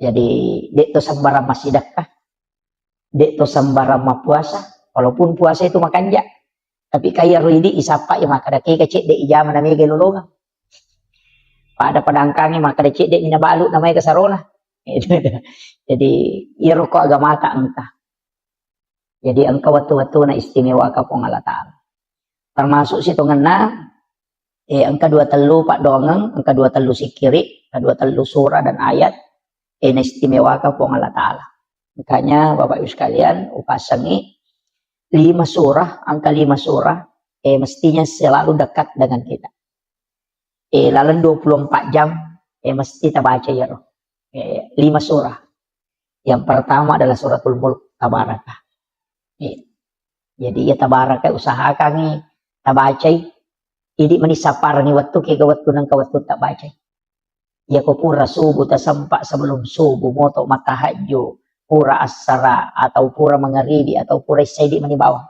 Jadi dek to sambarama sedekah, dek to sambarama puasa. Walaupun puasa itu makan ja, tapi kaya ridi isapa ya maka dake kecik dek ijama namanya gelolongan. Pada padangkangi maka dek dek minabalu namanya kasarona. Jadi iya rokok agama tak entah. Jadi engkau waktu-waktu na istimewa ka pong Allah Ta'ala. Termasuk situ ngena angka 2 telu pak dongeng, angka 2 telu sikiri, angka 2 telu surah dan ayat na istimewa ka pong Allah Ta'ala. Makanya Bapak Ibu sekalian upasangi 5 surah, angka 5 surah mestinya selalu dekat dengan kita. Lalu 24 jam mesti kita baca ya roh. 5 surah. Yang pertama adalah suratul Mulk Tabarakah. Jadi ya tabarakah usahakan ni tabacay. Idi manisapar ni waktu kaya waktu nang kawat tak baca. Ya ko pura subuh tasampak sebelum subuh moto matahajud, pura asara atau pura mengeribi atau pura isyaidi manibawa.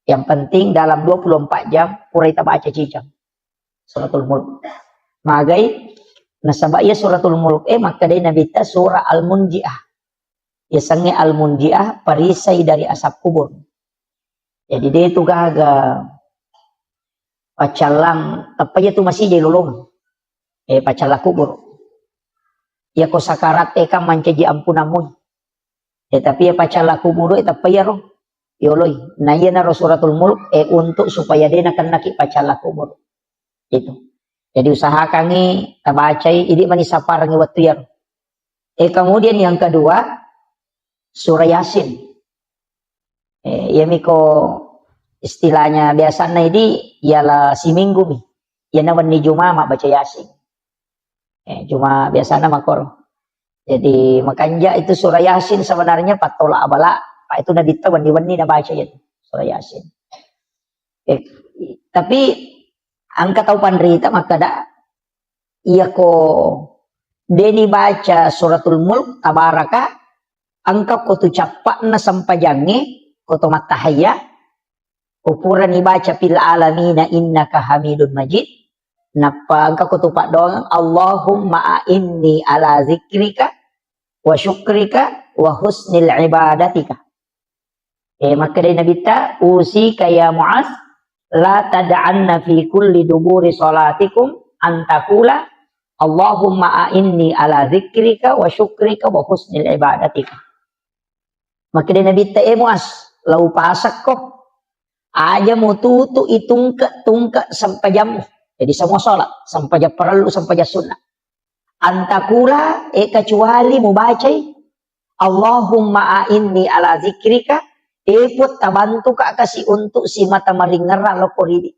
Yang penting dalam 24 jam pura kita baca cicam suratul Mulk. Magai nasabaya suratul Mulk maka day nabita surah Al-Munji'ah. Ya sange Al-Munji'ah perisai dari asap kubur. Jadi dia itu gaga pacalang tapi itu masih jadi lolong. Pacala kubur. Ya ko sakarat ka mancaji ampunamun. Tapi ya pacala kubur tapi ya roh. Yoloy. Nah iya na suratul Mulk untuk supaya dia nak naki pacala kubur. Itu. Jadi usahakan ni tabacay ini manisapar ng waktu ya. Kemudian yang kedua surah Yasin. Ya miko istilahnya biasanya ini ialah si minggu nih. Ya nawan ni Juma mak baca Yasin. Cuma biasanya makor. Jadi makanya itu surah Yasin sebenarnya patola abala. Pak itu nabi tawan diwani na baca itu surah Yasin. Tapi angka tahu pandrita maka dak iya ko deni baca suratul Mulk Tabarakah angka ko tu capak na sampajangi ko to matahaya ukuran ibaca fil alamina innaka hamidun majid napa angka ko tu pak doang Allahumma inni ala zikrika wa syukrika wa husnil ibadatika. Maka dari Nabi ta usi kaya Mu'az la tad'anna fi kulli duburi salatikum antakula Allahumma inni ala zikrika wa syukrika wa husnil ibadatika. Maka dia Nabi ta Mu'az lau pasak kok aja mututu itungka sampai jam. Jadi semua sholat sampai jam perlu sampai jam sunnah. Antakula kecuali mubaca Allahumma inni ala zikrika put tabantu ka kasih untuk si mata maringera lokoridi.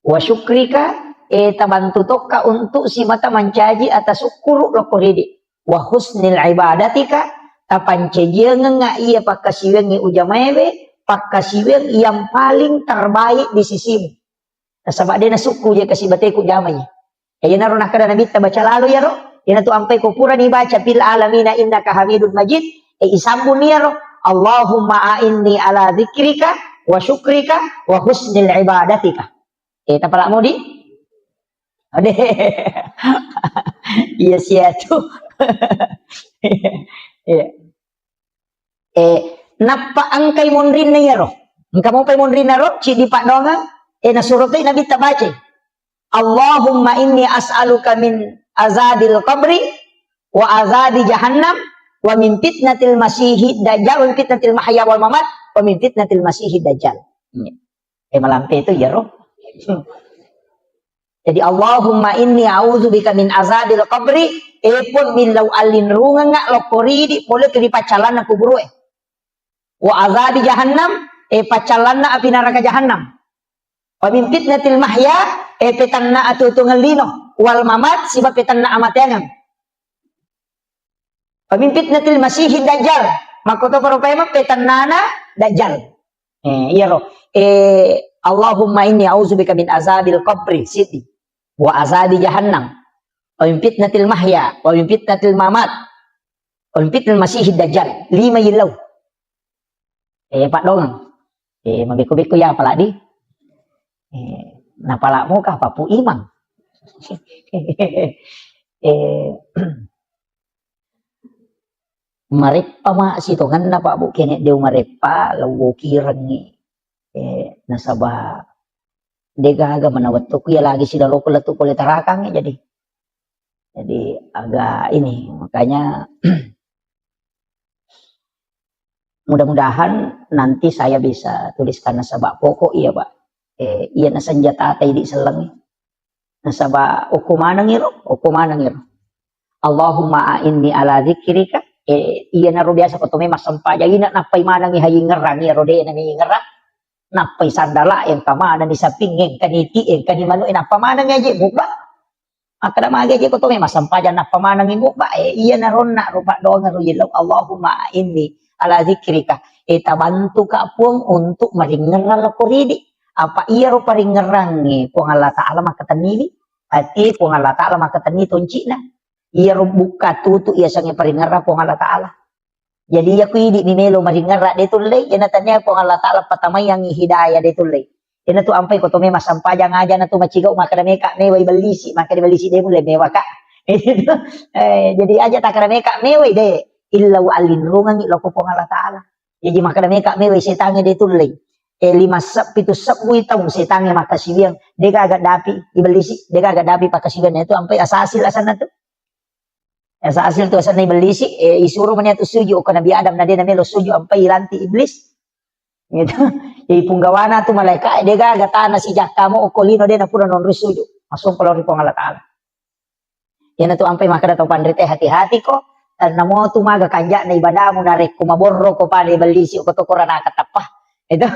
Wa syukrika tabantu toka untuk si mata mancaji atas syukur lokoridi. Wa husnil ibadatika tapancejenga nga iya pakasiwengi ujamebe pakasiweng yang paling terbaik di sisimu. Sabab dia nasuku je kasih bateku jamai. Ya naruh nak kada nabi baca lalu ya roh. Ya tu ampai ko pura dibaca fil alamina innaka hamidun majid. Isambun ya roh. Allahumma a'inni ala zikrika wa syukrika wa husnil ibadatika. Tapalak mau di? Ade. Iya sia tu. Napa angkai monrin na yaro? Engka mau pay monrin na ro? Si di pak donga? Nasurat ay nabi tabace. Allahumma inni as'aluka min azabil qabri wa azabi jahannam wa min fitnatil masihid dajjal wa min fitnatil mahya wal mamat wa min fitnatil masihid dajjal. Malampe itu ya roh. Jadi Allahumma inni a'udzubika min azabil qabri pun min law alin runga nga lokori di boleh ke pacalan na kuburu wa azabi jahannam pacalan na api neraka jahannam wa min fitnatil mahya petanna atutungan lino wal mamat siba petanna amatengan wa min fitnatil masihid dajjal makoto paropema petannana dajjal. Iya roh. Allahumma inni a'udzubika min azabil qabri siti wa azabi jahannam wa min fitnatil mahya wa min fitnatil mamat wa min fitnatil masihid dajjal. 5 yilaw. Pak dong. Mabiku-biku ya pala di. Napala mo ka papu imang. Marepa ma sito kan na pa bu kene deu marepa lawo kirang ni nasaba degaga manawat to kuya lagi sila lokal tu kulit tarakang jadi agak ini makanya mudah-mudahan nanti saya bisa tuliskan nasaba pokok iya Pak iya na senjata tay di selang nasaba ukumanang iro Allahumma inni ala dzikrika iya na ro biasa ko to may masampaja ina napay manang ihayingerang iro de na ngingerang napay sandala yang kamana ni sapingeng kaniti kanimano inapamanang ngaji buka akada magaji ko to may masampaja napamanang buka iya na ron na rupa do nga ro yilaw Allahumma inni ala dzikrika bantu ka puang untuk maringeral ko ridi apa iya ro paringerang kung Allah Ta'ala makatanili ati kung Allah Ta'ala makatani tonci na iya ro buka tutu iya sange paringera kung Allah Ta'ala jadi aku idi ni melo maringera de tulay yana tanya kung Allah Ta'ala patamay ang hidayah de tulay yana tu ampay ko to may masampajang aja na tu machigaw makadameka meway balisi makadibalisi de mulay mewa ka jadi aja takadameka meway de ilaw alinrungan ilo ko kung Allah Ta'ala jadi makadameka meway setange de tulay 5 sab 7 sab taong setange makasibiyang dega agad dapi ibalisi dega agad dapi pakasibiyan itu ampay asasil asan na to asasil to asan na ibalisi isuro man yato sujo o kanabi Adam na din na melo sujo ampay ilanti iblis gitu punggawana to malaika dega agatana si jakamo o kolino din na puro non risujo masong kolori po ng Allah Ta'ala yan na to ampay makadataw pandrite hati-hati ko namo tumaga kanja na ibada mo na rek kumaborro ko pa na ibalisi o kotokora nakatapah itu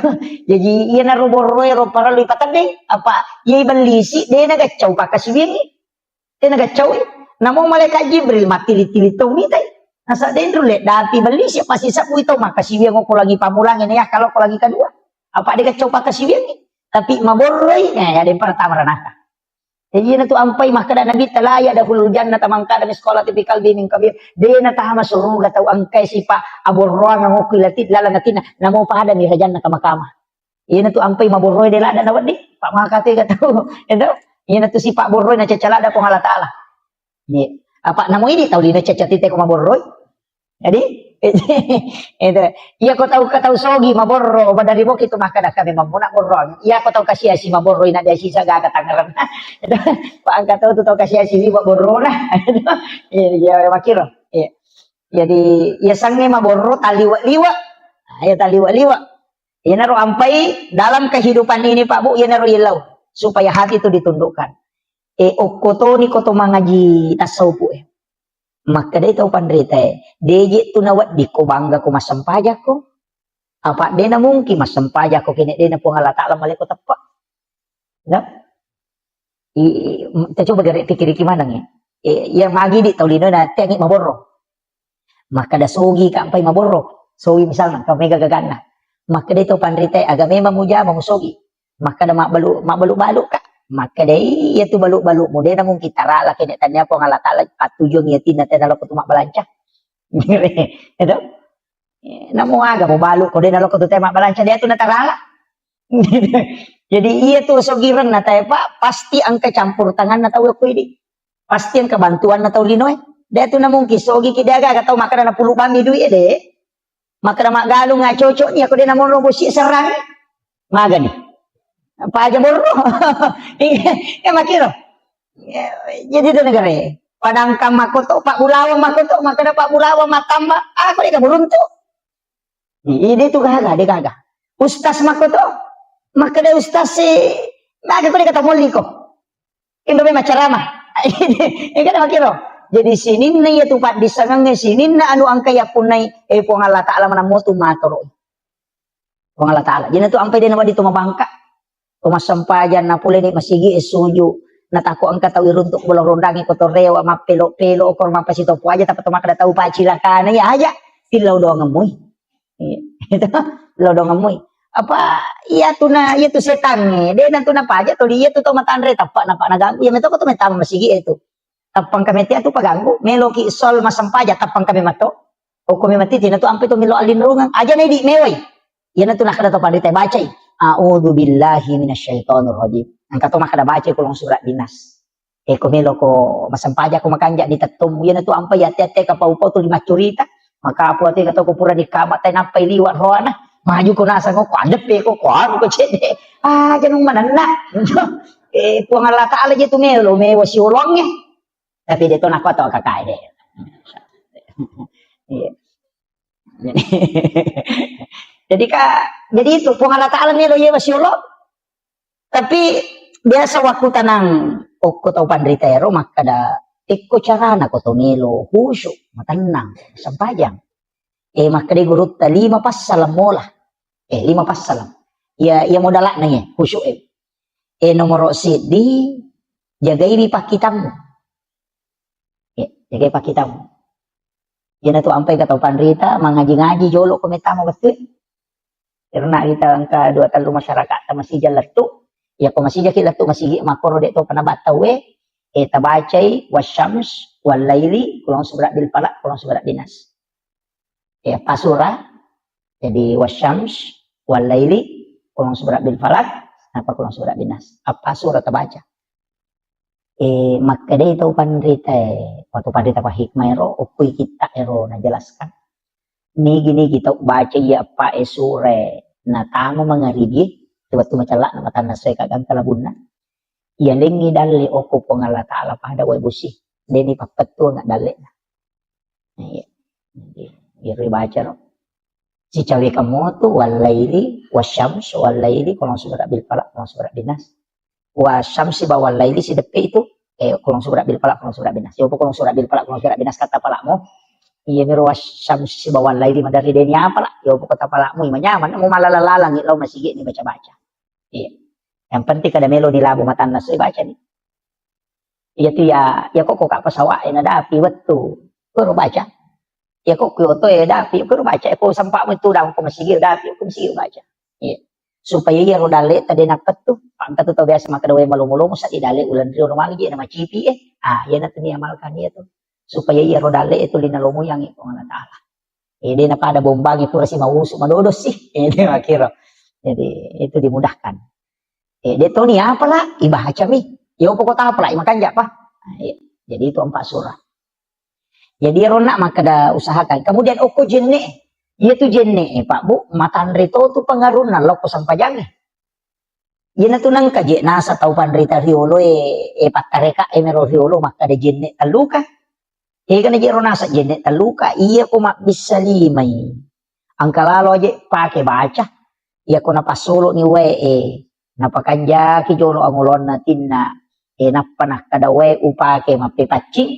jadi iya na roborroero para lipatan deh apa iya ibalisi dia nagacau pakasibing dia nagacau namo malaikat Jibril matili-tili tong mitay nasa dentro le dati balisi pasti sabu itu makasibing ko lagi pamulangin ya kalau ko lagi kedua apa dia gacau pakasibing tapi maborroy ya ada pertama ranaka jadi na tu ampay makada nabi talaya dahulu jannah tamangka da sekolah tipikal bining kabir de na tahama suruga tau angkay sipa aborroa nga ngokilatit lalanatin na mo pa ada ni rajan na kamakama iya na tu ampay maborroy de lada nawad di pak makate ka tau ito iya na tu sipa borroy na cacalada ko Allah Ta'ala apa namo ini tau di na cacatite ko maborroy jadi itu iya ko tau katau sogi maborro badari mo kito makada kami mamuna borro iya ko tau kasih si maborro ina dia sisa gaga tangaran itu pa ang katau tu tau kasih si borro na iya makiro iya jadi iya sange maborro taliwa-liwa ya taliwa-liwa iya naro ampai dalam kehidupan ini Pak Bu iya naro ilau supaya hati itu ditundukkan okoto ni koto mangaji tasawuf maka dia tahu pandrita deje tu nawat di ko bangga ko masampaja ko apa dia na mungkin masampaja ko kini dia na po Allah Ta'ala maleko tepat na kita coba dari pikir gimana nih yang magi di taulino na tiangi maborro maka da sogi ka ampai maborro sogi misalnya kami gagagana maka dia tahu pandrita agama mamuja mamusogi maka da mabalu ka maka dai ya tu baluk-baluk mo dai namong kitara la kini tanya po Allah Ta'ala patujong ya tina tadalo ko tumak balanca itu namo aga mo baluk ko dai nalo ko tumak balanca dia tu natarala jadi iya tu sogiran na tayo Pak pasti ang kecampur tangan na tawo ko ini pasti ang kebantuan na taw linoy dia tu namong kisogi kidaga kataw makana na pulo kami duit de makana magalong nga chocho niya ko dai namong robosi serang magani apa aja borro makiro jadi itu negara padangkang makoto Pak Bulawang makoto makanya Pak Bulawang matamba aku dia buruntu ini tuh gaga ustaz makoto makanya ustaz si naga ko dia kata moliko indo may macarama ini kan makiro jadi sini na ya tuh Pak disangangnya sini na anu angka ya punay kung Allah Ta'ala manamoto matoro kung Allah Ta'ala jadi tuh ampai dia nama dito mabangka kumasampajan na pula ni masigi esuju natako ang kataw iruntok bulang rondangi ko torewa mapelo-pelo o korma pasito po aja tapos tumakada tau pacilakana ya aja tilaw doang amoy itu tilaw doang amoy apa iya tu setan de nanto na paja to dia tu to matanre tapak napak naganggu ya meto ko to metama masigi itu tapang kami tu paganggu meloki sol masampaja tapang kami mato o kami matiti na to ampe to melo alinrungan aja na di meway yan na to nakada to pandita bacay a'udzu billahi minasyaitonir rajim. Angka to makada baca kulong surat dinas. Kumelo ko masampaja ko makanja di tatum yan to ampay ate ka paupaw to lima curita. Maka apa ti kata ko pura di kamat tay napay liwat roana. Maju ko nasa ko adep ko ano ko chede. Janong manana. Puang Allah Ta'ala je tu melo me wasi ulongnya. Tapi dia tu nak kata kakai dia. Jadi itu puang Allah Ta'ala melo ye wasi ulong. Tapi biasa waktu tanang ko tau pandrita ero maka da ikko carana ko to melo khusyuk matanang sampajang. Maka di gurut 5 pas salam mola. 5 pas salam. Ya modalak nanya khusyuk nomor di jagai pak kitamu. Jagai pak kitamu. Yan tu ampai kata pandrita mengaji-ngaji jolo kometamu betul. Karena kita angka 2 talu masyarakat masih jalan tu. Ya ko masih jakit tu masih makoro de to panabatawe tabacai wasyams wal laili kulang subrak bil falak kulang subrak binas. Pasura jadi wasyams wal laili kulang subrak bil falak apa kulang subrak binas. Apa surah terbaca. Maka dia itu pandrita waktu pandrita pak hikmah ero ukui kita ero na jelaskan. Ni gini kita baca ya apa sure na tamu mengaribi waktu macalak na matanda saya kagang kalabuna. Ia lengi dali oku pengala ta'ala pada wai busi. Deni papetu nggak dali. Iri baca ro. Si cawe kamu tu walaili wasyams walaili kolong subrak bil falak kolong subrak binas. Wasyamsi bawal laili si depe itu kolong subrak bil falak kolong subrak binas. Yo kolong subrak bil falak kolong subrak binas kata palakmu. Iya miro wasyamsi bawal laili madari deni apa lah. Yo kata palakmu imanyaman mau malalala ngit lo masih ni baca-baca. Iya. Yang penting kada melo di labu matanda saya baca nih. Iya tu ya kok kak pesawat yang ada api betul. Kau baca. Ya kok kyoto ya dapi kau baca. Kau sampak itu dah kau masih dapi kau masih baca. Iya. Supaya ya rodale tadi nak tu. Pantat tu tahu biasa makan dawai malu-malu musa di dale ulan rio normal je nama cipi ya nanti ni amalkan dia tu. Supaya ya rodale itu lina lomo yang itu Allah Taala. Dia nak ada bombang itu rasi mau usuk madodos sih. Dia makira. Jadi itu dimudahkan. Dia tahu ni apalah ibaca mi. Ya pokok tahu apalah makan jak apa. Jadi itu 4 surah. Jadi ronak maka dah usahakan. Kemudian oku jenne. Ia tu jenne Pak Bu, matan rito tu pengarunan loko sampajang. Ia na tu nang kaje nasa tau pandrita riolo patareka mero riolo maka da jenne taluka. Kana je ronasa jenne taluka ia ko mak bisa limai. Angka lalo aje pakai baca. Ia ko napasolo ni napakanja ki jono angulon na tinna napanah kada we upake mapipacing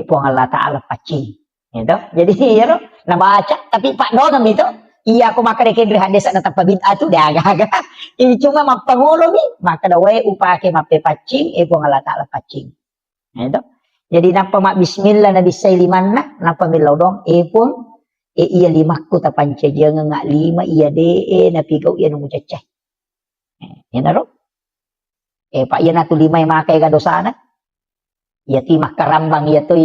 puang Allah Ta'ala pacing gitu. Jadi ya nabaca tapi pak doang itu iya aku maka deke hadis na tapabid'ah tu dia agak-agak ini cuma mapangulo ni maka da we upake mapipacing puang Allah Ta'ala pacing gitu. Jadi napa mak bismillah na bisay limanna napa milaw dong pun iya limakku tapanca jangan ngak 5 iya na pigaw iya nung ceceh. Yan na ro. Pak yan ato 5 makai ka dosana. Iya ti makarambang iya to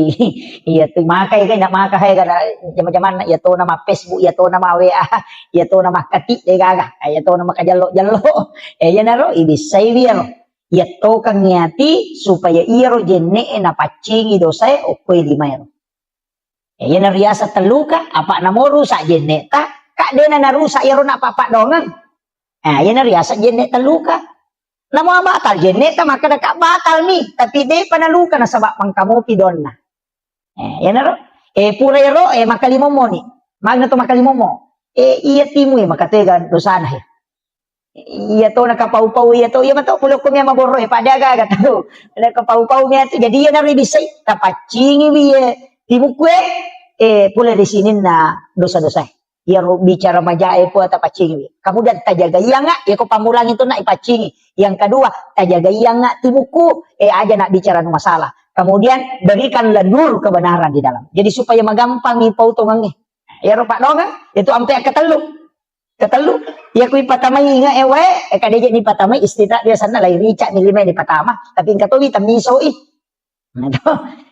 makai ka na makahay ka na jaman-jaman iya to na Facebook iya to na WA iya to na makati gaga iya to na makajalo-jalo. Yan na ro ibisay biya ro. Iya to kang ngati supaya iya ro jenne na pacingi dosay o koy 5 ro. Yan na riasa taluka apa na mo rusak jenne ta ka de na narusak iya ro na papa dongan. Yan na riasa jenne taluka. Namo batal jenne ta maka ka batal ni tapi de panaluka na sabak pangkamu pidon na. Yan na ro. Purero makalimo mo ni. Magna to makalimo mo. Iya timu makatega dosana he. Iya to nakapau-pau iya to iya mato pulok ko miya maboro padaga gato. Nakapau-pau miya to jadi yan na ribisay tapacingi wiye timu kwe pula di sini na dosa-dosa. Yang bicara majae po at pacingi. Kemudian tajaga iya nga, ya ko pamulang itu na ipacingi. Yang kedua, tajaga iya nga timuku, aja nak bicara no masalah. Kemudian berikanlah nur kebenaran di dalam. Jadi supaya magampang ipau tungang ya rupa dong itu ampe ketelu. Ketelu, ya ku ipatamay nga kadeje ni patamay istita dia sana lay rica ni 5 ni patama, tapi katowi tamiso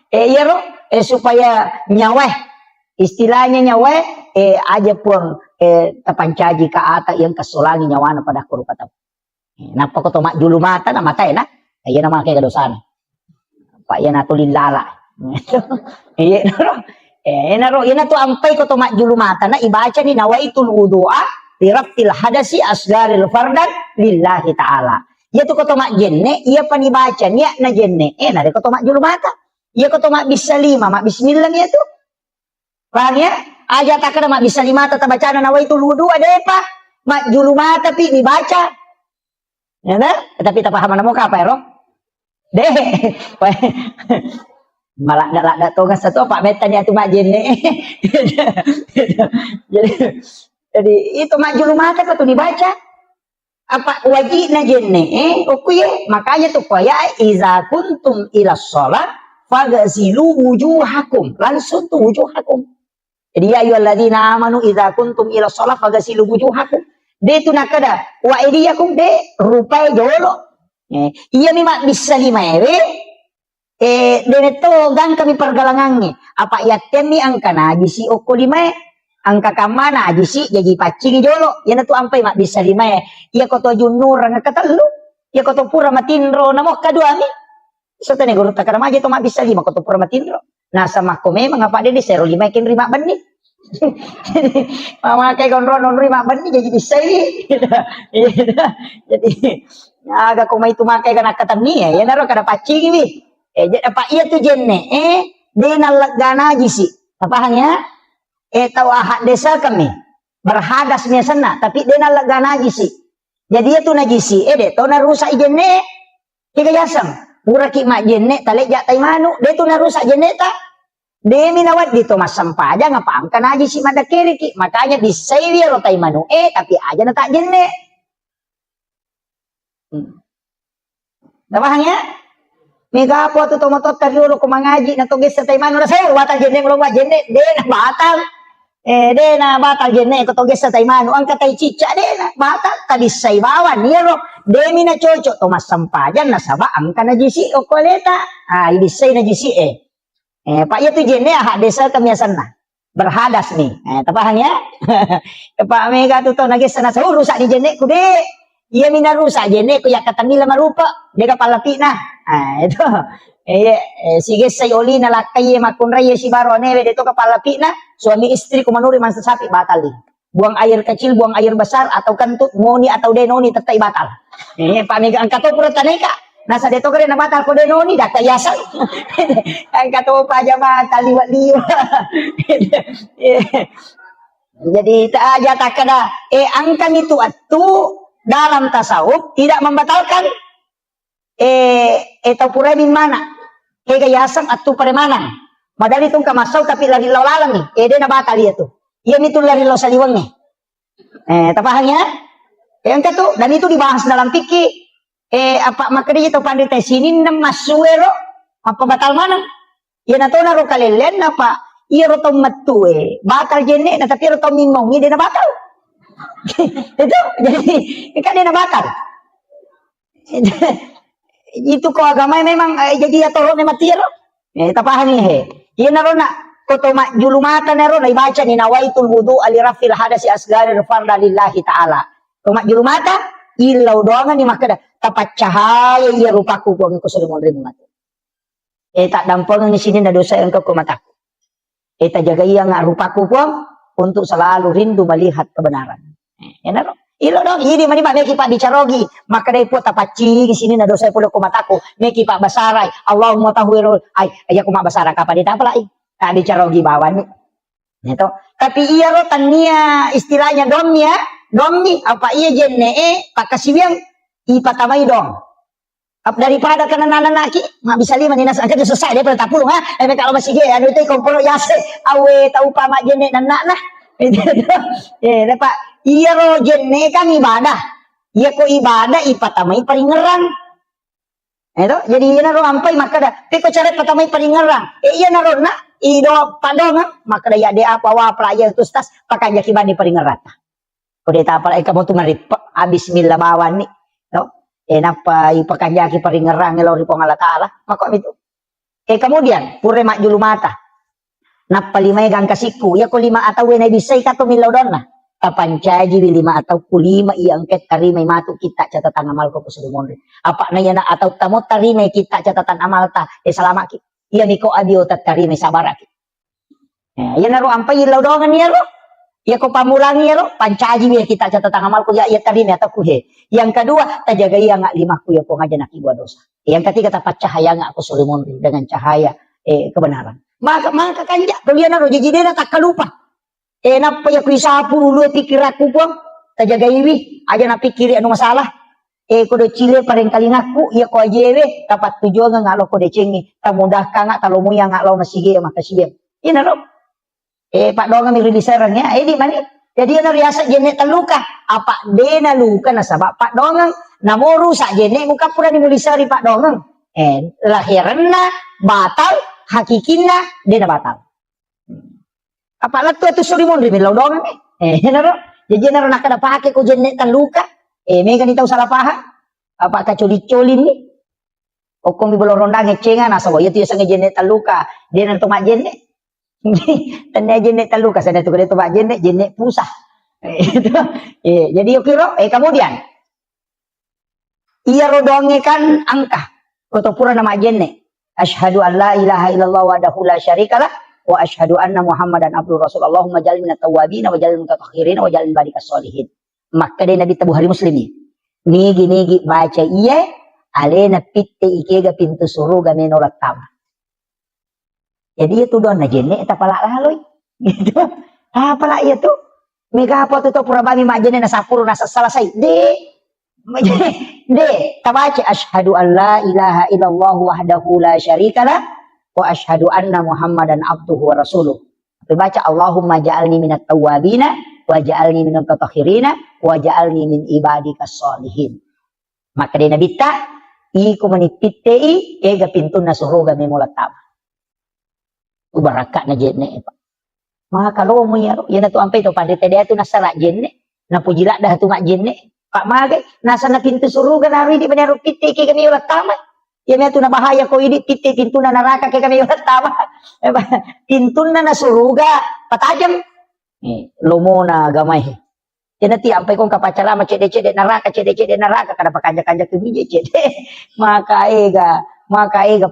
iya ro, supaya nyawa istilahnya nyawa aja pun tapancaji ka ata yang kasulangi nyawana pada kurupata. Napa ko to mak dulu mata na matay na. Ayan na mga kaya dosan. Pa yan natulin lala. Iya no. Naro ina tu ampai ko to mak julu mata na ibaca ni nawaitul wudu'a li raftil hadasi asgaril fardan lillahi ta'ala. Ia tu ko to mak jenne, ia pan ibaca niya na jenne. Nare ko to mak julu mata. Ia ko to mak bisa lima, mak bismillah niya tu. Paham ya? Aja tak ada mak bisa lima tata baca na nawaitul wudu'a deh pa. Mak julu mata pi dibaca. Ya nah? Tapi tak paham namo apa ya, Ro? Deh. Malah dak togas satu apa metanya tu mak jenne. jadi itu mak julu mata kau tu dibaca apa wajib na jenne oke makanya tu ya iza kuntum ila sholat fagasilu wujuhakum langsung tu wujuhakum. Jadi ya ayyuhalladzina amanu iza kuntum ila sholat fagasilu wujuhakum. De tu nakada wa idiyakum de rupai jolo. Iya mak bisa lima deneto gang kami pergalangannya apa ya temi angka najisi oko lima angka kamana najisi jadi pacing jolo ya tu ampai mak bisa lima ya koto junur nga katalu ya koto pura matindro namo kadua mi serta nego ruta kada maje to mak bisa lima koto pura matindro nah sama ko memang apa de sero lima kin rima bani mama kay gondro non rima bani jadi bisa jadi agak ko may tumakay kana katani ya naro kada pacing mi apa iya tu jenne de nalagana jisi apa hanya tahu ahad desa kami berhadas miasana tapi de nalagana jisi jadi itu najisi de to narusak jenne tiga yasam uraki mak jenne talek jak tai manu de tu narusak jenne ta de minawat di to masampa aja ngapa angka najisi mada kiriki makanya bisa ro tai manu tapi aja na tak jenne apa hanya Mega po tu tomatot kariuro ko mangaji na tugis sa taymano na sayo batal jenne mo wa jenne de na batal de na batal jenne ko tugis sa taymano ang katay chicha de na batal kadisay bawan niro de mi na chocho to masampajan na saba ang kana jisi o koleta ibisay na jisi pa iya tu jenne desa kamiasan na berhadas nih tapahan ya pa mega tu to nagis na sa rusak di jenne ko de iya mina rusak jenne ko yakatan nila marupa de kapalati na itu sige sayoli na lakay makunray si baro neve dito kapalati na suami istri kumanuri man sa sapi batal buang air kecil buang air besar atau kentut ngoni atau denoni tetay batal pamiga ang kato pura taneka nasa dito kare na batal ko denoni dak yasan ang kato pa aja batal liwat-liwa jadi tak aja tak kada angkan itu atu dalam tasawuf tidak membatalkan tau pura min mana gayasan atu paremanan madali itong kamasaw tapi lari law-lalang de na batal iya tu iya itu lari law saliwang tapahangnya yang katu dan itu dibahas dalam fikih apa makanya itu pandai sini nam masuero apa batal mana iya na to na ro kalelen apa iya ro tong matu batal jenne na tapi ro tong mingong de na batal itu jadi kan dia batal itu kok agama memang jadi atau ne mati ro tapahan ni iya na ro na koto mak julu mata na ro na ibaca ni nawaitul wudu ali rafil hadasi asgari farda lillahi ta'ala to mak julu mata ilaw doangan ni makada tapat cahaya iya rupaku ko ko sudah mondre mati tak dampang ni sini na dosa engkau ko mataku tak jaga iya nga rupaku ko untuk selalu rindu melihat kebenaran naro ilo dong ini mani mak meki pak dicarogi maka dai po tapaci di sini na dosa pulo ko mataku meki pak basarai Allahumma tahwiru ay ko mak basara kapan ditapalai tak dicarogi bawan itu tapi iya ro tania istilahnya domni apa iya jenne pak kasibiang ipatamai dong daripada kena nanaki mak bisa lima dinas angkat selesai dia pada tapulung kalau masih ge anu teh komporo yase awe tau pa mak jenne nanak nah pak iya ro jenne kan ibadah iya ko ibadah ipatamai paling ngerang itu jadi iya naro ampai maka dah tapi ko cara patamai paling ngerang iya naro na ido padong maka dah ya de apa wa playa tu tas pakai jaki bani paling ngerang ko de ta pala kamu tu marip bismillah bawan ni no napa ipakan jaki paling ngerang lo ri pong Allah taala maka itu kemudian pure mak julu mata napa lima gang kasiku ya ko lima atau na bisay ka to milaw don na kapancaji lima atau kulima yang ket tarimay matu kita catatan amal ko sudah mondre apa na yana atau tamo tarimay kita catatan amal ta selama ki iya niko adio tarimay sabaraki Ya naro ampai ilaw dongan niya ro. Ya ko pamulangi ya ro, pancaji ya kita catatan amal ko ya tadi atau kuhe. Yang kedua, tajaga iya ngak lima ku ya ko ngaja nak ibu dosa. Yang ketiga tapat cahaya ngak ko sulimun dengan cahaya kebenaran. Maka kanja kalian naro jadi dia tak kalupa. Napa ya ku isapu ulu pikir aku pun tajaga iwi aja nak pikir anu masalah. Kudo cile paling kali ngaku ya ko ajewe tapat tujuan ngak lo ko decengi. Tamudah ngak kalau mu yang ngak lo masih makasih. Iya naro. Pak donga mi serang ya, di mani. Jadi ana riasa jene taluka, apa dena luka na sabab Pak donga namoru sa jene muka pura di mulisari Pak donga. Lahiranna batal, hakikinna dena batal. Apa latu itu surimon di milau donga naro. Jadi naro nak kada pake ko jene taluka. Mega ni tahu salah paham. Apa ka coli-colin ni. Okong di bolong rondang ngecengan asa ya tu sange jene taluka, dena to mak jene. Tanda jenek taluka sana tu kada tu bak jenek pusah. Jadi kira kemudian ia rodongekan angka atau pura nama jenek. Asyhadu an la ilaha illallah wahdahu la syarikalah wa asyhadu anna Muhammadan abduhu rasul. Allahumma ij'alni minat tawwabin wa ij'alni minat mutatahhirin wa ij'alni ibadika sholihin. Maka dia Nabi tabu hari muslim ni. Nigi baca iya alena pitte ikega pintu surga menolak tama. Jadi itu doang aja nih, tak palak lalu, gitu. Palak itu, mega apa tuh pura bami majene nasapuru nasa selesai, tabaca asyhadu an la ilaha illallah wahdahu la syarikalah wa asyhadu anna Muhammadan abduhu wa rasuluh. Baca Allahumma ja'alni minat tawwabina wa ja'alni minat mutatahhirina wa ja'alni min ibadika sholihin. Maka dia Nabi ta, iku menipitei ega pintu nasuruga memulat tama. Ubarakat na jenne pak. Maka kalau mo yaro, yan na to ampay to pandit dia tu nasa la jenne, na pujila dah tu mak jenne. Pak magay nasa na pintu suruga na ri di banero pitte ke kami ulat tama. Yan na to na bahaya ko idi pitte pintu na neraka ke kami ulat tama. Pintu na suruga patajam. Lomo na gamay. Yan na ti ampay kong kapacala macede-cede neraka cede-cede neraka kada pakanja-kanja ke bije cede. Maka ega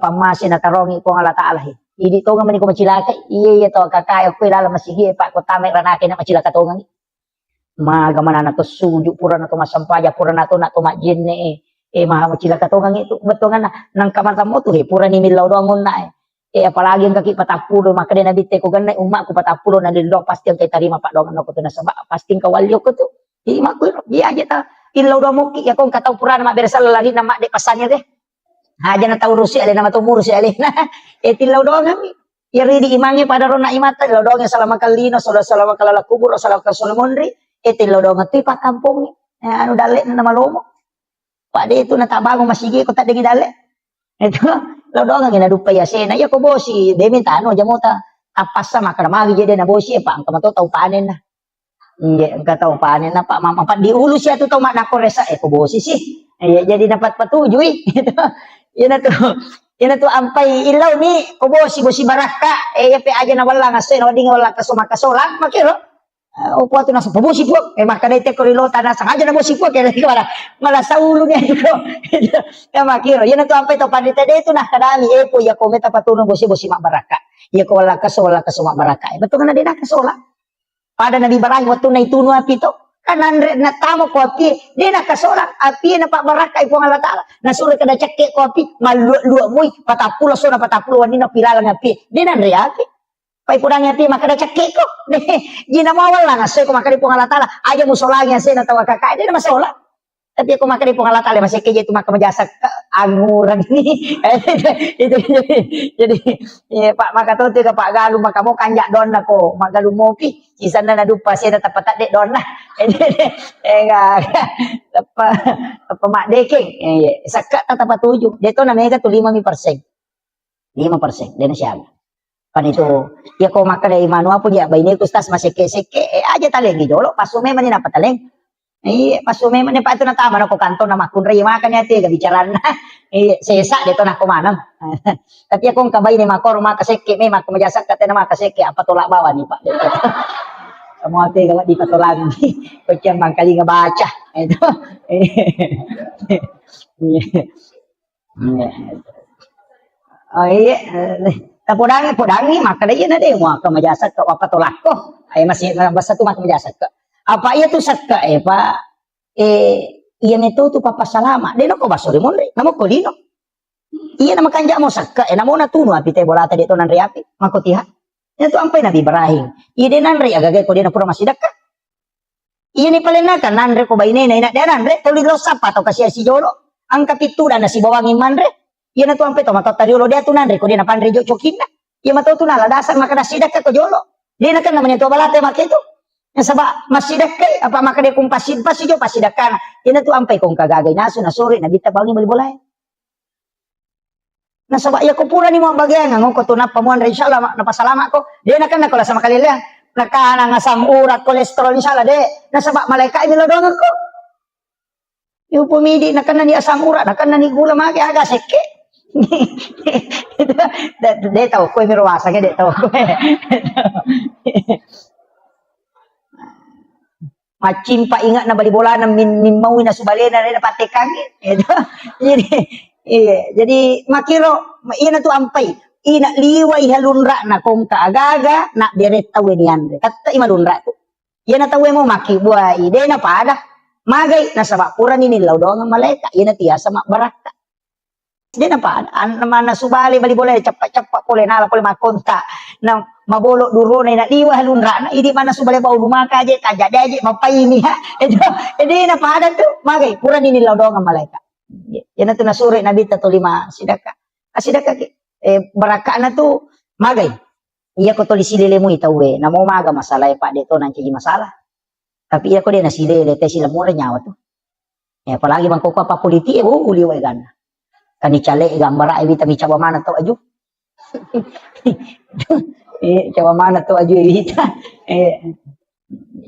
pamasin na tarongi ko Allah Taala. Idi to nga man ko macilaka iya to kakay ko ilala masigi pa ko tamay ranake na macilaka to nga maga man na to suju pura na to masampaja pura na to majinne maha macilaka to nga itu beto nga nang kamanta mo to pura ni milaw dongon na apalagi ang kaki patapulo maka din nabite ko ganay umma ko patapulo na dindo pasti ang kay tarima pa dongan ko to na saba pasti kawalyo ko to di makoy biya ta ilaw do mo ki akong kataw pura na mabersal lari na ma de pasanya deh. Haja na tahu Rusia ale nama tumur si ale na tilaw doang kami iri di imangi pada rona imata tilaw doang salama kalino salama kalala kubur salama kasolmonri tilaw doang ti pa kampung anu dale na malomo pak de itu na tabango masigi ko ta dengi dale itu law doang ngina dupa ya sena ya ko bosi de minta anu jamota apasa maka magi jadi na bosi pa ang kamato tau panen na enggak tahu panen na pak mama pak di ulu sia tu tau mak nako resa ko bosi sih jadi dapat petujui gitu. Yan na to ampay ilaw ni kubosi bosi baraka pe aja na wala nga sen wadi nga wala kasumakasolan makiro upo ato na sa pabusi po makanete ko rilota na sa aja na bosi po kaya mala sa ulo niya ito kaya makiro yan na to ampay to pandita dito na kadami po ya kometa patunong bosi mak baraka ya ko wala kasumak baraka betul nga na din na kasola pada nabi barang waktu na ituno api to kanan na tamo ko api di na kasolak api na pa baraka ipo Allah Taala nasulit kada cekke ko api malu muy patapulo so na patapulo ni na pilalang api di na ri api pai pudang api maka da cekke ko di na mawal lang asoy ko makari po Allah Taala aja musolagi sen na tawa kakay di na masola tapi ako makari po Allah Taala masih keje tu maka majasak anguran ini itu jadi pak maka tu ke pak galu maka mo kanjak don nako magalu mo ki sisan na dupa sen ta patat dek don lah enggak apa mak deking sakat tata patuju dia tu namanya tu 5% dia na siya pan itu ya ko maka dai manu apa ya baini kustas masih seke aja taleng jolo pasume man na pataleng pasume man pa ito na tama na ko kanto na makunray makanya ti gabicaran na sesa dito na kumanam tapi akong kabay ni makor makaseke may makumajasak kate na makaseke apatula bawa ni pa semua ti gawa di patulang kucyan mangkali nga baca ito oh iya Podangi maka dia na deh mo ka majasat ka wapatulak ko. Ay masih basta tu maka majasat ka. Apa iya tu sakka pa iya meto tu papasalama. Deno ko basuri mo re. Namo ko dino. Iya na makanja mo sakka namo na tuno api te bolata dito nan riapi makutiha. Ito ampay na bibarahing. Iya de nan ri agagay ko din na pura masidak ka. Iya ni palenakan nanre ko bayne na ina nanre tuligaw sapa to kasi si Jolo. Ang kapitudan na si bawangin manre. Iya na tu ampay to matatariulo dia tu nanre ko din na panre jo chokina. Iya mataw tu nala dasar makadasidak ka ko Jolo. Dia na kan namanya tu balate makito. Yang sabak masidak kay apa makade kung pasid pasijo pasidak kana. Iya na tu ampay kong kagagay naso na suri na bita bangi balbolay. Nasaba iya ko pura ni mo bagay nga ko tunap pamuan rin inshallah napasalamat ko. Dia na kan nakola sa makalilang. Nakana nga sam urat kolesterol inshallah de. Nasaba malaikat milodongan ko. Yung pumidi na kan ni asam urat na kan ni gula magi aga seke. De tahu ko mirwasa ke de tahu. Macin pa ingat na balibola na minmawi na subali na rin napatikang. Jadi iya, jadi makiro iya na tu ampay. Ina liway halunra na kung kaagaga na direct tawe niyan. Katta imalunra tu. Iya na tawe mo makibuay. Ide na pada. Magay na sa bakura ni nilaw doang ang malaika. Iya na tiya sa makbaraka. Ide na pada. An naman na subali balibola capak-capak pole nala pole makonta na mabolo duro na liway halunra na. Idi man na subali ba lumaka aja kajak aja mapayini ha. Ide na pada tu. Magay pura ni nilaw doang ang malaika. Yan na ito nasuri na bita to 5 sidaka. Sidaka baraka na to magay. Iya ko to lisilile mo itawe na mo maga masalah pa dito nang cigi masalah. Tapi iya ko din nasilile te sila mura nyawa to. Apalagi man ko pa politi uliway gana. Kani chale gambara ibita mi cawa mana to aju. Cawa mana to aju ibita.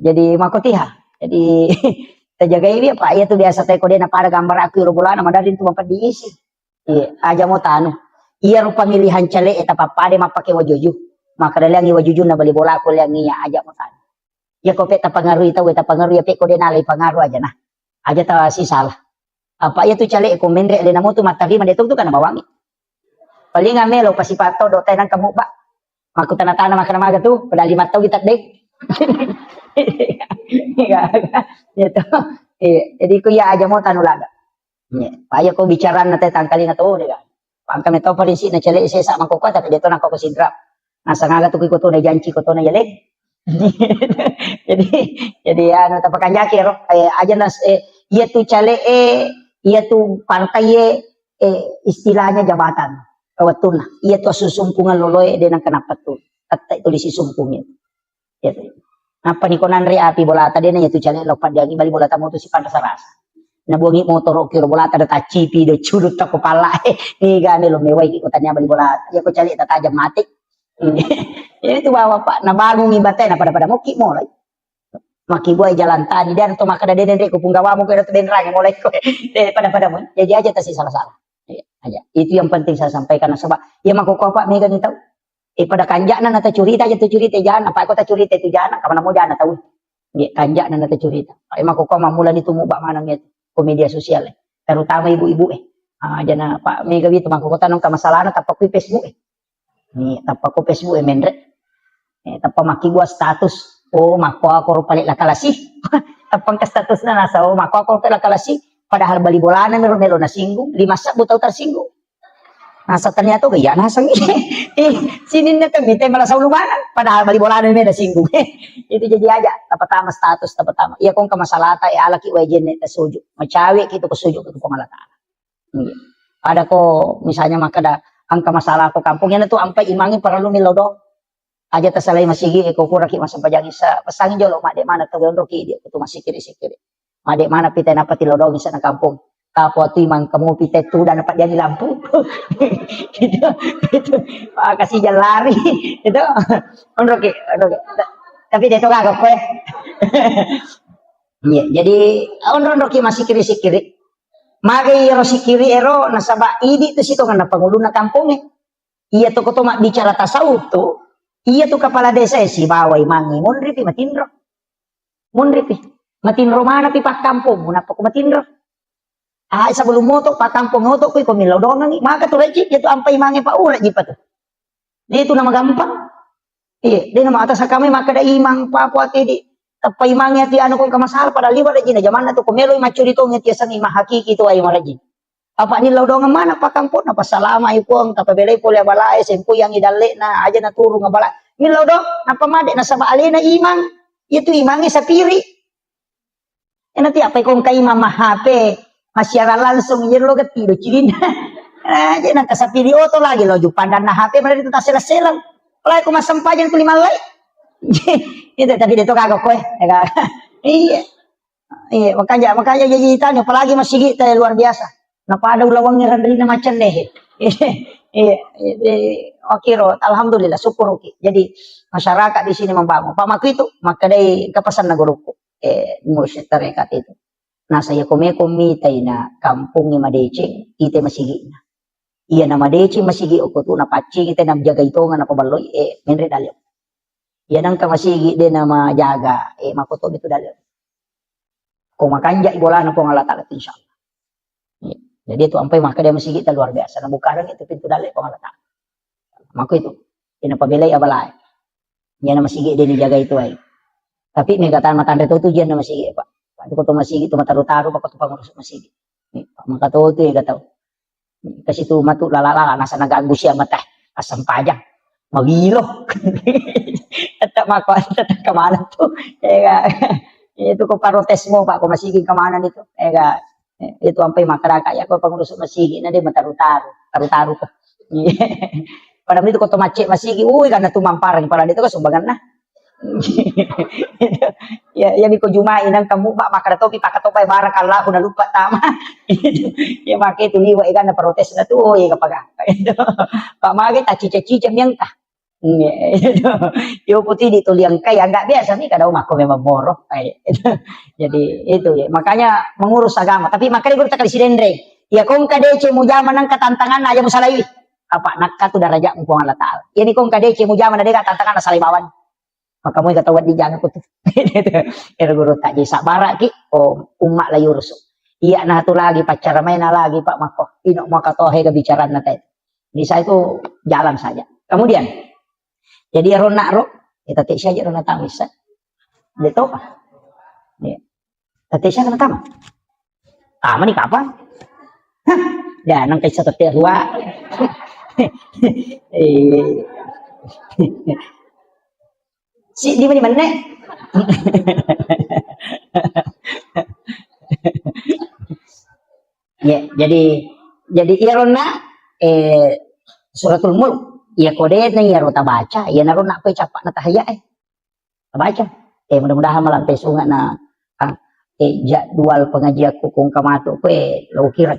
Jadi makotiha. Jadi jaga ini apa iya tuh biasa teko dia na para gambar aku bulan nama dari itu mampat diisi aja mau tanu iya rupa pemilihan cale eta papade mapake wajuju maka dalangi wajuju na bali bola aku yang iya aja mau tanu ya kok peta pengaruh itu eta pengaruh ya peko dia nalai pengaruh aja nah aja tahu si salah apa iya tuh cale ko mendre le namo tuh mata lima dia tuh kan bawangi paling ngamelo pasipato do tenang kamu ba maku tanah-tanah makan maga tuh pada 5 tahun kita dek gitu. Jadi ku ya aja mau tanulaga. Paya ko bicara na tangkali na to de kan. Pang kami to pa rin si na chale isa man ko tapi dito na ko sidra. Nasa nga to ko to na janji ko to na yale. jadi ano tapakanyaki ro aja nas iya tu chale iya tu pantai istilahnya jabatan. Kawatun na. Iya tu susumpungan loloy de nang kenapa tu. Kata itu disisumpungin. Gitu. Apa ni konan re api bola tadi na itu channel lopat diagi bali bola tamu tu si pada sarasa. Na buangi motor kiro bola tada tacipi do cudut ta kepala ni gane lo mewai ki kotanya bali bola ya ko cari ta tajam mati. Ini tu bawa pak na bangun ibate na pada moki mo lai. Maki buai jalan tadi dan to maka deden re ko punggawa mo ko to den rang mulai ko pada mo. Jadi aja ta si salah-salah. Aja. Itu yang penting saya sampaikan sebab ya mako ko pak mega ni tahu. Pada kanjak na nata curita aja tu curita jangan apa aku tak curita itu jangan kapan mau jangan tahu kanjak na nata curita emang kok mamula itu mubak mana nget media sosial terutama ibu-ibu jana pak mega itu mangko kota nang masalah na tapak Facebook ni tapak Facebook mendre tapak maki gua status mako aku rupalik lakalasi tapang ke status na nasa mako aku rupalik lakalasi padahal bali bolana melo na singgung 5 sak butau tersinggung. Nah, ternyata tuh ya nasang sini na kami tayo malah sa ulumanan padahal bali bola na may singgung. Itu jadi aja tapatama status tapatama. Iya kung kamasalata alaki wajen na suju. Macawi kito ko suju ko pangalata. Ada ko misalnya makada ang kamasala ko kampung yan to ampay imangin para lumilodo. Aja ta salay masigi ko kuraki masampajagi sa pasangin jolo made mana to gondro ki dia to masikiri-sikiri. Made mana pitay na patilodo sa na kampung. Kapwa tu imang kamu pite tu dan dapat jadi lampu itu kasih jalan lari itu onroke tapi dia toga kok ya jadi onroke masih kiri magi ero sikiri ero nasaba idi tu situ kan pangulo na kampung iya tu ko mak bicara tasawuf tu iya tu kepala desa si bawai mangi munripi matinro mana pi pak kampung munapa ko matinro sebelum moto patampong moto ko milaw doang maka tu rejik itu ampai mange pa ura jipa tu Dia itu nama gampang. Iya, dia nama atas kami maka ada imang papu ati di apa imangnya ti anu kong kamasal pada liwat aja zaman itu komelo macuri to ngeti sang imah hakiki itu ayo maraji. Apa ni laudong mana pa kampon apa salama ipong tapa belay pole balay sempu yang idalle na aja na turu ngabala. Ni laudong apa made na sa alena imang itu imangnya sapiri. Nanti apa kong kay mama HP masyara langsung yelo ketido cilin. Aja nang kasapiri oto lagi lo pandan na HP mana itu ta sela-sela. Lai ko masampajan ko lima lay. Itu tapi dito kagak kowe. Iya. Iya, makanya jadi tanya apalagi masih kita luar biasa. Napa ada ulawang ngerandri na macan deh. Iya, oke ro, alhamdulillah syukur oke. Jadi masyarakat di sini membangun. Pak Maku itu maka dari kepesan na guruku. Ngurus tarekat itu. Nah saya komitai na kampung ni Madeceng, kita masih na. Iya nama Madeceng masih ko tu na paci kita na jaga itu nga na pabaloy menre dalyo. Iya nang ka masih de nama jaga makoto gitu dalyo. Kung makanja ibola na po ngalata insyaallah. Jadi itu ampai maka dia masih kita luar biasa. Na bukarang itu pintu dalyo po ngalata. Mako itu pinapabilay abalay. Iya na masih de jaga itu ay. Tapi may katahan matanda to diyan na masih pa. Pati ko to masih to mataru-taru pa ko to pangurus masih. Maka to gataw. Kasi tu matu lalala nasa nagaggo siya mata asam pajang mawilo at mako at kamana to itu ko parotes mo pa ko masiging kamana nito itu ampay makarakaya ko pangurus masigi na di mataru-taru ko pada itu ko tumace masigi uy kana tumamparang para dito ko sumbangan na ya ko jumain ang kamu ba makadatopi pakatopay barakallahu na lupa tama ya make itu liwa ikan na protes na to ya kapag pamagay ta cica-cica yang ta yo putih dito liang kaya enggak biasa nih kadang mako memang moro jadi itu ya makanya mengurus agama tapi makanya gue kali si Dendre ya kong kadece mo jaman ng katantangan aja mo salawi apa nakatu daraja mo po Allah taala yani kong kadece mo jaman na katantangan na salibawan maka mo katawad di jangan ko to guru tak jisa bara ki umma la yursu iya na to lagi pacara may na lagi pak mako ino mo katohe kebicaraan na tayo di saya itu jalan saja kemudian jadi rona ro kita tik saja rona tamis dito pa tati siya na tama tama ni kapan dan nang kaysa tati ruwa si di mana nek ya jadi irona suratul mulk ya kode na ya rota baca ya narona pe capak na tahaya baca mudah-mudahan malampai sunga na jadwal pengajian kung kamato ko lo kira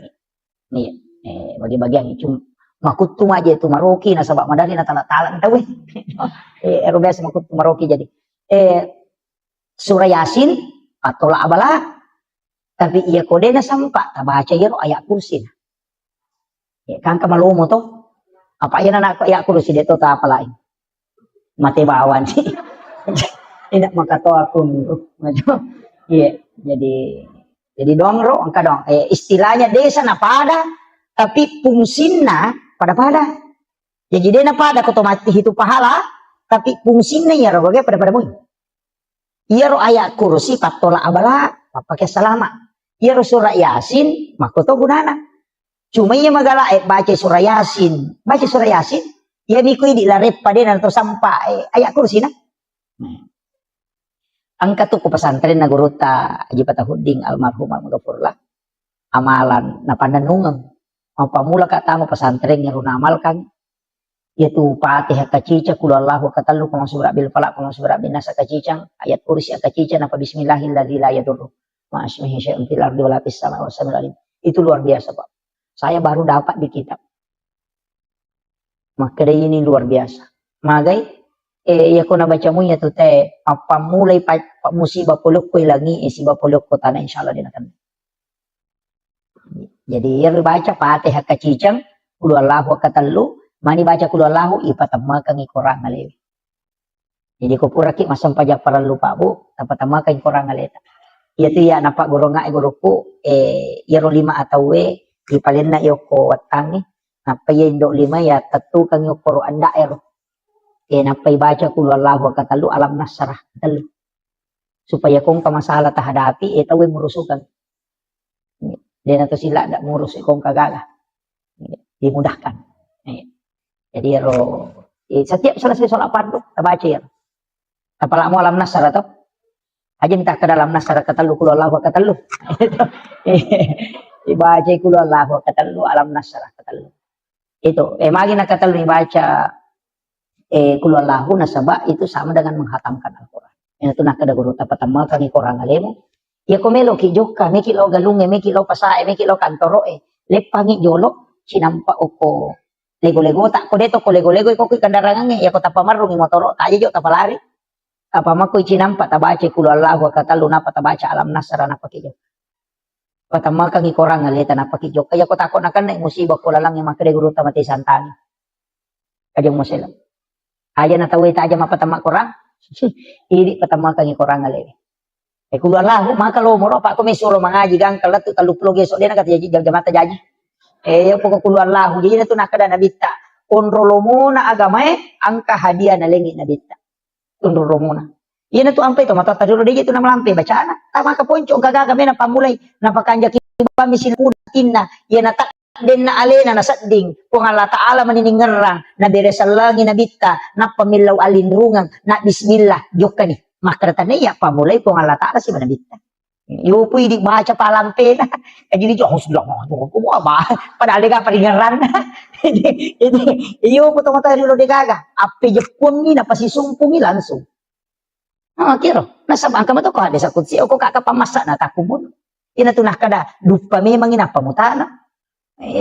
nih bagi-bagian cuma makut tu aja itu maroki na sabak madali na tala-tala tahu biasa makut tu maroki jadi surah yasin atau la abala tapi ia kode na sampa tabaca yero ayat kursi kan kamalomo to apa yan na ayat kursi dito ta apa lain mati bawan sih tidak makatoa akun iya jadi dongro angka dong istilahnya desa na pada tapi fungsinya pada jadi dia na pada otomatis itu pahala tapi fungsinya ya ro pada mo iya ro ayat kursi patola abala pakai salama iya ro surah yasin makoto gunana cuma iya magala baca surah yasin iya mikui di larep pada atau sampai ayat kursi na angka tuh pesantren na guru ta Haji Patahuding almarhum magapurlah amalan na pandanungan apa mula kata mo pesantren yang runamalkan yaitu Fatihah kacica kulallahu katalu kama surah bil falaq kama surah bin nas kacicang ayat kursi kacica apa bismillahilladzi la yadurru ma ismihi syai'un fil ardi wala fis samai wasamil itu luar biasa Pak saya baru dapat di kitab maka ini luar biasa magai ya ko na baca mo ya to te apa mulai pa musibah pulok ko langi isibah pulok ko tanah insyaallah dinakan jadi ya baca Fatihah kacicang kulallahu katalu mani baca kulallahu ipatamakan ikorang alewi jadi ko puraki masam pajak para lupa bu tapatamakan ikorang aleta itu ya napa goronga guruku yero 5 atau ipalin na yoko watangi napa yendo 5 ya tatu kang yoko anda ero napay baca kul wallahu katalu alam nasrah katalu. Supaya kung masalah ta hadapi tawin murusukan. Dia nato sila ndak ngurus kung kagaga. Dimudahkan. Jadi setiap selesai sholat fardu baca ya. Apalagi mau alam nasrah atau aja minta ke dalam nasrah katalu kul wallahu katalu. Dibaca kul wallahu katalu alam nasrah katalu. Itu magi nak katalu dibaca kul wallahu nasaba itu sama dengan menghatamkan Al-Qur'an. Itu nak kada guru tapatama kami korang alemo. Ya komelo ki joka meki lo galunge meki lo pasae meki lo kantoro lepangi jolo sinampa oko lego-lego tak ko deto ko lego-lego ko kandarangan ya ko tapamarung motoro ta jo tapalari apa mako sinampa tabaca kul wallahu katalu napa tabaca alam nasra napa ki joka. Patama kami korang aleta napa ki joka ya ko takon akan nek musibah ko lalang yang makre guru tamati santani. Kajong mo sila. Aja na tawi ta aja mapatama korang. Iri pertama kali korang ale. Keluar lah, maka lo moro pak kami suruh mengaji gang kalau tu talu puluh gesok dia nak jadi jam-jam mata jadi. Pokok keluar lah, jadi tu nak kada nabita. Unrolomuna agama angka hadiah nalengi nabita. Unrolomuna. Iya tu ampe tu mata tadi dia tu nama lampe bacaan. Tama ka ponco kagaga mena pamulai napakanja kiba misil putina. Iya nata den na alena na sading kung Allah Ta'ala maniningerang na beresalangi na bitta na pamilaw alinrungang na bismillah joka ni makarata na iya pamulay kung Allah Ta'ala si manabitta iyo po hindi baca palampe na jadi jo sudah mo ba padali ka paringeran iyo po tumata dulu degaga api jepun ni na pasisumpung ni langsung kiro nasa bangka mo to ko ada sa kutsi o ko kakapamasa na takubon inatunah kada dupa memang ina pamutana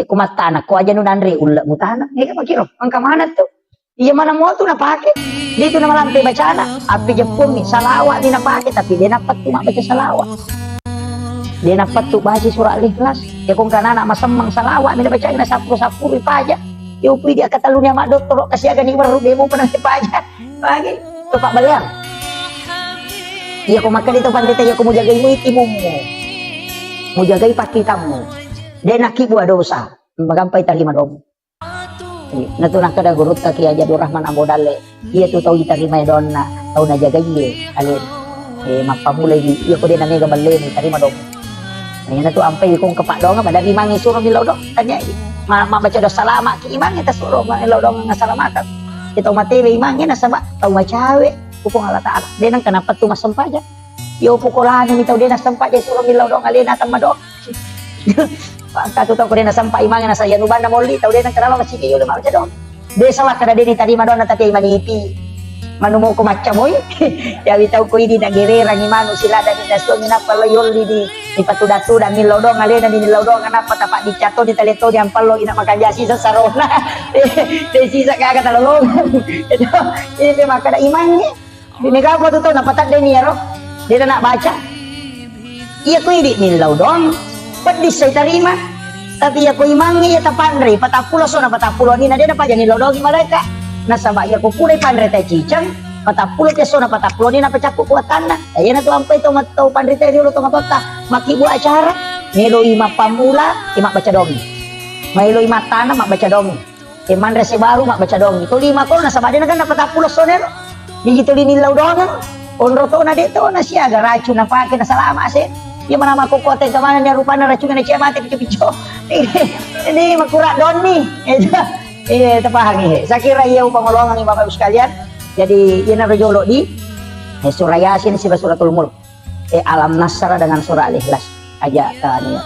kumatana ko aja nunandre ulah mutana makiro ang kamana tuh iya mana mau tuh napake dito na malampe bacana api jepun ni salawat ni napake tapi dia dapat tuh baca salawat dia dapat tuh baca surah Al-Ikhlas ya kung kanana masamang salawat mina baca ina sapuru ipaja yo pui dia katalunya mak doktor kasih agak ni baru demo pernah ipaja bagi tuh Pak Baliang iya ko makan itu pandita ya ko mo jagai mo itimumu mo jagai pakitamu dia nak buat dosa, magampai tarima dom. Natunak kada gurut kaki aja Rahman Abodale. Ia tu tahu tarima donna, tahu na jaga ye, alin. Mapamulay iya ko din na mega balen tarima dom. Ngayon na tu ampai kung kapak dong pada imangi suruh milaw dong. Tanya baca dosa salama ki imangi ta suruh milaw dong nga salamatan. Kita mati imangi na sama tahu macawe kung Allah Ta'ala. Dia nang kenapa tu masampaja. Yo pukulan ni tahu dia na sampaja suruh milaw dong alin atam madok. Katu tahu kena sampai imangan nasa yanuban na moli tahu dia nang kenapa masih kayo lima macam dong. Dia salah kada dia tadi madon tapi manipi. Manumo ko macam moy. Ya tahu ko ini na gerera ni manu sila dan daso ni napalo yoli di patudatu dan nilodong ale dan nilodong kenapa tapak dicato di teleto di ampalo ina makajasi sa sarona. Desi sa kaga talolong. Ini maka ada imannya. Di negara tu tahu napatak dia ni ro. Dia nak baca. Iya ko ini nilodong. Pedis saya terima, tapi aku imangi ya tapandre, patapulo so na patapulo ni na dia pa jani lodogi mereka. Nasaba ya ko pulay pandre tay cicang, patapulo te so na patapulo ni na pacaku kuatan na. Ayan na to ampay to matau pandre tay dulu to ngapata, makibu acara, nilo ima pamula, ima baca dongi. Mailo ima tanah mak baca dongi. Iman resi baru mak baca dongi. To lima ko nasaba dia na patapulo so nero. Di gitu ni lodongan. Onro to na dito na siya ga racun na pake na salama sih. Dia mana maku kote kemana nih rupanya racunnya cia mati picu-picu. Ini makurak don nih. Iya terpaham nih. Saya kira ia pengolongan nih Bapak Ibu sekalian. Jadi ini rojolo di surah Yasin sih suratul Mulk. Alam Nasr dengan surah Al-Ikhlas aja kan ya.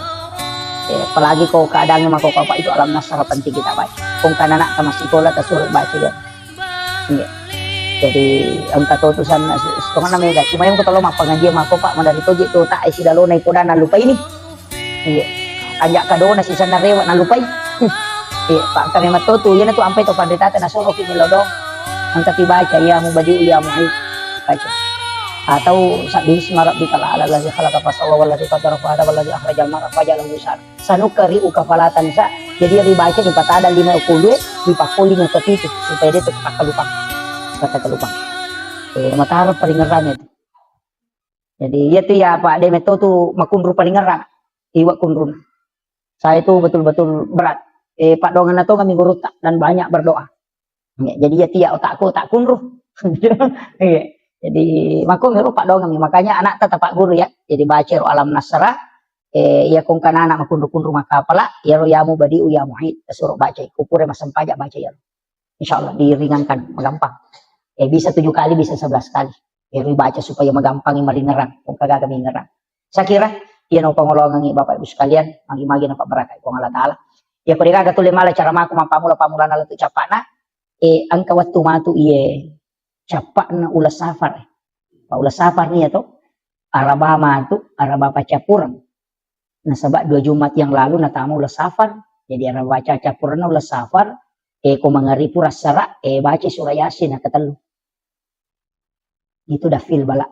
Apalagi kau keadaannya maka Bapak itu Alam Nasr penting kita baca. Kung kana nak sama sekolah tersuruh baca ya. Iya. Jadi angka tutusan setengah mega cuma yang kalau mak pengajian mak pak mandari toji tu tak isi dalo naik poda na lupa ini iya ajak kado na sisa na rewa na lupai iya pak kami mat tu ya na tu ampai to pandita na solo kini lodo angka baca ya mu baju ya mu baca atau sabis marab bikala ala lazi khalaqa fasawwa wallazi qadara fa hada wallazi akhrajal mar'a fajala musar sanukari ukafalatan sa jadi dibaca di patada 50 di pakuli ke itu supaya dia tetap lupa kata kelupang matahari palingeran itu jadi ya tuh ya Pak Demeto tuh makundru palingeran iwak kundrun saya itu betul-betul berat Pak Dongan itu kami guru dan banyak berdoa Jadi ya tiap otakku tak kunruh. Jadi mako miru pak dongeng, makanya anak tetap pak guru ya. Jadi baca alam nasra ya kung kanana makundu-kundu makapala ya ro yamu badi uya muhid suruh baca kupure masam pajak baca ya. Insyaallah diringankan gampang. Bisa 7 kali bisa 11 kali. Baca supaya magampang maringeran kung kagak kami ngerang. Saya kira ya no pangolongan Bapak Ibu sekalian magi-magi na paberkah kung Allah taala. Ya kuriga gatule mala cara maku pamula na tu capana angka waktu matu iye capana ulas safar. Ulas safar nih atau araba matu araba pacapurang. Nah sebab 2 Jumat yang lalu natamu ulas safar. Jadi araba pacapurang ulas safar. Ko mangaripu rasara baca surah Yasin na katelu. Itu dah fil bala.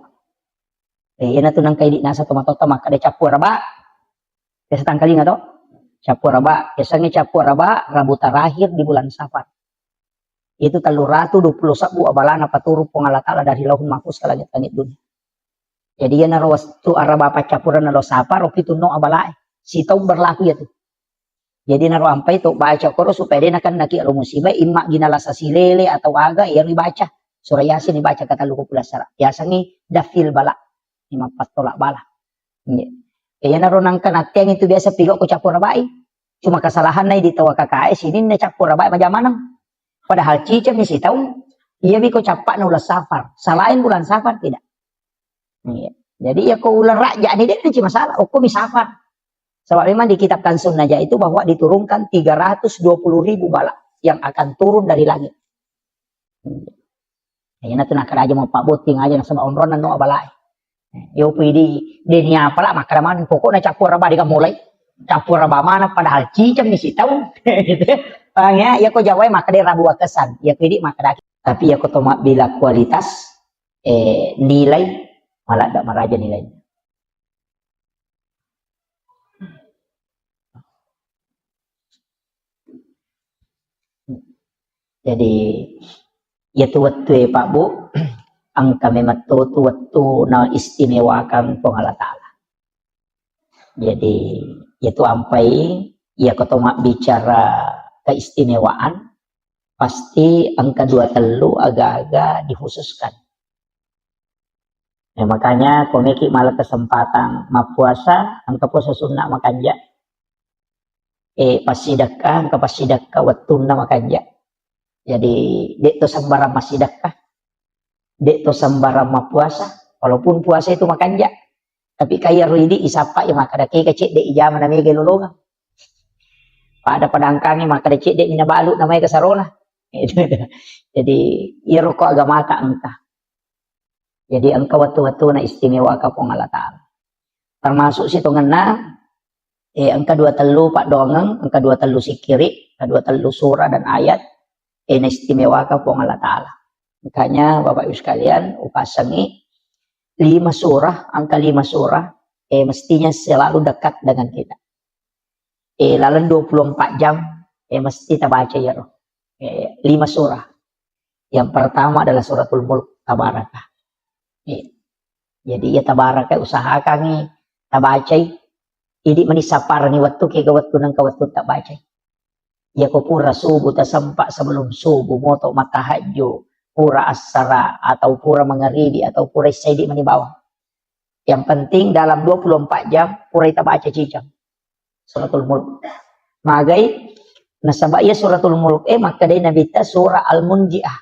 Yan na to nang kay di nasa tumatota maka de capur araba. Kasi tangkali nga to. Capur araba. Biasanya capur araba Rabu terakhir di bulan Safar. Itu 320 sabu abala na paturo pong Allah Ta'ala dari Lauhul Mahfuz ka langit-langit dunia. Jadi yan na wastu araba pacapuran na lo Safar o pituno abala. Sitaw berlaku ya to. Jadi naro ampai to baca koro supaya dia nakan naki alo musibah imma ginala sa silele atau aga ya dibaca surah Yasin dibaca kata luku pula sara. Yasangi dafil bala. 5 tolak bala. Ya naro nangkan yang itu biasa pigo ko capur rabai. Cuma kesalahan na di tawa KKS ini na capur rabai majamanang. Padahal cicam misi tahu iya biko capak na ulas Safar. Salahin bulan Safar tidak. Jadi ya ko ular raja ini dia cuma masalah. Ko mi Safar. Sebab memang di kitab Kansun Najah itu bahwa diturunkan 320.000 bala yang akan turun dari langit. Ayan na nak aja mau pak boting aja sama onronan no abalay. Yo pwede denya pala makaraman pokok na capur raba di mulai. Capur raba mana padahal cicam ni sitaw. Ya ko jawai maka dia rabu kesan. Ya pwede maka tapi ya ko tomak bila kualitas nilai malah tak maraja nilainya. Jadi ya tuwat-tuwe Pak Bu ang kami matutu na istimewakan pong Allah Ta'ala. Jadi itu ampai ya ketoma bicara keistimewaan pasti angka 2 telu agak-agak dikhususkan. Ya, makanya komiki malah kesempatan mapuasa angka puasa sunnah makanja. Pasidakah angka pasidakah watuna makanja. Jadi dek to sambara masidakah, dek to sambara mapuasa, walaupun puasa itu makanja. Tapi kaya ridi isapa ya maka dake kecik dek ijama namanya gelolongan. Pada padangkangi maka dek dek minabalu namanya kasarona. Jadi iya rokok agama ka angka. Jadi angka watu-watu na istimewa ka pong Allah Ta'ala. Termasuk situ ngena angka 2 telu pak dongeng, angka 2 telu sikiri, angka 2 telu surah dan ayat. Na istimewa ka pong Allah Ta'ala. Makanya Bapak Ibu sekalian upasangi 5 surah, angka 5 surah mestinya selalu dekat dengan kita. Lalu 24 jam mesti kita baca ya roh. 5 surah. Yang pertama adalah suratul mulk tabarakah. Jadi ya tabarakah usahakan nih tabacay. Ini menisapar ni waktu ke waktu nang kawatu tak baca. Ya ko pura subuh tasampak sebelum subuh moto matahajud pura asara atau pura mengeribi atau pura saidi manibawa. Yang penting dalam 24 jam pura kita baca cicam suratul mulk. Magai nasabak ya suratul mulk maka dia nabi ta surah al-munjiah.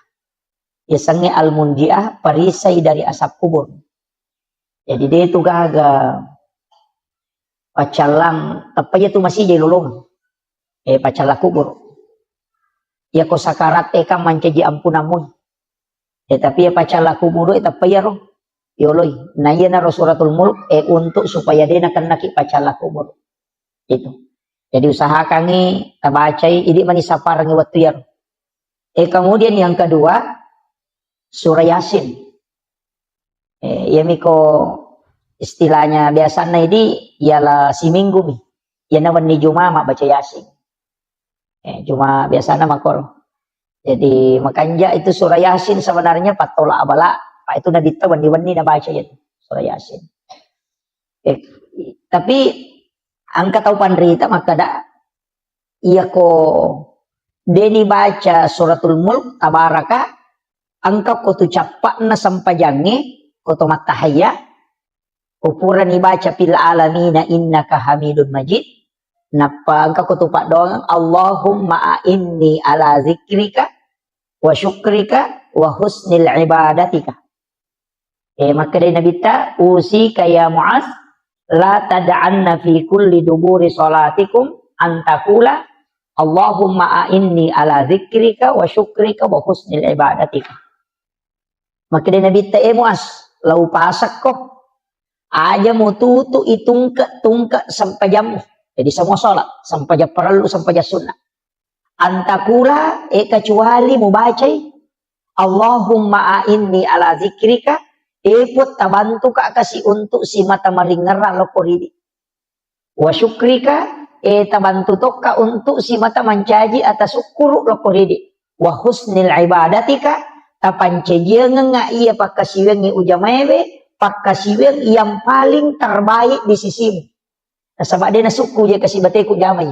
Ya sange al-munjiah perisai dari asap kubur. Jadi dia itu gaga pacalang apa ya tu masih jadi lolong. Pacala kubur. Ya ko sakarat ka mancaji ampunamun. Tapi ya pacala kubur tapi ya roh. Yoloy. Na iya na suratul mulk untuk supaya dia nakan naki pacala kubur. Itu. Jadi usahakan ni tabacay ini manisapar ng waktu ya. Kemudian yang kedua surah Yasin. Ya miko istilahnya biasanya ini ialah si minggu nih. Ya nawan ni Jumat baca Yasin. Cuma biasanya makor. Jadi makanya itu surah Yasin sebenarnya patola abala. Pak itu nadita wani-wani na baca ya surah Yasin. Tapi angka tahu pandrita maka da iya ko deni baca suratul mulk tabaraka angka kutu capak na sampajangi kutu matahaya ukuran ibaca fil alamina innaka hamidun majid napa angka kutu pak doang Allahumma inni ala zikrika wa syukrika wa husnil ibadatika. Maka dari Nabi ta usika ya Mu'az la tad'anna fi kulli duburi salatikum antakula Allahumma a'inni ala zikrika wa syukrika wa husnil ibadatika. Maka dia Nabi ta Mu'az lau pasak ko aja mututu itungka sampai jam. Jadi semua salat sampai jam perlu sampai jam sunnah. Antakula kecuali membaca Allahumma a'inni ala zikrika put tabantu ka kasi untuk si mata maringera lokoridi. Wa syukrika tabantu toka untuk si mata mancaji atas syukur lokoridi. Wa husnil ibadatika tapancejenga nga iya pakasiwengi ujamebe pakasiweng yang paling terbaik di sisimu. Sabak dia nasuku je kasi bateku jamai.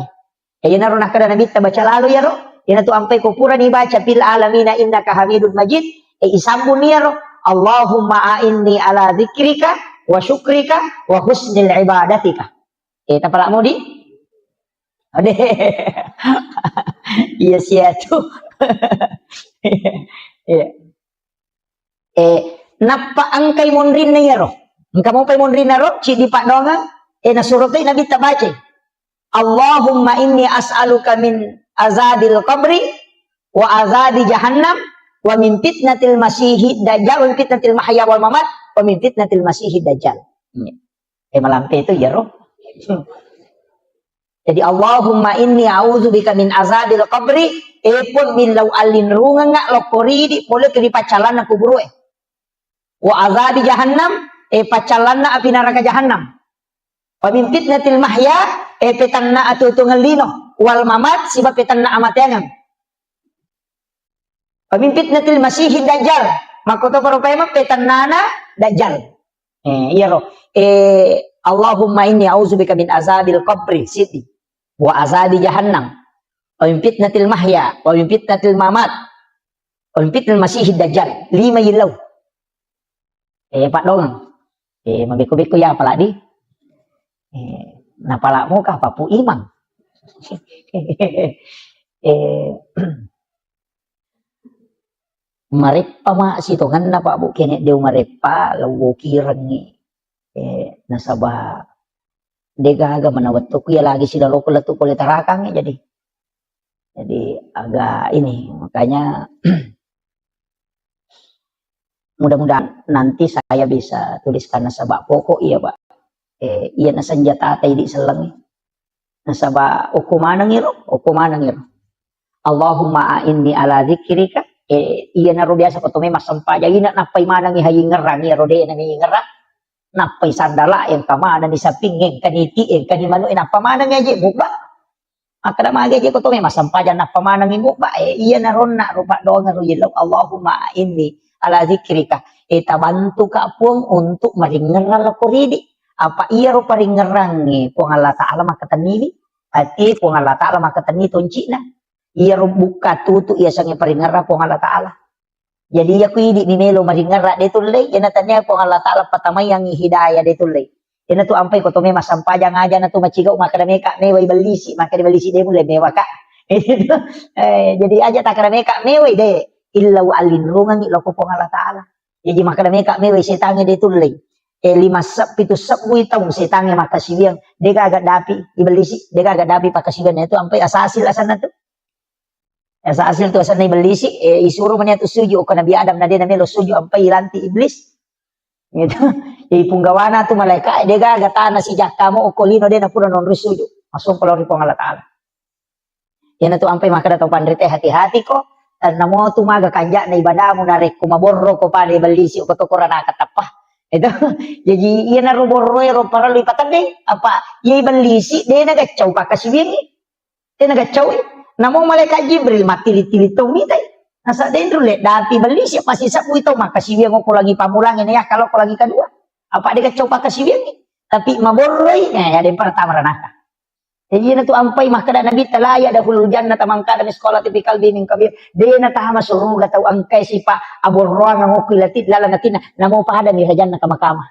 Ya naro nakada nabi baca lalu ya ro. Ina tu ampai ko pura dibaca fil alamina innaka hamidun majid. Isambun ya ro. Allahumma a'inni ala zikrika wa syukrika wa husnil ibadatika. Tapalak mo di? Ade. Iya siya tu. Napa angkay monrin na yaro? Angka mo pay monrin na ro? Si di pa donga? Nasurutay nabi tabace. Allahumma inni as'aluka min azabil qabri wa azabi jahannam wa min fitnatil masihid dajjal wa min fitnatil mahya wal mamat wa min fitnatil masihid dajjal. Malampe itu ya roh. Jadi Allahumma inni a'udzubika min azabil qabri pun min law alin runga nga lokori di boleh kiri pacalan na kuburu wa azabi jahannam pacalan na api neraka jahannam wa min fitnatil mahya petanna atutungan lino wal mamat siba petanna amatengan wa min fitnatil masihid dajjal makoto paropema petannana dajjal. Iya roh. Allahumma inni a'udzubika min azabil qabri siti wa azabi jahannam wa min fitnatil mahya wa min fitnatil mamat wa min fitnatil masihid dajjal. 5 ilaw. Pak dong. Mabiku-biku ya pala di. Napala mo ka papu imang. Marepa ma sitongan na pa bu kene dew marepa lawo kirangi nasaba degaga manawat to kuya lagi sila loko latu kulit tarakang jadi agak ini makanya mudah-mudahan nanti saya bisa tuliskan nasaba pokok iya Pak iya na senjata tay di selang nasaba ukumanang iro Allahumma a'inni ala zikrika iya na ro biasa ko tume masampa jadi na napay manang ihaying ngerang iya ro de na ngerang napay sandala yang kamana ni saping kaniti kani mano napa manang aja buka akada mage je ko tume masampa jan napa manang buka iya na ron na ro pa do nga ro yelo Allahumma a'inni ala zikrika tabantu ka puang untuk maringeral ko ridi apa iya ro paringerang kung Allah Ta'ala makatanili ati kung Allah Ta'ala makatani tonci na iya ro buka tutu iya sange paringera kung Allah Ta'ala jadi aku idi mimelo maringera de tulay yana tanya kung Allah Ta'ala patamay ang hidayah de tulay yana tu ampay ko to me masampajang aja na tu macigaw makadameka meway balisi makadabalisi de mulay mewa ka jadi aja takadameka meway de illa wa alinrungan iloko kung Allah Ta'ala jadi makadameka meway setange de tulay 5 sab 7 sab buitong setange makasibiang dega agak dapi ibalisi dega agak dapi pakasibian itu ampai asasil asan na tu asasil tu asan na ibalisi isuro man itu suju o Nabi Adam na dia namelo suju ampai ilanti iblis gitu jadi punggawana tu malaikat dega agak tanah si jakamo o kolino dia na pura non risuju masuk pelori pong Allah Ta'ala yan tu ampai makada tau pandrite hati-hati ko namo tu maga kanja na ibadah mo na rek kumaborro ko pa ibalisi o kotokoran nakatapah itu jadi iya na roboroy ro para lipatan deh apa iya ibalisi dia nagacau pakasibiang dia nagacau namo malaikat Jibril matili-tili to ni tay nasa dentro le dati balisi pasti sabu ito makasibiang ko lagi pamulangin ya kalau ko lagi kedua apa dia kacau pakasibiang tapi maboroy ya ada pertama ranaka Jadi na tu ampai mahkada nabi talaya dahulu jannah tamangka da sekolah tipikal bining kabir. De na tama suruga tau angkai sipa aborroan ng ukilatit lala natin na mo pa ada ni sa jannah kamakama.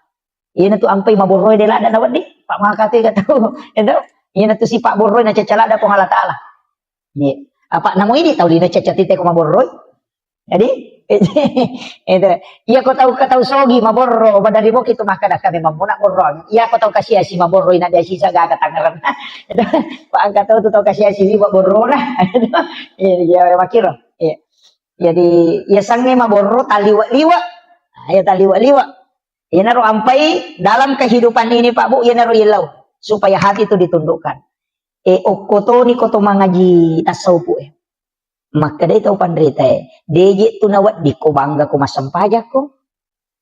Iyan na tu ampai maborroy de lada nawad di. Pak makati ka tau. Iyan na tu si Pak Borroy na cacalada po Allah Ta'ala. Apa namo ini tau lina cacatite ko maborroy. Jadi itu iya ko tahu katau sogi maborro badari mo kito makada kami mamuna borro iya ko tahu kasih si maborro ina dia sisa gaga tangaran pa ang katau tu tahu kasih si maborro na iya makiro jadi ya sange maborro taliwa liwa ya taliwa liwa ya naro ampai dalam kehidupan ini Pak Bu ya naro ilau supaya hati itu ditundukkan okoto ni koto mangaji tasawuf maka dia tahu pandrita deje tu nawat di ko bangga ko masampaja ko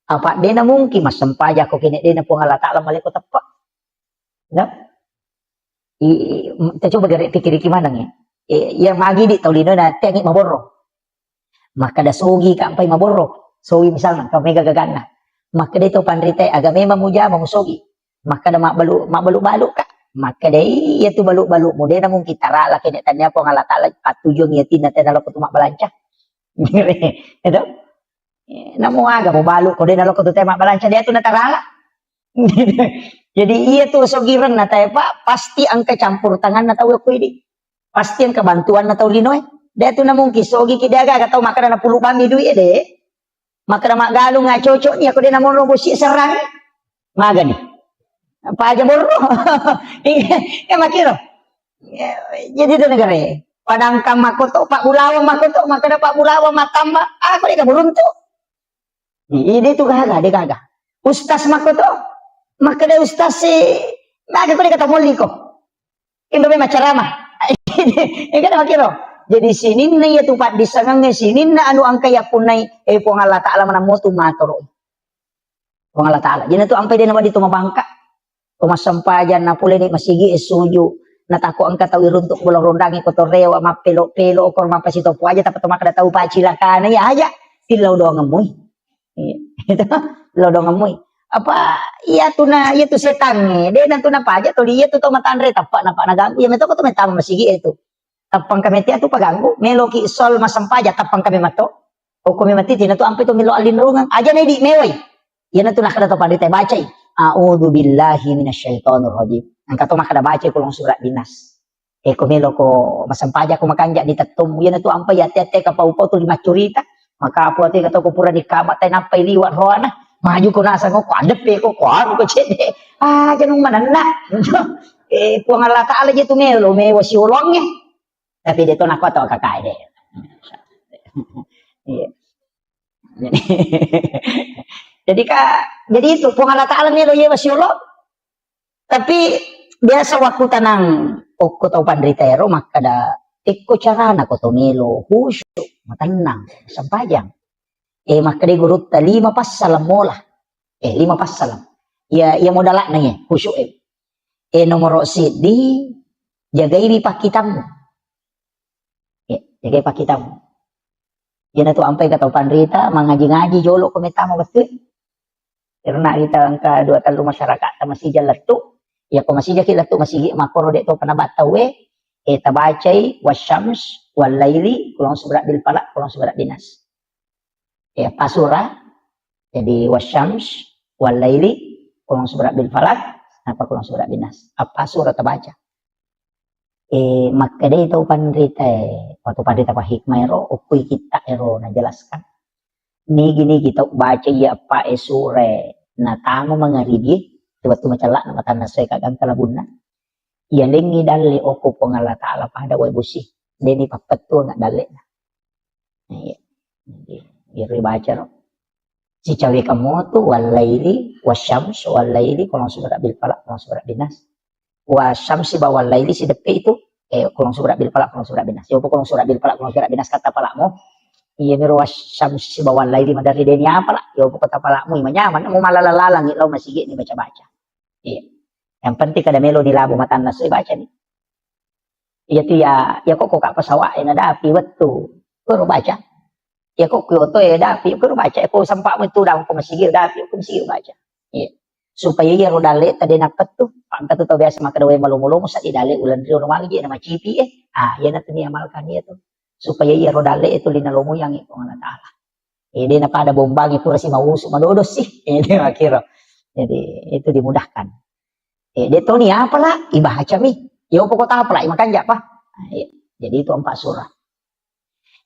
apa dia na mungkin masampaja ko kini dia na po Allah Ta'ala maleko tepak na kita coba dari pikir gimana ya yang magi di tahu lino na tiangi maborro maka da sogi ka ampai maborro sogi misalnya kami gagagana maka dia tahu pandrita aga memang muja mamusogi maka da mabalu ka maka dai ya tu baluk-baluk mo dai namung kita rala kini tanya po Allah Ta'ala patujong ya tina tena ko tumak balanca itu namo aga mo baluk ko dai nalo ko tumak balanca dia tu natarala jadi iya tu sogiran na tayo Pak pasti ang kecampur tangan na tahu ko ini pasti ang kebantuan na tahu linoy dia tu namung kisogi kidaga ka tahu maka na puluh bami duit de maka na magalung nga cocok niya ko dai namung robosi serang magani apa aja borro ya makiro jadi itu negara padangkang makoto Pak Bulawa makoto maka ada Pak Bulawa matamba aku dia beruntuk ini tuh gaga ustaz makoto maka ada ustaz si maka aku dia kata muliko itu memang ceramah ini kan makiro jadi sini nih ya tuh Pak disangangnya sini na anu angka ya punai pong Allah Ta'ala manamotu matoro pong Allah Ta'ala jadi tuh ampai dia nama di tuma bangka masampajan na pula ni masigi suju natako ang katawi runtuk bulang rondangi ko toreo ama pelo ko mapasito po aja tapos makada tahu pa cilakana ya aja tilaw do ngamoy itu law do ngamoy apa iya tu na iya tu setan ni de nanto na pa aja to dia tu to matanre tapak na pa naganggu ya meto ko to metama masigi itu tapang kami ti atu paganggu meloki sol masampaja tapang kami mato o kami mati tina to ampe to milo alinrungan aja na di meway yan na to nakada to pandite bacay a'udzu billahi minasyaitonir rajim. Angka to makada baca kulong surat dinas. Kumelo ko masampaja ko makanja di tatum yan to ampai ate ka paupo to lima curita. Maka apo ate ka to ko pura di kamat tay nampay liwat roana. Maju ko nasa ko adep ko ano ko chede. Ganung manana. Puang Allah Ta'ala je to melo mewa si ulongnya. Tapi dito na ko to kakay de. Jadi itu puang Allah Ta'ala melo ye wasiullah. Tapi biasa waktu tanang ko tau pandritero makada ikko carana ko to melo husyuk matanang sampajang. Makada gurut 5 passalam mola. 5 passalam. Ya modalak na ye husyuk nomor di jagai pakitamu. Jagai pakitamu. Yan to ampai ka tau pandrita mangaji-ngaji jolo ko metamo betul. Karena kita angka 2 talu masyarakat masih jalan tu ya ko masih jakit tu masih makoro de to panabat tawe tabacai wasyams wal laili kulong subrak bil falak kulong subrak dinas pasura jadi wasyams wal laili kulong subrak bil falak apa kulong subrak dinas apa surah tabaca maka de to pandrita waktu pandrita pa hikmah ero ukui kita ero na jelaskan gini kita baca ya apa sure na tamo mga ribi tiba-tiba macala na mata na say kagang kalabuna ya lengi dali oko po nga Ta'ala pada way busi deni papetu nga dali na baca ro si cawe kamoto walaili wasyams walaili kulong subrak bil falak kulong subrak dinas wasyamsi bawal laili si depe itu kulong subrak bil falak kulong subrak dinas yo po kulong subrak bil falak kulong subrak dinas kata palakmo iya miro wasyam si bawal lagi madari deni apa lah yo kota palakmu manyaman mau malalalang ilaw masigi ni baca-baca iya yang penting kada melo di labo matanas baca ni iya tu ya kok ka pasawa na dapi wetu ko baca ya kok kyoto dapi ko baca ko sampak mo tu daw ko masigi dapi ko masigi baca iya supaya iya rodale tadi napet tuh pangkat tuh biasa maka dawe malu-malu musa di dale ulan rio normal lagi nama cipi ya nanti diamalkan dia tuh supaya iya rodale itu lina lomo yang itu Allah taala dia napa ada bombangi pura si mausu madodos sih ini akhirnya jadi itu dimudahkan dia tahu nih apalah ibaca mi ya pokok apalah makan apa jadi itu 4 surah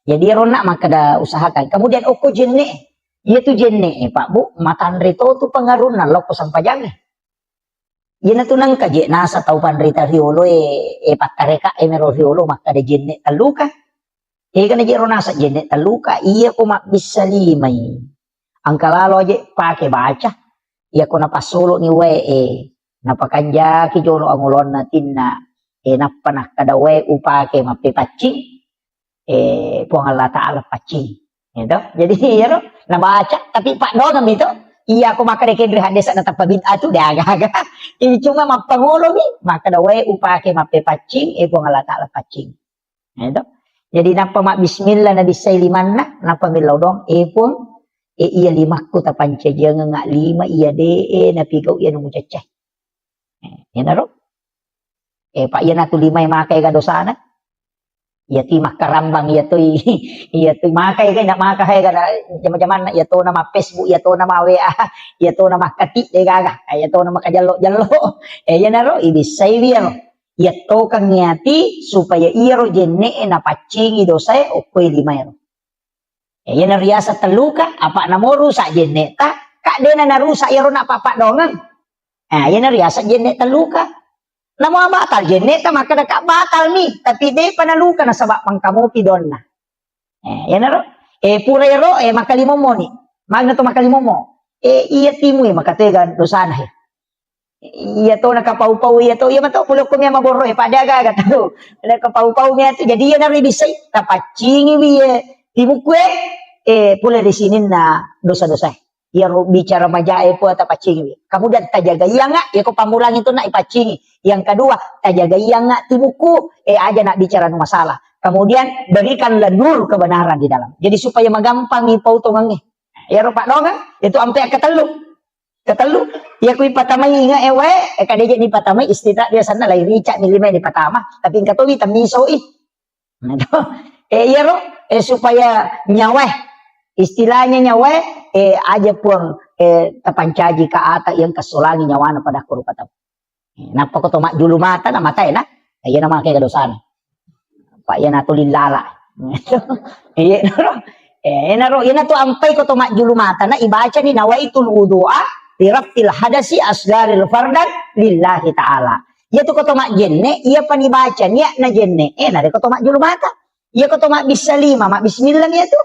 jadi ronak maka dah usahakan kemudian oko jenne iya tuh jenne Pak Bu matan rito tuh pengarunan lo pesampajang iya na tuh nang kaje nasa tau pandrita riolo patareka mero riolo maka da jenne taluka kan aja ronasa jenne taluka iya ko mak bisa limay ang kalalo aja pakai baca iya ko napasolo ni we napakanja ki jolo ang ulon natin na napanah kada we upake mapipacing puang Allah Ta'ala pacing gitu jadi ya no nabaca tapi Pak Dongam itu iya aku maka dekin desa na tapabid'ah tu dia agak-agak ini cuma mapangulo ni maka dawe upake mape pacing puang Allah Ta'ala pacing gitu jadi napa mak bismillah na bisay liman na napa milaw dong pun iya limakku tapanca jangan ngak lima iya napigaw iya nung mucacah yan na ro Pak iya na tu lima makai ka dosana iya ti makarambang iya tu makai ka na makahay ka na jaman-jaman iya to na Facebook iya to na WA iya to na makati gaga iya to na makajalo yan na ro ibisay biya iya to kang ngati supaya iya ro jenne na pacingi dosay o koy lima ro yan na riasa taluka apa na mo rusa jenne ta ka de na narusa iya ro na papa dongan yan na riasa jenne taluka namo batal jenne ta maka da batal ni tapi de panaluka na sabak pangkamo pidon na yan na ro pura ro makalimo mo ni magna to makalimo mo iya timu makatega dosana iya to nakapau-pau iya to iya mato pulo ko miya maboro pada aga to nakapau-pau miya to jadi yan na ribisay tapacingi biye timu kwe pula di sini na dosa-dosa iya bicara majae po tapacingi kemudian tajaga iya nga iya ko pamulang itu na ipacingi yang kedua tajaga iya nga timuku aja nak bicara no masalah kemudian berikanlah nur kebenaran di dalam jadi supaya magampang ipau tongangi ya ro Pak Dong itu ampe ketelu ya kui patamay nga kadeje ni patamay istita dia sana lai rica ni lima ni patama tapi engkato wi tamiso ya ro supaya nyawe istilahnya nyawe aja pun tapancaji ka ata yang kasulangi nyawana pada kuru patam napa ko to mak julu mata na matay na ayan na mga kadosan pa yan natulin lala iya na ro yan na to ampay ko to mak julu mata na ibaca ni nawaitul wudu'a li raftil hadasi asgaril fardan lillahi ta'ala iya to ko to mak jenne iya panibaca niya na jenne na ko to mak julu mata iya ko to mak bisalima mak bismillah niya to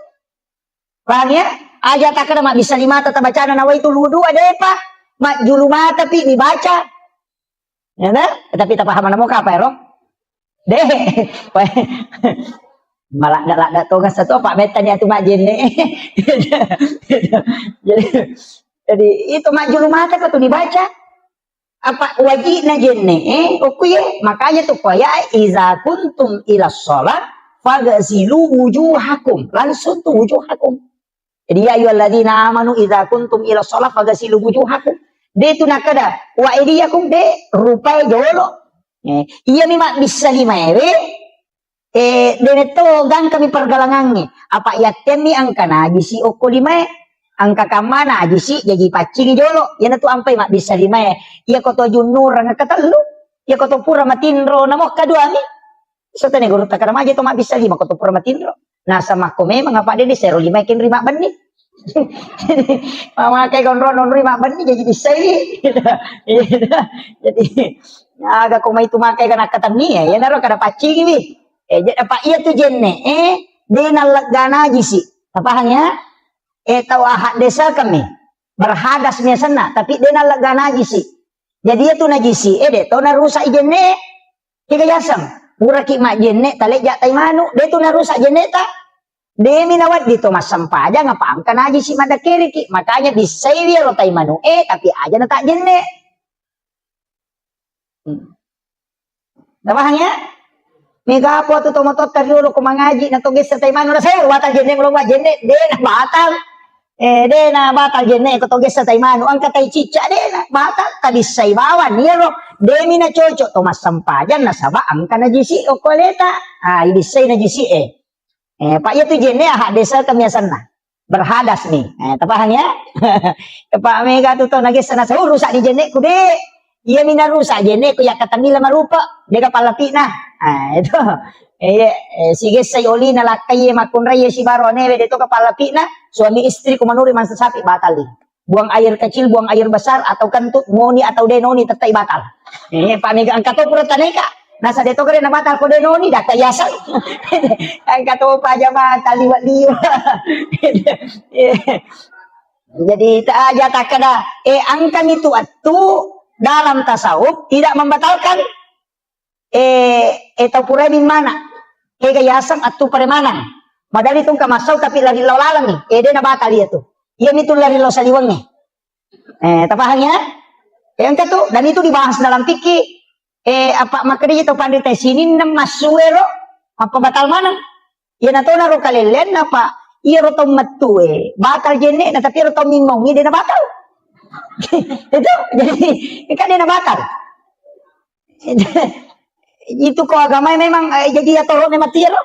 paham ya aja tak ada mak bisalima ta bacana nawaitul wudu'a de pa mak julu mata pi dibaca ya nah? Tapi tak paham nama apa ya, deh, malah nggak tahu kan satu apa metanya itu mak jenne, jadi itu mak julu mata kau tuh dibaca, apa wajibnya jenne, oke, makanya tuh ya iza kuntum ila sholat, fagasilu wujuhakum, langsung tuh wujuhakum, jadi ya ayyuhalladzina amanu iza kuntum ila sholat, fagasilu wujuhakum. De tu nakada wa idiyakum de rupai jolo iya mi mak bisa lima de to gang kami pergalangannya apa ya temi angka naji si oko lima angka kamana aji si jadi pacing jolo ya tu ampai mak bisa lima iya koto junur nga katalu iya koto pura matindro namo kadua mi sotane guru takara maji to mak bisa lima koto pura matindro nah sama ko memang apa de seru lima kin rima bani mama kayak gondron rima bani jadi bisa jadi agak kau itu makai kana kata ni ya naro kada pacing ni apa iya tu jenne de nalagana jisi apa hanya tahu ahad desa kami berhadas miasana tapi de nalagana jisi jadi itu najisi de tahu narusak jenne tiga jasam muraki mak jenne tale jak tai manu de tu narusak jenne ta demi nawat dito mas sampah aja ngapang kan aja si mada kiri ki makanya bisa dia lo tai manu tapi aja na tak jenne namanya mega apa tu tomatot kariolo ko mangaji na toges sa tai manu na sayo wata jenne lo wa jenne de na batal De na batal jenne ko toges sa taymano ang katay chicha de na batal kabisay bawan niya ro de mi na chocho to masampajan na saba ang kana jisi o koleta ibisay na jisi pak ya tu jenne desa kamiasan na berhadas nih tapahan ya pak mega tu to nages na sa rusak di jenne ku de iya mina rusak jenne ku ya katamila marupa de kapalapi na itu sige say oli na lakay makun raya si baro neve dito kapalapi na suami istri kumanuri man sasapi batal buang air kecil buang air besar atau kentut ngoni atau denoni tetay batal pamega ang kato pura taneka nasa dito kare na batal ko denoni dak yasan ang kato pa jama taliwat liyo jadi tak aja tak kada angkan itu atu dalam tasawuf tidak membatalkan ito pura min mana kayasang at tu paremanan. Madali itong kamasaw tapi lari law-lalang de na batal ito. Yan ito lari law sa liwang tapahan niya? Ang kato, dan itu dibahas dalam fikih. Apa makanya ito pandita sinin na masuero, mapabatal manang. Yan ato na ro kalelen na pa, iro tong matu batal jene na tapi iro tong mingmong, hindi na batal. Ito, jadi, kan na batal. Itu ko agama memang jadi atoro na matiro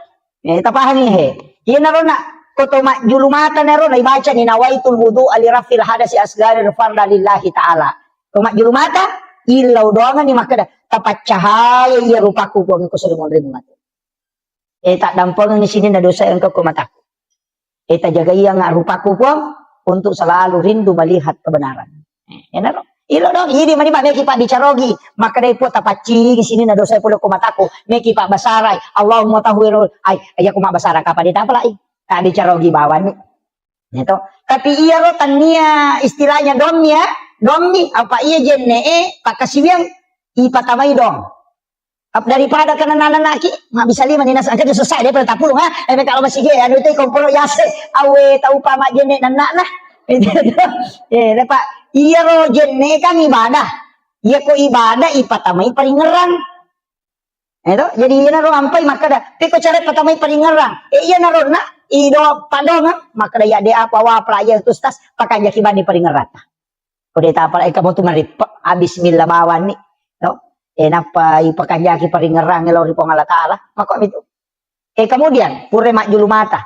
tapahan ni yan ro na koto julumata na ro na ibaca ni nawaitul wudu alirafil hadasi asgari farda lillahi ta'ala to julumata ilaw doangan ni makada tapat cahaya iya rupaku ko ko sudah mo rin mat tak dampang ni sini na dosa ang ko mataku tak jaga iya nga rupaku ko untuk selalu rindu melihat kebenaran yan ro ilo dong, ini mani meki pak dicarogi, maka dari po tapaci di sini na dosa pulo kumataku, meki pak basaray, Allahumma tahwirul, aku mak basara kapan ditapalai, tak dicarogi bawan itu. Tapi iya ro tania istilahnya domni apa iya jenne pak kasiwiang ipatamay dong. Daripada kenanan naki, mak bisa lima dinas angkat selesai dia pada tapulung kalau masih gaya, anu itu kompolo yase, awe tau pa mak jenne nanak nah. Pak iya ro jenne kan ibadah. Iya ko ibadah ipatamay paringerang. Itu jadi iya ro ampai maka da piko cara patamay paringerang. Iya na ro na ido padong maka da ya de apa wa playa tustas pakanya kibani paringerang. Kude ta pala kamu tu marit bismillah bawan ni. No. Napa ipakanya ki paringerang lo ri pongala taala maka itu. Kemudian pure mak julumata.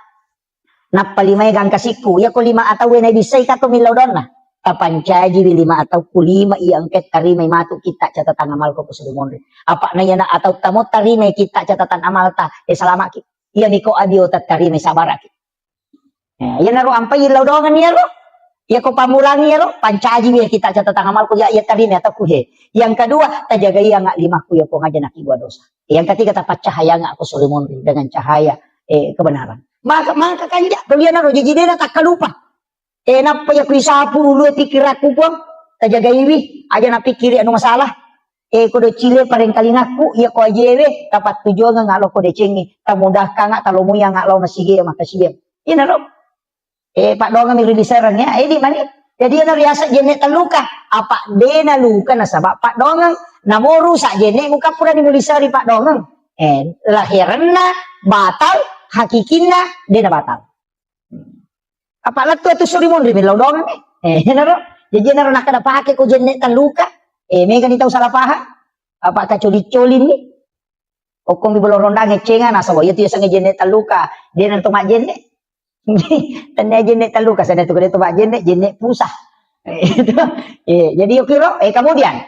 Napalimay gang kasiku ya ko lima ataw na bisay ka to milaw don na kapancaji lima ataw ko lima iangket tarimay matu kita catatan amal ko sa dumon apa na yan ataw tamo tarimay kita catatan amal ta salama ki iya ni ko adio tat tarimay sabara ki yan na ro ampay ilaw dongan niya ro ya ko pamulangi ya ro pancaji ya kita catatan amal ko ya tarimay ataw kuhe yang kedua tajaga iya nga lima ko ya ko ngaja nakigwa dosa yang ketiga tapat cahaya nga ako sa dumon dengan cahaya kebenaran maka kanja kalian aro jadi na takalupa napa ya kuisapu lu pikir aku pun tajaga iwi aja na pikiri anu masalah kudo chile pareng kalingaku ya ko ajewe tapat tujuan nga lo kudo cengi tamudah ka nga talo mo yang nga lo masige makasige ina ro pak donga mi rilisarang ya di mani jadi ana riasa jenne taluka apa de na luka na sabab pak donga namoru sa jenne muka pura ni mulisari pak donga lahiranna batal hakikinna dia batal. Apalah tu suri mon rimil dong naro. Jadi naro nak ada pakai ko jenne tan luka. Mega ni tahu salah paham. Apa ka coli-colin ni. Okong di bolong ronda ngecengan asa boy itu sang jenne tan luka. Dia nan tomak jenne. Tanda jenne tan luka sana tu kada tomak jenne pusah. Jadi okiro kemudian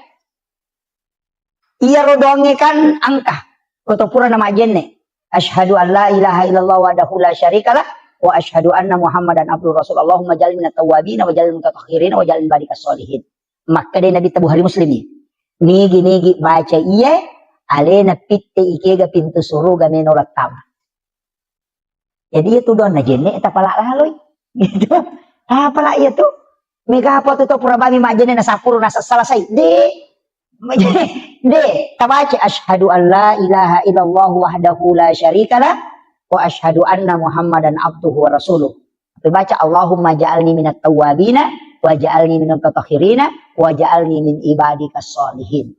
ia rodonge kan angka. Koto pura nama jenne. Asyhadu an la ilaha illallah wahdahu la syarikalah wa asyhadu anna Muhammadan abduhu rasul. Allahumma ij'alni minat tawwabin wa ij'alni minat mutatahhirin wa ij'alni barikas sholihin. Maka dia Nabi tabu hari muslimi. Nigi baca iya alena pitte ikega pintu suruga menorat tama. Jadi itu don na jenne eta pala laloy. Gitu. Pala itu. Mega apa tu pura bami majene na sapuru na salasai. Tabaca asyhadu an la ilaha illallah wahdahu la syarikalah wa asyhadu anna Muhammadan abduhu wa rasuluh. Baca Allahumma ja'alni minat tawwabina wa ja'alni minal mutatahhirina wa ja'alni min ibadikas sholihin.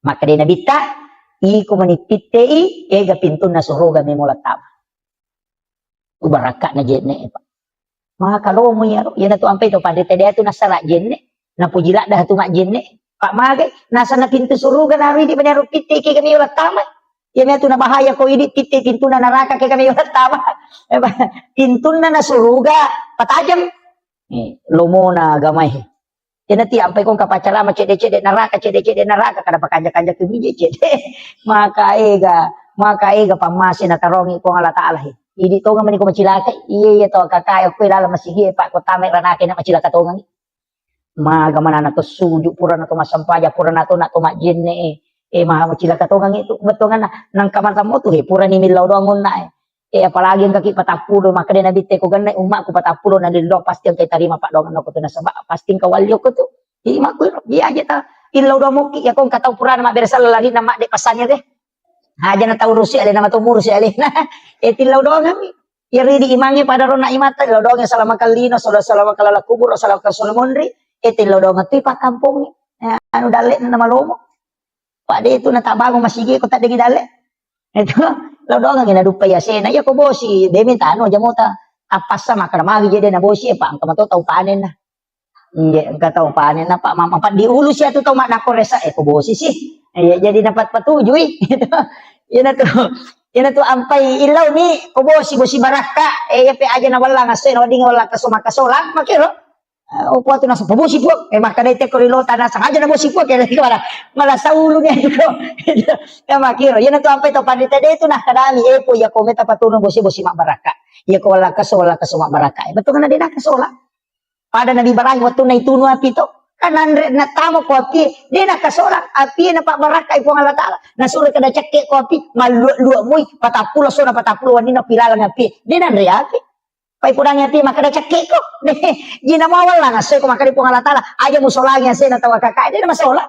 Maka dia Nabi ta iku manipitei ega pintu na suruga memulat tama. Ubarakat na jenne pa. Maka lo mo yan na to ampay to padre tede to nasara jenne na pujila dah tu mak jenne pak magay nasa na pintu surugan hari di banyak piti kami ulat tama ya tu na bahaya ko ini piti pintu na neraka kami ulat tama pintu na suruga patajam lo mo na gamay yan na ti ampay kong kapacara macede-cede neraka cede-cede neraka kada pakanja-kanja tu biji cede maka ega pamasin na tarongi ko Allah taala Idi to nga man ko macilaka iya to kakayo ko ilala masigi pa ko tamay ranake na macilaka to nga maga man na to suju pura na to masampaya pura na to majinne maha macilaka to nga itu beto nga nang kamanta mo to pura ni milaw do ngon na apalagi ang kaki patapulo maka na bitte ko ganay umma ko patapulo na lilo pasti ang kay tarima pa do nga ko to na saba pasti kawalyo ko to ma ko iya aja ta ilaw do mo ki akong kataw pura na mabersal lagi na ma de pasanya deh Haja na tau rusi alin na matumur si alin na tilaw doang kami iri di imangi pada rona imata tilaw doang salama kalino salama kalala kubur salama kasolamonri tilaw doang tu pa kampung anu dale na malomo pak de itu na tabango masigi ko tadi dale itu law doang ngina dupa ya sena ya ko bosi de minta anu jamota apas sama kana magi jadi na bosi pa ang kamato tau panen na Iya, enggak tahu panen apa mama pak diulus ya tuh tau mak nakoresa ko bosi sih jadi dapat patujui yan na to ampay ilaw ni kubosi bosi baraka pe aja na wala nga sen odi nga wala ka sumakasolan makiro upo to na sa pubusi po makadete ko rilota na sa aja na bosi po kaya mala sa ulo niya ito ya makiro yan na to ampay to pandita dito na kadami po ya kometa patunong bosi mak baraka ya ko wala ka sumak baraka betul na din na kasola pada nabi barahi waktu na ituno api to kanandre na tamo ko api di na kasola api na pa baraka ipo Allah taala na sura kada cekke ko api malu muy patapulo sona patapulo ni na pilalang api di na andre api pai pudang api maka da cekke ko di na mawal lang asoy ko maka di po Allah taala aja musolanya sen atawa kakak di na masola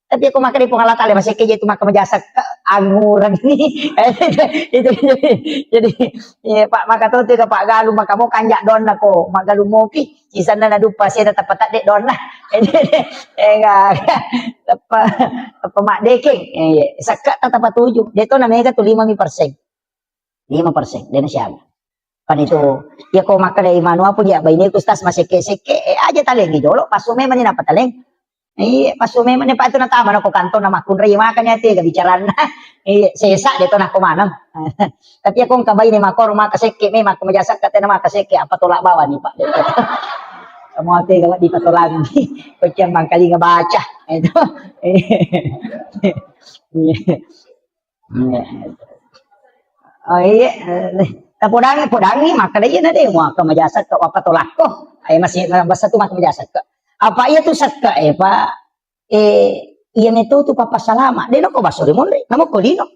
tapi aku makan di po Allah taala masih keje itu maka majasa anguran ini itu jadi ya Pak maka to ka Pak Galu maka mo kanjak don ko magalu mo ki isan na dupa siya tapat dek don lah enggak apa mak deking sakat tata tujuh deto na mega tu 5% dan siya pan itu ya ko maka dari manua pun ya baini kustas masih seke aja taleng gidolo pasume man na pataleng pasume man pa ito na tama na ko kanto na makunray makanya ti gabicaran na sesa dito na kumanam tapi akong kabay ni makor makaseke may makumajasak kate na makaseke apatula bawa ni Pak semua ti gawa di patulang ko tiyang mangkali nga baca ito Tapudangi makadaya na din mo kamajasak ka apatulak ko ay masih basta tu makumajasak ka apa iya tu sakka Pak iya meto tu papasalama deno ko basuri mo namo ko dino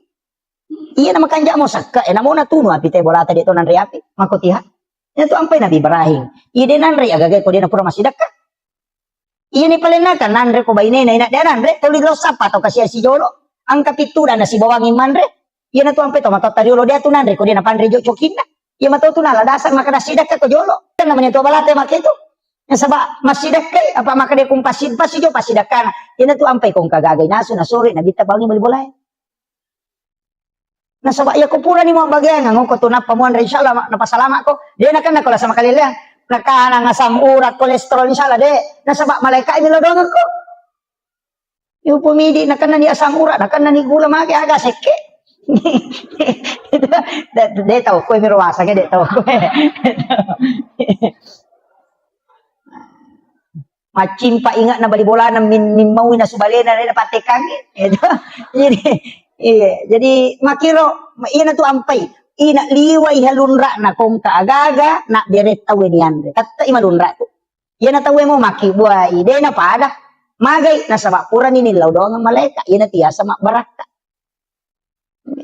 iya na makanja mo sakka namo na tuno api te bolata dito nan riapi makutiha ito ampay Nabi Ibrahim iya de nan ri agagay ko dino pura masidakka iya ni palenakan nan re ko bayne na ina nan re tuloy lo sapa to kasi si jolo ang kapituran na si bawangin man re iya na to ampay to matatariolo dia tu nan re ko dina panre jo chokina iya matuto na ladasan makadasidakka ko jolo kan namanya to balata makito Nasaba masidakay apa makade kung pasijo pasidakan ina tu ampay kung kagagay naso na suri nagita bangi malibulay nasaba ya ko pura ni mo bagyan ngong ko tunap pamuan re insyaallah napasalamat ko di na kan nako sa makalilang nakana nga samurat kolesterol insyaallah de nasaba malaikat ni lodongan ko yung pumidi na kan ni asam urat na kan ni gula magi aga seke de taw ko mirwasa ke de taw ko macin pa ingat na balibola na minmawi na subalena na patikang jadi makiro iya na to ampay ina liway halunra na kung kaagaga na direta wenian tatta imalunra to iya na tawe mo makibuay ide na pada magay na sa bakura ni nilaw doang ang malaika iya na tiya sa baraka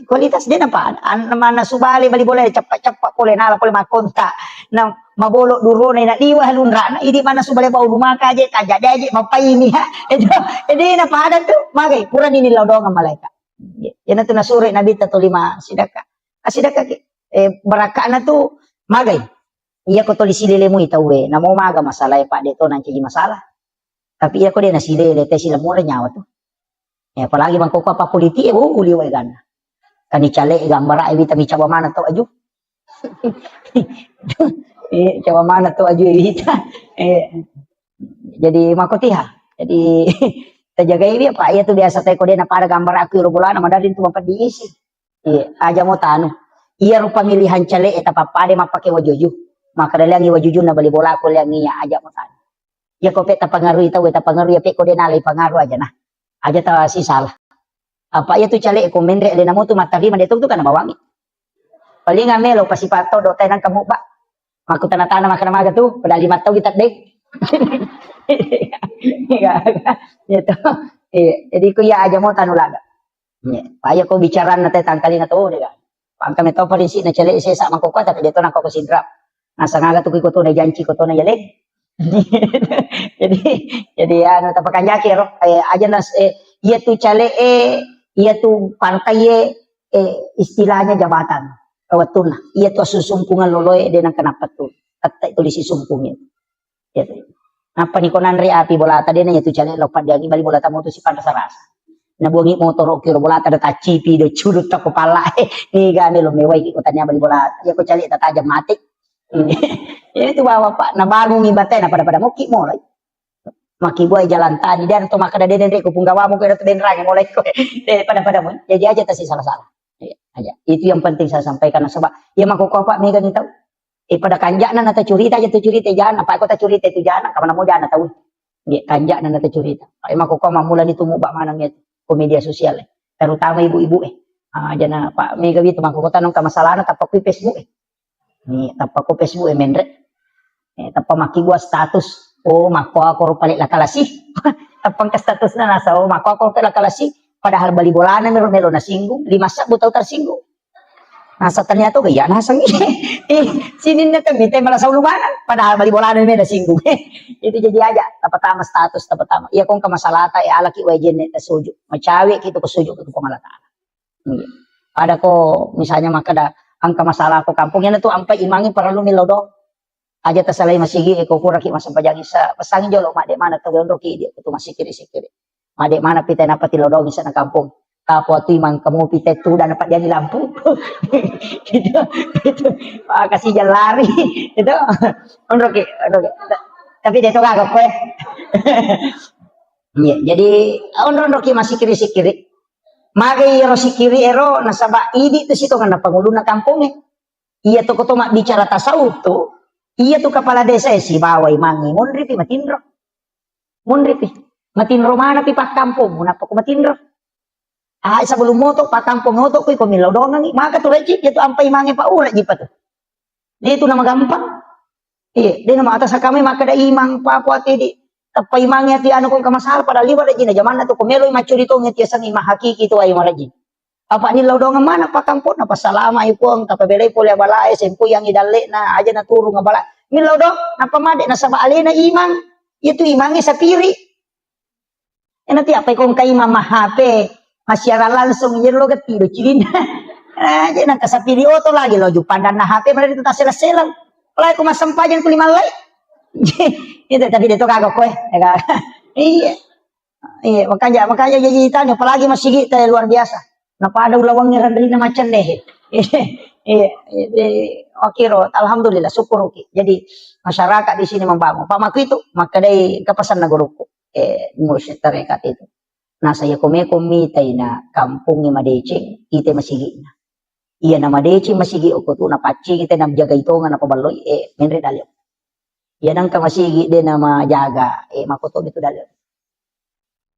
kualitas din na pada naman na subali balibola capak-capak pole nala pole makonta na mabolo duro na liwa halunra na hindi man na subali pa lumaka aja kajak aja mapayini ha edi na pada tu magay pura ni nilaw doang ang malaika yan na to nasuri nabi tato 5 sidaka asidaka baraka na to magay iya ko to lisilile mo itawe na mo maga masalah Pak dito nang cigi masalah tapi iya ko din nasilile te sila mura nyawa to apalagi bang ko pa politi uliway gana kani chale gambara evita mi chaba mana to aju Coba mana tuh aju kita. Jadi makotiha. Jadi terjaga ini apa? Iya tuh biasa teko dia pada gambar aku bulan nama dari itu mampat diisi. Aja mau tanu. Iya rupa milihan cale eta papade mapake wajuju. Maka dalang wajuju na bali bola ko liang niya aja mo tanu. Ya ko peta pengaruh itu eta pengaruh ya pe ko denali pengaruh aja nah. Aja ta si salah. Apa ya tuh cale ko mendre de namo tu matari man itu kan bawangi. Paling ngamelo pasipato do tayo ng kamuba. Maku tanah-tanah makan maga tuh pada 5 tahun kita dek. Gitu. Jadi ku ya aja mau tanu laga. Paya ko bicara na tayo tangkali na to dega. Pang kami to polisi na cale isa sa mangkoko tapi dito na ko sidra. Nasa ngaga tuh ko to na janji ko to na yaleg. jadi ano tapakan yakir aja nas iya tuh cale iya tuh pantai istilahnya jabatan. Kawatun iya tuh susumpungan loloy dengan kenapa tuh kata itu disisumpungin. Ya. Napa ni konan ri api bola tadi na itu cale lopat dia bali bola tamu tuh si pantas rasa. Na buangi motor okir bola tada tacipi do cudut ta kepala ni gane lo mewai ikutannya bali bola ya ko cale tajam mati. Ini tuh bawa pak na bangun ibatai na pada muki mo lai. Maki buai jalan tadi dan to maka deden rek kupung gawa mo ko den rang mulai ko pada mo. Jadi aja tasi salah-salah. Aja. Itu yang penting saya sampaikan sebab ya mako pak mega ni tahu. Pada kanjakna na ta curita aja tu curita jangan apa aku ta curita itu jangan kapan mau jangan tahu. Nggih kanjakna na ta curita. Ai mako mamula itu mubak mana nget ko media sosial terutama ibu-ibu aja na pak mega itu mako tanong ka masalah na tapak Facebook Ni tapak ko Facebook mendre. Tapang maki gua status. Oh mako ako palit la kalasi. Tapang ka status na nasa oh mako ako la kalasi. Padahal bali bola na meron na singgung, 5 sabut tahu tersinggung. Nasa ternyata gaya nasa sinin na tabi tayo malah sa ulumanan. Padahal bali bola na meron singgung. Itu jadi aja tapatama status tapatama. Iya kung kamasalata alaki wajen na sujuk. Macawi kito ko sujuk kito pangalata. Ada ko misalnya makada ang kamasalah ko kampung yan na to ang paimangi para lumilodo. Aja tasalay masigi ko kuraki masampajagi sa pasangin jolo made mana to gondo ki dia to masikiri-sikiri. Made mana pitay na pati lodong sa ng kampung. Kapo ati mang kamu pitay tuda na padyan lampu. Itu kasi diyan lari. Itu onroki. Tapi dito kagak ko jadi onroki masikiri-sikiri. Magay ero sikiri ero nasaba idi to sito nga na pangulo na kampung Iya to ko to bicara tasawuf to. Iya tuh kepala desa si bawai mangi munripi matinro. Munripi. Matinro mana pi pak kampung munapa ko matinro. Sebelum moto pak kampung moto ko milodongan maka tuh reci itu ampai mangi pa ura jipa tuh. Dia itu nama gampang. Iya, dia nama atas kami maka da imang pa po ati di tapai mangi ati anu ko kamasal pada liwa da jina zaman na to ko meloy macurito ngeti sang imah hakiki to ay maraji. Apa ni laudongan mana pa kampung na pasalama ipong tapabelay po balay sempo yang idale na aja na turu nga bala ni laudong napa made na sa alena imang itu imangi sa piri nanti apa kung kay mamahape masyara langsung yelo gatido cilin aja na sa piri oto lagi lo pandan na hape mana dito ta sela-selang wala ko masampajan ko limalay itu tapi dito kagok ko iya makanya jadi tanya apalagi masih kita luar biasa. Napa ada ulawangnya radali na macan deh. Okiro, alhamdulillah syukur oke. Jadi masyarakat di sini membangun. Pak Maku itu maka dari kepasan na guruku mursyid tarekat itu. Nah saya komi tay na kampung ni Madecing ite masigi na. Iya na Madecing masigi ko tu na pacing ite na jaga ito nga na pabaloy menre dalyo. Iya nang kamasigi din na majaga makoto itu dalyo.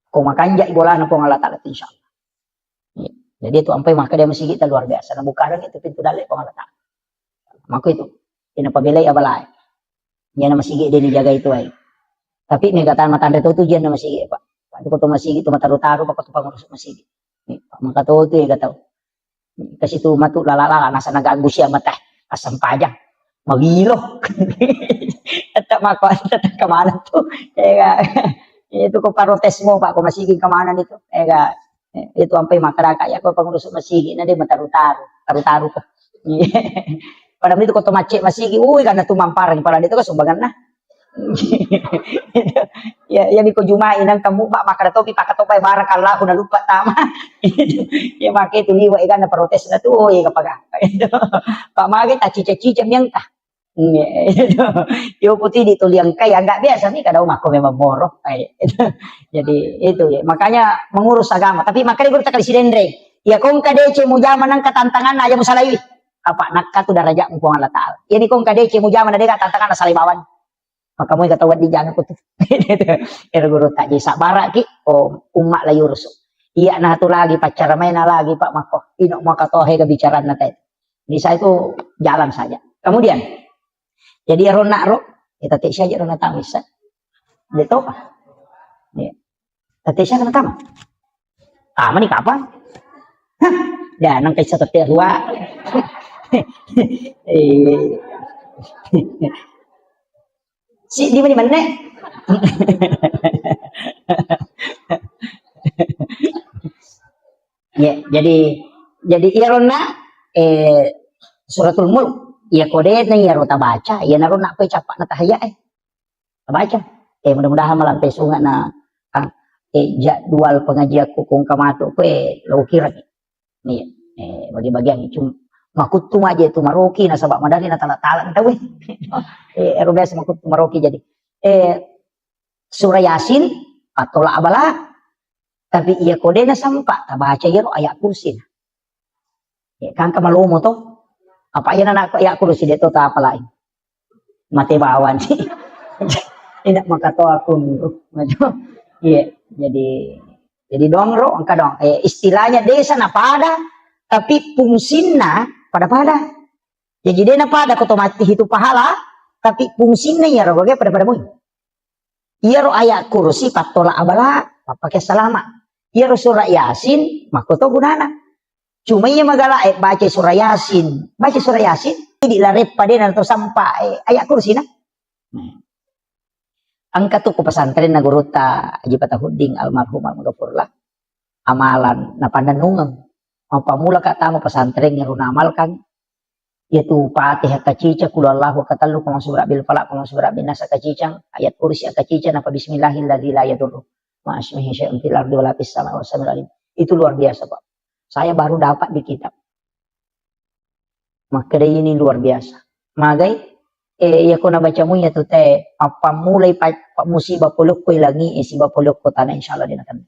Kung makanja ibola na po nga latat insyaallah. Jadi itu sampai maka dia masih kita luar biasa. Nah bukan itu pintu dalek pengalatan. Maka itu pinapabelay abalay. Dia masih dia dijaga itu ay. Tapi negatan matan itu tuh dia masih pak. Itu kau masih itu mataru-taru pak tu pengurus masih. Maka tuh itu ya tahu. Kasih tu matu lalala nasa naganggu siya mata asam pajang. Magilo. Tetap maka tetap kemana tuh. Itu kau protes mo pak. Kau masih kemana itu. Itu sampai masyarakat ya kau pengurus masjid na dia taru-taru ko. Padahal itu kau macet masjid, karena tu mamparang para dito ka sumbangan na. Ya, ya ko jumain ang kamu ba makadatopi pakatopay barakallah na lupa tama. Ya make itu liwa ikan na protes na to ya kapag. Pak mage ta cica-cica yang ta. Yo putih dituliang kaya nggak biasa nih kadang aku memang moroh kayak jadi itu ya makanya mengurus agama tapi makanya gue tak kali sidendre ya kong kadece mu zaman nang katantangan aja musalawi apa nakka tu daraja mu Allah taala ini kong kadece mu zaman ada katantangan salimawan maka mau kata di jangan kutu era guru tak jadi sabara ki oh umat la yurus iya nah tu lagi pacar main lagi pak mako inok maka tohe kebicaraan nanti ini saya itu jalan saja kemudian jadi ronak ro kita tak saja ronak tamis dia tahu apa ya tapi saya kena tamat tamat ni kapan dah nang kaisa tetek dua si di mana ya jadi irona suratul mulk ya kode na ya rota baca ya naron nak pe capak na tahaya baca mudah-mudahan malam pesunga na jadwal pengajian kukung kamato pe lo kira nih bagi-bagian cuma makut tu aja tu maroki na sabab madali na tala-tala tahu erobes makut tu maroki jadi surah yasin atau la abala tapi ia kode na sampa baca ya ayat kursi kan kamalomo to apa yan anak ayat kursi dito ta apa lain mati bawan sih tidak makato aku iya jadi dongro angka dong istilahnya desa na pada tapi fungsinya pada jadi dia na pada otomatis itu pahala tapi fungsinya ya roge pada mu iya ro ayat kursi patola abala pakai selamat iya ro surah yasin makoto gunana cuma iya magala baca surah yasin tidak laret pada atau sampai ayat kursi na angka tuh pesantren na guru ta Haji Patahuding almarhum almarhumlah amalan na pandanungan mapamula ka tamo pesantren nga runamalkan yaitu Fatihah kacica kul Allahu katallu kama surah bil falaq kama surah bin nas kacicang ayat kursi kacica napa bismillahilladzi la yadurru ma ismihi syai'un fil ardi wala fis samai wasamil alim itu luar biasa Pak saya baru dapat di kitab maka ini luar biasa magai ya ko nabaca mo ya to te papamulay pa musibah pulok ko ilangi isibah pulok ko tanah insyaallah dinakan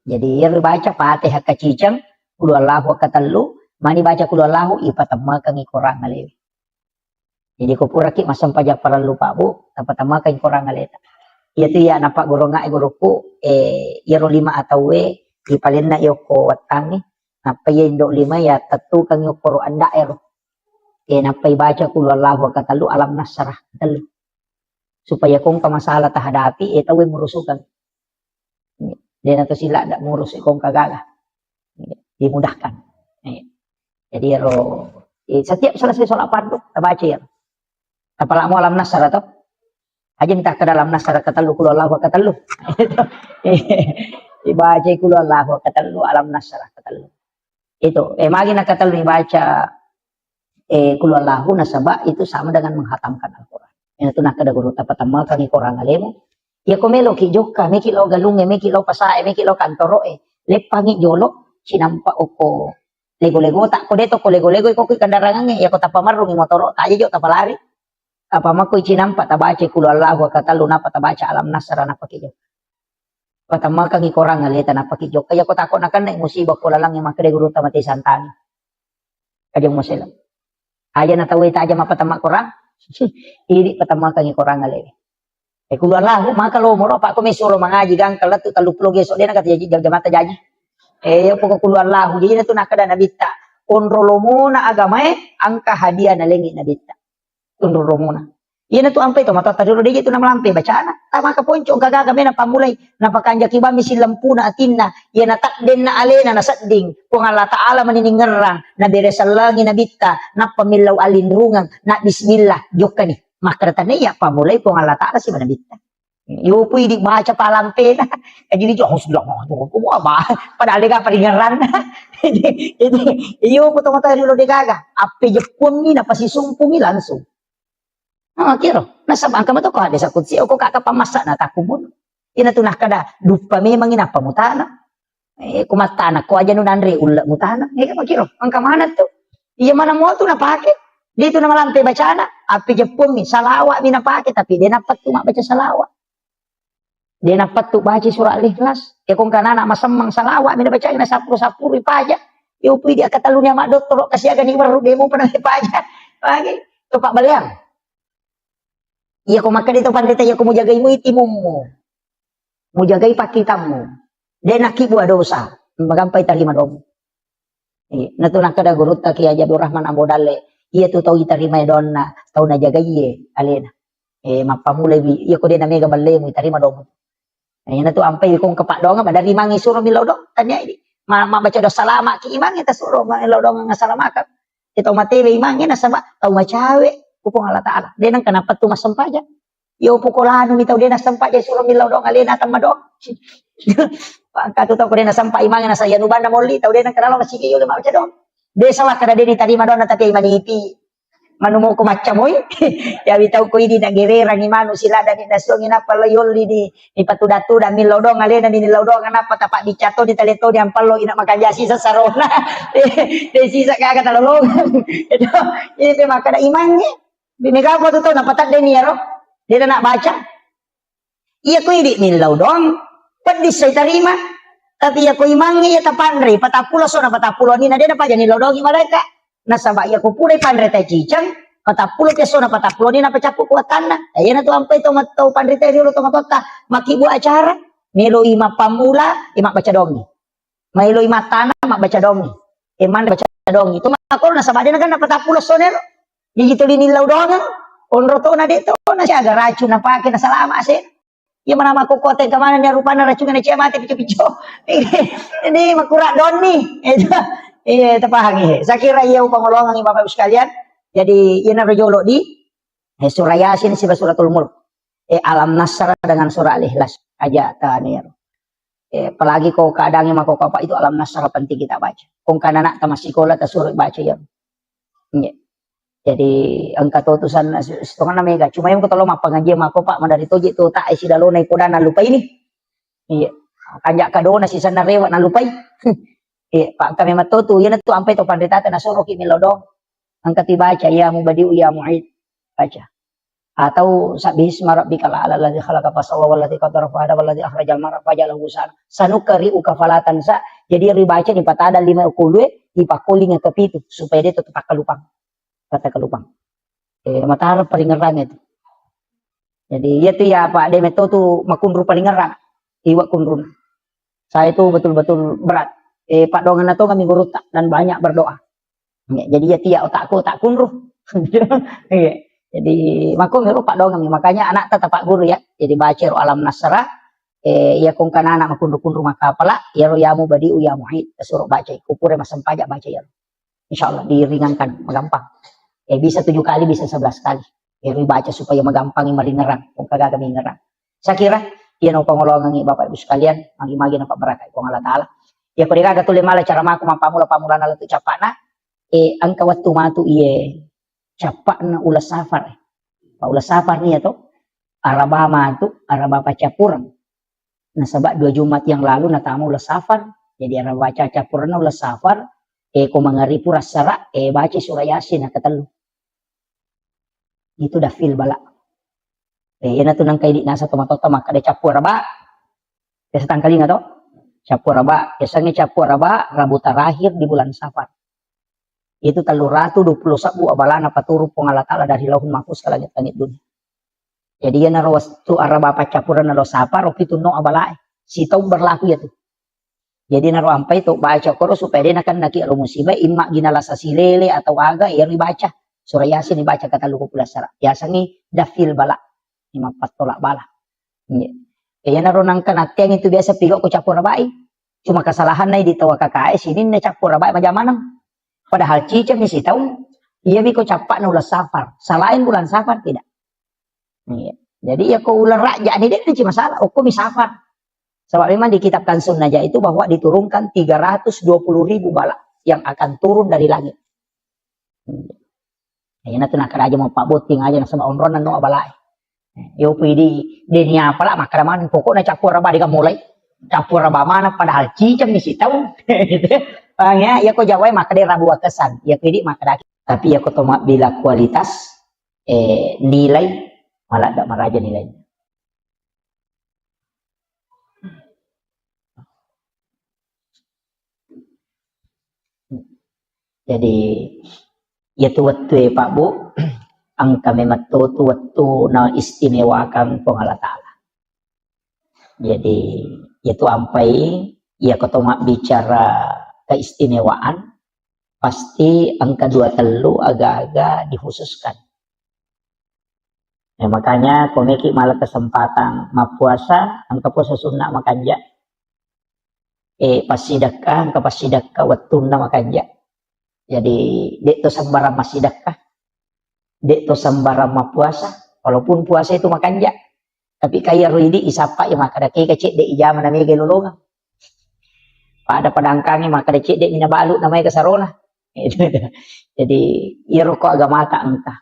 jadi ya baca Fatihah kacicang kul Allahu katallu mani baca kul Allahu ipatamakan ikorang ngalewi jadi ko pura ki masam pajak para lupa bu tapatamakan ikorang ngaleta iya tu ya napak guru nga guruku ya ro 5 atau we ipalin na yo ko watang napa ya indo 5 ya tatu kang yo ko anda ero napay baca kul Allahu katalu alam nasrah katalu supaya kung kamasala tahadapi ito ay murusukan dia nato sila ndak murus kung kagala dimudahkan jadi ro setiap selesai sholat fardu baca ya apalagi mau alam nasrah to aja minta ke dalam nasrah katalu kul Allahu katalu dibaca kul Allahu katalu alam nasrah katalu itu magi na katalu dibaca kulullahu nasaba itu sama dengan menghatamkan Al-Quran. Itu nak kada guru tapatama kami korang alemo. Ya komelo ki joka, meki lo galunge, meki lo pasae, meki lo kantoro lepangi jolo sinampa oko lego-lego tak ko deto ko lego-lego ko kandarangan ya ko tapamarung motoro ta jo tapalari. Apa mako sinampa tabace kulullahu katalu napa tabaca alam nasra napa ki jo. Patama kami korang aleta napa ki jo. Kaya ko takon akan musibah ko lalang yang makade guru tamati santani. Kajong mo sila. Aja na tawai ta aja mapatama korang iri patama kangi korang ale keluar lah maka lo moro pak ko mesuro mangaji gang kalat tu taluplo geso dia nak jaji jam mata jaji pokok keluar lah jadi tu nak kada nabita konrolomona agama angka hadiah na lengi nabita konrolomona iya tu ampe to mata taduro dia tu na melampe bacaan tama ka ponco gaga kami na pamulai na pakanja kiba misi lampu na atinna iya na takden na alena na sading kung Allah Ta'ala maniningerang na beresalagi na bitta na pamilaw alinrungang na bismillah jok ni makaratan niya pamulay kung Allah Ta'ala si manabitta iyo po hindi baca palampe na jadi jok sudah mo ba padali ka palingeran iyo po to mata dilo de gaga ape jepun ni na pasisumpung ni langsung Kiro, nasabang ka to ko ada sa kutsi o ko kakapamasa na takubon. Ina tunah kada dupa memang ina pamutana. Kumatana ko aja nun Andre ulah mutana. Kiro, ang kamana to. Iya mana mo to napake. Dito na malantai bacana, api Jepun mi salawat mi napake tapi dia dapat tu mak baca salawat. Dia dapat tu baca surah Al-Ikhlas. Kung kanana masemang salawat mi baca ina sapur ipaja. Iupi dia kata lu nya mak dokter kasih agak ni baru demo pernah ipaja. Lagi tu Pak Baliang. Iya ko maka dito pandita iya ko mo jagay mo itimummu. Mo jagay pakitamu. Dia nak buah dosa. Magampay tarima dong. Natunak kada gurut ta Kiai Abdul Rahman Ambodale. Iya tu tahu iterima donna, tahu na jaga iye alena. Mapamulai bi iya ko dia na mega balle mo iterima dong. Na tu ampai kong kepak dong dari mangi suruh milau dong. Tanya ini. Ma baca dosa lama ki imang kita suruh milau dong ngasalamakan. Kita matebe imang na sama tahu macawe kupong Allah Taala. Dia nang kenapa tu mas sempaja. Yo pukulanu mi tahu dia na sempaja suruh milau dong alena tama dong. Pangkat tu tahu ko dia na sampai imang na saya nuban na molli tahu dia nang kenalo masih yo lima baca dong. Dia salah kada dia diterima dona tapi maniti manumo ko macam oi ya bitau ko ini na gererang imanu sila dan indasong ina pala yoli di patudatu dan milodong alena ni lodong apa tapak dicato di teleto di ampalo ina makajasi sa sarona de sisa kaga talolong itu ini maka da imangnya bimega ko to na patat de niero dia nak baca iya ko ini milodong pedis saya terima. Tapi ya ko imangi ya tapandre patapulo so na patapulo ni na dia pa jani lodongi mereka nasaba ya ko pure pandre ta cicang patapulo ke so na patapulo ni na pacapu kuatana ayeuna tu ampai to matau pandre ta rio to matota makibu acara melo ima pamula ima baca dongi melo ima tanah mak baca dongi iman baca dongi itu makor nasaba dia kan patapulo so nero jadi gitu lini lodongan onro to na de to na si aga racun na pake na salama se. Iya mana aku kote kemana nih rupanya racungan cia mati picu-picu. Ini makurak don nih. Iya terpahami. Saya kira iya pengolongan nih Bapak Ibu sekalian. Jadi ini rojolo di surah Yasin sih suratul Mulk. Alam Nasr dengan surah Al-Ikhlas aja tanir. Apalagi kau keadaannya mako apa itu Alam Nasr penting kita baca. Kong kana nak masih sekolah suruh baca ya. Iya. Jadi angka tutusan setengah na mega cuma yang ketolo mah pengaji mako pak mandari toji tu tak isi dalo na ikoda na lupa ini iya kanjak kado na sisa na rewa na lupa iya pak kami matotu yana tu ampai to pandita na suruh ki milodong angka tibaca ya mubadiu ya mu'id baca atau sabisma rabbikal a'la allazi khalaqa fasawwa wallazi qaddara fahada wallazi akhrajal mar'a fajalahu ghusan sanukri'u kafalatan sa jadi ribaca di patada 5 kulwe di pakoling ke pitu supaya dia tetap kelupang kata kelupang matahari paling ngerang itu jadi ya tuh ya Pak Demeto tuh makunru paling ngerang iwak kunrun saya itu betul-betul berat Pak Dongan itu kami guru dan banyak berdoa ya, jadi ya tiap otakku tak kunru ya, jadi makun guru Pak Dongan makanya anak tetap Pak guru ya jadi baca Alam Nasrah ya kong kana anak makunru maka pala ya royamu badi uya muhid suruh baca kupure masam pajak baca ya insyaallah diringankan gampang bisa 7 kali bisa 11 kali baca supaya magampang maringerang kung kagak kami ngerang saya kira yan ang pangolongan ng Bapak Ibu sekalian magi-magi na pabarakay kung Allah Ta'ala ya kung ikaga tuloy mala cara maku mampamula na lato capana ang kawat tumatu iye capa na ulas safar ulas safar niya to arabama to araba capuran nasaba 2 Jumat yang lalu natamu ulas safar jadi araba capuran na ulas safar kung mangaripu rasara baca surah Yasin na katalo itu dah fil bala yan na to nang kay di nasa tumatota maka de capur raba kasi tangkali nga to capur raba biasanya capur raba Rabu terakhir di bulan Safar itu 320 sabu abala na paturo pong Allah Ta'ala dari lahun mahfuz ka langit-langit dunia jadi yan na rawas tu araba pa capuran na lo Safar o pito no abala sitaw berlaku ya tu jadi na ampay to baca koro supaya dia nakan naki musibah imma ginala sa silele atau aga yan ibaca surah Yasin dibaca kata luku pula sara biasanya dafil bala 4 tolak bala kaya naroon ka natin itu biasa pigo ko capur rabai cuma kesalahan na ditawa KKS ini na capur rabai majamanang padahal cicam ni si tahu iya biko capak na ulas Safar salain bulan Safar tidak jadi ya ko ulan raja ni dia cuma masalah ko mi Safar sebab memang di kitab Kansun Najah itu bahwa diturunkan 320.000 bala yang akan turun dari langit Ayana tu nak keraja mau pak boting aja nak sama onronan no abalai. Yo pidi denia pala makaraman pokoknya campur raba di mulai. Campur raba mana padahal cicam di situ. Ya, ya ko jawai maka dia rabu kesan. Ya pidi maka tapi ya ko tomak bila kualitas nilai malah tak maraja nilai. Jadi ya tu waktu Pak Bu ang kami matutu waktu na istimewakan Allah Ta'ala. Jadi itu sampai ya ketemu bicara keistimewaan pasti angka 2 telu agak-agak dikhususkan. Ya, makanya komiki malah kesempatan puasa angka puasa sunnah makanja. Pas sidakah angka pas sidakah waktu na makanja. Jadi dek to sambara masidakah. Dek to sambara puasa. Walaupun puasa itu makanja. Tapi kaya ruidi isapa ya maka dake kecik dek ijama namanya gelolongan. Pada padangkangi maka dek dek minabalu namanya kesarona. Jadi iya rokok agama tak engkah.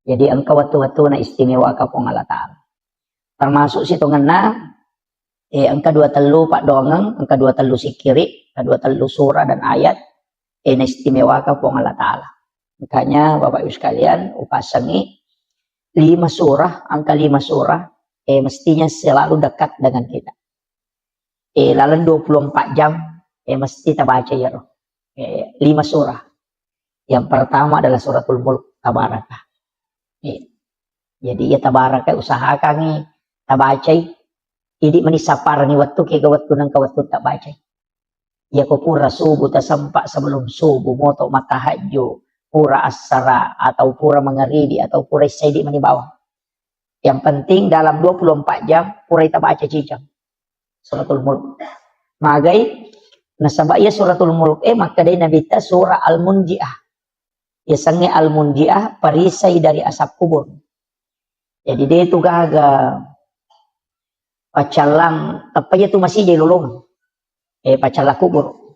Jadi engkau waktu-waktu na istimewa ka pong Allah Ta'ala. Termasuk situ ngena angka 2 telu pak dongeng, angka 2 telu sikiri, angka 2 telu surah dan ayat na istimewa ka pong Allah Ta'ala. Makanya Bapak Ibu sekalian upasangi 5 surah, angka 5 surah mestinya selalu dekat dengan kita. Lalu 24 jam mesti kita baca ya roh. 5 surah. Yang pertama adalah suratul Mulk Tabarakah. Jadi ya tabarakah usahakan ni tabacay. Hindi manisapar ni waktu kaya waktu ng kawatun tabacay. Ya ko pura subuh tasampa sebelum subuh moto matahadyo. Pura asara atau pura mengeribi atau pura isaydi manibawa. Yang penting dalam 24 jam pura itabaca cicam. Suratul Mulk. Magay nasaba ya suratul Mulk maka day nabita surah Al-Munji'ah. Ya sange Al-Munji'ah parisay dari asap kubur. Jadi dia itu gaga pacalang tapi itu masih di lulung. Pacala kubur.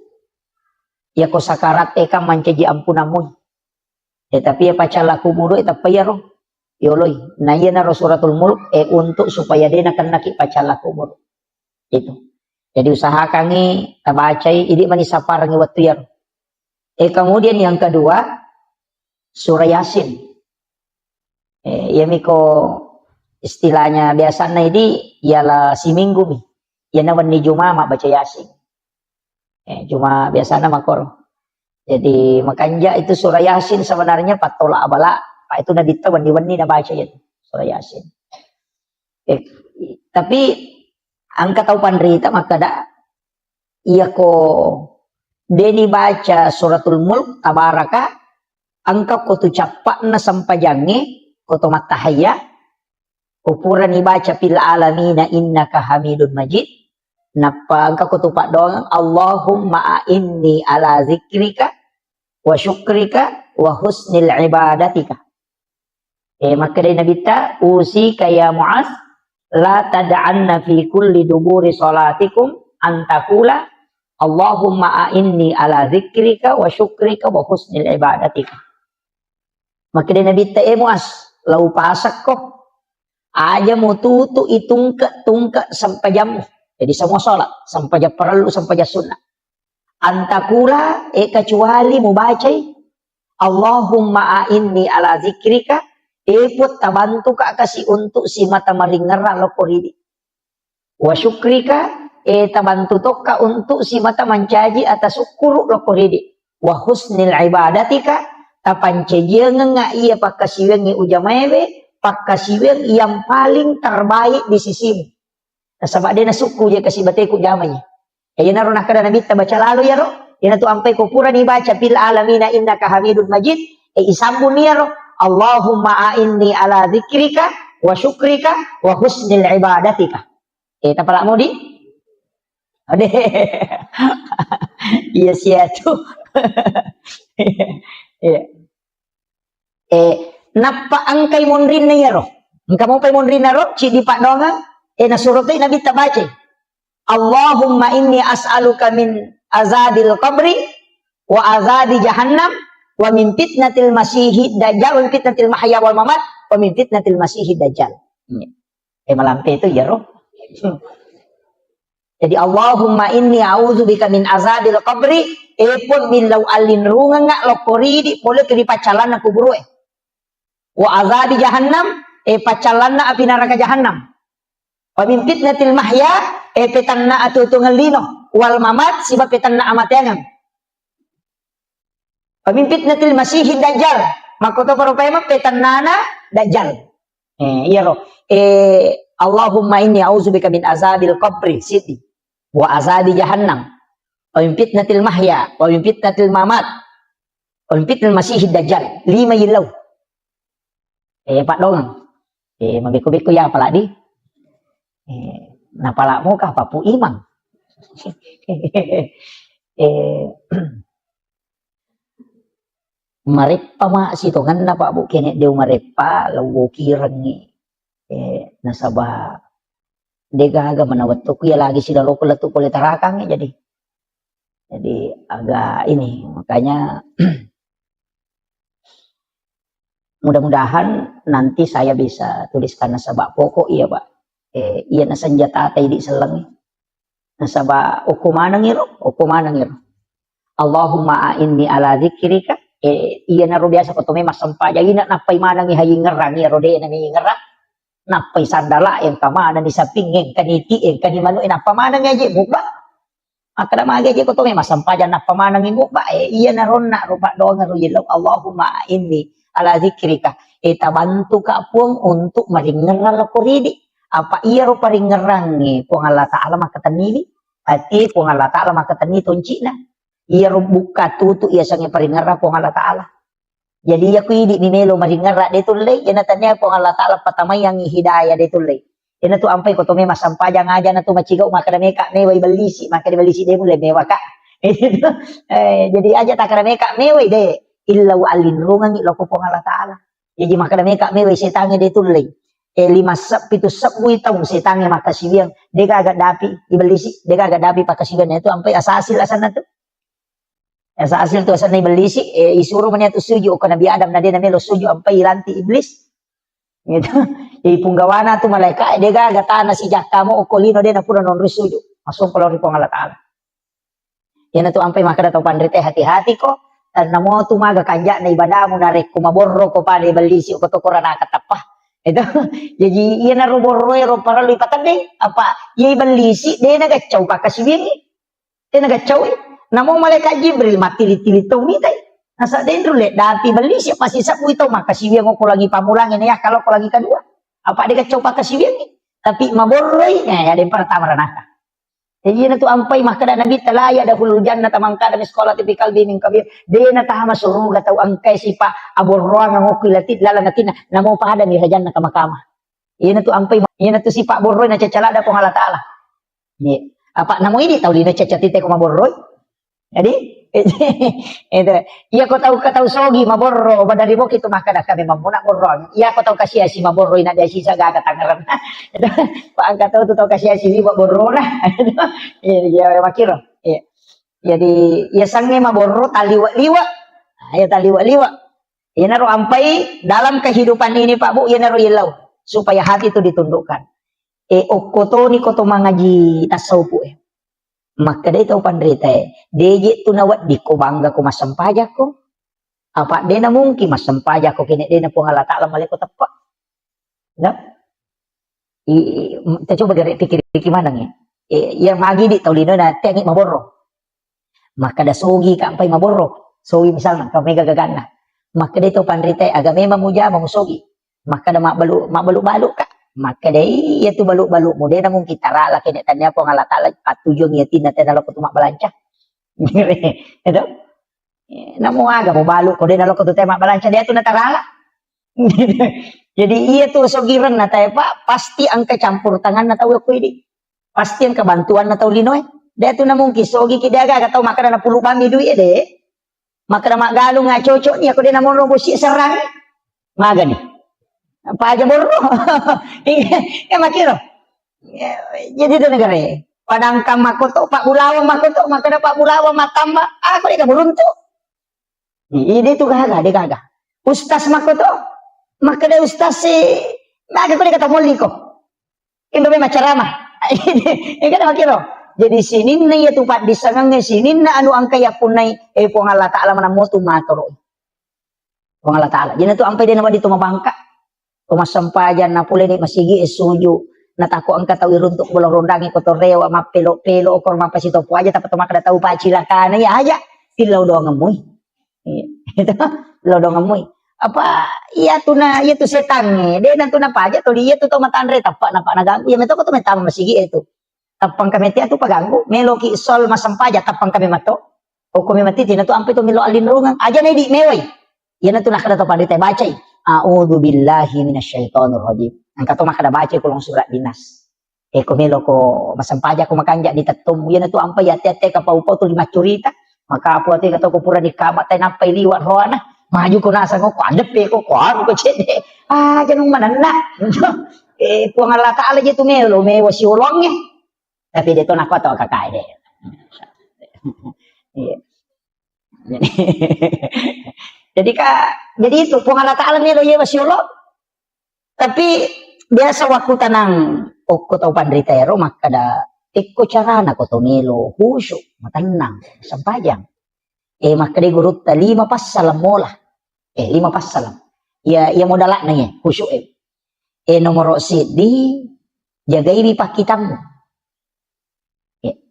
Ya ko sakarat ka mancaji ampunamun. Tapi ya pacala kubur tapi ya roh. Yoloy. Na iya na suratul Mulk untuk supaya dia nakan naki pacala kubur. Itu. Jadi usahakan ni tabacay ini manisapar ng waktu ya. Kemudian yang kedua surah Yasin. Ya miko istilahnya biasanya ini ialah si minggu nih. Ya nawan ni Juma mak baca Yasin. Cuma biasanya makor. Jadi makanya itu surah Yasin sebenarnya patola abala. Pak itu nabita wani-wani na baca ya surah Yasin. Tapi angka tahu pandrita maka da iya ko deni baca suratul Mulk Tabarakah angka ko tu capak na sampajangi ko to matahaya upuran ibaca fil alamina innaka hamidun majid napa angka ko tu pak doang Allahumma inni ala zikrika wa syukrika wa husnil ibadatika maka dari nabita usi kaya Mu'az la tad'anna fi kulli duburi salatikum antakula Allahumma inni ala zikrika wa syukrika wa husnil ibadatika. Maka dia Nabi Mu'az lau pasak kok aja mau tutu itungka sampai jam. Jadi semua sholat sampai jam perlu sampai jam sunnah. Antakula kecuali mau baca Allahumma inni ala zikrika put tabantu ka kasi untuk si mata maringera lokoridi. Wa syukrika tabantu toka untuk si mata mancaji atas syukur lokoridi. Wa husnil ibadatika tapancejengan nga iya pakasiweng ujamebe pakasiweng yang paling terbaik di sisimu. Kasabak dia nasuku dia kasih batai ku jamanya. Ya naruh nak kada nabi baca lalu ya roh. Ina tu ampai ku pura dibaca fil alamina innaka hamidun majid. Isambun ya roh. Allahumma a'inni ala zikrika wa syukrika wa husnil ibadatika. Tapalak mau di? Ade. Iya sia tu. Napa angkay monrin na yaro? Angka mo pay monrin na ro? Si di pa donga? Nasurot ay nabi tabace. Allahumma inni as'aluka min azabil qabri wa azabi jahannam wa min fitnatil masiihid dajjal wa min fitnatil mahya wal mamat wa min fitnatil masiihid dajjal. Malampe itu ya roh. Jadi Allahumma inni a'udzubika min azabil qabri pun bilau alin runga nga lokori di boleh ke pacalan na kuburu wa azabi jahannam pacalan na api neraka jahannam wa min fitnatil mahya petanna atutungan lino wal mamat siba petanna amatengan wa min fitnatil masiihid dajjal makoto paropema petannana dajjal. Iya roh. Allahumma inni a'udzubika min azabil qabri siti wa azabi jahannam wa min fitnatil mahya wa min fitnatil mamat wa min fitnatil masiihid dajjal. 5 ilaw. Pak dong. Mabiku-biku ya pala di. Napala mo ka papu imang. Marepa ma sitongan na pa bu kene dew marepa lawo kirang ni nasaba degaga manawat to kuya lagi sila loko latu kulit tarakang jadi agak ini makanya mudah-mudahan nanti saya bisa tuliskan nasaba pokok iya Pak iya na senjata tay di selang nasaba ukumanang iro Allahumma inni ala dzikrika iya na ro biasa ko to may masampa jadi na napay manang ihaying ngerang iya ro de na ngerang napay sandala yang kamana ni saping yang kaniti yang kanimano apa manang aja buka akada magaje ko to may masampa jan apa manang buka iya na ron na rupa doang ro yelo Allahumma inni ala dzikrika tabantu ka pung untuk maringeral ko ridi apa iya ro paringerang ni pung Allah taala makatanili ati pung Allah taala makatani tonci na iya ro buka tutu iya sange paringera pung Allah taala. Jadi aku ini mimelo maringera de tulay yana tanya pung Allah taala patamay ang hidayah de tulay. Yana tu ampai ko to me masampajang aja na tu macigaw makadameka meway balisi makadabalisi de mulai mewah ka. Jadi aja takadameka meway de illa wa alin rungang iloko pung Allah taala. Jadi makadameka meway setange de tulay. 5 sab 7 sab buitong setange makasibiang dega agak dapi ibalisi dega agak dapi pakasibian itu ampai asasil asan na tu. Sa asil tu asan na ibalisi isuro man yato suju o Nabi Adam na din na melo suju ampai ilanti iblis gitu. Jadi punggawana tu malaika dega gata na si jakamo o kolino din na pura non risuju masuk kalau ri Allah taala. Yan tu ampai makada tau pandrite hati-hati ko namo tu maga kanja na ibadah mo na rek kumaborro ko pa ibalisi o kotokora na katapah. Itu jadi iya na roborro ro para lipatan deh apa iya ibalisi de na gacau pakasibian de na gacau namo malaikat Jibril matili-tili tau ni tay. Nasa dentro le dati bali siya pasisapu ito makasibiang ko lagi pamulangin ya kalau ko lagi kedua. Apa dia kacau pakasibiang ni? Tapi maborroy ya ada yang pertama ranaka. Jadi na tu ampai makada nabi talaya dahulu jannah tamangka da sekolah tipikal bining kabir. De na tahama suruga tau angkai si pa aborroa ngokui latit lalanatina namo pa ada ni janna kamakama. Iya na tu ampai iya na tu si Pak borroy na cacalada ko Allah taala. Ni apa namo ini tau lina cacatite ko maborroy. Jadi itu iya ko tahu sogi maborro pada ribo itu makada kami mamuna borro iya ko tahu kasih si maborro ina dia sisa gaga tangaran itu pak angkat tahu kasih si ribo borro lah ya makiro jadi ya sange maborro taliwa-liwa ya taliwa-liwa ya naruh ampai dalam kehidupan ini Pak Bu ya naruh ilau supaya hati itu ditundukkan koto ni koto mangaji tasawuf maka dia tahu pandrita deje tu nawat di ko bangga ko masampaja ko apa dia na mungkin masampaja ko kini dia na po Allah taala maleko tepat nah kita coba dari pikir gimana nih yang magi di taulino na tengi maborro maka da sogi ka ampai maborro sogi misalnya ka mega gagana maka dia tahu pandrita agame mamuja mamusogi maka da mabalu ka maka dai ya tu baluk-baluk mo na mong kitara la kini tanya po Allah taala patujong yatin na tenalo ko tumak balanca itu namo aga mo baluk ko din nalo ko tumak balanca dia tu natarala jadi iya tu sogiran na tayo Pak pasti ang kecampur tangan na tawo ko ini pasti ang kebantuan na tawo linoy dia tu na mong kisogi kidaga kataw maka na pulu kami duit de maka na magalong nga cocok ni ako din na mo robosi serang maga ni apa aja borro ya makiro jadi itu negara padangkang makoto Pak Bulawa makoto maka ada Pak Bulawa matamba aku dia beruntuk Ide tu gaga, de gaga. Ustaz mako to, maka de ustaz si, maka ko de kata muli ko. Indo may macarama. Ika na makiro. Jadi sinin na iya tupat disangang sinin na anu ang kaya punay po nga Allah Ta'ala manamoto matoro. Po nga Allah Ta'ala. Jadi tu ampay din naman dito mabangka. Kumasampayan na pula ni masigi suju. Natako ang katawi runtok bulang rondangi ko torewa mapelo-pelo o korma pasito po aja tapat tumakada tau pa cilakana ya aja. Ilaw doang amoy. Itu ilaw doang amoy. Apa iya tu na iya tu setan ni dia nantu na paja tu dia tu to matanre tapak napak naganggu ya meto ko tu metama masigi itu tapang kami tia tu paganggu meloki sol masampaja tapang kami mato o kami mati tina tu ampe tu milo alin rungang aja na di meway iya nantu na kada to pandite bacai a'udzu billahi minasyaitonir rajim angka to makada baca kulong surat dinas ko melo ko masampaja ko makanja di tatum iya nantu ampe ya tete ka pau-pau tu lima curita maka apu ati kato ko pura di kamat tay nampay liwat roana maju ko nasa ko kuandep ko ko cede janung manana puang Allah Ta'ala gitu melo me wasi ulongnya tapi dia tuh nak to kakak dia jadi itu puang Allah Ta'ala melo ye wasi ulong tapi biasa waktu tanang ko tau pandritero maka da ikko carana ko to melo khusyuk matanang sampajang maka dia gurut 5 passalam mola 5 passalam ya modalak nanya khusyuk nomor di jagai pakitamu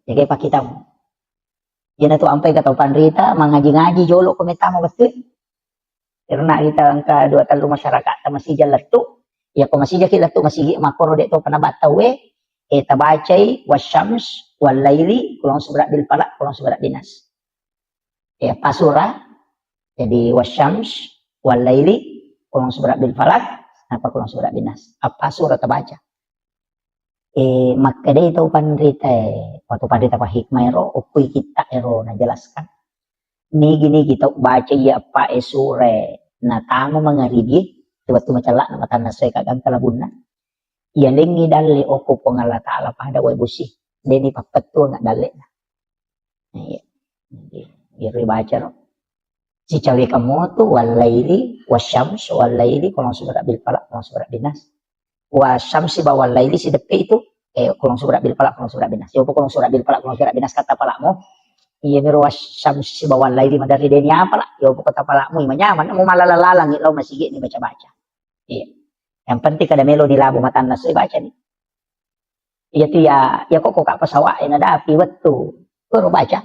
jagai pakitamu yan tu ampai kata pandrita mengaji-ngaji jolo kometamo betul karena kita angka 2 talu masyarakat masih jalan tu ya ko masih jakil tu masih makoro de to panabatawe tabacai wasyams wal laili kulong subrak bil falak kulong subrak dinas pasura jadi wasyams wal laili kulong subrak bil falak apa kulong subrak dinas apa surah terbaca maka dia itu pandrita waktu pandrita pa hikmah ero ukui kita ero na jelaskan ni gini kita baca ya apa sure na tamo mangaribi waktu macala na matan nasay kagang kalabuna ya lengi dali oku po ngala taala pada way busi deni papetu nga dali na iri baca ro si cawe kamu tu walaili wasyams walaili kulong subrak bil falak kulong subrak dinas wasyamsi bawal laili si depe itu kulong subrak bil falak kulong subrak dinas yo kulong subrak bil falak kulong subrak dinas kata palakmu iya miro wasyamsi bawal laili madari deni apa lah yo kata palakmu imanyaman mau malalalang ilaw masigi ni baca-baca iya yang penting kada melo di labu matan nas baca ni iya tu ya kok kak pasawa ada api wetu kuro baca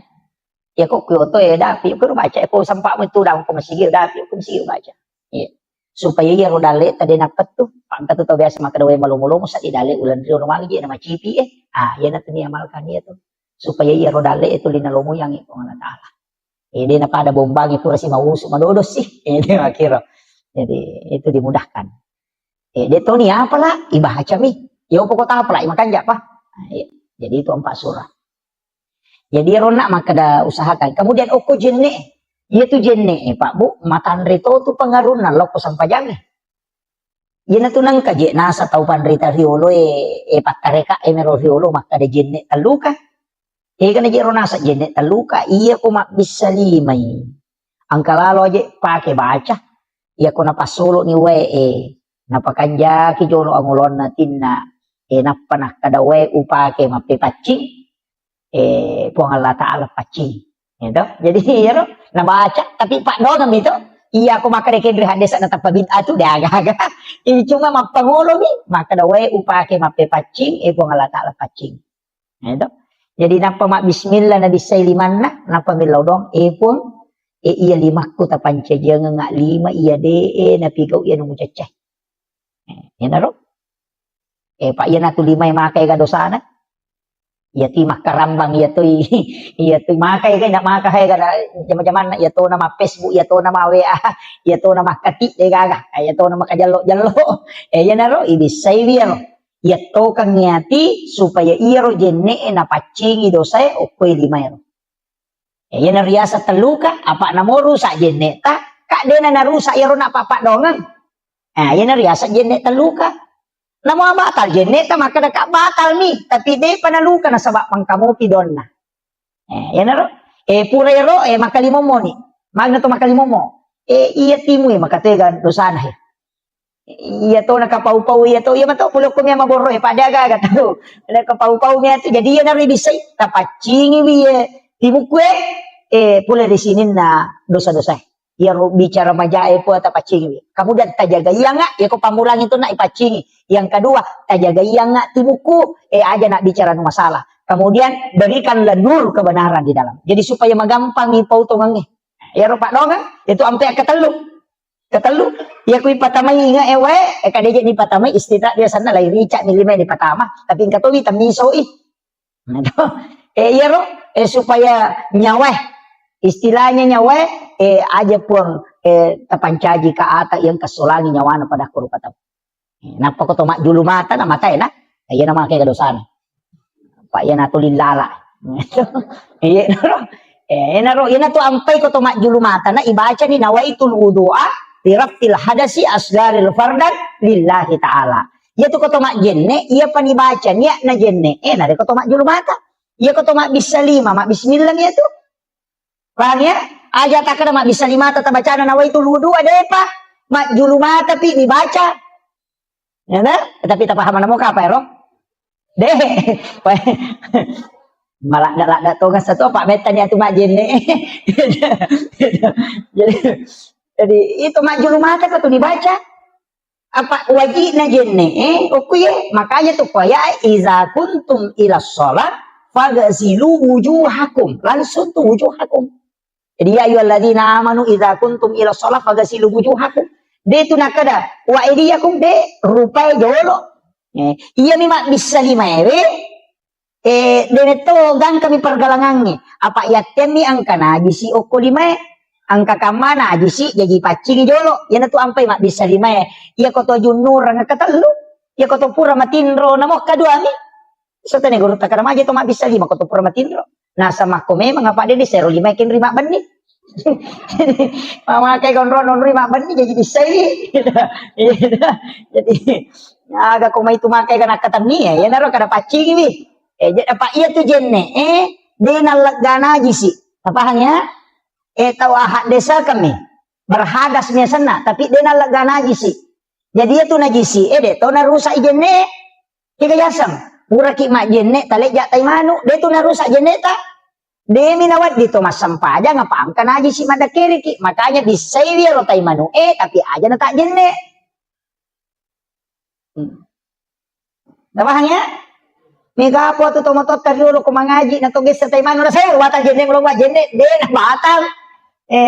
ya kok kyoto dapi kuro baca ko sampak mo tudang ko masigil dapi ko masigil baca iya supaya ya rodale tadi napat tu pangkat tu biasa maka dawai malu-malu sa idale ulan rio normal gi na macipi yan natin iamalkan niya to supaya ya rodale itu linalomo yang ito Allah Ta'ala di na pada bombang itu rasi mausu madodos sih ini makiro jadi itu dimudahkan dito ni apalah ibaca mi yo pokok apa lah makan apa jadi itu 4 surah jadi ronak maka da usahakan kemudian oko jenne yaitu jenne Pak Bu matan rito tu pengaruh na loko sampajang yana tu nang kaje nasa tau pandrita riolo patareka mero riolo maka da jenne taluka kana jero nasa jenne taluka iya ko mak bisa limay ang kalalo aja pakai baca iya ko napasolo ni we napakanja ki jolo ang ulon natin na napanah kada we upake mapipacing puang Allah Ta'ala pacing gitu. Jadi ya nabaca tapi Pak Dongam itu iya aku maka dekin hadis na tapabid'a tu dia agak-agak ini cuma mapangulo ni maka dawe upake mape pacing puang Allah Ta'ala pacing gitu. Jadi napa mak bismillah na disay liman napa milaw dong pun iya 5 ku tapanca jangan ngak 5 iya na pigaw iya nung ceceh yan aro Pak iya na tu 5 makai ka dosana iya ti makarambang iya tu makai kay na makahay ka na jaman-jaman iya to na ma Facebook iya to na ma WA iya to na makati de gaga iya to na makajalo-jalo yan aro ibisay wiyo iya to kang ngati supaya iya ro jenne na pacing idosay o koy 5 ero yan na riasa taluka apa na mo rusa jenne ta ka de na narusa iro na papa dongan yan na riasa jenne taluka namo batal jenne ta maka ka batal mi tapi de panaluka na sabak pang kamu pidon na yan ro pura iro makalimo mo ni magna to makalimomo. Iya timu makategan dosana he. Iya to nakapau-pau iya to iya mato pulo ko miya maboro pada aga to. Nakapau-pau miya to jadi iya na rebisay tapacingi biye timu kue pula di sini na dosa-dosa. Iya bicara majae po tapacingi. Kemudian tajaga iya nga ya ko pamulang itu na ipacingi. Yang kedua tajaga iya nga timuku aja nak bicara no masalah. Kemudian berikanlah nur kebenaran di dalam. Jadi supaya magampang ipau tongangnya. Ya rupa dong itu ampe ketelu ya kui patamay nga ewe kadeje ni patamay istira dia sana lai rica ni lima ni patama tapi katowi tamiso iya ro supaya nyawa istilahnya nyawa aja pun tapancaji ka ata yang kesolangi nyawana pada kuru kata napa ko tomak julu mata na mata na iya na mga kadosana pak ya natulin lala iya ro naro ina to ampay ko to majulu mata na ibaca ni nawaitul wudu'a li rafil hadasi asgaril fardan lillahi ta'ala. Ya to ko to majenne iya panibaca niya na jenne nare ko to majulu mata. Iya ko to bisa lima bismillah ya to. Paham ya? Aja tak kada bisa lima ta baca na nawaitul wudu'a de pa majulu mata pi dibaca. Ya na? Tapi tak paham namo ka apa ero? Deh. Malah nggak tahu kan satu pak metan ya tuh mak jene jadi itu mak julu mata kau tuh dibaca apa wajibnya jene oke ya makanya tuh kaya iza kuntum ila sholat fagasilu wujuhakum langsung tuh wujuhakum jadi ya ayyuhalladzina amanu iza kuntum ila sholat fagasilu wujuhakum de itu nakada wa idiyakum de rupai jolo iya mak bisa lima deneto gang kami pergalangannya apa ya temi angka najisi oko lima angka kamana najisi jadi pacing jolo ya tu ampai mak bisa lima ya koto junur nga katalu ya koto pura matindro namo kadua mi so tane guru takara maje to mak bisa lima koto pura matindro nah sama ko memang apa de sero lima kin rima bani mama kayak gondron rima bani jadi bisa jadi agak ko mai tu makai kana katami ya naro kada pacing mi apa iya tuh jenne de nalagana jisi apa hanya tahu ahad desa kami berhadas sana tapi de nalagana jisi jadi itu najisi de to narusak jenne kita yasam muraki mak jenne tale jak tai manu de tu narusak jenne ta de minawat di to masampa aja ngapa angka najisi mada kiri ki makanya disai ro tai manu tapi aja na tak jenne apa hanya Mega po to tomotot kariuro ko mangaji na tugis sa taymano na sayo batal jenne mo ba jenne de na batal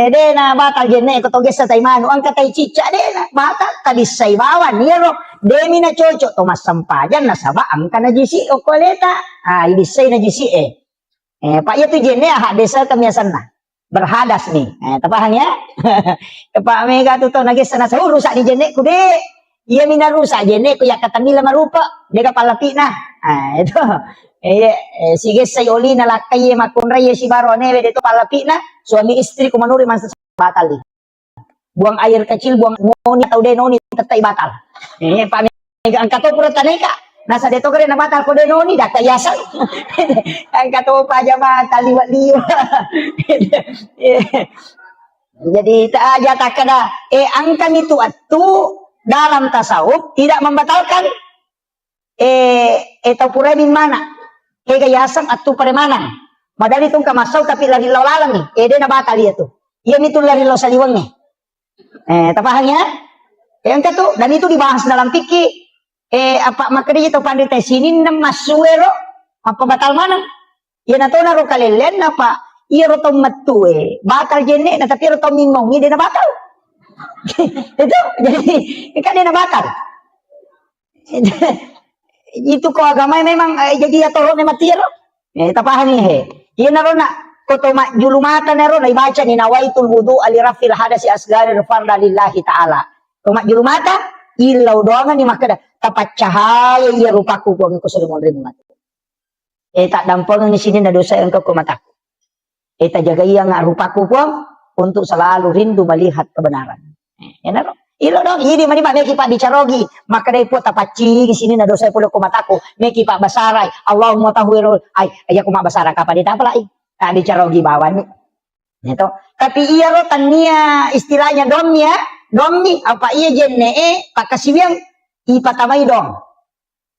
de na batal jenne ko tugis sa taymano ang katay chicha de na batal tabis sa ibawan niro de mi na chocho to masampajan na saba ang kana jisi o koleta ibisay na jisi pa iya to jenne desa kamiasan na berhadas nih tapahan ya pa mega to nagis na sa rusak di jenne ko de iya minarusak jenne ko ya katanila marupa de kapalapi na itu sige say oli na lakay makunray si baro neve dito palapi na suami istri kumanuri man sa batal buang air kecil buang noni atau denoni tetay batal ang kato pura tanay ka nasa dito ka rin na batal ko denoni dakayasan ang kato pa jama taliwa-liwa jadi aja tak kada ang kanitu atu dalam tasawuf tidak membatalkan tau pura min mana kayasam at tu paremanan madali itong kamasaw tapi lari lawalang de na batal itu yan itu lari law sa liwang tapahan ya yang kato dan itu dibahas dalam fikih apa makanya itu pandai sinin na masuero apa batal mana yan ato na ro kalelen apa iya ro tong matu batal jenne na tapi ro tong mingmong de na batal itu jadi kan de na batal itu ko agama memang jadi atoro ni matiro tapahan ni iya naro na koto julumata naro na ibaca ni nawaitul wudu ali rafil hadasi asgari farda lillahi ta'ala toma julumata ilaw doangan ni makada tapat cahaya iya rupaku ko ko sudah mondre mat tak dampang ni sini na dosa engkau ko mataku tak jaga iya nga rupaku ko untuk selalu rindu melihat kebenaran ya naro ilo dong, ini mani meki pak dicarogi, maka dari po tapaci di sini na dosa pulo kumataku, meki pak basaray, Allahumma tahwirul, ay aku mak basara kapan ditapalai, tak dicarogi bawan, Itu. Tapi iya ro tania istilahnya domi apa iya jenne pakasibiang ipatamay dong.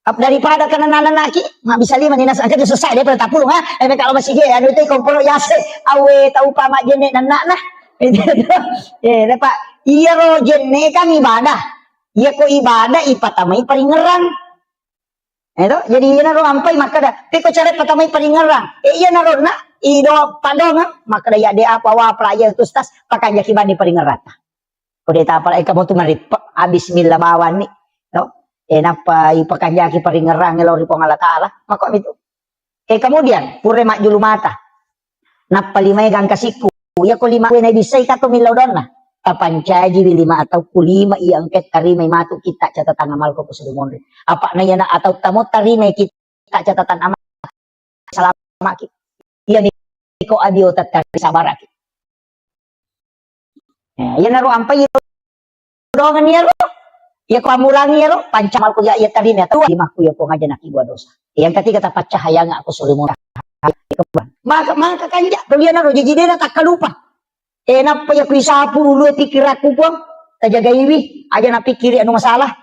Daripada ka nananaki, mabisa lima ninas angkat selesai dia pada tapulong ha. Kalau masih ge anu teh komporo yase awe tau pa mak jenne nana nah. Dapat iya ro jenne kan ibadah. Iya ko ibadah ipatamay paringerang. Itu jadi iya ro ampai maka dah. Tapi ko cara patamay paringerang. Iya na ro na ido padong maka dah ya de apa wa playa tustas pakai jakiban di paringerang. Ko de tapal kamu tu marip abis mila bawan ni. Napa ipakanjaki paringerang ngelo ri pong Allah Ta'ala maka itu kemudian pure mak julu mata napa lima gang kasiku ya ko lima na bisay ka to milodonna kapancaji lima atau kulima iangket tarimay matu kita catatan amal ko sudah apa na yan atau tamo tarimay kita catatan amal salama ki iya ni ko adio tatkari sabaraki yan naro ampay dongan niya ya ko amulangi ya lo pancamal ko ya tadi na tuwa lima ko ya ko ngaja na kigwa dosa yang ketiga tapat cahaya nga ako sulimun maka kanja tulian na ro jijide na takalupa napa ya ko isapu ulo tikira ko po tajaga iwi aja na pikiri anu masalah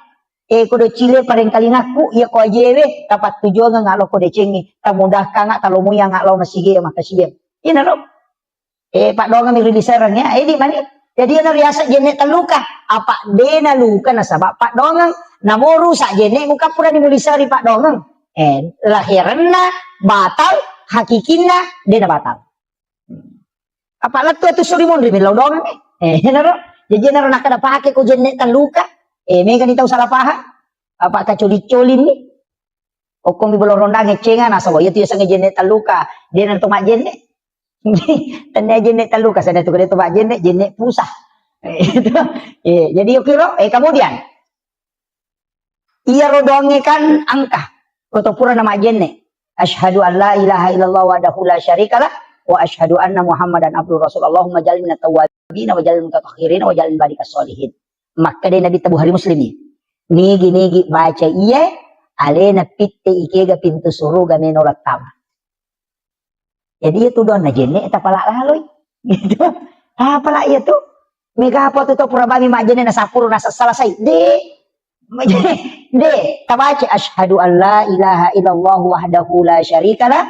ko do chile pareng kalingaku ya ko ajewe tapat tujuan nga lo ko de cengi tamudah ka nga talo mo ya nga lo masige makasige ina ro pak donga mi rilisarang ya di mani jadi na riasa jene taluka apa dena luka na sabab pak dongang namoru sa jene muka pura ni mulisari pak dongang lahiranna batal hakikinna dena batal apa latu itu suri mondri milau dongang naro jadi naro nak ada pake ko jene taluka mega ni tau salah paham apa ka coli-colin ni okong di bolorondang ngecengan asa ya tu sange jene taluka dena to mak jene tanda jenek taluka sana tu kada mak jenek pusah jadi ukiro kemudian iya rodonge kan angka atau pura nama jenek asyhadu an la ilaha illallah wahdahu la syarikalah wa asyhadu anna muhammadan abduhu rasul Allahumma jalil minat tawabin wa jalil mutatahhirin wa jalil barikas solihin maka dia nabi tabu hari muslimi nigi baca iya alena pitte ikega pintu suruga menorat tama. Jadi itu don na jene eta pala laloy gitu pala iya tuh mega apa tuh pura bami mak jene na sapuru na selesai de tabaca asyhadu an la ilaha illallah wahdahu la syarikalah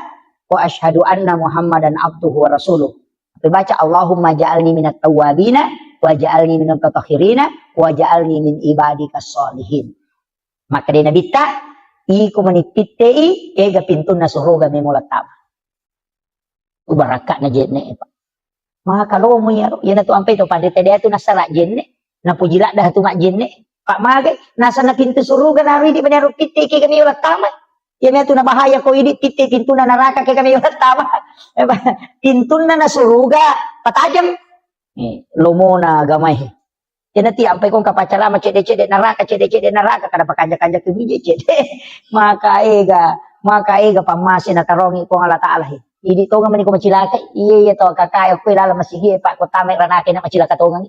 wa asyhadu anna muhammadan abduhu wa rasuluh baca Allahumma ja'alni minat tawwabina wa ja'alni minal mutatahhirina wa ja'alni min ibadikas sholihin maka dia nabi ta iku manipitei ega pintuna suruga memulat tama baraka na jenne maka kalau mo ya na to ampay to pandite dia tu nasara jenne na pujila dah tu mak jenne pak magay nasa na pintu suruga na di banyak piti kay kami ulat tama ya tu na bahaya ko ini piti pintu na neraka kay kami ulat tama pintu na suruga patajam lomo na gamay yan ti ampay kong kapacara macede-cede neraka cede-cede neraka kada pakanja-kanja tu bije cede maka ega pamasin na tarongi ko Allah Ta'ala idi to nga man ko macilaka iya to kakayo ko ilala masige pa ko tamay ranake na macilaka to nga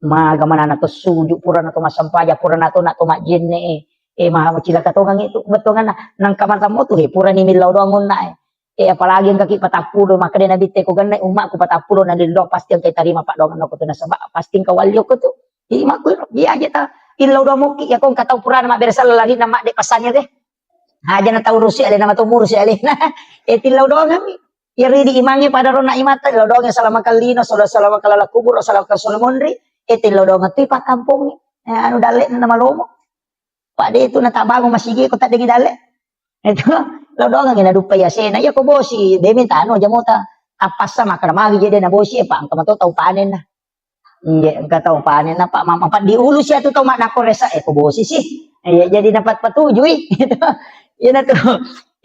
magamana na to suju pura na to masampaja pura na to majenne maha macilaka to nga itu beto nga nang kamanta mo to pura ni milaw do ngon na apalagi ang kaki patapulo maka din nabite ko ganay umma ko patapulo na lilo pasti ang kay tarima pa do nga ko to na saba pasti kawalyo ko to ima ko di aja ta ilaw do mo ki akong kataw pura na mabersal lagi na ma de pasanya de haja na taurusi alin na matumurusi alin na tilaw doang kami iri di imangi pada rona imata tilaw doang yang salama kalino salama kalala kubur salama kalsolomondri tilaw doang ito ipakampong anu dale na malomo pada itu natabago masigi ko tadi dale itu tilaw doang ang ginadupa yasena ya ko bosi deminta ano jamota apasa makaramagi jadi na bosi pa ang kamato tau panen na hindi ang katau panen na pa mama pa diulo siya to tau manako resa ko bosi sih jadi dapat patujuy itu yan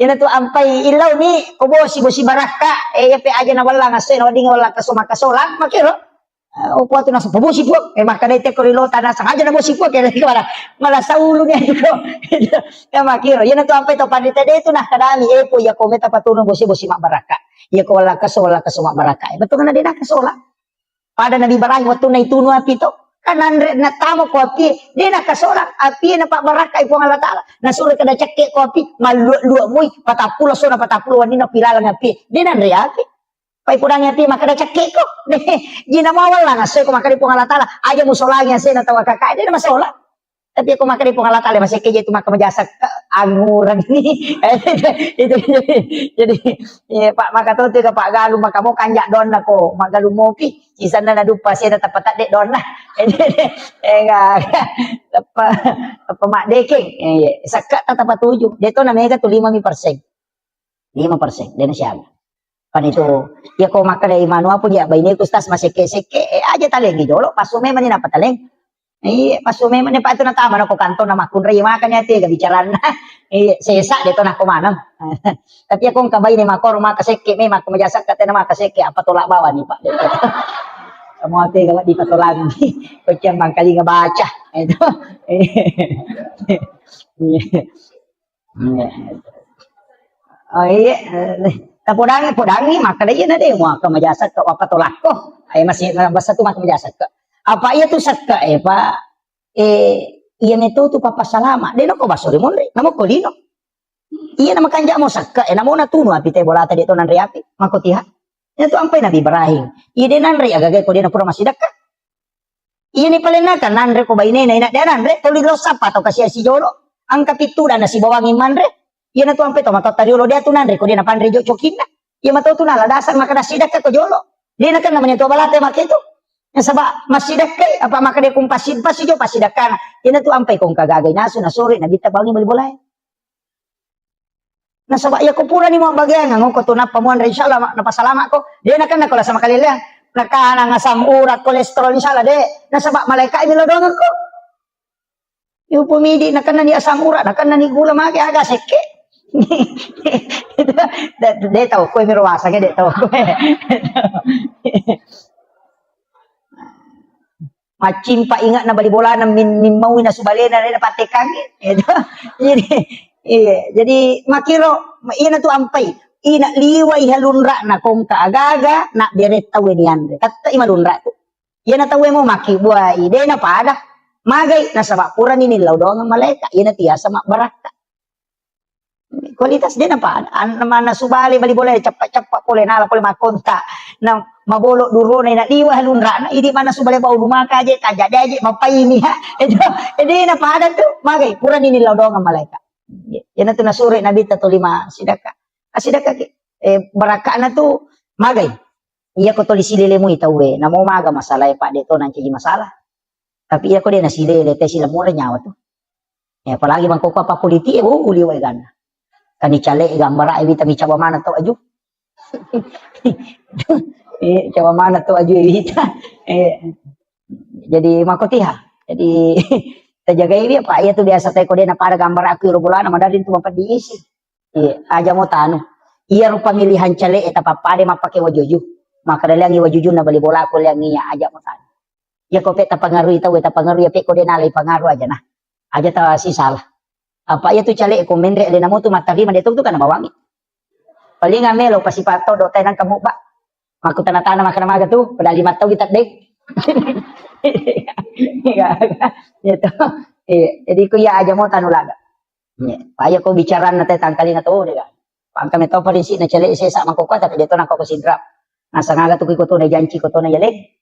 na to ampay ilaw ni kubosi bosi baraka pe aja na wala nga sen wading wala ka sumakasolan makiro upo to na sa pubusi po makadete ko rilota na sa aja na bosi po kaya mala sa ulo niya ko ya makiro yan na to ampay to pandita dito na kadami po ya kometa patulong bosi mak baraka ya ko wala ka sumak baraka betul na din na kasola pada nabi barang waktu na ituno api to kanandre na tamo ko api di na kasola api na pak baraka ipo Allah Ta'ala na sura kada cekke ko api malu-lu moy patapulo so na patapulo wani na pilalang api di na andre api Pai pudangnya ti maka ada cekik ko. Gina mawal lah ngasoy ko maka di pungalatala. Aja musolanya saya natawa kakak dia masalah. Tapi aku makan di pungalatala masih keje itu maka menjasa anguran ini. Itu jadi ya, Pak maka tuh tiga Pak Galuh maka mau kanjak don ko mak Galuh mau pi sisan na dupa saya tetap tak dek don lah. Enggak apa mak deking. Sakat tetap tujuh. Dia tuh namanya tuh 5%. 5% dia siapa? Pan itu ya kau makan dari mana pun ya bayi kustas masih seke aja taleng dulu pas sume mana dapat taleng iya pas sume mana pak itu nata mana kau kantor nama kun raya makan ya tiga bicara iya sesa dia tuh nak mana tapi aku ngka bayi nih makor rumah kaseke memang aku menjasa kata nama kaseke apa tolak bawa nih pak semua tiga di patolan kocang bang kali ngebaca itu oh iya podangi maka dia na deh mau ke majasat ke apa tolak ko ay masih bahasa tu mak majasat ke apa iya tu sakka pak iya meto tu papa salama dia no ko basuri mon re namo ko dino iya nama kanja mo sakka namo na tuno api te bola tadi to nan re api mako tiha ya tu ampai nabi Ibrahim iya de nan re agak ko dia na pura masih dekat iya ni palena kan nan re ko baine na dia nan re tuli lo sapa to kasi si jolo ang kapitu na si bawang iman re iya na tu ampai to mata tariolo dia tu nan re ko dia na pan re jo cokinna iya mata tu na dasar maka nasidak ko jolo dia na kan namanya tu balate mak itu yang sabak masidak kai apa maka dia kum pasid jo pasidakan iya na tu ampai kong kagagay naso na sore na bita bangi bali bolay na sabak ya ko pura ni mo bagay ngong ko tunap pamuan re insyaallah na pasalamat ko dia na kan nakola sama kalilang nakana nga asam urat kolesterol insyaallah de na sabak malaikat milodongan ko yu pumidi na kan ni asam urat na kan ni gula magi aga seke dia tahu kue mirwasa dia tahu kue macim pak ingat na bali bola na min mau na subalena na patekan itu jadi makiro ina tu ampai ina liwai halunra na kong kaagaga na direct tawe ni andre kata imalunra tu ina tawe mo maki buai ide na pada magay na sabak puran ini laudong malaikat ina tiasa mak baraka kualitas dia apa mana subali bali boleh cepat-cepat boleh nala boleh makonta na mabolo duro na diwa halunra na idi mana subali bau rumah kaje kaja daje mapai ni ha jadi na pada tu magai puran ini laudong malaikat yana tu na sore nabi ta 5 sidaka asidaka baraka na tu magai iya ko toli silele mo itawe na mo maga masalah pak deto nanti masalah tapi iya ko dia na silele te sila mura nyawa tu ya apalagi bangko apa politik uli wa gana kani cale gambar ay mi coba mana to aju coba mana to aju kita jadi makotiha jadi terjaga ini apa ya tuh biasa teh kode na para gambar aku bulan madarin tuh apa diisi aja mau tanu iya rupa pemilihan cale eta papa de mapake wajuju maka dalangi wajuju na bali bola ko langinya aja mau tanu ya ko peta pengaruh itu eta pengaruh ya pe kode nalai pengaruh aja nah aja ta si salah apa ya tu cale ko mendre de namo tu matari made tu kan bawangi paling ngamelo pasipato do tanan kamu ba maku tanah-tanah makan maga tu pada 5 tahun kita dek gitu jadi ku ya aja mau tanu laga ayo ko bicara na teh tangkali na to de pangka meto parisi na cale sesa mangko tapi dia to nako ko sidra na sangaga tu ko to na janci ko to na yalek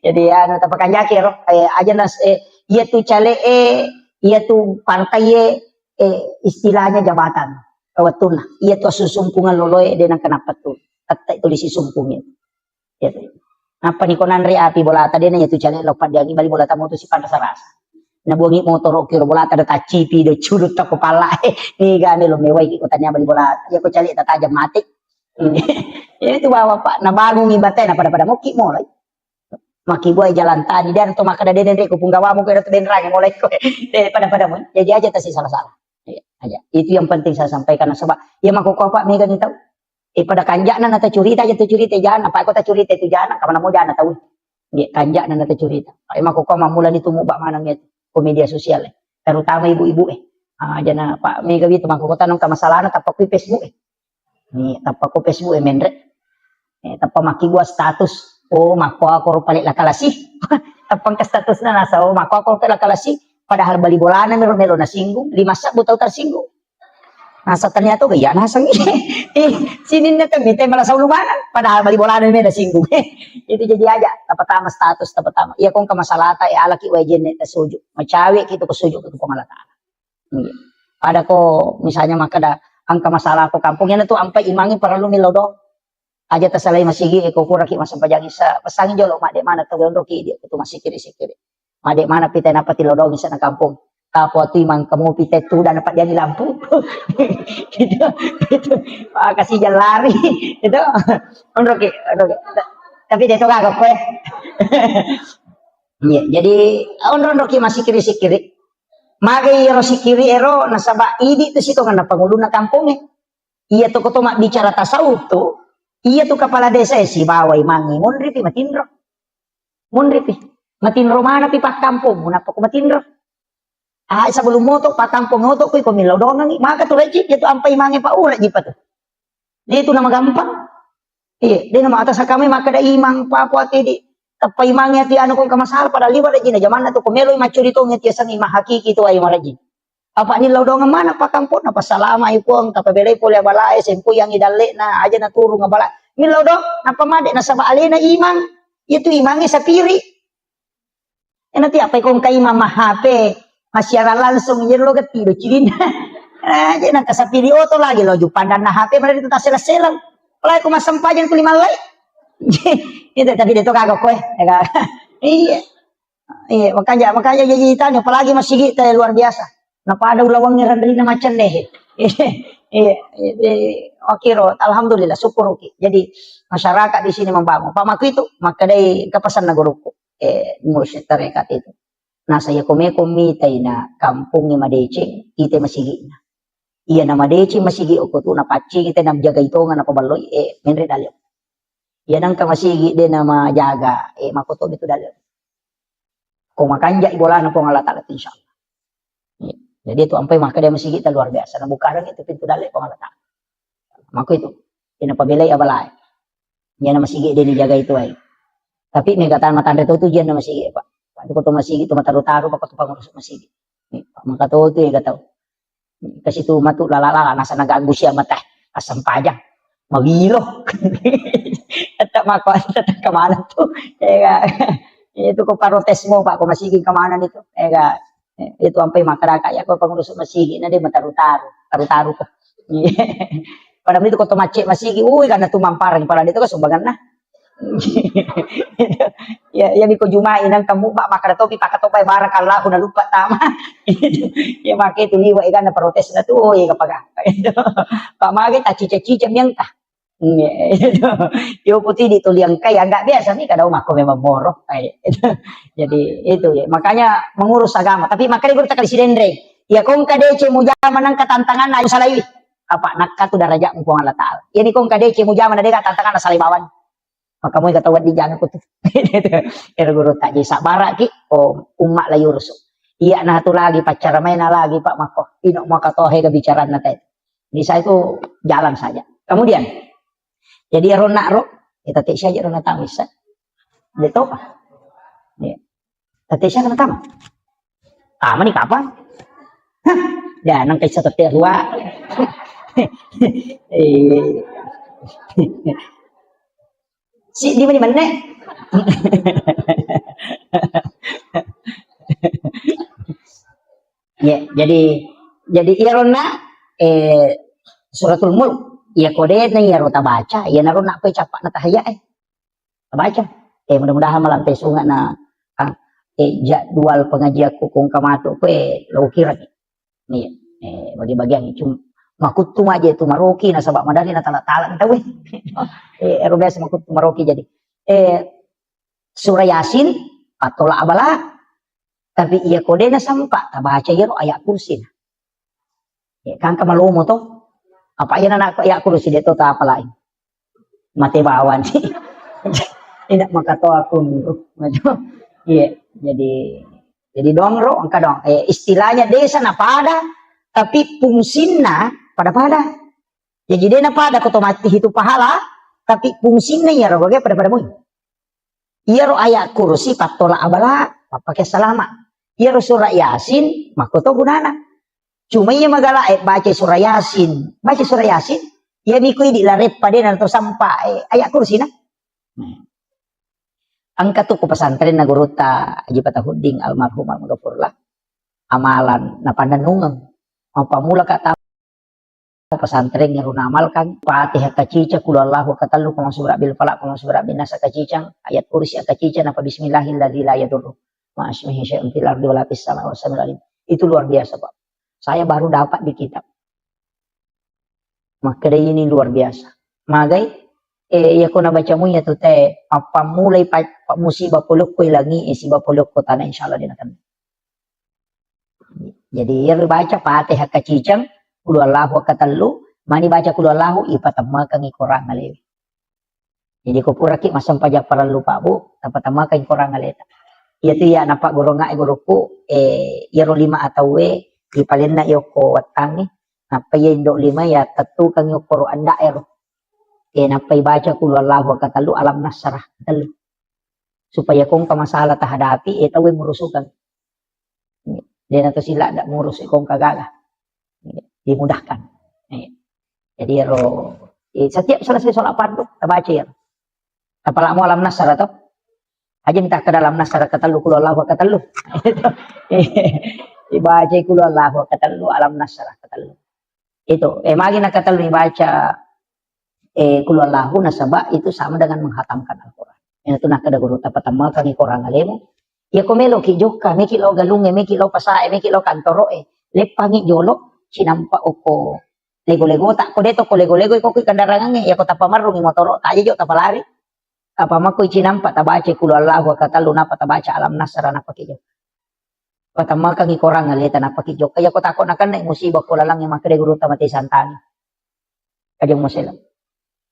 jadi anu tapakan jakir aja nas iya tu cale iya tu partai istilahnya jabatan kawatuna iya tu susumpungan loloy de nang kenapa tu kata itu disisumpungin ya apa ni konan ri api bola tadi na itu cale lopat diangi bali bola tamu tu si panasarasa na buangi motor kiro bola tada tacipi do curut ta kepala ni gane lo mewai ko tanya bali bola ya ko cale ta tajam mati ini itu bawa pak na bangun ibate na pada muki mo maki buai jalan tadi dan to maka deden rek kupung gawamu ke den rang mulai ko pada mun jadi aja tasi salah-salah aja itu yang penting saya sampaikan sebab ya mako ko pak mega ni tahu pada kanjakna na ta curita aja tu curita jangan apa ko ta curita itu jangan ka mana mo jangan tahu ya kanjakna na ta curita ai mako ko mamula itu mu bak mana nget ko media sosial terutama ibu-ibu jana pak mega itu mako ko tanong ka masalahna tapak ku Facebook ni tapak ku Facebook mendre tapak maki buat status oh mako ako palit lakalasi tapang ka status na nasa oh mako ako lakalasi padahal bali bolana meron na singgung 5 sak butaw ta singgung Nasa ternyata kaya nasang sinin na kami tayo malah sa ulumanan padahal bali bola na may nasinggung itu jadi aja tapatama status tapatama iya kung kamasalata alaki wajen ta suju macawi gitu ko suju ko pangalata pada ko misalnya makada ang kamasalah ko kampung yan to ang paimangi para lumilaw do aja tasalay masigi ko kuraki masampajang isa pasangin jolo made mana to gondo ki dia to masikiri-sikiri made mana pitay na patilodo isa na kampung kapwa tu imang kamu pitet tu dan dapat jadi lampu itu kasih jalan lari itu onroke tapi dia tuh kagak kue iya jadi onroke masih kiri magi ero sikiri ero nasaba idi tu situ kan penghulu na kampungnya iya tuh ketua bicara tasawuf tuh iya tuh kepala desa si bawai mangi munripi matinro mana pi pak kampung munapa ko matinro sebelum moto patampong moto ko milaw dongan maka tuh lagi itu ampai mangi pa ura jipa tuh dia itu nama gampang iya dia nama atas kami maka da imang papua tidi tapai mangi ati anu kong kamasal pada liwa da jina zaman na to kumelo macuri to ngeti sang imah hakiki to ay maraji apa ni law dongan mana pa kampung apa salama ipong kapabelay po balay sempo yang idalle na aja na turu nga bala milaw dong apa made na sa alena imang itu imangi sa piri nanti apa kong kay mamahape masyara langsung jadi lo ketido cilin aja nak kasih video to lagi lo pandan na HP pada itu tak selang mulai aku masam pajan kelima lay itu tapi dia to kagak kowe iya makanya jadi tanya apalagi masih kita luar biasa napa ada ulawang ngerandri na macan deh iya oke ro alhamdulillah syukur oke jadi masyarakat di sini membangun pamaku itu maka dari kepesan na guruku mursyid tarekat itu nah saya komitay na kampung ni Madecing kita masigi na iya na Madecing masigi ko to na patching kita na jaga ito nga na pabaloy menre dalyo iya nang kamasigi din na majaga makoto dito dalyo kung makanja ibola na po nga latat insyaallah jadi itu ampai maka dia masigi ta luar biasa na bukaran itu pintu dalyo po nga latat mako itu pinapabilay abalay iya na masigi din jaga itu ay tapi megatan matanda to diyan na masigi pa Pati ko masigi, tumataru-taru pa ko pangurus masigi. Maka to ito kataw. Kasi tumatu lalala nasa nagago siya mata asam pajang. Magilo. At mako at kamanan to. Ito ko parotes mo pa ko masigi kamanan ito. Ito ang pay makarakaya ko pangurus masigi na di mataru-taru. Taru-taru ko. Pada itu ko tumache masigi, uy kana tumamparang para dito ko sumbagan na. ya ko jumain ang kamu maka topi pakatopay barakallah na lupa tama ya maka itu liwa ikan na protes na to ya kapag pak magi ta cica yang ta yo putih dito liang kaya enggak biasa nih kadang mako memang moro jadi itu ya makanya mengurus agama tapi makanya gue tak kali sidendre ya kung kadece mo jaman ng katantangan na salawi apa nakatu daraja mo Allah taala yani kung kadece mo jaman na de katantangan na salibawan maka mo katawad di jangan ko pero guru tak jisa barak ki umak layu rusuk iya na tu lagi pacar main lagi pak mako ino maka tohe kebicaraan na tayo bisa itu jalan saja kemudian jadi rona ro kita tak saja rona tahu bisa dito pa tadi siya na tama tama ni kapan ya nang kaysa taterwa si di mana mana ya jadi irona suratul mulk ya kode na ya rota baca ya naron na capak na tahaya baca mudah-mudahan malam pesunga na jadwal pengajian kung kamato lo kira nih bagi-bagian cuma makut tuma aja itu maroki na sabak madali na tala-tala kita weh erobes makut maroki jadi surah yasin patola abala tapi iya kode na sampa tabaca yero ayat kursi kan kamalomo to apa yan na ayat kursi dito ta apa lain mate bawan sih tidak makato aku iya jadi dongro angka dong istilahnya desa na pada tapi fungsinya pada ya jadi na pada otomatis itu pahala tapi fungsinya ya ro pada mo iya ro ayat kursi patola abala pakai selama iya ro surah yasin makoto gunana Cuma ia magala baca surah Yasin. Baca surah Yasin. Ya mikui di larep pada atau sampai ayat kursi na. Angka tu ko pesantren na guruta Haji Patahuding almarhum almarhumlah amalan na pandanungan. Mapamula ka pesantren yang runamalkan Fatihah kacica kulallahu katallu kuma surah bil falaq kuma surah bin nas kacicang ayat kursi kacica napa bismillahilladzi la yadurru ma ismihi syai'un fil ardi wala fis samai was samiul alim. Itu luar biasa, Pak. Saya baru dapat di kitab. Maka ini luar biasa. Magai ya ko na baca mo ya tu te apa mulai pa musibah puluk ko ilangi isibah puluk ko tanah insyaallah dinakan. Jadi ya baca Fatihah kacicang kulu Allahu katallu mani baca kulu Allahu ipatamakan ikorang alewi. Jadi ko puraki masam pajak para lupa bu tapatamakan ikorang aleta. Iya tu ya napak goronga guruku yaro 5 atau we ipalin na yoko watangi napa ya indok 5 ya tatu kang yoko anda ero. Napa baca kulu Allahu katallu alam nasrah katallu. Supaya kung kamasalah tahadapi tahu murusukan. Dia nato sila ndak ngurus kung kagalah. Dimudahkan. Jadi setiap selesai sholat fardu baca ya. Apalagi alam nasar atau aja minta ke dalam nasar katalu kulu Allah katalu. Dibaca kulu Allah katalu alam nasar katalu. Itu magi nak katalu dibaca kulu Allah nasabah itu sama dengan menghatamkan Al-Qur'an. Itu nak kada guru tapat amal kami korang alemu. Ya komelo ki joka meki lo galunge meki lo pasae meki lo kantoroe lepangi jolo sinampa oko lego-lego tak ko deto ko lego-lego ko kandarangan ya ko tapamarung motoro ta jo tapalari apa mako sinampa tabace kulu Allah wa katalu napa tabaca alam nasra napa kijo patamaka ngi korang aleta napa kijo kaya ko takon akan nek musibah ko lalang yang makre guru tamati santani kajong moselam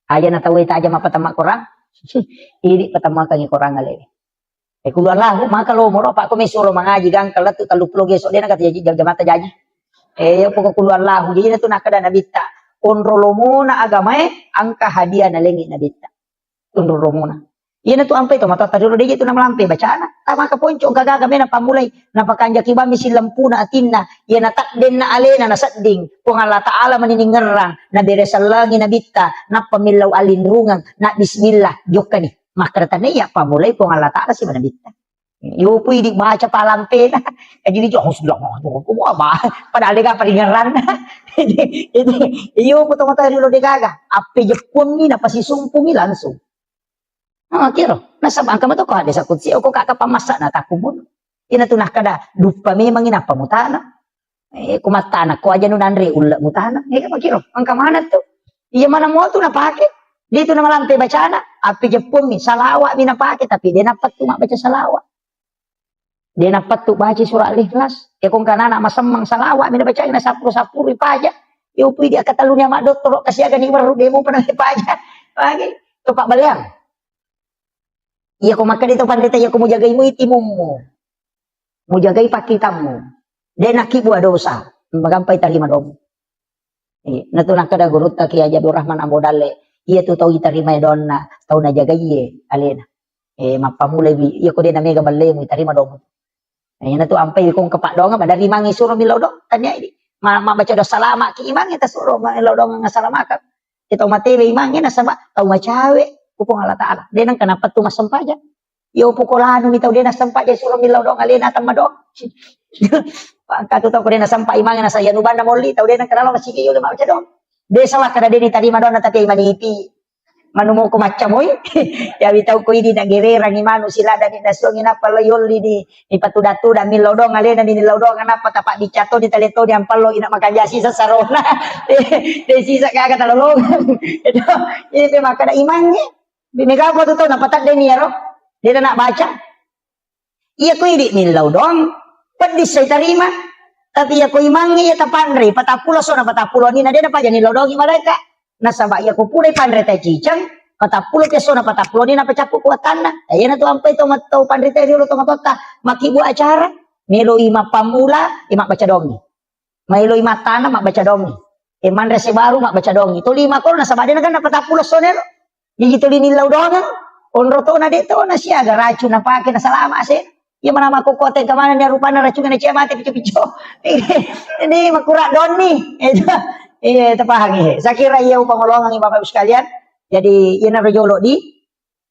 aja na tawi ta aja mapatama korang iri patamaka ngi korang aleta kulu Allah maka lo moro pak ko mesuro mangaji gang kalat tu taluplo gesok dia nak jaji jamata jaji pokok kulu Allah jadi tu nak ada nabita onrolomona agamae angka hadiah na lengi nabita onrolomona iya tu ampai to mata tadiro dia tu na melampai bacana tama ka ponco gagaga mena pamulai na pakanja kibami silampuna atinna iya na takden na alena na sadding kung Allah taala maniningerang na beresalagi nabita na pamilaw alinrungang na bismillah jokani makratan iya pamulai kung Allah taala si manabita yo pwede baca palampe na jadi jo harus bilang ko ba padahal dia paringaran iyo po mata dilo de gaga ape jepun ni na pasisumpung langsung kiro nasa bangka mo to ko sa kutsi o ko kakapamasa na takubon inatunah kada dupa memang ina pamutana kumatana ko aja nun andre ulla mutana kiro ang kamana to iya mana mo to napake dito na malampe bacana ape jepun ni salawa mi napake tapi dia dapat cuma baca salawa. Dia dapat tu baca surah Al-Ikhlas. Kung kanana masamang salawa, mina baca na sapuro-sapuro ipaja. Iupuy dia katalunya mak doktor kasi aga ni baru demo pernah ipaja. Lagi tu Pak Baliang. Iya ko maka dito pandita iya ko mo jagay mo itimummu. Mo jagay pakitamu. Dia nakibuah dosa. Magampay tarima dom. Natulang kada gurut ki Abdul Rahman Ambodale. Iya tu tau itarima donna, tau na jagay alena. Mapamulay iya ko din na mega balle mo itarima dom. Ayan na to ampay kung kapak dong ba dari mangi suruh milaw dong tanya ini mabaca doa salama ki imang ita suruh milaw dong nga salamakan ito matebe imang ina sama tau macawe kupong Allah taala denang kenapa tu masampaja yo pukolano mitaw dena sampaja suruh milaw dong alena tama dong katu tau ko dena sampai imang na sa yanuban na molli tau denang kanalo masige yo mabaca dong desa wa kada deni tadi madonna tapi maniti manumo ko macamoy ya bitaw ko ini nagerera ni manu sila dan indasong ina palo yoli ni patudatu dan milodong alena ni nilodong apa tapak dicato di teleto di ampalo ina makajasi sa sarona de sisa kaga talolong itu ini pe makada imangnya bimega ko to napatak de niero dia nak baca iya ko ini nilodong pedis saya terima tapi ya ko imangnya ya tapandre patapulo so na patapulo ni na dia pa jani lodong mereka nasaba iya ko pulay pandreta cicang patapulo keso na patapulo ni na pacapu kuatan na ayan na to ampay to matau pandreta rio to matota makibu acara melo ima pamula ima baca dongi melo ima tanah mak baca dongi mandre se baru mak baca dongi to 5 ko nasaba dia na kan patapulo sonero jadi to linilaw dongan onro to na dito na siya ga racun na pake na salama se Iya mana mako kote kemana nih rupanya racungan cia mati picu-picu. Ini makurak don nih. Itu pahami. Saya kira iya pengolongan Bapak Ibu sekalian. Jadi ini rojolo di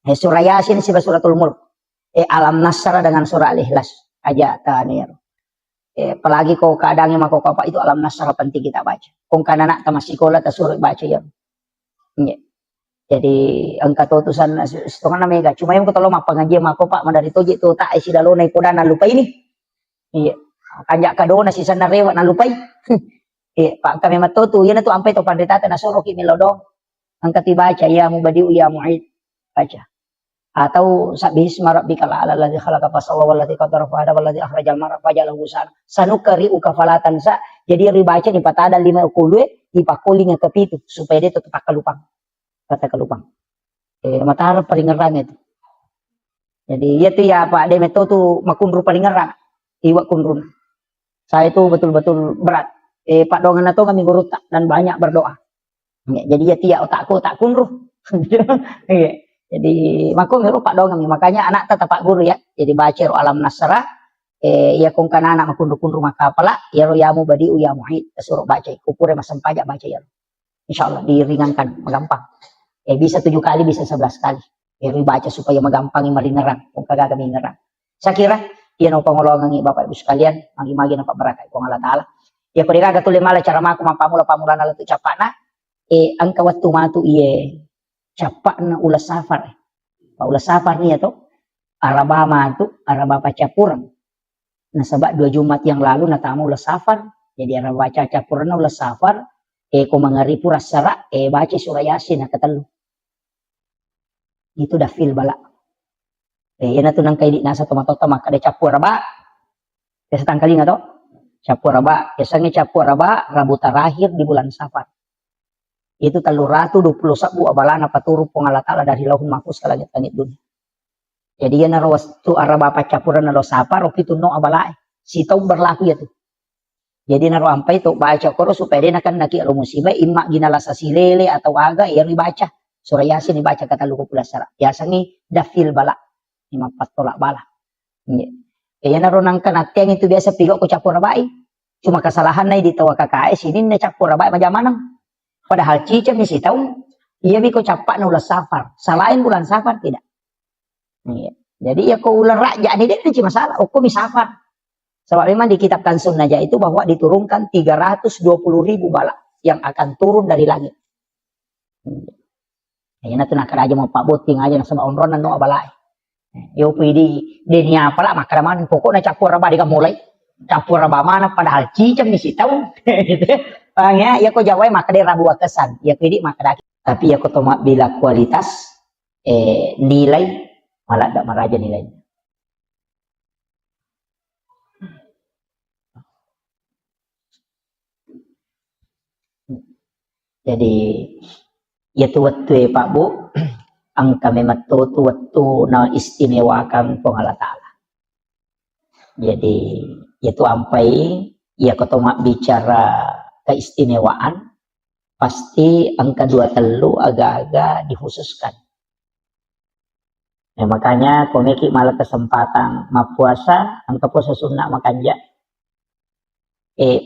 surah Yasin suratul Mulk. Alam Nasr dengan surah Al-Ikhlas aja tanir. Apalagi kau kadangnya mako apa itu Alam Nasr penting kita baca. Kung kana ta masih sekolah ta suruh baca ya. Jadi angka tutusan setengah mega. Cuma yang ketolong apa ngaji mako pak mandari toji tu tak isi dalo naik kuda na lupa ini. Iya. Kanjak kado na si sana rewa na lupai. Iya, pak kami matutu yan tu ampai to pandita na suruh kimi lodong. Angka tibaca ya mubadiu ya mu'id baca. Atau sabisma rabbikal a'la allazi khalaqa fasawwa wallazi qaddara fahada wallazi akhrajal mar'a fajalahu ghusan. Sanukri'u kafalatan sa. Jadi ribaca di patada 5 kulwe di pakuling ke pitu supaya dia tetap kalupang. Kata kelupang. Matahari paling ngerang itu. Jadi itu ya Pak Demet itu makunru paling ngerang. Iwak kunrun. Saya itu betul-betul berat. Pak Dongan itu kami guru dan banyak berdoa. Jadi ya tiap otakku tak kunru. Jadi makung Pak Dongan. Makanya anak tetap Pak Guru ya. Jadi baca Alam Nasra. Ya kung kana anak makunru maka pala. Ya royamu badiu ya mu'id. Suruh baca. Kupure masam pajak baca ya. InsyaAllah diringankan. Gampang. Bisa 7 kali, bisa 11 kali. Baca supaya magampang maringerang. Kung kagak kami ngerang. Saya kira, yan ang pangulongan ni Bapak Ibu sekalian. Magi-magi na pabarakay kung Allah Ta'ala. Ya kung ikaga tuloy mala, cara maku mampamula-pamula na lato capa na. Ang kawat tumatu capa na ulas safar. Ulas safar niya to. Arabama to. Araba pacapurang. Nasaba 2 Jumat yang lalu natama ulas safar. Jadi araba pacapurang na ulas safar. Kung mga ripuras sara. Baca surah Yasin na katalo. Itu dah fil bala. Yan na to nang kay di nasa tumatota makada capu raba. Kaya tangkali nga to. Capu raba. Kesangnya capu raba Rabu terakhir di bulan Safar. Itu 320 sabu abalana paturuk pengalatala dari lauhul mahfuz ke langit-langit dunia. Jadi yan na rawas tu araba pa capuran na lo Safar o pituno abalae. Sitaw berlaku ya tu. Jadi naro ampai tu baca koro supaya dia nakan naki musibah imma ginala sa silele atau aga ya dibaca. Surah Yasin dibaca kata luku pula syarat. Biasanya dafil bala. 54 tolak bala. Kaya naroon kan atiang itu biasa pigo ko capur rabai. Cuma kesalahan na ditawa KKS ini na capur rabai majamanang. Padahal cicam ni si tahu. Iya biko capak na ulas safar. Salahin bulan safar tidak. Jadi ya ko ular raja ni dia cuma masalah. Ko mi safar. Sebab memang di kitab Kansun Najah itu bahwa diturunkan 320.000 bala yang akan turun dari langit. Yan na to nakaraja mo pabuting aja na sa maunronan no abalay. Yo pwede denya pala makaraman pokok na capur raba di kamulay. Capur raba mana padahal cicam ni sitaw. Ya ko jawai makade rabu kesan. Ya pwede makada. Tapi ya ko toma bila kualitas nilai malah dak maraja nilai. Jadi ya tuwat-tuwe Pak Bu, ang kami matutuwat-tu na istimewakan po Allah Ta'ala. Jadi, itu ampai, ya ketoma bicara keistimewaan, pasti ang kedua telu agak-agak dikhususkan. Makanya, komiki malah kesempatan mapuasa, ang kapuasa sunnah makanja.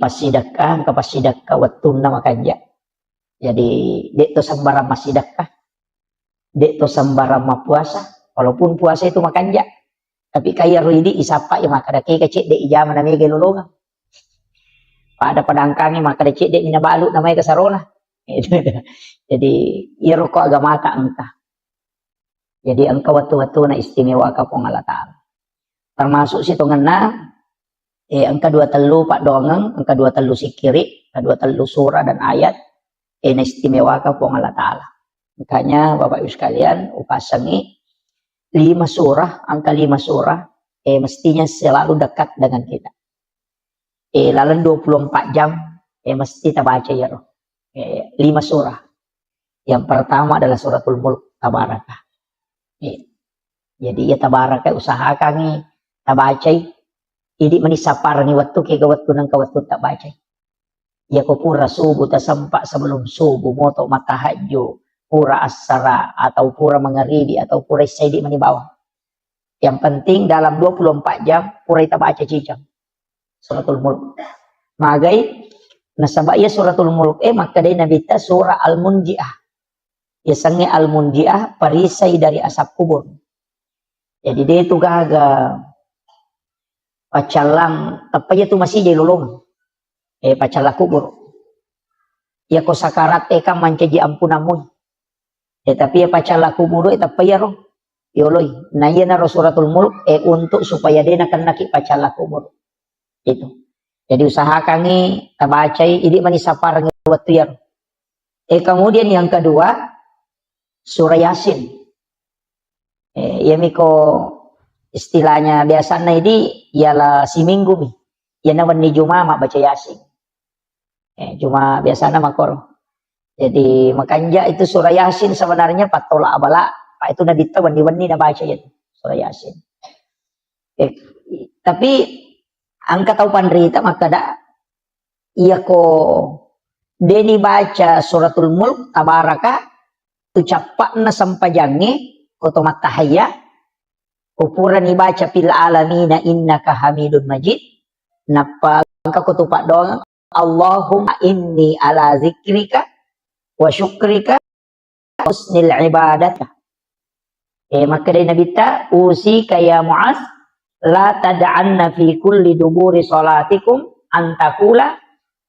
Pasidakah, ang kapasidakah watuna makanja. Jadi dek to sambara masidakah, dek to sambara mapuasa, walaupun puasa itu makan ja, tapi kaya ruidi isapa ya maka dake kecik dek ijama namanya gelolonga. Pada padangkangi maka dek dek minabalu namanya kasarona. Jadi iya rokok agama ka engkah. Jadi engkau waktu-waktu na istimewa ka pong Allah Ta'ala. Termasuk situ ngena, angka 2 telu Pak Dongeng, angka 2 telu sikiri, angka 2 telu surah dan ayat. Na istimewa ka po Allah Ta'ala. Makanya Bapak Ibu sekalian upasangi 5 surah, angka 5 surah mestinya selalu dekat dengan kita. Lalu 24 jam mesti kita baca ya roh. 5 surah. Yang pertama adalah suratul Mulk tabarakah. Jadi ya tabarakah usahakan tabaca. Idi manisapar ni waktu ke waktu nang waktu tak baca. Ya ko pura subuh tasampak sebelum subuh moto matahajud pura asara atau pura mengeribi atau pura saidi manibawa. Yang penting dalam 24 jam pura kita baca cijang suratul mulk. Magai nasaba ia suratul mulk maka dia nabi ta surah al-munjiah. Ya sange al-munjiah perisai dari asap kubur. Jadi dia itu gaga pacalang tapi itu masih jadi lulung. Pacala kubur. Ya ko sakarat ka mancaji ampunamun. Tapi ya pacala kubur tapi ya roh. Yoloy. Nah iya na suratul mulk untuk supaya dia nak naki pacala kubur. Itu. Jadi usahakan nih tabacai ini manisapar waktu ya. Kemudian yang kedua surah Yasin. Ya miko istilahnya biasanya ini ialah si minggu nih. Ya nawan ni Jumat baca Yasin. Cuma biasanya makor. Jadi makanya itu surah Yasin sebenarnya patola abala. Pak itu nabi tawan diwani na baca ya surah Yasin. Tapi angka tahu pandrita maka dak iya ko deni baca suratul mulk tabaraka tu capakna sampajange koto matahaya ukuran dibaca fil alamina innaka hamidun majid napa angka koto pak doang Allahumma inni ala zikrika wa syukrika husnil ibadata. Maka dari Nabi ta usi kaya Mu'az la tad'anna fi kulli duburi salatikum antakula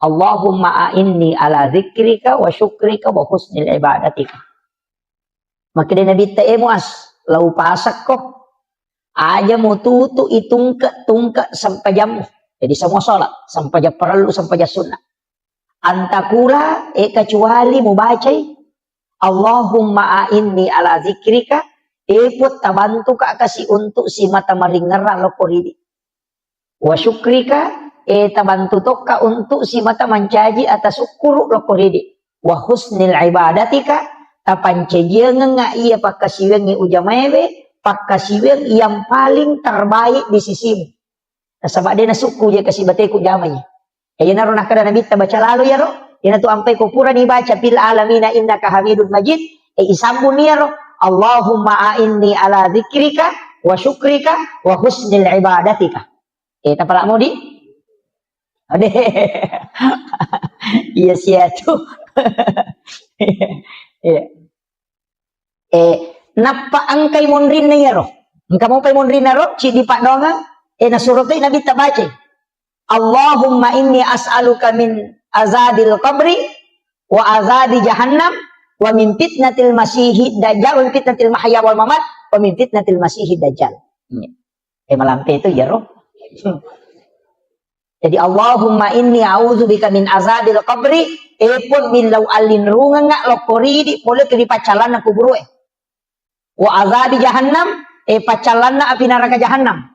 Allahumma a'inni ala zikrika wa syukrika wa husnil ibadatika. Maka dari Nabi ta Mu'az lau pasak ko aja mututu itungka sampai jam. Jadi semua salat sampai jam perlu sampai jam sunnah. Antakula kecuali mubacai Allahumma a'inni ala zikrika put tabantu ka kasi untuk si mata maringera lokoridi. Wa syukrika tabantu toka untuk si mata mancaji atas syukur lokoridi. Wa husnil ibadatika tapancajian nga iya pakasiweng ujamebe pakasiweng yang paling terbaik di sisimu. Nasabak dia nasuku je kasi batay ku jamay. Kaya naroon na kada nabi baca lalu ya ro. Yan to ampay ko pura ni baca fil alamina innaka hamidun majid. Isambun niya ro. Allahumma a'inni ala zikrika wa syukrika wa husnil ibadatika. Tapalak mo di? Ade. Iya siya to. Napa angkay monrin na yaro? Ang kamo pay monrin na ro? Si di pa donga? Nasurot ay nabi tabace. Allahumma inni as'aluka min azabil qabri wa azabi jahannam wa min fitnatil masihid dajjal wa min fitnatil mahya wal mamat wa min fitnatil masihid dajjal. Malampe itu ya roh. Jadi Allahumma inni a'udzubika min azabil qabri pun min law alin runga nga lokori di pole kri pacalan na kuburu wa azabi jahannam pacalan na api neraka jahannam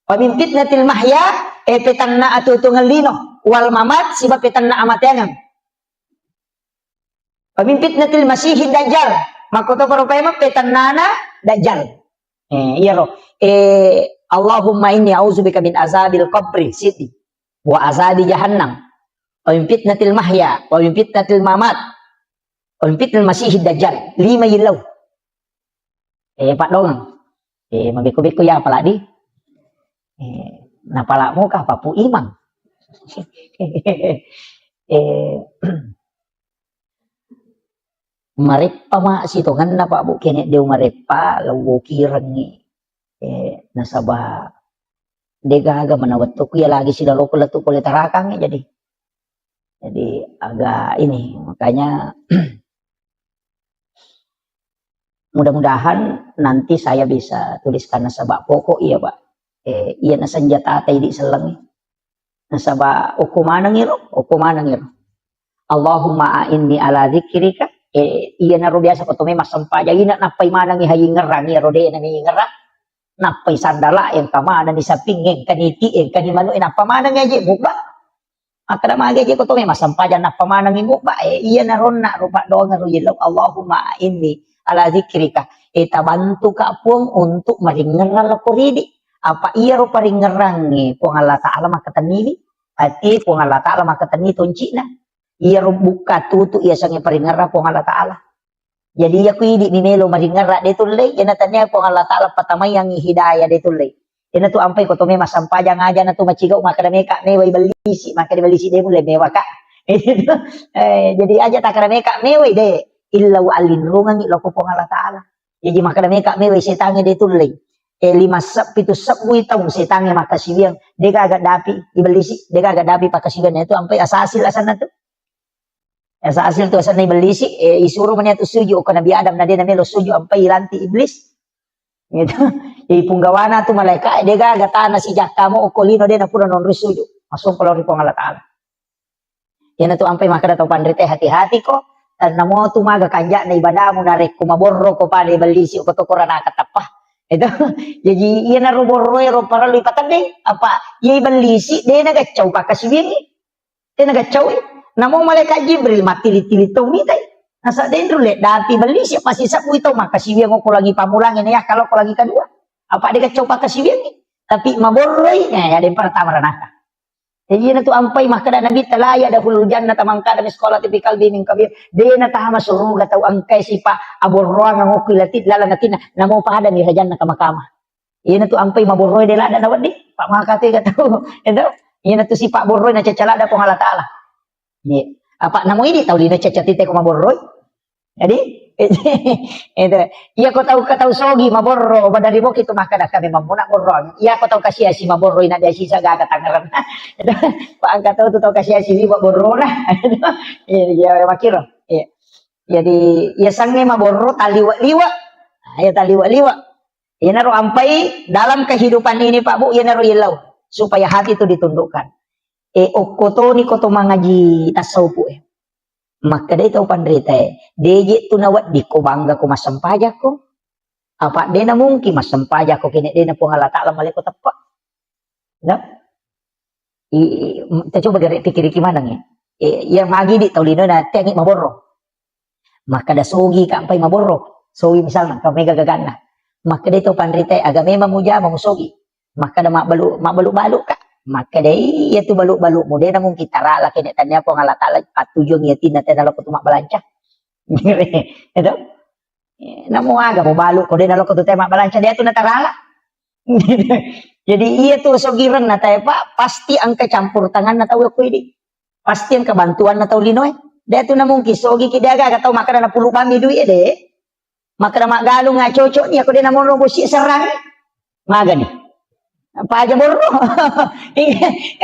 wa min fitnatil mahya petanna atutungan lino wal mamat siba petanna amatengan wa min fitnatil masihid dajjal makoto paropema petannana dajjal. Iya roh. Allahumma inni a'udzubika min azabil qabri siti wa azabi jahannam wa min fitnatil mahya wa min fitnatil mamat wa min fitnatil masihid dajjal. 5 ilaw. Pak dong. Mabiku-biku ya pala di. Napala mo ka papu imang. Marepa ma sitongan na pa bu kene dew marepa lawo kirang ni nasaba degaga manawat to kuya lagi sila loko latu kulit tarakang jadi agak ini makanya mudah-mudahan nanti saya bisa tuliskan nasaba pokok iya Pak iya na senjata tay di selang nasaba ukumanang iro Allahumma a'inni ala dzikrika iya na ro biasa ko tume masampa jadi na napay manang ihayi ngerang ya rode na ngerang napay sandala yang kamana ni saping kaniti kanimano napa manang aja buka akada magaje ko tume masampa jan napa manang buka iya na ron na rupa doang ro yelo Allahumma a'inni ala dzikrika tabantu ka pung untuk maringeral ko ridi apa iya ro paringerang ni pung Allah taala makatanili ati pung Allah taala makatani tonci na iya buka tutu iya sange paringara pong Allah Ta'ala. Jadi aku idi ni melo maringarak de tulle yana tanya ko Allah taala patamay ang hidayah de tulle. Yana tu ampai ko to me masampajang aja na tu maciga makadame ka me wai balisi makade balisi de mule mewa ka. Jadi aja takarame ka me wai de illa wa alinrungan lo ko Allah taala. Jadi makadame ka me wai setange de tulle. 5 sab 7 sab witong setange makasibiang de agak dapi ibalisi de agak dapi pakasibian itu ampai asasil asana tu. Sa asil tu asal na ibalisi, isuro man niya to sujo, o Nabi Adam na din na melo sujo, ang pailanti iblis. Ito, punggawana to malaika, dega gata na si Jakka mo, o kolino din na puro non sujo. Masong pala rin po ang alatala. Yan na to ang pay makadataw pandrite, hati-hati ko, tan na mo tumaga kanya na ibada mo na rek, kumaborro ko pa na ibalisi, o katokora nakatapa. Ito, jadi yan na ruborro, para lipatan din, apa, yung ibalisi, di nagatsaw pa kasibing, di nagatsaw Namo malaikat Jibril matili-tili to mitay. Nasa dentro le dati bali siya pasti sa ito makasibiyang ko lagi pamulangin ya kalau ko lagi kedua. Apa dia kacau pakasibiyang tapi maborroy ya ada pertama ranaka. Jadi na tu ampai makada nabi talaya dahulu jannah tamangka da sekolah tipikal bining kabir. Dia na tahama suruga tau angkai sipa aborroan ng ukilatit lalanatin namo pa hada ni janna kamakama. Iyan na tu ampai maborroy de lada dawat di. Pak makate katau. Endo. Iyan na tu si Pak borroy na cacalada ko Allah taala. Ni apa namo ini tahu dina cacatite ko maborroy. Jadi itu iya ko tahu sogi maborro badari mo kito makada kami mamuna borro. Iya ko tahu kasih si maborroy na dia sisa gaga tangaran. Pak angkat tahu kasih si borro na. Ya makiro. Jadi ya sangne maborro taliwa-liwa. Ya taliwa-liwa. Iya naro ampai dalam kehidupan ini Pak Bu, iya naro ilau supaya hati itu ditundukkan. Okoto ni koto mangaji tasawufu maka dia tahu pandrita deje tu nawat di ko bangga ko masampaja ko apa dia na mungkin masampaja ko kini dia na po Allah taala maleko tepak nah kita coba gari pikir gimana nih yang magi di tahu lino na tengi maborro maka da sogi kampai maborro sogi misalnya kampai gagagana maka dia tahu pandrita agak memang muja mamusogi maka da mak balu ka maka dai ya tu baluk-baluk model namun kita rala kene tanya po Allah taala patujung ya tina tena ko tumak balanca itu namo aga mo baluk ko din ko tu tema balanca dia tu natarala jadi iya tu sogiran na tayo Pak pasti ang kecampur tangan na tahu ko ini pasti ang kebantuan na tahu linoy dia tu namung kisogi kidaga ka tahu maka na puluh pami duit de maka na magalung nga cocok ni ako din namong robosi serang maga ni apa aja borro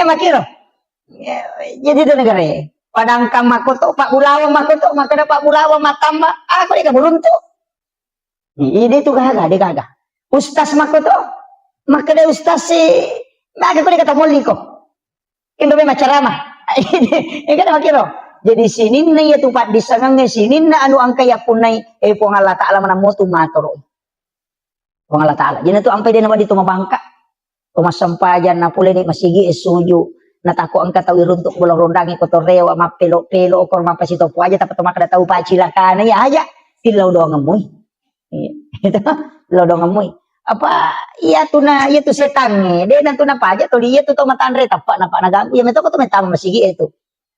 makiro jadi itu negara padang kamakoto Pak Bulawa makoto maka Pak Bulawa matamba aku dia beruntu ini tuh gaga ustaz makoto maka dia ustaz si maka aku dia kata muliko indo be macarama ini kan makiro jadi sini na ya tupat disangang sini na anu angka ya punai po Allah taala manamotu matoro po Allah taala jadi tu ampai dia nawa di tumabangka masampajan na pula ni masigi suju natako ang katawi runtuk bolong rondangi ko toreo ama pelo-pelo ko mapasito po aja tapos makada tahu pa cilakana ya aja tilaw do ngamoy itu law do ngamoy apa iya tu setan ni de nantu na pa aja to dia tu to matanre tapak na pa naganggu ya meto ko to metang masigi itu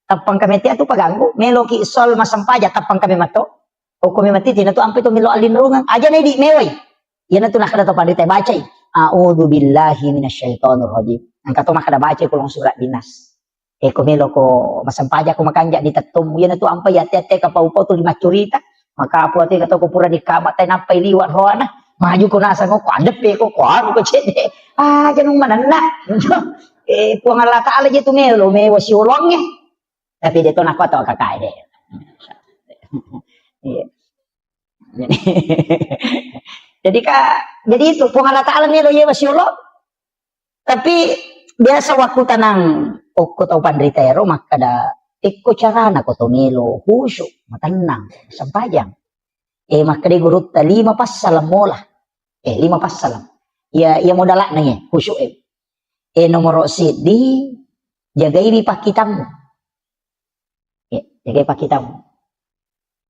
tapang kami ti atu paganggu meloki sol masampaja tapang kami mato o kami mati tina tu ampe to milo alinrungan aja na di meway yan na tu nakada to pandite bacay a'udzu billahi minasyaitonir rajim. Angka to makada baca kulong surat dinas. Kumelo ko masampaja ko makanja di tatum yan to ampai ate-ate ka paupo to lima curita. Maka apo ate kato ko pura di kamat tay nampay liwat roana. Maju ko nasa ko adep ko ano ko chede. Janong manana. Puang Allah taala gitu melo mewa si ulongnya. Tapi dito nako to kakay de. Jadi itu Allah taala ni lo ya masyaallah. Tapi biasa waktu tanang ko tau pandritero makada ikko carana ko to melo husyuk matanang sampajang. Makada gurut 5 pas salam mola. 5 pas salam. Ya modalak na niya husyuk nomor di jagai di pakitamu. Jagai pakitamu.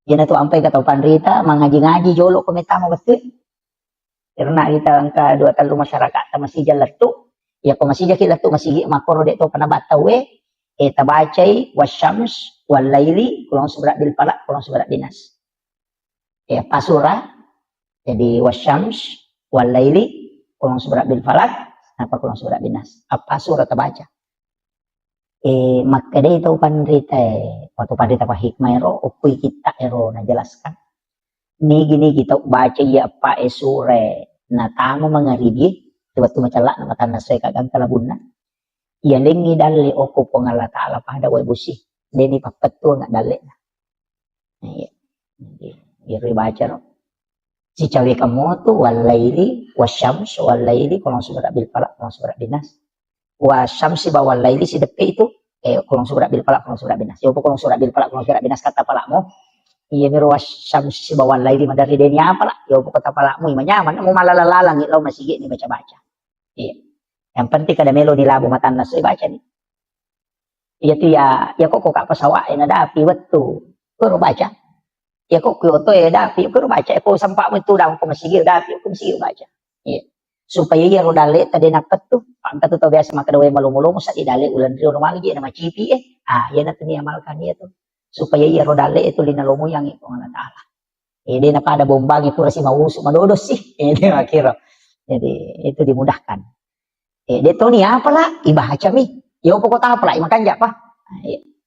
Yan na to ampay ka tau pandrita mangaji-ngaji jolo ko metamo betul. Karena kita angka 2 talu masyarakat masih jalatu ya ko masih jakilatu masih makoro de to panabatawe tabacay wasyams wal laili kulong subrat bil falak kulong subrat dinas Ya, pasura. Jadi wasyams wal laili kulong surat bil falak apa kulong surat binas. Apa surah terbaca. Maka dia itu pandrita waktu pandrita pa hikmah ero ukui kita ero na jelaskan. Ni gini kita baca ya apa sure na tamu mangaribi tiba-tiba macala na matanda saya kagang kalabuna. Ya lengi dali oku pengala taala pada wa busi. Deni papetu nga dali na. Ya baca ro. Si cawe kamu tu walaili wasyams walaili kulong surat bil falak kulong surat binas. Wasyamsi bawal laili si depe itu kulong surat bil falak kulong surat binas. Yo kulong surat bil falak kulong surat binas kata palakmu. Iya miru wasyamsi bawal laili madari deni apa lah. Yo kata palakmu imanyaman mau malalalang ilo masih ni baca-baca. Iya. Yang penting kada melo di labu matan nasi baca ni. Iya tu ya kok kak pesawat yang ada api wetu. Kau baca. Ya kok kyoto ya dapi ko baca ko sampak mo tudang ko masigil dapi ko masigil baca. Iya. Supaya ya rodale tadi napet tu pangkat tu biasa makadaway malumulong sa idale ulan rio normal gi na macipi ya na tani amalkan ya tu. Supaya ya rodale itu linalomo yang ito ng taala. Di na pada bombangi pura si mauso madodos sih. Di makiro. Jadi itu dimudahkan. Dito ni apalah ibaca mi. Yo pokok apa lah makan pa.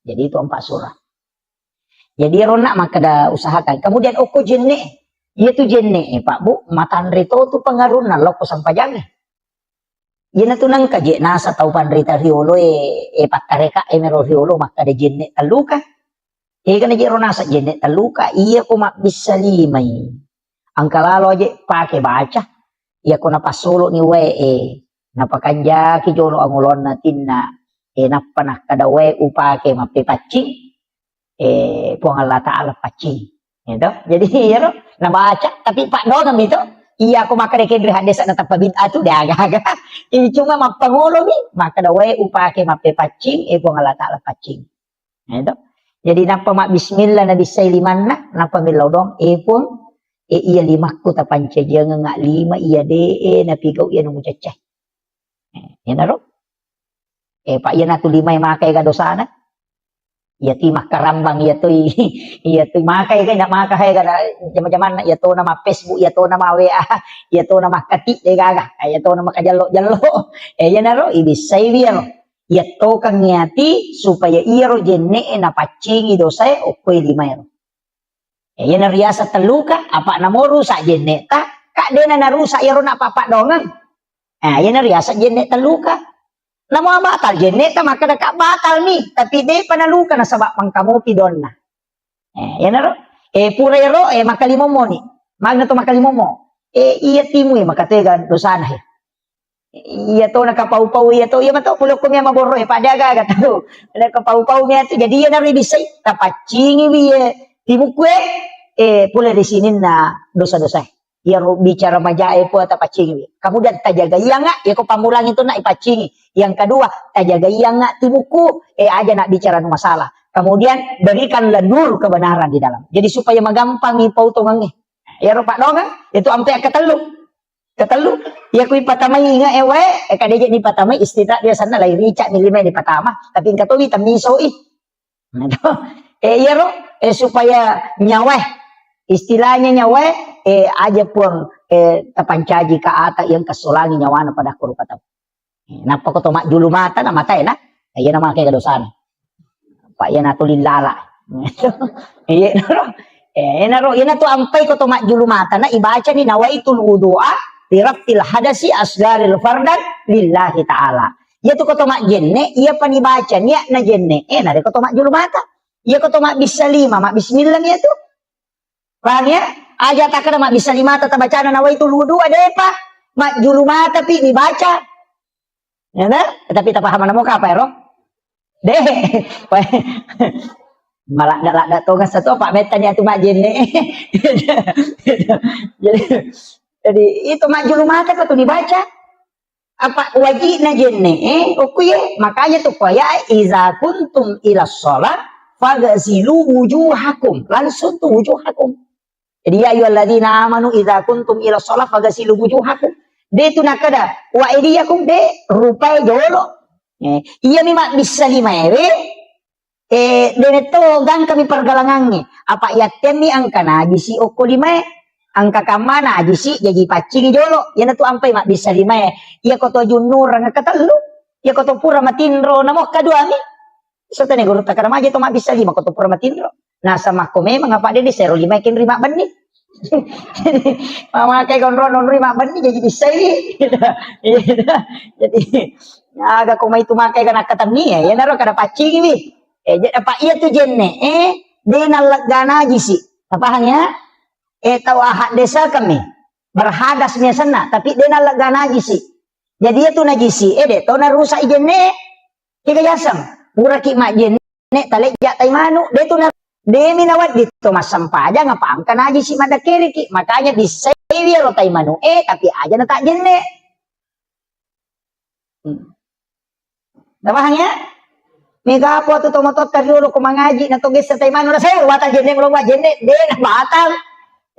Jadi itu 4 surah. Jadi ronak maka dah usahakan. Kemudian oko jenne, ia tu jenne, Pak Bu, matan rito tu pengaruh na loko sampai jangan. Ia na tu nang kaje nasa tau pandrita riolo pakareka mero riolo maka de jenne taluka. Kana je nasa jenne taluka ia ko mak bisa limai. Angka lalo aja pakai baca. Ia ko napasolo ni napakanja ki jolo angulon na tinna napanah kada upake mapipacing. Puang Allah Ta'ala pacing. Gitu. Jadi ya nabaca tapi Pak Dongam itu iya aku maka dekendri hadis na tapabid'ah tu dia agak-agak. Ini cuma mapangulo ni maka dawe upake mape pacing puang Allah Ta'ala pacing. Gitu. Jadi napa mak bismillah na bisay liman napa milaw dong pun iya limakku ta panca jangan ngak lima iya na pigaw iya nung ceceh. Ya naro. Pak iya na tu lima yang makai ka dosana. Iya ti makarambang iya tu makai kay nak makai kada jaman-jaman iya to nama Facebook iya to nama WA iya to nama kati de gaga iya to nama kajallo ya naro ibisay biar iya to kang niati supaya iya ro jenne na pacingi dosa o koy limay ya nariasa teluka apa namo rusak jenne ta kak de na narusak iya ro na papa dongan ya nariasa jenne teluka. Namo batal jenne ta maka dak batal ni tapi de panaluka na sabab pangkamu pidon na. Yan ro. Pura ro makalimo mo ni. Magna to makalimo mo. Iya timu makategan dosana iya to nakapau-pau iya to iya mato pulo ko miya maboro padaga gato. Nakapau-pau miya to jadi yan na ribisay tapacingi biye timu kwe pula di sini na dosa-dosa. Yang bicara majae po at pacingi. Kemudian tajaga iya nga, ya ko pamulang itu na ipacingi. Yang kedua, tajaga iya nga timuku, aja nak bicara masalah. Kemudian berikanlah nur kebenaran di dalam. Jadi supaya magampang ipau tongangnya. Ya ro Pak Dong itu ampe ketelu. Ya ku ipatamay nga kadije ni patamay istira dia sana lai rica milime di patama, tapi katowi tamiso ya ro supaya nyawa istilahnya nyawa aja pun tapancaji ka ata yang kasulangi nyawana pada kuru kata. Napa ko to mak julu mata na mata na. Ayan na kay kadosan. Pa yan ato lilala. Iya naro. Yan ato ampay ko to mak julu mata na ibaca ni nawaitul wudu'a lirafil hadasi asgaril fardan lillahi ta'ala. Ya to ko to mak jenne iya panibaca niya na jenne. Na ko to mak julu mata. Iya ko to mak bisalima mak bismillah niya to. Paham ya? Aja tak kena mak bisa lima tata bacaan nawaitul wudu ada apa? Mak julu mata tapi dibaca. Ya nah? Tapi tak paham mana muka apa ya, Rom? Deh. Malah dak tongas satu Pak Metan ya tu mak jenne. Jadi itu mak julu mata kau tu dibaca. Apa wajibna jenne? Oke, makanya tu ya iza kuntum ila shalah faghsilu wujuhakum. Langsung tu wujuhakum. Jadi ya ayyuhalladzina amanu idza kuntum ila shalah faghsilu wujuhakum. De tu nakada wa aydiyakum de rupai jolo. Iya mi mak bisa lima Deneto gang kami pergalangannya. Apa ya temi angka na jisi oko lima angka kamana jisi jadi pacing jolo. Ya tu ampai mak bisa lima ya koto junur ang katalu. Ya koto pura matindro namo kadua mi. Serta nego ruta kada maje to mak bisa lima koto pura matindro. Nah sama ko memang apa de sero lima kin rima bani. Mama kayak gondron rima bani jadi bisa jadi agak ko mai tumakai kana katami ya naro kada pacing mi. Apa iya tu jenne de nalagana jisi apa hanya tahu ahad desa kami berhadas sana tapi de nalagana jisi jadi itu najisi de tahu narusak jenne kika yasam pura ki mak jenne talek jak tai manu de tu de minawat gitu mas sampaja ngapa angka najisi mada kiri ki makanya disewi ro tai manu tapi aja na tak jenne apa hanya Mega po tu tomotot kaduro ko mangaji na tugis sa taymano na sayo batal jenne ko wa jenne de na batal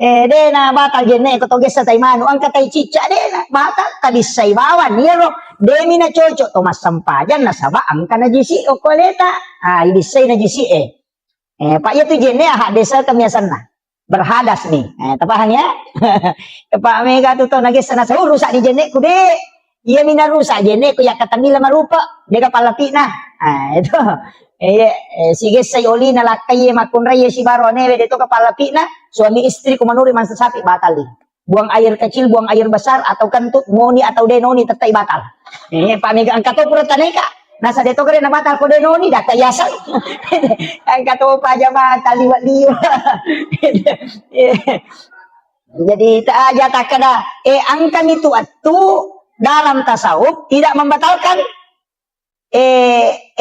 de na batal jenne ko tugis sa taymano ang katay chicha de na batal tabis sa ibawan niro de mi na chocho to masampajan na saba ang kana jisi o koleta ibisay na jisi pa itu jenne desa kamiasan na berhadas nih tapahan ya pa mega tu to nagis na sa rusak di jenne ko de iya mina rusak jenne ko ya katamila marupa de kapalati na itu sige say oli na lakay makunray si barone dito kepala pina suami istri kumanuri man sapi batal buang air kecil buang air besar atau kentut ngoni atau denoni tetay batal pamiga ang kato pura taneka nasa dito ka rin na batal ko denoni data yasa ang kato pa aja batal liwat-liwa jadi tak aja tak kada ang kami tu dalam tasawuf tidak membatalkan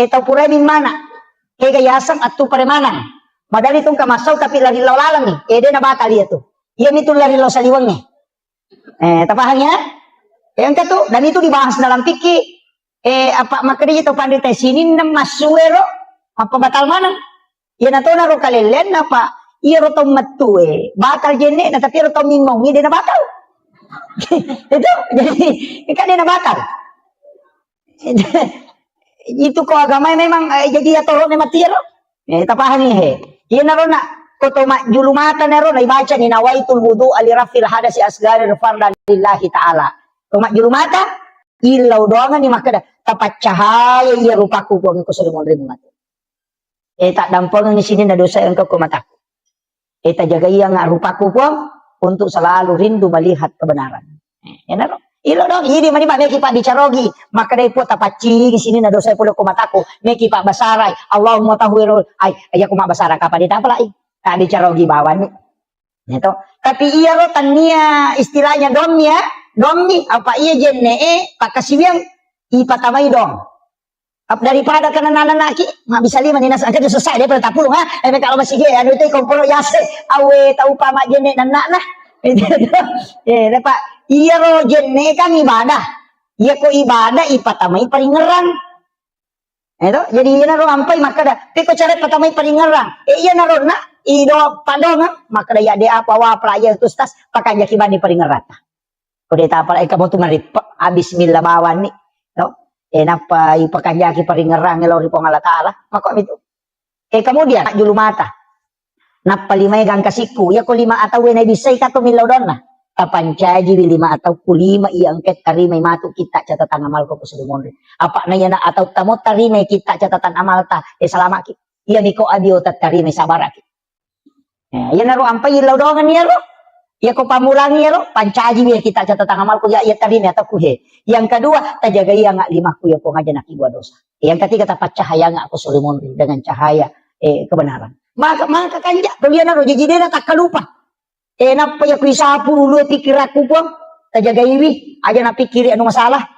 ito pura min mana kayasang at tu paremanan madali itong kamasaw tapi lari lalang ni de na batal itu iya itu lari law sa liwang ni tapahan niya yang kato dan itu dibahas dalam fikih apa makanya itu pandai sinin na masuero apa batal mana yan ato na ro kalelen apa iya ro tong matu batal jenne na tapi ro tong mingong de na batal itu jadi kan de na batal itu ko agama memang jadi atoro ni matiro tapahan ni iya na ro na koto julumata na ro na ibaca ni nawaitul wudu alirafil hadasi asgari fardan lillahi ta'ala to julumata ilaw doangan ni makada tapat cahaya iya rupaku ko ko sudah mondre mata tak dampang ni sini na dosa engkau ko mataku tak jaga iya nga rupaku ko untuk selalu rindu melihat kebenaran ya na ro ilo dong, ini mani meki pak dicarogi, maka dari po tapaci di sini na dosa pulo kumataku, meki pak basaray, Allahumma tahwirul, ay kuma basara kapan ditapalai, tak dicarogi bawan nih, itu. Tapi iya ro tania istilahnya domni, apa iya jenne pak kasiwiang ipatamay dong. Daripada kenanan naki, mak bisa lima dinas angkat selesai dia pada tapulung kalau masih gaya, anu itu komporo yase, awe tau pa mak jenne nanak nah, pak. Iya ro jenne kan ibadah. Iya ko ibadah ipatamay paringerang. Itu jadi iya ro ampai maka da. Piko cara patamay paringerang. Iya na ro na ido padong maka da ya de apa wa playa tustas pakanya kibani paringerang. Kude tapal kamu tu marip bismillah bawan ni. No. Napa ipakanya ki paringerang lo ripo ngala taala. Maka itu. Kemudian julumata. Napa limay gang kasiku. Ya ko lima atawe na bisay ka to milaw don na. Kapancaji lima atau kulima iangket tarimay matu kita catatan amal ko sudah apa nanya na atau tamu tarimay kita catatan amal ta selama ki iya niko adio tarimay sabaraki ya naro ampai ilaw dongan ya ro ya ko pamulangi ya ro pancaji ya kita catatan amal ko ya tarimay atau kuhe yang kedua tajaga iya nga lima ku ya ko ngaja nak ibu dosa yang ketiga tapat cahaya nga ako sudah dengan cahaya kebenaran maka kanja kalian naro jadi dia tak kalupa napa ya kuisapu lu pikir aku pun tajaga iwi aja na pikiri anu masalah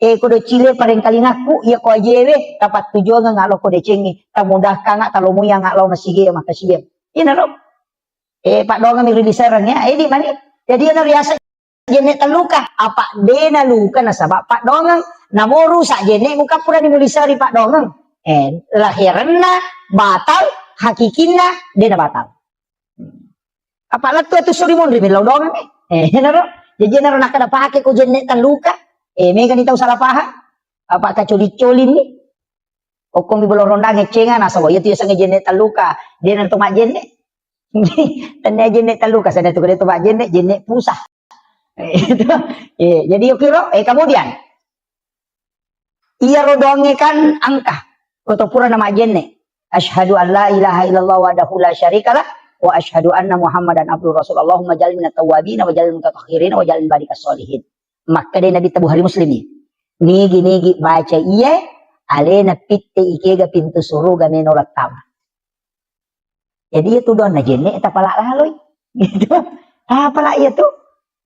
kudo cile pareng kali ngaku ya ko ajewe tapat tujuan nga lo ko de cengi tamudah ka nga talo muya nga lo masige makasige ina ro pak donga mi rilisarang ya di mani jadi ana riasa jene taluka apa de na luka na sabab pak donga namoru sa jene muka pura di nulisari pak donga lahiranna batal hakikinna de na batal apalagi tu suri mondri milaw dongan naro jadi naro nakada pake ko jenne tan luka mega ni tahu salah paham apa ka coli-coli ni Okong bibolorondang ngecengan asa wa itu sang jenne taluka dia nanto mak jenne. Tanda jenne taluka sana tu kada to mak jenne pusah. Itu. Jadi ukiro kemudian ia rodongekan angka atau pura nama jenne. Asyhadu an la ilaha illallah wahdahu la syarikalah wa asyhadu anna Muhammadan abduhu rasul. Allahumma ij'alni minat tawwabin wa ij'alni minal mutatahhirin wa ij'alni badikas sholihin. Maka dia Nabi tabu hari muslimin. Nigi baca iya alena pitte ikega pintu suruga menorat tama. Jadi itu doon na jenne eta pala laloy. Gitu. Pala iya tuh.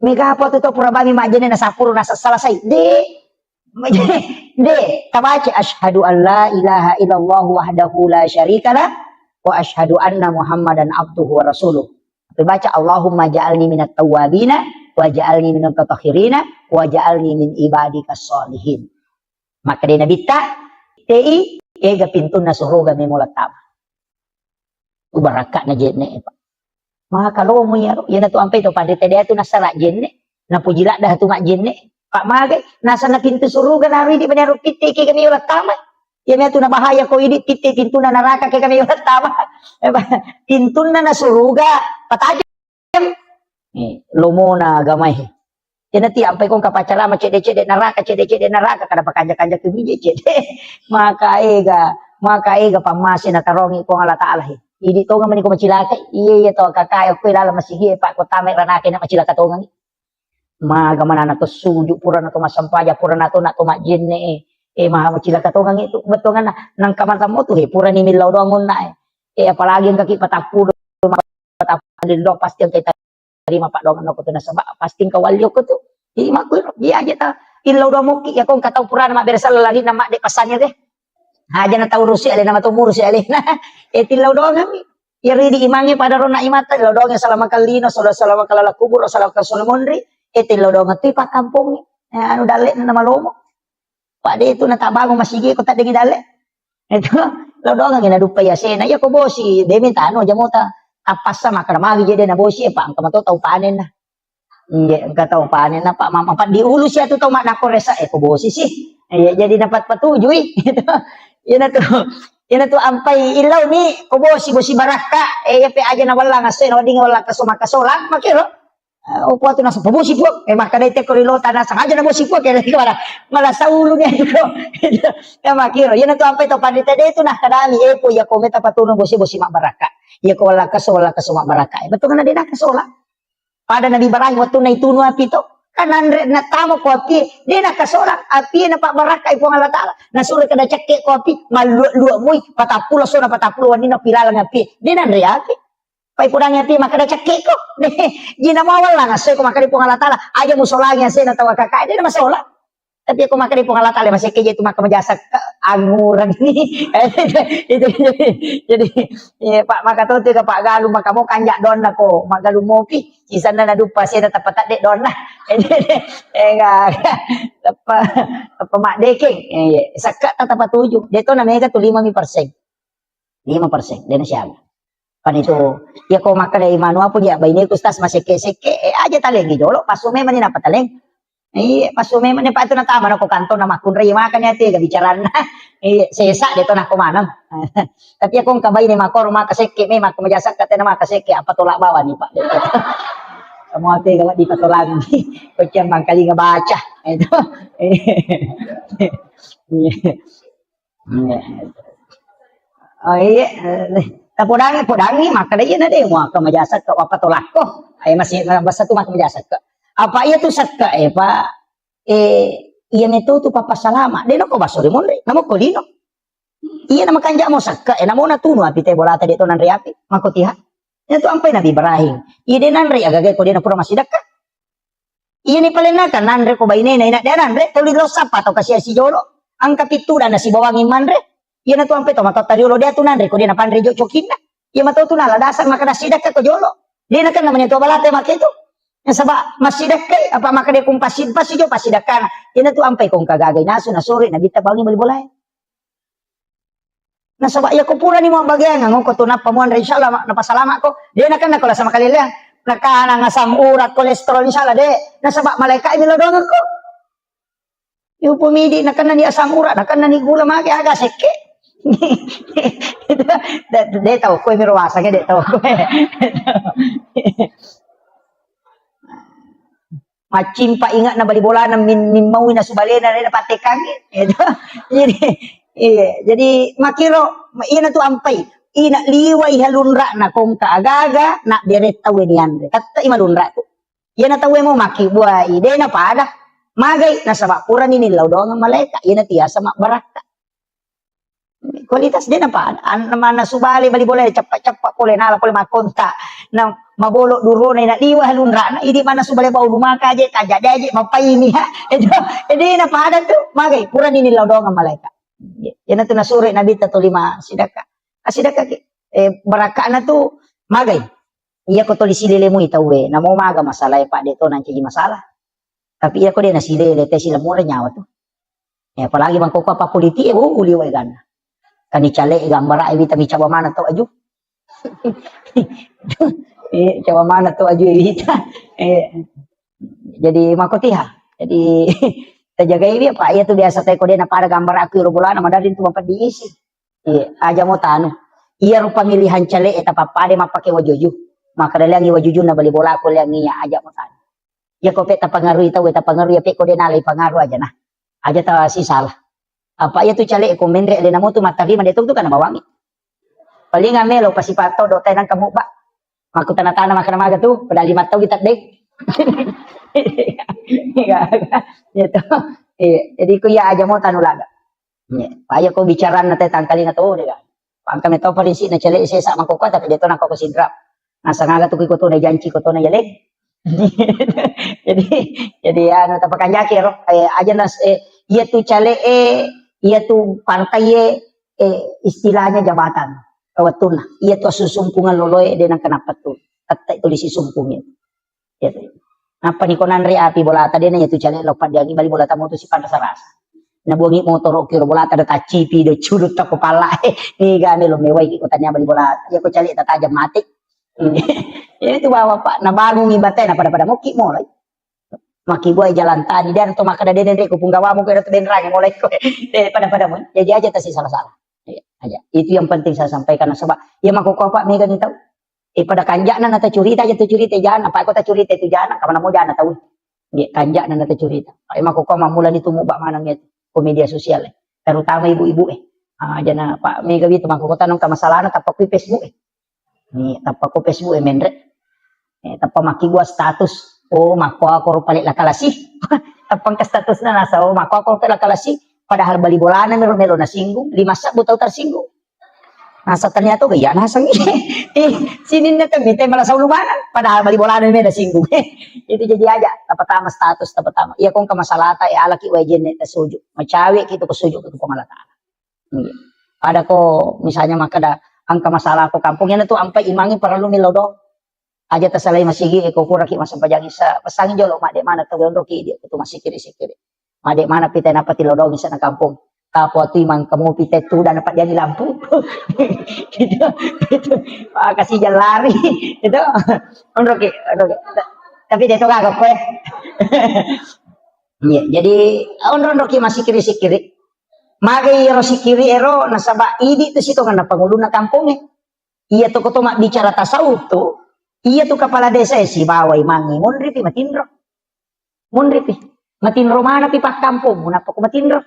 Mega apa tuh pura bami mak jenne na sapuro na selesai. Tabaca asyhadu an la ilaha illallah wahdahu la syarikalah wa asyhadu anna Muhammadan abduhu wa rasuluh. Baca Allahumma ja'alni minat tawwabina wa ja'alni minal mutatahhirina wa ja'alni min ibadikas sholihin. Maka dia Nabi tei ega pintu na suruga memulat tama. Ubarakat na jenne pa. Maka kalau mo yaro yan to ampay to pandite dia tu nasara jenne na pujila dah tu mak jenne pak magay nasa na pintu suruga na ri di banero pitte ke kami ulat tama. Yan tu na bahaya ko idi pitte pintu na naraka ke kami ulat tama. Pintu na suruga patajam. Lomo na gamay. Yan ti ampay kong kapacara macede-cede neraka cede-cede neraka kada pakanja-kanja tu bije cede. Maka ega pamasin na tarongi ko Allah Taala. Idi to nga man ko macilaka iya to kakayo ko ilala masigi pa ko tamay ranake na macilaka to nga maga man na to suju pura na to masampaya pura na to majenne maha macilaka to nga itu beto nga nang kamanta mo to pura ni milaw do ngon na apalagi ang kaki patapulo patapulin do pasti ang kita terima pak do nga ko to na saba pasti kawalyo ko to di makuy di aja ta ilaw do mo ki akong kataw pura na mabersal lagi na mak de pasannya deh. Haja na tahu rusi alin nama tumur si alin. Tilaw doang kami. Iri di imangnya pada rona imata. Tilaw doang yang salama kalino. Salama kalala kubur. Salama kalala mondri. Tilaw doang itu pak kampung. Anu dalek na nama lomo. Pak de itu na tabango masigi ko tadi dalek. Itu tilaw doang yang nadupa ya sena. Ya ko bosi. Demi tano jamota. Apas sama karena magi jadi na bosi. Pak angka mato tau panen na. Enggak tahu panen na pak mama. Pak diulus ya tu tau mak nakoresa. Ko bosi sih. Jadi dapat patujui. Yan to ampay ilaw ni kubosi bosi baraka pe aja na wala nga sen wadi nga wala kasumakasolan makiro o kuwato na sa pabusi po maka dayte ko rilota na sa aja na bosi po kaya mala sa ulo niya ito ya makiro yan to ampay to pandita dito na kadami po ya kometa patunong bosi mak baraka ya ko wala kasumak baraka betul na din na kasola pada nabi barahi waktu na ituno api to kanandre na tamo ko api di na kasolang api na pak baraka ipo Allah Taala na suri kada cekke ko api malu muy patapulo so na patapulo wani na pilalang api di na andre api pai pudang api maka da cekke ko di na mawal lang asoy ko makari po Allah Taala aja musolagi ase na tawa kakak di na masola tapi ako makari po Allah Taala masih keje itu maka majasa anguran ini itu jadi pak maka to ke pak galu maka mo kanjak don nako magalu mo ki isan na dupa siya tapat dek don na enggak apa mak deking sakat tata tujuh dia to na mega to 5% dia siya pan itu ya ko maka dai manua po ya baini kustas masih seke aja taleng gidolo pasume man na pataleng pasume man pa ito na tama na ko kanto na makunri makanya ti gabicaran na sesa dito na kumanam tapi akong kabay ni makor makaseke may makumajasak kate na makaseke apa tolak bawa ni pak semua ti kalau di patulang ko tiyan mangkali nga baca itu Podangi maka dia na deh mo kamajasak ka apa tolak ko ay masih basta tu makumajasak ka apa iya tu sakka pak iya neto tu papasalama deno ko basuri monde namo ko lino iya na makanja mo sakka namo na tuno api te bolata dito nan riapi makotiha ito ampay nabi Ibrahim iya de nanre agagay ko din na pura masidaka iya ni palen kan nanre ko bayne na ina de nanre tuli lo sapa to kasi si jolo ang kapituran na si bawangin manre iya na tu ampay to matatariulo dia tu nanre ko din na panre jo chokina iya matuto na ladasan makadasidaka ko jolo di na kan namanya to balate makito Saba masidakay apa makade kung pasijo pasidakana ina tu ampay kung kagagay naso na sorry nagita bangi malbolay nasaba ya ko pura ni mo bagyan ngo ko tunap pamuan insyaallah napasalamat ko di na kan nakola sa makalila nakana nga samurat kolesterol insyaallah de nasaba malaika imilodongan ko yung pumidi na kan ni asang urat na kan ni gula magi aga seke Dia tahu kue mirwasanya dia tahu kue. Macim pa ingat na bali bola na min mau na subalena na patekang itu. Jadi jadi makiro ina tu ampai ina liwai halunra na kong kaagaga na dire tawen yan. Katta imalunra tu. Yan na tawen mo maki buai ide na pada magay na sa bakuran ni nilaw do nga malaika ina tiya sa baraka. Kualitas din apa an naman na subali bali bola cepat-cepat pole nala pole makonta na mabolo duro na liwa halunra na idi mana subali bau lumaka aja kaja aja mapaini ha edi na pada tu magay kurang ini law nga malaika yan tu nasuri nabi to 5 sidaka asidaka baraka na tu magay iya ko to lisilile mo itawe na mo maga masalah pak dito nang jadi masalah tapi iya ko din nasilile te sila mura nyawa tu ya apalagi bangko pa politik uliway gana kani cale gambar ay vita mi cawa mana to aju cawa mana to aju vita jadi makotiha jadi terjaga ini apa ya tuh biasa teko dia na para gambar aku robolan na madarin tu mampat diisi aja mo tanu iya ro pamilihan cale eta papade mapake wajuju maka dalangi wajuju na bali bola ko langi aja mo tanu ya ko peta pangaruh ita weta pangaruh ya pe ko dia nalai pangaruh aja nah aja ta si salah apa ya tu cale ko mendre le namo tu matari man tu kan bawangi paling amelo pasipato do tayo ng kamuba maku tanatana makanamaga tu pada 5 taon kita dek gitu jadi ko ya aja mo tanulaga paya ko bicara na tayo tangkali na to diga pang kami to palinsi na cale isa makoko tapi dito na ko sidra nasa ngaga tu ko to na janji ko to na yaleg jadi ano tapakan jaki ro aja nas iya tu cale ia tu partai istilahnya jabatan kawatun ia tu susumpungan loloy dengan kenapa tu kata itu disisumpungin ya apa ni konan ri api bola tadi na itu cale lopat dia bali bola tamu tu si panas rasa na buangi motor kiro bola ada tacipi do curut tak kepala ni gane lo mewai ko tanya bali bola ya ko cale ta tajam mati ini tu bawa pak na bangun ngibate na pada moki mo lai maki buai jalan tani dan to maka deden rek punggawa mo kaya to den rang mulai ko pada mo jadi aja tasi salah-salah aja itu yang penting saya sampaikan sebab ya mako ko pak mega ni tahu pada kanjakna na ta curita aja tu curita jana apa ko ta curita itu jana kamana mo jana tahu dia kanjakna na ta curita ay mako ko mamulan itu mubak manang itu ko media sosial terutama ibu-ibu jana pak mega itu mako ko tanong ka masalah na tapak Facebook ni tapak ko Facebook mendre tapak maki gua status oh mako ako palit lakalasi tapang ka status na nasa oh mako ako palit lakalasi padahal bali bola na melo na singgung 5 sabu taw tersinggung nasa ternyata gaya nasang sinin na kami tayo malah sa ulumanan padahal bali bola na melo singgung itu jadi aja tapatama status tapatama iya kung kamasalata alaki wajen na suju macawi kito ko suju ko pangalata ada ko misalnya makada ang kamasalah ko kampung yan na to ampai imangi para lumilo do aja tersalai masigi ko kuraki masampajang sa pasangin jolo made mana to gondo ki dia tu masih kiri made mana pita na pati lodong sa na kampung kapo tu imang kamu pita tu dan dapat jadi lampu gitu kasih jalan lari itu ondoki tapi dia to kagak kowe ya jadi ondoki masih kiri magai ro sikiri ero nasaba idi tu situ kan panguluna kampung iya to ko to bicara tasawuf tu iya tuh kepala desa si bawai mangi munripi matinro mana pi pak kampung munapa ko matinro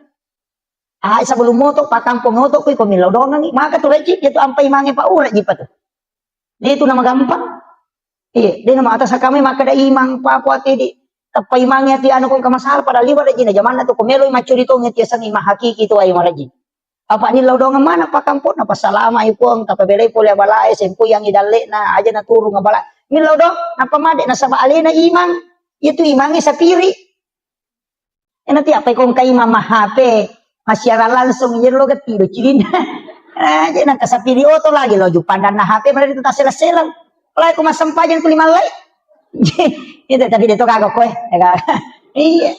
sebelum moto pak kampung moto ko milaw dongan maka tuh recik itu ampai mangi pa ura jipa tuh dia itu nama gampang iya dia nama atas kami maka da imang papuat di tapai mangi ti anu ko kamasal pada liwat aja na zaman tu ko meloy macurito ngeti sang imah hakiki tu ay maraji apa ni laudongan mana pak kampung apa salama ipong kapabelay pole balay sempu yang idale na aja na turu nga bala ni laudong apa made na sama alena imang itu imangi sa piri nanti apa kung kay mamahape masyara langsung yer lo gatido cilina aja na kasapiri oto lagi lo jupandan na hape mana itu tasela-sela wala ko masampajan ko limalay itu tapi dito kagak koe iya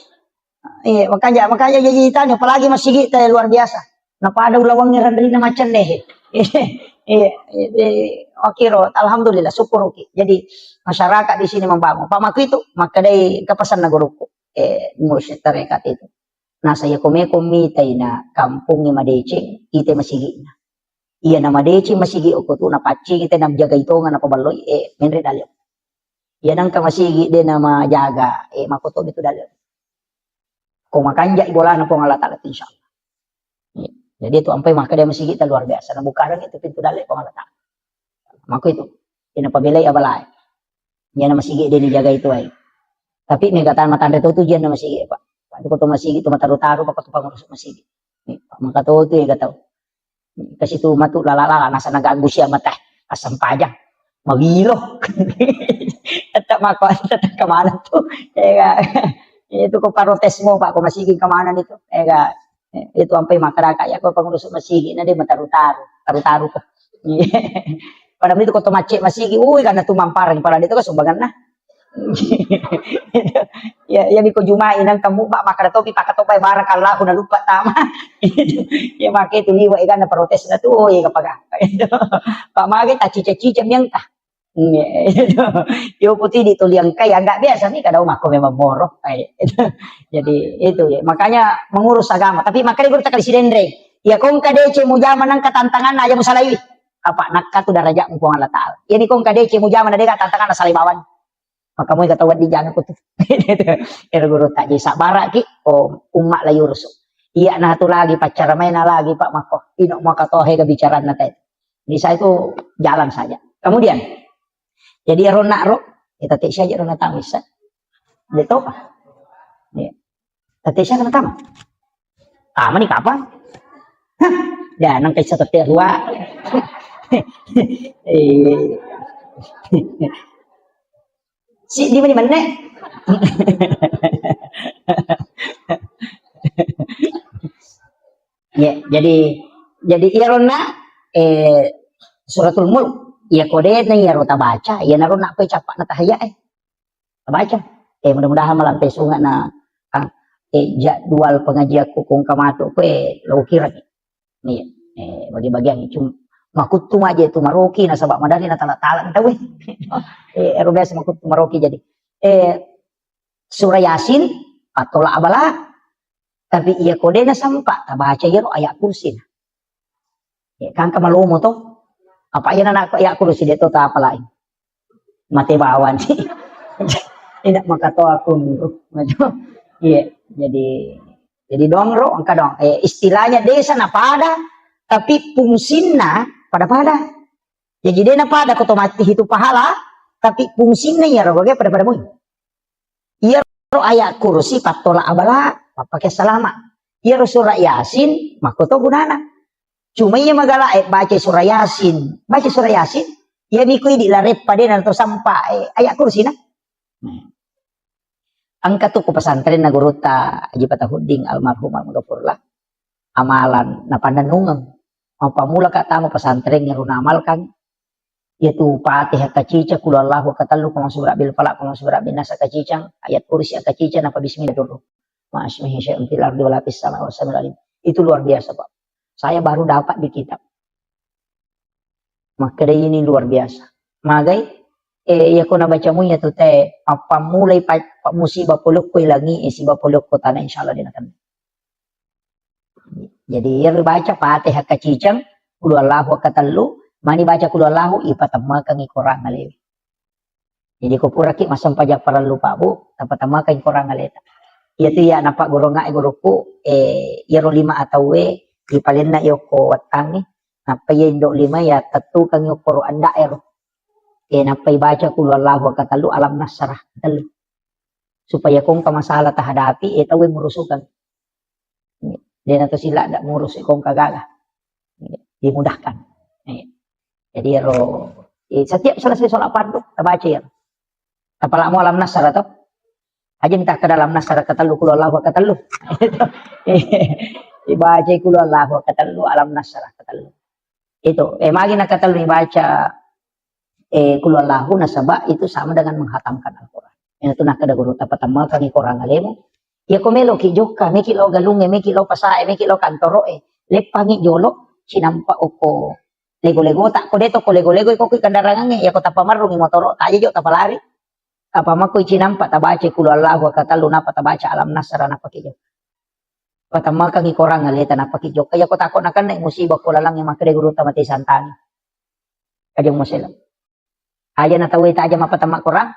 makanya jadi tanya apalagi masih kita luar biasa napa ada ulawang ngerandri na macan deh oke ro alhamdulillah syukur oke jadi masyarakat di sini membangun pamaku itu maka dari kepesan na guruku mursyid tarekat itu nasa ya kome komitay na kampung ni Madece, ite masigi na. Iya na Madece masigi o kuto na pachi ite na jaga ito nga napabaloy, menre dalyo. Yan ang kamasigi din na majaga, makuto dito dalyo. Kung makanja, ibola na po nga latalat insya Allah. Jadi itu ampai maka dia masigi luar biasa. Na bukaran itu pintu dalyo po nga latalat. Mako itu, pinapabilay abalay. Yan na masigi din jaga itu ay. Tapi may kataan matanda to diyan na masigi pa. Pati ko to masigi to mataro-taro pa ko to pangurus masigi. Maka to yung gataw. Kasi to matu lalala nasa nagago siya mata asam pajang. Magilo. At mako at kamanan to. Itu ko parotes mo pa ko masiging kamanan ito. Itu ampay makarakaya ko pangurus masigi na di mataro-taro. Taro-taro ko. Pada itu ko tumace masigi, uy kana tumamparang para dito ka sumbangan na. Ya ko jumain ang kamu ba makadatopi pakatopay barakallah na lupa tama. Ya make tuliwa ikan na protes na to ya kapag. Pamagay ta cica-cica miyang ta. Yo puti dito liang kaya enggak biasa nih kada umako memang moro. Jadi itu ya makanya mengurus agama tapi makanya gue tak Dendre. Ya kong kadece mo jaman ng katantangan na aja mo salawi. Apa nakka tu daraja mo Allah Taala. Yani kong kadece mo jaman na de katantangan na salibawan. Maka mo katawad di jana ko to. Pero guru tak jadi sabara ki o umma la yursu. Iya na tu lagi pacar main na lagi Pak Mako. Ino makatohe kebicaraan na tayo. Jadi saya itu jalan saja. Kemudian jadi ronak ro kita tak saja ronak tamis. Dia tahu pak. Ya. Tapi saya kena tam. Tama ni kapan? Ya nang kay sa tatirwa. Si di mana? Ya, jadi irona suratul mulk ya kode na ya rota baca ya narona pe capak na tahaya baca mudah-mudahan malam pesunga na jadwal pengajian kung kamato pe lo kira nih bagi-bagian cuma makut tu aja itu maroki na sabak madali na tala-tala kita weh biasa makut tu maroki jadi surah yasin atau la abala tapi ia kode na sampa baca ya ayat kursi ya kan kamalumo to apa yan anak ayat kursi dito ta apa lain mati bawan sih tidak makatoa kun iya jadi dongro angka dong istilahnya desa na pada tapi fungsinya pada jadi dia na pada otomatis itu pahala tapi fungsinya ya roga pada mu iya ro ayat kursi patola abala pakai salama iya ro surah yasin makoto gunana cuma iya magala baca surah yasin iya mikui di larep pada atau sampai ayat kursi na angka tuh pesantren na guru ta Haji Patahuding almarhum almarhumlah amalan na pandanungan pamula ka tamo pesantren nga runamalkan yaitu Fatihah kacica kul Allahu katallu kama surah bil falaq kama surah bin nas kacicang ayat kursi kacica napa bismillah dulu ma'asmihi syai'un fil ardi wala fis sama wasamil itu luar biasa Pak saya baru dapat di kitab maka ini luar biasa magai ya ko na baca mo ya to te pamulay pa musibah pulok ko ilangi sibah pulok ko tanah insyaallah din akan jadi ya baca Fatihah kacicang kul Allahu katallu mani baca kul Allahu ipatamakan ikorang ngalewi jadi ko pura ki masam pajak para lupa bu tapatamakan ikorang ngaleta itu ya napa goronga guruku iro 5 atau ipalin na yoko watangi napa indo 5 ya tatu kang yoko anda napay baca kul Allahu katallu alam nasrah katallu supaya kung kamasalah tahadapi ito ay murusukan dia nato sila ndak ngurus kung kagala dimudahkan jadi setiap selesai sholat fardu baca ya apalagi mau alam nasrah atau aja minta ke dalam nasrah katallu kul Allahu katallu dibaca kul Allahu katallu alam nasrah katallu itu magi na katallu dibaca kul Allahu nasaba itu sama dengan menghatamkan Al-Quran itu nak kada guru tapatama kami korang alemo ya komelo ki joka meki lo galunge meki lo pasae meki lo kantoro lepangi jolo sinampa oko lego-lego tak ko deto ko lego-lego ko kandarangan ya ko tapamarung motoro tayo jo tapalari apa mako sinampa tabace kul Allahu katallu napa tabaca alam nasra napa ki Patama kang ikorang aleta na pakijok. Kaya ko takot na kan na musibah ko lang yung makre guru tamati santani. Kajong mo sila. Aja na tawid aja mapatama korang.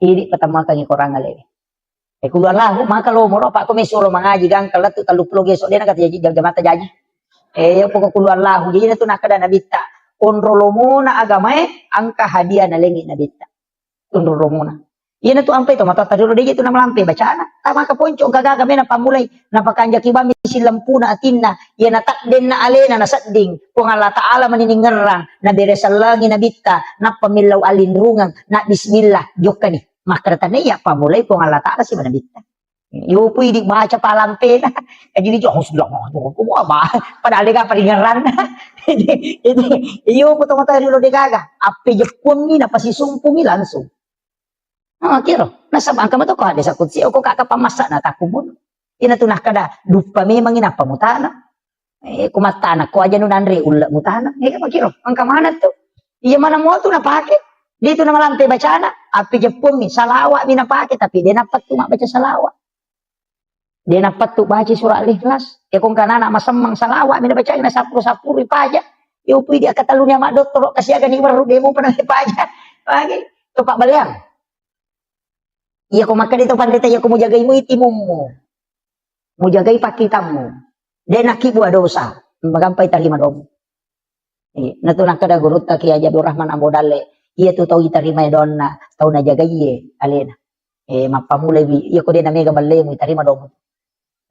Iri patama kang ikorang aleta. Kulo lah maka lo moro pa ko may suro mangaji gang kalat tu taluplog yeso dia nakata jaji jamata jaji. Yo poko kulo Allah jadi na tu nakada nabita. Onrolo muna agama angka hadiah na lengi nabita. Onrolo muna. Iya na tu ampe to mata taduro dia tu na malampe bacana. Tama ka ponco gagaga na pamulay napakanja kibami silampu na atinna. Iya na takden na alena na satding. Kung Allah Ta'ala maniningerang na beresal lagi nabita na pamilaw alinrungang na bismillah jokani. Makratan niya pamulay kung Allah Ta'ala si manabita. Yo pwede baca palampe na. Kaya di Diyos lang ako. Ba? Padali ka paringaran na. Iyo po itong tayo di gaga. Api Japon ni napasisumpong ni langsung. Kiro. Nasabang ka mato ko. Desa kutsi o kung kakapamasa na takumon. Inatunah ka na. Dupa may mga inapamutana. Kumatana ko aja nun Andre. Ula mutana. Kiro. Ang kamanat to. Iya mana mo ito napakit. Dito na malampe bacana, api Jepun mi salawat mi napake tapi dia dapat tu mak baca salawat. Dia dapat tu baca surah Al-Ikhlas. Kung kanana masemang salawat mi baca ina sapur-sapur ipaja. Yo pui dia katalunya mak dokter kasih aga ni baru demo pernah ipaja. Lagi tu Pak Baliang. Iya ko makan itu pandai ya ko mau jagai mu itimumu. Mau jagai pakitamu. Dia nak buat dosa. Magampai tarima domu. Natuna kada guru ta ki Abdul Rahman Ambodale. Iya tu tahu itarima donna, tahu na jaga iye alena. Mapamulay iya ko din na mega balle mo itarima dong.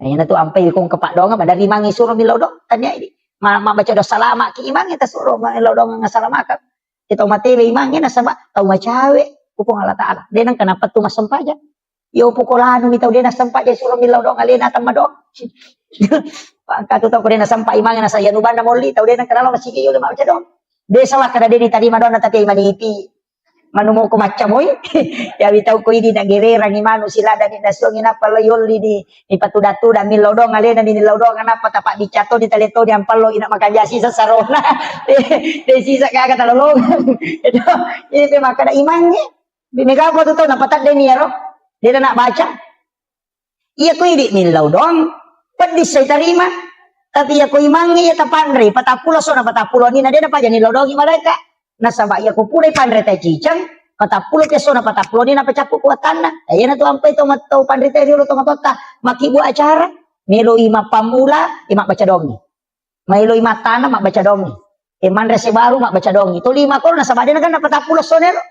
Na tu ampai kung kapak dong ba dari mangi suruh milaw dong tanya ini. Mabaca do salama ki imang ita suruh milaw dong nga salamakat. Ito matebe imang ina sama tahu macawe kupong Allah Ta'ala. Denang kenapa tu masempaja. Yo pukolano mi tahu dia na sampaja suruh milaw dong alena tama dong. Katu tahu ko din na sampai imang na sa yanuban na molli tahu dia na kanalo masige yo mabaca dong. Desa lah kada deni tadi madonna tapi maniti manumo ko macamoy ya bitaw ko ini nagirera ni manu sila dan indasong ina palo yoli ni patudatu dan milodong alena ni nilodong apa tapak dicato di taleto di ampalo ina makajasi sa sarona de sisa kaga talolong itu ini pe makada imangnya bimega ko to na patat deni ro dia nak baca iya ko ini nilodong pedis saya terima. Tapi ya ko imangi ya tapandre patapulo so na patapulo ni na dia pa jani lodogi mereka nasaba ya ko pure pandre ta cicang patapulo ke so na patapulo ni na pacapu kuatan na ayan na to ampai to matau pandre ta rio to matota makibu acara melo ima pamula ima baca dongi melo ima tanah mak baca dongi mandre se baru mak baca dongi to lima ko nasaba dia kan na patapulo so nero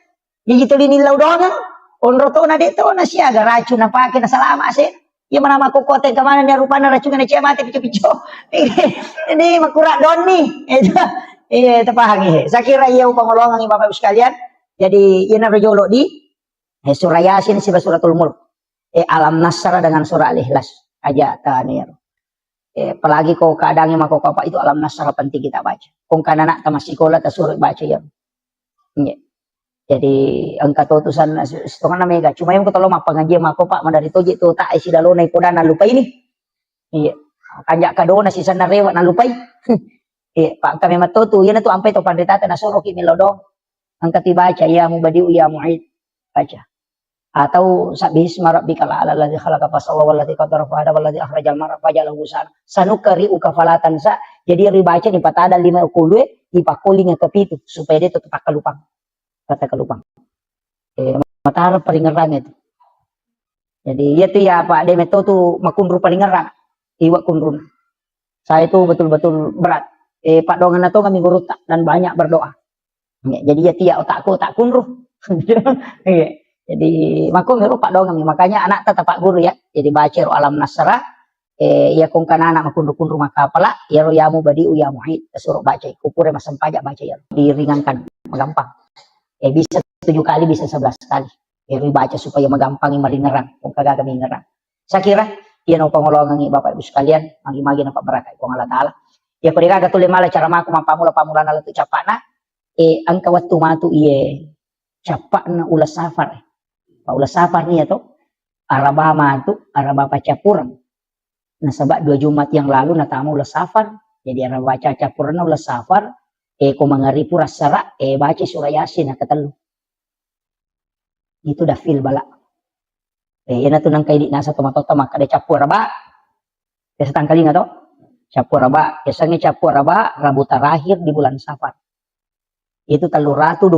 jadi to ni lodongan onro to na de to na siaga racun na pake na salama se. Iya mana aku kote kemana nih rupanya racungan cia mati picu-picu. Ini makurak don nih. Iya tepahangi. Saya kira iya pengolongan nih Bapak Ibu sekalian. Jadi ini rojolo di surah Yasin sih suratul Mulk. Alam Nasr dengan surah Al-Ikhlas aja tanir. Apalagi kau keadaannya mako apa itu Alam Nasr penting kita baca. Kung kana nak masih sekolah ta suruh baca ya. Iya. Jadi angka tutusan setengah mega cuma yang ketolong apa ngaji mako pak mandari toje tu tak isi dalo naik koda na lupa ini iya kanjak kado na si sana rewa na lupai iya pak kami matotu yana tu ampai to pandetata na soro kimi lodong angka tibaca ya mubadiu ya mu'id baca atau sabisma rabbikal a'la alladzi khalaqa fasawwa walladzi qaddara fahada walladzi akhrajal mar'a fajalahu ghusan sanukri'uka falatan sa jadi ribaca di patada 5 kulue di pakoli ngakepitu supaya dia tetap kalupang kata kelupang matahari paling ngerang itu jadi ya tuh ya Pak Demeto tuh makundru paling ngerang iwa kundrun saya itu betul-betul berat Pak Dongan itu kami guru dan banyak berdoa jadi ya tiap otakku tak kundru jadi maku miru Pak Dongan makanya anak tetap Pak Guru ya jadi baca Alam Nasra ya kung kana anak makundru-kundru maka pala ya royamu badi uya muhid suruh baca kupure masam pajak baca ya diringankan gampang bisa 7 kali bisa 11 kali. Baca supaya magampang maringeran kung kagak kami ngerang. Saya kira iyan ang pangolongan ni Bapak Ibu sekalian magi-magi na pabarakay kung Allah Ta'ala. Ya kung ikaga tuloy mala cara maku mampamula-pamula na lato capa na ang kawat tumatu iye capa na ulas safar. Ulas safar niya to arabama to araba capuran. Nasaba 2 Jumat yang lalu natama ulas safar. Jadi araba capuran na ulas safar. Kung mga ripuras sara, baca surah Yasin na katalo. Itu dah feel bala. Yan na to nang kay di nasa tumatota, makada capur ba? Biasa tangkali nggak toh? Capu raba, biasanya capu raba Rabu terakhir di bulan Safar. Itu 320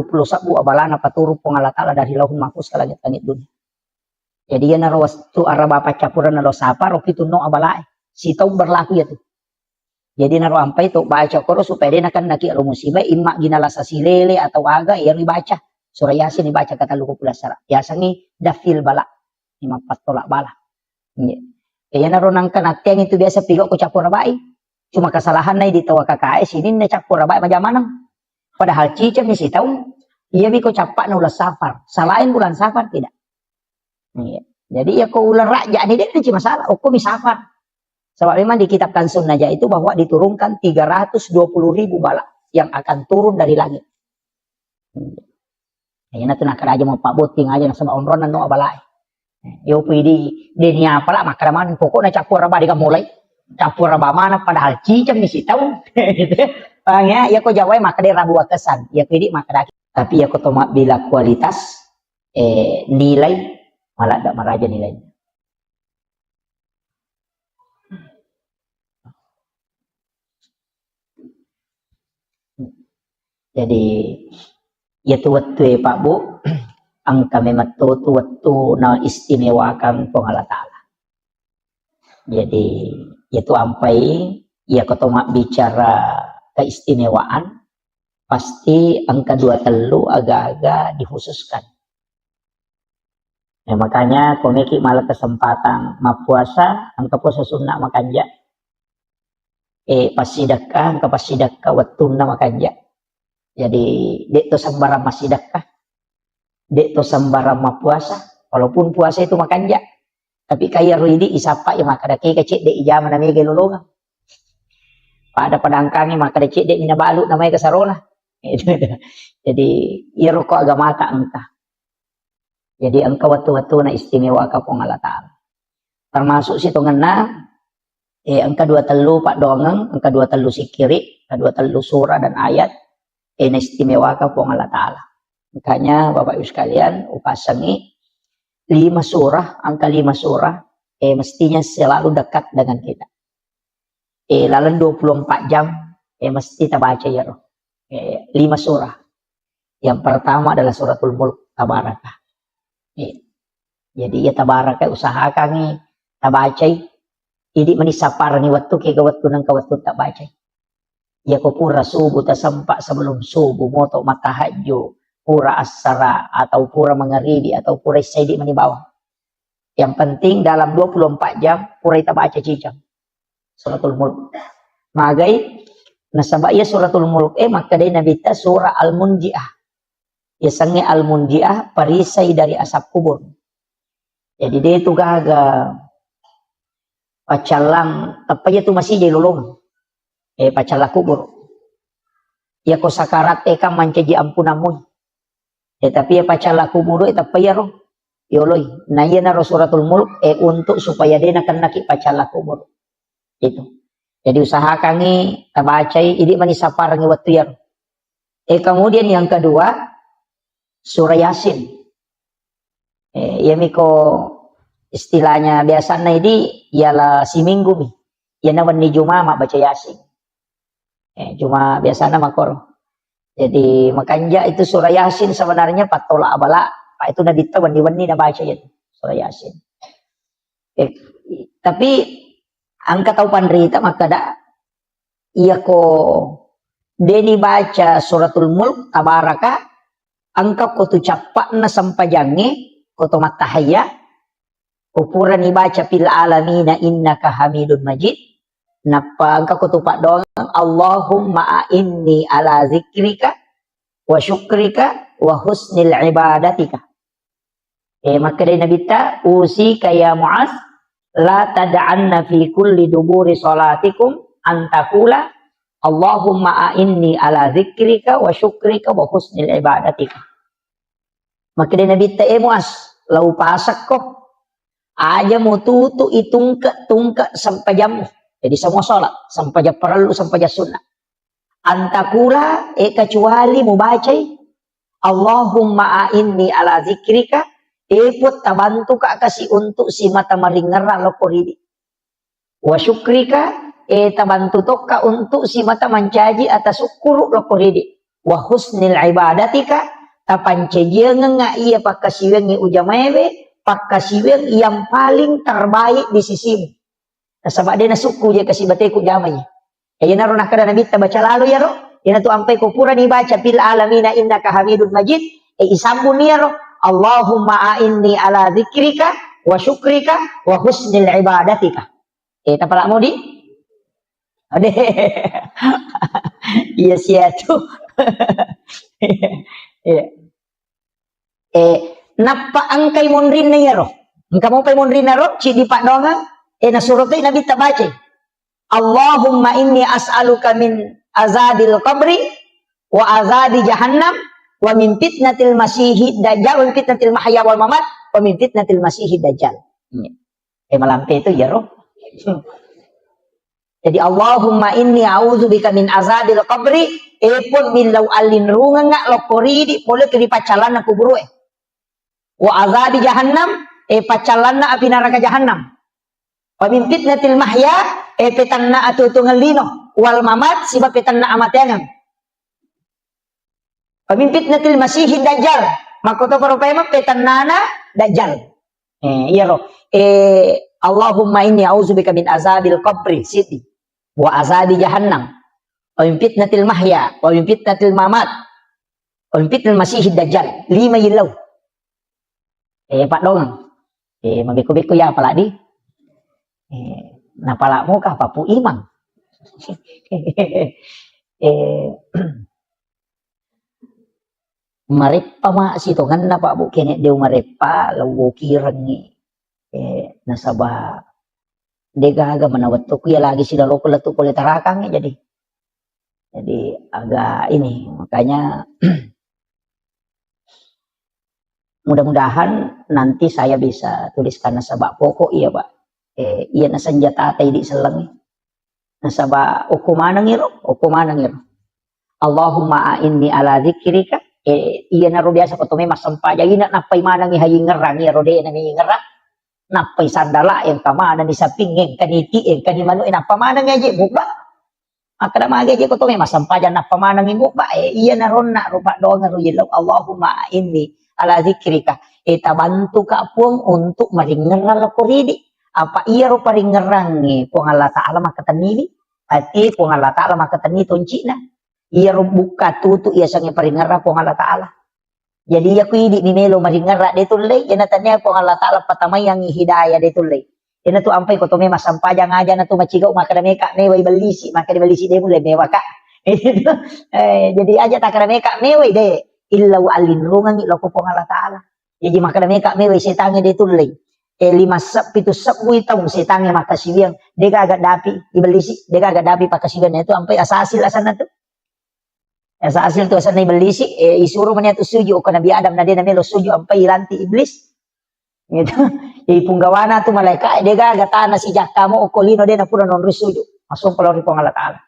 abalana paturu pengalatala dari lahun mahfuz ke langit-langit dunia. Jadi ya naro tu araba apa capuran naro Safar, oke tu no abalai. Si tahu berlaku ya tuh. Jadi naro ampai tu baca koro supaya dia akan naki alo musibah imak ginala sasilele atau aga yang dibaca. Surah Yasin dibaca kata luku pula syarat. Biasanya dafil bala. 54 tolak bala. Kaya naro nangkan yang itu biasa pigok ko campur rabai. Cuma kesalahan na di tawa KKS ini na campur rabai macam mana? Padahal cicam ni si tahu ia biko capak na ulas Safar. Salahin bulan Safar tidak. Jadi ya ko ular raja ni dia cuma masalah. Ko mi Safar. Sebab memang di kitab Kansun Najah itu bahwa diturunkan 320.000 bala yang akan turun dari langit. Kayaknya tu nak aja mau pak boting aja nak sama omronan no abalai. Yo pidi denia pala makaraman pokoknya campur raba di mulai campur raba mana padahal cicam ni si tahu. Ya ko jawai maka dia rabu kesan. Ya pidi maka tapi ya ko tomak bila kualitas nilai malah tak meraja nilainya. Jadi ya tu waktu Pak Bu ang kami matutu waktu na istimewakan pengalat Ta'ala. Jadi itu ampai ya ketoma bicara keistimewaan pasti angka 2 telu agak-agak dikhususkan. Ya, makanya komiki malah kesempatan puasa angka puasa sunnah makanja. Pasidakah angka pasidakah waktu na makanja. Jadi dek to sambara masidakah. Dek to sambara puasa. Walaupun puasa itu makanja. Tapi kaya ruidi isapa ya maka dake kecik dek ijaman namanya gelolongan. Pada padangkangi maka dek dek minabalu namanya kesarola. Jadi iya rokok agama tak entah. Jadi angka waktu-waktu na istimewa ka pengalat Ta'ala. Termasuk situ ngena angka 2 telu pak dongeng, angka 2 telu sikiri, angka 2 telu surah dan ayat na istimewa ka pengalat Ta'ala. Makanya Bapak Ibu sekalian upasangi 5 surah, angka 5 surah mestinya selalu dekat dengan kita. Lalu 24 jam mesti kita baca ya roh. 5 surah. Yang pertama adalah suratul Mulk Tabarakah. Jadi ya tabarakah usahakan ni tabacay. Idi manisapar ni waktu ke waktu nang kawatu tak baca. Ya ko pura subuh tasampak sebelum subuh moto matahajud, pura asara atau pura mengeribi atau pura isyaidi manibawa. Yang penting dalam 24 jam pura kita baca cicam. Suratul Mulk. Magai nasabaya suratul Mulk maka dia nabita surah Al-Munji'ah. Biasanya Al-Munji'ah perisai dari asap kubur. Jadi dia itu gagal pacalang tapi itu masih jadi lolong. Pacalang kubur. Ya ko sakarat kam mancaji ampunamu. Tapi ya pacalang kubur tapi ya roh. Yoloy. Nah iya na suratul Mulk untuk supaya dia nak naki pacalang kubur. Itu. Jadi usahakan ni tabacai ini manisapar ngi waktu ya. Kemudian yang kedua surah Yasin. Ya miko istilahnya biasanya ini ialah si minggu mi. Ya nawan ni Jumat mak baca Yasin. Cuma biasanya makor. Jadi makanya itu surah Yasin sebenarnya patola abala. Pak itu nabi tahu wani-wani na baca ya surah Yasin. Tapi angka tahu pandrita maka dak iya ko deni baca suratul Mulk Tabarakah angka ko tu capak na sampajange ko to matahaya ukuran ibaca fil alamina innaka hamidun majid napa angka ko tu pak doang Allahumma inni ala zikrika wa syukrika wa husnil ibadatika maka dia nabi ta usi kaya Muaz la tad'anna fi kulli duburi salatikum antakula Allahumma a'inni ala zikrika wa syukrika wa husnil ibadatika. Maka dia Nabi Muaz, lau pasak kok. Aja mau tutu itungka sampai jam. Jadi semua sholat. Sampai jam perlu, sampai jam sunnah. Antakula, kecuali mau baca. Allahumma a'inni ala zikrika. Put tabantu kak kasih untuk si mata maringar lo koridi. wa syukrika tabantu tokka untuk si mata mencaji atas syukur lo koridi wa husnil ibadatika tapancejengan nga iya pakasiweng ni ujamewe pakasiweng yang paling terbaik di sisimu. Sabak dia nasuku dia kasih bateku jamai. Ayo naro nak kada nabi baca lalu ya ro. Ina tu ampai ko pura ni baca fil alamina innaka hamidun majid. Isambun ya ro. Allahumma a'inni ala dzikrika wa syukrika wa husnil ibadatika. Tapalak mau di? Ade. Iya sia tu. Napa angkai mondrin na ya ro. Engka mau pai mondrin na ro ci di pak donga. Na surat itu Nabi tak baca. Allahumma inni as'aluka min azabil qabri wa azabi jahannam wa min fitnatil masihid dajjal wa min fitnatil mahya wal mamat wa min fitnatil masihid dajjal. Malampe itu ya roh. Jadi Allahumma inni a'udzubika min azabil qabri pun min law alin runga ngak lokori di boleh ke di pacalan aku buru wa azabi jahannam pacalan api neraka jahannam. Wa min fitnatil mahya petanna atutungan lino wal mamat siba petanna amatengan. Wa min fitnatil masihid dajjal makoto paropema petannana dajjal. Iya roh. Allahumma inni a'udzubika min azabil qabri siti wa azabi jahannam wa min fitnatil mahya wa min fitnatil mamat wa min fitnatil masihid dajjal. 5 yilau. Pak dong. Mabiku-biku ya pala di. Napalakmu kah papu imang. Marepa ma sitongan na pa bu kene deu marepa lawo kirangi nasaba degaga manawat to kuya lagi sila loko latu pole tarakang jadi agak ini makanya mudah-mudahan nanti saya bisa tuliskan nasaba pokok iya Pak. Iya na senjata tay di selang nasaba ukumanang iro Allahumma a'inni ala dzikrika iya na ro biasa ko to may masampa jagi na napay manang ihayi ngerang iro de na may ngerang napay sandala yang kamana ni saping yang kaniti yang kanimano inapamanang aja bukba akada magi aja ko to may masampa jan napamanang bukba iya na ron na rupa doang ro yelo Allahumma a'inni ala dzikrika tabantu ka pun untuk maringeral ko ridi apa iya ro paring ngerangi kung Allah Ta'ala makatanili ati kung Allah Ta'ala makatani tonci na iya ro buka tutu iya sange paring ngerra kung Allah Ta'ala jadi iya kuidi ni melo maring ngerra detulay yana tanya kung Allah Ta'ala patamay ang hidayah detulay yana tu ampay ko to may masampajang aja na tu macigaw makadameka meway balisi de mulai mewa ka jadi aja takadameka meway de illaw alinrungan ilo kung Allah Ta'ala jadi makadameka meway setange detulay 5 sab 7 sab buitong setange makasibiang dega agak dapi ibelisi dega agak dapi pakasibian itu sampai asasil asana tu asasil tu asana ibelisi isuruh manya tu suju ko nabi Adam na dia namelo suju sampai ilanti iblis gitu punggawana tu malaikat dega agak tanah si jakamo okolino dia na pura non suju masuk pelori pong Allah Taala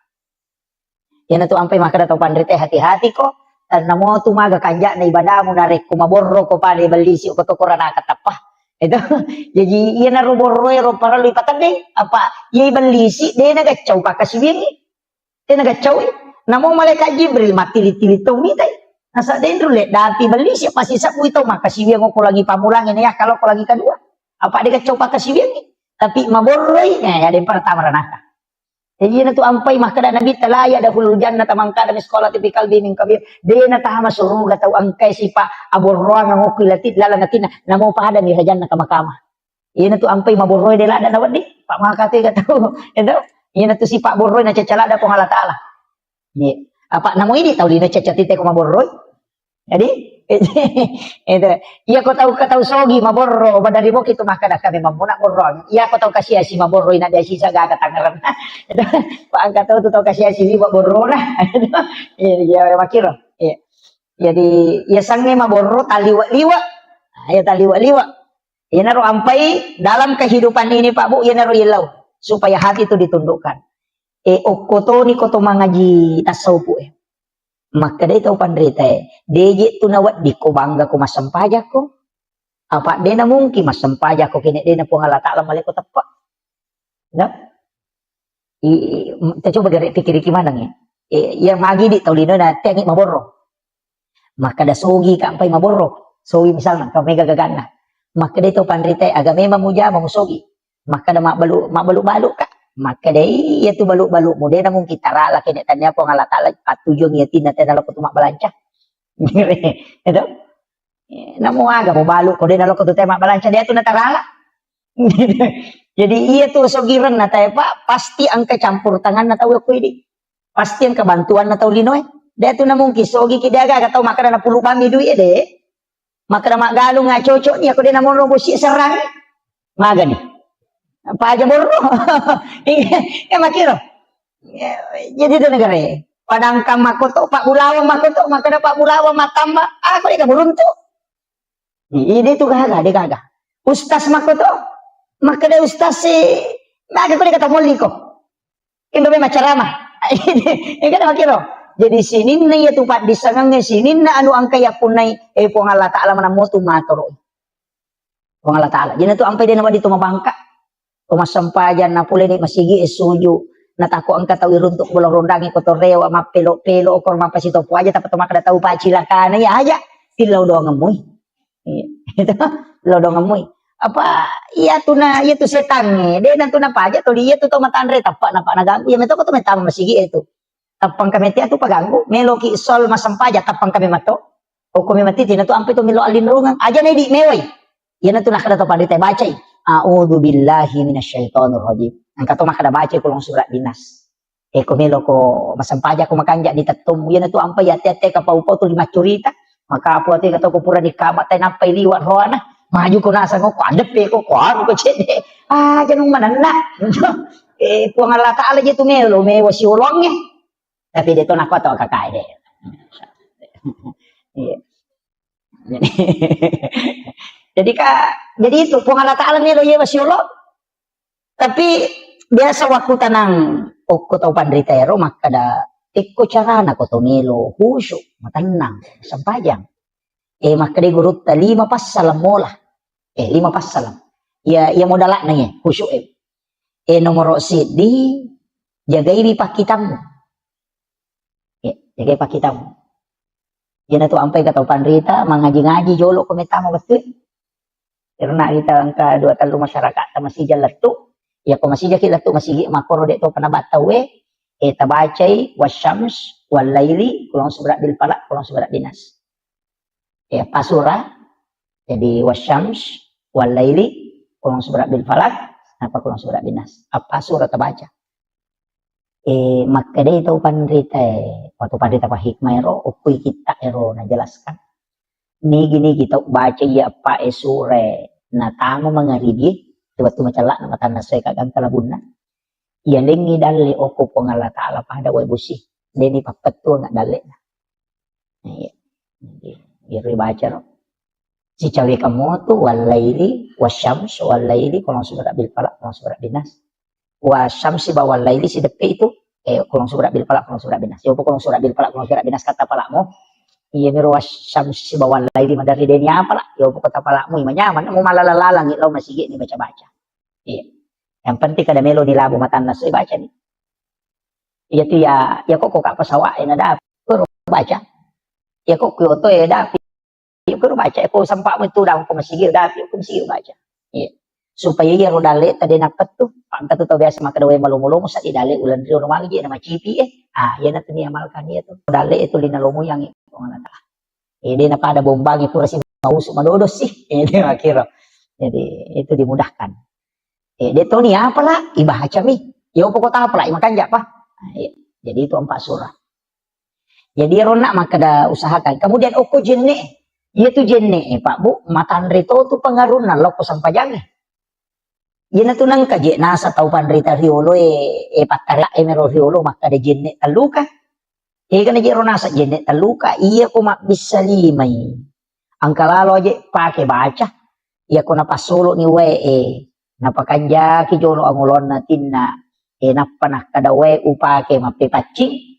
yan tu sampai maka datang pandrite hati-hati ko tan namo tu maga kanja na ibadamu na rek kumaborro ko pa ibelisi ko to korana katapah itu jadi iya na roboroy ro para lipatan deh apa iya balisi dia nagacau pakasibing dia nagacau namo malaikat Jibril mati litili-tili tay nasa dentro le dati balisi pasti sapu itu makasibing ko lagi pamulang ini ya kalau ko lagi kedua apa dia gacau pakasibing tapi maboroy ya ada pertama ranaka jadi na tu ampai makada nabi talaya dahulu jannah tamangka dan sekolah tipikal bining kabir dia na tahama suruga tau angkai sipa aborroa ngo kilatit lala natina namo pada ni janna kamakama iya na tu ampai maboroy de lada nawad di pak makate gatau itu iya na tu sipa borroy na cacalada ko Allah Taala ni apa namo ini tau lina cacatite ko maboroy jadi itu iya ko tahu sogi maborro badari mo kito makada kami mamuna borro iya ko tahu kasih si maborro ina dia sisa gaga tangaran itu pak angka tahu kasih si borro nah iya makiro iya jadi ya sange maborro taliwa-liwa ya taliwa-liwa ya naro ampai dalam kehidupan ini Pak Bu ya naro ilau supaya hati itu ditundukkan okoto ni koto mangaji tasawuf maka dia tahu pandrita deje tu nawat di ko bangga ko masampaja ko apa dia na mungkin masampaja ko kini dia na po Allah Ta'ala malay ko tapak Kita coba gari pikir gimana ya. Yang magi di taulino na tengi maboro. Maka da sogi ka ampay maboro. Sogi misalnya kami gagagana. Maka dito pandrite aga memang muja mamusogi. Maka da mabalu ka. Maka dai ya tu balu mo de namong kita rala kini tanya ko ngalata la patujong ya tina tena ko tumak balanca. Ito. Namo aga mo balu ko de nalo ko tumak balanca dia tu natarala. Jadi iya tuh sogiran na tayo pa, pasti ang kecampur tangan na tayo ko ini. Pasti ang kebantuan na tayo linoy. Dia tuh na mungkin sogi kidaga katau makana na puluh kami duit de. Makana magalo nga cocok niya ko din na mo robo si serang. Maga ni. Apa aja boro. Makiro. Jadi itu negara. Padang kam makoto Pak Bulawa makoto makana Pak Bulawa matamba ako di ka burunto. Ini tuh gaga de gaga. Ustaz makoto maka ada ustaz si maka ko kata muli ko indo may macarama kan makiro jadi sinin na ya tupat disangang sinin na anu ang kaya punay po ng Allah Ta'ala man mo tumatoro po ng Allah Ta'ala jadi tu ampay din naman dito mabangka tumasampayan na puli ni masigi suju natako ang katawi runtok bulang rondangi ko torewa mapelo-pelo o korma pasito po aja tapat tumakada tau pacilaka na ya aja tilaw doang amoy ito tilaw doang amoy apa iya tu setan dia nanti na paja tu dia tu matandre tapak napak naganggu ya meto ko tu metama masigi itu tapang kami tia tu paganggu meloki sol masampaja tapang kami mato o kami mati tina tu ampe tu melo alinrungan aja na di meway yan na tu nakada to pandite bacay a'udzu billahi minasyaitonir rajim ang kato makada bacay kulong surat dinas ko melo ko masampaja ko makanja di tatum yan na tu ampe ya tete kapaupo tu lima curita maka apo ati kato ko pura di kamat tay nampay liwat roana maju ko nasa ko adep ko ko cede janung manana puang Allah Ta'ala gitu melo me wasi ulongnya tapi dia tuh nak to kakak deh jadi itu puang Allah Ta'ala melo ye wasi ulong tapi biasa waktu tanang ko tau pandritero maka da ikko carana ko to melo husyuk matanang sampajang maka di gurut 5 passalam mola 5 passalam ya modalak nanya khusyuk nomor di jagai pakitamu jagai pakitamu yan na to ampay kataw panrita mangaji-ngaji jolo kometamo betul karena kita angka 2 talo masyarakat masih latu ya ko masih latu masih makoro de to panabatawe tabacay wasyams wal laili kulong subra bil falak kulong subra dinas pasura jadi wasyams wal laili kulong subra bil falak apa kulong subra dinas apa surah tabaca maka dia itu pandrita waktu pandrita pa hikmah ero ukui kita ero na jelaskan ni gini kita baca ya apa sure na tamo mangaribi waktu macala na mata na say kagang kalabuna ya lingi dali oko po ng Allah Ta'ala pada way busi deni papatu nga dali na baca ro si cawe kamu tu walaili wasyams walaili kulong subra bil falak kulong subra dinas wasyamsi bawal laili si depe itu kulong subra bil falak kulong subra dinas yo kulong subra bil falak kulong subra dinas kata palakmu iya miro wasyamsi bawal laili madari deni apa lah yo kata palakmu imanyaman mo malalalalang ilaw masigi ni baca-baca iya yang penting kada melo di labo matan nas baca ni iya tu ya kok ka pasawa na da baca ya kok kyoto da ko baca ko sampak mo itu daw ko masigil dapi ko masigil baca supaya ya rodale tadi napat tuh pangkat tuh biasa maka dawe malumulo sa idale ulan rio normal gi na macipi yan na tuni amalkan niya to rodale itu linalomo yang ko ngata dia na pada bombang itu rasi mausuk madodos sih dia makiro jadi itu dimudahkan dia tuh ni apalah ibaca mi yo pokok apa lah makan apa jadi itu 4 surah jadi ronak maka da usahakan kemudian oko jenne iya tu jenne Pak Bu matan rito tu pengaruh na loko sampajang yan na tu nang kaje nasa tau panrita riolo patara mero riolo maka da jenne taluka kana jero nasa jenne taluka iya ko bisa limay ang kalalo aja pakai baca iya ko napasolo ni we napakanja ki jolo ang ulon natin na napanah kada we upake mapipachi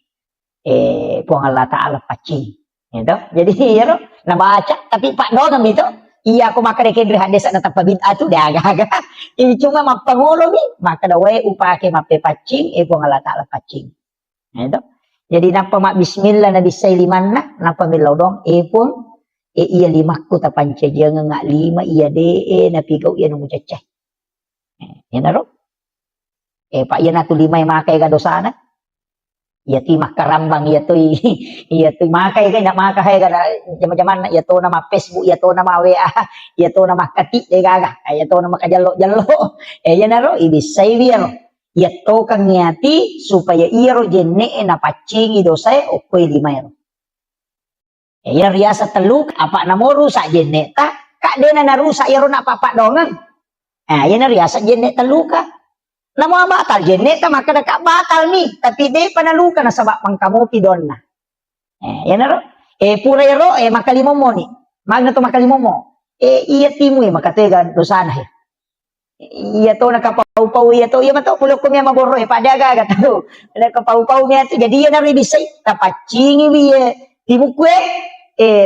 puang Allah Ta'ala pachi gitu. Jadi ya nabaca tapi Pak Donam itu iya aku makan kedri hadis na tapabid atu dia agak-agak cuma mapangulo mi, maka dawai upake mape pacing, ko ngalata la pacing. Itu. Jadi napa mak bismillah na bisay liman na, napa milaw dong, pun, iya lima ku tapanca jangan ngak lima iya de, napigaw iya nung mucacay. Yan na ro. Pak iya na tu lima yung makay ka dosana. Iya ti makarambang iya tu makay kay na makahay ka jaman-jaman na iya to na ma Facebook iya to na ma WA iya to na makati de gaga iya to na makajalo-jalo yan na ro ibisay biya ro iya to kang ngati supaya iya ro jenne na pacingi dosay o koy lima ro iya riasa teluk apa na mo rusak jenne ta kak de na narusak iya ro na papa dongan iya na riasa jenne teluka namo batal jenne ta maka ka batal ni tapi de panaluka na sabak pangkamu pidon na yan na ro pura ro makalimo mo ni magna to makalimo mo iya timu makatega dosana iya to nakapau-pau iya to iya mato pulo ko miya maboro pada aga to nakapau-pau miya to jadi yan na ribisay tapacingi biye timu kwe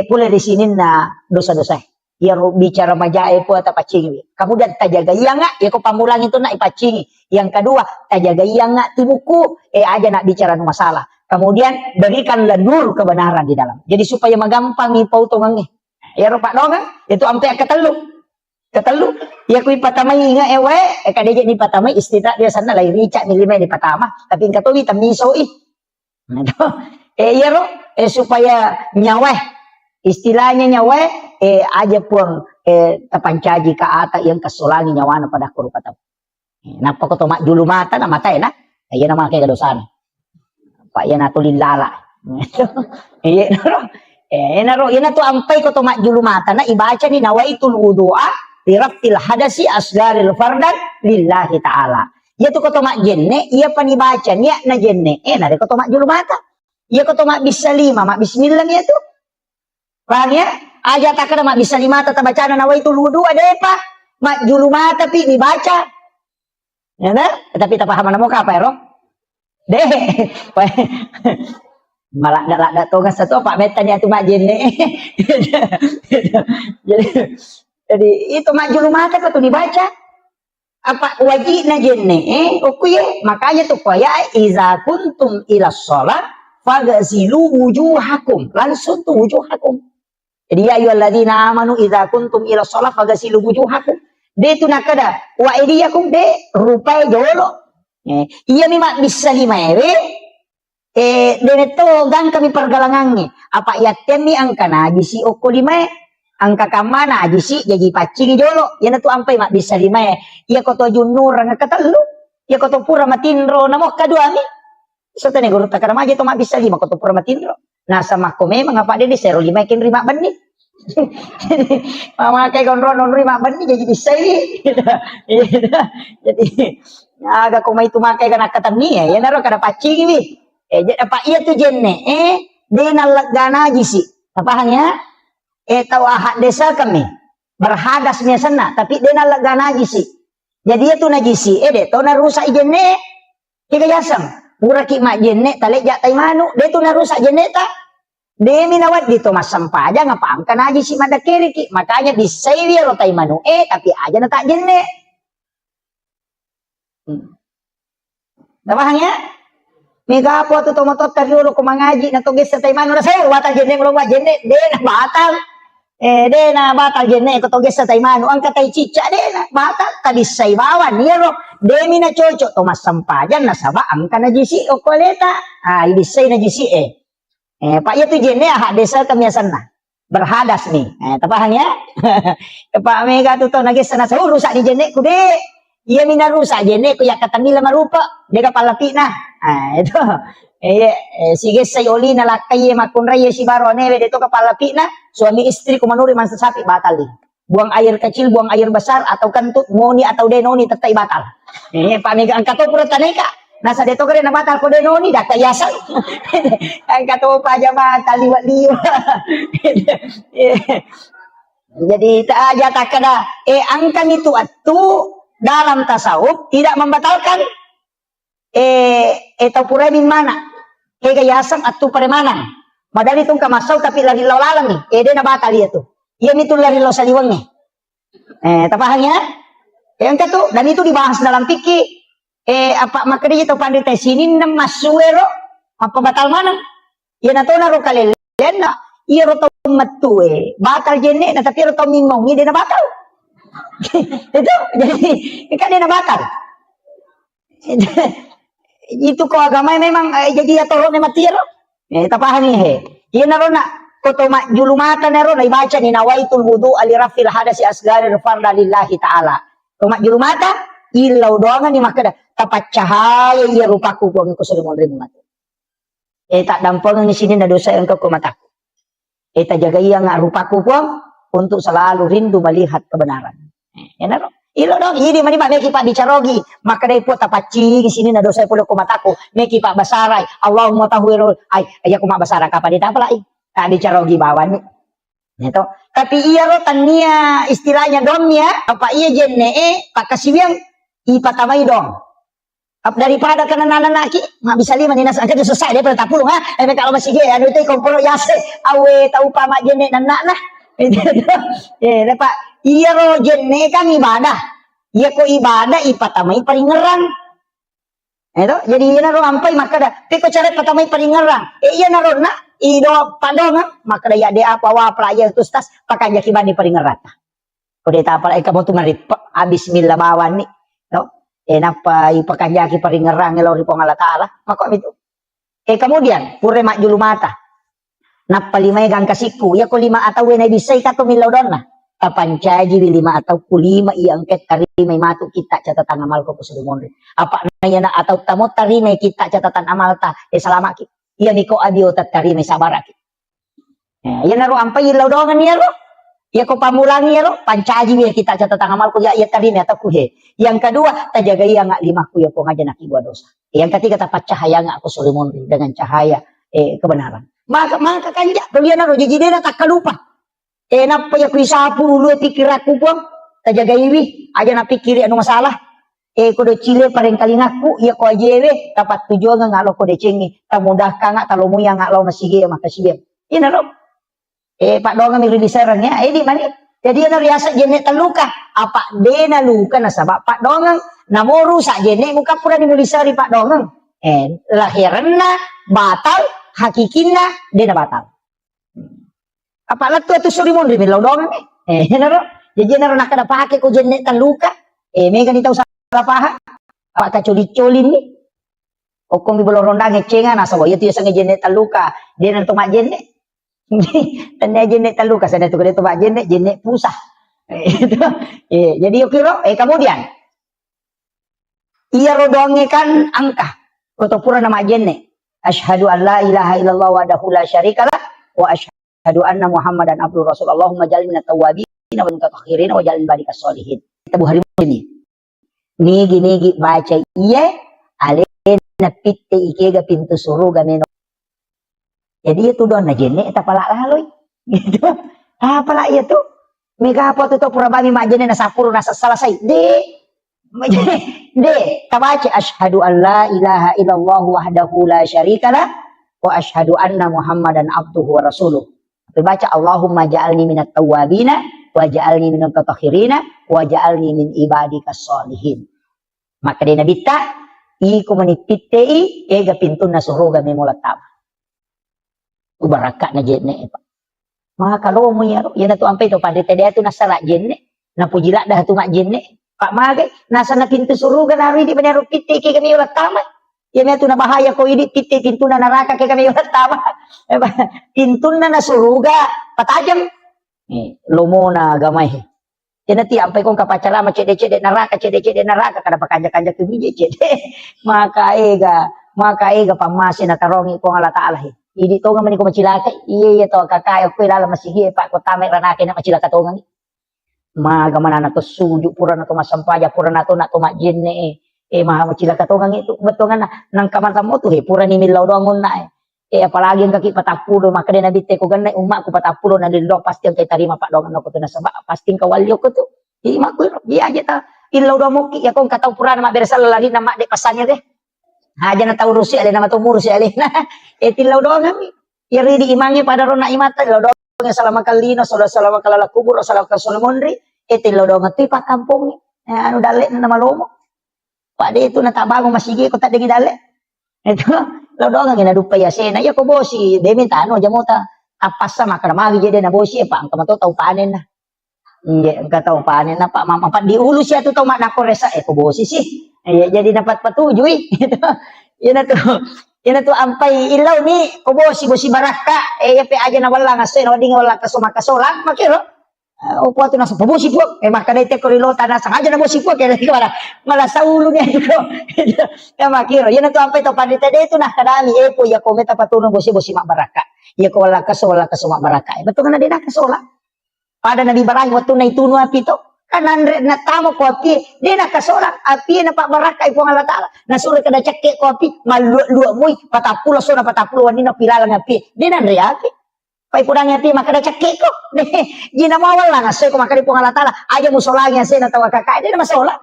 pula di sini na dosa-dosa iya ro bicara majae po tapacingi kemudian tajaga iya nga iya ko pamulang itu na ipacingi yang kedua tajaga iya nga timuku aja nak bicara no masalah kemudian berikanlah nur kebenaran di dalam jadi supaya magampang ipau tongangnya ya ro pak dong itu ampe ketelu ya kui patamay nga ewe kadeje ni patamay istita dia sana lai rica ni lima ni patama tapi katowi tamiso iya ro supaya nyawe istilahnya nyawe aja pun tapancaji ka ata yang kasulangi nyawana pada kuru patam napa ko to mak julu mata na mata na iya na make kadosan pak ya natulin lala iya na ro ina to ampay ko to mak julu mata na ibaca ni nawaitul wudu'a li rafil hadasi asgaril fardan lillahi ta'ala iya to ko to mak jenne iya panibaca niya na jenne na ko to mak julu mata iya ko to mak bisalima mak bismillah ya to paham ya aja takada mak bisalima ta bacana nawaitul wudu'a de pa mak julu mata pi dibaca ya nah? Tapi tak paham namo ka apa ero deh malah ndak to ngas satu pak metan ya tu mak jenne jadi itu mak julu mata ko tu dibaca apa wajibna jenne oke makanya tu ya iza kuntum ila shalah faghsilu wujuhakum langsung tu wujuhakum jadi ya ayyuhalladzina amanu iza kuntum ila shalah faghsilu wujuhakum de tu nakada wa idiyakum de rupai jolo iya mi mak bisa lima de to gang kami pergalangannya apa ya temi angka najisi oko lima angka kamana najisi jadi pacing jolo ya tu ampai mak bisa lima iya koto junur nga katalu iya koto pura matindro namo kadua mi sotane guru takara maje to mak bisa lima koto pura matindro nah sama ko memang apa de sero lima kin rima bani mama kayak gondron rima bani jadi bisa jadi agak kumai itu makai kana katani ya naro kada pacing ini apa iya tu jenne de nalagana jisi apa hanya tahu ahad desa kami berhadas sana tapi de nalagana jisi jadi itu najisi de to narusak jenne kika yasam muraki mak jenne talek jak tai manu de tu narusak jenne ta de minawat gitu mas sampah aja ngapam kana jisi mada kiri ki makanya disai dia lo tai manu tapi aja na tak jenne Dabahnya mega po to motot kariyo ko mangaji na tugis sa taymano na sayo batal jenne mo wa jenne de na batal de na batal jenne ko tugis sa taymano ang katay chicha de na batal kadis say bawan niro de mi na chocho to masampajan na saba ang kana jisi o koleta ibisay na jisi pak ya tu jenne desa kamiasan na berhadas nih tapahnya pak mega to nagis na sayo rusak di jenne ko de iya mina rusak jenne ko ya katanila marupa de kapalapi na itu sige say oli na lakay makunray si barone dito kapalapi na suami istri kumanuri man sa sapi batal din buang air kecil buang air besar atau kentut ngoni atau denoni tetay batal pamiga ang kato pura taneka nasa dito ka rin na batal ko denoni data yasal ang kato pa aja batal liwat-liwa jadi tak aja tak kada angkan itu atu dalam tasawuf tidak membatalkan ito pura min mana kayasam at tu paremanan madali itong kamasaw tapi lari lawalang de na batal ito iya mitong lari law saliwang tapahangnya Yang katu, dan itu dibahas dalam fikih. Apa makanya itu pandai teh sini nem masuero apa batal mana? Ya nato na ro kalelen na iya ro matue batal jenne na tapi ro mingong dia na batal. Itu jadi kan dia na batal. Itu kok agama memang jadi atau ne matiro. Tapahani he. Iya na ro na koto julumata na ro na ibaca ni nawaitul wudu alirafil hadasi asgari farda lillahi ta'ala. Tomak julumata ilaw doangan ni makada tapat cahaya iya rupaku buang ko sa limon mata. Tak dampang di sini na dosa yang kau mataku. Tak jaga iya nga rupaku buang untuk selalu rindu melihat kebenaran. Naro. Ilo dong, ini mani pak meki pak bicarogi, maka dai po tapaci di sini na dosa pulo ko mataku. Meki pak basaray, Allahumma tahwirul ay aku mak basara kapan dita pala tak bicarogi bawan. Ito. Tapi iya ro tania istilahnya domnya apa iya jenne pak kasibiang ipatamay dong. Daripada kena nanaki, mak bisa lima ninas angkat itu selesai dia pada tapulung ha. Kalau masih dia anu itu komporo yase awe tau pa mak jenne nanak nah. Pak iya ro jenne kan ibadah. Iya ko ibadah ipatamay paringerang. Itu jadi iya naro ampai maka dah. Teko cara patamay paringerang. Iya naro na ido padong maka dah ya dia apa wa playa tu stas pakai jakiban di paringerang. Kode ta pala kamu tu ngarit abis bismillah bawan ni. Napa ipakanjaki paringerang elo ri pong Allah Ta'ala maka itu kemudian pure mak julu mata napa lima gang kasiku ya ko lima atau na bisay kato milaw don na kapancaji lima atau kulima iangket tarimay matu kita catatan amal ko pusulumon apa na yan atau tamo tarimay kita catatan amal ta salamat ki iya niko adio tat tarimay sabaraki yan naro ampay ilaw dongan niya ro ya ko pamulangi ya lo pancaji ya kita catatan amalku ya tadi atau kuhe. Yang kedua tajaga ya nggak lima ku ya ko ngaja nak ibu dosa. Yang ketiga tapat cahaya nggak aku sulimun dengan cahaya kebenaran. Maka kanja kalian aro jadi dia tak kalupa. Napa ya ku isapu lu pikir aku pun tajaga iwi aja nak pikir anu masalah. Kode cile paling kali ngaku ya ko ajewe tapat tujuan nggak lo kode cengi tamudah nggak talomu yang nggak lo masih ge makasih dia. Ini lo. Pak donga mi ribiserang ya di mani jadi ana riasa jenne taluka apa dena luka na sabab pak dongang namoru sa jenne muka pura ni mulisari pak dongang lahiranna batal hakikinna dena batal apa latu atu surimon ri milaw dongang naro jadi naro nakada pake ko jenne taluka mega ni tau salah paha apa ta coli-colin ni okong di bolorondang ngecengan asa boy itu ya jenne taluka dena to mak jenne tanda jenek taluka sana tu kada tu bak jenek pusah. Jadi oke ro kemudian iya rodonge kan angka atau pura nama jenek asyhadu an la ilaha illallah wahdahu la syarikalah wa asyhadu anna muhammadan abduhu rasul Allahumma jalni minat tawwabin wa mutatahhirin wa jalni barikas solihin. Kita bu hari ini nigi baca iya alena pitte ikega pintu suruga meno. Jadi itu don na jenne eta pala laloy gitu pala iya tuh mega apa tuh pura bami mak jenne na sapuru na selesai de tabaca asyhadu an la ilaha illallah wahdahu la syarikalah wa asyhadu anna muhammadan abduhu wa rasuluh baca Allahumma ja'alni minat tawwabina wa ja'alni minal mutatahhirina wa ja'alni min ibadikas sholihin maka de nabita iku manipitei ega pintuna suruga memulatama barakat na jenne pa maka kalau mo yaro yan tu ampay to padre tede tu nasara jenne na pujila dah tu mak jenne pak magay nasa na pintu suruga na di banyak piti kay kami ulat tama yan tu na bahaya ko ini piti pintu na naraka kay kami ulat tama pintu na suruga patajam lomo na gamay yan ti ampay kong kapacara macede naraka cede naraka kada pakanja-kanja tu bije cede maka ega pamasin na tarongi ko Allah Ta'ala idi to nga man ko macilaka iya to kakayo ko ilala masigi pak ko tamay ranake na macilaka to nga magamana na to suju pura na to masampaya pura na to majenne maha macilaka to nga itu beto nga nang kamanta mo to pura ni milaw do ngon na apalagi ang kaki patapulo maka na bitte ko ganay umma ko patapulo na lilo pasti ang kay tarima pak do nga ko to na saba pasti kawalyo ko to mak ko iya aja ta ilaw do mo ki akong kataw pura na mabersal lari na mak de pasanya deh aja na tahu Rusia ada nama tumur si alina tilaw doang kami iri di imangi pada rona imata tilaw doang selama kalino selama kalala kubur selama kalsonomondri tilaw doang tu pak kampung anu dale na malomo. Pak de itu natabango masigi ko tadi dale. Itu lo doang ngina dupa ya sena ya ko bosi de minta anu jamota apasa makana magi jadi na bosi pa ang kamato tau panen na. Nggak tahu panen na pak mama pak diulus ya tuh tau mak nako resa ko bosi sih. Jadi dapat patujui. Yan to ampai ilaw ni kubosi bosi baraka ya pe aja na wala nga sen oding wala ka sumakasolan makiro upo to na sa pubusi po makanete ko rilota na sang aja na bosi po kaya mala sa ulo niya ito ya makiro yan to ampai to pandita dito na kadami po ya kometa patulong bosi mak baraka ya ko wala ka sumak baraka betul na din na kasola pada nabi barahi waktu na ituno api to kanandre na tamo ko api di na kasola api na pak baraka ipo Allah taala na sure kada cekke ko api malu muy patapulo sona patapulo ni na pilala api di na re api pai pudang api maka da cekke ko di na mawal lang asoy ko makari po Allah taala aja musolanya se na tawa kakak di na masola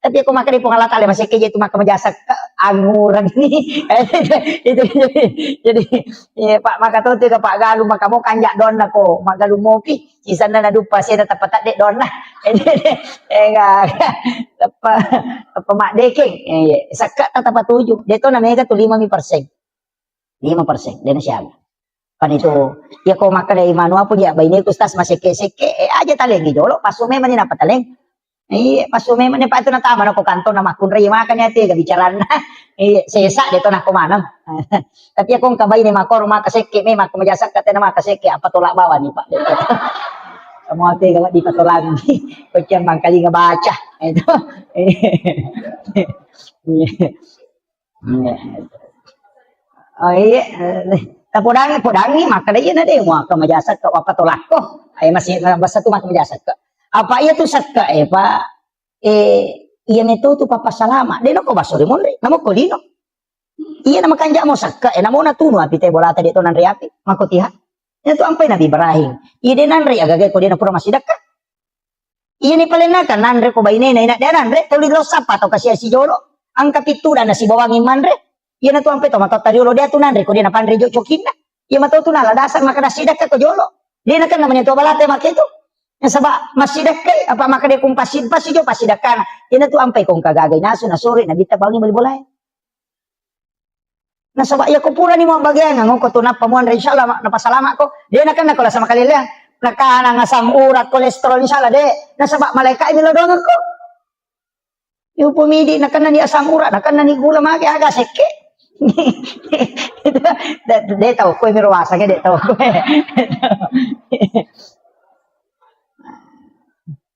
tapi aku makari po Allah taala masih keje itu maka majasa anguran ini itu jadi ya pak maka to ke pak galu maka mo kanjak don ko magalu mo pi isan na dupa se na tapat dek don lah enggak apa mak deking sakat tata tujuh deto na mega tu 5%. 5% dan siya pan itu ya ko maka dai manua pun ya baini kustas masih seke aja taleng gidolo pasume man na pataleng pasume man pa ito na tama na ko kanto na makun ray makanya ti gabicaran na sesa deto na kumanam tapi akong kabay ni makor makaseke may makumajasak kate na makaseke apa tolak bawa ni pak kamu ate kalau di patolan kucing mangkali ngebaca itu oh iya podangi maka dia nanti mau ke majasa ke apa tolak kok masih bahasa tu mak majasa ke apa iya tu sakka pak iya metu tu papa salama dia no ko basuri monre namo ko dino iya nama kanja mo sakka namo na tuno api te bola tadi to nan riapi makotiha itu ampai Nabi Ibrahim. Iya nanre agak ko dia na pura masih dekat. Iya ni palenakan nanre ko baine na ina dia nanre tuli lo sapa to kasi si jolo. Ang kapituda na si bawangin manre. Iya na tu ampai to matatariolo dia tu nanre ko dia na panre jo chokinna. Iya mato tu na la dasar maka masih dekat ko jolo. Dia na kan namanya to balate maketo. Ya saba masih dekat apa maka dia kum pasid jo pasid dekat. Iya na tu ampai kong kagagay naso na sore na bita bangi boleh. Nasaba ya kupura ni mo bagyan ngo ko tunap pamuan ra insyaallah napasalamat ko di na kan nakola sama kalila nakana nga asam urat kolesterol insyaallah de nasaba malaika ini lodongan ko yu pumidi nakana ni asam urat nakana ni gula magi aga seke de tahu ko mirwasa ke de tahu ko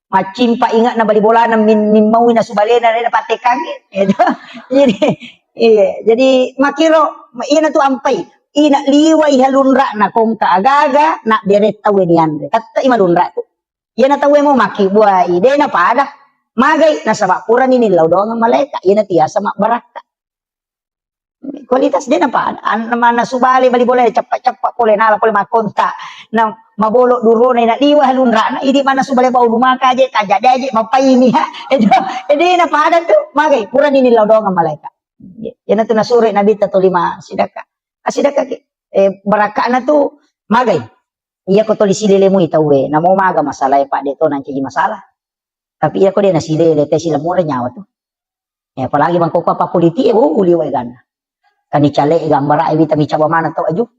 macim pa ingat na bali bola na min mau na subalena na patekan jadi iya, jadi makiro ina tu ampai ina liwai halunra na kong kaagaga na direct tawe ni andre katta imalunra tu ina tawe mo maki buai ide na pada magay na sa bakuran ni nilaw do nga malaika ina tiasa mak baraka kualitas din na pada an naman na subali bali boleh cepat pole nala pole makonta na mabolo duro na liwa halunra na idi man na subali ba lumaka je kaja daje mapaini ha edi na pada tu magay kuran ni nilaw do nga malaika yan na nasuri nabi tato 5 sidaka asidaka baraka na tu magay iya ko to lisilile mo itawe na mo maga masalah pak dito nanti masalah tapi iya ko din nasilile te sila mura nyawa tu apalagi bang ko pa politi uliway gana kani chale gambara ibita mi cawa mana to aju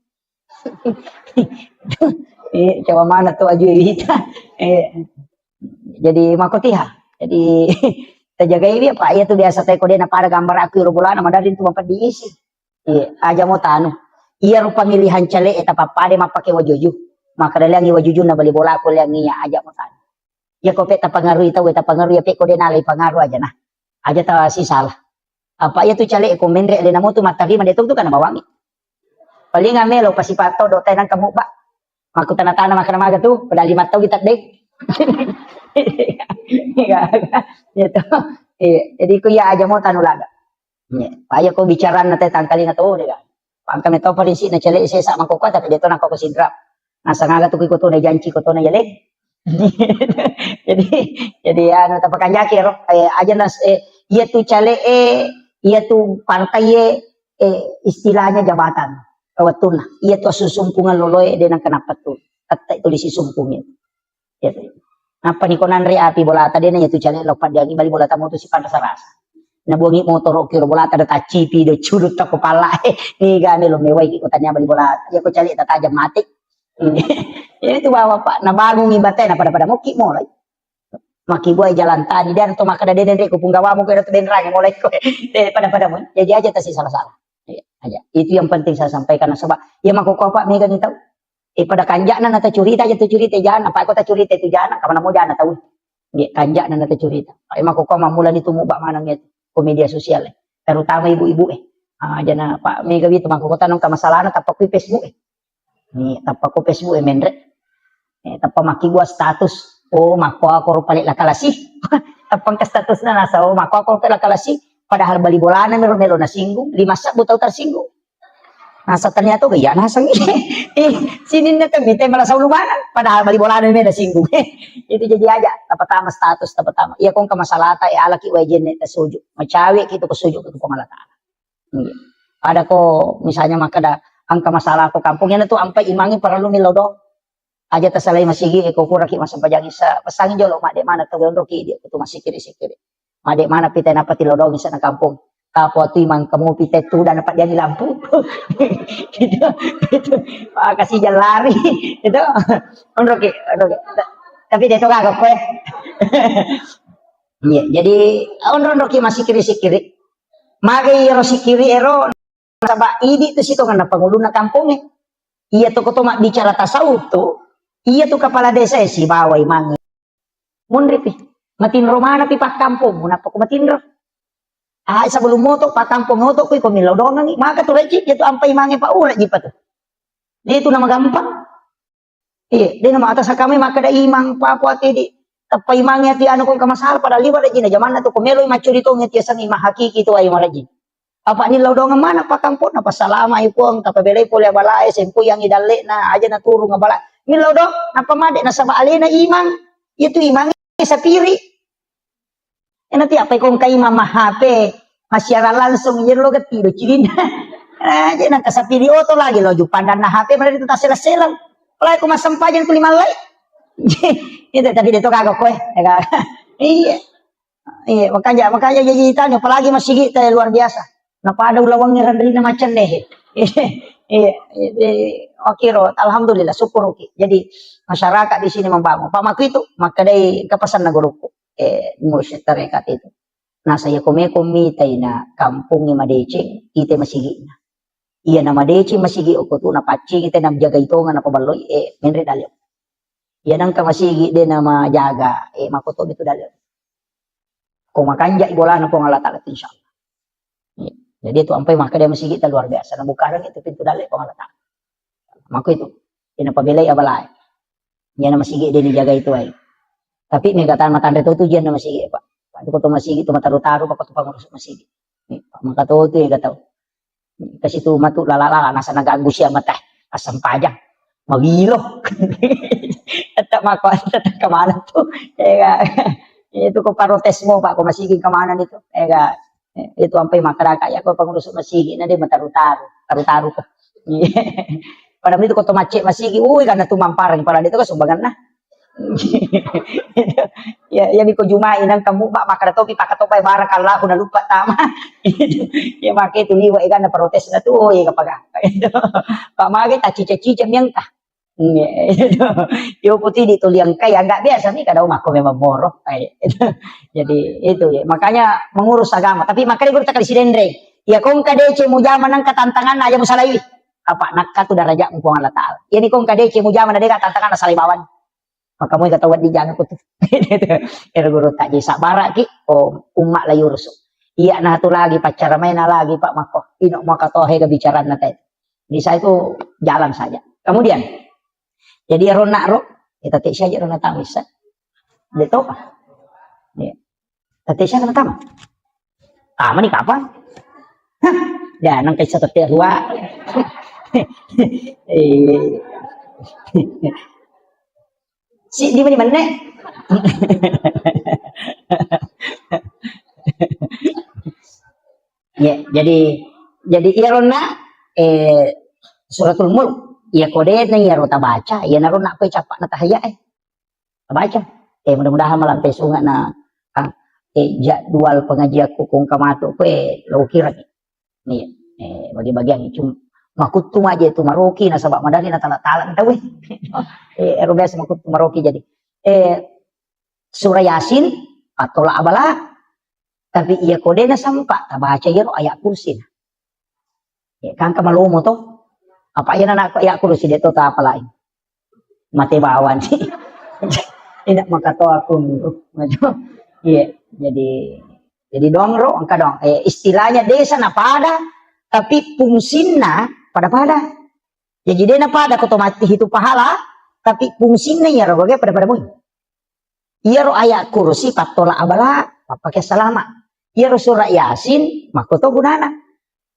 cawa mana to aju ibita jadi makotiha jadi terjaga ini apa ya tuh biasa teko dia na para gambar aku bulan madarin tu mampat diisi aja mau tanu iya rupa pemilihan cale eta papade mapake wajuju maka dalangi wajuju na bali bola ko langinya aja mau tanu ya ko peta pengaruh itu eta pengaruh ya peko dia nalai pengaruh aja nah aja ta si salah apa ya tuh cale ko mendre de namo tu matari mande tu kana bawangi paling ngamelo pasipato do tenang kamu ba maku tanah-tanah makan maga tuh pada 5 tahun kita dek gitu. Jadi ko ya aja mo tanulaga. Payo ko bicara na tay tangkali na to diga. Pangka meto pa rin si na chale isa man ko tapi dito na ko sidra. Nasa nga to ko to na janci ko to na yale. jadi ano ta pakanjaki ro aja nas iya tu chale iya tu pantai istilahnya jabatan. Kawatun iya tu susumpungan loloy de nang kanapat tu. Kata itu disisumpungin. Gitu. Napa ni konan ri api bola tadi na itu channel lopat dia bali bola tamu tu si pada sarasa. Na buangi motor kiro bola tada tacipi do curut ta kepala ni gane lo mewai ki kotanya bali bola ya ko cali ta tajam mati. Ini tu bawa pak na bangun ibate na pada moki mo lai. Maki buai jalan tani dan to maka deden ko punggawa mo ko den rang mulai ko pada mo. Jadi aja ta si salah-salah. Aja. Itu yang penting saya sampaikan sebab ya mako ko pak mega ni tahu. Pada kanjak na curita aja tu curita jangan apa aku tak curita itu jangan kapan mau jangan tahu. Ya kanjak na curita. Mako ko mamulan itu mu bak manang itu ke media sosial terutama ibu-ibu jana pak mega itu mako ko tanong ka masalah na tapak ku Facebook ni tapak ku Facebook mendre. Tapak maki gua status mako ako palit la kalasi. Tapang ka status na nasa mako ako la kalasi padahal bali bolana mero na singgung 5 sak butaw tersinggung. Nasa ternyata gaya nasa sini na tabi tayo malah sa ulumanan padahal bali bolana may nasinggung. Itu jadi aja tapatama status tapatama iya kung kamasalata alaki wajen ta suju macawi kito ko suju ko pamalata. Ada ko misalnya makada ang kamasalah ko kampung yan to ang paimangi para lumilodo aja ta salay masigi ko kuraki masampajagi sa pasangin jolo made mana to gondo ki dia to masikiri-sikiri made mana pitay na patilodo sa na kampung kapo tu imang kamu pitay tu dan dapat jadi lampu itu kasih jalan lari itu onroke tapi dia tu kagak kue iya jadi onroke masih kiri-sikiri magi ero sikiri ero sabak idi tu situ kan pangulo na kampung iya tu ko mak bicara tasawuf tu iya tu kepala desa si bawai mangi munripi matin romana pi pak kampung munapa ko matinro sebelum moto pak kampung moto ko milaw dongan maka tu recik itu ampai mangi pa ula jipa tu dia itu nama gampang iya dia nama atas kami maka da imang pa apa di tapai mangi ati anu ko kamasal pada liwat aja na zaman tu ko melo macuri to ngeti sang imah hakiki tu ay maraji apa ni law dongan mana pak kampung apa salama ipong tapabelay po ya balay sempo yang idalle na aja na turu nga bala milaw do napa made na sama alena imang itu imang sa piri. Nanti apa kong kay mama HP masyara langsung yan lo katido cilina aja nang kasapiri oto lagi lo jupandan na HP mana dito ta sela-selang wala ko masampajan ko limalay itu tapi dito kagak ko iya makanya jadi tanya apalagi masih kita luar biasa napa ada ulawang ngerandri na macan deh iya oke ro alhamdulillah syukur oke jadi masyarakat di sini membangun pak maku itu maka dari kepesan na guruku ngurus tarekat itu. Nah saya komitay na kampung ni Madecing, ite masigi na. Iya na Madecing masigi o kuto na pacing ite na jaga ito nga napabaloy menre dalyo. Yan ang kamasigi din na majaga makuto dito dalyo. Kung makanja ibola na po nga latalat insyaallah. Jadi itu ampai maka dia masigi ta luar biasa. Na bukaran itu pintu dalyo po nga latalat. Mako itu pinapabilay abalay. Yan na masigi din jaga ito ay. Tapi may katahan matanda to diyan na masigi pak. Pati ko to masigi to mataru-taru pa ko to pangurus masigi. Pak makato to kataw. Kasi to matu lalala nasa nagago siya mata asam pajang. Mawilo. At mako at kamanan to. Itu ko parotes mo pak ko masigi kamanan ito. Itu ampay makarakaya ko pangurus masigi na di mataru-taru. Taru-taru ko. Pada itu ko to mace masigi uy kana tumamparan para dito ko sumbangan na. Ya ko jumain ang kamu maka topi pakatopay barakallahu na lupa tama ya maka itu liwa ikan na protes na to ya kapag pak magi ta cica-cica yang ta yo putih dito liang kaya enggak biasa nih kadang mako memang moro jadi itu ya makanya mengurus agama tapi makanya gue tak sidendre ya kung kadece mo jaman ng katantangan aja mo salay apa nakatu daraja mo kung Allah taala yani kung kadece mo jaman na katantangan na salibawan maka mo katawad di jangan ko to pero guru tak jisa baraki umma la yursu iya na to lagi pacara may na lagi pak mako ino makatohe kebicaraan na tayo di saya itu jalan saja kemudian jadi rona ro kita tak saja rona tamis dito pa tati siya na tama tama ni kapan ya nang kaysa tatirwa si di mana mana ya jadi irona suratul mulk ya kode nang ya rota baca ya narona pe capak na tahaya baca Mudah-mudahan malampai sunga na jadwal pengajian ko kung kamato ko lo kira ni bagi-bagian cuma makutu aja itu maroki na sabak madali na talat-talat tahu biasa makutu maroki jadi surah Yasin atau la abala tapi iya kode na sampa tabaca yero ayat kursi kan kamalomo to apa yan na ayat kursi dito ta apa lain mati bawan sih tidak makatoa aku iya jadi dongro angka dong istilahnya desa na pada tapi fungsinya pada jadi dia na pada otomatis itu pahala tapi fungsinya ya roh pada mu iya ro ayat kursi patola abala pakai salama iya ro surah Yasin makoto gunana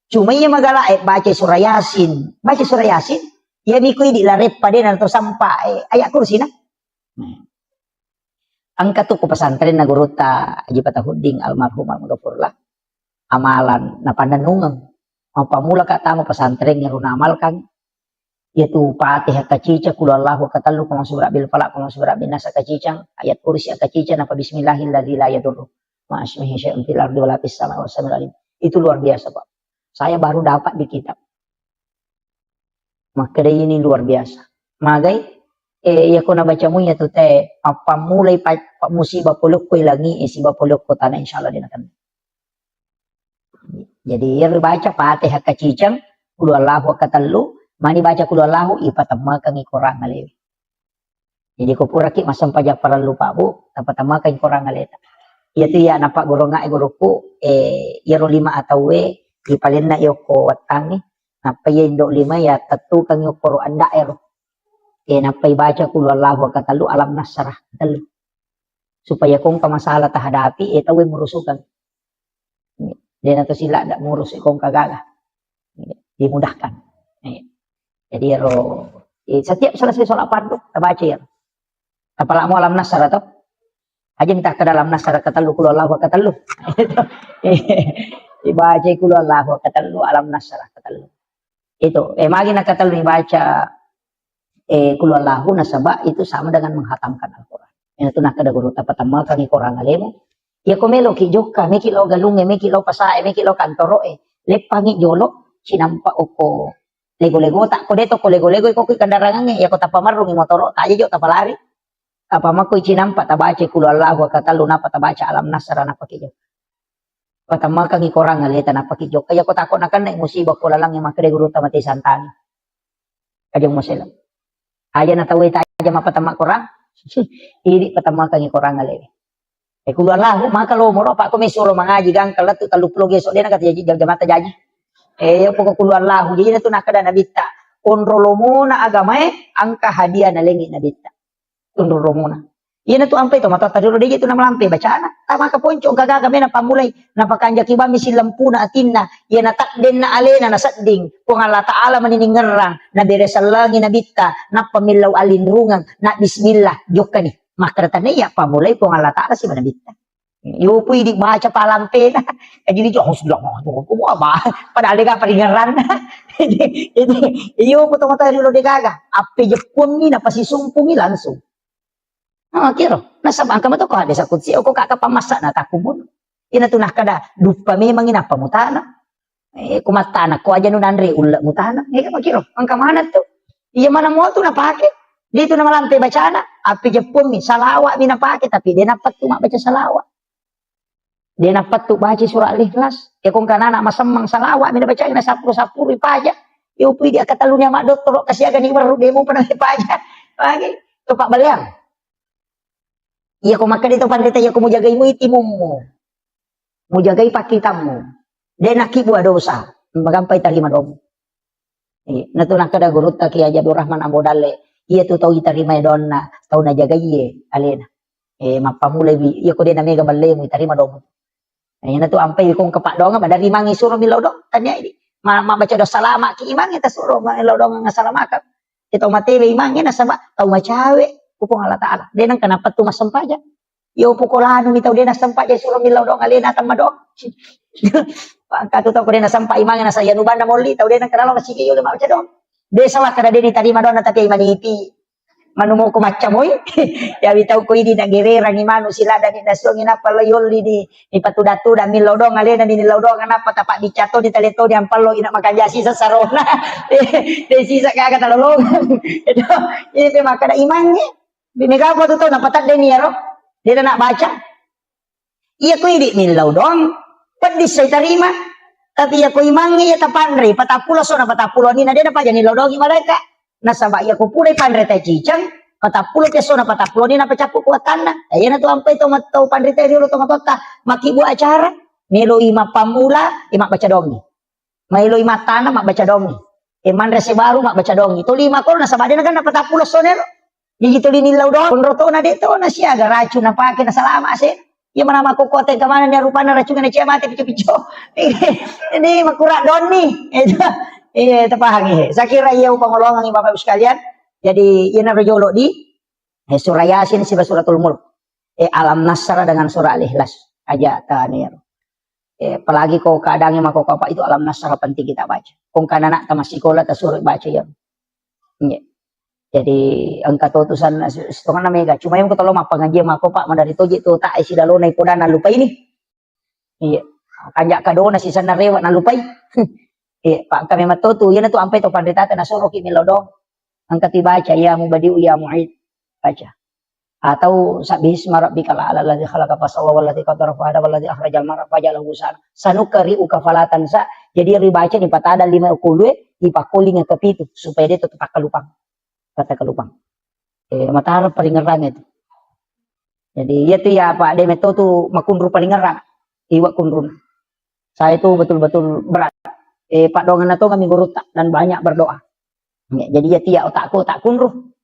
cuma iya magala baca surah Yasin iya mikui di laret pada atau sampai ayat kursi na angka tuh pesantren na guruta Haji Patahuding almarhum almarhumlah amalan na pandanungan mapamula ka tamo pesantren nga runamalkan yaitu Fatihah kacica kul Allahu katallu kama surah bil falaq kama surah bin nas kacicang ayat kursi kacica napa bismillahilladzi la yadurru ma ismihi syai'un fil ardi wala fis samai wasamil alim itu luar biasa Pak saya baru dapat di kitab maka ini luar biasa magai ya ko na baca mo ya to te apa mulai pa musibah pulok ko ilangi isibah pulok ko tanah insyaallah dinakan jadi ya baca Fatihah kacicang kul Allahu katallu mani baca kul Allahu ipatamakan ikorang ngalewi jadi ko pura ki masam pajak para lupa bu tapatamakan ikorang ngaleta iya tu ya napa goronga guruku ya ro 5 atau ipalin na yo ko watangi napa ya indo 5 ya tatu kang yo ko anda napay baca kul Allahu katallu alam nasrah katallu supaya kung kamasalah tahadapi tawe murusukan dia nato sila ndak ngurus kung kagaga dimudahkan jadi ro setiap selesai sholat fardu baca ya apalagi mau alam nasrah atau aja minta ke dalam nasrah katallu kul Allahu katallu dibaca kul Allahu katallu alam nasrah katallu itu magi na katallu dibaca kul Allahu nasaba itu sama dengan menghatamkan Al-Quran itu nak kada guru tapatama kami korang alemo ya komelo ki joka meki lo galunge meki lo pasae meki lo kantoro lepangi jolo sinampa oko lego-lego tak ko deto ko lego-lego ko kandarangan ya ko tapamarung motoro ta jo tapalari apa mako sinampa tabace kul Allahu katallu napa tabaca alam nasra napa ki joka patama kami korang aleta napa ki joka ya ko takon akan na musibah ko lalang yang makre guru tamati santani kajong moselam aja na tawi aja mapatama korang ini patama kang korang ale kul Allahu maka lo moro pak ko mesuro mangaji gang kalat tu taluplo geso dia nakata jaji jamata jaji pokok kul Allahu jadi na tu nakada nabita onrolomona agamae angka hadiah na lengi nabita onrolomona iya na tu ampe to mata tadiro de itu na malampe bacana tama ka ponco gagaga me na pamulai na pakanja kibami silampuna atinna iya na takden na alena na sadding kung Allah taala maniningerang na beresalangi na bitta na pamilaw alinrungang na bismillah jokani makratan iya pamulai kung Allah taala si manabitta iyo po di baca palampe na jadi jauh sudah ko ba padahal ka paningeran iyo po to mata dilo de gaga ape jepun ni na pasisumpungi langsung kiro nasa bangka mo to ko ada sa kutsi o ko kakapamasa na takubon ina tunah kada dupa memang ina pamutana kumatana ko aja nun andre ulla mutana kiro angka mana tuh iya mana mo tu napake dito na malampe bacana api jepun mi salawa mi napake tapi dia dapat tu baca salawa dia dapat tu baca surah Al-Ikhlas kung kanana masamang salawa mi baca na sapuru ipaja yo pi dia katalunya mak doktor kasiagan ni baru demo pernah ipaja lagi tu pak baliang iya ko maka dito pandita ya ko mo jagay mo itimummo mo jagay pakitammo de nakibu dosa magampay tarima dom natunak kada gurut ta kiya Abdul Rahman Ambodale iya tu tau itarima donna tau na jagay alena mapamulay iya ko de na mega balle mo itarima dom na tu ampay kong kapak dong badari mangi suruh milaw dong tanya ini mabaca do salama ki imang ita suruh milaw dong nga salamaka ito matele imang ina sama tau macawe pupung Allah Ta'ala. Dia nang kenapa tu mas sempaja. Yo pukulano mitau dia na sempaja suruh milaw dong alena tama dong. Pangkatu tau ko dia na sampai imang na sa yanubanda moli tau dia nang kenalo masiki yo lima baca dong. Dia salah kada dia ditarima dong tapi imanipi. Manumo ko macam oy. Ya bitaw ko ini nagirera ni manu sila dan inasong inapa layol ni ipatuda-tuda milodong alena ni lodong anapa tapak dicato di taleto di ampalo ina makajasi sa sarona. De sisa kaga talolong. Itu ini makada imannya. Binigaw ko to napatat din niya ro. Di na baca. Iya ko ini milodong. Pedis saya terima. Tapi ya ko imangi ya tapandre patapulo so na patapulo ni na de na pa jani lodong malaka. Nasaba iya ko pure pandre ta cicang patapulo keso na patapulo ni na pacapu kuatan na. Ayan na to ampai to matau pandre ta rilo to matota makibu acara. Milo ima pamula ima baca dongi. Milo ima tanah mak baca dongi. Iman rese baru mak baca dongi. To lima ko nasaba de na kan na patapulo so nero. Jadi to lini lodong konroto na de to na siya ga racun na pake na salama se. Iya mana aku kote kemana dia rupanya racungan cia mati picu-picu. Ini makurak don nih. Itu terpahami. Saya kira ia pengolongan Bapak Ibu sekalian. Jadi ini rojolo di surah Yasin sih suratul Mulk. Alam Nasr dengan surah Al-Ikhlas aja tanir. Apalagi kau keadaannya mako apa itu Alam Nasr penting kita baca. Kong kanak tamas sekolah suruh baca ya. Jadi angka tutusan setengah mega. Cuma yang ketolong apa ngaji mako pak mandari toji tu tak isi dalo naik poda na lupa ini. Iya. Kanjak kado na si sana rewat na lupai. Iya pak kami matotu yana tu ampai to pandeta na suruh kimi lodong. Angka tibaca ya mubadiu ya mu'id baca. Atau sabis marabbikal ala alladzi khalaqa fasawwa walladzi qaddara fahada walladzi akhrajal mar'a fajalahu ghusan. Sanukari ukafalatan sa. Jadi ribaca ni patada 5 kulwe ipakuling ke pitu supaya dia tetap kalupang. Kata kelupang. Matahari paling ngerang itu. Jadi ya tuh ya Pak Demet tuh makundru paling ngerang. Iwak kundrun. Saya itu betul-betul berat. Pak Dongan itu kami guru dan banyak berdoa. Jadi ya tiap otakku tak kundru.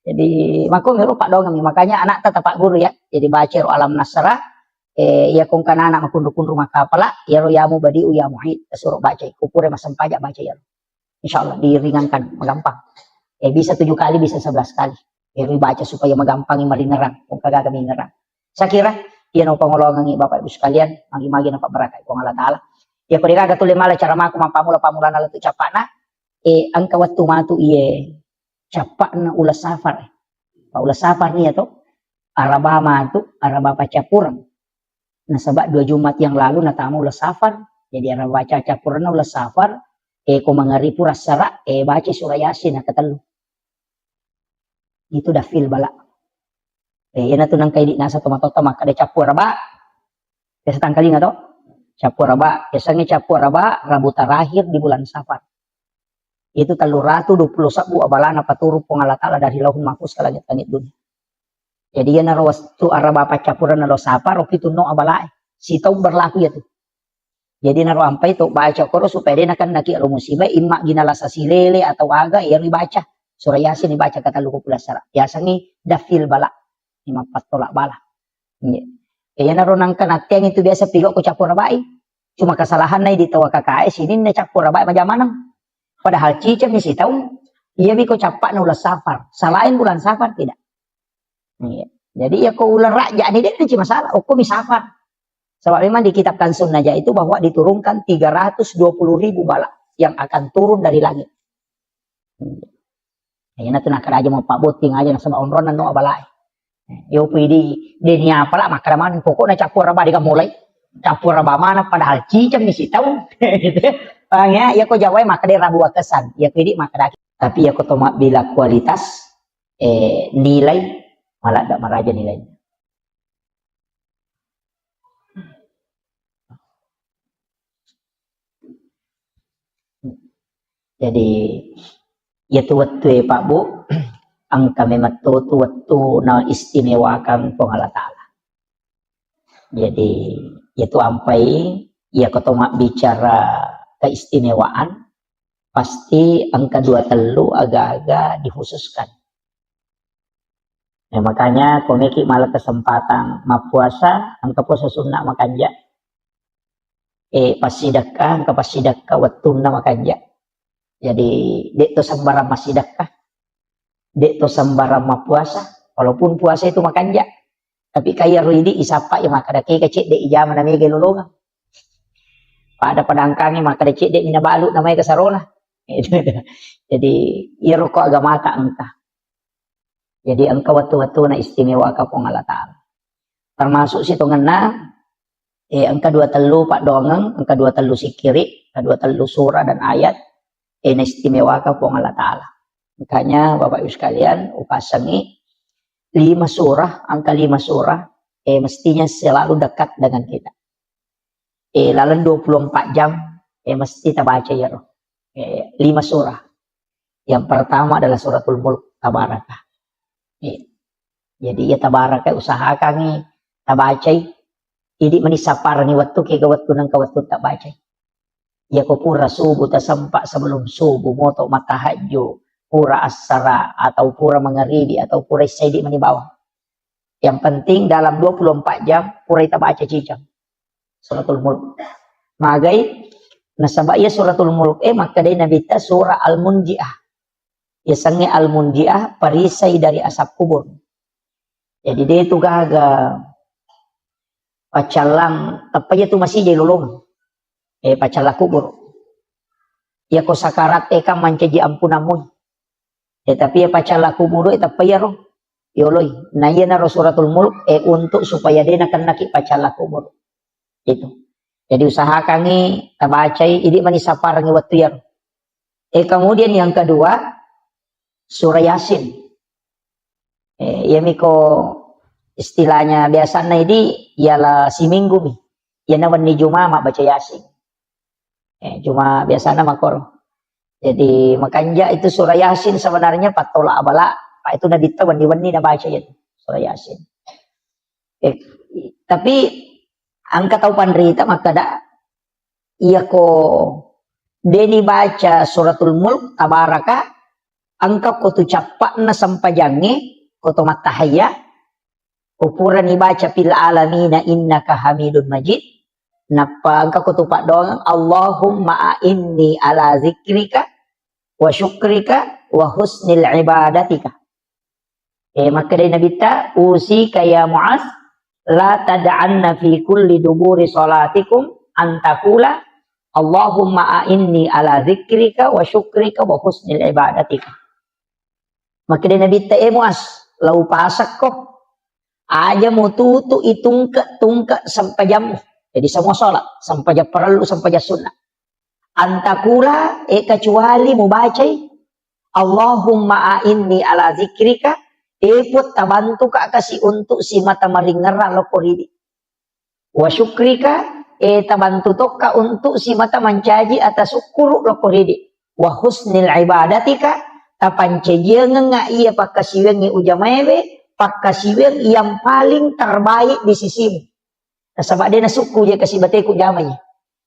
Jadi makung itu Pak Dongan. Makanya anak tetap Pak Guru ya. Jadi baca Alam Nasra. Ya kong kan anak makundru maka apalah. Ya royamu badiu ya mu'id. Suruh baca. Kupure masam pajak baca ya. Insya Allah diringankan, gampang. Bisa 7 kali, bisa 11 kali. Baca supaya magampang mari ngerang. Kung kagak kami ngerang. Saya kira, yan ang pangulongan ng Bapak Ibu sekalian. Magi-magi na pabarakay kung Allah Ta'ala. Ya kung ikaga tuloy mala, cara maku mampamula-pamula na lato capa na. Ang kawat tumatu iye. Capa na ulas safar. Ulas safar niya to. Araba matu, araba pacapuran. Nasaba 2 Jumat yang lalu natama ulas safar. Jadi araba pacapuran na ulas safar. Kung mangari puras sara, baca surah Yasin na katalo. Itu dah feel bala. Yan na to nang kay di nasa tumatota makada capur raba. Kasi tangkali nga to. Capur raba. Kasi capur raba, Rabu terakhir di bulan Safar. Itu 320 sabu abala na paturo Allah Ta'ala dari lahun mahfuz ka langit-langit dunia. Jadi yan na rawas tu araba pa capuran na lo Safar, o kito no abala. Sitaw berlaku ya tu. Jadi naruh ampai itu baca koro supaya dia akan naki musibah imak ginala sa silele atau aga yang dibaca surah Yasin dibaca kata luku pula sara biasanya dafil bala 4 tolak bala ya naruh nangkan yang itu biasa pigok ko capur rabai cuma kesalahan nai di tawa KKS ini na capur rabai macam mana padahal cicam ni si tahu iya mi ko capak na ulas Safar salahin bulan Safar tidak jadi ya ko ular raja ni dia cuma masalah ko mi Safar. Sebab memang di kitab Kansun Najah itu bahwa diturunkan 320.000 bala yang akan turun dari langit. Ayan na nak aja mau Pak Boting aja sama omron no abalay. Yo pwede din niya pala makaraman pokok na capur raba di mulai. Capur raba mana padahal cicam ni sitaw. Ya, ya ko jawai maka dia rabu kesan. Ya pwede maka tapi ya ko tomak bila kualitas nilai malah tak maraja nilainya. Jadi ya tuwat-tuwe Pak Bu ang kami matutu-watu na istimewakan pong Allah Ta'ala. Jadi itu ampai ya ketoma bicara keistimewaan pasti angka 2 telu agak-agak dikhususkan. Ya, makanya komiki malah kesempatan mapuasa angka puasa sunnah makanja. Pasidakah angka pasidakah watuna makanja. Jadi dek to sambara masidakah. Dek to sambara mapuasa. Walaupun puasa itu makanja. Tapi kaya ridi isapa ya makadaki kecik dek ijama namanya gelolongan. Pada padangkangi makadaki dek minabalu namanya kesarona. Jadi ya rokok agama tak entah. Jadi engkau watu-watu na istimewa ka pong Allah Ta'ala. Termasuk situ ngena, angka 23 pak dongeng, angka 23 sikiri, angka 23 surah dan ayat, na istimewa ka pong Allah Ta'ala. Makanya Bapak Ibu sekalian, upasangi 5 surah, angka 5 surah, mestinya selalu dekat dengan kita. Lalu 24 jam, mesti kita baca ya roh. 5 surah. Yang pertama adalah suratul Mulk, Tabarakah. Jadi ya Tabarakah usahakan nih, kita baca. Ini menisapar nih waktu ke waktu nang waktu tak baca. Ya ko pura subuh tasampak sebelum subuh, motok matahaju, pura asara, atau pura mengharibi, atau pura isyaidi menibawah. Yang penting dalam 24 jam, pura kita baca cicam. Suratul Mulk. Magai nasabak ya suratul Mulk maka dari Nabi ta surah Al-Munji'ah. Ya sange Al-Munji'ah perisai dari asap kubur. Jadi dia itu gaga pacalang apa ya tu masih jadi lulung. Pacala kubur. Ya ko sakarat ka mancaji ampunamun. Tapi ya pacala kubur itu apa ya roh? Yoloy. Nah iya na suratul Mulk untuk supaya dia nak naki pacala kubur. Itu. Jadi usahakan nih tabacai ini manisapar ngi waktu ya. Kemudian yang kedua surah Yasin. Ya miko istilahnya biasanya ini ialah si minggu nih. Ya nawan ni Jumat mak baca Yasin. Cuma biasanya makor. Jadi makanya itu surah Yasin sebenarnya patola abala. Pak itu nabi tawan di na baca itu surah Yasin. Tapi angka tahu pandrita maka dak iya ko deni baca suratul Mulk Tabarakah angka ko tu capak na sampajange ko to matahaya ukuran dibaca fil alamina innaka hamidun majid napa angka ko tu pak doang Allahumma inni ala zikrika wa syukrika wa husnil ibadatika. Maka dari Nabi ta usi kaya Mu'az la tada'anna fi kulli duburi salatikum antakula Allahumma a'inni ala zikrika wa syukrika wa husnil ibadatika. Maka dia Nabi ta'e Mu'az lau pasak kok aja mau tutu itungka sampai jam. Jadi semua salat sampai jam perlu sampai jam sunnah. Antakula kecuali mau baca Allahumma a'inni ala zikrika put tabantu ka kasi untuk si mata maringera lokoridi. Wa syukrika tabantu toka untuk si mata mancaji atas syukur lokoridi. Wa husnil ibadatika tapancajian nga iya pakasiweng ujamebe pakasiweng yang paling terbaik di sisimu. Kasabak dia nasuku dia kasih batai ku jamai.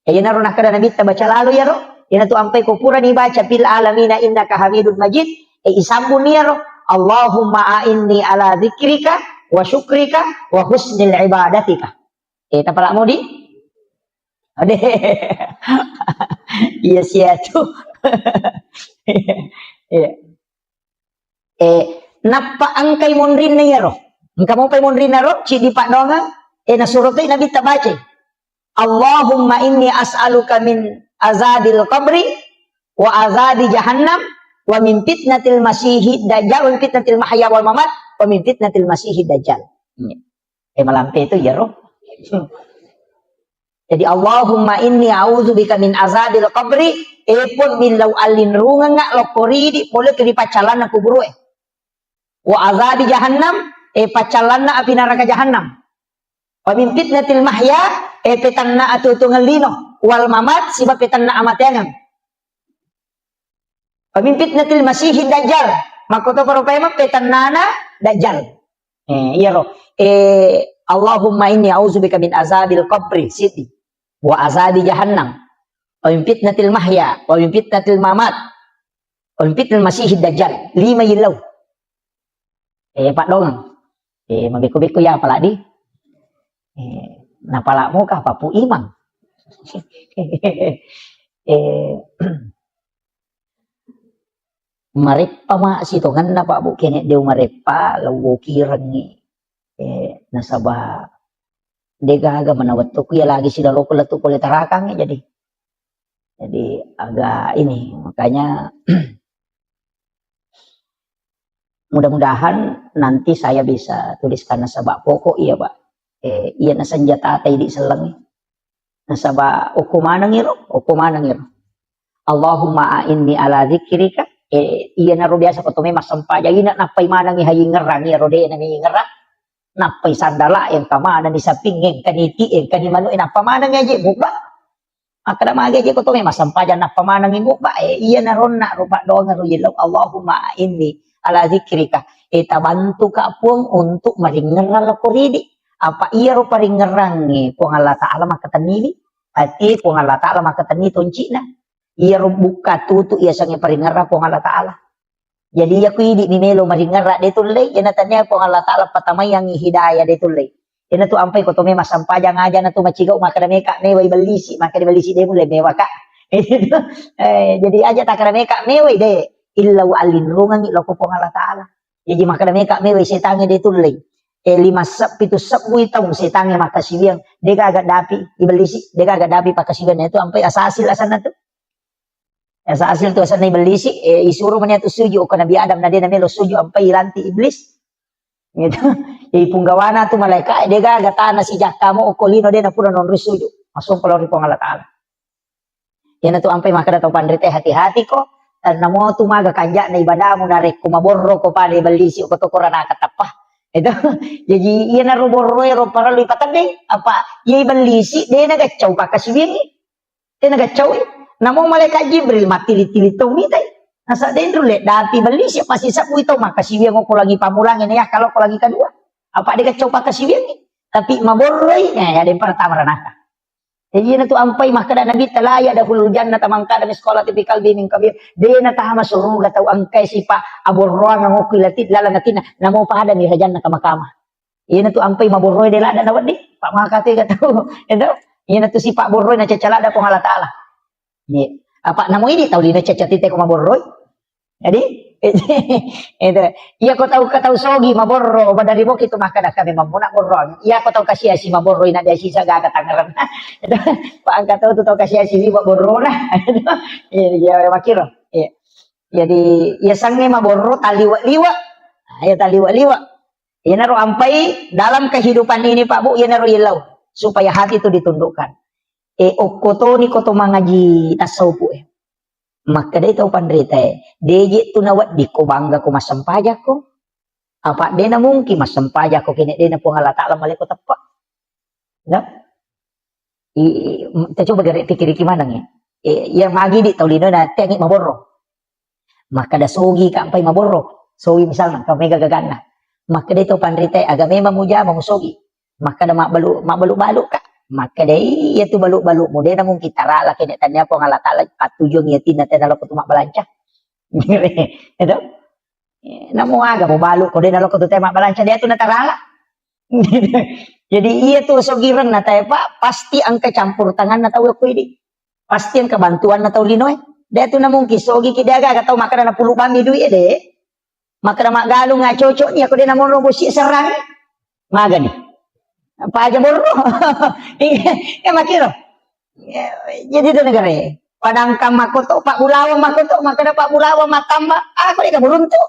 Ya naruh nak kada nabi baca lalu ya roh. Ya tu ampai ko pura dibaca fil alamina innaka hamidun majid. Isambun ya roh. Allahumma a'inni ala zikrika wa syukrika wa husnil ibadatika. Tapalak mau di? Ade. Iya sia tu. Napa angkai mondrin na yaro? Engka mau pay mondrin na ro? Ci di pak donga? Na surat ay nabi tabace. Allahumma inni as'aluka min azabil qabri wa azabi jahannam wa min fitnatil masiihid dajjal wa min fitnatil mahya wal mamat wa min fitnatil masiihid dajjal. Malampe itu ya roh. Jadi Allahumma inni a'udzubika min azabil qabri pun bilau alin runga nga lokori di boleh ke pacalan na kuburu wa azabi jahannam pacalan na api neraka jahannam wa min fitnatil mahya petanna atutungan lino wal mamat siba petanna amatengan wa min fitnatil masiihid dajjal makoto paropema petannana dajjal. Iya roh. Allahumma inni a'udzubika min azabil qabri siti wa azabi jahannam wa min fitnatil mahya wa min fitnatil mamat wa min fitnatil masiihid dajjal. 5 ilaw. Pak dong. Mabiku-biku ya pala di. Napala mo ka papu imang. Marepa ma sitongan na pa bu kene dew marepa lawo kirang ni nasaba degaga manawat to kuya lagi sila loko latu kulit tarakang jadi agak ini makanya Mudah-mudahan nanti saya bisa tuliskan nasabah pokok iya Pak. Iya na senjata tay di selang. Nasabah ukumanang iro, ukumanang iro. Allahumma a'inni ala dzikrika. Iya na ro biasa ko tume masampaja ina napay manang ihayi ngerang iro de na ngerang. Napay sandala yang kamana ni sapingeng kaniti kani manu ina pamanang aja buka. Akada mage ko tume masampaja na pamanang buka. Iya na ron na ro Pak doang ro yelo. Allahumma a'inni ala dzikrika. Bantu ka pun untuk maringeral ko ridi. Apa iya ro paringerang kung Allah Ta'ala makatanili. Ati kung Allah Ta'ala makatani tonci na. Iya ro buka tutu iya sange paringera kung Allah Ta'ala. Jadi iya kuidi ni melo maringera de tulay. Yan natanya kung Allah Ta'ala patamay ang hidayah de tulay. Yan na to ampay ko to may masampaja nga dyan na to machigaw makadameka meway balisi. Makadabalisi de mulay mewa ka. Jadi aja takadameka meway de. Ilaw alinrungan ilaw ko kung Allah Ta'ala. Jadi makadameka meway setange de tulay. 5 sap 7 sap buitong setange makasibiyang dega agak dapi ibalisi dega agak dapi pakasibiyan itu ampai asasil asan na to asasil to asan na ibalisi isuro man yato suju o kanabi Adam na din na melo suju ampai ilanti iblis gitu punggawana to malaika dega agak na si jakamo o kolino din na puro non risuju masung kalau ri Allah Ta'ala yan na to ampai makadataw pandrite hati-hati ko namo tumaga kanja na ibadah mo na rek kumaborro ko pa na ibalisi o kotokoran nakatapah itu jadi iya na roboroy ro para lipatan deh apa iya balisi dia nagacau pakasibing dia nagacau namo malaikat Jibril mati ditili-tili mitai nasa dentro le dati balisi pasti sabu itu makasibing ko lagi pamulangin ya kalau ko lagi kedua apa dia gacau pakasibing tapi maboroy ya ada yang pertama ranaka jadi na tu ampai makada nabi talaya dahulu jannah tamangka da sekolah tipikal bining kabir de na tahama suruga tau angkai sipa aborroa ngo kilatit lalanatina namo pa ada ni janna kama-kama iya na tu ampai maborroy de lada nawad di pak makate ka tau endo iya na tu sipa borroy na cacalada ko Allah Ta'ala ni apa namo ini tau di na cacatite ko maborroy jadi itu iya ko tau sogi maborro badari mo kito makada kami mamuna borro iya ko tau kasih si maborro ina dia sisa gaga tangaran itu pak angkat tau kasih si borro lah iya makiro iya jadi ya sange maborro taliwa-liwa ya taliwa-liwa ya naro ampai dalam kehidupan ini Pak Bu ya naro ilau supaya hati itu ditundukkan okoto ni koto mangaji tasawuf maka dia tahu pandrita deje tu nawat di ko bangga ko masampaja ko apa dia na mungkin masampaja ko kini dia na po Allah Ta'ala maleko tepat no kita coba gari pikir gimana ya yang magi di taulino na tiangit maborro maka da sogi ka ampai maborro sogi misalnya kami gagagana maka dia tahu pandrita agame mamuja mamusogi maka da mabalu ka maka dai ya tu baluk-baluk mo dai namung kita rala kene tanya po Allah Ta'ala patujong ya tina tadalo ko tumak balanca itu namo aga mo baluk ko dai nalo ko tumak balanca dia tu natarala jadi iya tu sogiran na tayo Pak pasti ang kecampur tangan na tawo ko ini pasti ang kebantuan na taw linoy dia tu namung kisogi kidaga ka taw makana na pulo kami duit de makana magalong nga cocok niya ko dai namong robosi serang magani apa aja borro makiro jadi itu negara padangkang makoto Pak Bulawa makoto makanya Pak Bulawa matamba aku dia beruntuk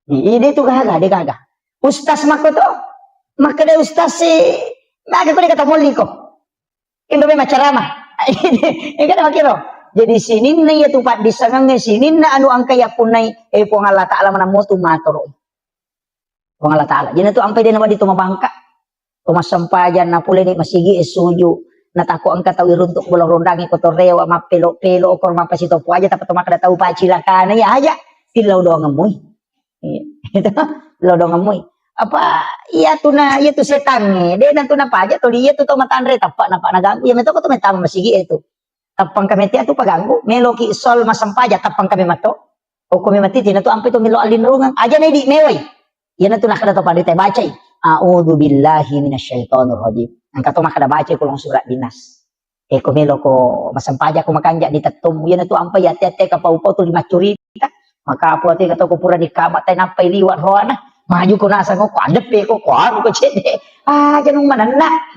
ini tuh gagah ustaz makoto makanya ustaz si maka aku dia kata muliko itu memang ceramah ini kan makiro jadi sini nih ya tuh Pak disangangnya sini na anu angka ya punai pong Allah Ta'ala manamutu matoro pong Allah Ta'ala jadi tuh ampai dia nama di tumabangka kumasampajan na pula ni masigi esuju natako ang katawi runtuk bulang rondangi kotorewa mapelo-pelo okor mapasito po aja tapos makada tahu pacilakana ya aja tilaw doang amoy itu tilaw doang amoy apa iya tu na iya tu setan de nantu na paja to iya tu to matanre tapak napak naganggu ya meto ko to metama masigi itu tapang kami tu paganggu meloki sol masampaja tapang kami mato o kami matiti na to ampe to melo alinrungan aja na di meway yan na to nakada to pandita bacay a'udzu billahi minasyaitonir rajim. Angka to makada baca kulong surat dinas. Kumelo ko masampaja ko makanja di tatum yan to ampai ate-ate ka paupo to lima curita. Maka apo ate ka to ko pura di kamat tay nampay liwat roana. Maju ko nasa ko adep ko ano ko chede. Janong manana.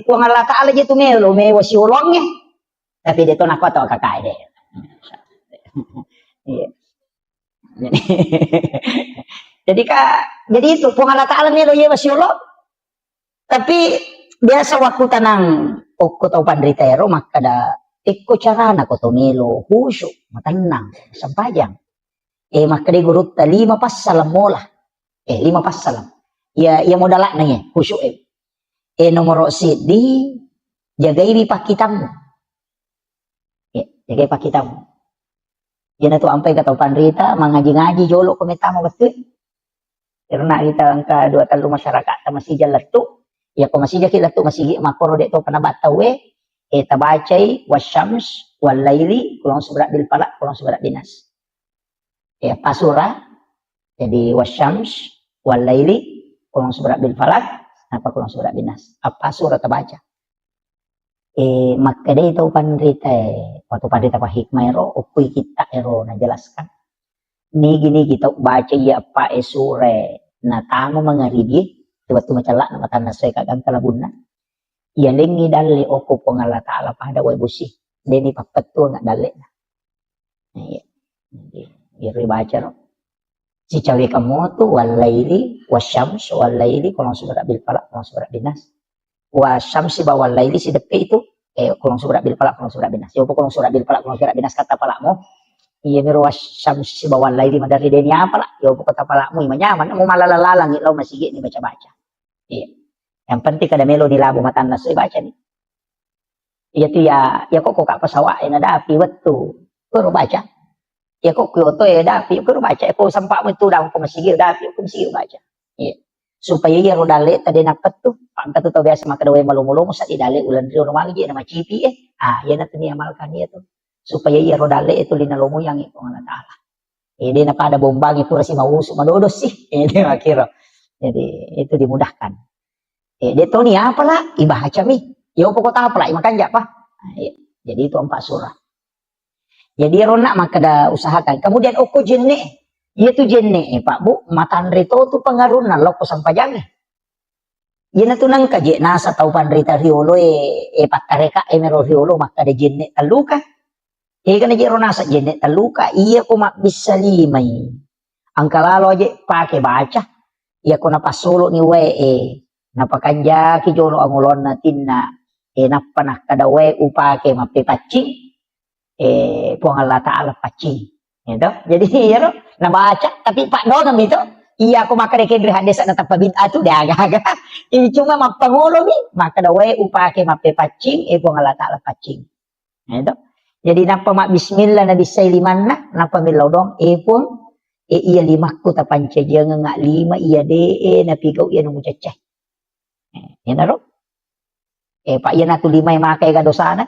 Puang Allah Ta'ala je to melo me wasi ulongnya. Tapi dito na ko to kakay de. Jadi, jadi itu Allah Ta'ala ni lo ya masyaallah. Tapi biasa waktu tanang ko tau pandrita ero maka da ikko carana ko to melo husyuk matanang sampajang. Maka di gurut ta 5 pas salam mola. 5 pas salam. Ya modalak na husyuk nomor di jagai pak kitamu. Jagai pak kitamu. Yan tu ampai kata pandrita mengaji-ngaji jolo komentama betul. Karena kita angka 2 talu masyarakat ta masih jalan tu. Ya ko masih jakit tu masih makoro de to panabatawe tabacai wasyams wal laili kulang subrak bil falak kulang subrak binas. Pasura jadi wasyams wal laili kulang subrak bil falak apa kulang subrak binas. Apa surah tabaca. Maka dia itu pandrita waktu pandrita pa hikmah ero ukui kita ero na jelaskan ni gini kita baca ya apa sure na tamu mangaribi waktu macalak na matanda saya kagang kalabuna ya lengi dalle oku pongala taala pada way busi deni papetu nggak dalle na ya baca ro si cawe kamu tu walaili wasyams walaili kulang subrak bil falak kulang subrak binas wa syamsi bawal laili si depe itu kulong surat bil falak kulong surat binas. Yo kulong surat bil falak kulong surat binas kata palakmu. Iya miro wa syamsi bawal laili madari deni apa lah. Yo kata palakmu nyaman mau malalalalang lo masih ni baca-baca. Iya. Yang penting kada melo di labu matan nas baca ni. Iya tu ya kok kak pasawa ina dapi wetu. Kuro baca. Ya kok kyoto dapi kuro baca. Ko sampak metu daw ko masih dapi ko masih baca. Iya. Supaya ia rodale tadi napet tuh pangkat tuh biasa maka dawe malu-malu saat idale ulan rio normal gitu nama cipi ya nanti ni amalkan dia tuh supaya ia rodale itu lina lomo yang itu Allah Taala dia napa ada bombang itu rasi mau madodos sih dia makiro jadi itu dimudahkan dia tuh ni apalah ibaca mi ya pokok apalah makan jak pak jadi itu 4 surah jadi rona maka da usahakan kemudian oko jenne ia tu jenne Pak Bu matan rito tu pengarunan loko sampajang ia na tu nang kaje nasa tau pandrita riolo patareka mero riolo maka de jenne taluka kana jero nasa jenne taluka ia ko mak bisa limai angka lalo aje pake baca ia ko napasolo ni napakanja ki jolo angulon na tinna napanah kada upake mapepacing puang Allah Ta'ala pacing gitu. Jadi ya na baca tapi Pak Donam itu iya aku maka deke hadis na tapabid'ah tu dia agak-agak ini cuma mapangulo ni maka dawe upake mape pacing puang Allah Ta'ala pacing gitu. Jadi napa mak bismillah na bisay limanna napa milaw dong pun iya limakku ta pancaja nga 5 iya na pigaw iya nung ceceh yan na ro Pak iya na tu 5 makai ka dosana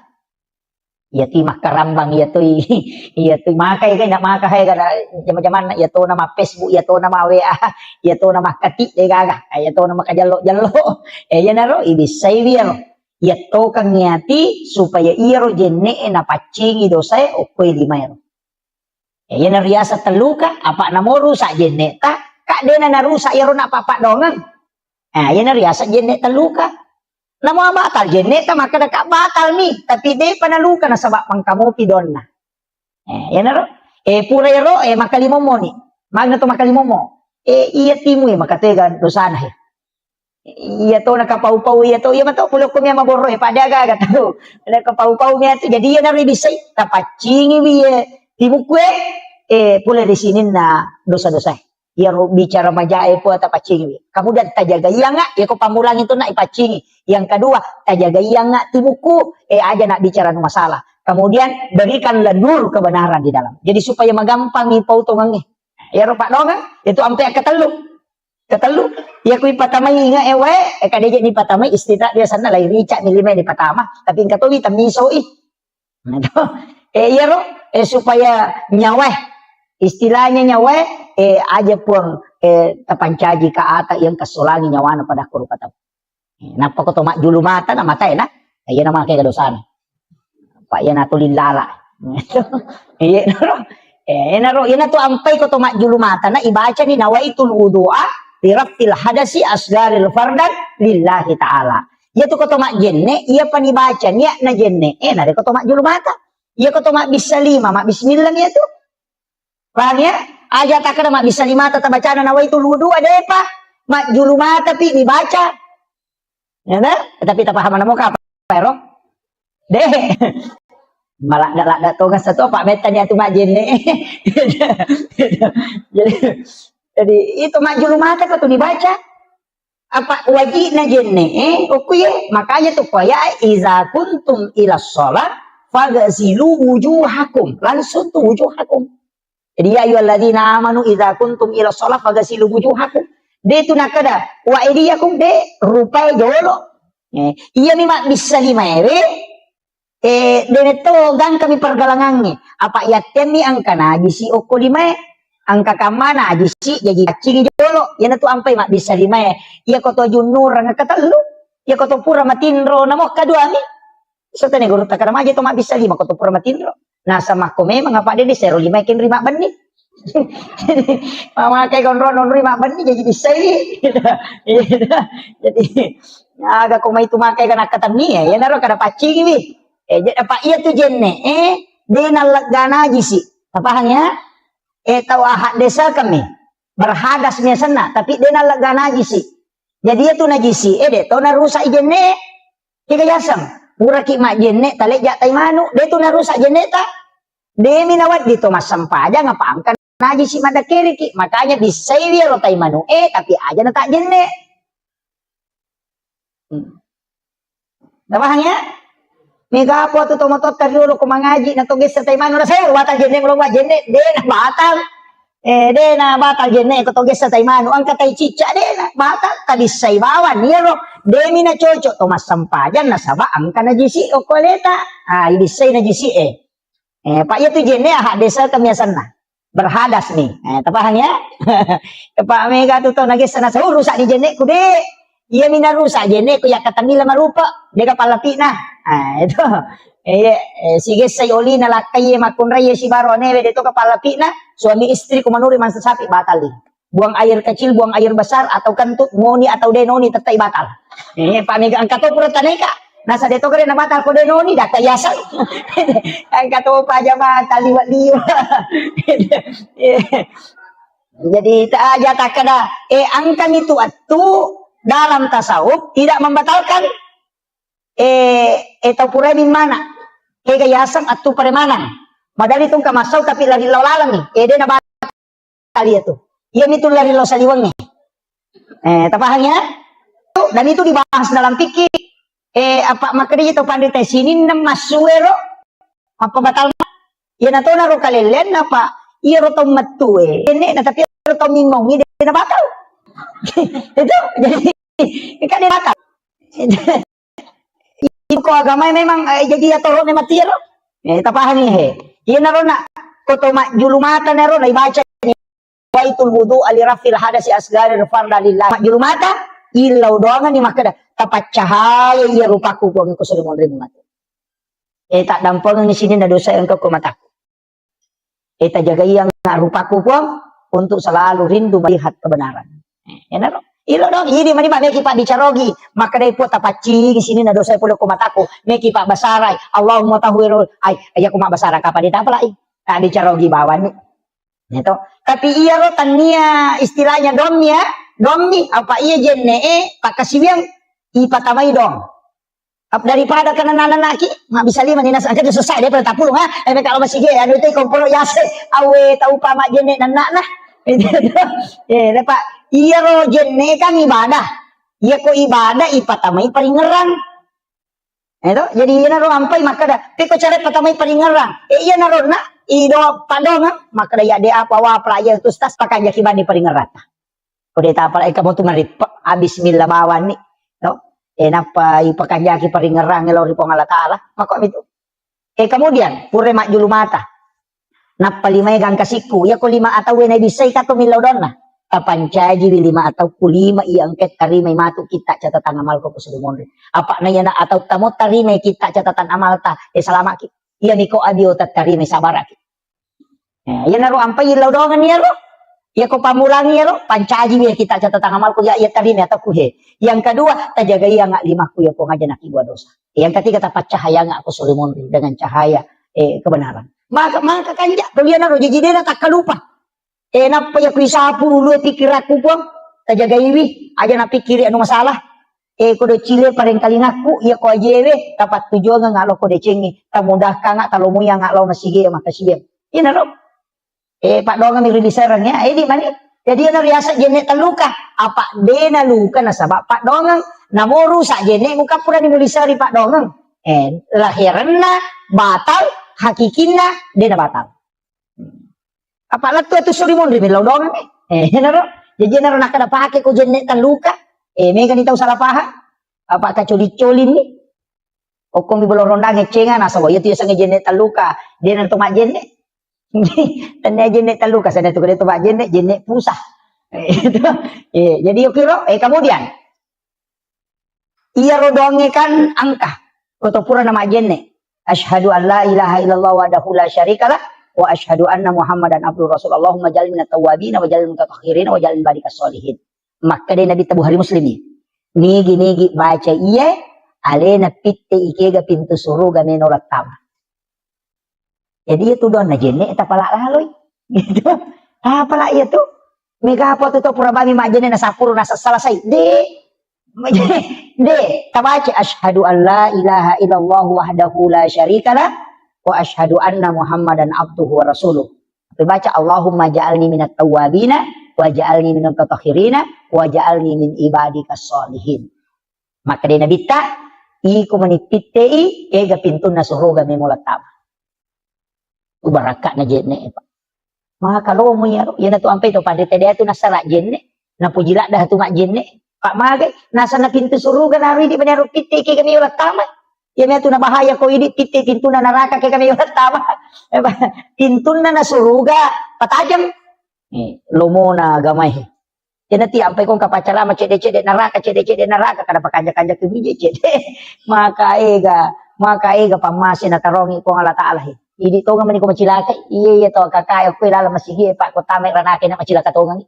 iya ti makarambang iya tu makai ka na makahay ka jaman-jaman iya to na Facebook iya to na WA iya to na makati gaga iya to na makajalo-jalo yan na ro ibisay biya iya to kang ngati supaya iya ro jenne na pacingi dosay o koy 5 ro yan na riasa taluka apa na mo rusak jenne ta ka de na narusak iya ro na papa dongan yan na riasa jenne taluka namo batal jenne ta maka ka batal ni tapi de panaluka na sabak pangkamu pidon na yan na ro pura ro makalimo mo ni magna to makalimo mo iya timu makatega dosana iya to nakapau-pau iya to iya mato pulok ko miya maboro pada agak tahu ada kapau-pau miya to jadi iya na ribisay tapacingi biye timu kue pula di sini na dosa-dosa iya bicara majae po tapacingi kemudian tajaga iya nga iya ko pamulang itu na ipacingi yang kedua tajaga iya nga timuku aja nak bicara masalah kemudian berikanlah nur kebenaran di dalam jadi supaya magampang ipau tongangnya ya Pak Dongan itu ampe ketelu ya kui patamay nga kadeje ni patamay istita dia sana lai rica ni 5 di patama tapi kato wi tamiso ya ro supaya nyawa istilahnya nyawa aja pun tapancaji ka ata yang kasulangi nyawana pada kuru kata napa ko to mak julu mata na mata na ya na make kadosan Pak ya natulin lala iya naro ina to ampai ko to mak julu mata na ibaca ni nawaitul wudu'a liraftil hadasi asgaril fardan lillahi ta'ala ya to ko to mak jenne iya panibaca niya na jenne na ko to mak julu mata iya ko to mak bisalima mak bismillah ya to paham ya aja tak kada mak bisa lima tata bacaan nawaitul wudu ada apa? Mak julu mata pi dibaca. Ya nah? Tapi tak paham nama apa ero? Deh. Malah dak togas satu Pak Metanya tu mak jenne. jadi itu mak julu mata kau tu dibaca. Apa wajibna jenne okuye makanya tuh koya iza kuntum ila sholat fagasilu wujuhakum langsung tuh wujuhakum. Jadi ya ayyuhalladzina amanu idza kuntum ila sholat fagasilu wujuhakum. De tu nakada wa idiyakum de rupai jolo. Iya mak bisa lima deneto gang kami pergalangannya apa ya temi angka najisi oko lima angka kamana najisi jadi cing jolo ya tu ampai mak bisa lima ya koto junur nga katalu ya koto pura matindro namo kadua mi sotene guru takara maje to mak bisa lima koto pura matindro nah sama ko memang apa de sero lima kin rima bani mama kayak gondron rima bani jadi bisa jadi agak ko mai tu makai kana katani ya naro kada pacing mi apa iya tu jenne de nalagana jisi apa hanya tahu ahad desa kami berhadas miasana tapi de nalagana jisi jadi itu najisi de to narusak jenne kaya yasam uraki mak jenne talek jak tai manu de tu narusak jenne ta de minawat di to masam paja ngapa angkan najisi mada kiri ki makanya disai lo tai manu tapi aja na tak jenne apa hanya Mega po to motot kariulo ko mangaji na to gesa tay mano na sayo batal jenne ko wa jenne de na batal de na batal jenne ko to gesa tay mano ang katay chicha de na batal kabisay bawan niro de mi na chocho to masampajan na saba ang kana jisi o koleta ibisay na jisi pa itu jenne desa kamiasan na berhadas nih tapahan ya pa mega to nagesa na sayo rusak ni jenne ko de iya mina rusak jenne ko ya katanila marupa de kapalapi na itu sige say oli na lakay makunray si baro neve dito kapalapi na suami istri kumanuri man sa sapi batal buang air kecil buang air besar atau kentut ngoni atau denoni tetay batal pamiga ang kato pura taneka nasa dito ka rin na batal ko denoni data yasal ang kato pa aja batal liwat-liwa jadi aja tak kada angkan itu atu dalam tasawuf tidak membatalkan tau pura min mana gayasang at tu paremanan madali itong kamasaw tapi lari lalang ni de na batal itu yan itu lari law sa liwang ni tapahangnya dan itu dibahas dalam fikih apa makanya itu pandai sinin na masuero apa batal yan ato na ro kalelen apa iya ro tong matu ini na tapi ro tong mingong de na batal itu jadi kan dia batal ko agama memang jadi atoro ni matiro tapahan ni iya na ron na koto julumata na ron ay baca ni waitul wudu alirafil hadasi asgari farda lillah julumata ilaw doangan ni makada tapat cahaya iya rupaku ko ko sa limon rin mata tak dampol ni sini na dosa ang ko mata tak jaga yang rupaku ko untuk selalu rindu melihat kebenaran na ron ilo dong, ini mani pak meki pak dicarogi, maka dari po tapaci di sini na dosa pulo kumataku, meki pak basaray, Allahumma tahwirul, ay kumak basaray kapan dita pala tak dicarogi bawan itu. Tapi iya ro tania istilahnya domni apa iya jenne pak kasiwiang ipatamay dong. Daripada kenanan laki, mak bisa lima dinas angkat selesai dia pada tapulung kalau masih anu itu kompolo yase, awe tau pa mak jenne nanak nah. Pak iya ro jenne kan ibadah iya ko ibadah ipatamay paringeran itu jadi iya na ro ampai maka da piko cara patamay paringeran iya na ro na ido padonga maka da ya de apa wa playa tu stas pakanya kibani paringeran ko de tapal kamu tu marit bismillah bawan ni no napa ipakanya ki paringeran ngelo ri pongala taala maka itu kemudian pure mak julu mata napalimay gang kasiku ya ko lima ataw na bisay ka to milaw don na kapancaji lima atau kulima iangket tarimay matu kita catatan amal ko sa dumon apa na yan atau tamo tarimay kita catatan amal ta salama ki iya niko adio tat tarimay sabara ki yan na ro ampay ilaw dongan niya ro iya ko pamulangi ya ro pancaji ya kita catatan amal ko ya tarimay atau kuhe yang kedua tajaga iya nga lima ko ya ko nga dyan nakigwa dosa yang ketiga tapat cahaya nga ako sa dumon dengan cahaya kebenaran maka kanja tulian ro jadi dia tak kalupa Napa ya kuisapu dulu pikir aku pun. Tajaga iwi, aja na pikir anu masalah. Ko Chile pareng kali ngaku, iya ko ajewe, tapat tujuan nga ngalo ko cengi, tamudah ka nga, talo mo yang ngalo masige, makasige. Ina ro. Pak Donga mi rilisarang ya, di mani. Jadi ano riasa jene taluka, apa de na luka na sabab Pak Dongang, namoru sa jene, muka pura ni mulisari Pak Dongang. Lahiran na, batal, hakikin na, de na batal. Apa latu atu suri mon rimil Dongang ina ro. Jadi ano nakadapake ko jene taluka. May ganito salah paham. Apa kacoli-coli ni? O kung bibolorondang ngecengan nasa wa itu sa ngejene taluka. Dia nang tumak jene. Tanda jene taluka sana tu kada tumak jene pusah. Jadi kira kemudian ia rodongekan angka atau pura nama jene. Asyhadu an la ilaha illallah wahdahu la syarikalah wa asyhadu anna Muhammadan abduhu rasulullah. Allahumma jalil minat tawwabin wa jalil minat mutatahhirin wa jalil barikas solihin. Maka dia Nabi tabu hari muslimi nigi baca iya alena pitte ikega pintu suruga menorat tama. Jadi itu doon na jene eta pala laloy gitu. Pala itu mega apa tu pura bami majene na sapuro na salasay de tabaca asyhadu an la ilaha illallah wahdahu la syarikalah wa asyhadu anna Muhammadan abduhu wa rasuluh. Baca Allahumma ja'alni minat tawwabina wa ja'alni minal mutatahhirina wa ja'alni min ibadikas sholihin. Maka dia Nabi ta iku manipitei ega pintun na suruga memulat tama. Ubaraka na jene pa. Maka kalau mo yaro yan to ampay to padete dia tu nasara jene na pujila dah tu mak jene. Pak magay nasa na pintu suruga na ri di panero pitei ke kami ulat tama. Yan tu na bahaya ko ini pitei pintu na neraka ke kami ulat tama. Pintu na suruga patajam. Lomo na gamay. Yan ti ampay kong kapacara macede-cede neraka kada pakanja-kanja kemije cede. Maka ega pamasin na tarongi ko Allah Taala. Idi to nga man ko macilaka. Iya to kakayo ko ilala masige pa ko tamay ranake na macilaka to nga.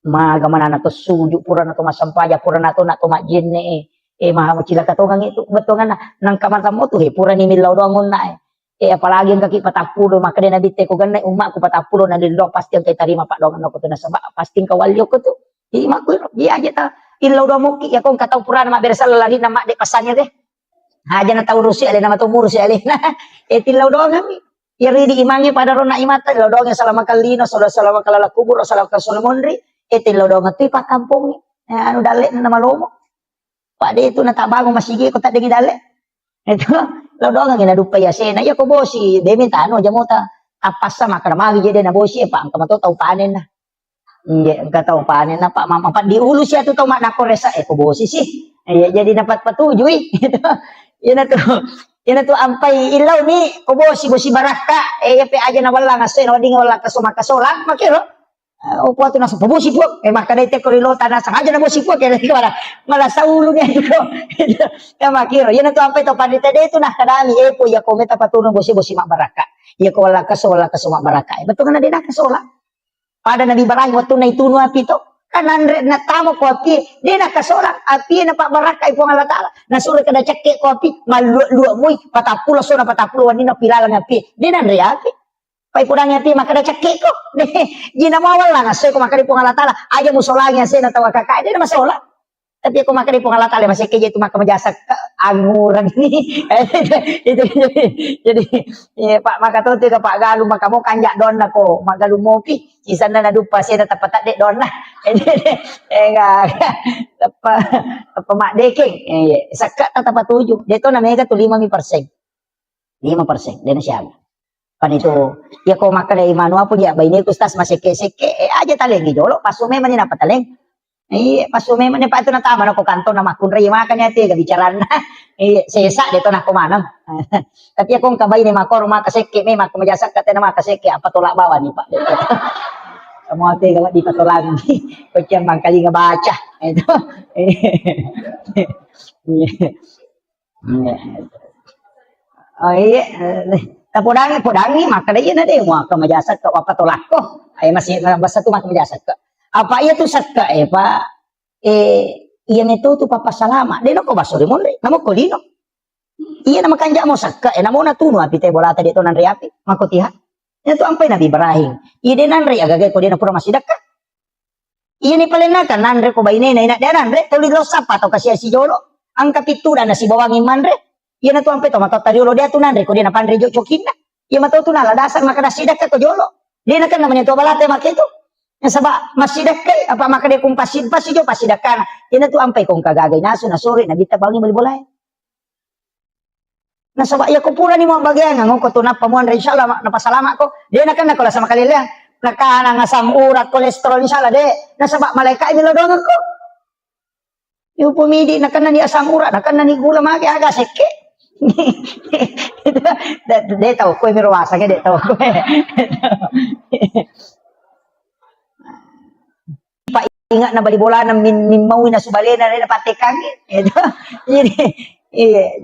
Maga manana to suju pura na to masampaya pura na to majenne maha macilaka to nga itu beto nga nang kamar mo to pura ni milaw dongon na apalagi ang kaki patapulo maka din nabite ko ganay umak ko patapulo na lilo pasti ang kay tarima Pak Dongan ko to na saba pasti kawalyo ko to mak ko di aja ta ilaw do mo ki akong kataw pura na mabersal lali na mak de pasanya deh aja na taw rusi ale na matumur si ale na tilaw do ngami iri di imangi pada rona imata ilaw do nga salama kalino salama kalala kubur salama kasolomonri tilaw do nga ti pa kampung anu dale na malomo Pak de itu na tabago masige ko ta dingi dale itu lalu nga ginadupay asena ya ko bosi de minta ano jamota tapas sa makarmagi jede na bosi pa ang kamato taw panen na hindi ang kataw panen na pa mama pa di ulo siya to mak na koresa ko bosi si jadi dapat patuju yun na to ampay ilaw ni ko bosi baraka pe aja na wala nga seno di nga wala ka sumakasolan makiro upo ato nasa pabusi po maka dete ko rilota na sa aja na bosi po kaya mala sa ulo niya ko kaya makiro yun na to ampay to panita dito na kadami po ya ko meta patunong bosi mak baraka ya ko wala ka sumak baraka betul nga na din nakasola pada nabi barahi waktu na ituno api to kanan na tamo ko api di nakasola api na Pak baraka ipo nga latala nasuri kada cekke ko api maluwa moy patapulo so na patapulo wani na pilalang api di na api Pai pudangnya ti maka da cekik ko. Jina mawal lah ngasoy ko maka di pungal tala. Aja musolanya saya na tawa kakak dia masalah. Tapi aku maka di pungal tala masih keje itu maka menjasa anguran ini. Jadi ya, Pak maka tuh tiga Pak Galuh maka mau kanjak don lah ko. Mak Galuh mau pi. Sisa na dupa saya na tapat dek don lah. Enggak. Apa mak deking. Sakat tapat 7. Dia tuh namanya tuh 5%. 5% dia siaga. Pan itu ya ko makala imano apo ya bayne kustas maseke aja taleng gidolo pasume man na pataleng pasume man pa ito na tama na ko kanto na makunray makanya ti gabicaran na sesa dito na kumanam tapi akong kabay ni makor makaseke may makumajasak kate na makaseke apatula bawa ni pa kamu ate gawa di patulang kucyan mangkali nga baca ito Podangi maka dia na deh mau kemajasat ke apa tolak ko ay masih basta tu mak kemajasat ke apa iya tu sakka pak iya neto tu papa salama de no ko basuri mon de namo ko dino iya nama kanja mo sakka namo na tuno api te bola tadi to nan riapi mako tiha Yan to ampay Nabi Ibrahim. Ide nanre agagay ko din na pura masidak ka. Iyan ipalinakan, nanre ko ba inay na nanre, tuloy sapa to kasi si Jolo. Ang kapitulan na si Bawangin manre. Iyan na to ampay to, matotariulo dia to nanre ko din na panre jo chokin na. Iyan matutunan, ladasan makadasidak ka ko Jolo. Di na ka naman ito balate makito. Yang saba masidak kay apa makade kung pasijo pasidak ka na. Iyan na to ampay kong kagagay naso na sorry nabita bangi malibulay. Nasaba iya ko pura ni mo bagyan ngong ko tunap pamuan ra insyaallah napasalamat ko. Di na kan nako sa makalilian. Nakana nga sang urat kolesterol insyaallah de. Nasaba malaikat nilodongan ko. Yung pumidi na kan ni asang urat na kan ni gula magi aga seke. De tahu ko mi ruwasa ke de tahu ko. Ingat na balibola na minmawi na subalena na patikang.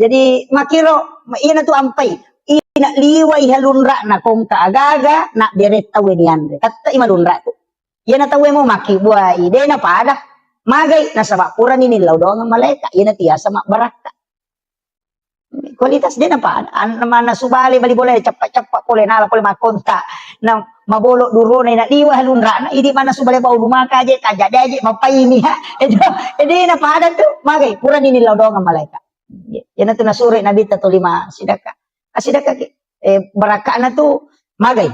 Jadi makiro iya na to ampay. Ina liway halunra na kung kaagaga na direct awin yan. Kata imalunra to. Yan na tawe mo makibuhay. Ide na pada. Magay na sa bakura ni nilaw doon ang maleka. Yan na tiya sa makbaraka. Kualitas din na pada. An naman na subali balibola. Capak-capak ko nala ko makonta. Na mabolo duro na liway halunra na. Hindi man na subali ba lumaka aja. Kajada-aja mapayini ha. Ede na pada to. Magay. Pura ni nilaw doon ang maleka. Yan na to nasuri na bita to 5 sidaka. Sidaka baraka na to magay.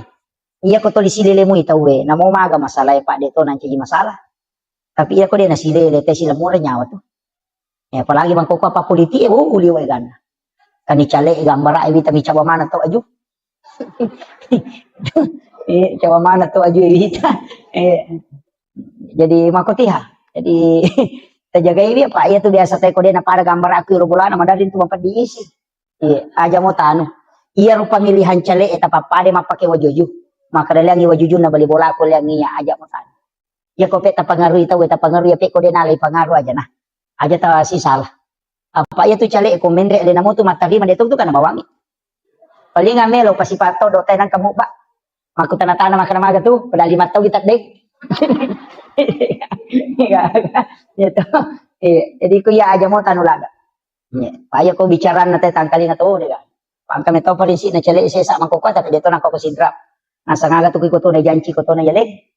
Iya ko to lisilile mo itawe na mo maga masalah pa dito nang cigi masalah. Tapi iya ko din nasilile te sila mura nyawa to. Apalagi bang ko pa politi uliway gana. Kani chale gambara bita mi cawa mana to aju. Cawa mana to aju bita. Jadi makotiha. Jadi terjaga ini apa iya tuh biasa teh kode na para gambar aku bulan madadin tuh mampat diisi. Aja mau tanu. Iya ru pemilihan cale eta papade mapake wajuju. Maka dalang wajuju na bali bola ko liang niya aja mau tanu. Ya ko peta pangaruh itu eta pangaruh ya pe kode nalai pangaruh aja nah. Aja ta si salah. Apa iya tuh cale ko mendre de namo tuh matari man itu kan bawangi. Paling ngamelo pasipato do tenang kamu ba. Maku tanah-tanah makan maga tuh pada 5 tahun kita dek. Gitu. Jadi ku ya aja mau tanu laga. Paya ko bicara na tangkali na to dega. Pang kami to polisi na chale isa man ko tapi dito na ko sidra. Nasa ngaga to ko to na janji ko to na yaleg.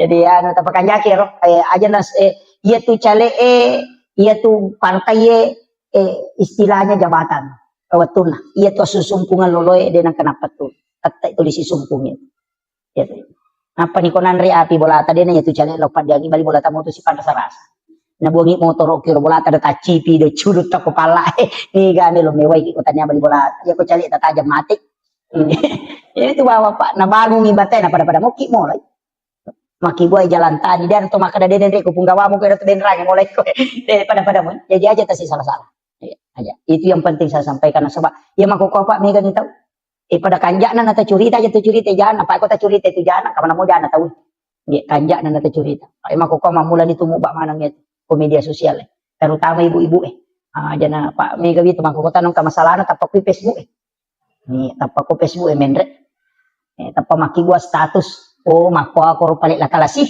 jadi ano tapakan jakir aja nas iya tu chale iya tu partai istilahnya jabatan. Kawatun na. Iya tu susumpungan loloy de nang kanapat to. At itu disisumpungin. Ya. Apa ni konan ri api bola tadi na itu chale lo padagi bali bola tamu tu si pandasarasa. Nabuangi motor kiro bola ada tacipi do curut tak kepala ni gani lo mewai ko tanya bali bola ya ko cari tajam mati ini tuh bawa pak na bangun ngibate na pada moki mulai maki buai jalan tani dan to maka deden ko punggawa mo ko to den rang mulai ko pada mo jadi aja tasi salah-salah aja itu yang penting saya sampaikan sebab ya mako ko pak mega ni tahu pada kanjana na ta curita aja tu curita jangan apa ko ta curita itu jangan kapan mo jangan tahu kanjana na ta curita ay mako ko mamulan itu mo ba manang itu ke media sosial terutama ibu-ibu jana Pak Mega itu mangko tanong kamasalanan tapak ko Facebook ni tapak ko Facebook mendre tapak maki gua status mako ako palit la kalasi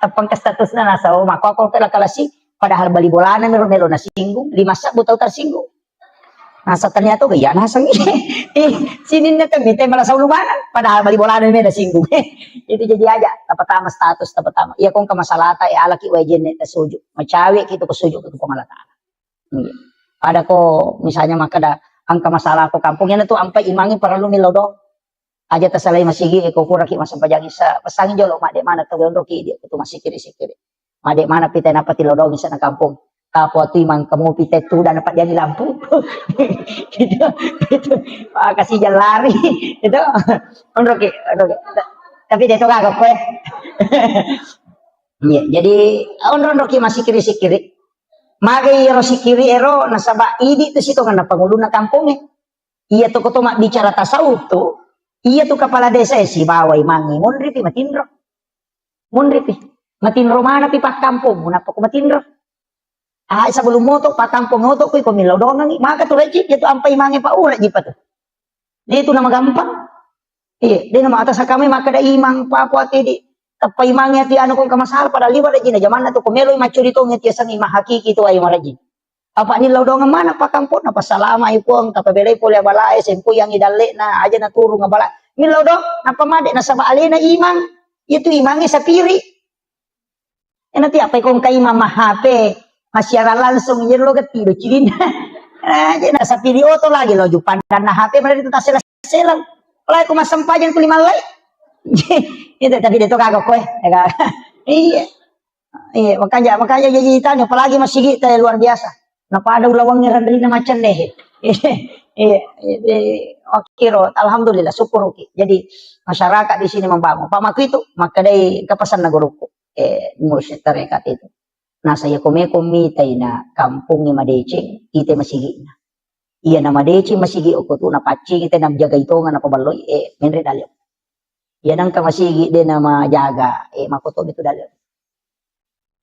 tapang ka status na nasa mako ako pala kalasi padahal bali bolana melo na singgung 5 sabu taw tersinggung nasa ternyata gaya nasang sinin na kami tayo malah sa ulumanan padahal bali bolana na singgung itu jadi aja tapatama status tapatama iya kung kamasalata alaki wajen na suju macawi kito ko suju ko pangalata ada ko misalnya makada ang kamasalah ko kampung yan to ampay imangin para lumilodo aja tasalay masigi ko kuraki masampajagi sa pasangin jolo made mana to gondo ki dia to masikiri-sikiri made mana pitay na patilodo sa na kampung kapwa tu imang kamu pite tu dan dapat jadi lampu itu kasih jalan lari itu onroki tapi dia toga kok ya jadi onroki masih kiri magai ero sikiri ero nasaba idi tu situ kan pangulo na kampung iya tu ko mak bicara tasawuf tu iya tu kepala desa si bawai mangi munripi matinro mana pi pak kampung munapa ko matinro sebelum moto patampong moto ko milaw doang maka tu recip itu ampai mange pa ura jipa tu dia itu nama gampang dia nama atas kami maka da imang pa po ati di tapai mange ti ano kung kamasal pada liwa da jina zaman na to kumelo macurito ngeti sang imah hakiki to ay maraji Apa ni laudong mana pa kampon apa salama ipong tapabelay po ya balay sempo yang idali na aja na turu nga bala. Ni laudong apa made na sa baali na imang. Itu imangi sa piri. Nanti apa kong kay mamahape masyara langsung yan lo katido cilin. Aja na sa piri oto lagi lo jupan dan na hape mana dito ta sila selang. Wala ko masampajan ko limalay. Itu tapi dito kagok ko eh. Iya. Iya, makanya jadi tanya apalagi masih kita luar biasa. Napa ada ulawang ngerandri na macan deh. Iya, oke, alhamdulillah syukur oke. Jadi masyarakat di sini membangun. Pak Maku itu maka dari kepesan na guruku mursyid tarekat itu. Nah saya komi na kampung ni Madece kita masigi na. Iya na Madece masigi ko tu na paci kita na jaga itongan na pabaloy menre dalyo. Iya nang ka masigi de na majaga makoto itu dalyo.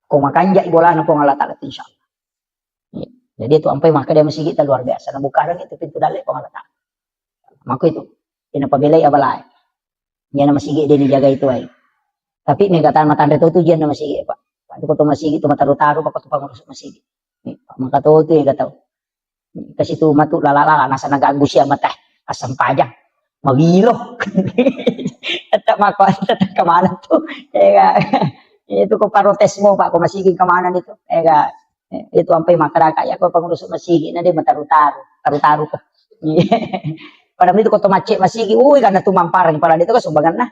Kung makanja ibola na po ng alatalat insyaallah. Jadi itu sampai maka dia masih kita luar biasa. Nah bukan itu pintu dalek po ng alatalat. Maka itu pinapabilay abalay. Yan na masih dia dijaga itu ay. Tapi may kataan matanda to yan na masih pa. Pati ko to masih to mataru-taru pa ko to pangurus masih. Maka to kataw. Kasi to matu lalala nasa nagago siya matay asam pajang. Magilo. At mako at kamana to. Itu ko parotes mo pa ko masigig kamanan itu itu ampay makaraka ya ko pangurus masigi na di mataru-taru ko pada itu ko tumace masigi uy kana tumamparan para dito ka sumbagan na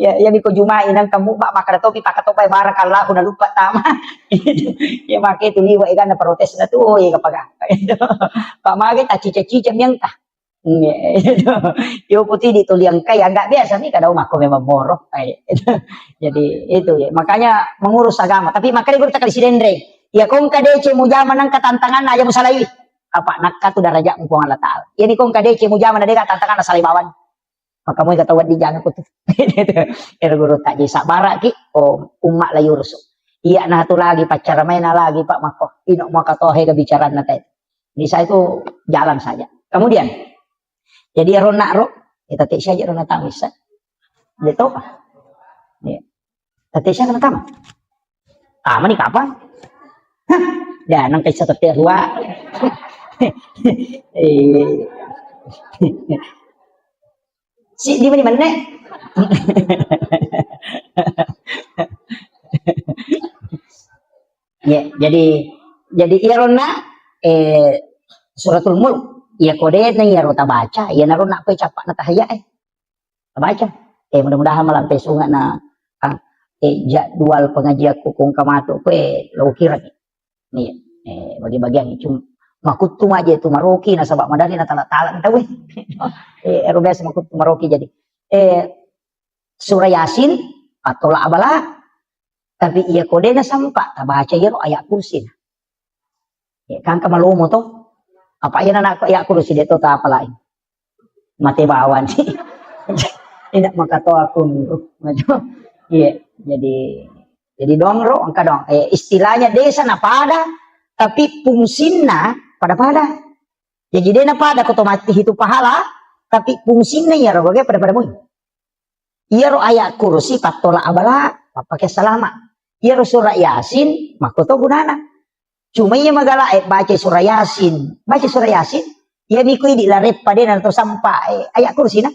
ya ko jumain ang kamu ba makaratopi pakatopay barakallahu na lupa tama ya make itu liwa na protes na to uy kapag pamagay ta cica-cica miyang ta. Yo putih dituliang kaya nggak biasa nih kadang mako memang borok jadi itu ya makanya mengurus agama tapi makanya gue kali si Dendre ya kong kadece mu zaman nang katantangan aja musalawi apa nakka tu daraja mu Allah taala ini kong kadece mu zaman ada katantangan salimawan maka mo katawad di jangan ko er guru tak di sabara ki umma la yursu iya nah tu lagi pacar main lagi Pak mako ino maka tohe kebicaraan nanti ini saya itu jalan saja kemudian jadi rona ro, kita tak saja rona tamis. Dia tahu apa? Tapi saya kena tamat. Tamat ni kapan? Dah nang kisah terua. Si di mana? Ya, jadi irona suratul mulk. Ya kode na ya rota baca, ya naruh nak capak na tahaya baca. Mudah-mudahan malam pesunga na jadwal pengajian kukung kamato lo kira nih. Bagi-bagian cuma makut tu aja itu maroki na sabak madali na tala-tala tahu biasa makut maroki jadi surah Yasin atau la abala tapi iya kode na sampa baca ya ayat kursi. Kan kamalumo to apa yan anak ya kursi dito ta apa lain mati bawan sih tidak makatoa kun iya jadi dongro angka dong istilahnya desa na pada tapi fungsinya pada jadi dia na pada otomatis itu pahala tapi fungsinya ya roge pada muy iya ro ayat kursi patola abala pakai salama iya ro surah Yasin makoto gunana. Cuma ia magala baca surah Yasin, ia mikui di laret pada atau sampai ayat kursi na.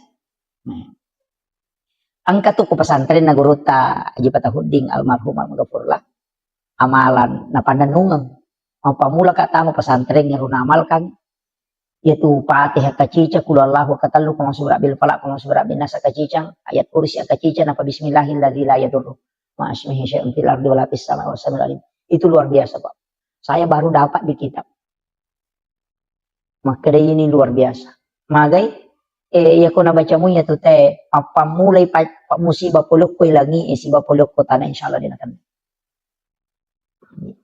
Angka tu ke pesantren na guru ta Haji Patahuding almarhum almarhumlah amalan na pandanungan. Apa mula kata mo pesantren yang runa amalkan yaitu Fatihah kacica kulallahu katalu kama surah bil falaq kama surah bin nas kacicang ayat kursi kacica napa bismillahilladzi la yadurru ma ismihi syai'un fil ardi wala fis samai was samiul alim. Itu luar biasa, Pak. Saya baru dapat di kitab. Maka ini luar biasa. Magai, ya ko nabaca mo ya to te, apa mulai pa musibah pulok ko ilangi, sibah pulok ko tanah insyaallah din akan.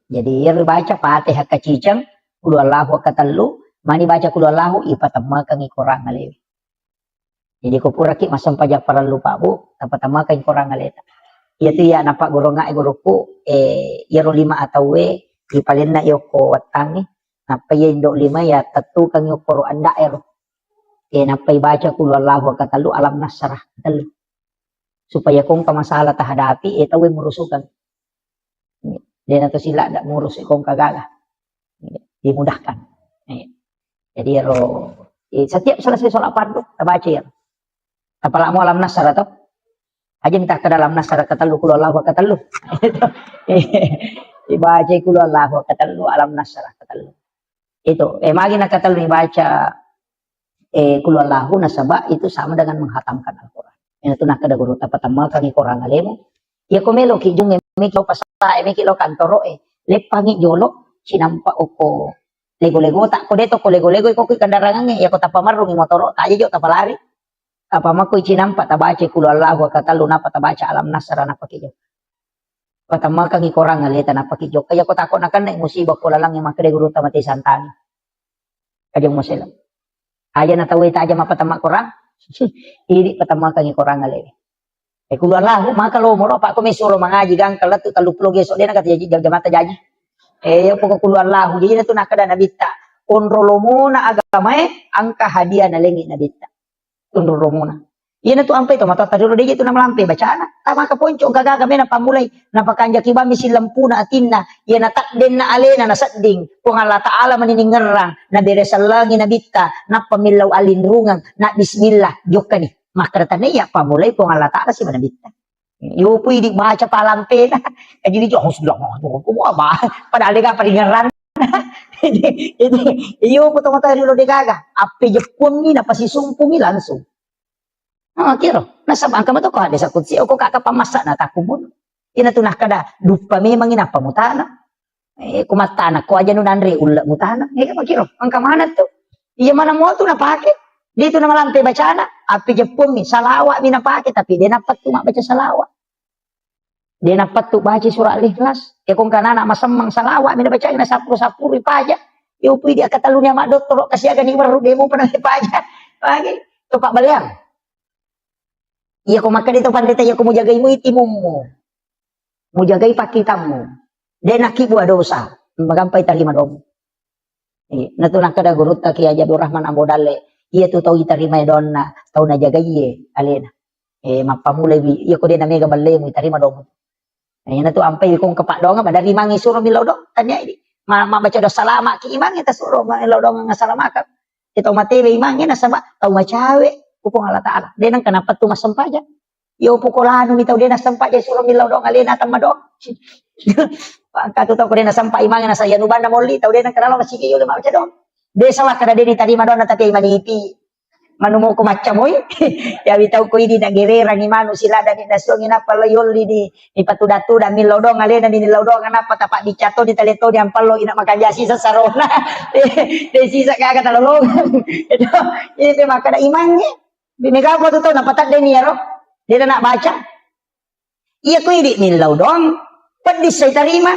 Jadi ya baca Fatihah kacicang, kul wallahu katallu, mani baca kul wallahu ipatamma kang ikorang ngalewi. Jadi ko pura ki masam pajak para lupa bu, tapatama kang ikorang ngaleta. Itu ya napak guru ngai guruku, ya ro 5 atau we ipalin na yoko watangi napa yendo 5 ya tatu kang yoko anda ero napa baca kul wallahu katalu alam nasrah katalu supaya kung kamasalah tahadapi ito we murusukan Dia nato sila ndak ngurus ikong kagagah. Dimudahkan. Jadi setiap selesai sholat fardu kita baca ya. Apalagi mau alam nasar atau aja minta ke dalam nasar katalu kulu Allah katalu. Dibaca kulu Allah katalu alam nasar katalu. Itu magi nak katalu dibaca kulu Allah nasaba itu sama dengan menghatamkan Al-Qur'an. Itu nak kada guru tapat amal kami Qur'an alemu. Ya komelo ki jung meki pasal meki lo kantoro lepangi jolo sinampa oko lego-lego tak ko deto ko lego-lego ko kandarangan ya ko tapamarung motoro tak aja tak palari apa mako cinampa tabace kulu Allah wa katalu napa tabaca alam nasara napa kijo patama kang ikorang aleta napa kijo kaya ko takon akan nek musibah ko lalang yang makre guru tamati santani kajong musela aja na tawi ta aja mapatama korang iri patama kang ikorang ale kulu Allah maka lo moro pak ko mesuro mangaji gang kalat taluplo geso dia nak jaji jamata jaji yung pagkakuluan lahu, jadi na ito nakada nabita. Unrolo muna agamae, angka hadiah na lengi nabita. Unrolo muna. Yan na ito ampay ito, matataduro di ito na malampay, bacaan na. Tama ka po, yung gagagami na pamulay, napakanja kibami silampu na atin na, yan natak din na alena na satding, kung Allah Ta'ala maniningarang, na beresalagi nabita, na pamilaw alinrungang, na bismillah, diok ka ni. Makaratan na iya, pamulay, kung Allah Ta'ala si manabita. Yo pwede baca palang pena. Jadi dia harus bilang, "Kok apa?" Padahal dia paringaran. Iyo potong tayo dulu degaga. Api Jepun ni napasisumpung langsung. Kiro, nasa bangka mo to ko ada sa kutsi o ko kakapamasa na takubon. Inatunah kada dupa memang ina pamutana. Kumatana ko aja nun Andre ulah mutana. Kiro, angka mana to? Iya mana mo to napake? Dito na malampi bacana, api Jepun mi salawat mi napake tapi dia dapat tu mak baca salawat. Dia dapat tu baca surah Al-Ikhlas. Kung kanana masamang salawat mi baca na sapur-sapur ipaja. Yo pui dia katalunya mak doktor kasi aga ni baru demo pernah ipaja. Pagi tu Pak Baliang. Iya ko maka dito pandita ya ko mo jagay mo itimummu. Mo jagay pakitamu. Dia nak buat dosa. Magampay tarima dom. Natunak kada gurut ta kiya Abdul Rahman Ambodale. Iya tu tahu itarima donna tahu na jaga iye alena mapamulai iya ko na mega balle mo itarima dong na tu ampai kung kapak dong ba dari mangi suruh milaw dong tanya ini baca do salama ki imang eta suruh milaw dong nga salamakan ito matebe imang na sama tahu macawe kupong Allah Taala denang kenapa tu masampaja yo pukolano mi tahu dena sampaja suruh milaw dong alena tama dong katu tahu ko dena sampai imang na sa yanuban na molli tahu dena kenalo masige yo lima baca dong desa lah kada deni tadi madonna tapi maniti manumo ko macamoy ya bitaw ko ini nagerera ni manu sila dan inasong inapalo yoli di patudatu da milodong alena ni nilodong anapa tapak dicato di teleto di ampalo ina makajasi sa sarona de sisa kaga talolong itu maka da imangnya bimega ko to napatak deni yaro dia nak baca iya ko ini nilodong pedis saya terima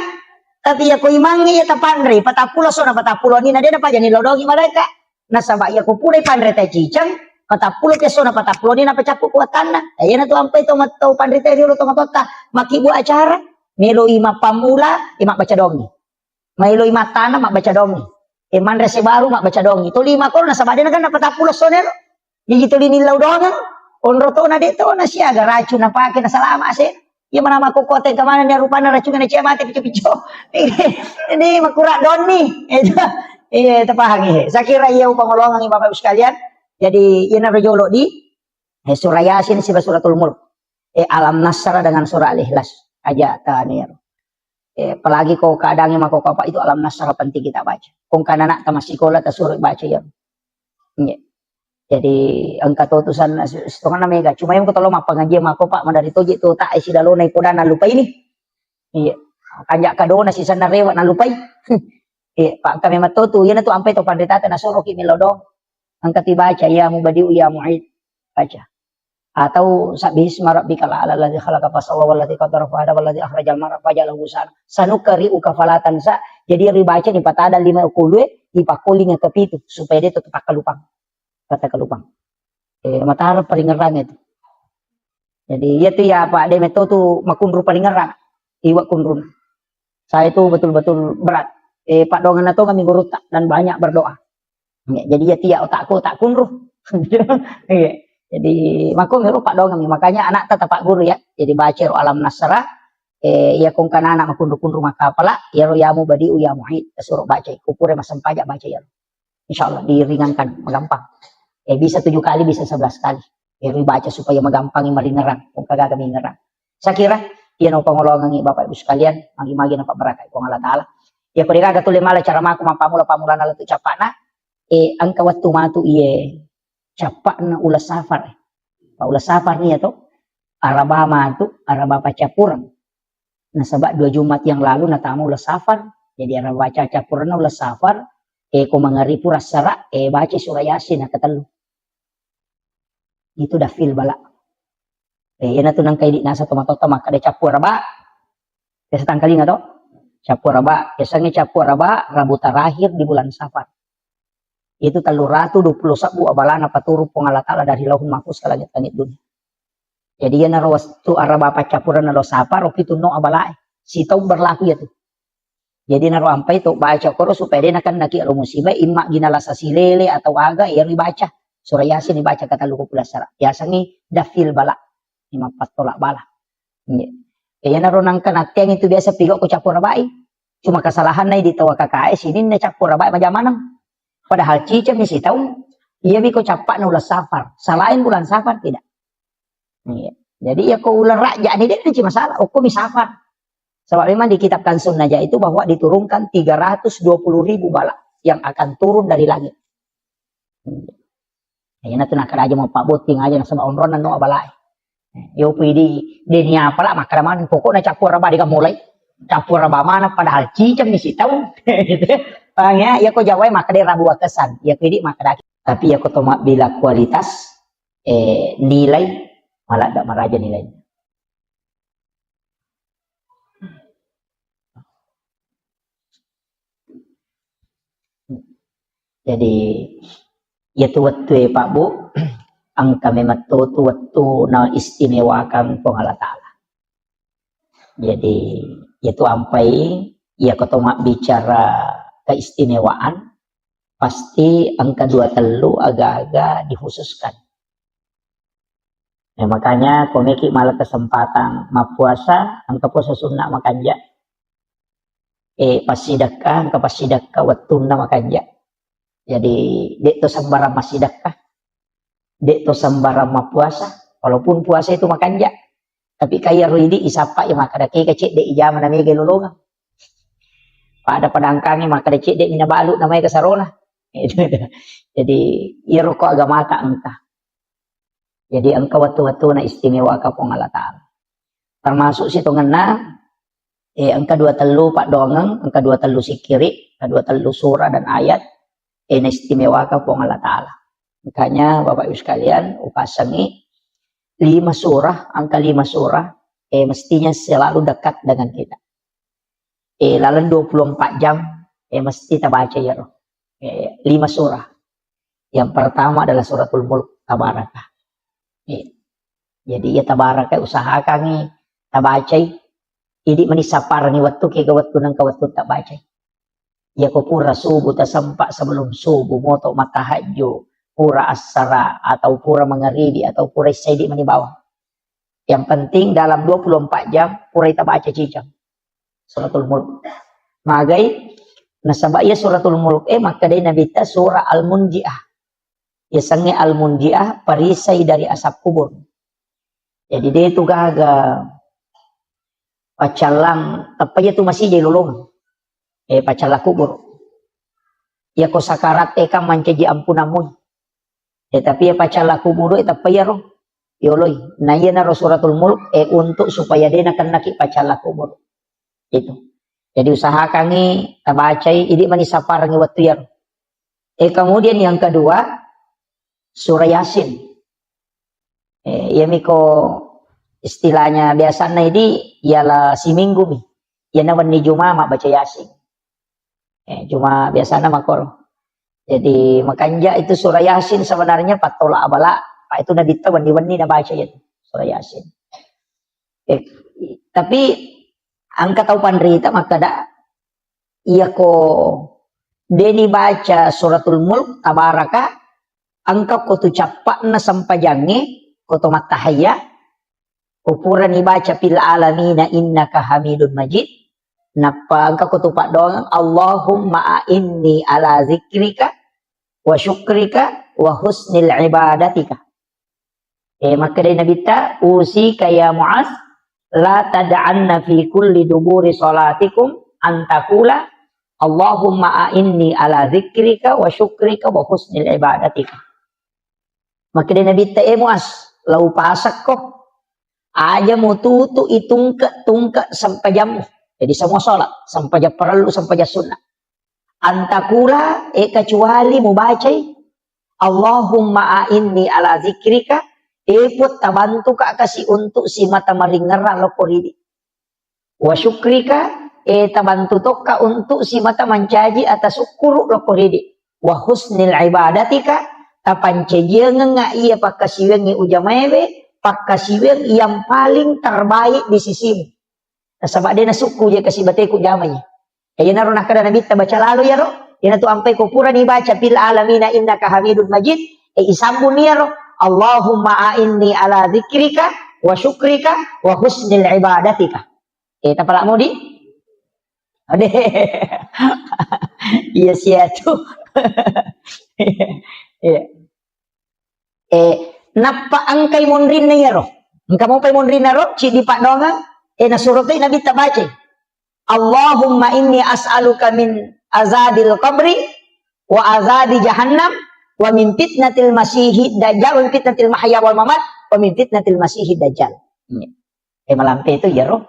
tapi ya ko imangnya ya tapandre patapulo so na patapulo ni na dia pa jani lodogi mereka nasaba ya ko pulay pandre ta cicang patapulo keso na patapulo ni na pacapu kuatan na ayan na to ampay to matau pandre ta dilo to matota makibu acara melo ima pamula ima baca dongi melo ima tanah mak baca dongi mandre se baru mak baca dongi to lima ko nasaba dia kan na patapulo so nero jadi to ni lodongan onro to na deto na siya ga racun na pake na salama se iya mana aku kote kemana nih rupanya racungan cia mati picu-picu ini makurak don nih itu iya terpahami saya kira iya pengolongan nih bapak sekalian jadi ini rojolo di surah Yasin suratul Mulk alam nasra dengan surah Al-Ikhlas aja tanir apalagi kau kadangnya mako apa itu alam nasra penting kita baca kung kanana ta masikola ta suruh baca ya jadi angka tutusan setengah na mega cuma yang ketolong apa ngaji mako pak mandari toji tu tak isi dalo nai poda na lupa ini iya kanjak kado na sisa na rewa na lupa iya pak kami matotu yan tu ampai to pandeta na suruh kimi lodong angka tibaca ya mubadiu ya mu'id baca atau sabisma rabbikal a'la allazi khalaqa fasawwa wallazi qaddara fahada wallazi akhrajal mar'a fajalahu ghusan sanukri'u kafalatan sa jadi ribaca ni patada 5 kulwe ipakuling ke pitu supaya dia tetap kalupang kata kelupang matahari paling ngerang itu jadi itu ya Pak de metotu makunru paling ngerang iwa kunrun saya itu betul-betul berat Pak dongan atau kami guru dan banyak berdoa jadi ya tiap otakku tak kunru jadi maku miru Pak dongan makanya anak tetap Pak guru ya jadi baca alam nasra Ya kung kanana makundur-kundur makapala, ya yamu badiu ya mu'id, suruh baca, kupure masam pajak baca ya. Insyaallah diringankan, magampang. Bisa 7 kali, bisa 11 kali. Baca supaya magampang marinerang, kung kagaga minerang. Saya kira, yan ang pangulongan ni Bapak Ibu sekalian, magi-magi na pabarakay kung Allah Ta'ala. Ya kung ikaga tuloy mala, cara maku mampamula-pamula na lang ito capa na, ang kawat tumatu capa na ulas safar. Ulas safar niya to, araba matu, araba pacapuran. Nasaba 2 Jumat yang lalu natamu ulas safar, jadi araba pacapuran na ulas safar, kung mangari puras sara, baca surah Yasin na katalo. Itu dah feel bala. Yan na to nang kay di nasa tumatota makada capu raba. Kasi tangkali nga to, capu raba. Kasi capu raba, Rabu terakhir di bulan Safar. Itu 320 sabu abala na paturo pong Allah Ta'ala dari lahun mahfuz ke langit-langit dunia. Jadi yan na rawas tu araba pa capuran na lo Safar, o pituno abala sitaw berlaku ya tu. Jadi na rawampay to, baca koro supaya dia nakan naki musibah, imma ginala sa silele atau aga, yan ibaca. Surah Yasin dibaca kata luku pula sara. Biasanya dafil bala. 4 tolak bala. Kaya naroon kan yang itu biasa pigo ko capur rabai. Cuma kesalahan na ditawa KKS ini na capur rabai majamanang. Padahal cicam ni si tahu. Iya biko capak na ulas safar. Salahin bulan safar tidak. Jadi ya ko ulan raja ni dia nanti masalah. Ko misafar. Sebab memang di kitab Kansun Najah itu bahwa diturunkan 320.000 bala yang akan turun dari langit. Yan na ito nakaraja mo pabuting aja na sa maunron na no abalay. Yo pwede dinya pala makaraman pokok na capur raba di kamulay. Capur raba mana padahal cicam ni sitaw. Ya ko jawai makade rabu kesan. Ya pwede makada. Tapi ya ko toma bila kualitas nilai malah dak maraja nilai. Jadi ya tuwat-tuwe Pak Bu, ang kami matutuwat-tu na istimewakan po Allah Ta'ala. Jadi, itu ampai, ya ketoma bicara keistimewaan, pasti ang kedua telu agak-agak dikhususkan. Makanya, komiki malah kesempatan mapuasa, ang kapuasa sunnah makanja. Pasidakah, ang kapasidakah, watuna makanja. Jadi dek to sambara masidakah, dek to sambara mapuasa, walaupun puasa itu makanja, tapi kaya ruidi isapa ya maka dake kecik dek ijaman namanya gelolongan. Pada padangkangi maka dek dek minabalu namanya kasarona. Jadi iya rokok agama ka engkah. Jadi engkau waktu-waktu na istimewa ka pong Allah Ta'ala. Termasuk situ ngena, angka 2 telu pak dongeng, angka 2 telu sikiri, angka 2 telu surah dan ayat. Na istimewa ka po Allah Ta'ala. Makanya Bapak Ibu sekalian, upasangi 5 surah, angka 5 surah, mestinya selalu dekat dengan kita. Lalu 24 jam, mesti kita baca ya roh. 5 surah. Yang pertama adalah suratul mulk, tabarakah. Jadi ya tabarakah usahakan tabacay. Idi manisapar ni waktu kaya waktu nang kawatu tabacay. Ya ko pura subuh tasampak sebelum subuh moto matahajud pura asara atau pura mengeribi atau pura isyaidi manibawa. Yang penting dalam 24 jam pura kita baca cicam suratul mulk. Magai nasaba ya suratul mulk maka dari Nabi ta surah al-munjiah. Ya sange al-munjiah perisai dari asap kubur. Jadi dia itu gaga pacalang tapi itu masih jadi lulung. Pacala kubur. Ya ko sakarat ka mancaji ampunamun. Tapi ya pacala kubur itu apa ya roh? Yoloy. Nah iya na suratul mulk untuk supaya dia nakan naki pacala kubur. Itu. Jadi usahakan ni tabacay idi manisapar ng waktu ya. Kemudian yang kedua surah Yasin. Ya miko istilahnya biasanya ini ialah si minggu mi. Ya naman ni Jumat baca Yasin. Cuma biasanya makor. Jadi makanya itu surah Yasin sebenarnya patola abala. Pak itu Nabi ta wani-wani na baca ya surah Yasin. Tapi ang kataupan rita makada iya ko deni baca suratul mulk tabaraka angka ko tu capak na sampajangi ko to matahaya Kupura ni baca fil alamina innaka hamidun majid. Napa angka kutupak doang Allahumma a'inni ala zikrika wa syukrika wa husnil ibadatika. Maka dari Nabi ta usika ya Mu'az la tad'anna fi kulli duburi salatikum antakula Allahumma a'inni ala zikrika wa syukrika wa husnil ibadatika. Maka dari Nabi ta Mu'az lau pasak kok aja mau tutu itungka sampai jam. Jadi semua sholat sampai jam perlu sampai jam sunnah. Antakula kecuali mau baca Allahumma a'inni ala zikrika put tabantu ka kasih untuk si mata maringera lokoridi. Wa syukrika tabantu toka untuk si mata mancaji atas syukur lokoridi. Wa husnil ibadatika tapancejenga nga iya pakasiwengi ujamewe pakasiweng yang paling terbaik di sisimu. Sabak dia nasuku je kasih bateku jamai. Ya naro nak kada nabi baca lalu ya ro. Ya tu ampai ko pura ni baca fil alamina innaka hamidun majid. Isambun ya ro. Allahumma a'inni ala zikrika wa syukrika wa husnil ibadatika. Tapalak mau di? Ade. Iya sia tu. Napa angkai monrin na yaro? Engka mo pay monrin na ro? Si di pa donga? Na surutay nabi tabace. Allahumma inni as'aluka min azadil qabri wa azadi jahannam wa min fitnatil masihid dajjal wa min fitnatil mahya wal mamat wa min fitnatil masihid dajjal. Malampe itu yaro.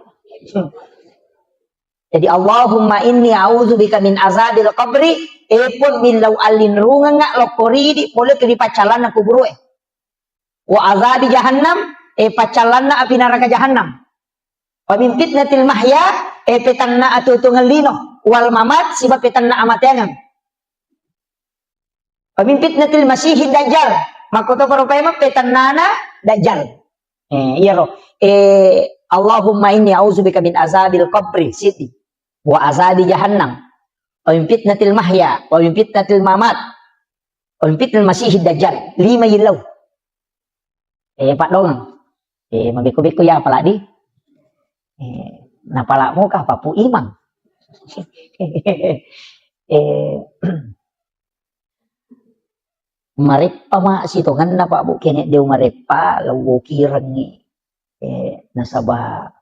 Jadi Allahumma inni a'udzubika min azabil qabri pun min law alin runga nga lokori di pole ke di pacalan na kuburu wa azabi jahannam pacalanna api neraka jahannam wa min fitnatil mahya petanna atutungan lino wal mamat sibab petanna amatengan wa min fitnatil masihid dajjal makoto paropema petannana dajjal iya ro Allahumma inni a'udzubika min azabil qabri siti wa azabi jahannam wa min fitnatil mahya wa min fitnatil mamat wa min fitnatil masihid dajjal 5 yilau. Pak dong. Mabiku-biku ya pala di. Napala mo ka papu imang. Maripa ma sitongan na pa bu kene dew maripa lawo kirang ni. Nasaba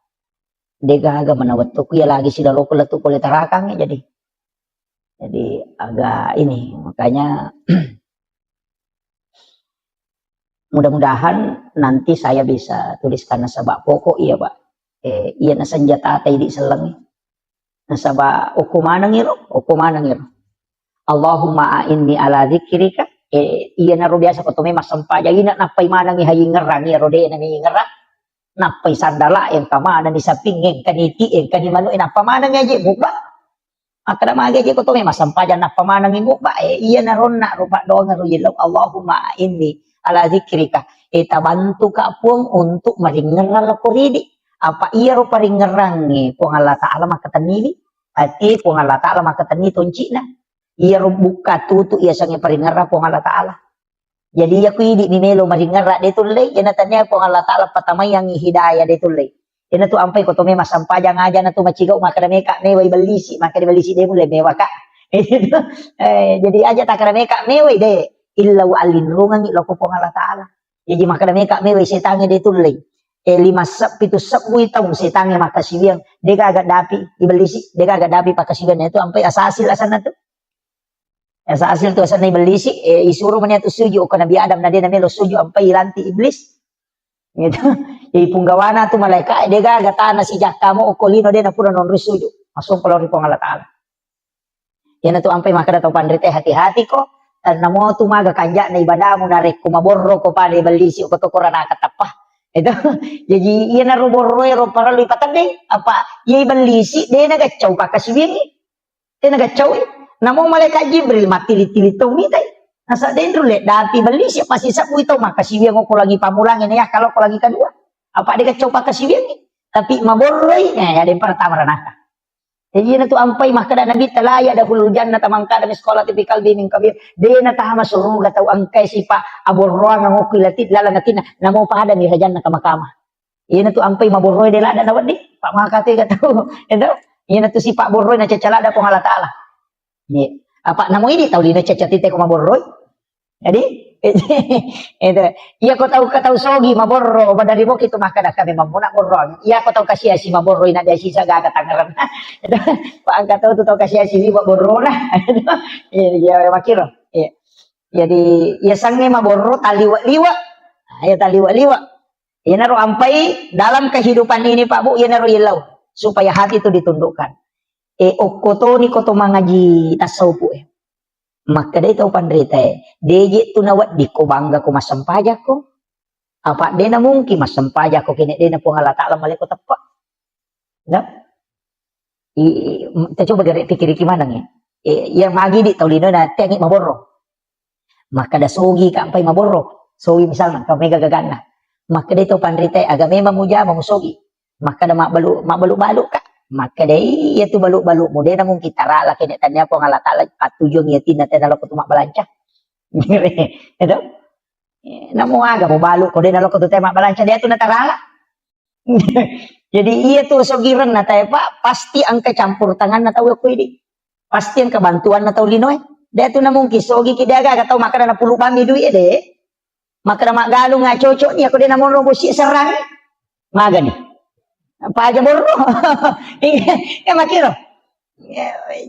degaga manawat to kuya lagi sila loko latu kulit tarakang jadi. Jadi agak ini makanya mudah-mudahan nanti saya bisa tuliskan nasabak pokok iya Pak. Iya na senjata tay di selang. Nasabak ukumana ngiro. Allahumma a'inni ala dzikrika. Iya na ro biasa ko to may masampaja ina napay manang ihayi ngerang iro de na may ngerang. Napay sandala yang kamana ni saping kaniti kanimano inapamanang aje buka. Akada magaje ko to may masampaja napamanang buka. Iya na ron na ro pa do nga ro yilaw Allahumma a'inni ala zikrika tabantu ka puang untuk maringeral koridi apa iya ro paringerang ni puang Allah Ta'ala makatanili ati puang Allah Ta'ala makatani toncina iya ro buka tutu iya sange paringera puang Allah Ta'ala jadi aku idi ni melo maringera de tulay yana tanya puang Allah Ta'ala patamay ang hidayah de tulay yana tu ampai ko to me masampajang aja na tu macigaw makadame ka meway balisi makadame de mulai mewah ka jadi aja takadame ka meway de illa wa alinrungan ni loko pong Allah Ta'ala. Jadi maka dami kak mewe setange de tulay. 5 sap 7 sap buitong setange makasibiang dega agak dapi ibelisi dega agak dapi pakasibian itu sampai asasil asan na to. Asasil to asan na ibelisi isuro man yato suju o Nabi Adam na de na melo suju sampai ilanti iblis. Gitu. Jadi punggawana to malaika dega agak tana si jakamo o kolino de na pura non suju. Masuk pelori pong Allah Ta'ala. Yan na to sampai maka dato pandrite hati-hati ko. Namo tumaga kanja na ibadah mo na rek kumaborro ko pa de balisi ko to korana katapah itu jadi iya na roborro ro para lipatan de apa iya balisi de na gacau ka kasibini de na gacau namo malaikat Jibril matili-tili to mitai nasa dentro le dati balisi pasti sabu itu makasibi ko lagi pamulangin ya kalau ko lagi kedua apa de gacau ka kasibini tapi maborro ya de pertama ranaka. Jadi na tu ampai makada nabi talaya dahulu jannah tamangka da sekolah tipikal bining kabir de na tahama suruga tau angkai sipa aborroan ng ukilatit lala natina namo pa hada ni janna kamakama Iya na tu ampai maboroy de lada nawat di. Pak makate kata endo. Iya na tu si Pak Boroy na cacalada po Allah Taala. Ni apa namo ini tahu lina cacatite ko maboroy. Jadi itu iya ko tahu ka tahu sogi maborro badari mo kito makada kami mamuna borro. Iya ko tahu kasih si maboroy na dai sisa gaga tangaran. Pak angkat tahu kasih si borro na. Iya makiro. Iya. Jadi ya sange maborro taliwa-liwa. Ya taliwa-liwa. Ia naruh ampai dalam kehidupan ini Pak Bu, ia naruh ilau supaya hati itu ditundukkan. Okoto ni koto mangaji tasawuf maka dia tahu pandrita deje tu nawat di ko bangga ko masampaja ko. Apa dia na mungkin masampaja ko kini dia na po Allah Ta'ala maleko tepat. Nah, kita coba gari pikir gimana nih? Yang magi di taulino na tengi maborro. Maka da sogi ka ampai maborro. Sogi misalnya kau mega gagana. Maka dia tahu pandrita agama mamuja mamusogi. Maka dah mak balu kak. Maka dia ia tu balu mo dia namun kita rala kena tanya po Allah Taala patujung ya tina tena ko tumak balanca. Itu. Namun aga mo balu ko dia nalo ko tu tema balanca dia tu natarala. Jadi ia tu sogiran na tayo Pak pasti ang kecampur tangan na tahu ko ini. Pasti ang kebantuan na tahu linoy. Dia tu namun kisogi kidaga ka tahu maka na puluh bami duit deh. Maka nama galu nga cocok ni ako din namon robo si serang. Maga ni. Apa aja borro. Ya makiro.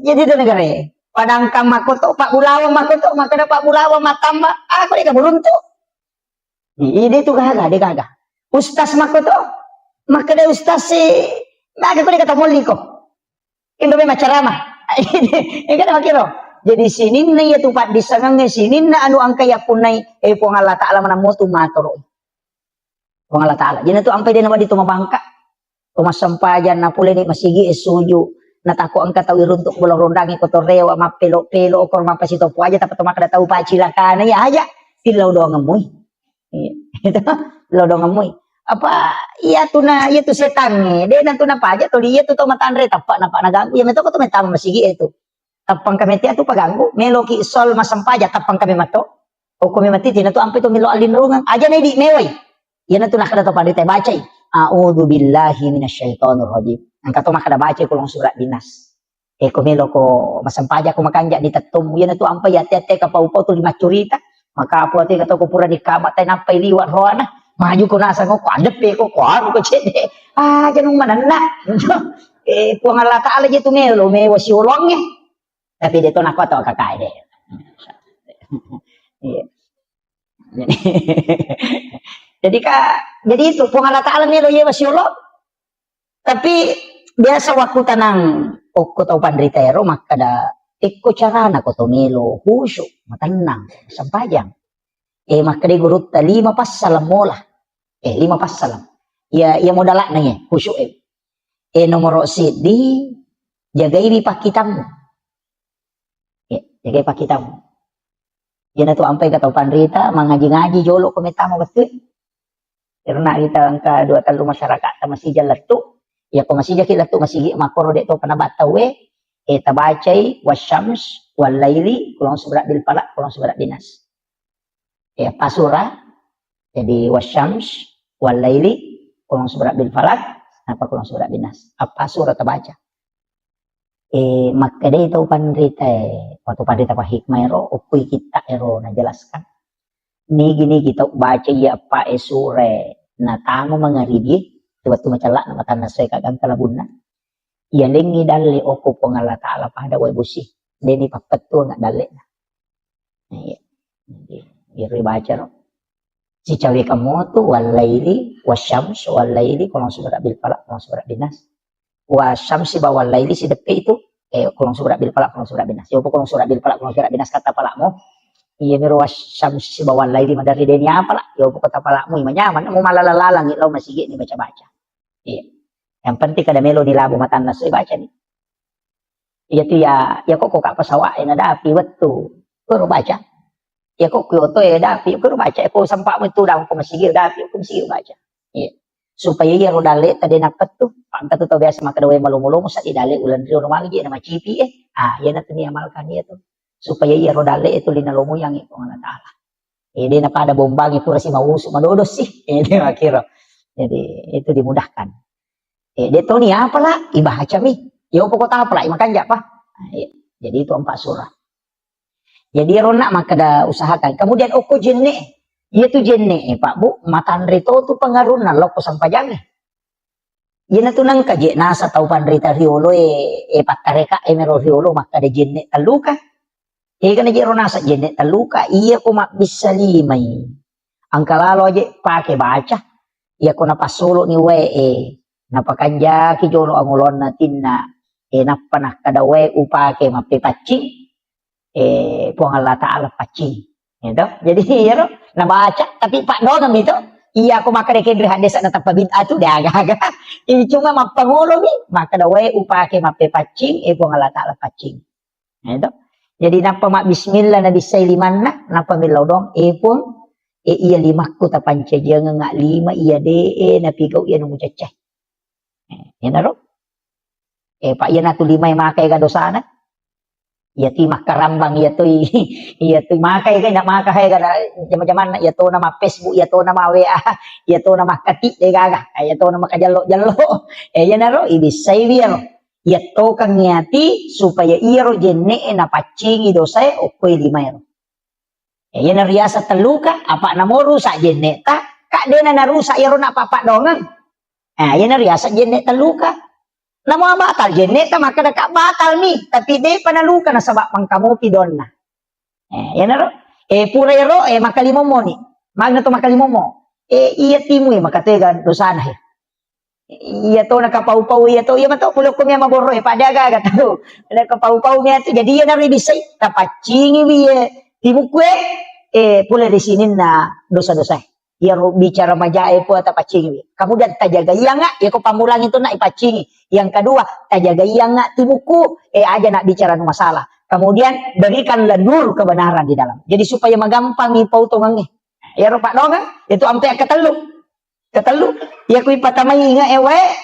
Jadi itu negara. Padang kamakoto Pak Bulawa makoto maka ada Pak Bulawa matamba aku dia beruntuk. Ini tu gaga dia gaga. Ustaz makoto maka ada ustaz si maga ko dia kata muli ko. Indo be macarama. Ini kan makiro. Jadi sini na ya tupat di sangang sini na anu ang kaya punay po Allah Ta'ala manamoto matoro. Po Allah Ta'ala. Jadi tu ampai dia nawa dito mabangka. Tumasampajan na pula ni masigi suju. Natako ang katawi runtuk bolong rondangi ko torewa mapelo-pelo ko mapasito po aja tapos tumakada tahu pa cilakana ya aja. Ilaw do ngamoy. Itu ilaw do ngamoy. Apa iya tu na iya tu setan ni. Dia nantu na pa aja to dia tu to matanre tapak na pa naganggu. Ya meto ko to metama masigi itu. Tapang kami tiya tu paganggu meloki sol masampaja tapang kami mato o kami mati tina tu ampe to milo alinrungan aja na di meway yan na tu nakada to pandita bacay a'udzu billahi minasyaitonir rajim ang kato makada bacay kulong surat dinas kumilo ko masampaja ko makanja di tatum yan na tu ampe yate kapaupo to lima curita maka apo ati kato ko pura di kamat tay nampay liwat roana maju ko nasa ko adep ko ano ko chede janong manana puang Allah Ta'ala gitu melo mewa si ulongnya. Tapi dia tu nak kau tahu kakak dia. Jadi itu pun Allah Ta'ala ni lo ya masya Allah. Tapi biasa waktu tanang ko tahu pandritero maka ada ikut cara nak kau tahu melo khusyuk matanang sampajang. Maka dia gurut 5 pas salam mola. 5 pas salam. Ya modalak nanya khusyuk. Nomor di jagai di pakitamu. Jaga pakitamu. Yan na to ampay kataw pandrita, mangaji-ngaji jolo kometamo betul. Karena kita angka 2 talu masyarakat ta masih jalatu. Ya ko masih jalatu masih makoro de to panabatawe tabacay wasyams wal laili kulong subra bil falak kulong subra dinas. Pasura jadi wasyams wal laili kulong subra bil falak apa kulong subra dinas. Pasura tabaca. Maka dia itu pandrita waktu pandrita pak hikmah ero ukui kita ero na jelaskan ni gini kita baca ya pa sure na tamo mangaribi waktu macala na matanda saya kagang kalabuna ya lengi dali oku pengala taala pada wa busi deni papetu nggak dali na iri baca ro si cawe kamu tu walaili wasyams walaili kalau sudah bil falak kalau sudah dinas wa syamsi bawal laili si depe itu kulong surat bil falak kulong surat binas. Yo kulong surat bil falak kulong surat binas kata palakmu. Iya miro wa syamsi bawal laili madari deni apa lah. Yo kata palakmu imanyaman mau malalalalang ilaw masigi ni baca-baca. Iya. Yang penting kada melo nilabu matan nas baca ni. Iya tu ya kok kak pasawa ina dapi wetu. Kuro baca. Ya kok kyoto dapi kuro baca. Ko sampak mo tu daw ko masigi dapi ko masigi baca. Iya. Supaya ya rodale tadi nak petu pangkat tu biasa maka dawai malu-malu sa idale ulan rio normal gi na macipi ya na tani amalkan ya tu supaya ya rodale itu linalomo yang itu Allah Taala dia na pada bombang itu rasi mausu madodos sih dia makiro Jadi itu dimudahkan. Dia ni apalah ibaca mi. Ya pokok apalah makan apa. Jadi itu 4 surah. Jadi ronak maka dah usahakan. Kemudian oko jenne. Ia tu jenne Pak Bu, matan rito tu pengaruh na loko sampajang. Ia na tunang kaje nasa tau panrita riolo patareka mero riolo maka de jenne taluka. Kana je ronasa jenne taluka ia ko mak bisa limai. Angka lalo aja pakai baca. Ia ko napasolo ni napakanja ki jolo angulon na tinna napanah kada upake mapipacing puang Allah Ta'ala pacing gitu. Jadi ya nabaca tapi Pak Dongam itu iya aku maka dekendri hadis na tapabid'ah tu dia agak-agak ini cuma mapangulo ni maka da upake mapipacing puang Allah Ta'ala pacing gitu. Jadi napa mak bismillah na bisay limanna napa milaw dong pun iya limakku tapanca jangan ngak lima iya napigau iya nung ceceh. Ya naro. Pak iya natu lima yang makai ka dosana. Iya ti makarambang iya tu makai ka nak makai ka jaman-jaman iya to nama Facebook iya to nama WA iya to nama kati de gaga iya to nama kajallo ya naro ibisay biar iya to kang niati supaya iya ro jenne na pacingi dosae okoy lima ero. Ya nariasa teluka apa namo rusak jenne ta kak de na rusak ero na papa dongan. Ya nariasa jenne teluka. Namo batal jenne ta maka dak batal mi tapi de panaluka na sabab pangkamu pidon na. Ya naro pura ero makalimomo ni. Magna to makalimomo. Iya timu makategan dosana he. Iya to nakapau-pau iya to iya mato pulo ko mi maboro pada aga tahu. Nakapau-pau mi tu jadi iya na ribisay tapacingi biye timu kue pula di sini na dosa-dosa. Yang bicara majae po tapacingi. Kemudian tajaga iya nga, ya ko pamulang itu na ipacingi. Yang kedua, tajaga iya nga timuku, aja nak bicara masalah. Kemudian berikanlah nur kebenaran di dalam. Jadi supaya magampang ipau tongangi. Ya ro Pak Dongan, itu ampe ketelu. Ya ku ipatamay nga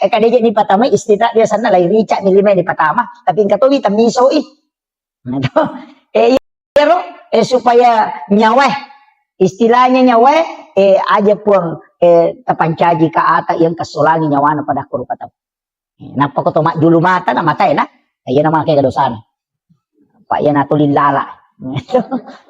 kadeje ni patamay istita dia sana lai rica milime di patama, tapi katowi tamiso Nah, ya ro supaya nyawa istilahnya nyawa aja puang tapancaji ka ata yang kasulangi nyawana pada kuru kata. Napa ko to mak julu mata na matay na ayan na kay kadosan. Pa yan ato lilala.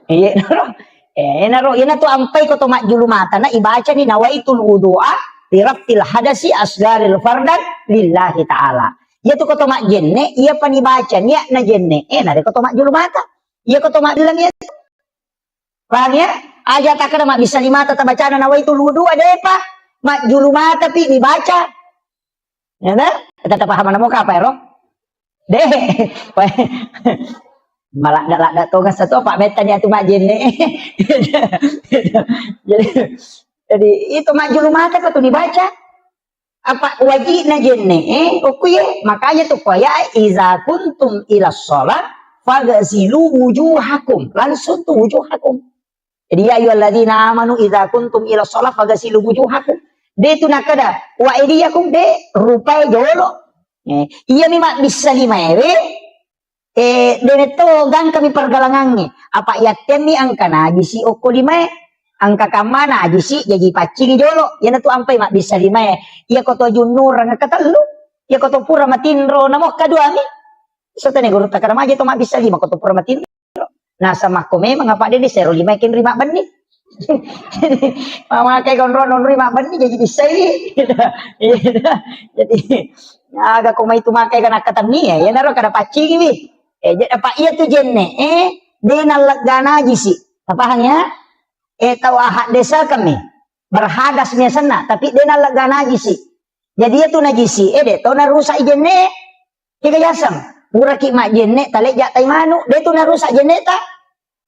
Iya naro ina to ampay ko to mak julu mata na ibaca ni nawaitul wudu'a li raftil hadasi asgaril fardan lillahi ta'ala. Ya to ko to mak jenne iya panibaca niya na jenne na ko to mak julu mata. Iya ko to mak bilang ya. Paham ya? Aja tak ada mak bisa limata tabacana nawaitul wudu ada apa? Mak julu mata pi dibaca. Ya nah? Kita paham namo ka apa ero? Deh. Malah dak tongas satu apa metan ya tu mak jenne. Jadi itu mak julu mata ka tu dibaca. Apa wajibna jenne okuye makanya tu ya iza kuntum ila shalah faghsilu wujuhakum. Langsung tu wujuhakum. Jadi ya ayyuhalladzina amanu idza kuntum ila shalah faghsilu wujuhakum. De tu nakada wa idiyakum de rupai jolo. Iya mi mak bisa lima de to gang kami pergalangannya. Apa ya temi angka naji si oko lima angka kamana aji si jadi pacing jolo. Ya tu ampai mak bisa lima iya koto junur nga katelu. Ya koto pura matindro namo kadua mi. Sotene guru takara maje to mak bisa lima koto pura matindro. Nah sama kome mengapa dia disero lima kin rima benih. Mama kayak kontrol non rima benih jadi bisa ini. Jadi agak kome itu makai kana kata ni ya naro kada pacing ini. Jadi apa iya tu jenne dia nalagana jisi. Apa hanya tahu ahad desa kami berhadas biasana tapi dia nalagana jisi. Jadi itu najisi de to narusak jenne tiga jasam. Uraki mak jenne talek jak taimanu dia tu narusak jenne ta.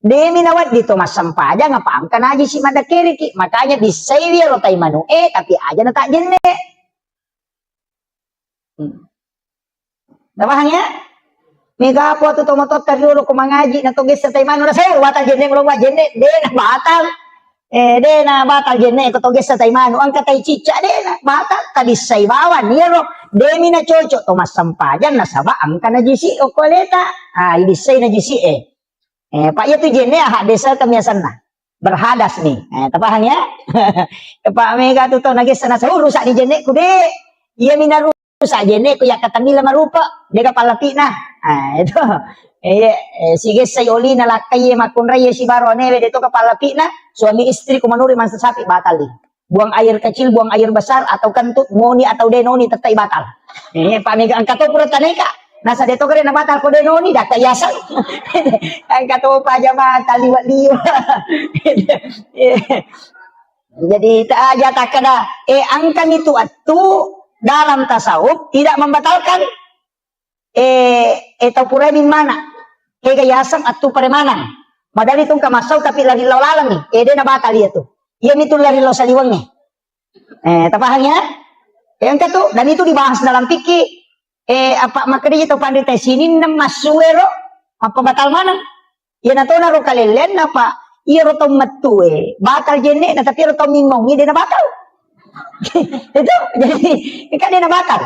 Demi nawat dito masampa aja ngapam kan aja si mada kiri ki makanya bisa dia lo taimanu tapi aja na tak jenne. Namanya mega po to motot kariulo ko mangaji na to gesa taimanu na sayo batal jenne lo wa jenne de na batal de na batal jenne ko to gesa taimanu ang katay cica de na batal tadi say bawan niro demi na chocho to masampa aja na saba ang kana jisi o koleta ibisay na jisi Pak ya tu jenne ahad desa kami sana berhadas nih. Tapahang ya. Pak mega tu nagis sana sa rusak di jene ku de. Iya mina rusak jene ku ya katamila marupa. Dia kapalati na. Itu. Sige sa oli na lakay makun raya si barone itu kapalati na. Suami istri kumanuri man sasapi batali. Buang air kecil, buang air besar atau kentut ngoni atau denoni tetap batal. Pak mega angkat tu pura taneka. Nasa dito ka rin na batal ko denoni dak yasan. Angkat tu pa jama taliwat-liwat. Jadi aja tak kada angkan itu dalam tasawuf tidak membatalkan atau pura min mana yasan atau paremanan madali itong kamasaw tapi lari lawalang ni dia na batal itu yan itu lari law saliwang ni tapahannya yang katu dan itu dibahas dalam fikih apa makanya itu pandai sini nam masuero apa batal mana yan ato na ro kalelen apa iya ro tong matue batal jene na tapi ro tong mingong dia na batal itu jadi kan dia na batal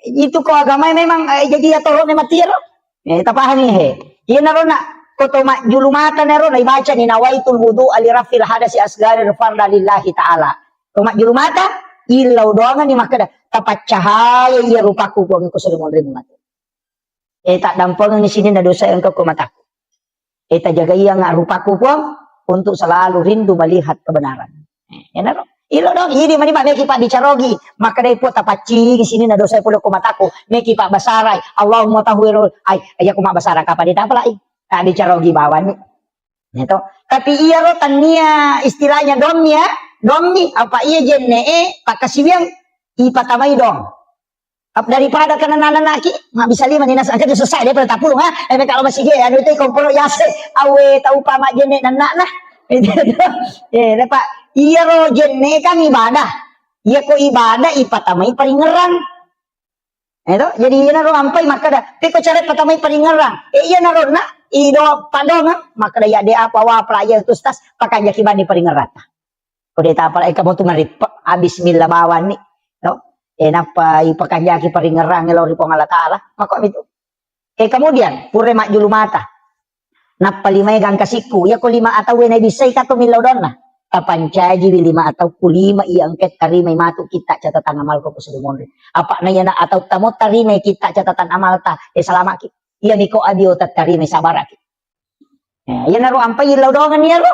itu ko agama memang jadi atoro na matiro tapahan ni iya na ro na koto julumata na ro na ibaca ni nawaitul wudu alirafil hadasi asgari farda lillahi ta'ala to julumata ilaw doangan ni makada tapat cahaya iya rupaku ko sudah mo rin mat tak dampang ni sini na dosa engkau ko mataku jaga iya nga rupaku po untuk selalu rindu melihat kebenaran ya na ro ilo dong ini mani meki pak dicarogi maka dai po tapaci di sini na dosa pulo ko mataku meki pak basaray Allahumma tahwiru ay ko mabasara kapag dita pala tak dicarogi bawan itu tapi iya ro tania istilahnya domni apa iya jenne pak kasiwiang ipatamay dong daripada kanan laki mak bisa lima dinas angkat selesai dia pada tapulung kalau masih ge anu itu komporo yase awe tau pa mak jenne nanak nah pak iya ro jenne kan ibadah iya ko ibadah ipatamay paringeran itu jadi iya ro ampai maka dah teko cara patamay paringeran iya na ro na ido padongan maka dah ya de apa wa playa tu tas pakanja kibani paringeran udah tapal kamu tu ngarit bismillah bawan ni no napa ipakanjaki paringerang ngelaw ripong Allah Ta'ala maka itu kemudian pure mak julumata napa limay gang kasiku ya ko lima atau na bisay kato milaw doon na kapancaji lima atau kulima iangket karimay matu kita catatan amal ko kusudumon apa na yan atau tamot tarimay kita catatan amal ta salama ki iya niko adio tat karimay sabaraki yan na ro ampay ilaw doon niya ro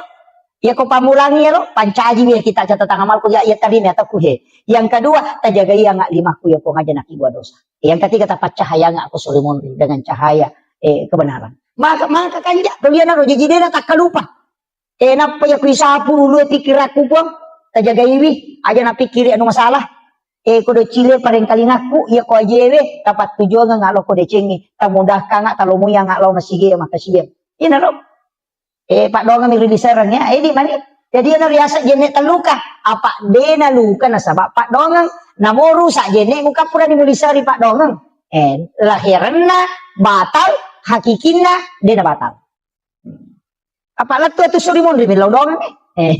ya ko pamulangi ya lo pancaji ya kita catatan amal ko ya tarini atau kuhe yang kedua tajaga iya nga lima ku ya ko ngaja nakibua dosa yang ketiga tapat cahaya nga ako sulimon dengan cahaya kebenaran maka kanja kalian ro jadi dia tak kalupa napa ya ku isapu lu pikir aku po tajaga iwi aja na pikiri anu masalah ko do chile pareng kalingaku ya ko ajewe tapat tujuan nga lo ko de cengi tamudah ka nga talomo yang nga lo masige makasiya ina ro Pak Donga mi rilisarang ya di mani jadi ano riasa jene taluka apa dena luka na sabab Pak Dongang namoru sa jene muka pura ni rilisari Pak Dongang lahiranna batal hakikinna dena batal apa latu atu surimon ri milaw Dongang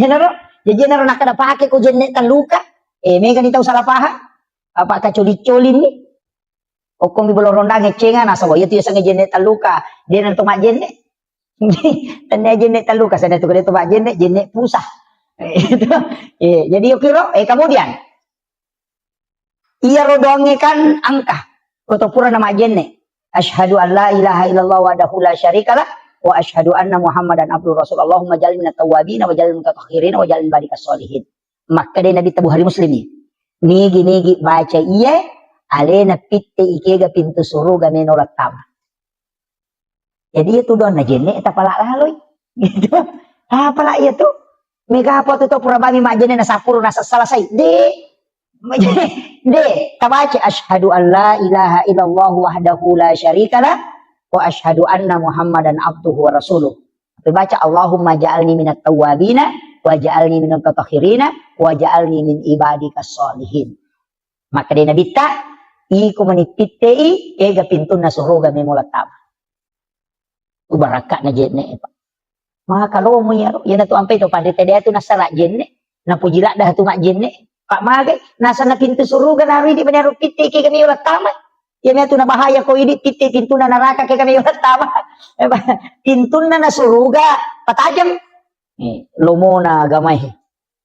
naro jadi naro nakada pake ko jene taluka mega ni tahu salah paham apa kacoli-colin ni okong di bolorondang ngecengan asa boy itu ya jene taluka dena to mak jene tanda jenek taluka sana tu kada tu bak jenek pusah jadi yo kira kemudian iya rodonge kan angka atau pura nama jenek asyhadu an la ilaha illallah wahdahu la syarikalah wa asyhadu anna muhammadan abduhu rasul Allahumma jalil minat tawabin wa jalil mutatahhirin wa jalil barikas solihin maka dia nabi tabu hari muslimi nigi baca iya alena pitte ikega pintu suruga menorat tama jadi itu doon na jene eta pala laloy gitu pala itu mega apa itu pura bami mak jene na sapuro na salasay de tabaca asyhadu an la ilaha illallah wahdahu la syarikalah wa asyhadu anna muhammadan abduhu wa rasuluh baca Allahumma ja'alni minat tawwabina wa ja'alni minal mutatahhirina wa ja'alni min ibadikas sholihin maka dia nabi ta iku manipitei ega pintun na suruga memulat tama ubarakat na jenne pa maka kalau mo yaro yan to ampay to pandit dia tu nasara jenne na pujila dah tu mak jenne pak magay nasa na pintu suruga na di banyak piti kay kami ulat tama yan tu na bahaya ko ini piti pintu na naraka kay kami ulat tama pintu na nasuruga patajam Lomo na gamay.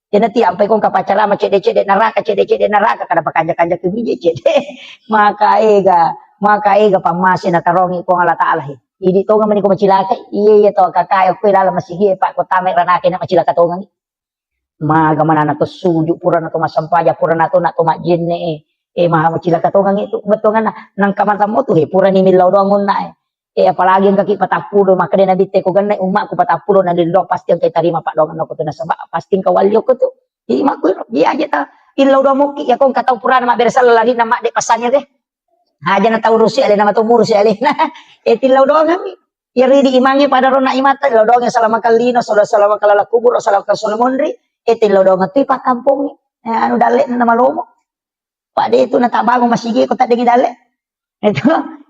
Yan ti ampay kong kapacara macede-cede neraka kada pakanja-kanja ke biji cede. Makaega pamasin na tarongi ko Allah Taala. Idi to nga man ko macilaka. Iya to kakayo ko ilala masigi pa ko tamay ranake na macilaka to nga. Magamana na to suju pura na to masampaja pura na to majin maha macilaka to nga itu betul nga nang kamanta mo to pura ni milaw dongon na apalagi ang kaki patapulo makade na bitte ko ganay umak ko patapulo na lindok pasti ang kay tarima pa dongan ko to na saba pasti kawalyo ko to mak ko iya aja ta ilaw do mo ki ako kataw pura na mabersal lari na mak de pasanya deh haja na taurusi ale na matumur si ale na tilaw do ngami iri di imangi pada rona imata ilaw do nga salama kalino salama kalala kubur salama kalsolmonri tilaw do ngati pa kampung anu dale na malomo pak de itu na tabago masigi ko tadi dale itu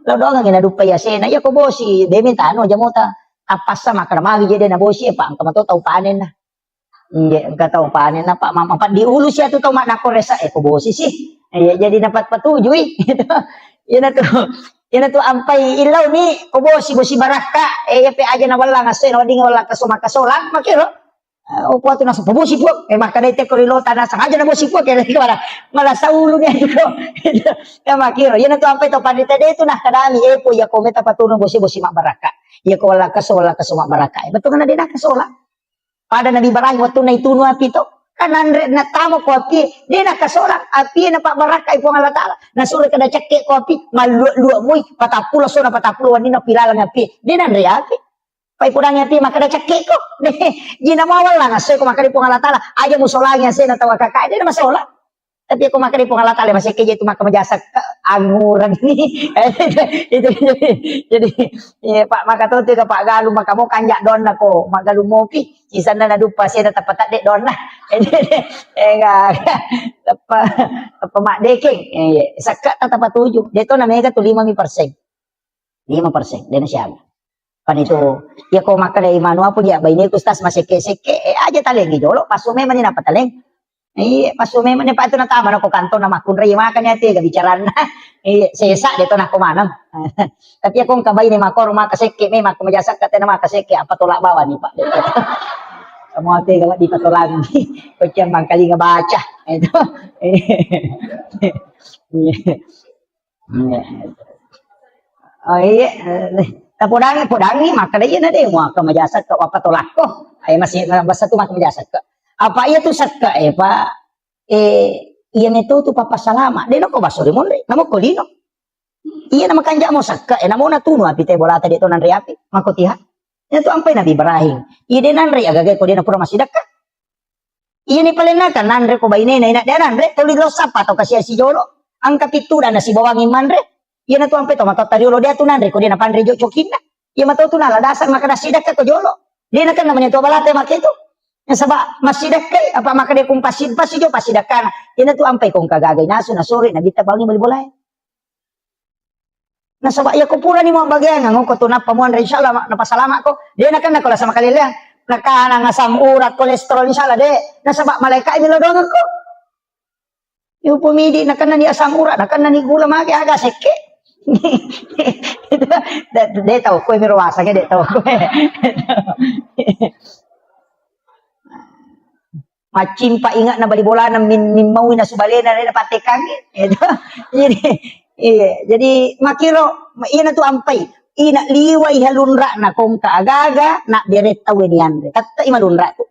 lalu ang ginadupa ya sena ya ko bosi demi tano jamota apas sama karamagi jadi na bosi pa ang kamato tau panen na hindi ang tau panen na pa mama pa di ulo siya to mak na koresa ko bosi sih jadi dapat patuju yun na to ampay ilaw ni ko bosi baraka pe aja na wala nga sena wadi nga wala ka sumakasolan makiro upo ato na sa pabusi po makadete ko rilota na sa aja na bosi po kaya mala sa ulo niya ito kaya makiro yun na to ampay to panita dito na kadami po ya kometa patunong bosi mabaraka ya ko wala ka sumabaraka betul nga na din nakasola pada nabi barahi waktu na ituno api to kanandre na tamo ko api di nakasola api na pabaraka ipo nga latala nasuri kada cekek ko api malua muy patapulo so na patapulo wani na pilalang api di nandre api pai pudangnya pi makada cekek ko jina mawal lang asoy ko makadi po ngalatala aja musolanya saya na tawa kakak dia na masola tapi ako makadi po ngalatala masih keje itu maka majasak anguran ini itu jadi Pak makatuti ka Pak Galu makamo kanja don nako magalu mopi isan na dupa saya na tapatat de don na enggak apa mak deking sakat tapat 7 deto na mega to 5% dia na siya panito ya ko makada imano apo ya bayne kustas maseke aja taleng idolo pasume man na pataleng pasume man pa ito na tama na ko kanto na makunray makan yati gabicaran na sesa dito na kumanam tapi akong kabay ni makor makaseke may makumajasak kate na makaseke apa tolak bawa ni pak semua ate gawa di patolang ko tiyan mangkali nga baca ito Podangi maka dia na deh mau kemajasat ke apa tolak ko ay masih basta tu mak kemajasat ke apa iya tu sakka pak iya neto tu papa salama de no ko basuri mon re namo ko dino iya nama kanja mo sakka namo na tuno api te bola tadi to nan re api mako tiha ya tu ampai nabi Ibrahim iya de nan re agage ko de na pura masih dekat iya ni palenakan nan re ko baine na ina de nan re tuli lo sapa to kasi si jolo ang kapituda na si bawang iman re iya na tu ampe to matatariolo dia tu nandre ko dia na pandre jo chokina iya mato tu na dasar maka nasidak ka ko jolo dia na kan namanya to balate makito ya saba masidak kay apa maka dia kung pasid jo pasidak kana iya na tu ampe kong kagagay naso na sore na bita bangi balibolay na saba iya ko pura ni mo bagyan ngong ko tunap pamuan re insyaallah napasalama ko dia na kan nakola sa makalilang nakana nga sang urat kolesterol insyaallah de na saba malaika milodongan ko yung pumidi na kan ni asang urat na kan ni gula magi aga seke dia tahu kue mirwasa dia tahu kue macim pak ingat na bali bola na min mau na subalena na patekan itu jadi makiro ina tu ampai ina liwai halunra na kong kaagaga na direct tawe niyan kata imalunra tu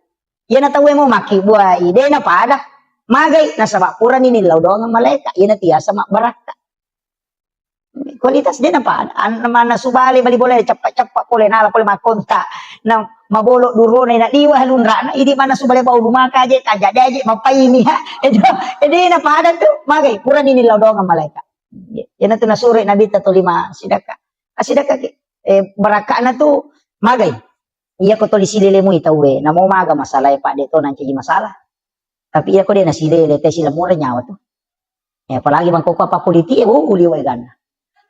ina tawe mo maki buai ide na pada magay na sa bakuran ni nilaw doang malaika ina tiya sa baraka kualitas din apa naman na subali bali bola cepat pole nala pole makonta na mabolo duro na diwa halunra na idi man na subali ba lumaka je kaja daje mapaini ha edi na pada tu magay pura ni nilaw do nga malaika yan to na suri nabi ta to 5 sidaka asidaka baraka na tu magay iya ko to lisilile mo itawe na mo maga masalah pa dito nan ci masalah tapi iya ko din na silile te sila mo nyawa to apalagi bang ko pa politi uliway gana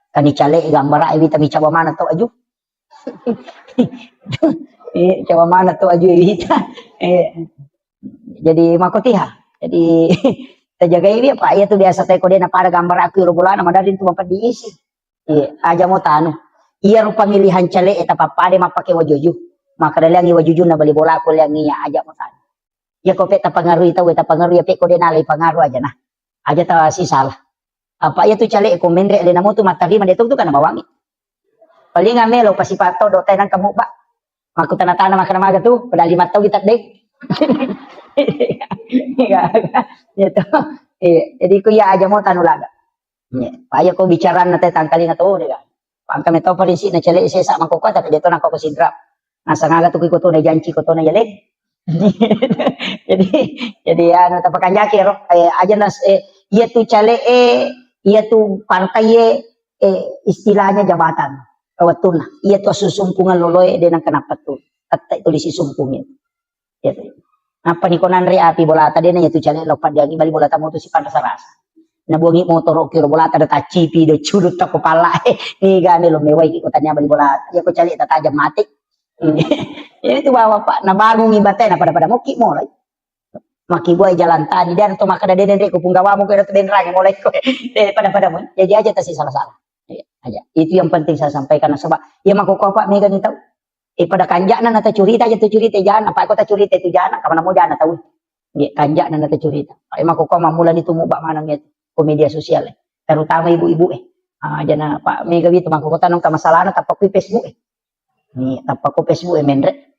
kani cale gambara ay vita mi coba mana to aju coba mana to aju vita jadi makotiha jadi terjaga ini apa ya tuh biasa teko dia na para gambar aku bulan nama dari tu mampat diisi aja mau tanu iya ru pemilihan cale eta papade mapake wajoju maka dalang iwa jujur na bali bola ko lang niya aja mo tan. Ya ko peta pangaruh ita weta pangaruh ya pe ko denalay pangaruh aja nah. Aja ta si salah. Apa ya tu cale ko mendre le namo tu matari man itu kan bawangi. Paling ngamelo pasipato do tayo ng kamuba. Makutanatana makanamaga tu pada 5 tahun kita dek. Gitu. Jadi ko ya aja mo tanulaga. Paya ko bicara na tayo tangkali na to, di ba? Pag kami to pa rin na chale isa sa mangkuka tapi dito na ko sidra. Nasa ngaga to ko to na janji ko to na yaleg. jadi ano tapakanjaki ro aja nas iya tu cale iya tu partai istilahnya jabatan kawatun iya tu susumpungan loloy dengan kenapa tuh kata itu di sumpungnya ya apa nih konan ri api bola tadi na itu cale lopat dia bali bola tamu tu si panas rasa na buangi motor kiro bola ada tacipi do curut tak kepala ni gane lo mewai ko tanya bali bola ya ko cale tajam mati ini itu bawa pak na bagong ibatay na pada muki mo lagi maki buay jalan tani dan to makada den ko punggawa mo ko den rang mulai ko pada mo jadi aja tasi salah-salah aja itu yang penting saya sampaikan sebab ya makukuha pak mega ni tahu pada kanjak na nata curita aja tu curita jangan apa ko ta curita itu jangan kamana mo jangan tahu ya kanjak na nata curita ay makukuha mamulan itu mo ba manang itu media sosial terutama ibu-ibu aja na pak mega gitu makukuha tanong ka masalah na tapak di Facebook ni tapak ko Facebook mendre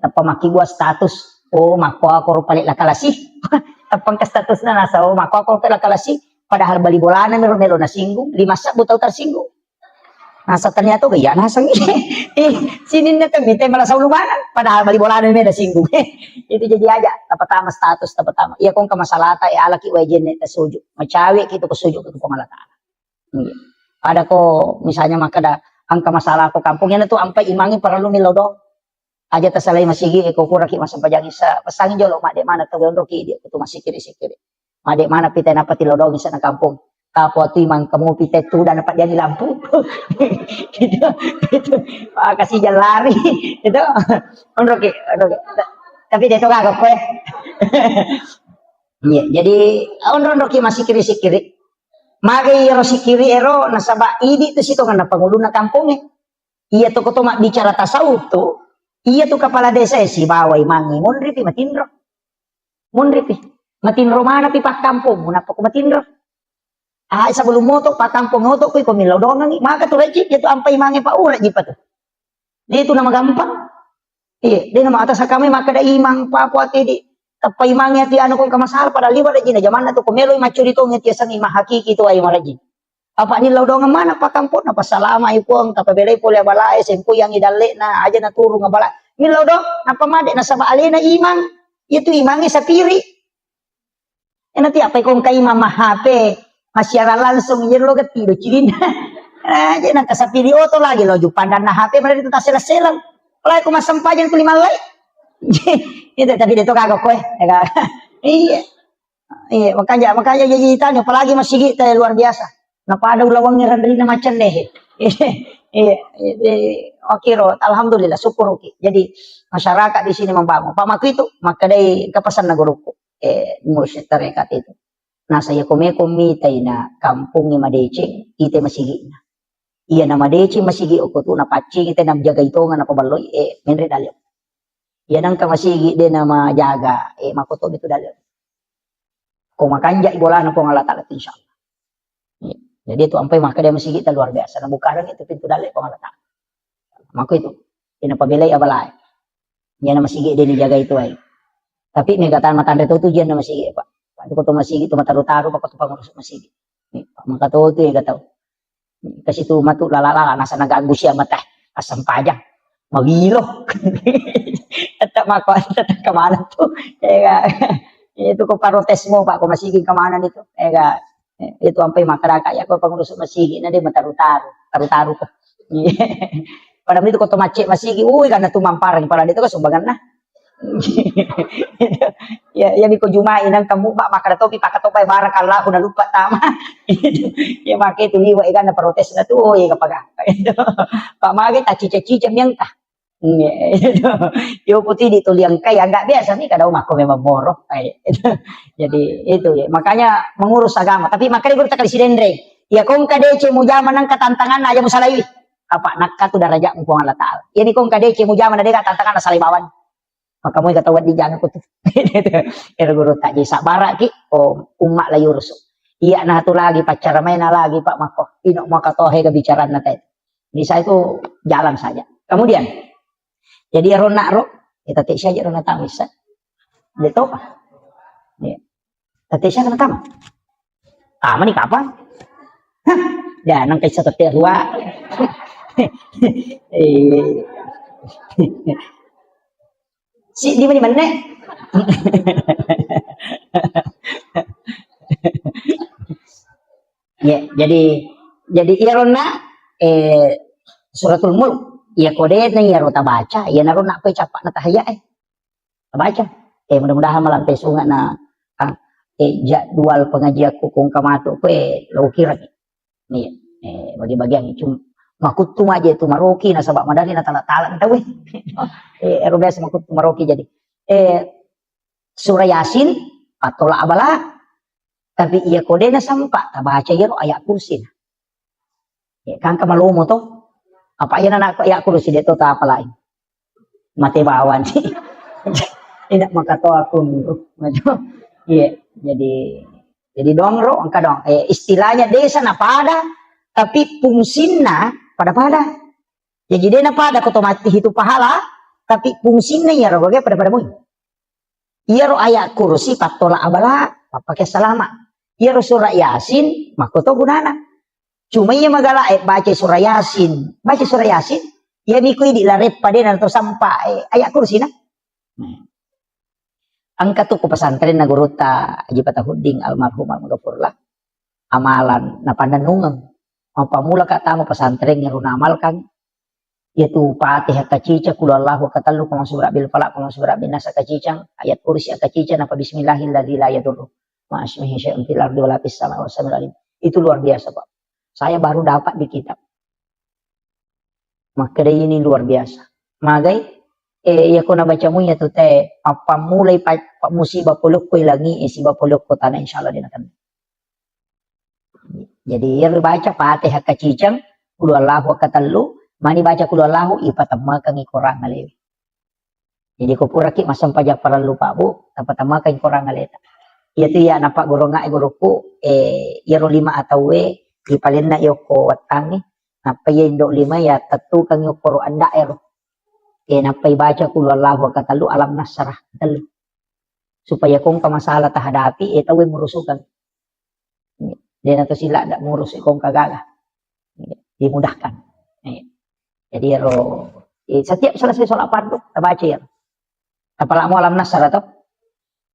tapang makibuat status mako ako palit lakalasi tapang ka status na nasa mako ako lakalasi padahal bali bola na meron na singgung 5 sabot taw tersinggung nasa ternyata gaya nasa sinin na kami tayo malah sa ulumanan padahal bali bola na meron singgung itu jadi aja tapatama status tapatama iya kung kamasalata alaki wajen ta suju macawi kito ko suju ko pamalata ada ko misalnya makada ang kamasalah ko kampung yan na to ampai imangin para lumilaw do aja tersalai masigi eko kuraki masa pajang isa pasangin jolo madek mana tahu roki dia tu masih kiri madek mana pita napa tilodong isa na kampung kapo tu imang kamu pita tu dan dapat jadi lampu gitu kasih jalan lari itu roki tapi dia tu kagak kue jadi roki masih kiri magai ero sikiri ero nasaba idi tu situ kan panguluna kampungnya iya tu koto mak bicara tasawuf tu iya tuh kepala desa si bawai mangi munripi matinro mana pi pak kampung munapa ko matinro sebelum moto pak kampung moto ko milaw dongang maka tuh reci itu ampai mangi pa ura jipa tuh dia itu nama gampang iya dia nama atas kami maka da imang papu ati di tapai mangi ati anu kong kamasal pada liwat aja na zaman na to kumelo macuri to ngeti sang imah hakiki to ay maraji apa ni laudongan mana pa kampung na pasalama ipong tapabelay pole balay sempo yang idale na aja na turu nga bala ni laudong apa made na sama alena imang itu imangnya sapiri nanti apa kong kay mama HP masyara langsung yen lo getido cilina aja na kasapiri oto lagi lo jupandan na HP mara dito tasela-selang wala ko masampajan ko limalay itu tapi dito kagak koe iya makanya jadi tanya apalagi masih kita luar biasa napa ada ulawang ngerandri na macan deh oke ro alhamdulillah syukur oke jadi masyarakat di sini membangun pamaku itu maka dari kepesan na guruku mursyid tarekat itu nah saya komitay na kampung ni Madece kita masigi na iya na Madece masigi ko tu na pachi kita na jaga ito nga na pabaloy menre dalyo yan ang kamasigi din na majaga makutob ito dalyo kung makanja ibola na po nga latalat insyaallah jadi itu sampai maka dia masih kita luar biasa. Nah bukan itu pintu dalek pengalatan. Maka itu pinapabilay abalay. Yan na masih dia dijaga itu ay. Tapi may katan matanda to yan na masih pak. Pati ko to masih itu mataru-taru pa ko to pangurus masih. Maka to ya gataw. Kasi to matu lalala nasa nagago siya mata asam pajang. Magilo. At mako at kamana to. Itu ko parotes mo pa ko masih kamana nito. Itu sampai masyarakat ya ko pangurus masigi na di taru-taru ko pada itu ko macet masigi karena tumamparang para dito ka sumbangan na ya ko jumain ang kamu maka topi pakatopay barakallah na lupa tama ya maka itu liwa na protes na to kapag pak magi ta cica-cica miyang ta yo putih dituliang kaya enggak biasa nih kadang mako memang borok jadi itu ya makanya mengurus agama tapi makanya gue tak kali si dendre ya kong kadece mo jaman ng katantangan aja mo salawi apa nakka tu darajat mu Allah Ta'ala. Ini kong kadece mu jaman adeka tantangan salibawan. Maka mu katawa di jangan ku tu. Era guru tak jisa barak ki umat la yursu. Iya nah tu lagi pacar main lagi Pak Mako. Ino maka tohe kebicaraan nanti. Ini saya itu jalan saja. Kemudian jadi rona ro kita tak saja rona tamis. Dia tahu apa? Dia. Tapi saya kena tamu. Tamu ni kapan? Hah? Ya, nang kisah terua. Si di mana? Ya, jadi irona suratul mulk ya kode na ya rota baca ya naron nak capak na tahaya baca mudah-mudahan malam pesunga na jadwal pengajian kukung kamato lo kira nih bagi-bagian cuma makut tu aja itu maroki na sabak madali na tala-tala tahu biasa makut maroki jadi surah yasin atau la abala tapi ia kode na sampak baca ya ayat kursi kan kamalumo to apa yan na ayat kursi dito ta apa lain mati bawan sih tidak makato aku iya jadi dongro angka dong istilahnya desa na pada tapi fungsinya pada jadi dia na pada otomatis itu pahala tapi fungsinya ya ro pada mu iya ro ayat kursi patola abala pakai salama iya ro surah yasin makoto gunana cuma iya magala baca surah yasin ya mikui di laret pada atau sampai ayat kursi na angka tu ku pesantren na guru ta Haji Patahuding almarhum almarhumlah amalan na pandanungan mapamula ka tamu pesantren yang runamalkan yaitu Fatihah kacica kul Allahu katallu kama surah bil falaq kama surah bin nas kacicang ayat kursi kacica napa bismillahilladzi la yadurru ma ismihi syai'un fil ardi wala fis samai wasamil alim itu luar biasa Pak saya baru dapat di kitab maka ini luar biasa magai ya ko nabaca mo ya to te pamulay pa musibah pulok ko ilangi isibah pulok ko tanah insyaallah din akan jadi ya baca Fatihah kacicang kul Allahu katallu mani baca kul Allahu ipatamma kang ikorang ngalewi jadi ko pura ki masam pajak para lupa bu tapatama kang ikorang ngaleta itu ya napa guru nga guruku ya ro 5 atau ipalin na yo ko watangi napa ya indo 5 ya tatu kang yo ko anda napay baca kul Allahu katallu alam nasrah katallu supaya kung kamasalah tahadapi tawe murusukan dia nato sila ndak murus kung kagaga dimudahkan jadi ro setiap selesai sholat fardu baca ya apalagi alam nasrah atau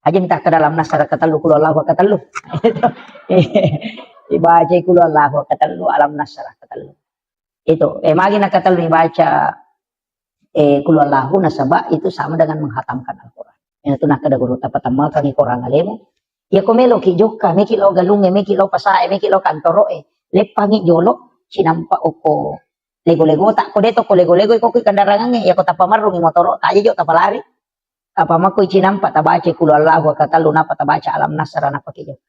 aja minta ke dalam nasrah katallu kul Allahu katallu dibaca kul Allahu katallu alam nasrah katallu itu magi na katallu dibaca kulullahu nasaba itu sama dengan menghatamkan Al-Quran. Yang itu nak kada guru tapatama kami korang alemu. Ya komelo ki joka, meki lo galunge, meki lo pasae, meki lo kantoro lepangi jolo sinampa oko lego-lego tak kodeto ko lego-lego ko kandarangan ya ko tapamarung motoro tak jo tapalari. Apa mako sinampa tabaca kulullahu katalu napa tabaca alam nasara napa ki jo.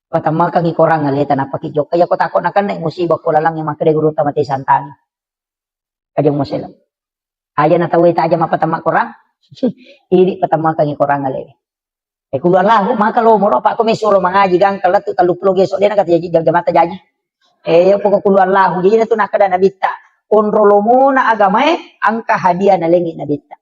Patama kami korang aleta napa ki jo. Kaya ko takon akan na musibah ko lalang yang makade guru tamati santani. Kajong moselam. Aja na tawai ta aja mapatama korang ini patama kang korang ale kulo Allah maka lo moro pak ko mesuro mangaji gang kalat tu taluplo geso dia nak jadi jam-jamata jaji pokok kulo Allah jadi na tu nakada nabita onrolo mona agama angka hadiah na lengi nabita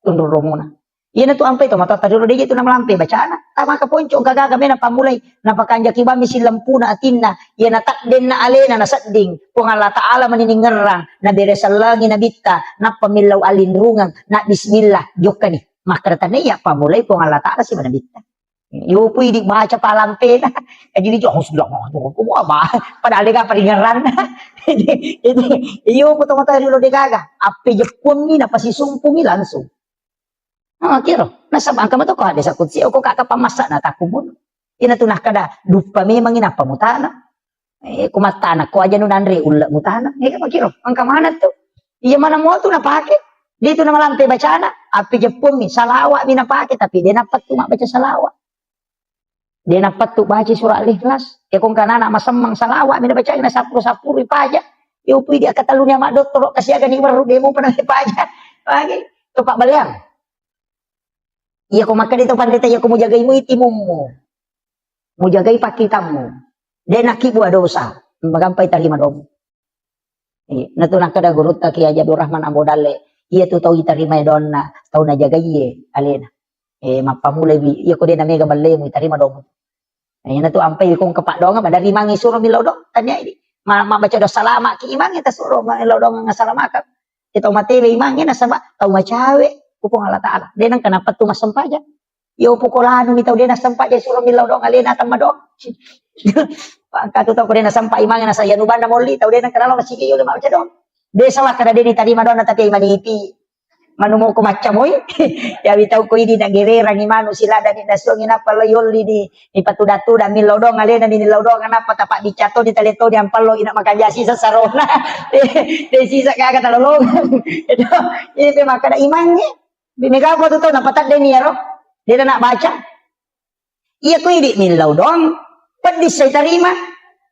onrolo mona iya tu ampe to mata taduro dia tu na melampe bacana tama ka ponco gagaga mena pamulai napakanja kibami silampuna atinna iya na takden na alena na sading kung Allah Ta'ala maniningerang na beresalangi na bitta na pamilaw alinrungang na bismillah joka ni makarata niya pamulay kung Allah Ta'ala si manabitta iyo po hindi baca palampe na jadi jokos bilang kumuha ba padali ka paningeran iyo po tumata rilo de gaga api jepun ni napasisumpung langsung kiro nasa bangka mo to ko ada sa kutsi o ko kakapamasa na takumun ina tu nakada dupa memang ina pamutana kumatana ko aja nun andre ulah mutana ka makiro ang kamana to iya mana mo tu napake dito na malampe bacana api jepun mi salawa mi napake tapi dia dapat tu baca salawa dia dapat tu baca surah al-ikhlas kung kanana masamang salawa mi baca na sapuro-sapuro ipaja Yo pwede akatalunya mak doktor kasi aga ni baru demo pernah paja. Lagi to Pak Baliang. Iya ko maka dito pandita iya ko mo jagay mo itimom mo. Mo jagay pakitam mo. De nakibu dosa. Magampay tarima dom. Natunak kada gurut ta ki Abdul Rahman Ambodale. Iya tu tau itarima don na tau na jagay alena. Mapamulay iya ko din na mega balay mo itarima dom. Ayan na to ampay kung kapadong nga dari mangi suro milaw do tanya ini. Mabaca do salama ki imang ita suro milaw do nga salama ka. Ito matili imang ina sama tau macawe kupong Allah Taala. Denang kenapa tu masampaja? Yo pukolano mi tau dena sampaja suro milaw do alena tamado. Katu tau ko dena sampai imang na saya nuban na molli tau dena kanalo masige yo mabaca do. Desa wa kada deni tadi madonna tapi maniti. Manumo ko macamoy ya bitaw ko ini nagirerang imano sila dan inasong inapalo yoli di ipatudatu dan milodong alena ni nilodong anapa tapak dicato di teleto di ampalo ina makajasi sa sarona de sisa kaga talolong itu maka da imangnya bimiga ko to napatat de niero dia nak baca iya ko ini milodong pedis saya terima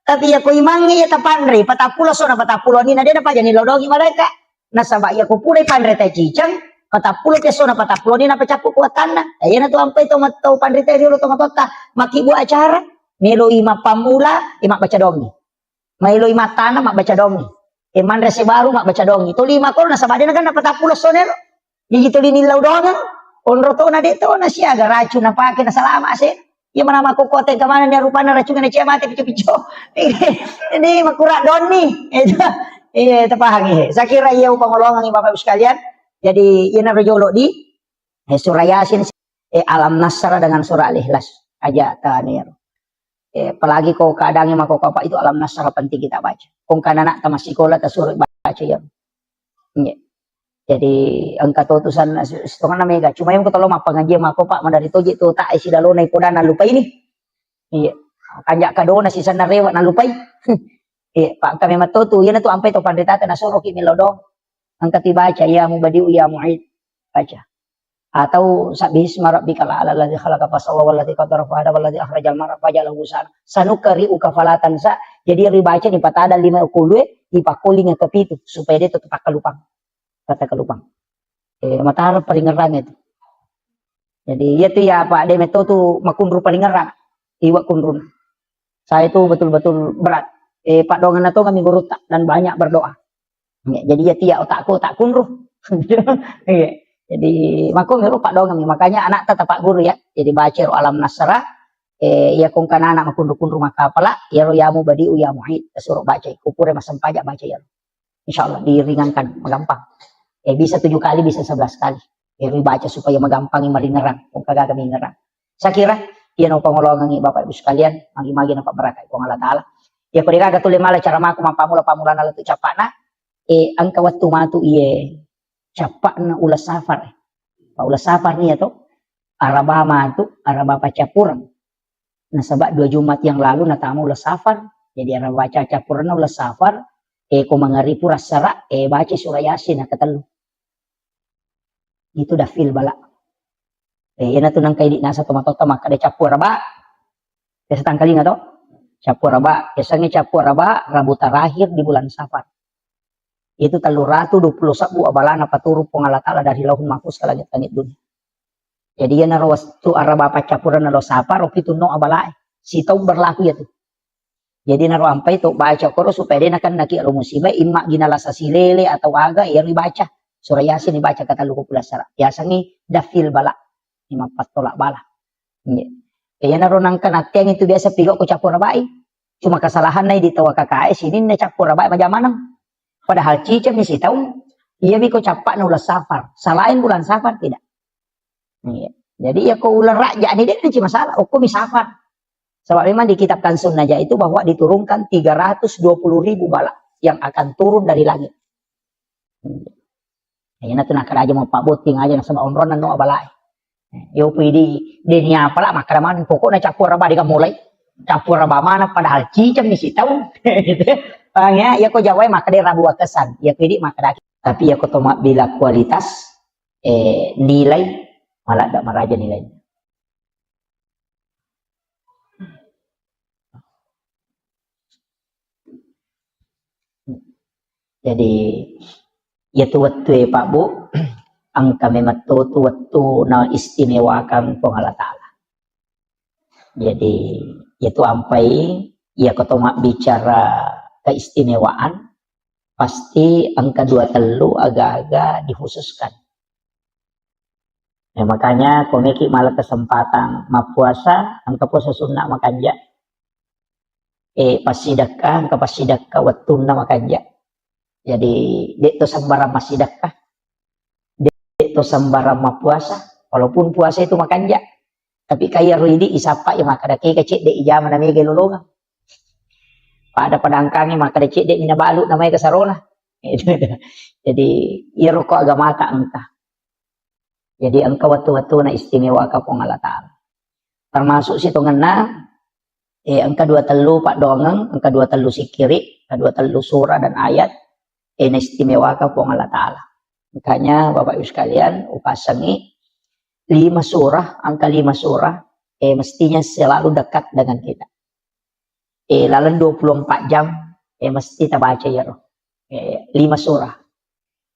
tapi ya ko imangnya ya tapandre patapulo so na patapulo ni na de pa jani lodong mereka nasaba iya ko pulay pandre tay cicang patapulo peso na patapulo ni na pacapu kuatan na ayan na to ampay to matau pandre tay rio to matota makibu acara milo ima pamula ima baca dongi milo ima tanah mak baca dongi iman rese baru mak baca dongi to lima ko nasaba de na kan na patapulo sonero jadi to linilaw dongan onro to na dito na siya aga racun na pake na salama se iya mana mako kote kamana ni rupana racun na ciya mati picu-picu ini makura doni itu iya tepahangi. Saya kira iya pangolongan Bapak Ibu sekalian. Jadi ini rojolo di surah Yasin, Alam Nasr dengan surah Al-Ikhlas aja tanir. Apalagi kau kadangnya mako apa itu Alam Nasr penting kita baca. Kong anak tamas sekolah suruh baca ya. Iya. Jadi angka tutusan setengah mega. Cuma yang ketolong apa ngaji mako Pak mandari toje tu tak isi dalu naik poda na lupa ini. Iya. Kanjak kadona si sana rewat na lupai. Pak kami matotu yan tu ampai to pandita na soro ki milodong angkat dibaca ya mubadiu ya mu'id baca atau sabisma rabbikal a'la alladzi khalaqa fasawwa walladzi qaddara fahada walladzi akhrajal mar'a fajalahu ghusan sanukari ukafalatan sa jadi dibaca di patada 5 kulue di pakuling ke pitu supaya dia tetap kalupang kata kalupang matahar palingeran itu jadi ya tu ya Pak de metotu makunru palingeran iwa kunrun saya itu betul-betul berat Pak dongan atau kami guru dan banyak berdoa. Jadi ya tiap otakku tak kunruh. Jadi maku ngeru Pak dongan makanya anak tetap Pak guru ya. Jadi baca Alam Nasra ya kong kana anak makunruh maka pala ya yamu badiu ya mu'id suruh baca kupure masam pajak baca ya. Insyaallah diringankan gampang. Bisa 7 kali bisa 11 kali. Baca supaya magampang maringeran kung kagak kami ngerang. Saya kira ya no pangolongan Bapak Ibu sekalian magi-magi napa berkah kong Allah taala. Ya perira gatule mala cara maku mampamula pamulana latu capana angka waktu matu iye capana ulas safar pa ulas safar nih atau araba matu araba pacapurang nah sebab 2 Jumat yang lalu natamu ulas safar jadi araba pacapurang ulas safar ko mangaripu rasara baca surah Yasin katelu itu dah fil bala ina tu nang kay di nasa tumatota maka de capur araba kasi tangkali nga to Capur raba, biasanya capur raba Rabu terakhir di bulan Safar. Itu 320 sabu abalana paturu Allah Ta'ala dari lauhul mahfuz ke langit-langit dunia. Jadi ya narawas tu araba apa capuran naro Safar, itu no abalai. Si tau berlaku ya tuh. Jadi naro ampai tu baca koro supaya dia akan naki alo musibah imma ginala sasilele atau aga ya dibaca. Surah Yasin dibaca kata luku pulasara. Biasanya dafil bala. 5 tolak bala. Kaya naroon kan yang itu biasa pigo ko capur rabai. Cuma kesalahan na di tawa KKS ini na capur rabai majamanam. Padahal cicam ni si tahu. Iya biko capak na ulas safar. Salahin bulan safar tidak. Jadi ya ko ulan raja ni dia nanti masalah. Ko mi safar. Sebab memang di kitab Kansun Najah itu bahwa diturunkan 320.000 bala yang akan turun dari langit. Ayan na to nakaraja mo pabuting aja na sa maunron na no abalay. Yo pwede denia pala makaraman pokok na capur raba di kamulay capur raba mana padahal cicam ni si tahu ya ko jawai maka de rabu kesan ya pwede maka tapi ya ko toma bila kualitas nilai malah ada maraja nilai Jadi ya tuwat-tuwe Pak Bu, ang kami matutuwat-tu na istimewakan po Allah Ta'ala. Jadi itu ampai ya ketoma bicara keistimewaan pasti angka 23 agak-agak dikhususkan. Ya, makanya komiki malah kesempatan mapuasa angka puasa sunnah makanja. Pasidakah angka pasidakah wattuna makanja. Jadi dek to sambara masidakah. Dek to sambara mapuasa walaupun puasa itu makanja. Tapi kaya ruidi isapa ya maka dake kecik dek ijama namanya gelolongan. Pada padangkangi maka dek dek minabalu namanya kasarola. Jadi iya rokok agama tak entah. Jadi angka waktu-waktu na istimewa ka pong Allah Ta'ala. Termasuk situ ngena angka 23 Pak Dongeng, angka 23 sikiri, angka 23 surah dan ayat na istimewa ka pong Allah Ta'ala. Makanya Bapak Ibu sekalian upasangi 5 surah, angka 5 surah mestinya selalu dekat dengan kita. Lalu 24 jam mesti kita baca ya roh. 5 surah.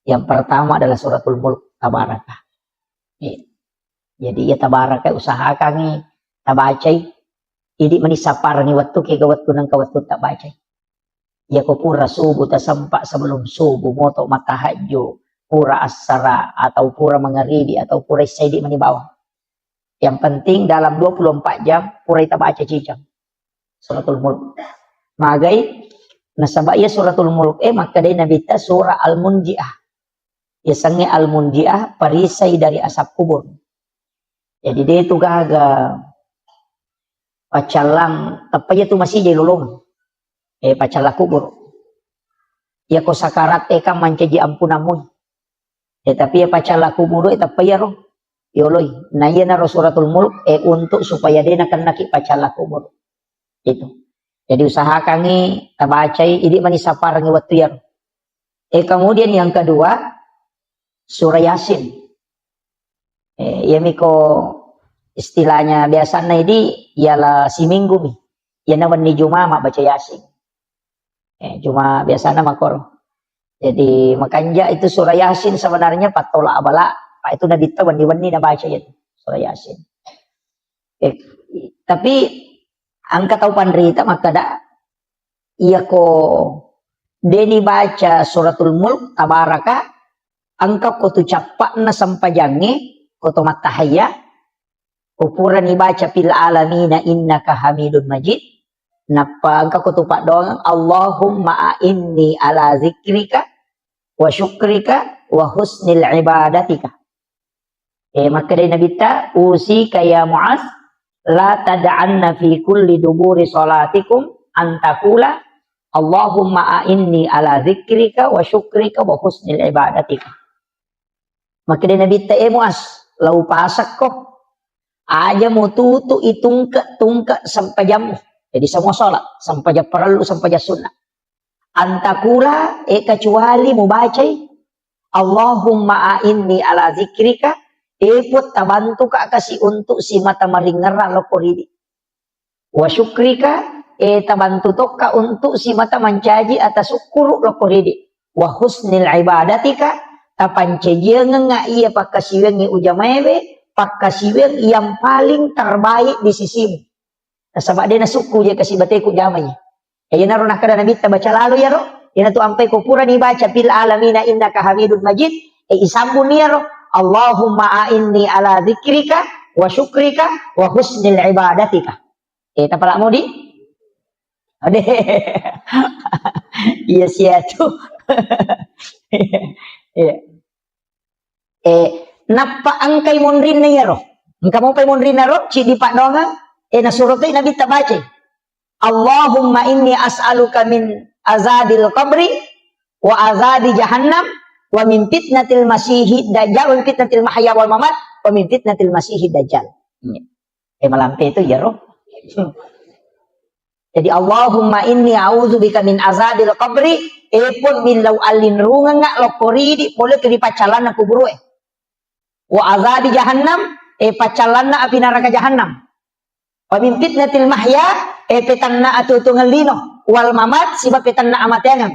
Yang pertama adalah suratul Mulk Tabarakah. Jadi ya Tabarakah usahakan ni tabacay. Idi manisapar ni waktu kaya waktu ng kawatun tabacay. Ya ko pura subuh tasampak sebelum subuh moto matahadyo. Pura asara atau pura mengaribi atau pura isaydi manibawa. Yang penting dalam 24 jam pura itabaca cicam. Suratul Mulk. Magay nasaba ya suratul Mulk maka day nabita surah Al-Munji'ah. Ya sange Al-Munji'ah parisay dari asap kubur. Jadi dia itu gaga pacalang tapaya itu masih jadi lulung. Pacala kubur. Ya ko sakarat ka mancaji ampunamun. Tapi ya pacala kubur tapaya ro. Yoloy. Na iya na ro suratul Mulk untuk supaya dia nakan naki pacala kubur. Itu. Jadi usahakan ni tabacay idi manisapar ng waktu yan. Kemudian yang kedua surah Yasin. Yami ko istilahnya biasanya ini ialah si minggu nih. Ya naman ni Jumama baca Yasin. Cuma biasanya makor. Jadi makanya itu surah Yasin sebenarnya patola abala. Pak itu nabita wani-wani na baca itu surah Yasin. Tapi angka tahu pandrita maka da iya ko deni baca suratul Mulk Tabarakah angka ko tu capak na sampajangi ko to matahaya upura ni baca fil alamina innaka Hamidun Majid napa angka ko tu pak doang Allahumma inni ala zikrika wa syukrika wa husnil ibadatika. Maka dari nabita usi kaya Mu'az la tada'anna fi kulli duburi salatikum antakula Allahumma a'inni ala zikrika wa syukrika wa husnil ibadatika. Maka dia Nabi Mu'az lau pasak ko aja mau tutu itungka sampai jam. Jadi semua salat sampai jam perlu sampai jam sunnah. Antakula kecuali mau baca Allahumma a'inni ala zikrika put tabantu ka kasi untuk si mata maringera lokoridi. Wa syukrika tabantu toka untuk si mata mancaji atas syukur lokoridi. Wa husnil ibadatika tapancajian nga iya pakasiweng ni ujamebe pakasiweng yang paling terbaik di sisimu. Nasabak dia nasuku dia kasi batay ku jamay. Kaya naroon nakada nabi baca lalu ya ro. Yan tu ampai ko pura ni baca fil alamina innaka Hamidun Majid. Isambun niya ro. Allahumma a'inni ala zikrika wa syukrika wa husnil ibadatika. Tapala mo di? Ade. Iya siya tu. Napa angkay monrin na yaro? Angka mo pay monrin na ro? Ci di pa donga? Nasurot tayo nabi tabace. Allahumma inni as'aluka min azabil qabri wa azabi jahannam wa min fitnatil masihid dajjal wa min fitnatil mahya wal mamat wa min fitnatil masihid dajjal. Malampe itu ya roh. Jadi Allahumma inni a'udzubika min azabil qabri pun min law alin runga nga lokori di boleh kiri pacalan na kuburu wa azabi jahannam pacalan na api neraka jahannam wa min fitnatil mahya petan na atutungal lino wal mamat siba petan na amatiangan.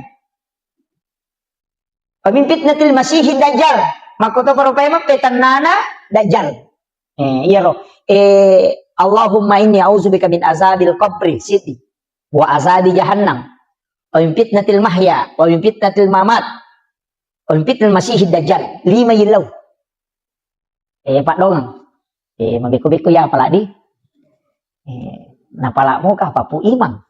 Pamimpitnatil masihid dajjal. Makoto paropema petannana dajjal. Iya ro. Allahumma inni a'udzubika min azabil qabri siti wa azabi jahannam. Pamimpitnatil mahya, pamimpitnatil mamat. Pamimpitnatil masihid dajjal. 5 ilaw. Pak dong. Mabiku-biku ya pala di. Napala mo ka papu imang.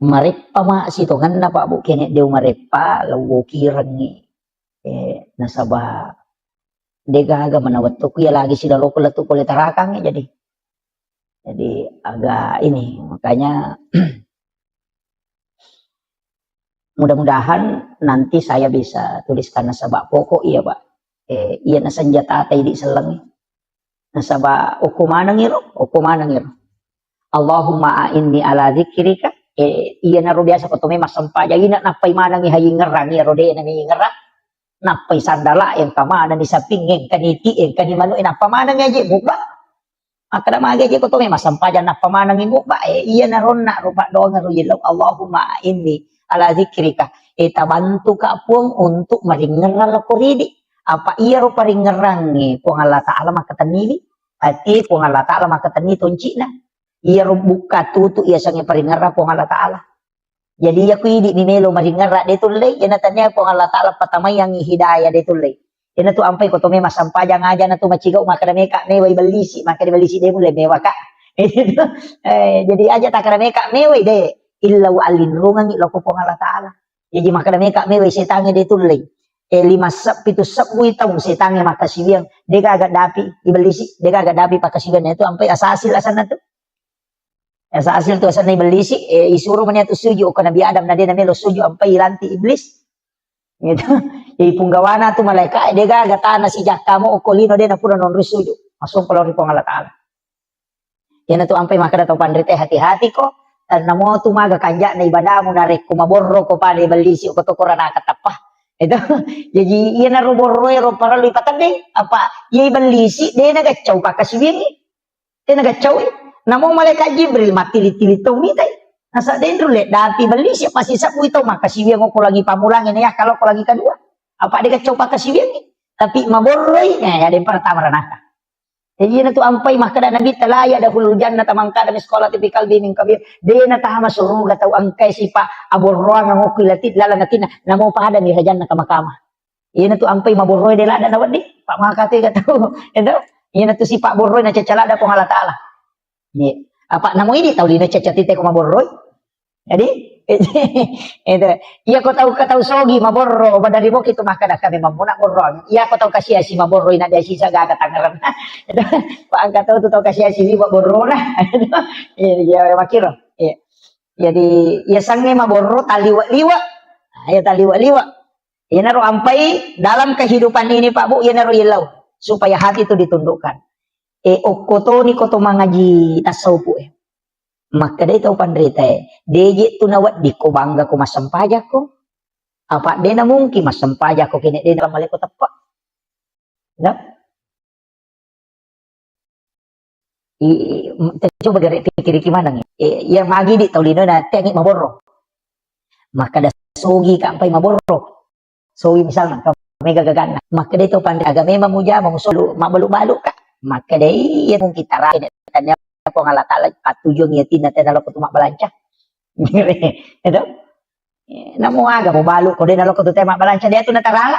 Marepa ma sitongan na pa bu kene dew marepa lawo kirang ni nasaba degaga manawat to kuya lagi sila loko latu kulit tarakang jadi agak ini makanya mudah-mudahan nanti saya bisa tuliskan nasaba pokok iya Pak iya na senjata tay di selang nasaba ukumanang iro Allahumma inni ala dzikrika iya na ro biasa ko tumi masampaja ina napay manang ihayi ngerang iya ro de na ngerang napay sandala yang kamana ni sapingeng kaniti kanimano inapamanang aja buka akada mage je ko tumi masampaja napamanang ibuka iya na ron na rupa doang ro yelo Allahumma inni ala dzikrika tabantu ka puang untuk maringeral ko ridi apa iya ro paringerang ni puang Allah taala makatanili ati puang Allah taala makatani tonci na iya buka tutu iya sange paringara po Allah Ta'ala. Jadi iya kuidi ni nelo maringara de tulle yana tanya po Allah Ta'ala patamay ang hidayah de tulle. Yana tu ampay ko to may masampaja ngaja na tu machigaw makadameka meway balisi makadabalisi de mule mewa ka. Jadi aja takadameka meway de illaw alinrungan ilaw po Allah Ta'ala. Jadi makadameka meway setange de tulle. 5 sab 7 sab buitong setange makasibiyang dega agad dapi ibalisi dega agad dapi pakasibiyan itu ampay asasil asan na to. Sa asil tu asan na ibalisi isuro man yato suju o Nabi Adam na din na melo suju ampay ilanti iblis gitu punggawana tu malaika dega gatana si jakamo o kolino din na pura non risuju masung kalau ri Allah Taala yan na tu ampay makadataw pandrite hati-hati ko namo tumaga kanja na ibadah mo na rek kumaborro ko pa na ibalisi o kotokora nakatapah itu jadi iya na roborro ro para lipatan deh apa iya ibalisi de nagacau pakasibini de nagacau Namo malaikat Jibril matili-tili tong mitay. Nasa dentro le dati bali siya pasi sa ito makasibiyang ko lagi pamulangin ya kalau ko lagi kedua. Apa dia kacau pakasibiyang tapi maborroy ya den para tamaranaka. Jadi na to ampay makada nabi talaya dahulu jannah tamangka da sekolah tipikal bining kabir. De na tahama suruga taw angkay sipa aborroa nga ngokilatit lalanatin namo pada ni janna kamakama. Iyan na to ampay maborroy de lada nawad di. Pak makati kataw. Iyan na to si Pak borroy na cacalada ko Allah Taala. Apa namo ini tahu dina cacatite ko maborroy jadi itu iya ko tahu sogi maborro badari mo kito makada kami mamuna borro iya ko tahu kasih si maborroy na desi sa gaga tangaran pa ang tahu tu tahu kasih si borro na ya makiro jadi ya sange maborro taliwa-liwa ya taliwa-liwa ya naro ampai dalam kehidupan ini Pak Bu ya naro ilau supaya hati itu ditundukkan okoto ni koto mangaji tasawufu maka dito pandrita deje tunawat di ko bangga ko masampaja ko apa de na mungkin masampaja ko kini de na mali ko tapak no coba gari pikir gimana nih yang magi di taulino na tengi maborro maka da sogi kampai maborro sogi misalnya kami gagagana maka dito pandai agame mamuja mamusulu mabalu-balu ka maka dai yan mong kita rakin tanya ko nga latala patujong yatin na tenalo ko tumak balanca itu namo aga mo balo ko din nalo ko tumak balanca dia tu natarala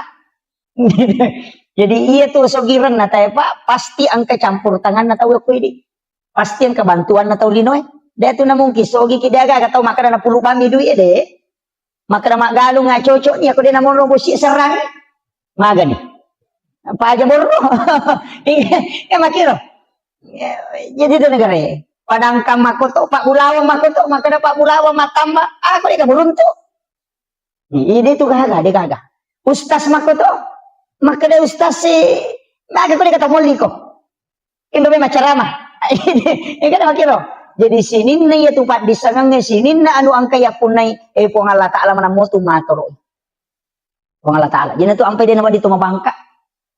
jadi iya tu sogiran na tayo Pak pasti ang kecampur tangan na tawo ko ini pasti ang kebantuan na tawo linoy dia tu namong kisogi kidaga kataw makana na pulo kami duit de makana magalo nga chocho niya ko din namong robosi serang magani apa aja borro ya makiro jadi itu negara padangkang makoto Pak Bulawang makoto makanya Pak Bulawang matamba aku dia beruntung ini tuh gaga dia gaga ustaz makoto makanya ustaz si maka dia kata moliko indo be macarama ini kan makiro jadi sini nih ya tupat disangangnya sini na anu angkaya punai pong Allah Ta'ala manamotu matoro pong Allah Ta'ala jadi itu angkay din naman dito mabangka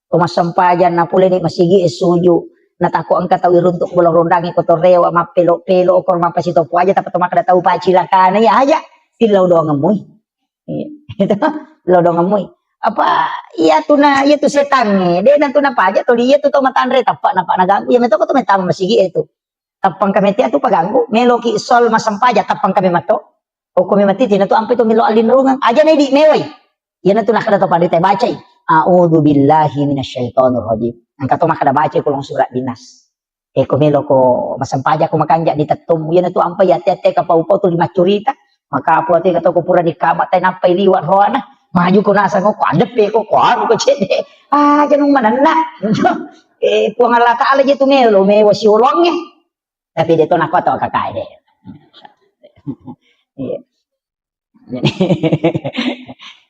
Tumas sampajan na pula ni masigi suju natako ang kataw iruntok bulang rondangi ko torewa mapelo-pelo o korma pasito po aja tapos tumak tahu pacilakana ya aja silaw doang amoy. Itu silaw doang amoy. Apa iya tu setan ni dia nanti napa aja tu dia tu matandre tapak napa naganggu ya meto ko tu metama masigi itu tapang kami tia tu paganggu meloki sol masampaja tapang kami mato o kami mati tina tu ampe tu milo alin rungang aja nih di mewai ya nanti nak ada tu pandai baca a'udzu billahi minasyaitonir rajim ang kato makada baca kulong surat dinas kumelo ko masampaja ko makanja di tatum ya nanti ampe ya tete kapau-pau tu lima curita maka apo ati kato ko pura di kamat tay nampay liwat roana maju ko nasa ko adep ko ko cede janong manana puang ala taala je tu melo me wasiolongnya tapi dia tu nak to kakai deh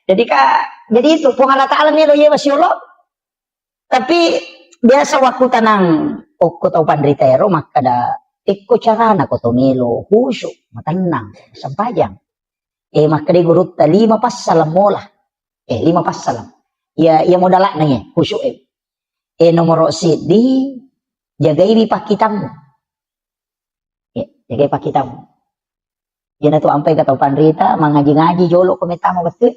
jadi itu puang ala taala melo ye wasiolong tapi biasa waktu tanang ko tau pandritero makada ikko carana ko to melo husu matanang sampajang makade gurut 5 pas salam mola 5 pas salam ya modalak nanya khusyuk nomor di jagai pakitamu jagai pakitamu ya na tu ampai kata pandrita mengaji-ngaji jolo kometama betul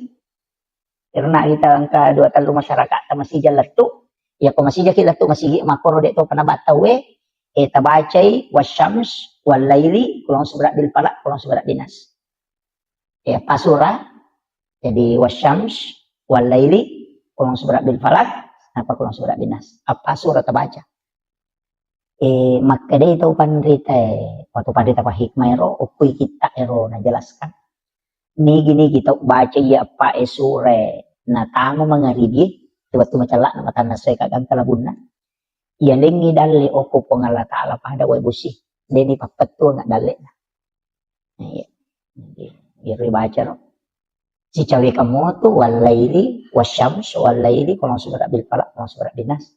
karena kita angka 2 talu masyarakat masih jalan tu ya ko masih jakit tu masih makoro de to panabatawe tabacai wasyams wal laili kulong seberat bil falak kulong seberat dinas pasura jadi wasyams wal laili kulong seberat bil falak apa kulong seberat dinas apa surah terbaca maka dia itu pandrita waktu pandrita pa hikmah ukui kita na jelaskan gini kita baca ya apa sure na tamo mangaribi waktu macala na mata nasay kagang kalabuna ya lengi dali oku pangala taala pada way busi deni papatu nga dali na iri baca si cawe kamu tu walaili wasyams walaili kulong surat bil falak kulong surat dinas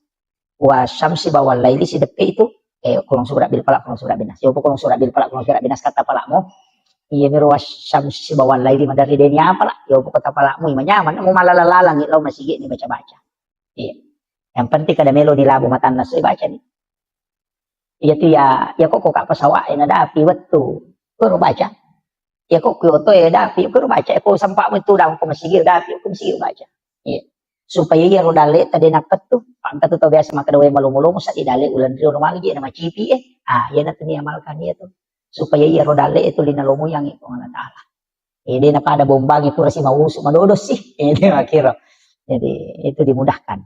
wasyamsi bawal laili si depe itu kulong surat bil falak kulong surat dinas yo kulong surat bil falak kulong surat dinas kata palakmu iya miro wasyamsi bawal laili madari deni apa lah yo kata palakmu nyaman mau malalalang lo masih ni baca-baca iya yang penting kada melo di labu matanas baca nih iya tu ya kok kak pasawa ada api wetu kuro baca ya kok kyoto dapi kuro baca ko sampak mo tudang ko masigil dapi ko masigil baca iya supaya ya rodale tadi nakat tu pangkat tu biasa maka dawe malu-malu sa idale ulan rio normal gi na macipi ya na tuni amalkan dia tu supaya ya rodale itu linalomo yang itu Allah taala dia na pada bombang itu rasi mausu madodos sih dia makira jadi itu dimudahkan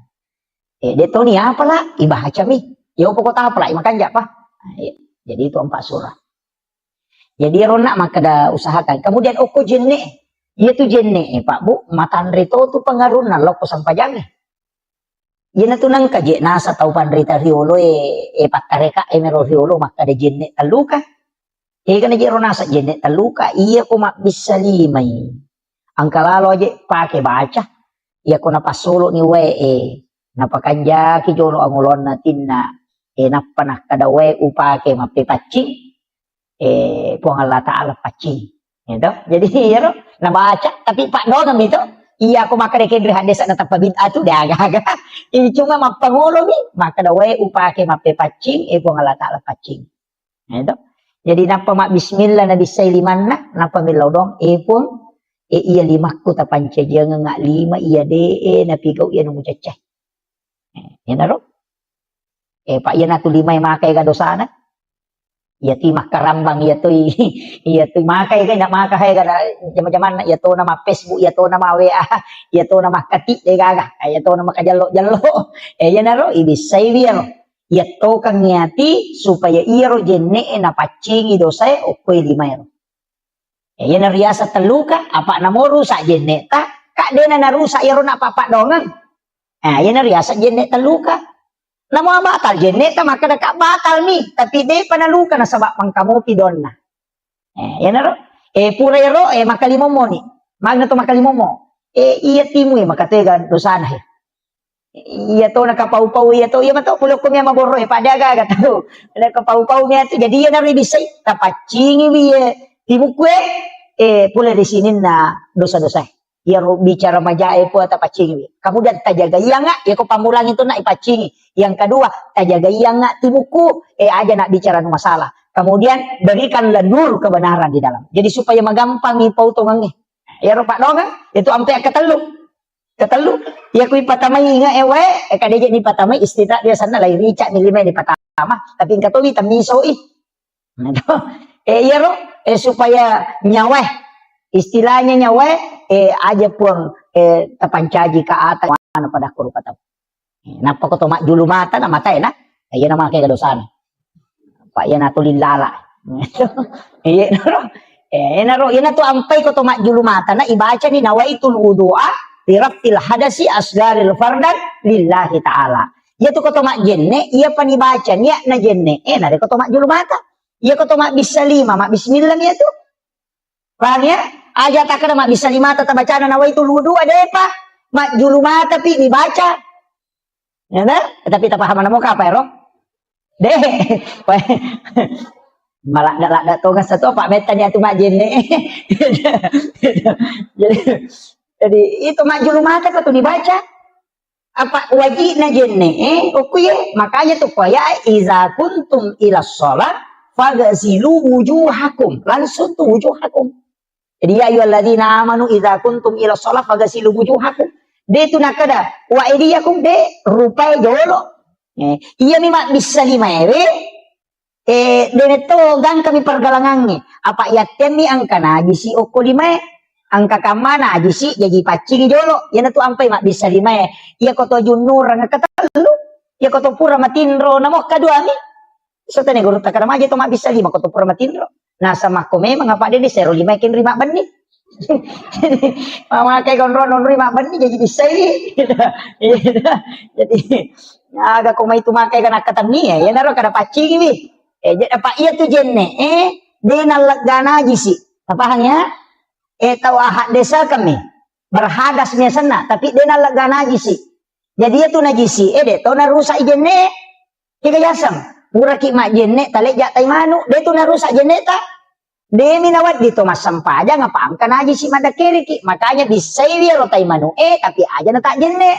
dia tahu ni apalah ibaca mi ya pokok apalah makan jak pa jadi itu 4 surah jadi ronak maka dah usahakan kemudian oko jenne iya tu jenne Pak Bu matan rito tu pengarunan lo sampajang iya na tu nang kaje nasa tau pandrita riolo pakareka mero riolo maka de jenne taluka kana je ronasa jenne taluka iya ko mak bisa limai angka lalo aja pakai baca iya ko napasolo ni we napakanja ki jolo angulon natin na napanah kada we upake mapipacing puang Allah taala pacing gitu jadi ya na baca tapi Pak Dogam itu iya aku maka rekin hadis na tapabid'ah tu dah agak-agak ini cuma mapangulo ni maka dawe upake mape pacing puang Allah taala pacing gitu jadi napa mak bismillah na bisay liman napa milaw dong pun iya 5 ku tapanca jangan ngak 5 iya na pigaw iya nung ceceh yan na ro Pak iya na tu 5 makai ka dosana iya ti makarambang iya tu makai ka na makahay ka na jaman-jaman iya to na ma Facebook iya to na ma WA iya to na makati gaga iya to na makajalo-jalo yan na ro ibisay ro iya to kang niati supaya iya ro jenne na pacingi dosay o koy 5 ro yan na riasa taluka apa na mo rusa jenne ta ka de na narusa iya ro na papa dongan yan na riasa jenne taluka namo batal jenne ta maka ka batal mi tapi de panaluka na sabab pangkamu pidon na yan na ro pura ro makalimo mo ni magna to makalimo mo iya timu makatega dosana iya to nakapau-pau iya to iya mato pulok ko miya maboro pada aga tahu nakapau-pau miya to jadi yan na ribisay tapacingi wi timu kwe pula di sini na dosa-dosa ia bicara majae po ta pacingi. Kemudian tajaga iya nggak, ya ko pamulang itu nak ipacingi. Yang kedua, tajaga iya nggak tibuku, aja nak bicara no masalah. Kemudian berikanlah nur kebenaran di dalam. Jadi supaya magampang ipau tongangnya. Ya rupa dong kan? Itu ampe ketelu. Ya kui patamai inga ewe, kadeje ni patamai istirahat dia sana lai rica ni lima ni patama. Tapi engkau tu tamiso ih. Ya ro, supaya nyawe. Istilahnya nyawe aja pun tapancaji ke atas mana pada kuru patau. Napa ko to mak julu mata na matay na. Ayan naman kay kadosan. Pa yan ato lilala. Iya naro. Yan ato ampay ko to mak julu mata na ibaca ni nawaitul wudu'a lirafil hadasi asgaril fardan lillahi ta'ala. Iya to ko to mak jenne iya panibaca niya na jenne. Nari ko to mak julu mata. Iya ko to mak bisalima mak bismillah niya to. Paham ya? Aja tak kena mak bisa lima tata bacaan nawaitul wudu ada apa? Mak julu mata pi dibaca. Ya nah? Tapi tak paham mana muka apa ya, Rom? Deh. Malah dak to satu Pak Metan ya tu mak jenne. Jadi itu mak julu mata kau tu dibaca. Apa wajibna jenne? Oke, makanya tuh ya iza kuntum ila shalah faghsilu wujuhakum. Langsung tuh wujuhakum. Jadi ya ayyuhalladzina amanu idza kuntum ila shalah faghsilu wujuhakum. De tu nakada wa aydiyakum de rupai jolo. Iya mima bisa lima ewe. De to gang kami pergalangannya. Apa yatemi angka najisi oko lima angka kamana najisi jadi pacing jolo. Ya tu ampai mak bisa lima iya koto junur ngakatalu. Ya koto pura matinro namo kadua mi. Sotane guru takara maje to mak bisa lima koto pura matinro. Nah sama ko memang apa dia seru lima kin rima bani. Mama kayak gondron rima bani jadi bisa ini. Jadi agak ko mai tumakai kana katani ya naro kada pacing ini. Apa iya tu jenne dia nalagana jisi. Apa hanya tahu ahad desa kami berhadasnya sana tapi dia nalagana jisi. Jadi itu najisi de tahu narusak jenne tiga jasam. Muraki mak jenne talek jak taimanu de tu narusak jenne ta de minawat dito masampa aja ngapam kan aja si mada kiriki makanya bisa dia lo taimanu tapi aja na tak jenne.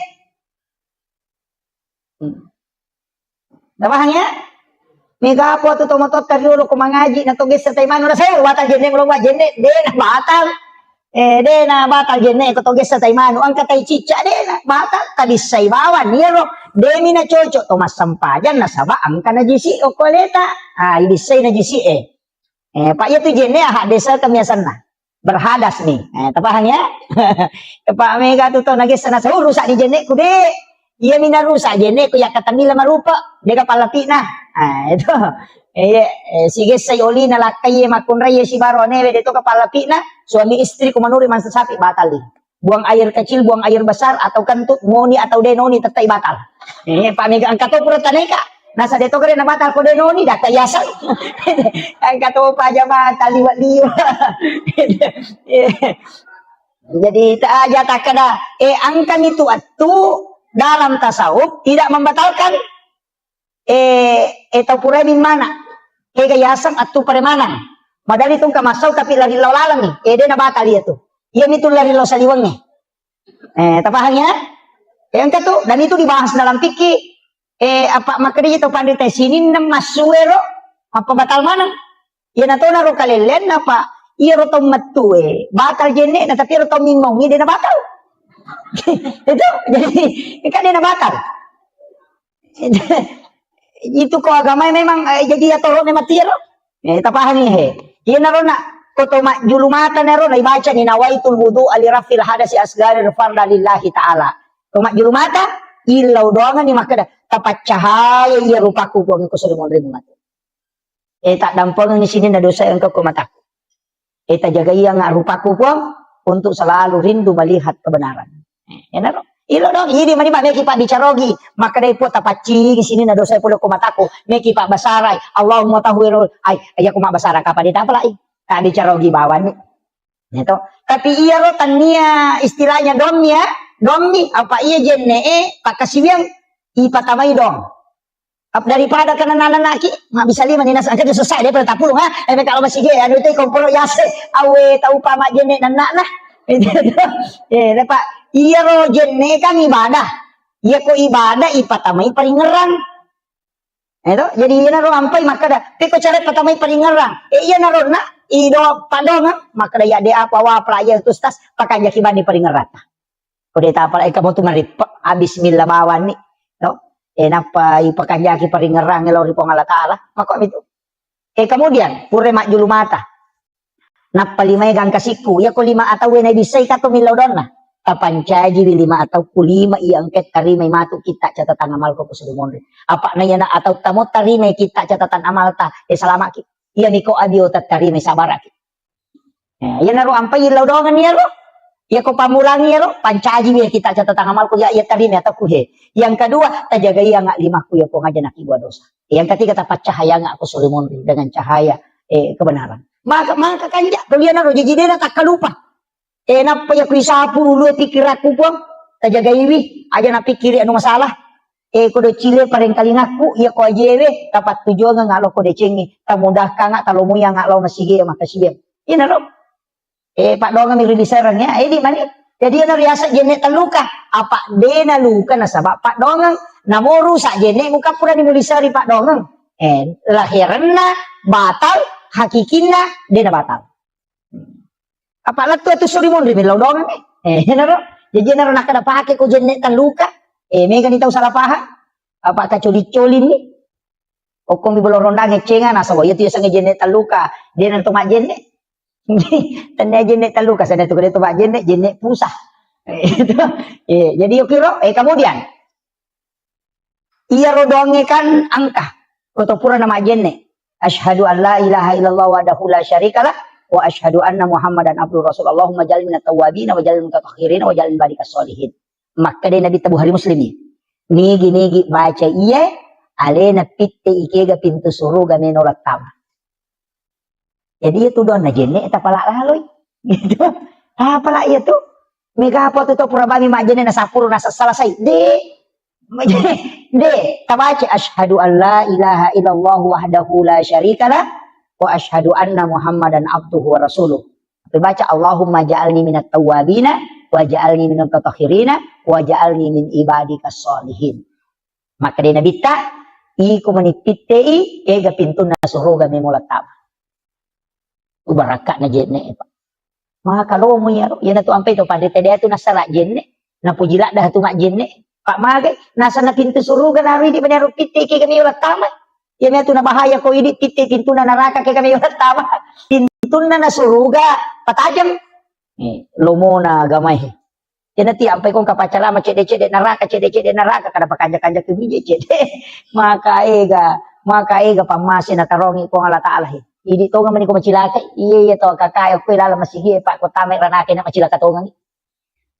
Dabahnya mega po tu tomotot kariulo ko mangaji na tugis sa taimanu na sayo batal jenne lo wa jenne de na batal de na batal jenne ko tugis sa taimanu ang katay cica de na batal kabisay bawan niro de mina cocok to masampa aja na saba ang kana jisi o koleta ibisay na jisi Pak ya tu jenne hak desa kemiasan nah berhadas nih tapahang ya Pak mega tu to nagis sana saya rusak di jenne ku de iya mina rusak jenne ku ya kata mila marupa dia kapalapi nah itu sige say oli na lakay makun raya si baro neve dito kapalapi na suami istri ku manuri man sapi batal di buang air kecil buang air besar atau kentut ngoni atau denoni tetap batal Pak mega angkat to pura taneka nasa dito kare na batal ko denoni data yasal angkat to pa aja batal liwat jadi tak aja tak kada angkan itu atu dalam tasawuf tidak membatalkan tau pura di mana yasan atu paremanan madali itong kamasaw tapi lari lalang ni de na batal itu yan itu lari lo saliwang ni tapahangnya yang katu dan itu dibahas dalam fikih apa makanya itu pandai sini masuero apa batal mana ya nato na ro kalelen apa iya ro to matu batal jenne na tapi ro to mingong dia na batal itu jadi kan dia na batal itu ko agama memang jadi atau ne matiro tapahan ni iya na ro na ko to mak julu mata na ro na ibaca ni nawaitul wudu alirafil hadasi asgaril farda lillahi ta'ala to mak julu mata ilaw doangan ni makada tapat cahaya iya rupaku buang ko sa lumon mata tak dampol ni sini na dosa yang kau mataku tak jaga iya nga rupaku buang untuk selalu rindu melihat kebenaran naro ilo dong ini mani ba meki pak bicarogi makada ipo tapat cing sini na dosa pulo ko mataku meki pak basaray Allahumma tahwirul ay ko basaray kapan ditapala tak bicarogi bawan itu tapi iya ro tania istilahnya domi apa iya jenne pakasiwiang ipatamay dong daripada kanananan naki nggak bisa lima ninas angkat selesai daripada tapulung kalau masih dia anu itu komporo yase awe tau pa mak jenne dan nak Pak, iya rojen ne kan ibadah. Iya ko ibadah ipatamay paringeran. Itu jadi iya naro ampai maka dah. Teko cara patamay paringeran. Iya naro na ido padongan maka dah ya de apa wa playa tu stas pakanja kibani paringeran. Kude ta apa kamu tu marip bismillah bawan ni. No. Napa ipakanja ki paringeran ngelori pongala taala maka itu. Kemudian pure mak julu mata. Napa lima gang kasiku ya ko lima atau wenay bisay kato milaw don na. Kapancaji lima atau kulima iangket tarimay matu kita catatan amal ko kusudumon. Apa na yan atau tamo tarimay kita catatan amal ta selama ki. Iya niko adio tarimay sabaraki. Ya naro ampay ilaw dongan niya ro. Ya ko pamulangi ya ro pancaji ya kita catatan amal ko ya tarimay atau kuhe. Yang kedua tajaga iya nga lima ku ya ko ngaja nakigwa dosa. Yang ketiga tapat cahaya nga ako sulimon dengan cahaya kebenaran. Maka kanja kalian naro jadi dia tak kalupa. Napa ya kuisapu dulu pikir aku pun tajaga iwi aja na pikir anu masalah kudo cile pareng kalingaku ya ko ajewe tapat tujuan nga ngalo ko de cengi tamudah ka nga talo muya nga lo masige makasige ina ro pak donga mi rilisarang ya di mani jadi ana riasa jene taluka apa de na luka na sabab pak donga namoru sa jene muka pura di mulisari pak donga lahiranna batal hakikinna de na batal apalagi tu surimon ri milaw dong naro jadi naro nakada pake ko jenne tan luka mega ni tahu salah paham apa ka coli-colin ni o kung bibolo ronda ngecenga na sawo yatu sa jenne tan luka dia nan tumak jenne tanda jenne tan luka sana tu kada tumak jenne pusah jadi yo kiro kemudian iya rodonge kan angka atau pura nama jenne asyhadu an la ilaha illallah wahdahu la syarikalah wa asyhadu anna Muhammadan abduhu rasul Allahumma ja'al minat tawwabin wa ja'al mutatahhirin wa ja'al ibadikas solihin. Maka dia Nabi tabu hari muslimin. Nigi baca iya alena pitte ikega pintu suruga menorat tama. Jadi itu don na jenne eta pala laloy. Gitu. Pala iya tu. Mega apa tu pura bami mak jenne na sapuru na selesai. De tabaca asyhadu an la ilaha illallah wahdahu la syarikalah wa asyhadu anna Muhammadan abduhu wa rasuluh. Tapi baca Allahumma ja'alni minat tawwabina wa ja'alni minat mutatahhirina wa ja'alni min ibadikas solihin. Maka dia Nabi ta iku menipitei ega pintu na suruga memulat tama. Ubarakat na jenne pa. Maka kalau mo yaro yana tu ampai to pandita dia tu nasara jenne na pujila dah tu mak jenne pak magay nasa na pintu suruga na ri di banyaru pitei ke kami ulat tama. Ya tu na bahaya ko ini pintu na neraka kaya kami ulat tama. Pintu na suruga patajam. Lomo na gamay. Yan nanti ampay kong kapacala macede-cede neraka kada pakanja-kanja ke biji cede. Maka ega pamasi na tarongi ko Allah Taala. Idi to nga man ko macilaka. Iya to kakaya ko ilala masigi pak ko tamay ranake na macilaka to nga.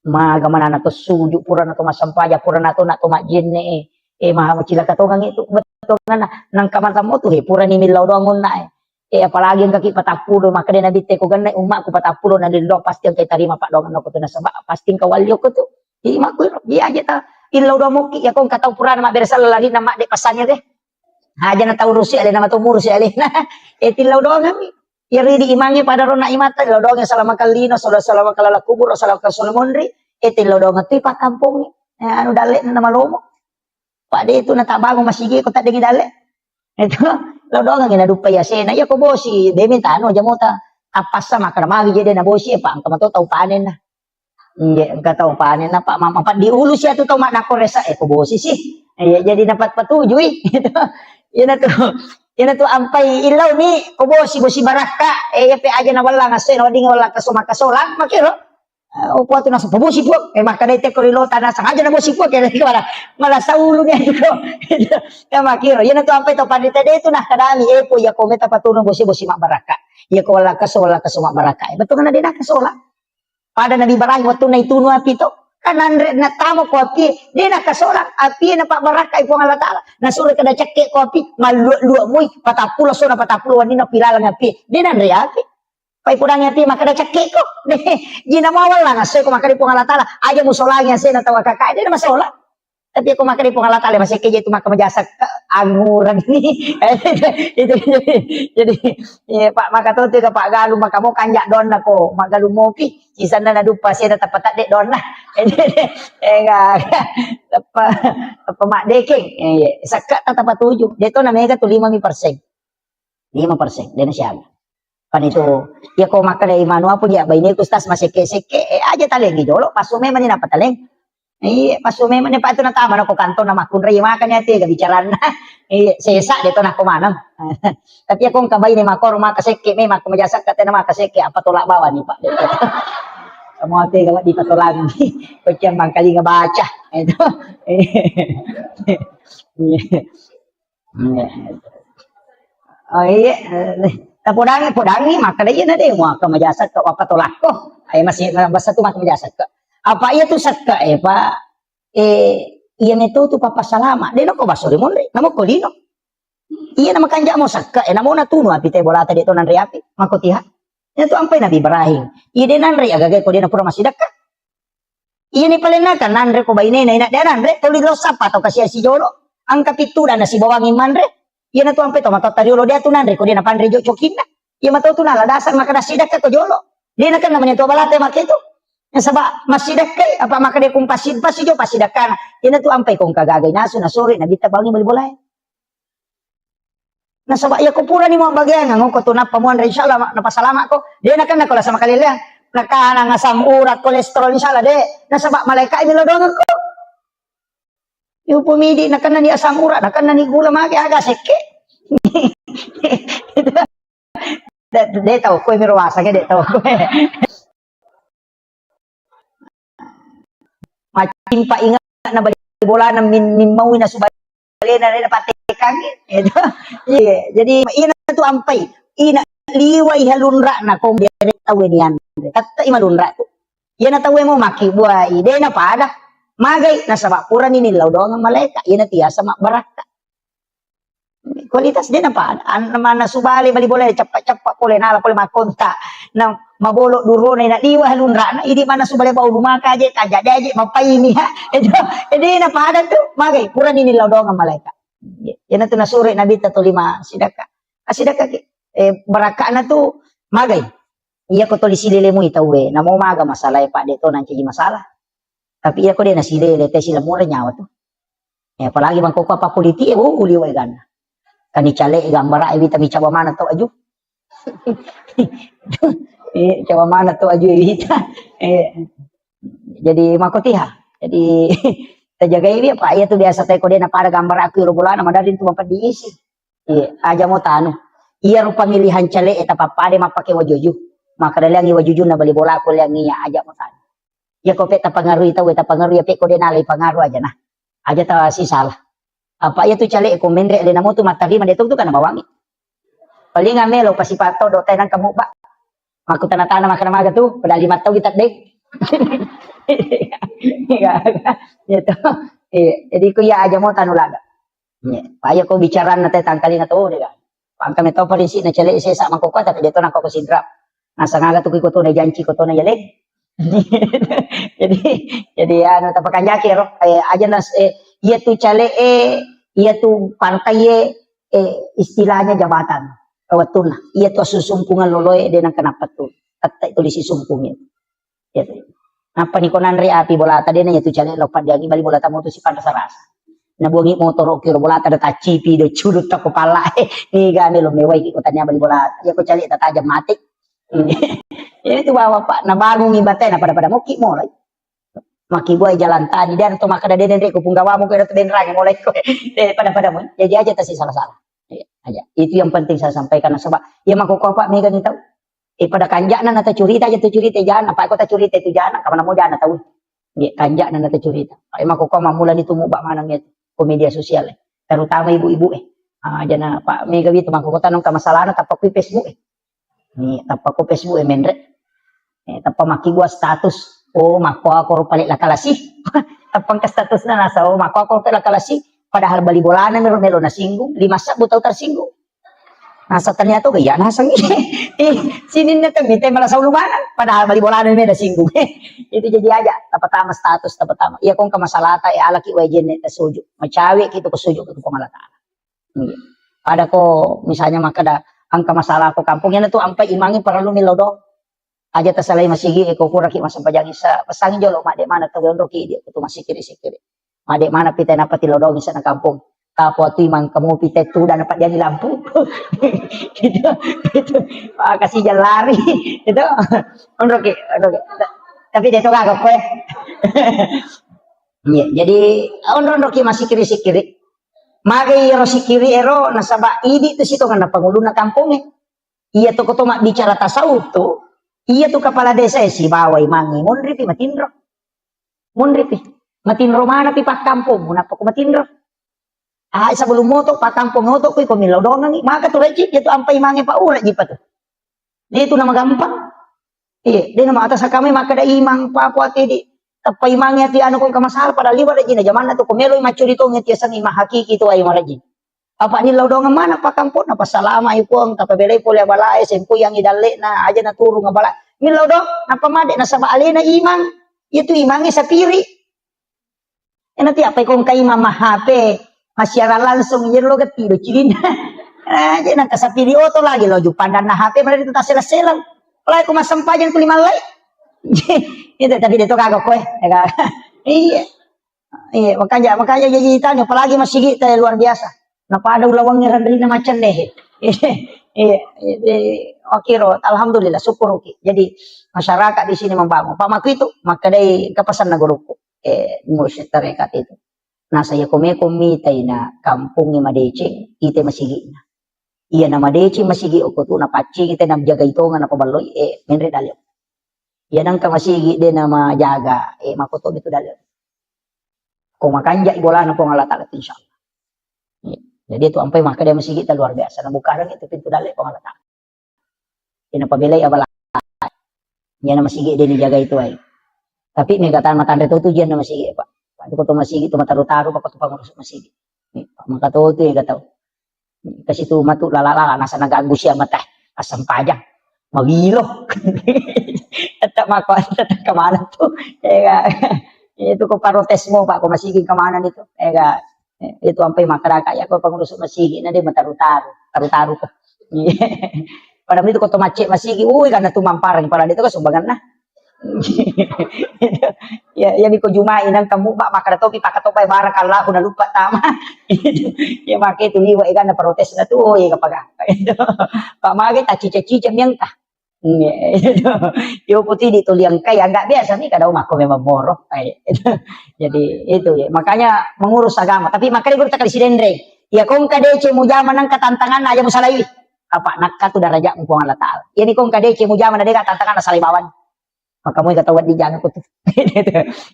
Maga manana to suju pura na to masampaja pura na to majenne maha macilaka to nga itu. Nga nang kamanta mo to pura ni milaw doang na apalagi ang kaki patapulo maka din nabite ko ganay umma ko patapulo na nildo pasti ang kay tarima pa doang ko to na sa pasti kawalyo ko to di makuy di aja ta ilaw do mo ki akong kataw pura na mabersal lari na de pasannya deh haja na taw rusi ale na matumur si ale na tilaw do ngami iri di imangi pada rona imata ilaw do nga salama kalino salama kalala kubur salama kasulmonri tilaw do ngati pa kampung anu dale na malomo Pak de itu natabang masigi ko ta degi dale. Itu law nga ginadupa ya sena ya ko bosi de minta ano jamota apasa maka magi jede na bosi pa ang kamato tau panen na. Nge ang kataw panen na pa mama pa di ulo siya to tau manako resa ko bosi sih. Jadi dapat patujuy. Itu. Yan to ampay ilaw ni ko bosi baraka ya pe aja na wala nga sena wadi nga wala ka sumakasolan makiro. Upo ito nasa pabusi po. Maka dete ko rilota na sa kanya na busi po. Kaya malah sa ulo niya ito. Kaya makiro. Yan ang tuwampay ito. Pandita dito na kadami. Po, ya ko meta patunong busi mak baraka. Ya ko wala kasola mak baraka. Betul nga na din na kasola. Pada nabi barahi waktu na ituno api ito. Kanandre na tamo ko api. Di na kasola. Api na pak baraka. Ipo nga latala. Nasuri ka na cekik ko api. Maluwa muy. Patapulo so na patapulo. Wani na pilalang api. Di na nre api. Pai pudangnya ti maka da cekik ko. Jina mawal lang asoy ko maka di po nga latala. Aja mo solagi ang sena tawa kakay. Di na masola. Tapi aku makan di pengalatan le masih keje itu makan majasa angguran ini. Itu jadi ya, Pak maka tuh ke Pak Galu maka mau kanjak don ko Mak Galu mau ki sisa na dupa sih tetap tak dek don lah. Enggak apa Mak Deking sakat tetap 7 dia tuh namanya tuh 5%. 5% dia siapa? Kan itu ya kau makan dari mana pun ya ini kustas masih seke aja taleng gitu loh pas sume mana apa taleng pas sume mana pak itu nata mana kau kantor nama kun raya makan ya tiga bicara sesa dia tuh nak mana tapi aku kabai nih makor maka seke memang aku menjasa kata nama seke apa tolak bawa nih pak semua tiga kalau di patolang kau kali ngebaca itu oh iya podangi maka dia na deh mau ke majasa ke apa tolak ko ay masih basta tu maka majasa ke apa iya tu sakka pak iya neto tu papa salama de no ko basuri mon re namo ko lino iya nama kanja mo sakka namo na tuno api te bolata de to nan re api mako tiha itu ampai nabi Ibrahim iya de nan re agage ko de na pura masih dekat iya ni palen kan nan re ko baine na ina de nan re tuli lo sapa to kasi si jolo ang kapituran na si bawangin man re iya na tu ampe to matot tariolo dia tu nanre ko dia na panre jo chokina iya matot tu nala dasar maka dasidak ka to jolo dia na kan namanya tu balate maka itu ya saba masidak kay apa maka dia kung pasid jo pasidak kana iya na tu ampe kung kagagay naso na sore na bita bangi balibolay na saba iya ko pura ni mo bagyan ngo ko tunap pamuan re insyaallah na pasalamat ko dia na kan nakola sama kalila nakana nga sam urat kolesterol insyaallah de na saba malaikat ini lodongan ko yung pumidi na kanan ni asam urat, na kanan ni gula maki aga seke. Detaw ko mirwasa ke detaw ko. Macam pa ingat na balik bola na mimawin na subali na rin napatikang. Jadi ina tu ampay, ina liway halunra na kung tawin yan. Kata imalunra ko. Yan na tawin mo makibuhay, de na pada. Magay nasa bakuran ni nilaw doang ang malaika yan at iya sama baraka kualitas din apa naman nasubali balibolay capa pole nala pole makonta na mabolo duro na diwa halunra na hindi man nasubali pa lumaka aja kaja aja mapaini ha edi na pada tu magay kuran ni nilaw doang ang malaika yan at nasuri nabi tato 5 sidaka asidaka baraka na tu magay iya ko to lisilile mo itawe na mo maga masalah pa dito nanti masalah. Tapi iya ko din naside lete sila mura nyawa tu. Ya apalagi bang koko apa politi uliway gana. Kani chale gambara evita mi cawa mana to aju. Cawa mana to aju evita. Jadi makotiha. Jadi terjaga ini apa iya tu biasa teko din na para gambar aku robolan madarin tu mampa diisi. Aja mo tano. Iya ro pamilihan chale eta papade mapake wajuju. Maka dalang wajuju na bali bola ko lang niya aja mo tano. Ya kau peta pengaruh itu, kita pengaruh ya peko dia nalai pengaruh aja nah, aja tahu sih salah. Apa ya tu cale ko mendre le namo tu matari man itu kan bawangi. Paling ngamelo pasi pato do tanan kamu ba. Maku tanah-tanah makan maga tu, pada 5 tahun kita dek. Gitu. Jadi ku ya aja mau tanulaga. Paya ko bicara na tangkali na to dega. Pangkam ito pa rin si na cale sesa mangkoko tapi dia to nang ko sidra. Nasa ngaga tu ko to na janji ko to na yaleg. jadi anu tapakan jakir aja nas iya tu cale iya tu partai istilahnya jabatan kawatuna iya tu susumpungan loloy dengan kenapa tu kata itu di sumpungnya ya apa ni konan re api bola tadi na itu cale lopat diagi bali bola tamu tu si panas rasa na buangi motor okir bola ada tacipi do cudut tak kepala ni gane lo mewai ki kotanya bali bola ya ko cale tajam mati ini tuh bawa pak, nah bangun ibadah, nah pada muki mulai, maki buai jalan tadi dan tuh maka ada dendek kupung gawamu kira tuh denrang mulai kok, pada mun, jadi aja tadi salah aja, itu yang penting saya sampaikan sebab, ya maku kau pak mega nih tahu, pada kanjana nata curita aja tuh curita jangan, apa kota curita itu jangan, kapan mau jangan tahu, ya kanjana nata curita, maku kau mamulan itu mau bak mana nih, media sosial, terutama ibu-ibu jana pak mega itu maku kota nong masalah nata pak Facebook ni tapa ko Facebook mendre tapa maki gua status mako ako palit lakalasi tapang ka status na nasa mako ako lakalasi padahal bali bolana mero nasinggung 5 sabu taw tersinggung nasa ternyata gaya nasa sinin na kami tayo malah sa ulumanan padahal bali bolana mero nasinggung itu jadi aja tapatama status tapatama. Iya kung kamasalata alaki wajen ta suju. Macawi gitu kesuju ke pangala taala. Ada ko misalnya makada ang kamasalah ko kampung yan to ampai imangi para lumilodo. Aja tasalay masigi ko kuraki masampajang isa pasangin jolo made mana to gondro ki dia to masikiri-sikiri. Made mana pite na pati lodong isa na kampung. Kapo tu imang kamu pite tu dan dapat jadi lampu. Gitu. Gitu. Kasih jalan lari. Itu gondro ki. Tapi dia to kagak kowe. Iya, jadi gondro ki masikiri-sikiri. Magi ero sikiri ero nasaba idi tu situ kan pangulo na kampung. Iya to ko to bicara tasawuf tu. Iya tuh kepala desa si bawai mangi munripi matinro. Munripi. Matinro mana pi pak kampung munapa ko matinro. Sebelum moto pak kampung moto ko milaw dongang maka tuh reci itu ampai mangi pa ura jipa tuh. Dia itu nama gampang. Iya, dia nama atas kami maka da imang papua tidi. Tapai mangi ati anu ko kamasal pada liwat aja zaman tu ko melo macuri to ngeti sang imah hakiki to ay maraji. Apa ni laudongan mana pa kampung apa salama ipong tapabelay pole balay sempo yang idale na aja na turu nga bala ni laudong apa made na sama alena imang itu imangi sapiri nanti apa kung kay mamahape masyara langsung yelo gatido cilina aja na kasapiri oto lagi lo pandan na hape mala dito tasela-selang wala ko masampajan ko limalay itu tapi dito kagak kowe iya iya makanya jadi tanya apalagi masih kita luar biasa. Napa ada ulawang ngerandri na macan deh. Oke ro, alhamdulillah syukur oke. Jadi masyarakat di sini membangun. Pak Maku itu maka dari kepesan na guruku. Mursyid tarekat itu. Nah saya komitai na kampung ni Madece, kita masigi na. Iya na Madece masigi ko tu na paci kita na jaga itu nga na pabaloy menre dalyo. Iya nang kamasigi din na majaga makoto itu dalyo. Kung makanja ibola na po nga latalat insyaallah. Jadi itu sampai maka dia masih kita luar biasa. Nah bukan itu pintu dalek pengalatan. Ini pabelai abala. Dia nama masih dia dijaga itu ay. Tapi megatan mata itu tuh dia nama masih pak. Pak itu masih itu mata taruh pak itu pengurus masih. Maka tuh itu ya tahu. Kasih tuh matu lalala nasa nagagu siya mata asam pajang. Magilo. Tetap maka tetap kemana tuh. Itu kok parotes mo pak. Kok masih kemana itu. Itu sampai masyarakat ya kok pengurus masjid na dia taru-taru ko. Pada itu kok macet masjid, karena tu mamparang para dito ka sumbangan na. Ya ko jumain ang kamu ba makadatopi pakatopay barakallahu na lupa tama. Ya make itu liwa na protes na tu kapag. Pak mage ta cica-cica miyang ta. Yo putih dituliang kaya enggak biasa nih kadang mako memang borok jadi itu ya makanya mengurus agama tapi makanya gue tak si dendre ya kong kadece mujaman ng katantangan aja musalay apa nakka tu daraja mo Allah taala yani kong kadece mujaman na katantangan na salibawan maka mo katawad di jangan ko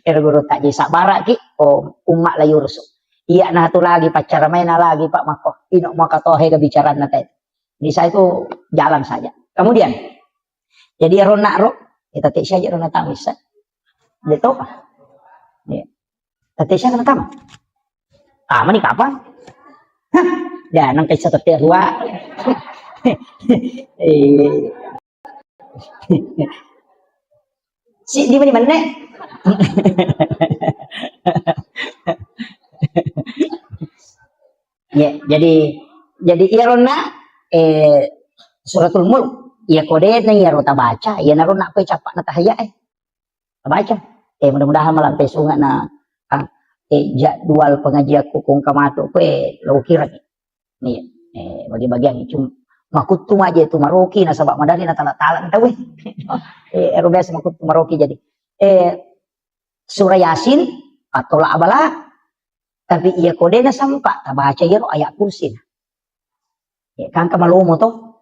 pero guru tak di sabara ki o umma la yursu iya na tu lagi pacar main lagi pak mako ino makatohe kebicaraan na tayo di saya itu jalan saja kemudian jadi rona ro kita tak saja rona tamis dia tahu apa dia tapi saya kena tamu ni kapan ya nang kaisa teterwa si di mana ya jadi irona suratul mulk iya kode nang iya rota baca iya naron nak pe capak na tahaya baca mudah-mudahan malampai sunga na jadwal pengajian kung kamato ko lo kira nih bagi-bagian cuma makutu aja itu maroki na sabak madali na tala-tala tahu ero biasa makutu maroki jadi surah yasin atau la abala tapi iya kode na sampa baca iya ayat kursi kan kamalomo to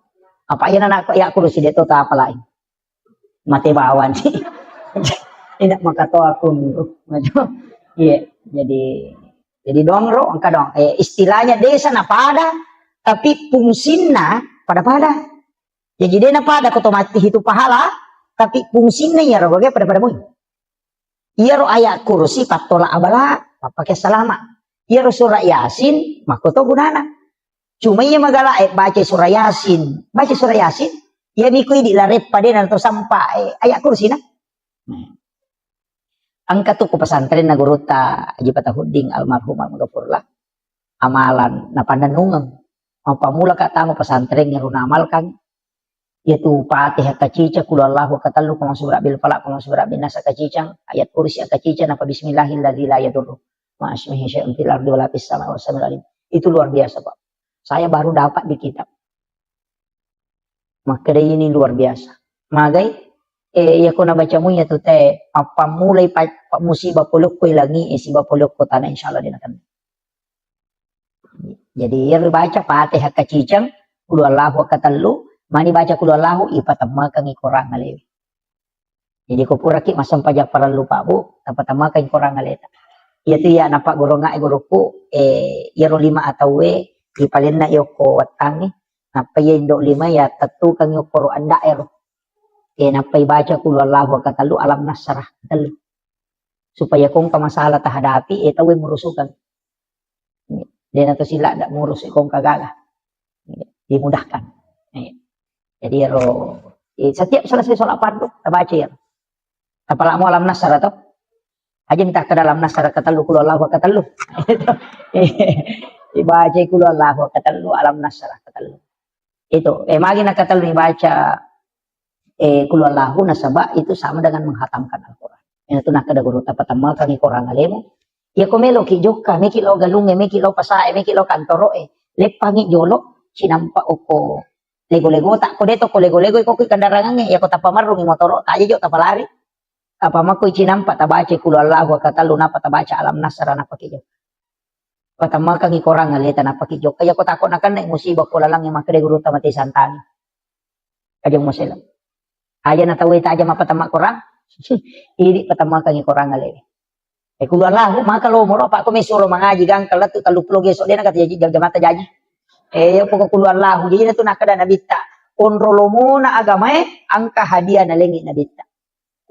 apa yan anak ko ya kursi dito ta apa lain mati bawan sih tidak makatoa aku iya jadi dongro angka dong istilahnya desa na pada tapi fungsinya pada jadi dia na pada otomatis itu pahala tapi fungsinya ya roh pada mo iya ro ayat kursi patola abala pakai salama iya ro surah yasin makoto gunana cuma iya magala baca surah yasin ya mikui di laret pada atau sampai ayat kursi na angka tu ko pesantren na guru ta aji patahuding almarhum magapurlah amalan na pananungang pamula ka tamo pesantren nga runamalkan yaitu Fatihah kacica kul Allahu katallu kama surah bil falaq kama surah bin nas kacicang ayat kursi kacica napa bismillahilladzi la yadurru ma ismihi syai'un fil ardi wala fis samai wasamil alim. Itu luar biasa Pak, saya baru dapat di kitab maka ini luar biasa magai ya ko nabaca mo ya tute apa mulai pa musibah pulok ko ilangi siba pulok ko tanah insyaallah dinakan. Jadi ya baca Fatihah kacicang kul Allahu katallu mani baca kul Allahu ipatamakan ikorang ngalewi. Jadi ko pura ki masam pajak para lupa bu tapatamakan ikorang ngaleta. Ya tu ya napa guru ngai guruku ya ro 5 atau we ipalin na yo ko watangi napa ya indo 5 ya tatu kang yo ko anda ero. Napay baca kul Allahu katallu alam nasrah katallu supaya kung kamasalah tahadapi ito we murusukan din ato sila ndak murus kung kagaga dimudahkan. Jadi ro setiap selesai sholat fardu baca ya apalagi mau alam nasrah atau aja minta ke dalam nasrah katallu kul Allahu katallu dibaca kul Allahu katallu alam nasrah katallu itu magi na katallu dibaca kul Allahu nasaba itu sama dengan menghatamkan Al-Quran. Itu nak kada guru tapat amal kami korang alemo. Ya komelo ki joka, meki lo galunge, meki lo pasae, meki lo kantoroe. Lepangi jolo, sinampa oko. Lego-lego tak ko deto ko lego-lego ko kandarangan ya ko tapamarung motoro ta jo tapalari. Apa mako sinampa tabace kul Allahu katallu napa tabaca alam nasra napa ki joka. Patamal kami korang aleta napa ki joka. Ya ko takon akan nek musibah ko lalang yang makre guru tamati santani. Kajong moselam. Aja na tawi aja mapatama korang ini patama kang korang ale kul Allahu maka lo moro pak ko mesuro mangaji gang kalat tu taluplo gesok dia kata jaji jamata jaji yo pokok kul Allahu jadi na tu nakada nabita onrolomona agama angka hadiah na lengi nabita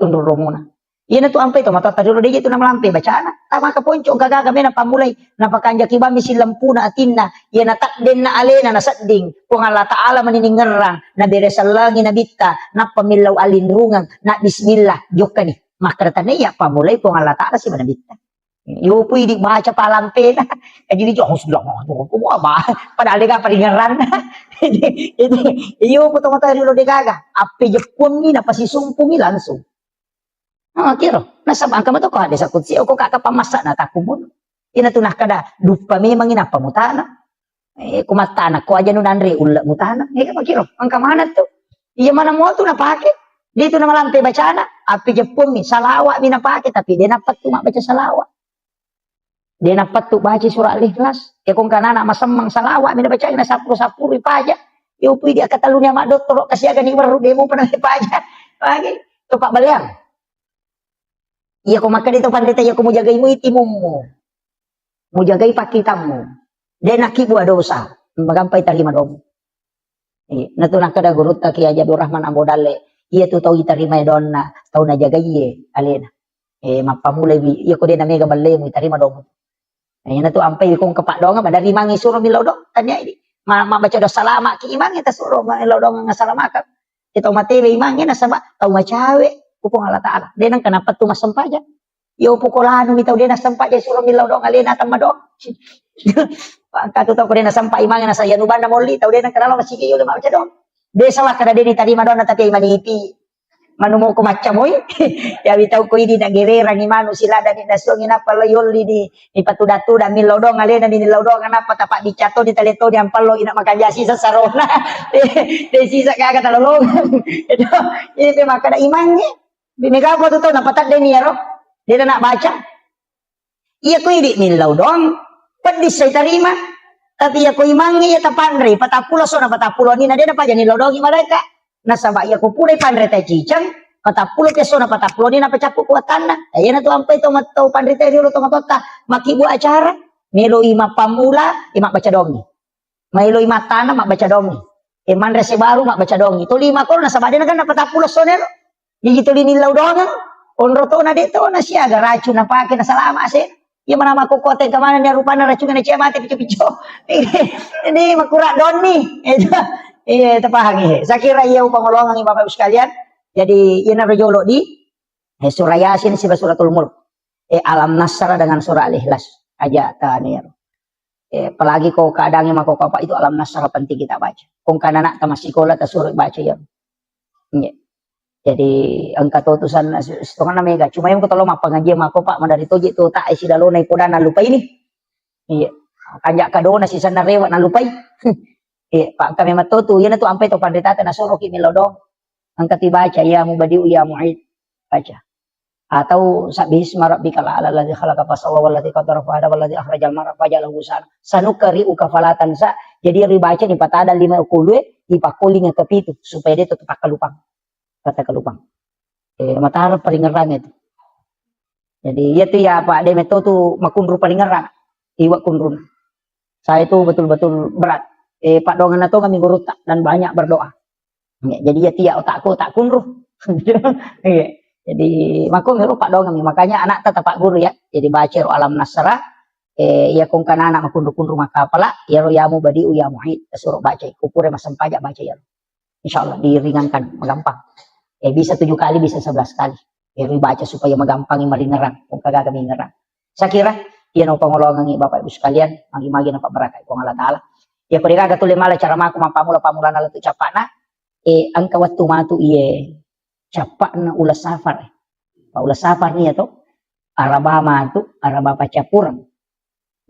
onrolomona iya na tu ampe to mata tadiro dia tu na malampe bacana tama ka ponco gagaga mena pamulai napakanja kibami silampuna atinna iya na takden na alena na sadding kung Allah Ta'ala maniningerang na beresallangi na bitta na pamilaw alindrungang na bismillah joka ni makratan niya pamulay kung Allah Ta'ala si manabitta iyo po hindi baca palampe na kaya di Diyos lang kumuha ba padali ka paringaran iyo po tumatayo nilo di gaga api jepun ni na pasisumpung langsung kiro nasa bangka mo to ko sa kutsi o ko kakapamasa na takubun inatunah kada dupa memang ina pamutana kumatana ko aja nun andre ulah mutana ka makiro ang kamana to iya mana mo to napake dito na malampe bacana api jepun mi salawa mi napake tapi dia dapat tu mak baca salawa dia dapat tu baca surah al-ikhlas kung kanana masamang salawa mi baca ina sapuru ipaja yo pui dia katalunya mak doktor kasi aga ni baru demo pernah ipaja lagi to pak baliang iya ko maka dito pandita iya ko mo jagay mo itimummo mo jagay pakitamu dan nakibu dosa magampay tarima dong natuna kada gurut ta ki Abdul Rahman Ambodale iya tu tau itarima donna tau na jagay alena mapamulay iya ko din na mega balle mo itarima dong na tu ampay kung kapak dong ba dari mangi suro milaw dong tanya ini mabaca do salama ki imang ita suro milaw dong nga salama ka ito matebe imang ina sama tau macawe kupong Allah Ta'ala dia nang kenapa tu masampaja yo pukolano mitaw dia nasampaja suro milaw dong alena tama dong katu tau ko dia nasampai imang na sa yanuban na molli tau dia nang kanalo masige yo lima baca dong dia salah kada dia tadi madonna tapi maniti manumo ko macamoy ya bitaw ko ini nagirera ni manu sila dan inasong ina pala yoli di patudatu da milaw dong alena di milaw dong kenapa tapak dicato di taleto di ampalo ina makajasi sa sarona de sisa kaga talolong itu ini maka da imangnya binega ko to napatat din niya ro di na baca iya ko hindi milaw dong padis say tarima tapi iya ko imangnya ya tapanre patapulo so na patapulo ni na din pa jani lodong imareka nasaba iya ko pulay panre tay cicang patapulo peso na patapulo ni na pacapu kuatan na ayan na to ampay to matau panre tay ro to matota makibu acara milo ima pamula ima baca dongi milo ima tanah mak baca dongi iman rese baru mak baca dongi to 5 ko nasaba din na patapulo so nero gitu di nilaw dongan onro to na dito na siya aga racun na pake na salama sin iya mana makukote kamana niya rupana racun na siya mati picho-picho ini makura don ni iya tapahagi saya kira iya pangolongan ibu bapak sekalian jadi iya na rajolo di surah yasin si suratul mulk alam nasra dengan surah al-ikhlas aja tanir. Apalagi kau kadangnya mako apa itu alam nasra penting kita baca. Kung kanana ta masikola ta suruh baca ya. Jadi angka tutusan itu kan namanya cuma yang ketolong apa ngaji mako pak dari toji tu tak isi dalo na ipoda na lupa ini. Iya. Kanjak kado na si sana rewa na lupay. Pak kami matutu yan na to ampay to panditata na suruh kimi lodo. Angka tibaca ya mubadiu ya mu'id baca. Atau sabisma rabbikal a'la alladzi khalaqa fasawwa walladzi qaddara fahada walladzi akhrajal mar'a fajalahu sana. Sanukri'u kafalatan sa. Jadi ribaca ni patada 5 kulwe ipakuli nga kapitu supaya dia tetap kalupang. Kata kalupang. Matahari paling ngerang itu. Jadi itu ya Pak de metotu makundru paling ngerang. Iwa kundrun. Saya itu betul-betul berat. Pak dongan itu kami guru dan banyak berdoa. Jadi ya tiap otakku tak kundru. Jadi maku miru Pak dongan makanya anak tetap Pak guru ya. Jadi baca alam nasra ya kung kana anak makundru-kundru maka pala ya royamu badiu ya mu'id suruh baca kupure masam pajak baca ya. Insyaallah diringankan gampang. Bisa 7 kali bisa 11 kali. Baca supaya magampang maringeran kung kagak kami ngerang. Saya kira yan ang pangulongan ni Bapak Ibu sekalian magi-magi na pabarakay kung Allah Ta'ala. Ya kung ikaga tuloy mala cara maku mampamula-pamula na lato capa na ang kawat tumatu iye capa na ulas safar. Ulas safar niya to araba matu araba pacapuran.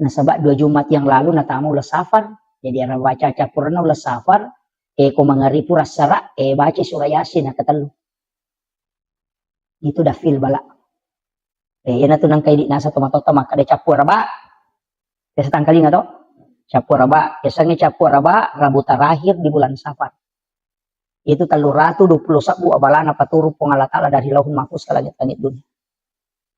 Nasaba 2 Jumat yang lalu natama ulas safar. Jadi araba pacapuran na ulas safar kung mangaripu rasara baca surah Yasin na katalo. Itu dah feel bala. Yan na to nang kay di nasa tumatota maka de capur raba. Kasi tangkali nga to. Capur raba. Biasanya capur raba Rabu terakhir di bulan Safar. Itu 320 sabu abalana paturu Allah Ta'ala dari Lauhul Mahfuz ke langit-langit dunia.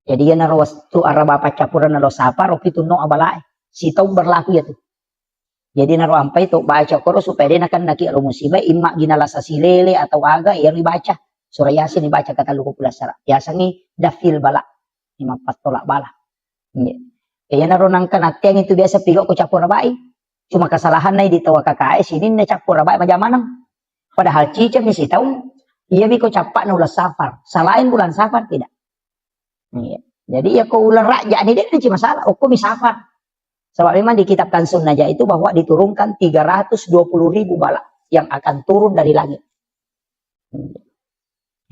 Jadi yan na rawas tu araba pa capuran na lo Safar o pituno abalae. Sitaw berlaku ya tu. Jadi na ampay to baca koro supaya dia nakan naki alo musibah imma ginala sa silele atau aga yan ibaca. Surah Yasin dibaca kata luku pula sara. Biasanya dafil bala. 5 tolak bala. Kaya naroon kan yang itu biasa pigo ko capur rabai. Cuma kesalahan na ditawa KKS ini na capur rabai majamanang. Padahal cicam ni si tahu. Iya biko capak na ulas safar. Salahin bulan safar tidak. Jadi ya ko ulan raja ni dia nanti masalah. Ko misafar. Sebab memang di kitab Kansun Najah itu bahwa diturunkan 320.000 bala yang akan turun dari langit.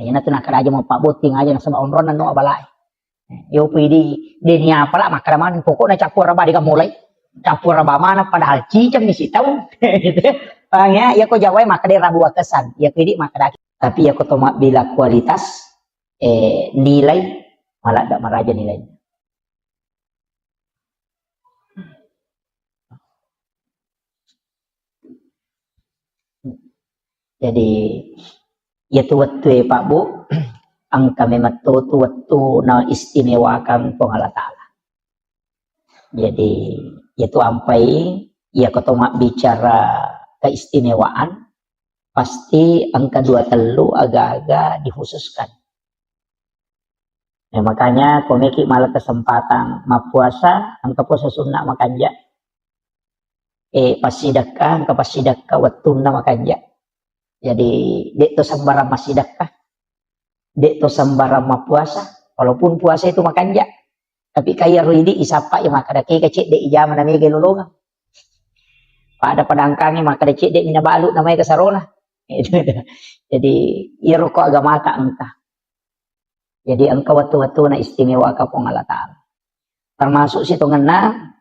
Kaya na ito nakaraja mo pabuting aja na sa maumron na no abalay. Yo pwede dinya pala makaraman pokok na capur raba di kamulay. Capur raba mana padahal cicam ni sitaw. Ya ko jawai maka dia rabu kesan. Ya pwede maka tapi ya ko toma bila kualitas nilai malah tidak meraja nilai. Jadi ya tu waktu Pak Bu ang kami matutu waktu na istimewakan po Allah Ta'ala. Jadi itu ampai ya ketoma bicara keistimewaan pasti angka 2 telu agak-agak dikhususkan. Makanya komiki malah kesempatan mapuasa angka puasa sunnah makanja. Pasidakah angka pasidakah waktu na makanja. Jadi dek to sambara masidakah. Dek to sambara mapuasa. Walaupun puasa itu makanja. Tapi kaya ruidi isapa ya maka dake kecik dek ijaman namanya gelolongan. Pada padangkangi maka dek dek minabalu namanya kasarona. Jadi iya rokok agama tak engkah. Jadi engkau waktu-waktu na istimewa ka pong Allah Ta'ala. Termasuk situ ngena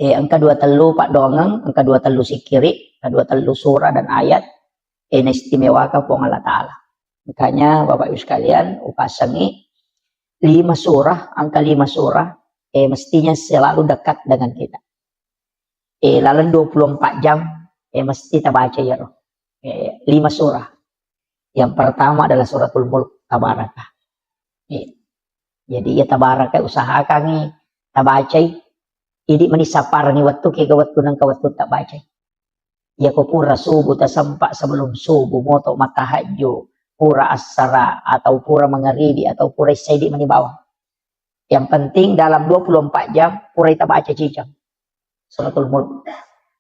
angka 2 telu pak dongeng, angka 2 telu sikiri, angka 2 telu surah dan ayat na istimewa ka pong Allah Ta'ala. Makanya Bapak Ibu sekalian upasangi 5 surah, angka 5 surah mestinya selalu dekat dengan kita. Lalu 24 jam mesti kita baca ya roh. 5 surah. Yang pertama adalah suratul mulk tabarakah. Jadi ya tabarakah usahakan ni tabacay. Idi manisapar ni waktu kaya waktu nang kawatu tabacay. Ya ko pura subuh tasampak sebelum subuh moto matahajud. Pura asara atau pura mengeribi atau pura isyaidi manibawa. Yang penting dalam 24 jam pura itabaca cicam. Suratul mulk.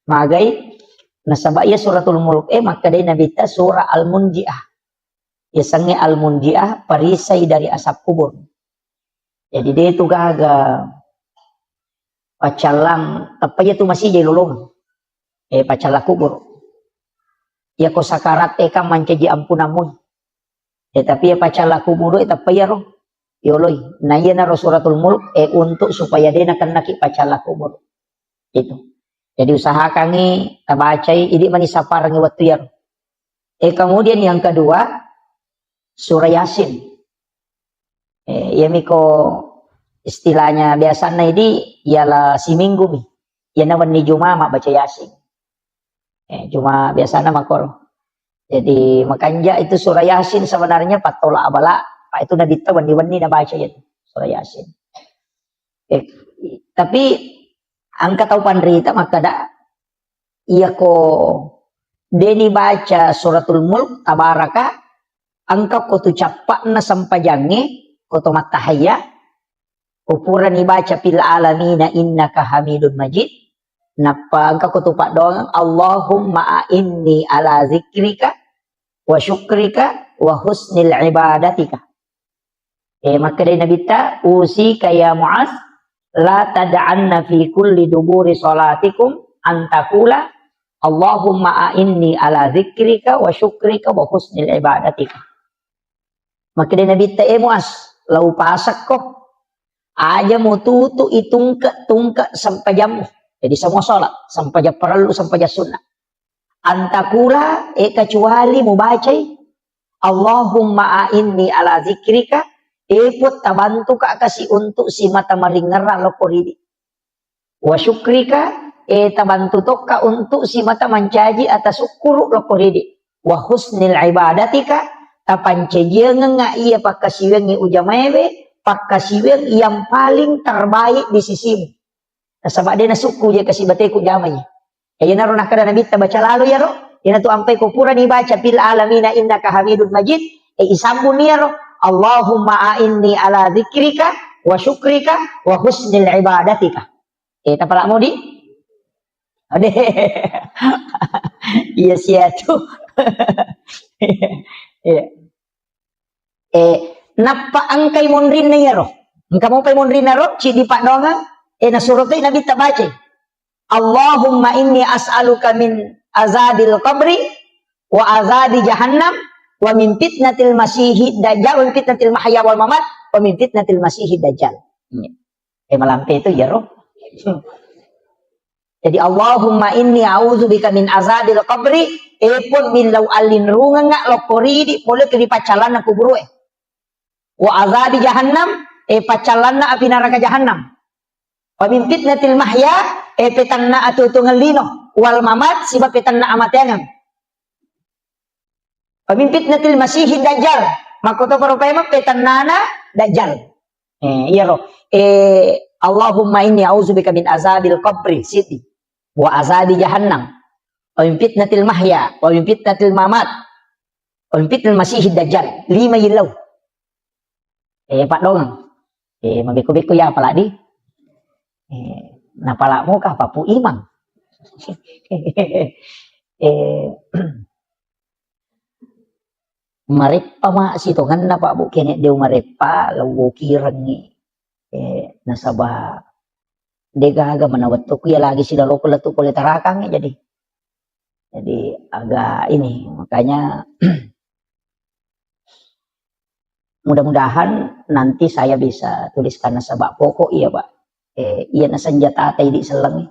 Magay nasabaya suratul mulk maka day nabita surah al-munji'ah. Yasangnya al-munji'ah perisai dari asap kubur. Jadi dia itu gagal pacalang apa ya tu masih jadi lulung pacala kubur ya ko sakarat ka mancaji ampunamun tapi ya pacala kubur apa ya roh yoloy na iya na suratul mulk untuk supaya dia nak naki pacala kubur itu. Jadi usaha kami tabacai ini manisapar ngi waktu ya. Kemudian yang kedua surah Yasin. Ya miko istilahnya biasanya ini ialah si minggu nih. Ya nawan ni Jumat mak baca Yasin. Cuma biasanya makor. Jadi makanya itu surah Yasin sebenarnya patola abala. Pak itu nabi tahu wani na baca ya surah Yasin. Tapi angka tahu pandrita maka dak iya ko deni baca suratul mulk tabaraka angka ko tu capak na sampajange ko to matahaya ukuran ibaca fil alamina innaka hamidun majid napa angka ko tu pak doang Allahumma inni ala zikrika wa syukrika wa husnil ibadatika maka dari nabi ta usi kaya Muaz la tad'anna fi kulli duburi salatikum antakula Allahumma a'inni ala zikrika wa syukrika wa husnil ibadatika. Maka dia Nabi Muaz lau pasak kok aja mau tutu itungka sampai jam jadi semua sholat sampai jam perlu sampai jam sunnah antakula kecuali mau baca Allahumma a'inni ala zikrika put tabantu ka kasih untuk si mata maringera lokoridi wa syukrika tabantu toka untuk si mata mancaji atas syukur lokoridi wa husnil ibadatika tapancajian nga iya pakasiweng ni ujamebe pakasiweng yang paling terbaik di sisimu sabak dia nasuku dia kasih bateku jamanya ya naron nakada nabi baca lalu ya ro ina tu ampai kupura dibaca fil alamina innaka hamidun majid isambun ya ro Allahumma a'inni ala zikrika wa syukrika wa husnil ibadatika tapalak mau di ade iya sia tu napa angkai monrin na yaro engka mo pay monrin na ro ci di pak donga na surat nabi tabace Allahumma inni as'aluka min azabil qabri wa azabi jahannam wa min fitnatil masihid dajjal wa min fitnatil mahya wal mamat wa min fitnatil masihid dajjal malampe itu ya roh jadi Allahumma inni a'udzubika min azabil qabri pun min law alin runga nga lokori di pole ke pacalan na kuburu wa azabi jahannam pacalan na api neraka jahannam wa min fitnatil mahya petanna atutungan lino wal mamat siba petanna amatengan wa min fitnatil masihid dajjal makoto paropema petannana dajjal iya roh Allahumma inni a'udzubika min azabil qabri siti wa azabi jahannam wa min fitnatil mahya wa min fitnatil mamat wa min fitnatil masihid dajjal 5 ilaw pak dong mabiku-biku ya pala di napala mo ka papu imang marepa ma sitongan na pa bu kene dew marepa lawo kirang ni nasaba dega manawat to kuya lagi sila loko latu kulit tarakang jadi agak ini makanya mudah-mudahan nanti saya bisa tuliskan nasaba pokok iya pak iya na senjata tay di selang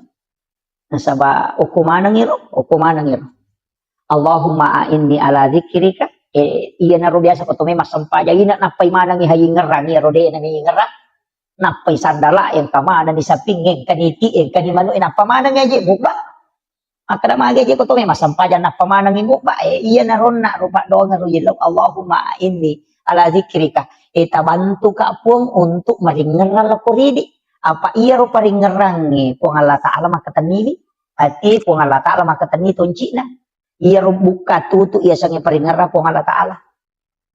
nasaba ukumanang iro Allahumma a'inni ala zikrika iya na ro biasa ko to may masampaja ina napay manang ihaying ngerang iro de na may ngerang napay sandala yang kamana ni sapingeng kaniti kanimano inapamanang aja buka akada magaje ko to may masampaja napamanang buka iya na ron na ro pa do nga ro yelo Allahumma a'inni ala zikrika tabantu ka puang untuk maringeral ko ridi apa iya ro paringerang ni puang Allah Ta'ala makatanili ati puang Allah Ta'ala makatani tonci na iya ro buka tutu iya sange paringera puang Allah Ta'ala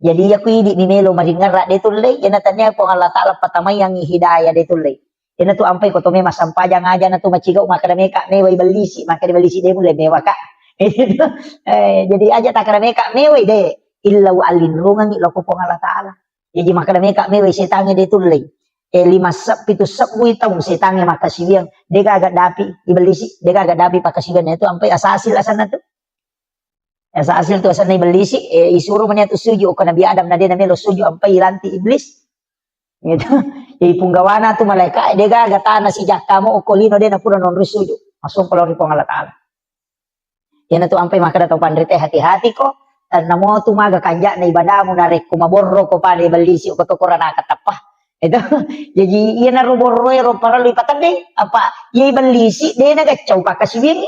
jadi aku idi ni melo maringera de tulay yana tanya puang Allah Ta'ala patamay ang hidayah de tulay yana tu ampai ko to may masampajang aja na tu macigaw makadame ka meway balisi makadame de mulai mewa ka jadi aja takadame ka meway de ilaw alinrungan ilo ko pong Allah Ta'ala. Jadi makadami ka meway sitangi di tulay. lima sep pitu sep buitong setange makasibiang dega agak dapi ibelisi dega agak dapi pakasibian itu sampai asasil asana tu asasil tu asana ibelisi isuruh menyatu suju ke Nabi Adam nade namelo suju sampai ilanti iblis gitu jadi punggawana tu malaikat dega agak tanah si jakamo okolino de napura non suju masuk kalau ripong Allah Taala yana tu sampai maka datang pandrite hati-hati ko dan namo tu maga kanja na ibadamu na rek kumaborro ko pa ibelisi ko to korana katapah itu jadi iya na roboroy ro para lipatan deh apa iya belisi dia na gacau pakasibiang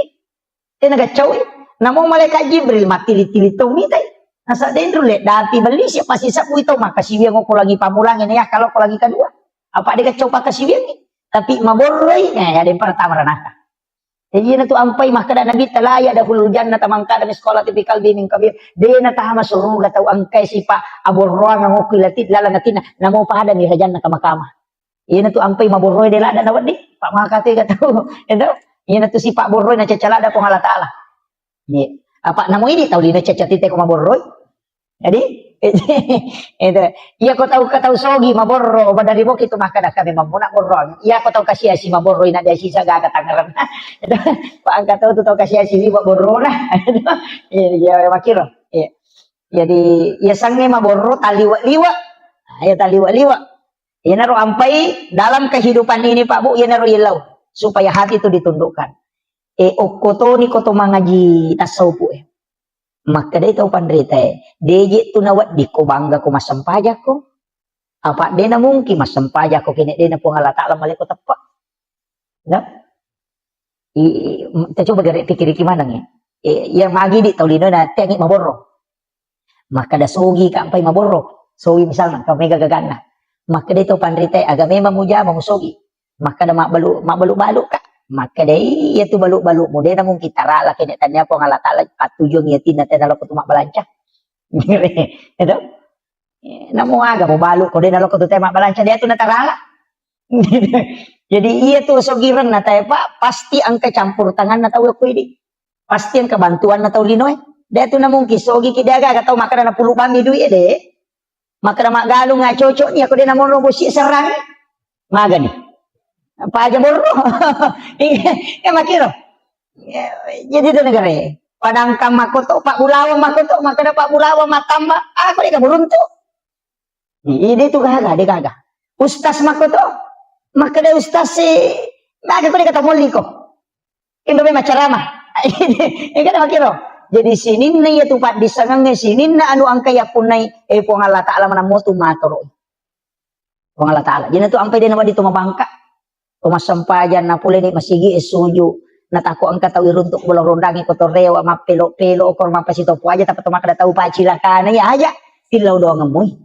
dia na gacau namo malaikat Jibril matili-tili to mitai nasa dentro le dati belisi pasti sabu itu makasibiang ko lagi pamulangin ya kalau ko lagi kedua apa dia gacau pakasibiang tapi maboroy ya ada yang pertama ranaka jadi na tu ampai makada nabi talaya dahulu jannah tamangka da sekolah tipikal biming kabir de na tahama suruga tau angkai sipa aborroan ngokilatit lalanatina namo pada mi janna kamakama iya na tu ampai maborroy de lada nawat di pak makate katau endo iya na tu sipa borroy na cacalada ko Allah Taala ni apa namo ini tau lina cacatite ko maborroy jadi itu iya ko tahu katau sogi maborro badari mo kito makada kami mamuna borro iya ko tahu kasih si maborro ina dia sisa gaga tangaran pak angkat tahu tahu kasih si borro nah iya makiro iya jadi ya sange maborro taliwa liwa ya taliwa liwa ya naro ampai dalam kehidupan ini Pak Bu ya naro ilau supaya hati itu ditundukkan okoto ni koto mangaji tasawuf maka dia tahu pandrita dia tu nawat di ko bangga ko masampaja ko apa dia na mungkin masampaja ko kini dia na po Allah Taala maleko tepat ya kita coba gari pikir gimana nih yang magi di tahu lino na tengi maborro maka da sogi kampai maborro sogi misalnya kau mega gagana maka dia tahu pandrita agak memang muja mamusogi maka da mak balu kak maka dai ya tu baluk-baluk modena mungkin tarala kene tanya po Allah Taala patujung ya tina tena ko tumak balanca itu namo aga mo baluk ko dena ko tumak balanca dia tu na tarala jadi iya tu sogiran na tay Pak pasti ang campur tangan na tahu ko ini pasti ang kebantuan na tahu linoy dia tu na mungkin sogi kidaga ka tahu maka na puluh bami duit de maka na magalung nga cocok ni ako dena mo robosi serang maga ni apa aja borro ya makiro jadi itu negara padangkang makoto Pak Bulawa makoto maka Pak Bulawa matamba aku dia beruntu ini tuh gaga ustaz makoto maka dia ustaz si maka aku dia kata muliko itu memang ceramah ini kan makiro jadi sini nih ya tuh Pak disangangnya sini na anu angka ya punai pong Allah Taala mana motu matoro pong Allah Taala jadi tuh ampai dia nama di tuma bangka masampajan na pula ni masigi suju natako ang katawi runtuk bolong rondangi kotorewa mapelo-pelo okor mapasito po aja tapi maka tahu pacilakana ya aja tilaw doang ngamoy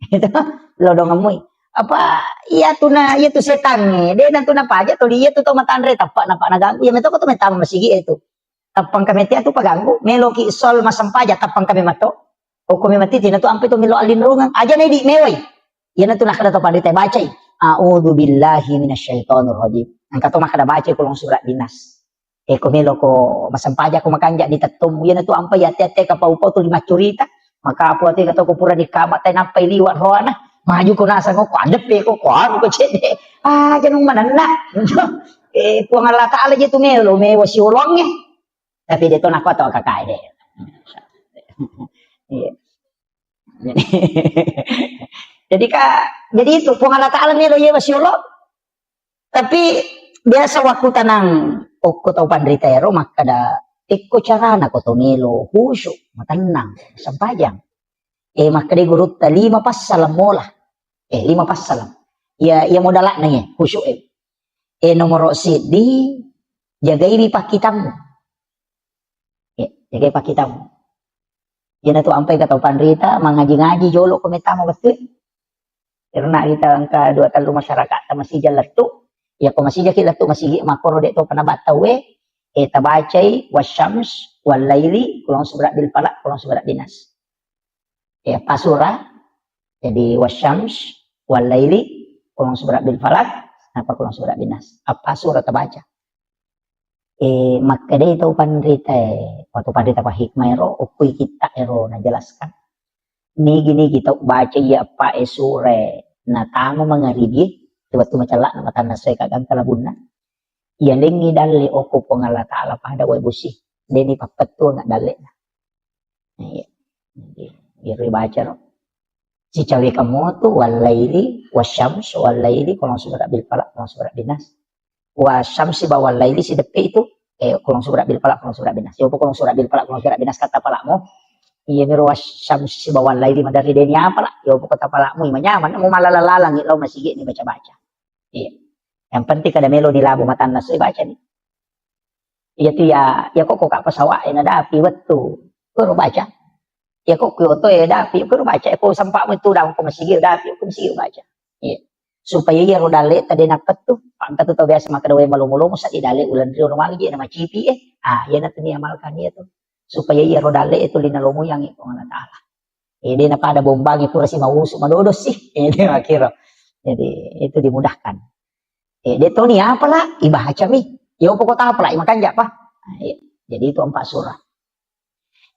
itu law doang ngamoy apa iya tu setan de nantu na paja to dia tu to matanre tapak naganggu ya meto ko to metama masigi itu tapang kami tu paganggu meloki sol masampaja tapang kami mato o kami matiti na to ampe to milo alinrungan aja na di meway yan na to nakada to pandite bacay a'udzu billahi minasyaitonir rajim. Angka to makada baca kulong surat dinas. Komelo ko masampaja ko makanja di tatum yan to ampai ate ka paupo to lima curita. Maka apo ate kato ko pura di kamat tay nampay liwat roana. Maju ko nasa ko adep ko ano ko chede. Ganung manana. Puang Allah Taala je to melo me wasi ulongnya. Tapi dito na ko to kakaide. Iya. Jadi itu Allah Taala nilo ye wasyullah. Tapi biasa waktu tanang ko tau pandritero makada ikko carana ko to nilo husyuk matanang sampajang. Makada gurut ta 5 pas salam mola. 5 pas salam. Ya modalak na ye husyuk nomor di jagai di pakitamu. Jagai pakitamu. Yan to ampai ka tau pandrita mangaji-ngaji jolo ko metamo betul. Karena kita angka 2 talu masyarakat masih jalatu ya ko masih jakilatu masih makoro de to panabatawe tabacai wasyams wal laili kulong subrak bil falak kulong subrak dinas pasura jadi wasyams wal laili kulong subrak bil falak apa kulong subrak dinas apa surah tabaca maka de to pandrita waktu pandrita pa hikmah ero ukui kita ero na jelaskan ni gini kita baca ya apa sure na tamo mangaribi tu macala na matan na soy kagang kalabuna iya lengi dali oko po nga Allah Ta'ala pada way busi deni papatu nga dali na iri baca no si cawe kamu tu walaili wasyams walaili kolong surat bil falak kolong surat binas wasyamsi bawalaili si depe itu kolong surat bil falak kolong surat binas yo kolong surat bil falak kolong surat binas kata palakmu iya miro wasyamsi si bawalaili madari deni apa lah yo kata palakmu imanyaman mau malalalalang ilo masih ni baca-baca iya yang penting kada melo di labo matan nas baca nih iya tu ya kok pasawa ina dapi wetu kuro baca ya kok kyoto ya dapi kuro baca ko sampak mo itu daw ko masigir dapi ko masigir baca iya supaya ya rodale tadi nakat tu pangkat tu biasa makadawe malumulo sa idale ulan rio normal gi na macipi yan na tuni amalkan ya tu supaya ya rodale itu linalomo yang ito Allah Ta'ala di na pada bombangi pura si mausu madodos sih di makiro jadi itu dimudahkan dito ni apalah ibaca mi yo pokok apa lah makan apa jadi itu 4 surah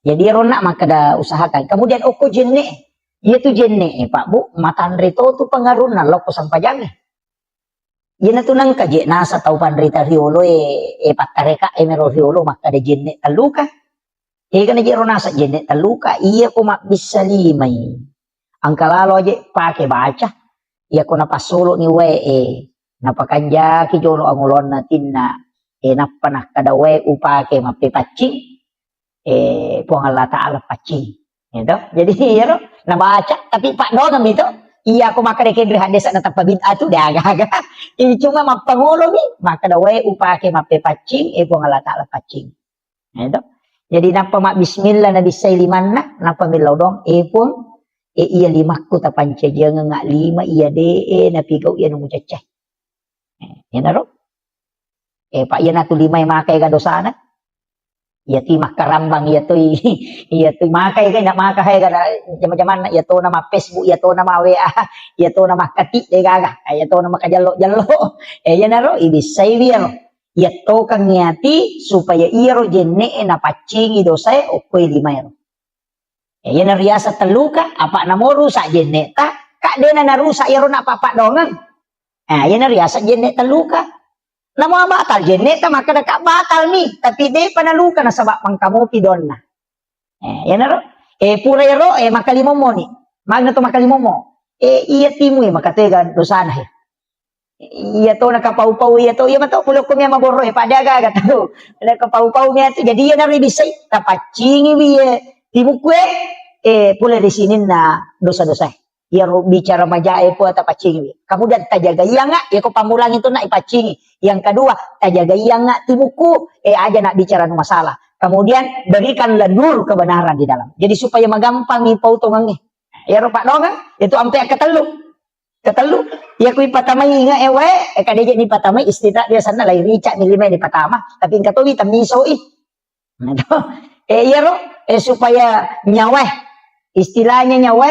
jadi rona makada usahakan kemudian oko jenne itu jenne pak bu matan rito tu pengarunan loko sampajang yana tu nang kaje nasa tau panrita riolo patareka mero riolo makada jenne taluka kana jero nasa jenne taluka iya ko mak bisa limai angkalalo aja pakai baca iya ko napasolo ni napakanja ki jolo angulon na tinna napanah kadawe upake mapipacing puang Allah Ta'ala pacing gitu jadi ya nabaca tapi pak doang itu iya aku maka deke hadis na tapabid'ah tu dia agak-agak ini cuma mapangulo mi maka dawe upake mapipacing puang Allah Ta'ala pacing gitu jadi napa mak bismillah na bisay liman napa milaw dong pun iya limakku tapanca jangan ngak lima iya napigaw iya nung cacah yan naro pak yan atu lima yang makai ka dosana iya ti makarambang iya tu makai ka nak makai ka jaman-jaman iya to nama Facebook iya to nama WA iya to nama kati de gaga iya to nama kajallo yan naro ibisay biya iya to kang niati supaya iya ro jenne na pacingi dosa okoy lima yan yan riasa teluka apa namoru sa jenne ta kak de na narusa iya ro na papa dongang yan na riasa jenne taluka namo batal jenne ta maka kak batal mi tapi de panaluka na sabak pangkamu pidon na yan na ro pura ro makalimo mo ni magna to makalimo mo iya timu makatega dosana iya to nakapau-pau iya to iya mato pulo ko miya maboro padaga gato nakapau-pau miya to jadi yan na ribisay tapacingi biye timu kwe pula di sini na dosa-dosa yang bicara majae po at pacingi. Kemudian tajaga iya nga, ya ko pamulang itu na ipacingi. Yang kedua, tajaga iya nga timuku, aja nak bicara no masalah. Kemudian berikanlah nur kebenaran di dalam. Jadi supaya magampang ipaw tungangi. Ya rupa dong itu ampe ketelu. Ya ku ipatamay nga kadejek ni patamay istita dia sana lai rica ni lima ni patama, tapi engka to tamiso ya ro supaya nyawa istilahnya nyawa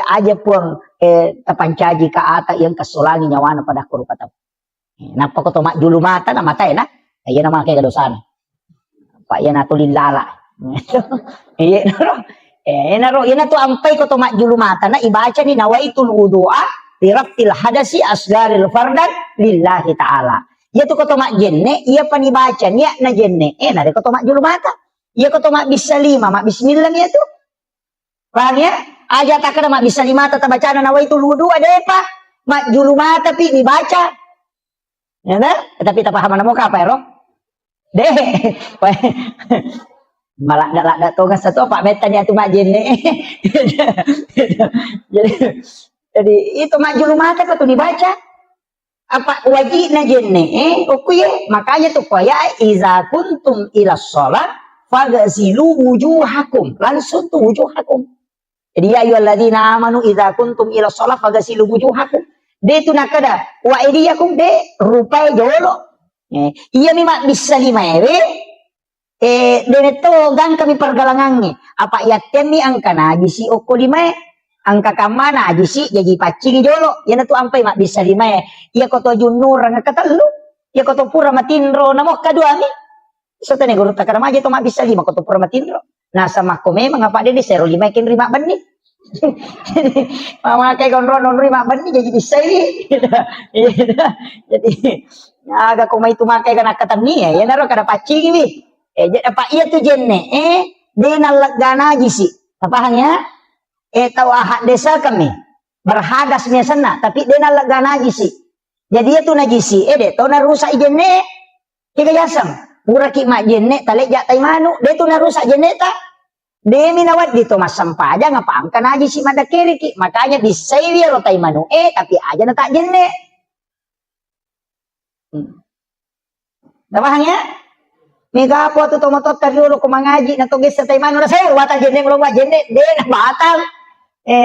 aja puang tapancaji ka ata yang kasulangi nyawana pada kuru patam napa ko to mak julu mata na mata na ayan na make kadosan pa yan atulin lala iya naro ina to ampay ko to mak julu mata na ibaca ni nawaitul wudu'a liraftil hadasi asgaril fardan lillahi ta'ala iya to ko to mak jenne iya panibaca niya na jenne na ko to mak julu mata iya ko to mak bisalima mak bismillah niya to paham ya? Aja tak kena mak bisa lima tata bacaan nawaitul wudu ada apa? Mak julu mata tapi dibaca. Ya nah? Tapi tak paham nama apa ya, Roh? Deh. Malah dak to satu Pak Metan ya tu mak jenne. Jadi itu mak julu mata kau tu dibaca. Apa wajibna jenne? Oke, makanya tuh ya iza kuntum ila shalah faghsilu wujuhakum. Langsung tuh wujuhakum. Jadi ya ayyuhalladzina amanu idza kuntum ila shalah faghsilu wujuhakum. De tu nakada wa aydiyakum de rupai jolo. Iya mi mak bisa lima de to gang kami pergalangannya. Apa yaten ni angka na si oko lima angka kamana si jadi pacing jolo. Ya tu ampai mak bisa lima iya ko to junur nga katelu. Iya ko to pura matinro namo kadua mi. So tane guru takara maja to mak bisa lima ko to pura matinro. Nah sama ko memang apa de 05 kin rima bani. Mamakai konron mak bani jadi bisa ini. Jadi agak kau mai tu makai kana katam ni ya naro kada paci gibi. Apa iya tu jenne de nalagana jisi. Apa hanya tahu ahad desa kami berhadas sana tapi de nalagana jisi. Jadi itu najisi de tahu narusak jenne kika yasam. Muraki mak jenne talek jak tai manu de tu narusak jenne ta. Demi nawat dito masampa aja ngapa angka naji si mada keriki makanya bisa dia rotai manu tapi aja na tak jenne. Namanya mega po tu tomotot kariulo ko mangaji na tugis sa taimano na sayo batal jenne mo jenne de na batal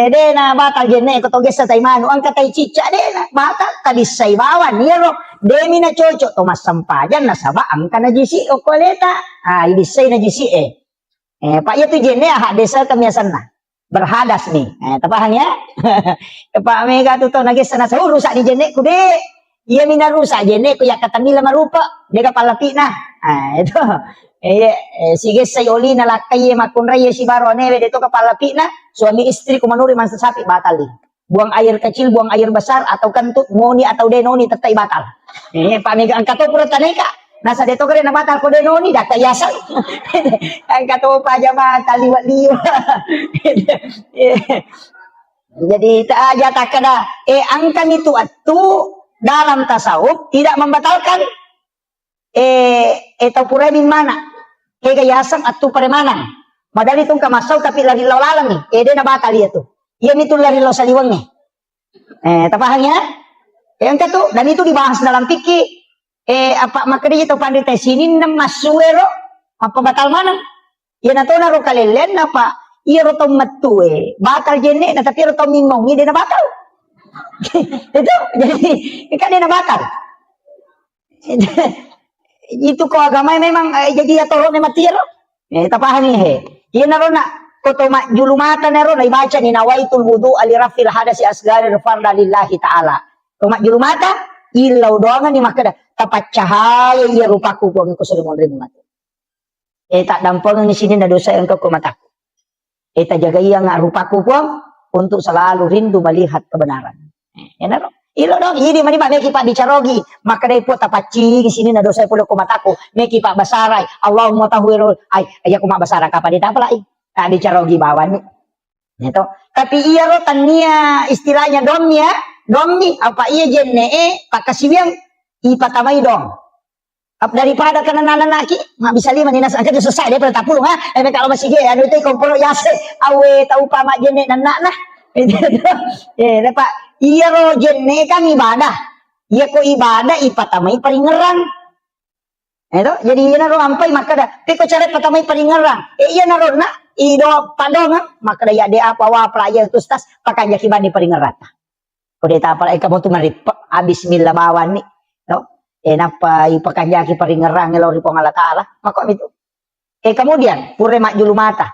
de na batal jenne ko tugis sa taimano ang katay chicha de na batal kabisay bawan niro demi na chocho to masampa aja na saba angka na jisi o koleta ibisay na jisi Pak itu jenne ahak desa kemiasan nah berhadas nih tapahang ya Pak mega tu nagis sana sa rusak di jenne ku de iya mina rusak jenne ku ya katanila marupa de kapalapi nah itu sige sayoli na lakay makunray si baro neve de to kapalapi na suami istri ku manuri man sapi batal di buang air kecil buang air besar atau kentut ngoni atau denoni tetay batal Pak mega angkat to pura taneka nasa deto kare na batal ko denoni da kayasan ang kato pa jama taliwat liwa jadi tak aja tak kada angkan itu atu dalam tasawuf tidak membatalkan tau pura di mana kayasan atu paremanan madali itong kamasaw tapi lari lawalang ni de na batal dia tu yan itu lari law saliwang ni tapahangnya yang kato dan itu dibahas dalam fikih apa makanya itu pandai sini nam masuero apa batal mana ya nato na ro kalelen apa iya ro tom matu batal jenne na tapi ro tom mingong dia na batal itu jadi kan dia na batal itu ko agama memang jadi atoro ni matiro tapahan ni iya na ro na ko to julumata na ro na ibaca ni nawaitul wudu alirafil hadasi asgari farda lillahi taala to julumata ilaw doangan ni makada tapat cahaya iya rupaku buang ko sa limon rin mati tak dampang ni sini na dosa yang kau mataku tak jaga iya nga rupaku buang untuk selalu rindu melihat kebenaran no? Ilo dong ini mani ba meki pa bicarogi makada po tapat ciri sini na dosa pulo ko mataku meki pa basaray Allahumma tahwirul ay ko mabasara ka pa di tapalai tak bicarogi bawan ni ito tapi iya ro tania istilahnya domni apa iya jenne pakasibiang ipatamay dong daripada kanananan naki nggak bisa lima dinas angkat selesai dia pada tapulung kalau masih ge anu itu komporo yase awe tau pa mak jenne nanak nah pak iya ro jenne kan ibadah iya ko ibadah ipatamay paringeran itu jadi iya naro ampai maka dah ko cara patamay paringeran iya naro na ido padong maka ya de apa wa playa tu tas pakanya kibani paringeran Kude tapal kamu tu marip bismillah bawan ni no napa ipakanjaki paringerang ngelaw ripo ngala taala mako itu kemudian pure mak julumata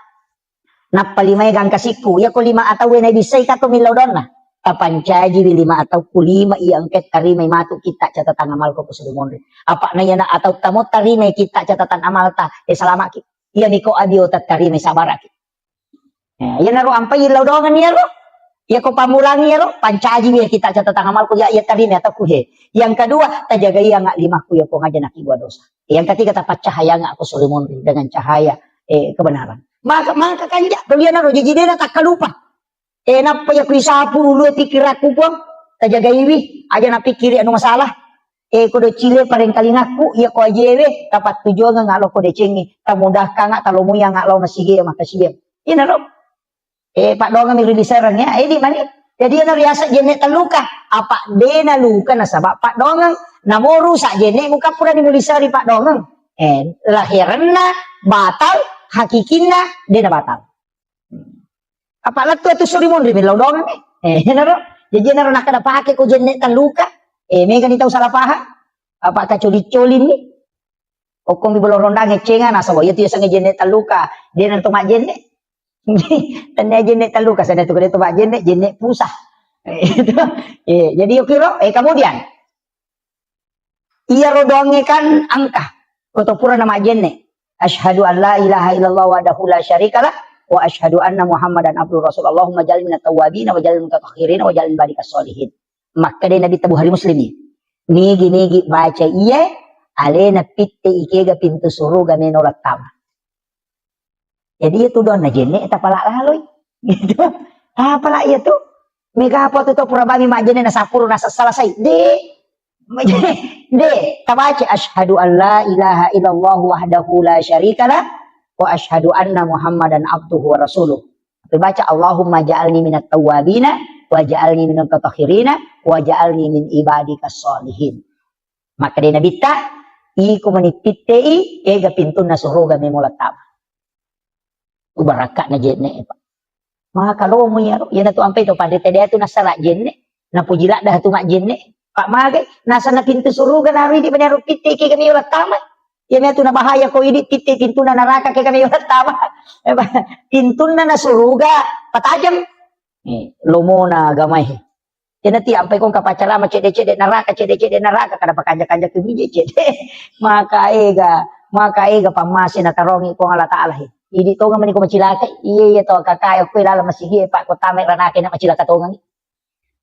napa lima gang kasiku ya ko lima atau na bisay ka to milaw don na kapancaji lima atau kulima iangket tarimay matu kita catatan amal ko sa dumonre apa na yan atau tamo tarimay kita catatan amal ta salama ki iya niko adio tarimay sabaraki yan naro ampay ilaw dongan niya ro ya ko pamulangi ya lo pancaji ya kita catatan amal ku ya tadi atau kuhe yang kedua tajaga ya nggak lima ku ya ko ngaja nak dua dosa yang ketiga tapat cahaya nggak aku sulimun dengan cahaya kebenaran maka kanja kalian harus jadi dia tak kalupa napa ya ku isapu lu pikir aku pun tajaga iwi aja nak pikir anu masalah ko do cile paling kali ngaku ya ko ajewe tapat tujuan nggak lo ko de cengi tamudah kang nggak talo muya nggak lo masih ge makasih ina ro Pak dongan mi rilisarang ya di mani jadi na riasa jenne taluka apa de na luka na sabab Pak dongan namo rusak jenne muka pura ni mulisari Pak dongan lahiranna batal hakikinna de na batal apa latu tu suri mon ri law dongan naro jadi naro nakada pake ko jenne taluka me kan tahu salah paham apa ka coli-colin ni o kung bibolorondang ngecengan asa wa yatu sa jenne taluka de na tumak jenne tanda jenne taluka sana tu kada mak jenne pusah jadi ukiro kemudian ia rodongekan angka atau pura nama jenne asyhadu an la ilaha illallah wahdahu la syarikalah wa asyhadu anna Muhammadan abduhu rasul. Allahumma jalni minat tawwabin wa jalni mutatahhirin wa jalni badikas solihin. Maka dia Nabi Bukhari Muslim ni. Nigi baca iya alena pitte ikega pintu suruga menorat tama. Jadi itu doon na jene eta pala laloy. Gitu. Pala iya tu. Mega apa tu pura bami majene na sapuro na salasay. De tabaca asyhadu an la ilaha illallah wahdahu la syarikalah wa asyhadu anna Muhammadan abduhu wa rasuluh. Baca Allahumma ja'alni minat tawwabina wa ja'alni minal mutatahhirina wa ja'alni min ibadikas solihin. Maka dia Nabi ta iku manipitei ega pintuna suruga memulat tama. Ubarakat na jene pa. Maka lo mo yaro yan tu ampe to padete dia tu nasara jene na pujila dah tu mak jene pak mage nasa na pintu suruga na ri di benar pitte ke kami ulat tama. Ya tu na bahaya ko ini pitte pintuna neraka ke kami ulat tama. Pintuna na suruga patajam. Lomo na gamay. Yan ti ampe kong kapacara macede-cede neraka cede-cede neraka kada pakanja-kanja ke bije cede. Maka ega pamasi na tarongi ko Allah Taala. Idi to nga man ko macilaka iya to kakaya ko ilala masigi pa ko tame ranake na macilaka to nga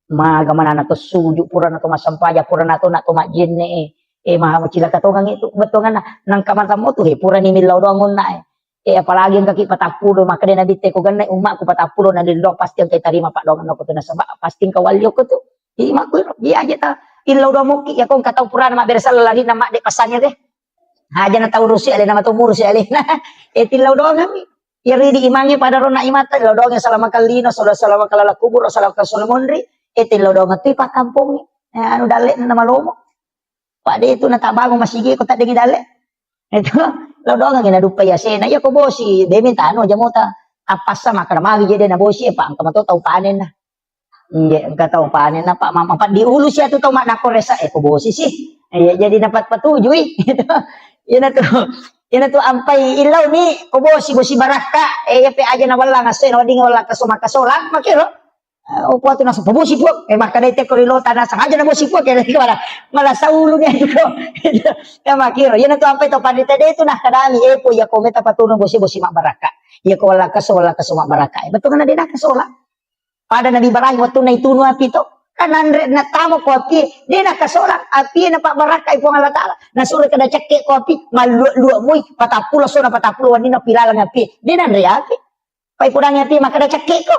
maga manana to suju pura na to masampaja pura na to majinne maha macilaka to nga itu beto nga nang kamanta mo to pura ni milaw do ngon na apalagi ang kaki patapulo maka din nabite ko ganay umma ko patapulo na dilo pasti ang kay tarima pa do nga ko to na saba pasti kawalyo ko to di makuy di aja ta ilaw do mo ki akong kataw pura na mabersal lari na de pasanya de haja na tahu rusi ale nama tumur si ale na tilaw doang kami iri di imangi pada rona imata tilaw doang salama kalino salama kalala kubur salama kasulmondri tilaw doang ti pa kampung anu dale na malomo pade itu na tabango masigi ko tadi dale itu law doang gina dupa ya sena ya ko bosi de minta ano jamota apas sama kana magi jede na bosi pa ang kamato tau panen na enggak tahu panen na pa mama pa di ulu siya tu tau mak nako resa ko bosi sih jadi dapat patujui gitu. Yan tu ampai ilaw ni kubosi bosi baraka pe aja na wala nga sen wadi nga wala kasumakasolan makiro o po to na sa pubusi po maka dayte ko rilota na sa aja na bosi po kaya mala sa ulo niya ito ya makiro yan tu ampai to pandita dito na kadami po ya ko meta patulong bosi mak baraka ya ko wala kasumak baraka betul na din na kasola pada nabi barahi waktu na ituno api to kanandre na tamo ko api di na kasolang api na pa baraka ipo Allah Taala na sura kada cekke ko api malu muy patapulo so na patapulo wani na pilalang api di na andre api pai pudang api maka da cekke ko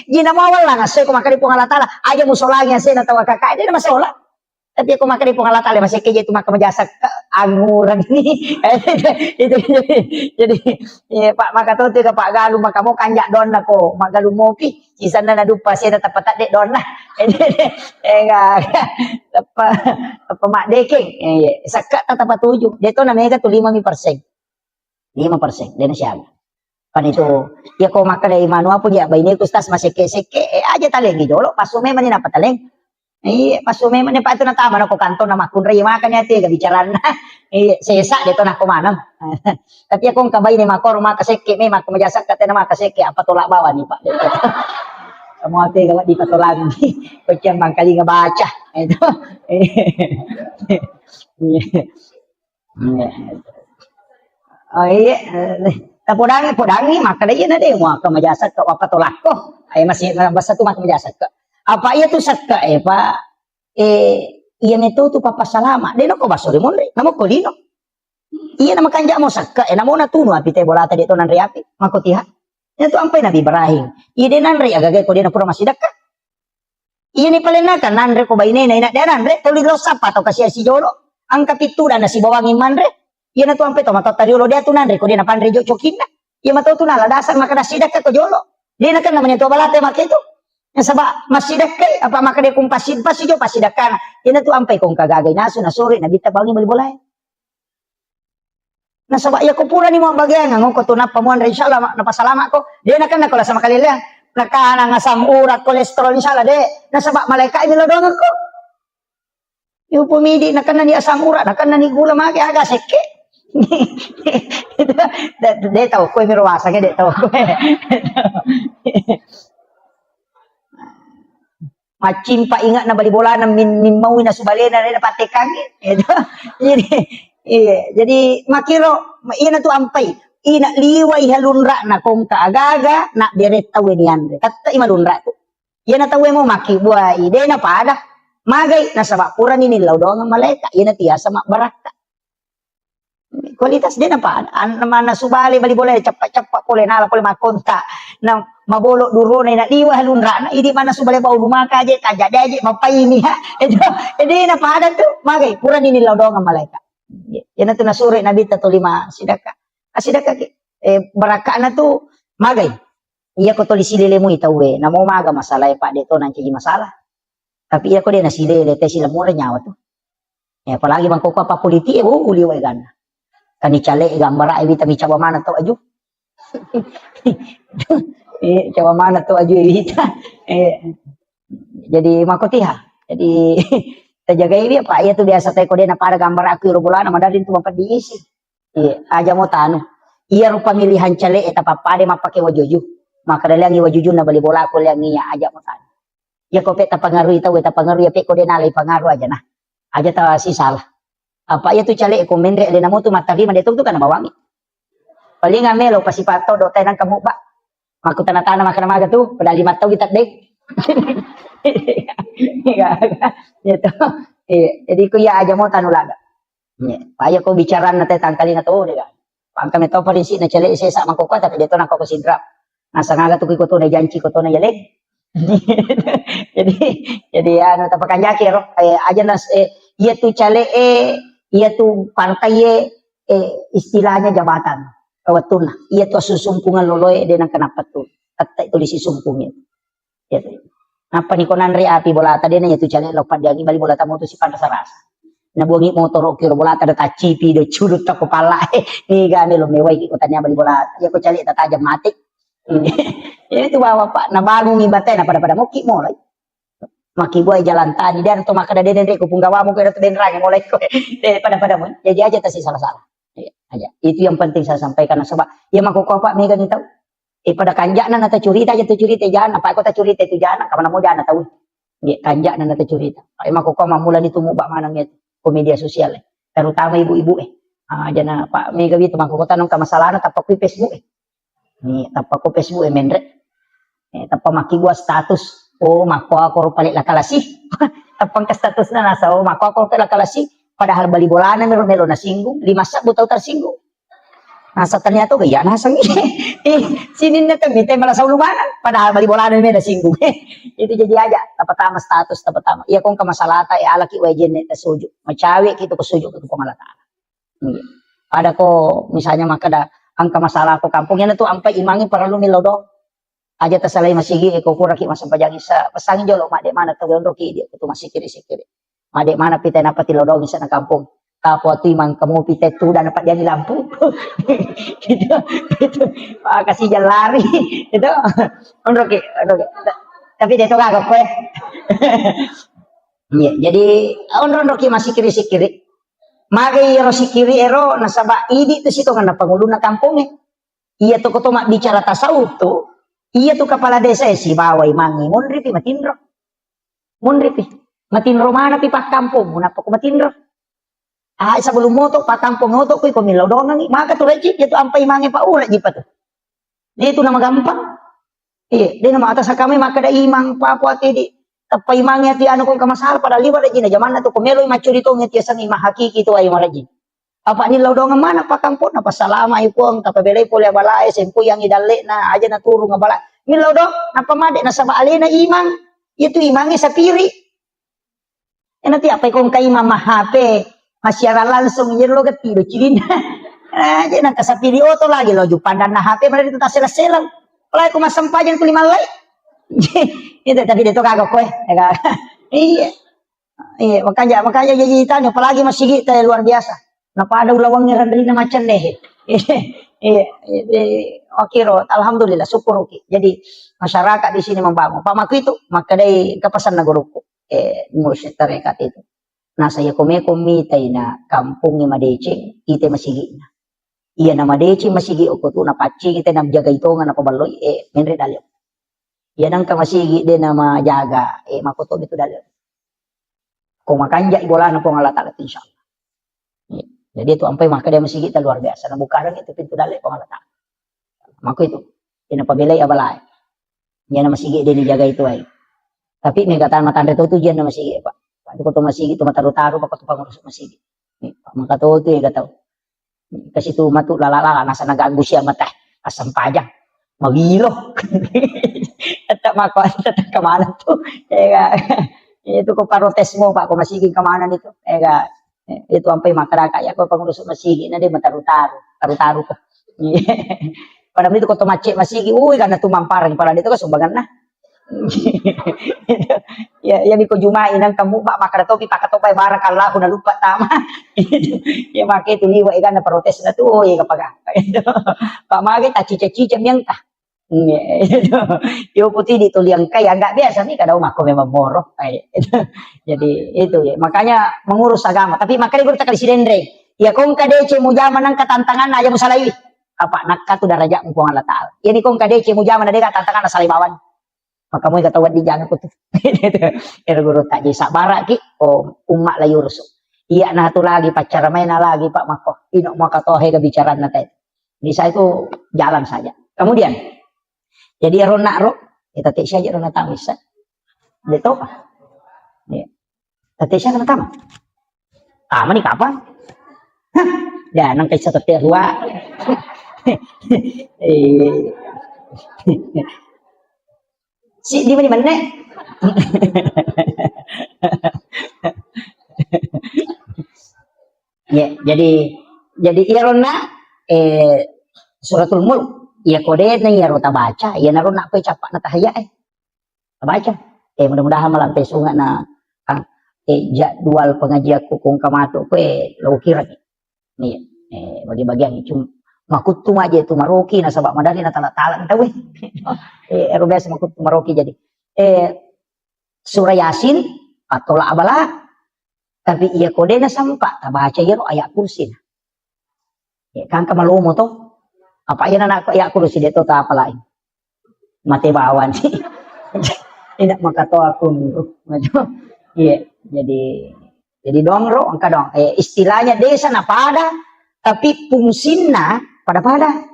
di na mawal lang asoy ko maka ipo Allah Taala aja musolagi sa na tawa kakay di na masola tapi ako maka ipo Allah Taala masih keje itu maka majasa anguran ini itu jadi Pak maka to ka Pak Galu maka mo kanjak don na ko magalu mo ki isan na dupa siya tapat dek don na apa mak deking sakat tata tujuh dia to na mega tu 5% dia na siya kan itu ya ko maka dai manua pun ya baini kustas masih seke aja taleng dolo pasume man na pataleng pasume man pa ito na tama na ko kanto na makunray makanya ti gabicaran na sesa dito na kumanam tapi akong kabay ni makor makaseke may makumajasak kate na makaseke apa tolak bawa ni Pak semua ti gawat di patulang kucing mangkali nga baca itu Podangi maka dia na deh mau kemajasak ke apa tolak ko masih basa tu makumajasak ke apa iya tu sakka Pak iya neto tu papa salama deno ko basuri monde namo ko lino iya nama kanja mo sakka namo na tuno api te bolata dito nan riapi makotiha ito ampai Nabi Ibrahim iya de nan ri agagay ko dena pura masidaka iya ni palena kan nan re ko baine na ina nan re tuli lo sapa to kasi si jolo ang kapituda na si bawangin man re iya na tu ampai to matot tariulo dia tu nan re ko dena panre jo chokinna iya mato tu na ladasan makadasidaka ko jolo dena kan namanya to balate makito sabak masidakay apa maka dia kung pasid jo pasidakana ina tu ampai kung kagagay naso na sore na bita bangi balbolay na sabak ya ko pura ni mo bagyan ngong ko tunap pamuan re insyaallah napasalamat ko dia na kan nakola sa makalila nakana nga sang urat kolesterol insyaallah de na sabak malaikat ni lodongan ko yung pumidi na kan ni asang urat na kan ni gula magi aga seke de taw ko mirwasa ke de taw ko macin pa ingat na bali bola na min mawi na subalena na patekang itu jadi makiro iya na tu ampai ina liway halunra na kung kaagaga na direct tawin yan. Kata imalunra to. Yan na tawin mo makibuhay. Ide na pada. Magay, nasa bakuran ni nilaw daw ang malaika. Yan na tiya sa barakta. Kualitas din na pa. Ano naman na subali, bali-bali, chapa-chapa puli, nala puli makonta, na mabolo duro na liwa halunra, na hindi man na subali ba lumaka, kajade, mapayini ha. Edi na pa to, magay, pura ni nilaw daw ang malaika. Yan na to nasuri, nabita to 5 sidaka. Sidaka, baraka na to, magay. Iya ko to lisilili mo itawe, na mo maga masalay pa dito, nanti masalah. Tapi iya ko din nasilili, te sila mura nyawa to. Apalagi bang ko pa politi, uliway gana. Kani chale gambara ay vita mi cawa mana to aju. Cawa mana to aju vita. Jadi makotiha. Jadi terjaga ini apa ya tuh biasa teko dia na para gambar aku robolan na madadin tu mapat diisi. Aja mo tano. Iya ro pamilihan chale eta papade mapake wajuju. Maka dalangi wajuju na bali bola ko lang niya aja mo tano. Ya ko peta pangaruh ita weta pangaruh ya peko dia nalay pangaruh aja nah. Aja ta si salah. Apa ya tu cale ko mendre de namo tu matari man detok tu kana bawangi. Paling melo pasipato do tayo ng kamuba. Makutanatana makanamaga tu pada 5 taon kita dek. Gitu. Jadi ko ya aja mo tanulaga. Paya ko bicara na tayo tangkali na to diga. Pang kami to polisi na cale isa mangkoko tapi dito na ko sidra. Nasa ngaga tu ko to na janji ko to na yaleg. jadi ano tapakan jaki ro aja nas iya tu cale iya tuh partai istilahnya jabatan kawatuna iya tuh susumpungan loloy dengan kenapa tuh kata itu disisumpungin ya apa nih konan ri api bola tadi nih tuh cale lopat diagi bali bola tamu tuh si pantas rasa na buangi motor okir bola ada tacipi do curut tak kepala nih gani lo mewai ikutannya bali bola ya ko cale tajam mati ini tuh bawa pak na bangun ibatay na pada muki mo lagi maki buai jalan tani dan to maka deden rek punggawa mo kaya to denrang mulai ko pada mo jadi aja tasi salah-salah aja itu yang penting saya sampaikan sebab ya makuko pak mega ni tahu pada kanjakna na ta curita aja tu curita jangan apa ko ta curita itu jangan kamana mo jangan tahu kanjakna na ta curita ay makuko mamulan itu mubak manang itu ko media sosial terutama ibu-ibu aja na pak mega itu makuko tanong ka masalah na tapak Facebook ni tapak ko Facebook mendre tapak maki gua status oh mako ako palit lakalasi tapang ka status na nasa oh mako ako lakalasi padahal bali bola na melo na singgung 5 sabut taw tersinggung nasa ternyata gaya nasang sinin na kami tayo malah sa ulumanan padahal bali bola na melo singgung itu jadi aja tapatama status tapatama iya kung kamasalata alaki wajen na suju macawi kito ko suju ko pangalata ada ko misalnya makada ang kamasalah ko kampung yan na to ampay imangi para lumilodo aja tersalai masih ko kuraki masa pajagi sa pasangin jolo made mana to gondoki dia itu masih kiri made mana pita na pati lodong sa kampung kapo tu imang kamu pita tu dan dapat jadi lampu itu kasih jalan lari itu gondoki tapi dia to kagak kue ya jadi gondoki masih kiri magai ero sikiri ero nasaba idi tu situ kan panguluna kampungnya iya to ko to bicara tasawuf tuh iya tuh kepala desa si bawai mangi munripi matinro mana pi pak kampung munapa ko matinro sebelum moto pak kampung moto ko milaw dongan maka tuh recik itu ampai mangi pa ura jipa tuh dia itu nama gampang iya dia nama atas kami maka da imang papua di tapai mangi ti anu ko kamasal pada liwat aja na zaman na to kumelo macurito ngeti sang imah hakiki to ay maraji apa ni laudongan mana pa kampung apa salama ipong kapabelay po ya balay sempo yang idale na aja na turu nga bala ni laudong apa made na sa baali na imang itu imangi sa piri nanti apa kung kay mamahape masyara langsung yen lo gatido cilin aja na sa piri oto lagi lo jupandan na hape mana dito ta sela-sela wala ko masampajan ko limalay itu tapi dito kagak ko iya makanya jadi tanya apalagi masih kita luar biasa napa ada ulawangnya rendri na macan deh oke alhamdulillah syukur oke jadi masyarakat di sini membangun pamaku itu maka dari kepesan na guruku ngurus tarekat itu nah saya komita na kampung ni madece ite masigi na iya na madece masigi ko tu na paci kita na jaga itu nga na pabaloy menre dalyo iya nang kamasigi de na majaga makoto itu dalyo kung makanja ibola na po nga latat insyaallah Jadi itu ampai maka dia masih kita luar biasa. Nah bukan itu pintu dalek pengalatan. Maka itu pinapabelay abalay. Dia masih dia dijaga itu ay. Tapi may katahan matanda to dia na masih pak. Pati ko to masigi to mataru-taru pa ko to pangurus masigi. Maka to ya gataw. Kasi to matu lalala nasa nagago siya mata asam pajang. Magilo. At mako at kamanan to. Itu ko parotes mo pa ko masiging kamanan ito. Itu ampay makarakaya ko pangurus masigi na di mataru-taru. Taru-taru ko. Pada itu ko to macet masigi. Uy kana tumamparang pala dito ko sumbangan na. Ya ko jumain ang kamu ba makadatopi pakatopay barakallahu na lupa tama. Ya make tuliwa ikan na protes na to ya kapag pamagay ta cica-cica miyang ta. Yo putih dituliang kaya enggak biasa nih kadang mako memang moro. Jadi itu ya makanya mengurus agama tapi makanya gue kali si Dendre ya kong kadece mo jaman ng katantangan aja mo salawi apa nakka tu daraja mo Allah taala. Yani kong kadece mo jaman na de katantangan na salibawan. Maka mo katawad di jangan ko to. Pero guru tak jadi sabara ki o umma la yursu. Iya na to lagi pacara main na lagi Pak Mako. Ino makatohe kebicaraan na tayo. Di saya itu jalan saja. Kemudian jadi rona ro kita tak saja rona tamis. Dito pa. Ni. Tati siya na tama. Tama ni kapan? Ya nang kay sa taterwa. Si di mana mana? Ya, jadi irona suratul mulk ya kode na ya rota baca ya narona pe capak na tahaya baca mudah-mudahan malam pesunga na jadwal pengajian kung kamato pe lo kira nih bagi-bagian cuma makutu aja itu maroki na sabak madali na tala-tala tahu biasa makutu maroki jadi surah yasin atau la abala tapi ia kode na sampa tabaca yero ayat kursi kan kamalumo to apa yan anak ayat kursi dito ta apa lain mati bawan sih tidak makato aku iya jadi dongro angka dong istilahnya desa na pada tapi fungsinya pada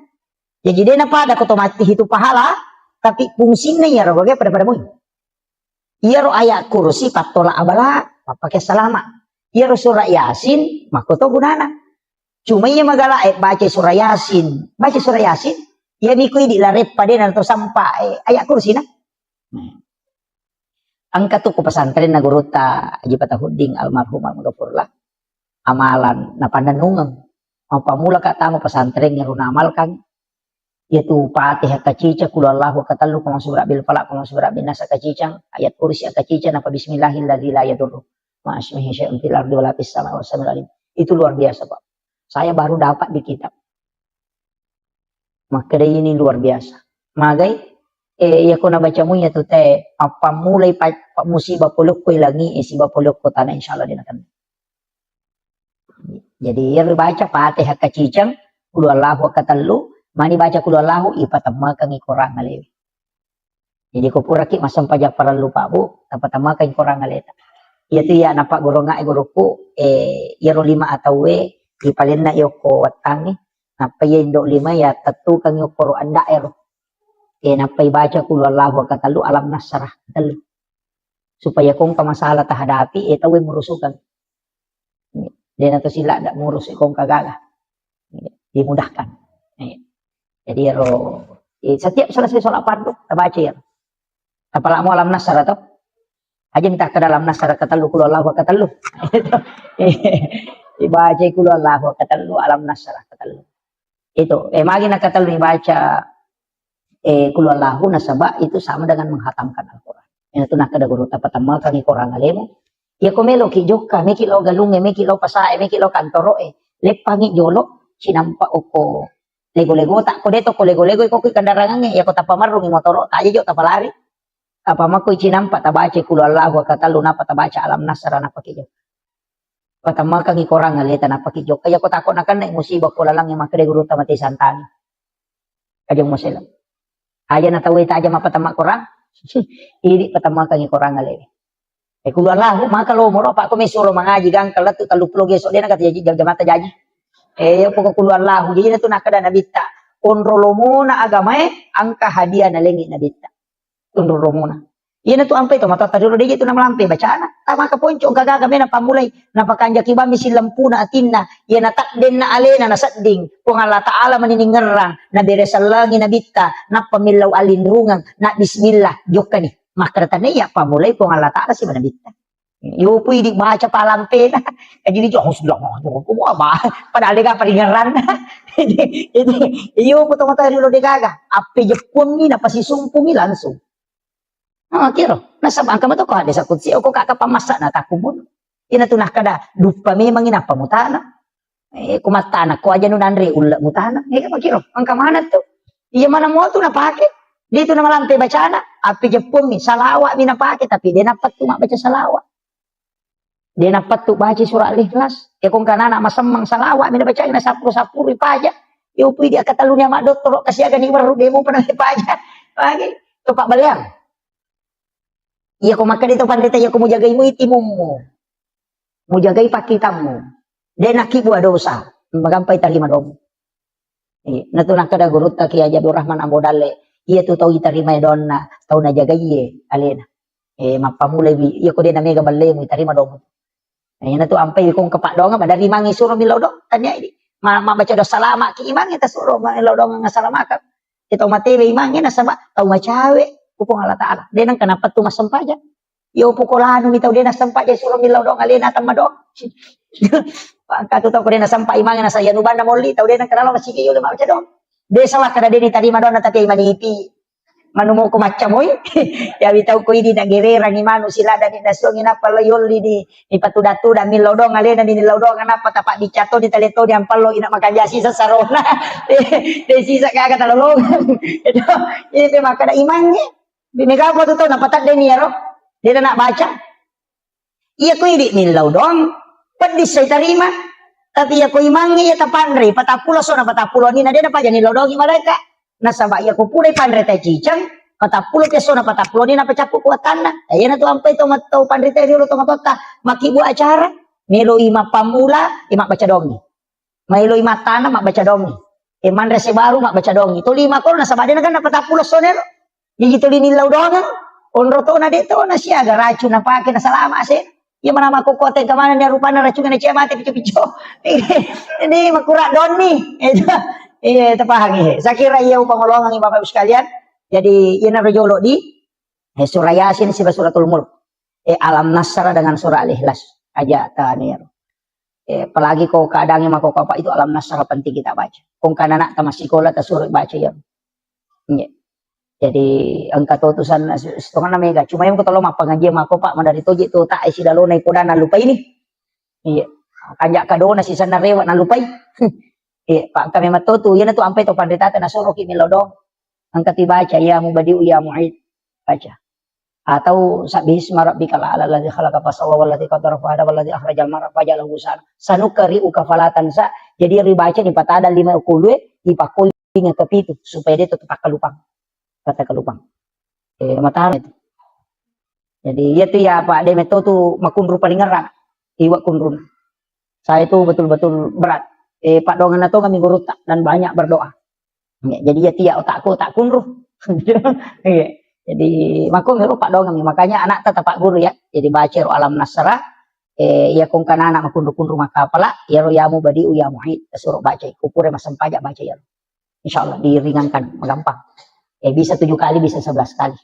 jadi dia pada otomatis itu pahala tapi fungsinya ya roh pada mu iya roh ayat kursi patola abala pakai selamat iya roh surah yasin makoto gunana cuma iya magala baca surah yasin iya mikui di larep pada atau sampai ayat kursi na angkat tuh pesantren na guruta Haji Patahuding almarhum almarhumlah amalan na pandanungan apa mula kata pesantren yang amalkan yaitu Fatihah kacica kul Allahu katallu kama surah bil falaq kama surah bin nas kacicang ayat kursi kacica apa bismillahilladzi la yadurru ma ismihi syai'un fil ardi wala fis samai was samiul alim. Itu luar biasa Pak, saya baru dapat di kitab maka ini luar biasa magai ya kona baca mu ya teh apa mulai pak musibah puluk ko ilangi sibah puluk ko tanah insyaallah dinakan. Jadi yang baca Fatihah kacicang kul Allahu katallu mani baca kul Allahu ipatamakan ikorang ngalewi. Jadi ko puraki masam pajak para lupa bu tapatamakan ikorang ngaleta. Itu ya napa goronga guruku yero 5 atau we ipalena yoko watangi napa yendo 5 ya tatu kang yoko anda ero. Napa baca kul Allahu katallu alam nasrah katallu. Supaya kung kamasalah tahadapi we murusukan. Dia atau sila tidak ngurus ikong kagalah dimudahkan jadi setiap selesai sholat fardu baca ya apalah mau alam nasar atau aja minta ke dalam nasar katalu kul Allahu katalu dibaca kul Allahu katalu alam nasar katalu itu magi nak katalu dibaca kul Allahu nasaba itu sama dengan menghatamkan Al-Quran itu nak kada guru tapatama kami korang alemo ya komelo ki joka meki lo galunge meki lo pasae meki lo kantoro lepangi jolo sinampa oko lego-lego tak ko deto ko lego-lego ko kandarangan ya ko tapamarung motoro ta jo tapalari apa mako sinampa tabace kul Allahu katalu napa tabaca alam nasra napa ki jo patama kang ikorang aleta napa ki jo kaya ko takon akan musibah ko lalang yang makre guru tamati santani kajong mo sila aja na tawi ta aja mapatama korang ini patama kang ikorang aleta keluar lah maka lo moro pak ko may suro mangaji gang kalat taluplo geso dia nak jaji jam mata jaji Pokok keluar lahu. Jadi na to nakada nabita. Onrolo muna agama angka hadiah na lengi nabita. Onrolo muna. Iya na to ampay to matata dulu dia itu na malampe bacaan. Tama ka ponco gagaga na pamulay napakanja kibami silampu na atinna. Iya na takden na alena na sading. Kung Allah Ta'ala maniningerang na beresal lagi nabita na pamilaw alinrungang na bismillah jokka ni. Makratan niya pamulay kung Allah Ta'ala si manabita. Yo pwede baca palampe na. Jadi dia harus bilang, kung ba? Padahal ka paringaran na. Iyo po itong tayo rin gaga. Api Jepun ni napasisumpong ni langsung. Kiro, nasa bangka mo to ko, sa kutsi, o kung kakapamasa na takubon. Inatunah kada, dupa memang inapamutana. Kumatana ko aja nun Andre, ulat mutana. Kiro, ang kamanat to. Iya mana mo to napake. Dito na malampe bacana. Api Jepun ni, salawa mi napake, tapi dia dapat tu baca salawa. Dia dapat tu baca surah Al-Ikhlas. Kung kanana masamang salawa, mina baca na sapuro-sapuro ipaja. Yo pwede akatalunya mak doktor kasi aga ni baru demo pernah ipaja. Lagi, to Pak Baliang. Iya ko maka dito pandita ya ko mo jagay mo itimong mo jagay pakitamu. Dia nakibuah dosa. Magampay tarima dong. Natunak kada gurut ta ki aja Rahman Ambodale. Iya tu tau itarima donna, tau na jagay alena. Mapamulay iya ko din na mega balle mo itarima dong. Ayan na to ampay kung kapak dong ba dari mangi suruh milaw dong tanya ini mabaca doa salama ki imang ita suruh milaw dong nga salamakat ito matebe imang ina sama tau macawe kupong Allah Ta'ala dia nang kenapa tu masampaja yo pukolano mitaw dia nasampaja suruh milaw dong alena tama dong katu tau ko dia nasampa imang ina sa yanuban na molli tau dia nang kenalo masige yo mabaca dong dia salah kada dia tadi madonna tapi maniti manumo ko macamoy ya bitaw ko ini nagerera ni manu sila dan inasong inapalo yoli di ipatuda-tuda milodong alena ni nilodong anapa tapak dicato di teleto di ampalo ina makajasi sa sarona de sisa kaga talolong itu ini maka da imangnya bimega ko to napatat de niya ro dia nak baca iya ko ini nilodong pedis say tarima tapi ya ko imangnya ya tapandre patapulo so na patapulo ni na dia pa jani lodong mereka nasaba iya ko pulay pandreta cicang patapulo keso na patapulo ni napacapu kuatan na ayan na to ampay to matau pandreta rio to matota makibu acara melo ima pamula ima baca dongi melo ima tanah mak baca dongi mandre se baru mak baca dongi to lima ko nasaba dia kan na patapulo sonero jadi to linilaw dongan onro to na dito na siya ga racun na pake na salama se iya mana mako kote kamana ni rupana racun na ciya mate picho-picho ini makura doni itu iya terpahami. Saya kira ia pengolongan yang Bapak Ibu sekalian. Jadi ini rojolo di surah Yasin sih suratul Mulk. Alam Nasr dengan surah Al-Ikhlas aja tanir. Apalagi kau keadaannya mako Bapak itu Alam Nasr penting kita baca. Kung kanak tamas sekolah suruh baca ya. Jadi angka tutusan setengah namanya cuma yang ketolong apa ngaji mako Pak mandari toji tu tak isi dalo naik koda na lupa ini. Iya. Kanjak kado nasi sana rewat na lupai. Pak kami matutu yan na to ampay to panditata na suro kimi lodong ang katibaca ya mubadiu ya mu'id baca atau sabisma rabbikal a'la alladzi khalaqa fasawwa walladzi qaddara fahada walladzi akhrajal mar'a fajalahu ghusan sanukri'u kafalatan sa jadi ribaca ni patada 5 kulwe ipakul nga kapitu supaya dia tetap kalupang kata kalupang matahan itu jadi ya tu ya Pak de metotu makunru paling ngerang iwa kunrun saya itu betul-betul berat Pak dongan atau kami guru dan banyak berdoa. Jadi ya tiap otakku tak kunruh. Jadi makum ya Pak dongan makanya anak tetap Pak guru ya. Jadi baca alam nasra ya kung kana anak makunruh maka pala ya yamu badi ya muhid suruh baca kupure masam pajak baca ya. Insyaallah diringankan gampang. Bisa 7 kali bisa 11 kali.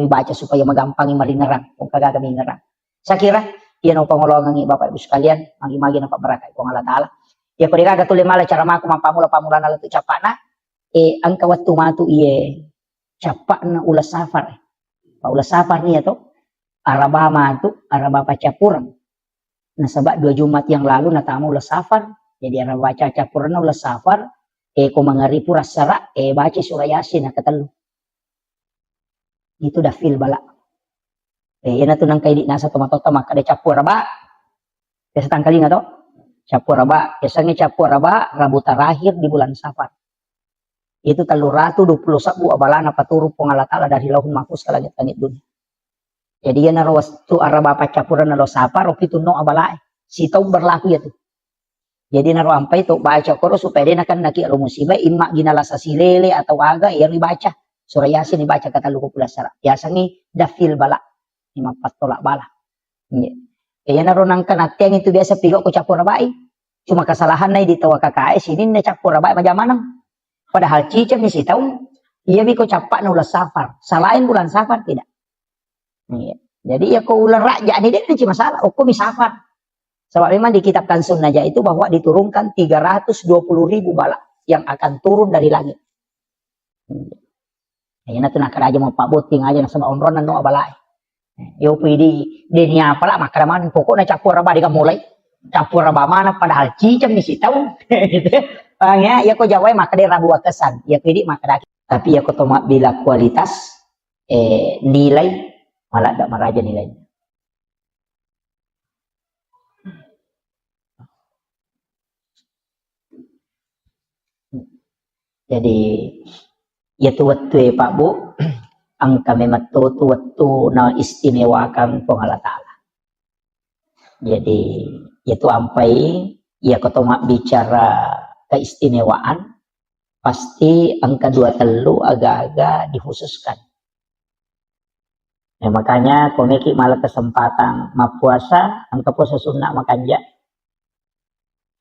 Baca supaya magampang maringeran kung kagak kami ngerang. Saya kira yan ang pangolongan ni Bapak Ibu sekalian magi-magi na pabarakay kung Allah Ta'ala. Ya perika gatuli mala cara maku pamula na tu capana ang kawat tumatu iye capana ulas safar pa ulas safar niya to araba matu araba pacapurang nasaba 2 Jumat yang lalu natamu ulas safar jadi araba pacapurang na ulas safar ko mangaripu rasara baca surah Yasin na katalo itu dah fil bala yan na to nang kay di nasa tumatota makada capur araba kasi tangkali nga to Capur raba, biasanya capur raba Rabu terakhir di bulan Safar. Itu 320 sabu abalana paturu Allah Ta'ala dari lauhul mahfuz ke langit-langit dunia. Jadi ya narawas tu araba apa capuran naro Safar, itu no abalai. Si tahu berlaku ya tuh. Jadi naro ampai tu baca koro supaya dia akan naki alo musibah imma ginala sasilele atau aga yang dibaca surah yasin dibaca kata luku pula sara. Yasangi dafil bala. Lima tolak bala. Ya naro nangkan yang itu biasa pigok ko capur rabai. Cuma kesalahan nai di tawa KKS ini na capur rabai macam mana? Padahal cicam misi tahu ia biko capak na ulas safar. Salahin bulan safar tidak. Jadi ya kau ular raja ini dia cuma masalah. Aku misafar. Sebab memang di kitab Kansun Najah itu bahwa diturunkan 320.000 bala yang akan turun dari langit. Ayeuna teu nak aja mau Pak Boting aja sama omronan no balai. Yo pidi denia pala makaraman pokoknya capur raba diga mulai. Capur raba mana padahal cicam misi tahu. Ya kok jawai maka dia rabu kesan. Ya pidi maka tapi ya kok tomak bila kualitas nilai malah tak maraja nilainya. Jadi ya tuwat-tuwe Pak Bu ang kami matutuwat-tu na istimewakan Allah Ta'ala. Jadi itu ampai ya ketoma bicara keistimewaan pasti angka 2 telu agak-agak dikhususkan. Ya, makanya komeki malah kesempatan mapuasa angka puasa sunnah makanja.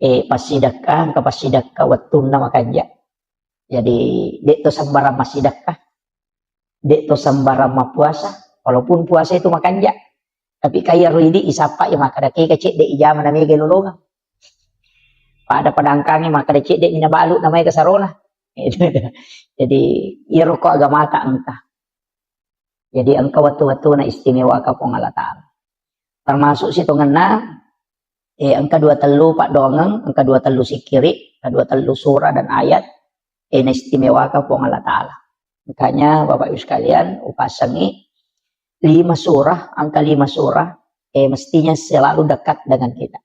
Pasidakah angka pasidakah wattuna makanja. Jadi dek to sambara masidakah, dek to sambara mapuasa, walaupun puasa itu makanja. Tapi kaya ruidi isapa ya maka dake kecik dek ijama namanya gelolongan. Pada padangkangi maka dek dek minabalu namanya kasarona. Jadi iya rokok agama tak entah. Jadi angka waktu-waktu na istimewa ka pong Allah Ta'ala. Termasuk situ ngena angka 2 telu Pak Dongeng, angka 2 telu sikiri, angka 2 telu surah dan ayat na istimewa ka pong Allah Ta'ala. Makanya Bapak Ibu sekalian upasangi 5 surah, angka 5 surah mestinya selalu dekat dengan kita.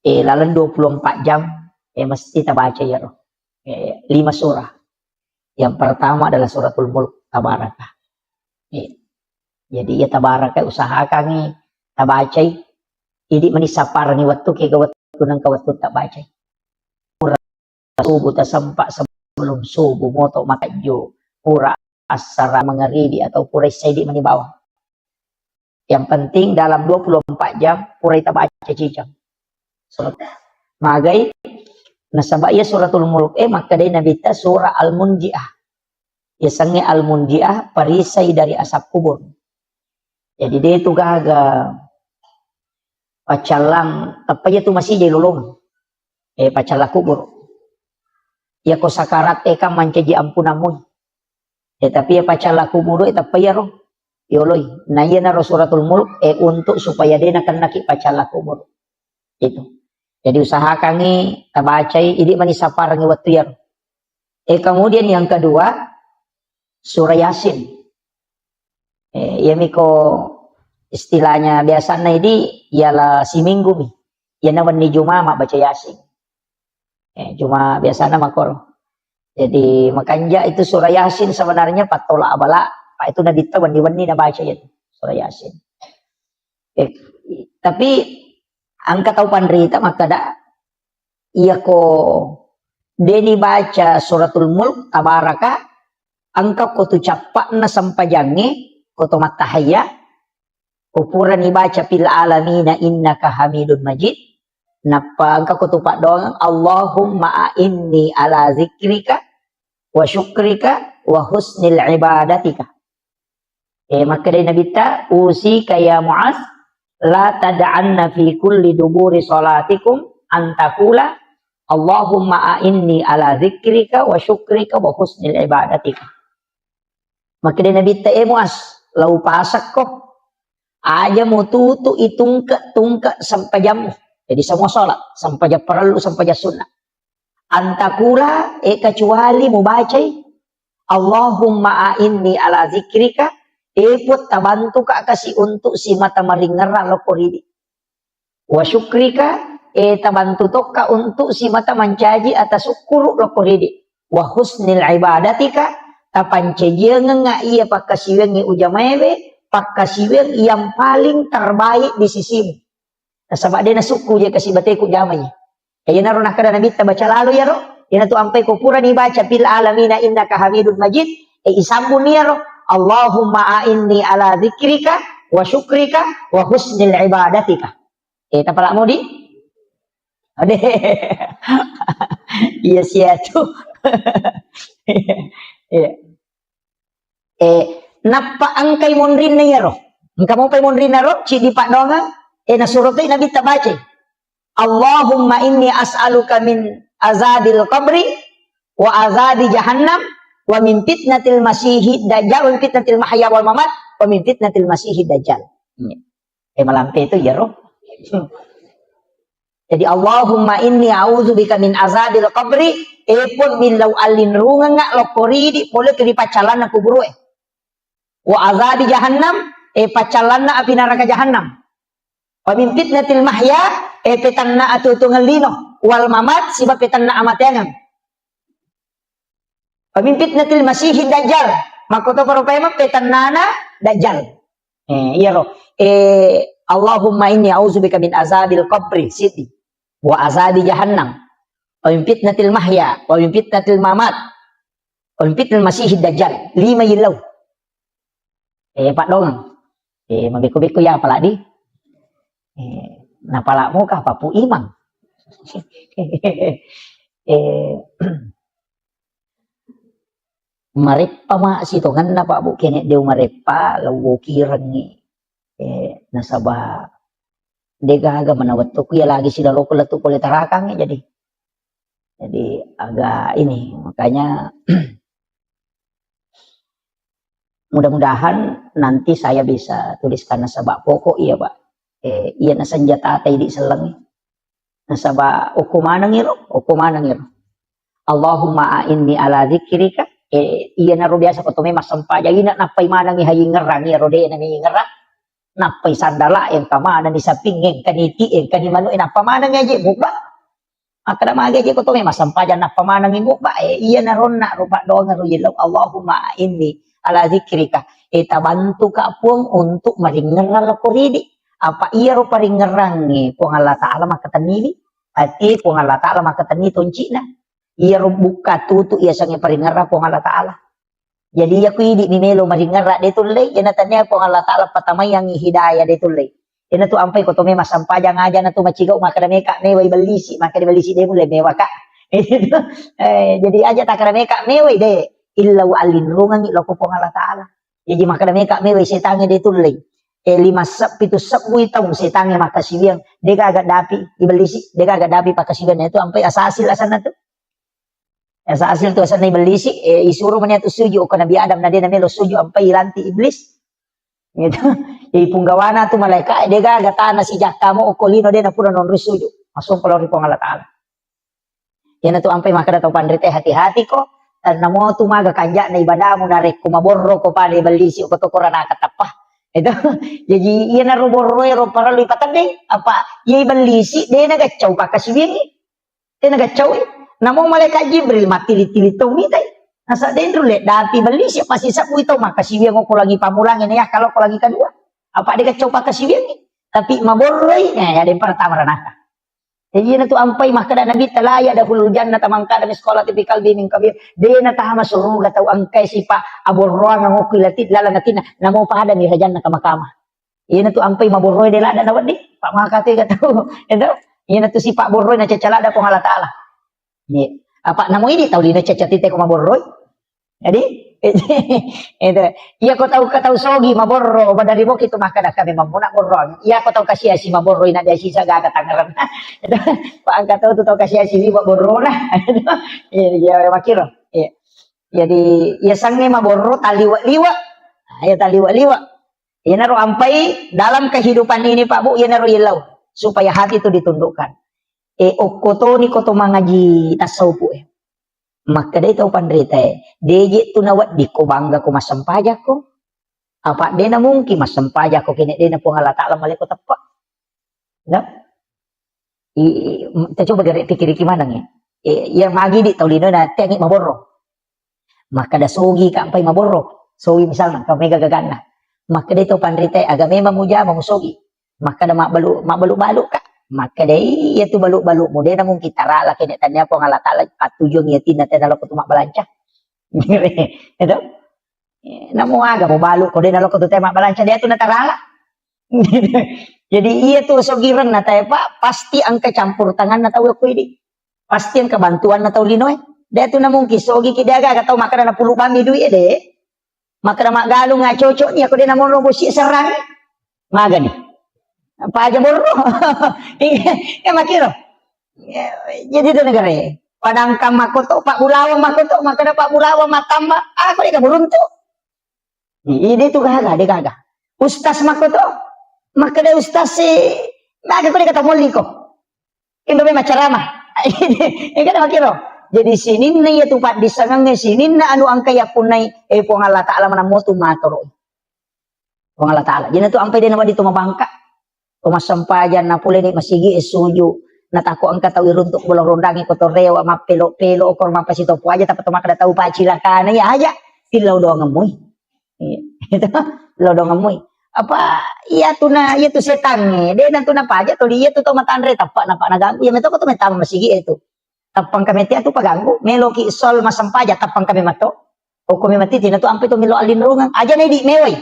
Lalu 24 jam mesti kita baca ya roh. 5 surah. Yang pertama adalah suratul Mulk Tabarakah. Jadi ya Tabarakah usahakan tabacai. Idi manisapar ni waktu kaya waktu nang kawatu tak baca. Subuh tasampak sebelum subuh moto makajo pura asara mengeribi atau pura saidi manibawa. Yang penting dalam 24 jam pura kita baca cicam. Magai nasabak ya suratul Mulk maka dia nabita surah Al-Munji'ah. Ya sange Al-Munji'ah perisai dari asap kubur. Jadi dia itu gagal pacalang apa ya tu masih jadi lolong. Pacala kubur. Ya ko sakarat ka mancaji ampunamu. Tapi ya pacala kubur itu apa ya roh? Yoloy. Nah iya na suratul Mulk untuk supaya dia akan naki pacala kubur. Itu. Jadi usahakan ni tabacai ini manisapar ngi waktu ya. Kemudian yang kedua surah Yasin. Ya miko istilahnya biasanya ini ialah si minggu nih. Ya nawan ni Juma mak baca Yasin. Cuma biasanya makor. Jadi makanya itu surah Yasin sebenarnya patola abala. Pak itu nabi tahu wani na baca itu surah Yasin. Tapi angka tahu pandrita maka dak iya ko deni baca suratul Mulk Tabarakah angka ko tu capak na sampajange ko to matahaya ukuran ibaca fil alamina innaka hamidun majid napa angka ko tu pak doang Allahumma inni ala zikrika wa syukrika wa husnil ibadatika. Maka dari Nabi ta usi kaya Muaz la tad'anna fi kulli duburi salatikum antakula Allahumma inni ala zikrika wa syukrika wa husnil ibadatika. Maka dia Nabi ta Muaz lau pasak kok aja mau tutu itungka sampai jam. Jadi semua sholat sampai jam perlu sampai jam sunnah. Antakula kecuali mau baca Allahumma inni ala zikrika put tabantu ka kasi untuk si mata maringera lokoridi. Wa syukrika tabantu toka untuk si mata mancaji atas syukur lokoridi. Wa husnil ibadatika tapancajian nga iya pakasiweng ni ujamebe pakasiweng yang paling terbaik di sisimu. Nasabak dia nasuku dia kasih bateku jamanya. Kaya na ro nakada nabi baca lalu ya ro. Yan tu ampai ko pura ni baca fil alamina innaka Hamidun Majid. Isambun niya ro. Allahumma a'inni ala dzikrika wa syukrika wa husnil ibadatika. Tapala mo di? Ade. Iya sia tu. Napa angkay monrin na yaro. Engka mo pay monrin na ro, si di pa donga. Nasurutay nabi tabace. Allahumma inni as'aluka min azabil qabri wa azabi jahannam wa min fitnatil masihid dajjal wa min fitnatil mahya wal mamat wa min fitnatil masihid dajjal. Malampe itu ya roh. Jadi Allahumma inni a'udzubika min azabil qabri pun bilau alin runga nga lokori di pole kri pacalan na kuburu wa azabi jahannam pacalan na api neraka jahannam. Wa min fitnatil mahya petanna atutungan lino wal mamat siba petanna amatengan. Wa min fitnatil masihid dajjal makoto paropema petannana dajjal. Iya roh. Allahumma inni a'udzubika min azabil qabri siti wa azabi jahannam wa min fitnatil mahya wa min fitnatil mamat wa min fitnatil masihid dajjal. 5 ilaw. Pak dong. Mabiku-biku ya pala di. Napala mo ka papu imang. Marepa ma sitongan na pa bu kene dew marepa lawo kirang ni nasaba degaga manawat to kuya lagi sila loko latu kulit tarakang jadi agak ini makanya mudah-mudahan nanti saya bisa tuliskan nasaba pokok iya Pak iya na senjata tay di selang nasaba ukumanang iro Allahumma a'inni ala dzikrika iya na ro biasa ko tume masampa jadi na napay manang ihayi ngerang iro de na mi ngerang napay sandala yang kamana ni saping yang kaniti yang kanimano napa manang aja buka akada mage aja ko tume masampa jan napa manang buka iya na ron na ro Pak dong ro yelo Allahumma a'inni ala dzikrika tabantu ka puang untuk maringeral ko ridi apa iya ro paringerang ni puang Allah Ta'ala makatanili ati puang Allah Ta'ala makatani toncina iya ro buka tutu iya sange paringera puang Allah Ta'ala jadi aku idi ni melo maringera de tulay yana tanya puang Allah Ta'ala patamay ang hidayah de tulay yana tu ampai ko to me masampajang aja na tu macigaw makadameka meway balisi makadambalisi de mulai mewa ka jadi aja takadameka meway de illa wa alinrungan iloko puang Allah Ta'ala jadi makadameka meway setange de tulay 5 sab 7 sab buitong setange makasibiang dega agak dapi ibalisi dega agak dapi pakasibian itu ampai asasil asana tu asasil tu asana ibalisi isuruh menyatu suju ke Nabi Adam na dia namelo suju ampai ilanti iblis gitu jadi punggawana tu malaikat dega agak tanah si jakamo okolino dia na pura non suju masuk kalau ri Allah Ta'ala yana tu ampai makada tau pandrite hati-hati ko namo tu maga kanja na ibadamu na rek kumaborro ko pa ibalisi ko to korana katapah itu jadi iya na roboroy ro para lipatan deh apa iya balisi deh na gacau pakasibian deh na gacau namo malaikat Jibril mati litili-tili ni tay nasa dentro le dati balisi pasti sabu itu makasibian ko lagi pamulangin ya kalau ko lagi kedua apa dia gacau pakasibian tapi maboroy ya ada pertama ranaka jadi na tu ampai makada nabi talaya dahulu jannah tamangka da sekolah tipikal biming kabir de na tahama suruga tau angkai sipa aborroan ng ukilatit lalanatin namo pa hada ni janna kamakama iya na tu ampai maborroy de lada nawad di pak makate katau endo iya na tu sipa borroy na cacalada ko Allah Ta'ala ni apa namo ini tau di na cacatite ko maborroy jadi itu iya ko tau katau sogi maborro badari mo kito makada kami mamuna borro iya ko tau kasih si maborro ina dia sisa gaga tangaran pak angkat tau kasih si borro nah iya makiro iya jadi ya sange maborro taliwa liwa ya taliwa liwa iya naro ampai dalam kehidupan ini Pak Bu iya naro ilau supaya hati itu ditundukkan okoto ni koto mangaji tasawuf maka dia tahu pandrita deje tu nawat di ko bangga ko masampaja ko apa dia na mungkin masampaja ko kini dia na po Allah Ta'ala maleko tepak no kita coba dari pikir gimana ya yang magi di tahu lino na tengi maborro maka da sogi ka ampai maborro sogi misalnya ka mega gagana maka dia tahu pandrita aga memang muja mamusogi maka da mabalu ka Maka dai ya tu baluk-baluk mo dai namung kita rala kene tanya po ngala ta'ala patujung ya tina tadalo ko tumak balanca. Ito. Namo aga mo baluk ko dai nalo ko tumak balanca dia tu natarala. Jadi iya tuh sogiran na tayo pa pasti ang kecampur tangan na tahu ko ini. Pasti ang kebantuan na tahu linoy. Dia tu namung kisogi kidaga katau makana na puluh pami duit deh. Makana magalung nga cocok ni ako din namung robosi serang. Maga ni. Apa aja boro. Ya makiro. Jadi itu negara ya. Padangkang makoto Pak Bulawa makoto makana Pak Bulawa matamba ako di kaburunto. Ini tuh gaga. Ustaz makoto makana ustaz si maga ko di katamuli ko. Indo may macarama. Ika na makiro. Jadi sinin na iya tupat di sangang sinin na anu ang kaya punay po nga Allah Ta'ala manamo tumatoro. Po nga Allah Ta'ala. Jadi tu ang pwede naman dito mabangka. Kumasampayan na pula ni masigi isuyo natako ang katawi runtok bulang rondangi ko torewa mapelo-pelo o korma pasito po aja tapat makada tahu pa cilakana ya aja tilaw doang ngamoy itu law doang ngamoy apa iya tu setan de nanto na pa aja to dia tu to matanre tapak na pa naganggu ya meto ko to metang masigi itu tapang kami ti atu paganggu meloki sol masampaja tapang kami mato o kami mati tina to ampe to milo alinrungan aja na di meway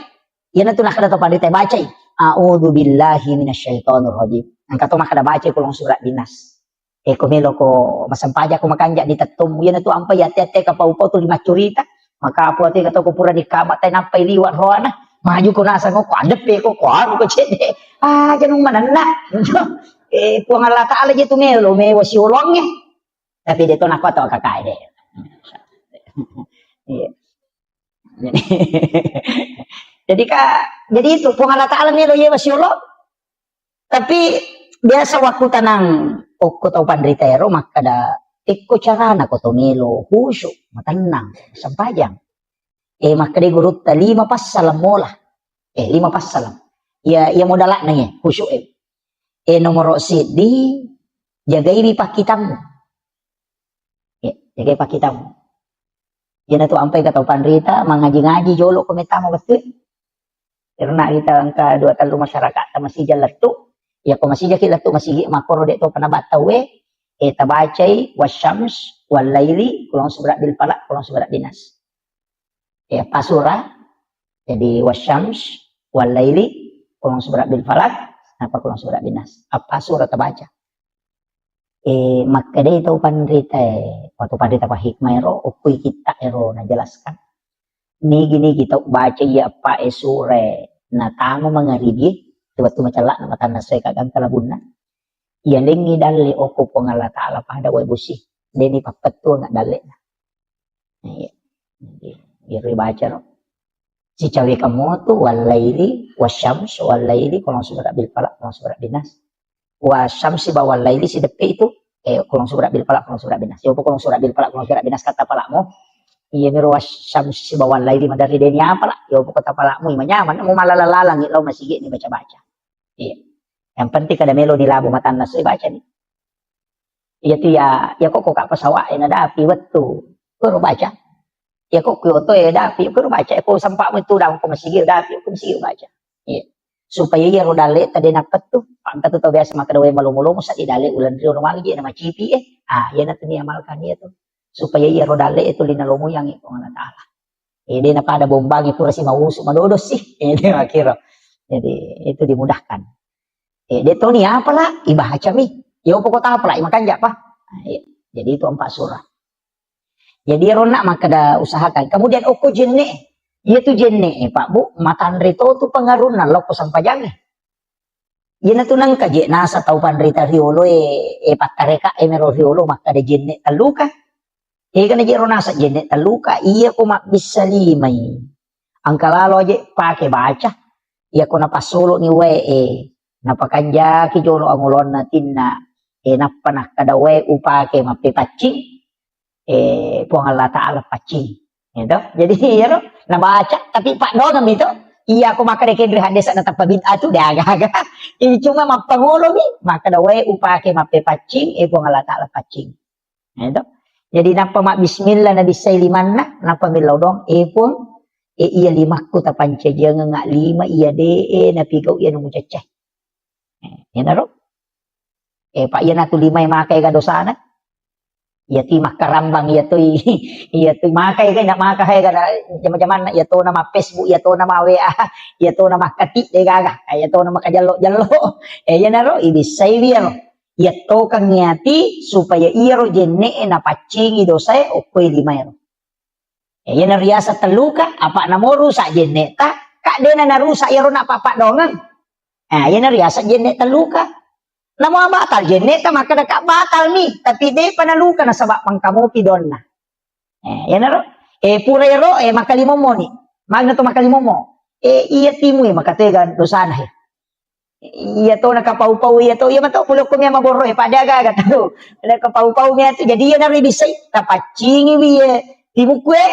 yan na to nakada to pandita baca A'udzu billahi minasyaitonir rajim. Angka to makada baca kulong surat dinas. Kumelo ko masampaja ko makanja di tatum yan to ampa ya tete ka paupo to lima curita. Maka apo ate kato ko pura di kamat tay nampay liwat roana. Maju ko nasa ko adep ko ano ko chede. Ganung manana. Puang Allah Ta'ala je to melo me wasi ulongnya. Tapi dito nako to kakay de. Jadi itu pengalat Ta'ala ni lo ye wasyullah. Tapi biasa waktu tanang ko tau pandritero makada ikko carana ko to melo husu matanang sampajang. Makada gurut ta 5 pas salam mola. 5 pas salam. Ya modalak na ye husu nomor di jagai bipah kitamu. Jagai pak kitamu. Yan tu ampai ka tau pandrita mangaji-ngaji jolo ko metamo betul. Karena kita angka 2 talu masyarakat masih jalatu ya ko masih jakilatu masih makoro de to panabatawe tabacai wasyams wal laili kulong subrat bil falak kulong subrat dinas pasura jadi wasyams wal laili kulong subrat bil falak apa kulong subrat dinas apa surah tabaca makade to pandrita waktu pandrita pa hikmah ero ukui kita ero na jelaskan ni gini kita baca ya apa sure na tamo mga ribi tiba-tiba macala na mata na say kagang kalabuna ya lengi dali oko po nga Allah Ta'ala pada way busi deni papetu nga dali na iri baca ro si cawi kamotu walaili wasyams walaili kulong subrat bil falak kulong subrat dinas wasyamsi bawal laili si depe itu kulong subrat bil falak kulong subrat dinas yo po kulong subrat bil falak kulong subrat dinas kata palakmo iya meruas syams si bawang laili madari deni apa lah yo kota palakmu manyaman mau malalalang lo masih ni baca-baca iya yang penting kada melo di labu matanas baca nih iya tu ya kok pasawa ina dapi wetu ko baca ya kok kyoto ya dapi ko baca ko sampak itu daw ko masih dapi ko masih baca iya supaya ya rodale tadi napet tuh pangkat tu biasa maka dawe malu-malu sa idale ulan rio normal gi na macipi ya na tuni amalkan ya tuh supaya ia rodale itu linalomo yang itu Allah Ta'ala. Dia na pada bombang itu rasi mausu madodos sih. Dia makiro. Jadi itu dimudahkan. Dia tahu ni apalah ibaca mi. Ya pokok apalah makan jak pa. Jadi itu 4 surah. Jadi rona maka da usahakan. Kemudian oko jenne. Ia tu jenne Pak Bu, matan rito tu pengarunan loko sampajang. Ia na tunang kaje nasa tau pandrita riolo patareka mero riolo maka da jenne taluka. Kan aja nasa jenne taluka iya ko bisa limay. Ang kalalo aja pakai baca. Iya ko napasolo ni napakanja ki jolo ang ulon natin na napanah kada upake mapipacing puang Allah Ta'ala pacing. Gitu. Jadi ya nabaca tapi Pak Donam itu iya ko makadekin hadis na tapabid'a tu dia agak-agak. Ini cuma mapangulo ni maka dawe upake mapipacing puang Allah Ta'ala pacing. Gitu. Jadi napa mak bismillah na bisay liman na napa milaw dong pun iya 5 ko tapanca jangan ngak 5 iya de napigaw iya nung mucacay. Yan na ro. Pak iya na tu limay makai ka dosa na. Iya ti makarambang iya tu makai ka na makahay ka na jaman-jaman iya to na Facebook, iya to na WA, iya to na makati de gaga, iya to na makajalo-jalo. Iya na ro ibisay ro. Iya to kang niati supaya iya ro jenne na pacingi dosa o koy limay ro. Iya na riasa teluka apa na mo rusak jenne ta kak de na rusak iya ro na papa dongan. Iya na riasa jenne teluka. Namo batal jenne ta maka ka batal ni tapi de panaluka na sabab pangkamopi don na. Yan na ro. Purero makalimo mo ni. Magna to makalimo mo. Iya timu makatega dosana he. Iya to nakapau-pau iya to iya mato pulo ko miya maboro padaga gato. Nakapau-pau miya to jadi yan na ribisay tapacingi wiye timu kue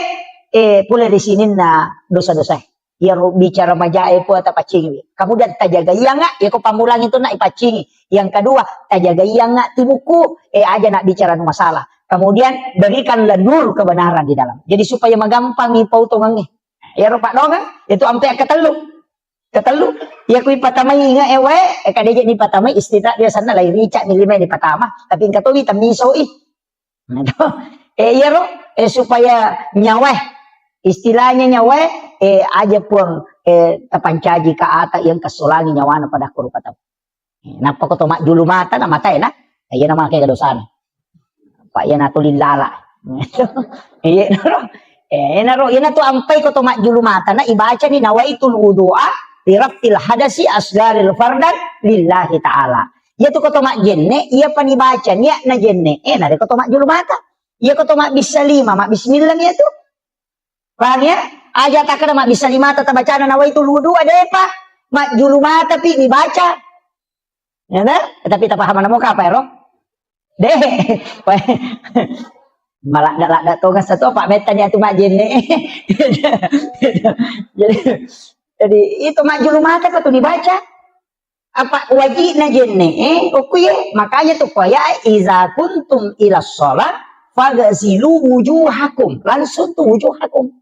pula di sini na dosa-dosa. Ya bicara majae po at pacingi. Kemudian tajaga iya nga, ya ko pamulang itu na ipacingi. Yang kedua, tajaga iya nga timuku, aja nak bicara no masalah. Kemudian berikanlah nur kebenaran di dalam. Jadi supaya magampang ipau tungangi. Ya rupa dongan, itu ampe ketelu. Ketelu, ya kui patamay nga ewe, kadeje ni patamay istirahat dia sana lai rica ni lima ni patama, tapi katowi tamiso ya ro, supaya nyawe istilahnya nyawa aja pun tapancaji ka ata yang kasulangi nyawana pada kurupata. Napa ko to mak julu mata na mata na ayan na make kadosan. Pa yan natulin lala. Iya naro yan to ampay ko to mak julu mata na ibaca ni nawaitul wudu'a li raftil hadasi asgaril fardan lillahi ta'ala. Ya to ko to mak jenne iya panibaca niya na jenne na ko to mak julu mata. Iya ko to mak bisalima mak bismillah niya to. Paham ya? Aja tak ada mak bisa lima tata bacaan nawaitul wudu ada apa? Mak julu mata pi dibaca. Ya nah? Tapi tak paham namo ka apa ya, deh. Malah dak togas satu apa metanya tu mak jenne. jadi itu mak julu mata kau tu dibaca. Apa wajibna jenne okuye makanya tu koya iza kuntum ila shalah fagasilu wujuhakum langsung tu wujuhakum.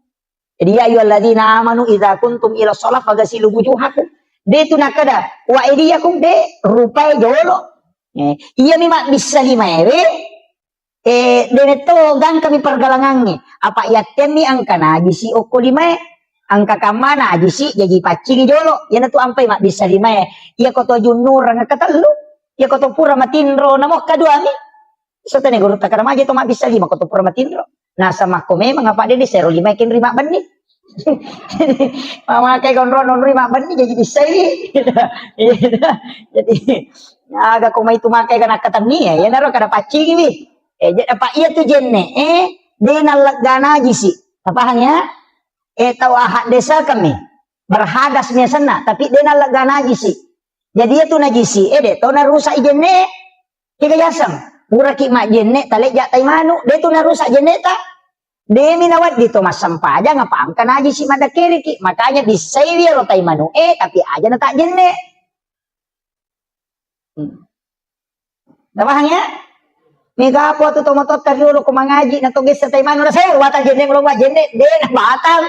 Jadi ya ayyuhalladzina amanu idza kuntum ila shalah fagasilu wujuhakum. De tu nakada wa idiyakum de rupai jolo. Iya mi mak bisa lima ewe. De to gang kami pergalangannya. Apa ya temi angka naji si oko lima angka kamana aji si jadi pacing jolo. Ya tu ampai mak bisa lima iya koto junur nga katelu. Ya koto pura matindro namo kadua mi. Sotene guru takara maje to mak bisa lima koto pura matindro. Nah sama kome mengapa dia seru lima kin lima benih. Mama kayak gondron lima benih jadi bisa ini. Jadi agak kome itu makai kana kata ni ya naro kada pacing ni. Jadi apa iya tu jenne dia nalagana jisi. Paham ya? Tahu ahad desa kami berhadas biasana tapi dia nalagana jisi. Jadi itu najisi de tahu narusak jenne tiga jasam. Muraki mak jenne talek jak tai manu dia tu narusak jenne ta. Demi nawat dito mas sampah aja ngapam kan aja si mada kiri ki makanya disay dia lo tai manu tapi aja na tak jenne. Paham ya? Mega po tu tomotot kariulo ko mangaji na tugis sa tai manu na sayo batal jenne lo wa jenne de na batal.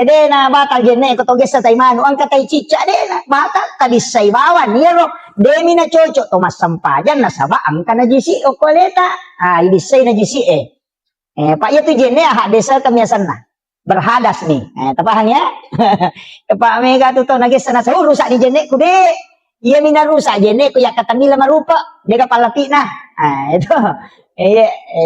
De na batal jenne ko tugis sa tai manu ang katay cica de na batal kadisay bawan niya ro demi na chocho to mas sampah aja na saba ang kana jisi o koleta. Idisay na jisi Pak ya tu jenne hak desa kami sana berhadas nih. Paham ya? Pak Mega tu tahu nagis sana saya rusak di jenne ku de. Iya mina rusak jenne ku ya kata mila marupa de kapala pina. Itu.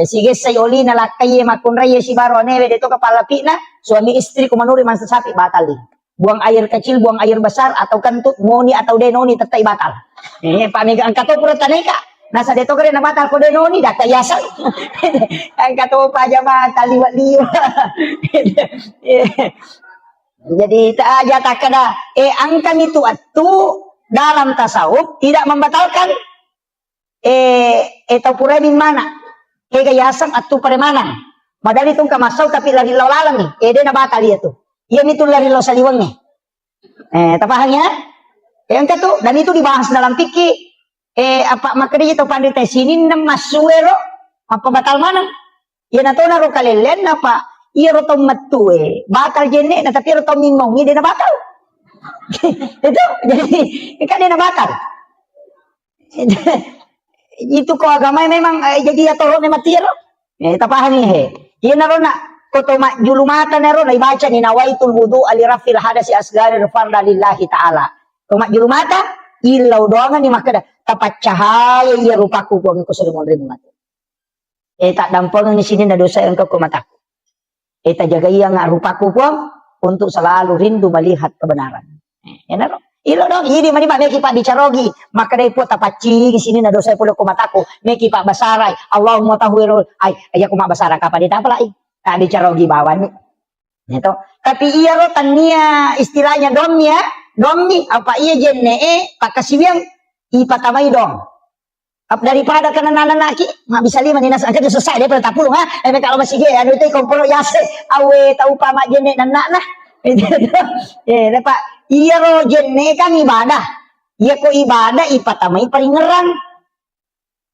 Sige sayoli na lakay makun raya si barone de to kapala pina suami istri ku manuri man sapi batali. Buang air kecil, buang air besar atau kentut moni atau denoni tetap batal. Pak Mega angkat pura taneka. Nasa dito kare na batal ko denoni data yasan. Ang kato pa jama taliwat-liwat. Jadi tak aja tak kada angkan itu atu dalam tasawuf tidak membatalkan atau pura min mana yasan atu paremana. Padahal itu kamasau tapi lagi lalang nih. Dia na batal dia tuh. Ia itu lari lo saliwangnya. Tapahnya yang itu dan itu dibahas dalam fikih. Apa makanya itu pandai sini nam masuero apa batal mana? Ya nato na ro kalelen apa? Iya ro tom matue batal jenne na tapi ro tom mingong dia na batal. Itu jadi kan dia na batal. itu ko agama memang jadi atoro ne mati ro. Tapahani he. Yan ro na ko to julumatan ro na ibaca ni nawaitul wudu ali rafil hadasi asgari farda lillahi taala. To julumata ilaw doangan ni makada tapat cahaya iya rupaku ko ko sudah mondre mati. Tak dampang ni sini na dosa engkau ko mataku. Tak jaga iya nga rupaku ko untuk selalu rindu melihat kebenaran. Yan ro. Ilo dong, ini mani meki pak dicarogi, maka dai po tapaci di sini na dosa pulo ko mataku, meki pak basaray, Allahumma tahwirul, ay aku mak basara kapan ditapalai, tak dicarogi bawan ni. Itu. Tapi iya ro tania istilahnya domni apa iya jenne pak kasibiang ipatamay dong. Daripada kanan laki, mak bisa lima dinas angkat selesai dia pada tapulung ha. Kalau masih ge anu teh komporo yase, awe tau pa mak jenne nanak nah. Pak iya ro jenne kan ibadah. Iya ko ibadah ipatamay paringerang.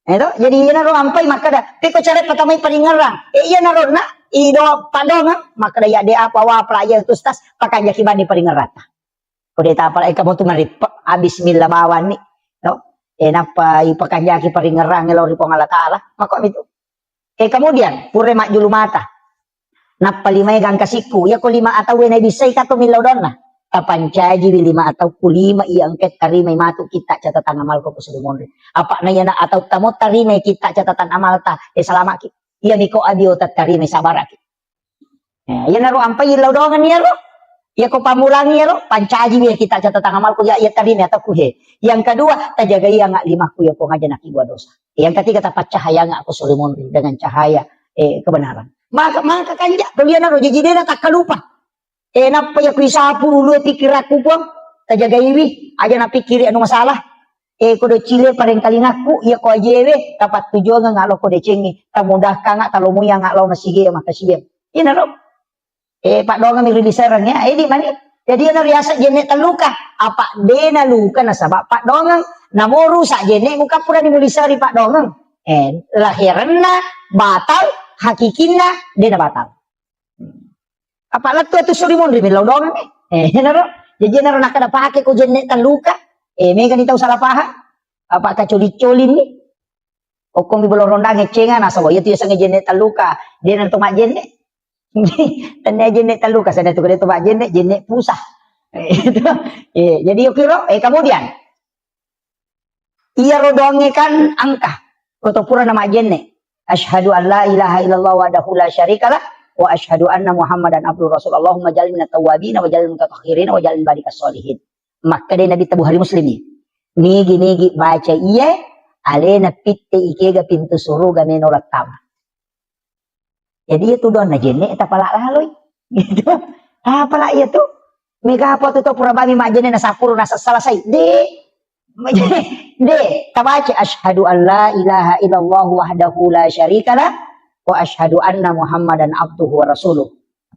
Itu jadi iya ro ampai maka dah. Tapi ko cara patamay paringerang. Iya na ro na ido padong maka dah ya de apa wa playa tu stas pakai jaki bani paringerata. Ko de ta pala kamu tu marip bismillah bawan ni. No. Napa ipakan jaki paringerang lo ri pong Allah taala. Maka itu. Kemudian pure mak julu mata. Napa lima gang kasiku. Ya ko lima atau na bisay ka to milaw don na. Kapancaji lima atau kulima iangket tarimay matu kita catatan amal ko sudah apa na yana atau tamo tarimay kita catatan amal ta selama ki iya niko adio tarimay sabaraki ya naro ampai ilaw dongan ya ro ya ko pamulangi ya ro pancaji ya kita catatan amal ko ya tarimay atau kuhe yang kedua tajaga iya nga lima ku ya ko ngaja nak ibu dosa yang ketiga tapat cahaya nga ako sudah dengan cahaya kebenaran maka kanja kalian naro jadi dia tak kalupa napa ya kuisapu dulu pikir aku pun tajaga iwi aja na pikir anu masalah kudo cile pareng kali ngaku ya ko ajewe tapat tujuan nga lo ko de cengi tamudah ka nga talo muya nga lo masige makasige ina ro pak donga mi di serang ya di mani jadi ana riasa jenne taluka apa de na luka na sabab pak donga namoru sa jenne muka pura di mulisari pak donga lahiranna batal hakikinna de na batal apalah tu suri mon rimil dong naro jadi naro nak ada pakai ko jenne tan luka mega ni tahu salah paham apa ka coli-colin ni okong di bolong rondang ngecengan asawa ya tu ya sange jenne tan luka dia nan tomak jenne tanda jenne tan luka sana tu kada tomak jenne pusah jadi yo kira kemudian iya rodonge kan angka atau pura nama jenne asyhadu an la ilaha illallah wahdahu la syarikalah wa asyhadu anna Muhammadan abduhu rasul Allahumma ja'al minat tawwabin wa ja'al minat mutatahhirin wa ja'al badikas solihin. Maka dia Nabi tabu hari muslimi. Nigi baca iya alena pitte ikega pintu suruga menolak tama. Jadi itu don na jenne eta pala laloy. Gitu. Pala iya tu. Mega apa tu pura bami mak jenne na sapur na selesai. De tabaca asyhadu an la ilaha illallah wahdahu la syarikalah wa asyhadu anna Muhammadan abduhu wa rasuluh.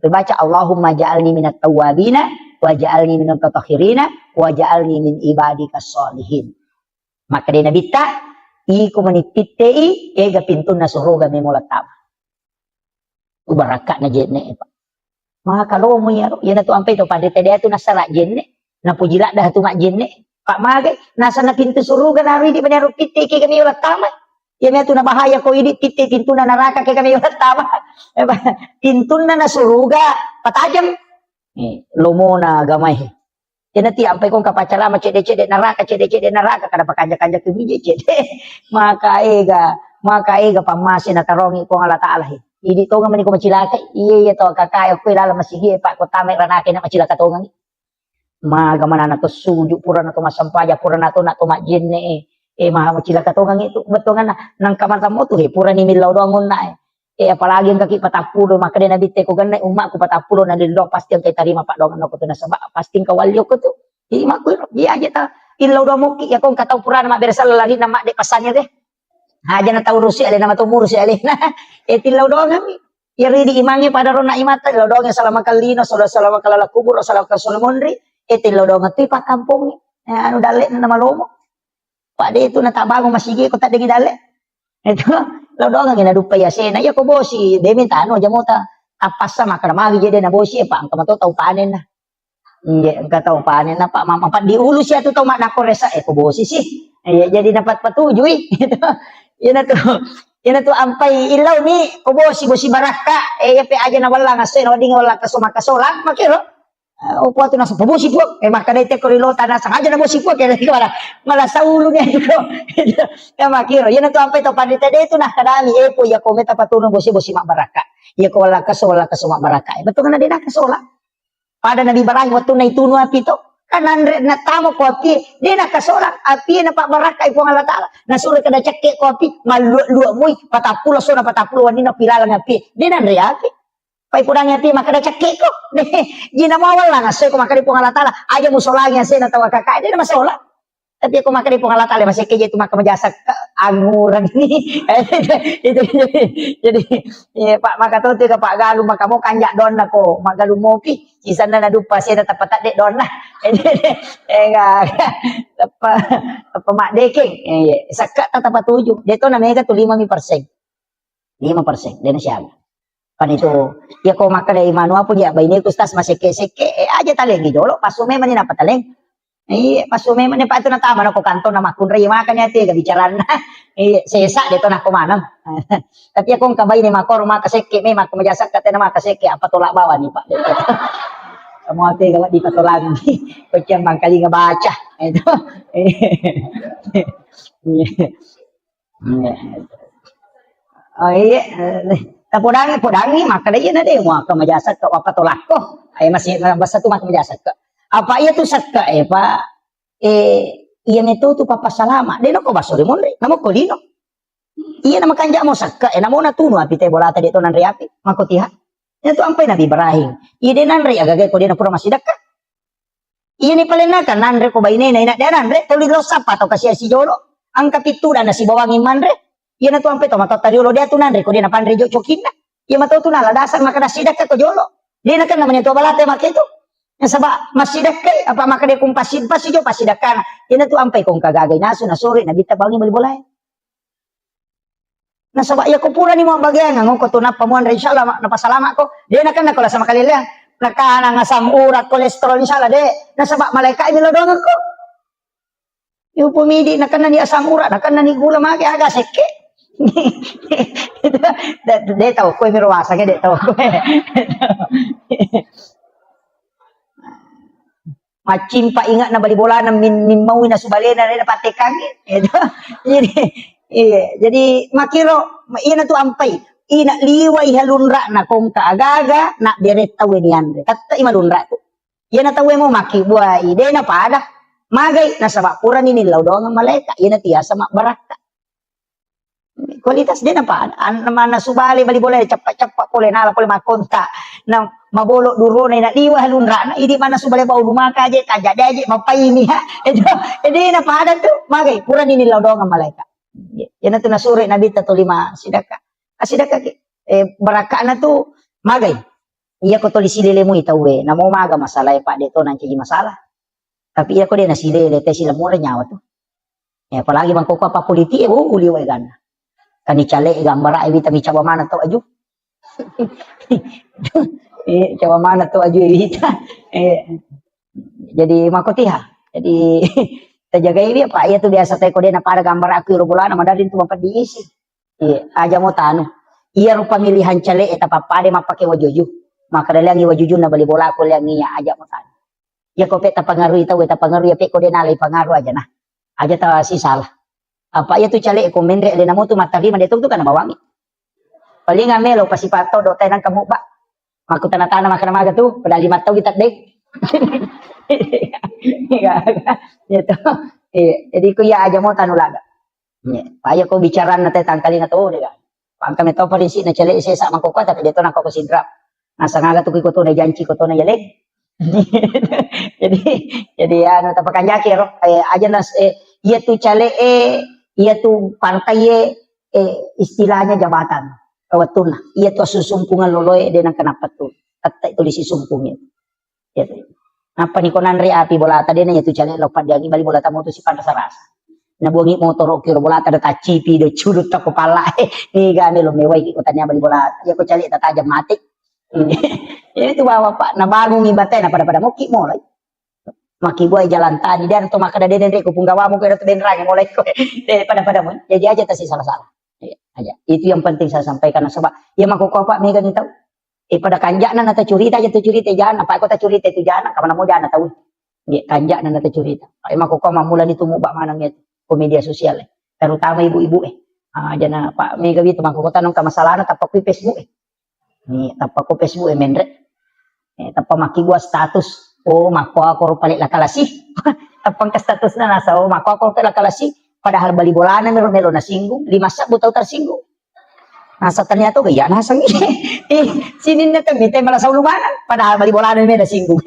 Baca Allahumma ja'alni minat tawwabina wa ja'alni minat mutatahhirina wa ja'alni min ibadikas solihin. Maka dia Nabi ta iku menipitei ega pintuna suruga memulat tama. Ubarakat na jenne pa. Maka lo mo ya na tu ampai to pada tede tu nasara jenne na pujila dah tu mak jenne. Pak mage nasa na pintu suruga nari di banyaru pitei ke kami ulat tama. Ya tu na bahaya ko ini pintu na neraka ke kami ulat tama. Pintu na suruga patajam. Lomo na gamay. Ya nanti sampai kong kapacara ma cede neraka kada pakanja-kanja ke biji cede. Maka ega pamasi na tarongi ko Allah taala. Idi to nga mani ko macilaka. Iya to kakay ko ilala masigi pak ko tame ranake na macilaka to nga. Maga manana to suju pura na to masampaja pura na to majenne maha macilaka to nga itu betul nga nang kamanta mo to pura ni milaw dongon na apalagi ang kaki patapulo maka din nabite ko ganay umak ko patapulo na dilok pasti ang kay tarima pa dongan ko to na saba pasti kawalyo ko to mak ko iya aja ta ilaw do mo ki akong kataw pura na mabersal lali na mak de pasanya deh aja na taw rusi ale na matumur si ale na tilaw do nga iri di imangi pada rona imata ilaw do nga salama kalino salama kalala kubur salama kasolamonri tilaw do nga ti pa kampung anu dale na malomo Pak de itu natabang masigi ko ta dingi dale itu lo do nga ginadupa ya sena ya ko bosi de minta ano jamuta tapasa makarmagi jede na bosi pa ang kamato taw panen na hindi ang kataw panen na pa mama pa di ulo siya to taw manako resa ko bosi si Jadi dapat patujui gitu. Ina tu ampai ilaw ni kubosi baraka ya pe aja na wala nga sen wading wala kasuma kasolan makiro. Opo ato nasa pabusi po makadete ko rilota na sang aja na bosi po kaya mala sa ulo niya ko. Kaya makiro yun to ampay to pandita dito na kadami po ya ko meta patunong bosi baraka. Ya ko wala kasuma baraka. Betul na din kasola. Pada nabi barahi waktu na ituno apito. Kanandre na tamo ko api di na kasola api na pak baraka ipo Allah taala nasure kada cekke ko api malu muy patapulo sona patapulo wani na pilalang api di na andre api pai pudang api makada cekke ko di na mawal lang asoy ko makadi po Allah taala aja musolagi sen na tawa kakak di na masola tapi aku makadi po Allah taala masih keje itu maka majasa angguran ini itu jadi Pak maka tuh ke Pak Galu maka mau kanjak don ko magalu mopi sisan na dupa sen tapat dek don enggak apa mak deking sakat tatap tujuh dia tuh namanya tuh 5%. Dia siapa kan itu ya kau maka dari manu apa dia bayi kustas masih seke aja taleng jolo pas sume mana apa taleng pas sume mana pak itu natama na ko kanto na makunre makanya ti gabicaran sesa dia tuh nak manam tapi aku kabayi ni makor maka seke me maka majasak kata nama seke apa tolak bawa nih pak kamu ate gawat di patolang pecah mangkali ngebaca itu oh iya podangi maka dia na deh mau ke majasa ke apa tolak ko ay masih basta tu maka majasa ke apa iya tu sakka pak iya neto tu papa salama deno ko basuri monre namo ko dino iya nama kanja mo sakka namo na tuno api te bola tadi to nan riapi mako tiha itu ampai Nabi Ibrahim ide nanre agak ko dia pura masih dekat iya ni palenakan nanre ko baine na ina dia nanre tuli lo sapa to kasi si jolo ang kapituda na si bawangin manre iya na to ampai to mato tariolo dia tu nanre ko dia na panre jo chokinna iya mato tu na ladasan maka na sidak ko jolo dia na kan namanya to balate maketo yang sabak masih dekat apa maka dia kum pasid jo pasidakan iya na to ampai kong kagagay naso na sore na bita bangi boleh nasaba iya ko pura ni mo bagian ngong ko tunap pamuan insyaallah napasalama ko di na kan nakola sama kalilang nakana ngasam urat kolesterol insyaallah de nasaba malaikat ini lodong ko yu pumidi nakan ni asam urat nakan ni gula magi aga seke de tahu ko mi rawasa de tahu macin pa ingat na bali bola na min mawi na subalena na patekan itu jadi makiro ina tu ampai ina liwai halunra na kong kaagaga na deret tawe ni andre tatta imalunra tu ina tawe mo maki buai ide na pada magay na sabak pura ni nilaw doang ang malaika ina tiasa mak baraka kualitas din na pada naman na subali bali boleh cepat pole nala pole makonta na mabolo duro na ina liwai halunra na idi mana subali bau lumaka aja kajak aja mapai ni ha ide na pada tu magay pura ni nilaw doang ang malaika yan na ito nasuri na bita to 5 sidaka asidaka baraka na to magay iya ko to lisilile mo itawe na mo maga masalah pak dito nanti masalah tapi iya ko din nasilile te sila mura nyawa to apalagi bang ko pa politi uliway gana kani chale gambara ibita mi cawa mana to aju cawa mana to aju ibita jadi makotiha jadi terjaga ini pak iya tuh biasa teko dia na para gambar aku bulan nama dari itu mampat diisi aja mau tanu iya rupa pemilihan cale eta papade mapake wajuju maka dalangi wajuju na bali bola ko yang iya aja mau tanu ya ko peta pangaruh itu eta pangaruh ya pe ko dia nalai pangaruh aja nah aja tahu si salah apa iya tuh cale ko mendre le namo tu matari man itu kan bawangi paling ngamelo pasipato do tanan kamu ba maku tanah-tanah makan maga tuh pada 5 tahun kita dek gitu. Jadi ku ya aja mau tanulaga. Paya ko bicara na tetang kali na to de ga. Pang kami to polisi na chele sesa man ko tapi dito na ko sidra. Nasa nga to ko to na janji ko to na yale. jadi ano tapakan yakir aja nas iya tu chale iya tu partai istilahnya jabatan. Kawatuna. Iya tu susumpungan loloy de nang kenapa tuh. Kata itu di sumpungnya. Gitu. Apa ni konan re api bola tadi na itu channel lopat dia bali bola tamu tu si pada saras na buangi motor okir bola tada tacipi do curut ta kepala ni gane lo mewai ki kotanya bali bola ya ko cari ta tajam mati ini tu bawa pak na bangun ibate na pada moki mo lai Makibuay jalan tani dan to makada den rek kupung gawamu ko den rang mulai ko pada mo. Jadi aja tasi salah-salah. Aja. Itu yang penting saya sampaikan sebab ya makukuha Pak Mega nih tahu. Pada kanjana nata curita aja tu curita jangan apa aku tak curita itu jangan kapan mau jangan tahu. Ya kanjana nata curita. Makukuha mamulan itu mubak manang itu ke media sosial terutama ibu-ibu jana Pak Mega itu makukuha tanong ka masalah tapak ku Facebook Ni tapak ku Facebook mendre. Tapak maki gua status oh, mako ako palit lakalasi. Tapang ka status na nasa, oh, mako ako lakalasi. Padahal bali bola na meron na singgung. 5 sa butaw tersinggung. Nasa tanya to, kaya nasang sinin na kami, tayo malas sa ulumanan. Padahal bali bola na meron na singgung.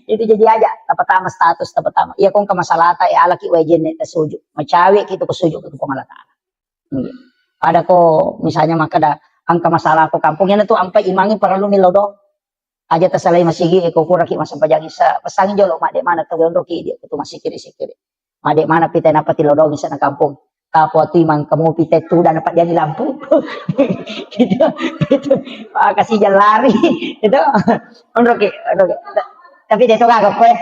Itu jadi aja, tapatama status, tapatama. Iya kong kamasalata, alaki wajen na sujo. Macawi, kito ko sujo, kito ko malata. Ada ko, misalnya makada, ang kamasala ko kampung, yan na to, ampay imangin para lumilaw do. Aja tersalai masih gini, kau kurang masa pajang isa pasangin jolo made mana tu gondok dia tu masih kiri made mana pita napa tilodong isa na kampung kapo tu imang kamu pita tu dan dapat jadi lampu itu kasih jalan lari itu gondok tapi dia tu kagak kue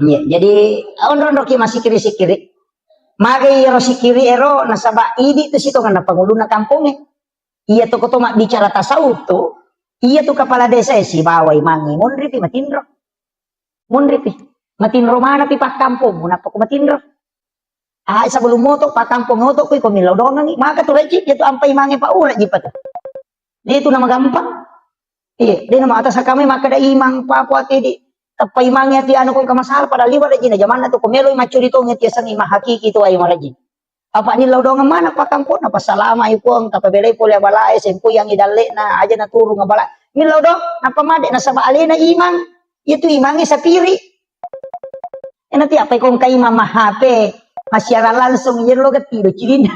ya jadi gondok masih kiri mage ero sikiri ero nasaba idi tu situ kan penghulu na kampung iya tu kau mak bicara tasawuf tu iya tuh kepala desa si bawai mangi munripi matinro mana pi pak kampung munapa ko matinro sebelum moto pak kampung moto ko milaw dongan maka tuh rejip itu ampai mangi pa ura jipat dia itu nama gampang iya dia nama atas kami maka da imang papu ati di tapai mangi ati anu ko kamasal pada liwat aja na zaman tu ko melo macuri to ngeti sang imah hakiki itu ay maraji apa ni laudongan mana pa kampung apa salama ipong tapabelay pole balay sempo yang idale na aja na turu nga bala ni laudong apa made na sama alena imang itu imangnya sapiri nanti apa kong kay mama HP masyara langsung yen lo getido cilin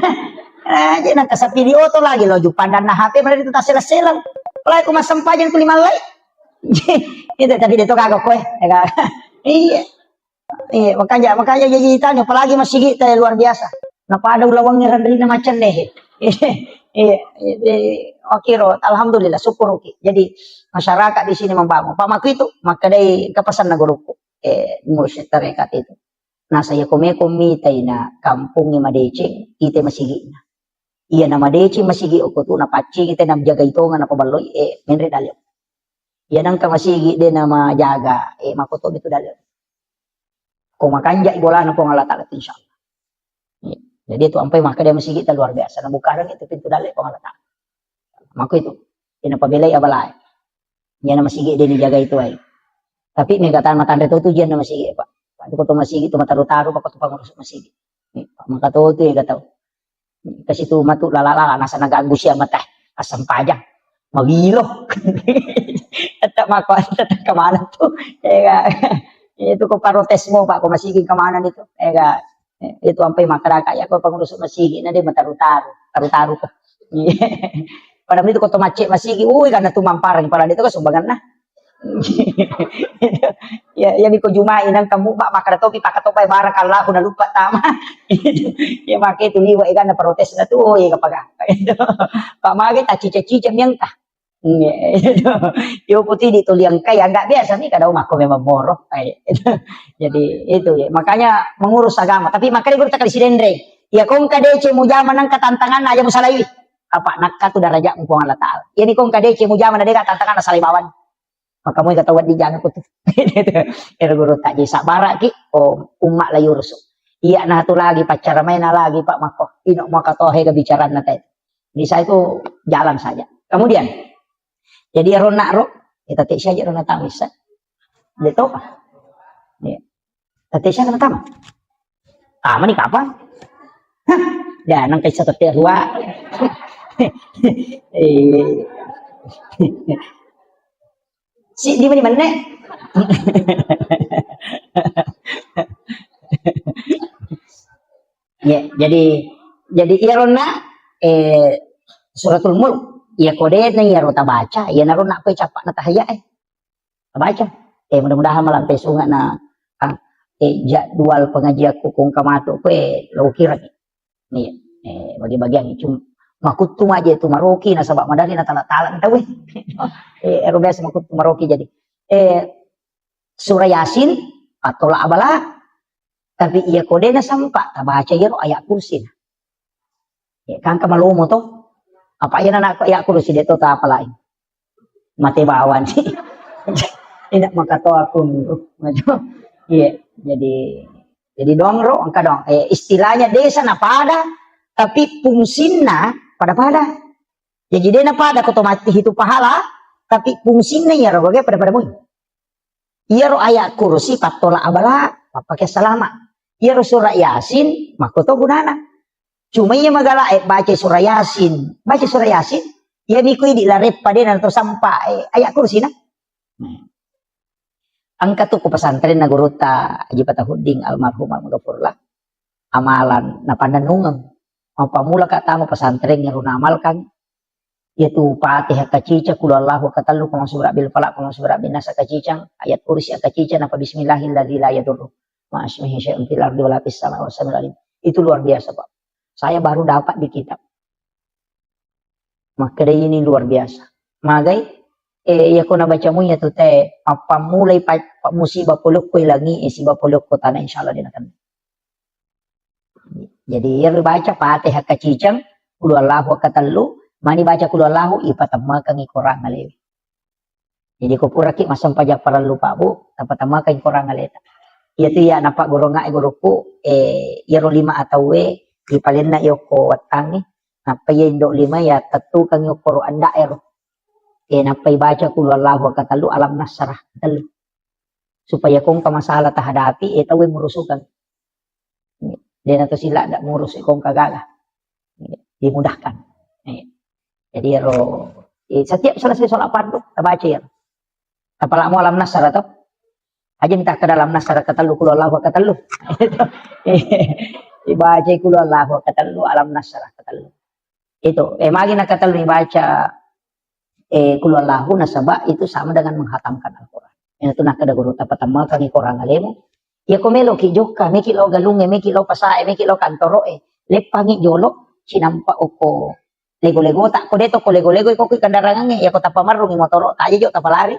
aja na kasapiri oto lagi lo jupandan na HP mana itu tasela-selang palay ko masampajan ko limalay itu tapi dito kagak kowe iya makanya jadi tanya apalagi masih kita luar biasa napa ada ulawangnya renderi na macan deh okiro alhamdulillah syukur oke jadi masyarakat di sini membangun Pak Maku itu maka dari kepesan na guruku mursyid tarekat itu nah saya komitai na kampung ni madecing kita masigi na iya na madecing masigi ko tu na paci kita na jaga itu nga na pabaloy menre dalyo iya nang ka masigi de na majaga makuto itu dalyo kung makanja ibola na po nga latat insyaallah jadi itu sampai maka dia masih kita luar biasa. Nah bukan itu pintu dalek pengalatan. Maka itu ina pabelay abalay. Dia masih dia dijaga itu ay. Tapi megatan mata itu tu dia masih Pak. Pak itu masih itu mata taru Pak tu pangurus masih. Maka tu itu ya tahu. Ke situ matu lalala nasa naganggu siya mata asam pajang. Mawilo. Tetap mako tetap kemana tuh. Itu ko parotes mo Pak ko masih kemana itu. Itu sampai masyarakat ya kok pengurus masih na dia taru ko pada itu kota macet masih karena tu mamparang para itu kan sumbangan nah ya biko jumain nang kamu pak makada topi pakai topai barakallah na lupa tama ya make itu liwa ikan protes na tu ya kapaga pak mage ta cica yang tah yo putih dituliang kaya nggak biasa nih kadang aku memang borok jadi itu ya makanya mengurus agama tapi makanya gue tak kali dendre ya kong kadece mujaman nang katantangan aja musalawi apa nak tu darajat mumpung Allah taala ya ni kong kadece mujaman ada katantangan asalibawan maka mau kata wadi jangan kutu guru tak jisa barak ki umat la yurusu iya nah tu lagi pacar main lagi pak mako ino mau katohe kebicaraan nanti di saya itu jalan saja kemudian jadi rona ro kita tak saja rona tamis dia tahu apa ya tapi saya kena tamat ni kapan dah nang kaisa tetek dua si di mana ya jadi irona suratul mulk ya kode na ya rota baca ya naron na capak na tahaya baca mudah-mudahan malampai sunga na jadwal pengajian kung kamato ko lo kira nih bagi-bagian cuma makut tu aja itu maroki na sabak madari na tala-tala tahu erobes makut maroki jadi surah Yasin patola abala tapi iya kode na sampa tabaca yero ayat kursi ya kan kamalumo to apa yan anak ayat kursi dito ta apa lain mati bawan sih tidak makatoa akun iya jadi dongro angka dong istilahnya desa na pada tapi fungsinya pada jadi dia na pada otomatis itu pahala tapi fungsinya ya roh pada mu iya ro ayat kursi patola abala pakai selama iya ro surah Yasin makoto gunana cuma iya magala baca surah Yasin iya mikui di larep pada atau sampai ayat kursi na angka tuh ke pesantren na guru ta Haji Patahuding almarhum magapurlah amalan na pandanungan apa mula kata mo pesantren yang runamalkan yaitu Fatihah kacica kul Allahu katallu kama surah bil falaq kama surah bin nas kacicang ayat kursi kacica napa bismillahilladzi la yadurru ma ismihi syai'un fil ardi wala fis samai wasamil alim itu luar biasa Pak saya baru dapat di kitab maka ini luar biasa magai ya ko na baca mo ya to te apa mulai pa musibah puluk ko langi sibah puluk ko tanah insyaallah dinakan jadi ya baca Fatihah kacicang kul Allahu katallu mani baca kul Allahu ipatamakan ikorang alewi jadi ko puraki masam pajak para lupa bu tapatamakan ikorang aleta itu ya napa goronga guruku yero 5 atau we ipalin na yoko watangi napa yendo 5 ya tatu kang yoko anda ero napa baca kul Allahu katalu alam nasrah katalu supaya kung masalah tahadapi we murusukan dan atau sila ndak ngurus kung kagaga dimudahkan jadi ro setiap selesai sholat fardu baca ya apalagi mau alam nasrah atau aja minta ke dalam nasrah katalu kul Allahu katalu dibaca kul Allahu katalu alam nasrah katalu itu magi nak katalu dibaca kul Allahu nasaba itu sama dengan menghatamkan Al-Qur'an itu nak kada guru tapatama kami Qur'an alemu ya komelo ki joka meki lo galunge meki lo pasae meki lo kantoro lepangi jolo sinampa oko lego-lego tak ko deto ko lego-lego ko kandarangan ya ko tapamarung motoro aja jo tapalari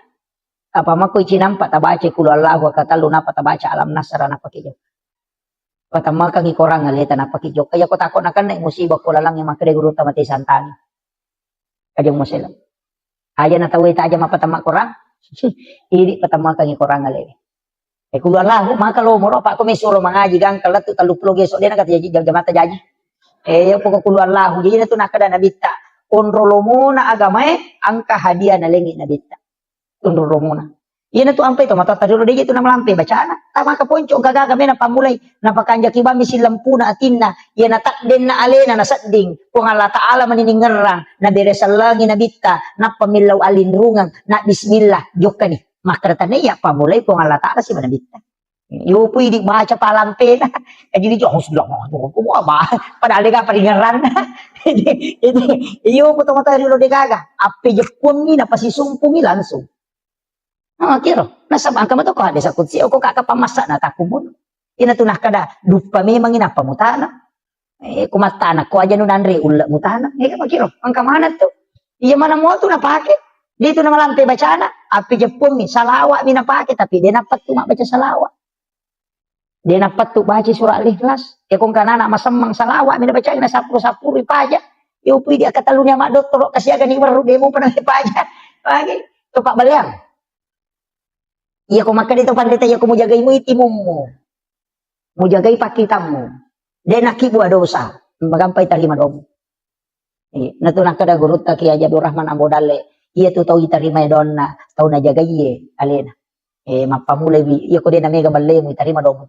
apa mako cinampa tabaca kul Allahu katalu napa tabaca alam nasra napa ki jo patama kang ikorang aleta napa ki jo kaya ko takon akan na musibah ko lalang yang makre guru tamati santani kajong mosela aja na tawi ta aja mapatama korang ini patama kang ikorang ale kul Allahu maka lo moro pa ko mesuro mangaji gang kalat tu taluplo geso dia nakata jaji jamata jaji ya pokok kul Allahu jadi na tu nakada nabita onrolomona agamae angka hadiah na lengi nabita onrolomona iya na tu ampe to mata taduro dia tu na melampe bacaan tama ka ponco gagaga me na pamulay napakanja kibami silampuna atinna iya na takden na alena na sadding kung Allah taala maniningerang na beresalangi nabita na pamilaw alinrungan na bismillah jokka ni makratan iya pamulay kung Allah taala si manabita yo pui di baca palampe na jadi jo husdong ko ba padali ka paringeran itu iyo puto mata dilo de gaga ape jepun ni na pasisumpung langsung kiro nasa bangka mo to ko ada sa kutsi o ko kakapamasa na takumun inatunah kada dupa memang ina pamutana kumatana ko aja nunanre ulla mutana kiro angka mana tuh iya mana mo tu napake dito na malampe bacana api jepun mi salawa mi napake tapi dia dapat tu baca salawa dia dapat tu baca surah Al-Ikhlas kung kanana masamang salawa mi baca ina sapuru ipaja yo pui dia katalunya mak doktor kasiagan ni baru demo pernah ipaja lagi to pak baliang iya ko maka dito pandita iya ko mo jagay mo itimummo mo jagay pakitammo de nakibu dosa magampay tarima dom natuna kada gurut ta ki Abdul Rahman Ambodale iya tu tau itarima donna tau na jagay alena mapamulay iya ko de na mega balle mo itarima dom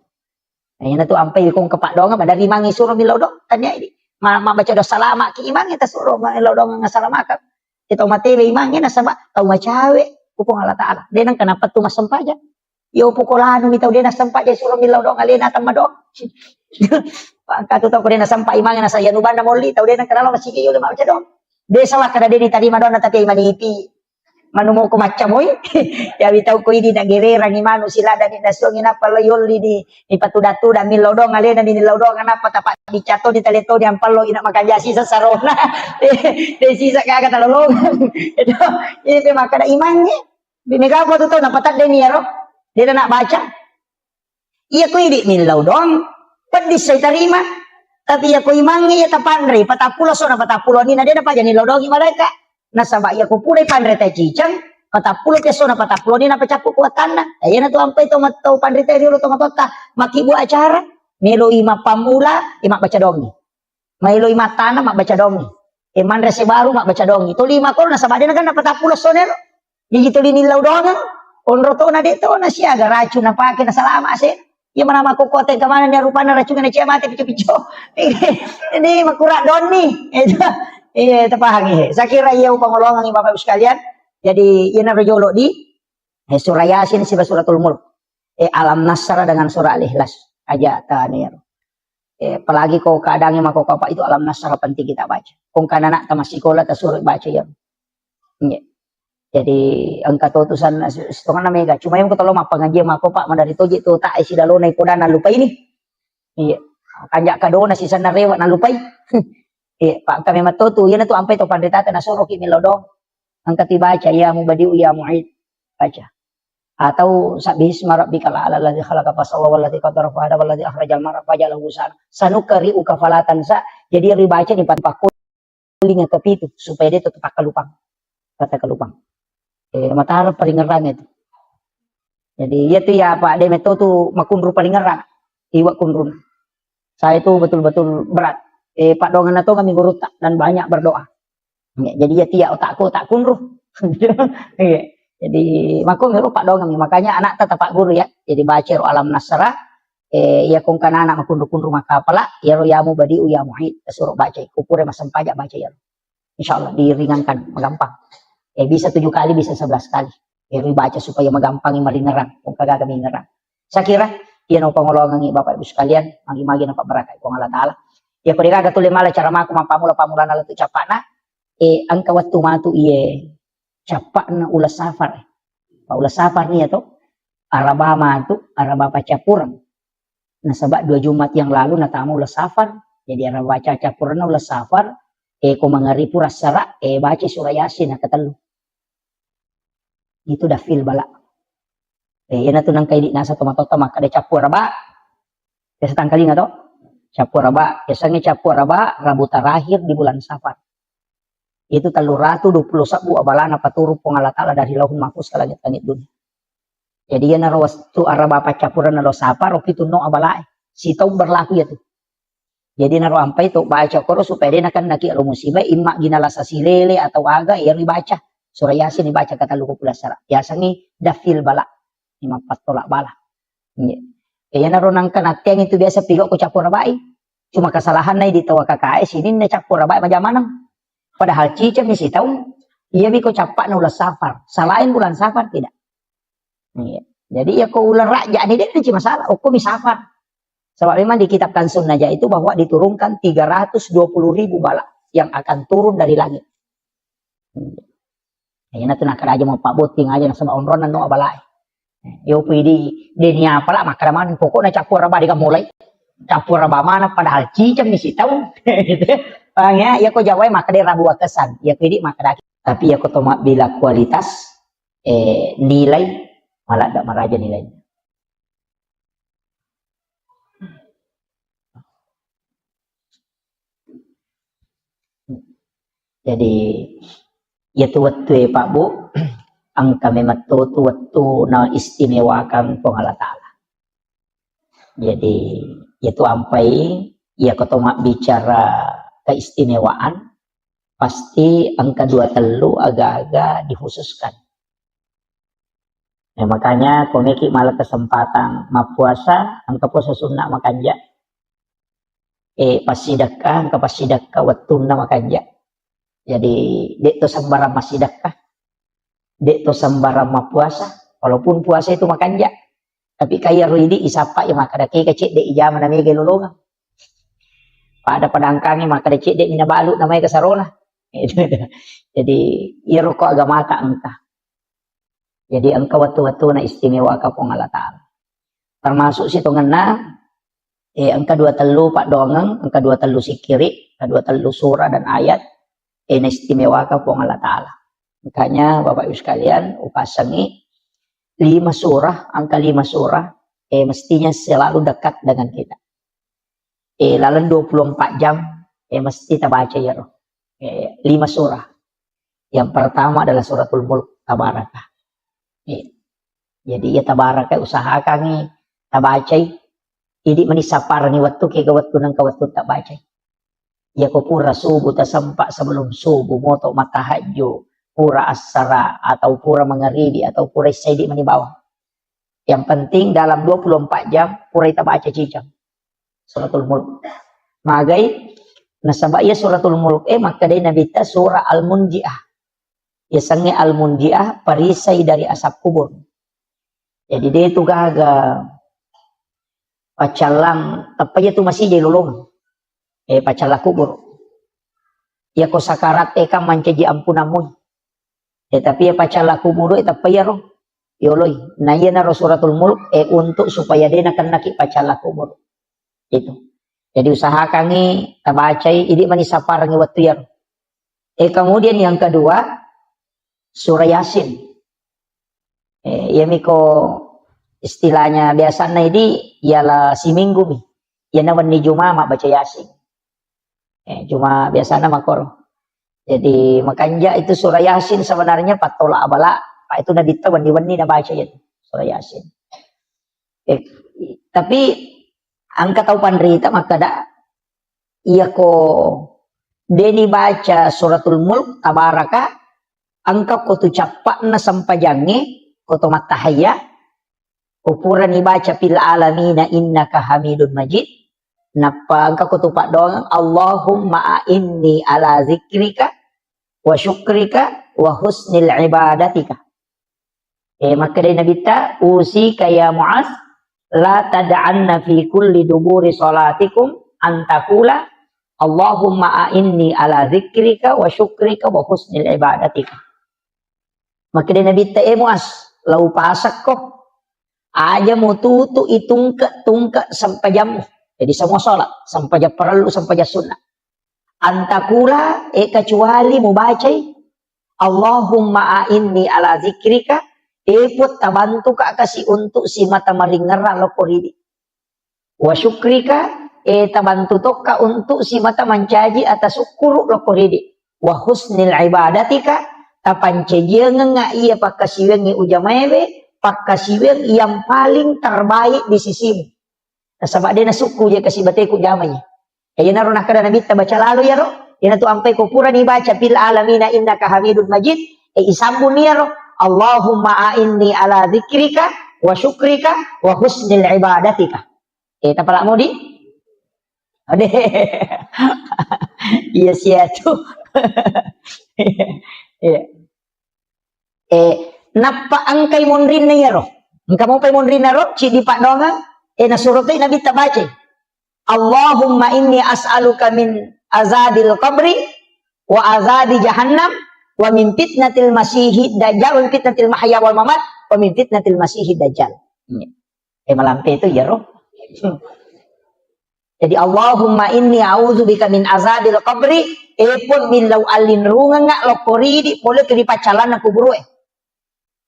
na tu ampay kung kapak dong madari mangi suro milaw dong tanya ini mabaca do salama ki imang ita suro milaw dong nga salamakat ito matebe imang ina sama tau macawe kupong Allah Ta'ala. Dia nang kenapa tu mas sempaja. Yo pukolano mitau dia na sempaja suruh milaw dong alena tamma dong. Katu tau ko dia na sampa imang na sa yanuban na moli tau dia nang kenalo masih yo lima baca dong. Dia salah kada dia tadi madonna tapi maniti. Manumo ko macamoy. Ya bitau ko ini na gererang imanu sila dan ni nasong ina pala yoli ni patuda-tuda milaw dong alena ni milaw dong kenapa tapak bicato di teleto di ampalo ina makajasi sa sarona. De sisa kaga talolong. Itu ini makada imangnya. Bimega ko to napatak din niya ro. Dia nak baca. Iya ko hindi nilaw dong. Pedis saya terima. Tapi ya ko imangi ya tapandre. Patapulo so na patapulo ni na dia pa nilaw dong mereka. Nasaba ya ko pulay pandre ta cicang. Patapulo keso na patapulo ni na pacapu kuatan na. Ayan na to ampay to matau pandre ta rio to matota. Makibu acara. Milo ima pamula ima baca dongi. Milo ima tanah mak baca dongi. Mandre se baru mak baca dongi. To 5 ko nasaba dia na kan patapulo so nero. Jadi to nilaw dong. Onro to na dito na siya ga racun na pake na salama sih. Iya mana mako kote kemana nih rupanya racun na siya mati picu-picu. Ini makurak don nih. Iya tepahangi. Saya kira iya pangolongan nih Bapak Ibu sekalian. Jadi iya narojolo di surah Yasin si suratul Mulk. Alam Nasr dengan surah Al-Ikhlas aja tanir. Apalagi kau kadangnya mako apa itu Alam Nasr penting kita baca. Kung kanana ta masikola ta suruh baca ya. Iya. Jadi angka tutusan setengah na mega. Cuma yung ketolong mapangaji mako pak madari toji tu tak isi dalo na ipoda na lupay ni. Iya. Kanya ka do na si sanarewa na lupay. Iya, pak kami matutu yan na to ampay to panditata na suro kimi lodo. Ang katibaca ya mu badiu ya mu'id baca. Atau sabis marabbikal a'la alladzi khalaqa fasawwa walladzi qaddara fahada walladzi akhrajal mar'a fajalahu ghusan. Sanukari ukafalatan sa. Jadi ribaca ni pakuling ke pitu supaya dia tetap kalupang. Kata kalupang. Matahari paling ngerang itu. Jadi itu ya Pak Demet itu makunru paling ngerang. Iwak kunrun. Saya itu betul-betul berat. Pak Dongan itu kami guru dan banyak berdoa. Jadi ya tiap otakku tak kunru. Jadi makun guru Pak Dongan. Makanya anak tetap Pak Guru ya. Jadi baca Alam Nasra. Ya kung kana anak makunru maka pala. Ya royamu badi uya muhid. Suruh baca. Kupure masam pajak baca ya. Insya Allah diringankan. Gampang. Bisa 7 kali, bisa 11 kali. Baca supaya magampang maringerang. Kung kagak kami ngerang. Saya kira, yan ang pangulongan ng Bapak Ibu sekalian. Magi-magi na pabarakay kung Allah Ta'ala. Ya kung ikaga tuloy mala, cara mako mampamula-pamula na lato capa na. Ang kawat tumatu capa na ulas safar. Ulas safar niya to. Araba mantu, araba pacapuran. Nasaba 2 Jumat yang lalu natama ulas safar. Jadi araba pacapuran na ulas safar. Kung mangari puras sara, baca surah Yasin na katalo. Itu dah feel bala. Yan na to nang kay di nasa tumatota maka de capu raba. Kasi tangkali nga to. Capu raba. Kasi nga capu raba, Rabu terakhir di bulan Safar. Itu 320 sabu abala na paturo pong Allah Ta'ala dari lahun mahfuz ka langit-langit dunia. Jadi yan na rawas tu araba pa capuran na lo Safar, o pituno abala. Sitaw berlaku ya tu. Jadi naro ampai to baca koro supaya dia akan naki alo musibah imma ginala sa silele atau aga ya dibaca. Surah Yasin dibaca kata luku pula sara. Biasanya dafil bala. 5 tolak bala. Kaya naroon ang kanatiang itu biasa pigo ko capur rabai. Cuma kesalahan na ditawa KKS ini na capur rabai majamanang. Padahal cicam ni si tahu. Iya biko capak na ulas Safar. Salahin bulan Safar tidak. Jadi ya ko ular raja ni dia cuma masalah. Hukum Safar. Sebab memang di kitab Kansun Najah itu bahwa diturunkan 320.000 bala yang akan turun dari langit. Ayan na ito nakaraja mga pabuting aja na sa maunron na no abalay. Yo pwede din niya pala makaraman pokok na capur raba di ka mulai. Capur raba mana padahal cicam ni si tahu. Ya ko jawai maka dia rabu kesan. Ya pwede maka tapi ya ko tomak bila kualitas nilai malah tak maraja nilainya. Jadi ya tuwat-tuwe Pak Bu ang kami matutu na istimewakan pong Allah Ta'ala. Jadi itu ampai ya ketoma bicara keistimewaan pasti angka 2 telu agak-agak dikhususkan. Makanya komiki malah kesempatan mapuasa angka puasa sunnah makanja. Pasidakah angka pasidakah watuna makanja. Jadi dek to sambara masidakah. Dek to sambara mapuasa. Walaupun puasa itu makanja. Tapi kaya ruidi isapa ya maka daki kecik dek ijama namanya gelolongan. Pada padangkangi maka dek dek minabalu namanya kasarona. Jadi iya rokok agama tak entah. Jadi angka waktu-waktu na istimewa ka pong Allah Ta'ala. Termasuk situ ngena angka 2 telu Pak Dongeng, angka 2 telu sikiri, angka 2 telu surah dan ayat na istimewa ka pong Allah Ta'ala. Makanya Bapak Ibu sekalian upasangi 5 surah, angka 5 surah, mestinya selalu dekat dengan kita. Dalam 24 jam, mesti kita baca ya roh. 5 surah. Yang pertama adalah suratul mulk, tabarakah. Jadi ya tabarakah usahakan ni, kita baca. Ini menisapar ni waktu ke waktu nang waktu tak baca. Ya ko pura subuh tersempak sebelum subuh, motok matahaju, pura asara, atau pura mengharibi, atau pura isyaidi mani bawah. Yang penting dalam 24 jam, pura kita baca cicam. Suratul mulk. Magai, nasabak ya suratul mulk, maka dia Nabi ta surah Al-Munji'ah. Ya sange Al-Munji'ah, perisai dari asap kubur. Jadi dia itu gaga pacalang, apa ya tu masih jadi lulung. Pacala kubur. Ya ko sakarat kan mancaji ampunamun. Tapi ya pacala kubur tapi ya roh. Yoloy. Nah iya na suratul mulk untuk supaya dia nak naki pacala kubur. Itu. Jadi usahakan ni tabacai ini manisapar ngi waktu ya. Kemudian yang kedua surah Yasin. Ya miko istilahnya biasanya ini ialah si minggu nih. Ya nawan ni Jumat baca Yasin. Cuma biasanya makor. Jadi makanya itu surah Yasin sebenarnya patola abala. Pak itu nabi tawan wani na baca itu surah Yasin. Tapi angka tahu pandrita maka dak iya ko deni baca suratul mulk tabaraka angka ko tu capak na sampajange ko to matahaya ukuran dibaca fil alamina innaka hamidun majid. Napa angka ko tupak doang Allahumma inni ala zikrika wa syukrika wa husnil ibadatika. Maka dari Nabi ta usika ya Mu'az la tad'anna fi kulli duburi salatikum antakula Allahumma inni ala zikrika wa syukrika wa husnil ibadatika. Maka dari Nabi ta Mu'az lau pasak ko aja mau tutu itungka sampai jam. Jadi semua sholat sampai jam perlu sampai jam sunnah. Antakula kecuali mau baca Allahumma inni ala zikrika put tabantu ka kasih untuk si mata maringera lokoridi. Wa syukrika tabantu toka untuk si mata mancaji atas syukur lokoridi. Wa husnil ibadatika tapancejenga nga iya pakasiwengi ujamebe pakasiweng yang paling terbaik di sisimu. Sebab dia nasuku dia kasih bateku jamanya. Ya naruh nak kada nabi baca lalu ya roh. Ya tu ampai ko pura dibaca fil alamina innaka hamidun majid. Isambun ya roh. Allahumma a'inni ala zikrika wa syukrika wa husnil ibadatika. Tapalak mau di? Ade. Iya sia tu. Napa angkai monrin na ya roh. Engkau mau pay monrin na roh ci di pak dongang. Nasurutay nabi tabace. Allahumma inni as'aluka min azabil qabri wa azabi jahannam wa min fitnatil masiihid dajjal wa min fitnatil mahya wal mamat wa min fitnatil masiihid dajjal. Malampe itu ya roh. Jadi Allahumma inni a'udzubika min azabil qabri pun min law alin runga nga lokori di boleh ke dipacalan na kuburu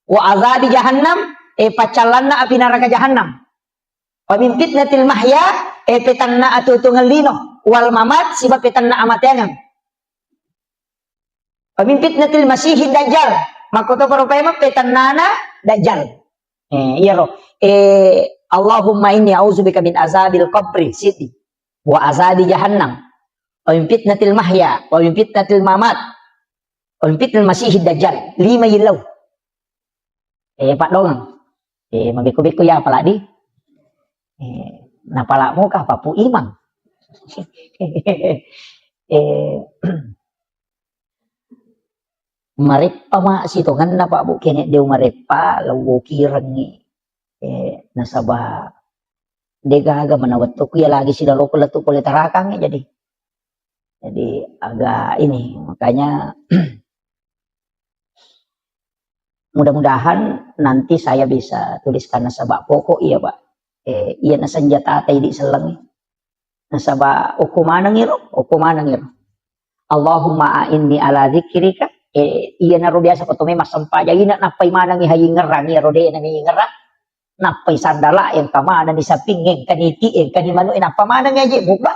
wa azabi jahannam pacalan na api neraka jahannam. Wamin fitnatil mahya petanna atutungan lino wal mamat siba petanna amatengan. Wamin fitnatil masihid dajjal makoto paropema petannana dajjal. Iya roh. Allahumma inni a'udzubika min azabil qabri siti wa azabi jahannam. Wamin fitnatil mahya wamin fitnatil mamat wamin fitnatil masihid dajjal. 5 ilaw. Pak dong. Mabiku-biku ya apalagi. Napala mo ka papu imang. Marepa ma sitongan na pa bu kene dew marepa lawo kirang ni nasaba degaga manawat to kuya lagi sila loko latu kulit tarakang jadi agak ini makanya mudah-mudahan nanti saya bisa tuliskan nasaba pokok iya Pak. Iya na senjata tay di selang nasaba ukumanang iro Allahumma inni ala zikrika Iya na ro biasa ko to may masampaja ina napay manang ihayin-ngerang iya ro de na ngerang napay sandala yang kamana ni sapingeng kaniti kanimano ina pamanang aja buka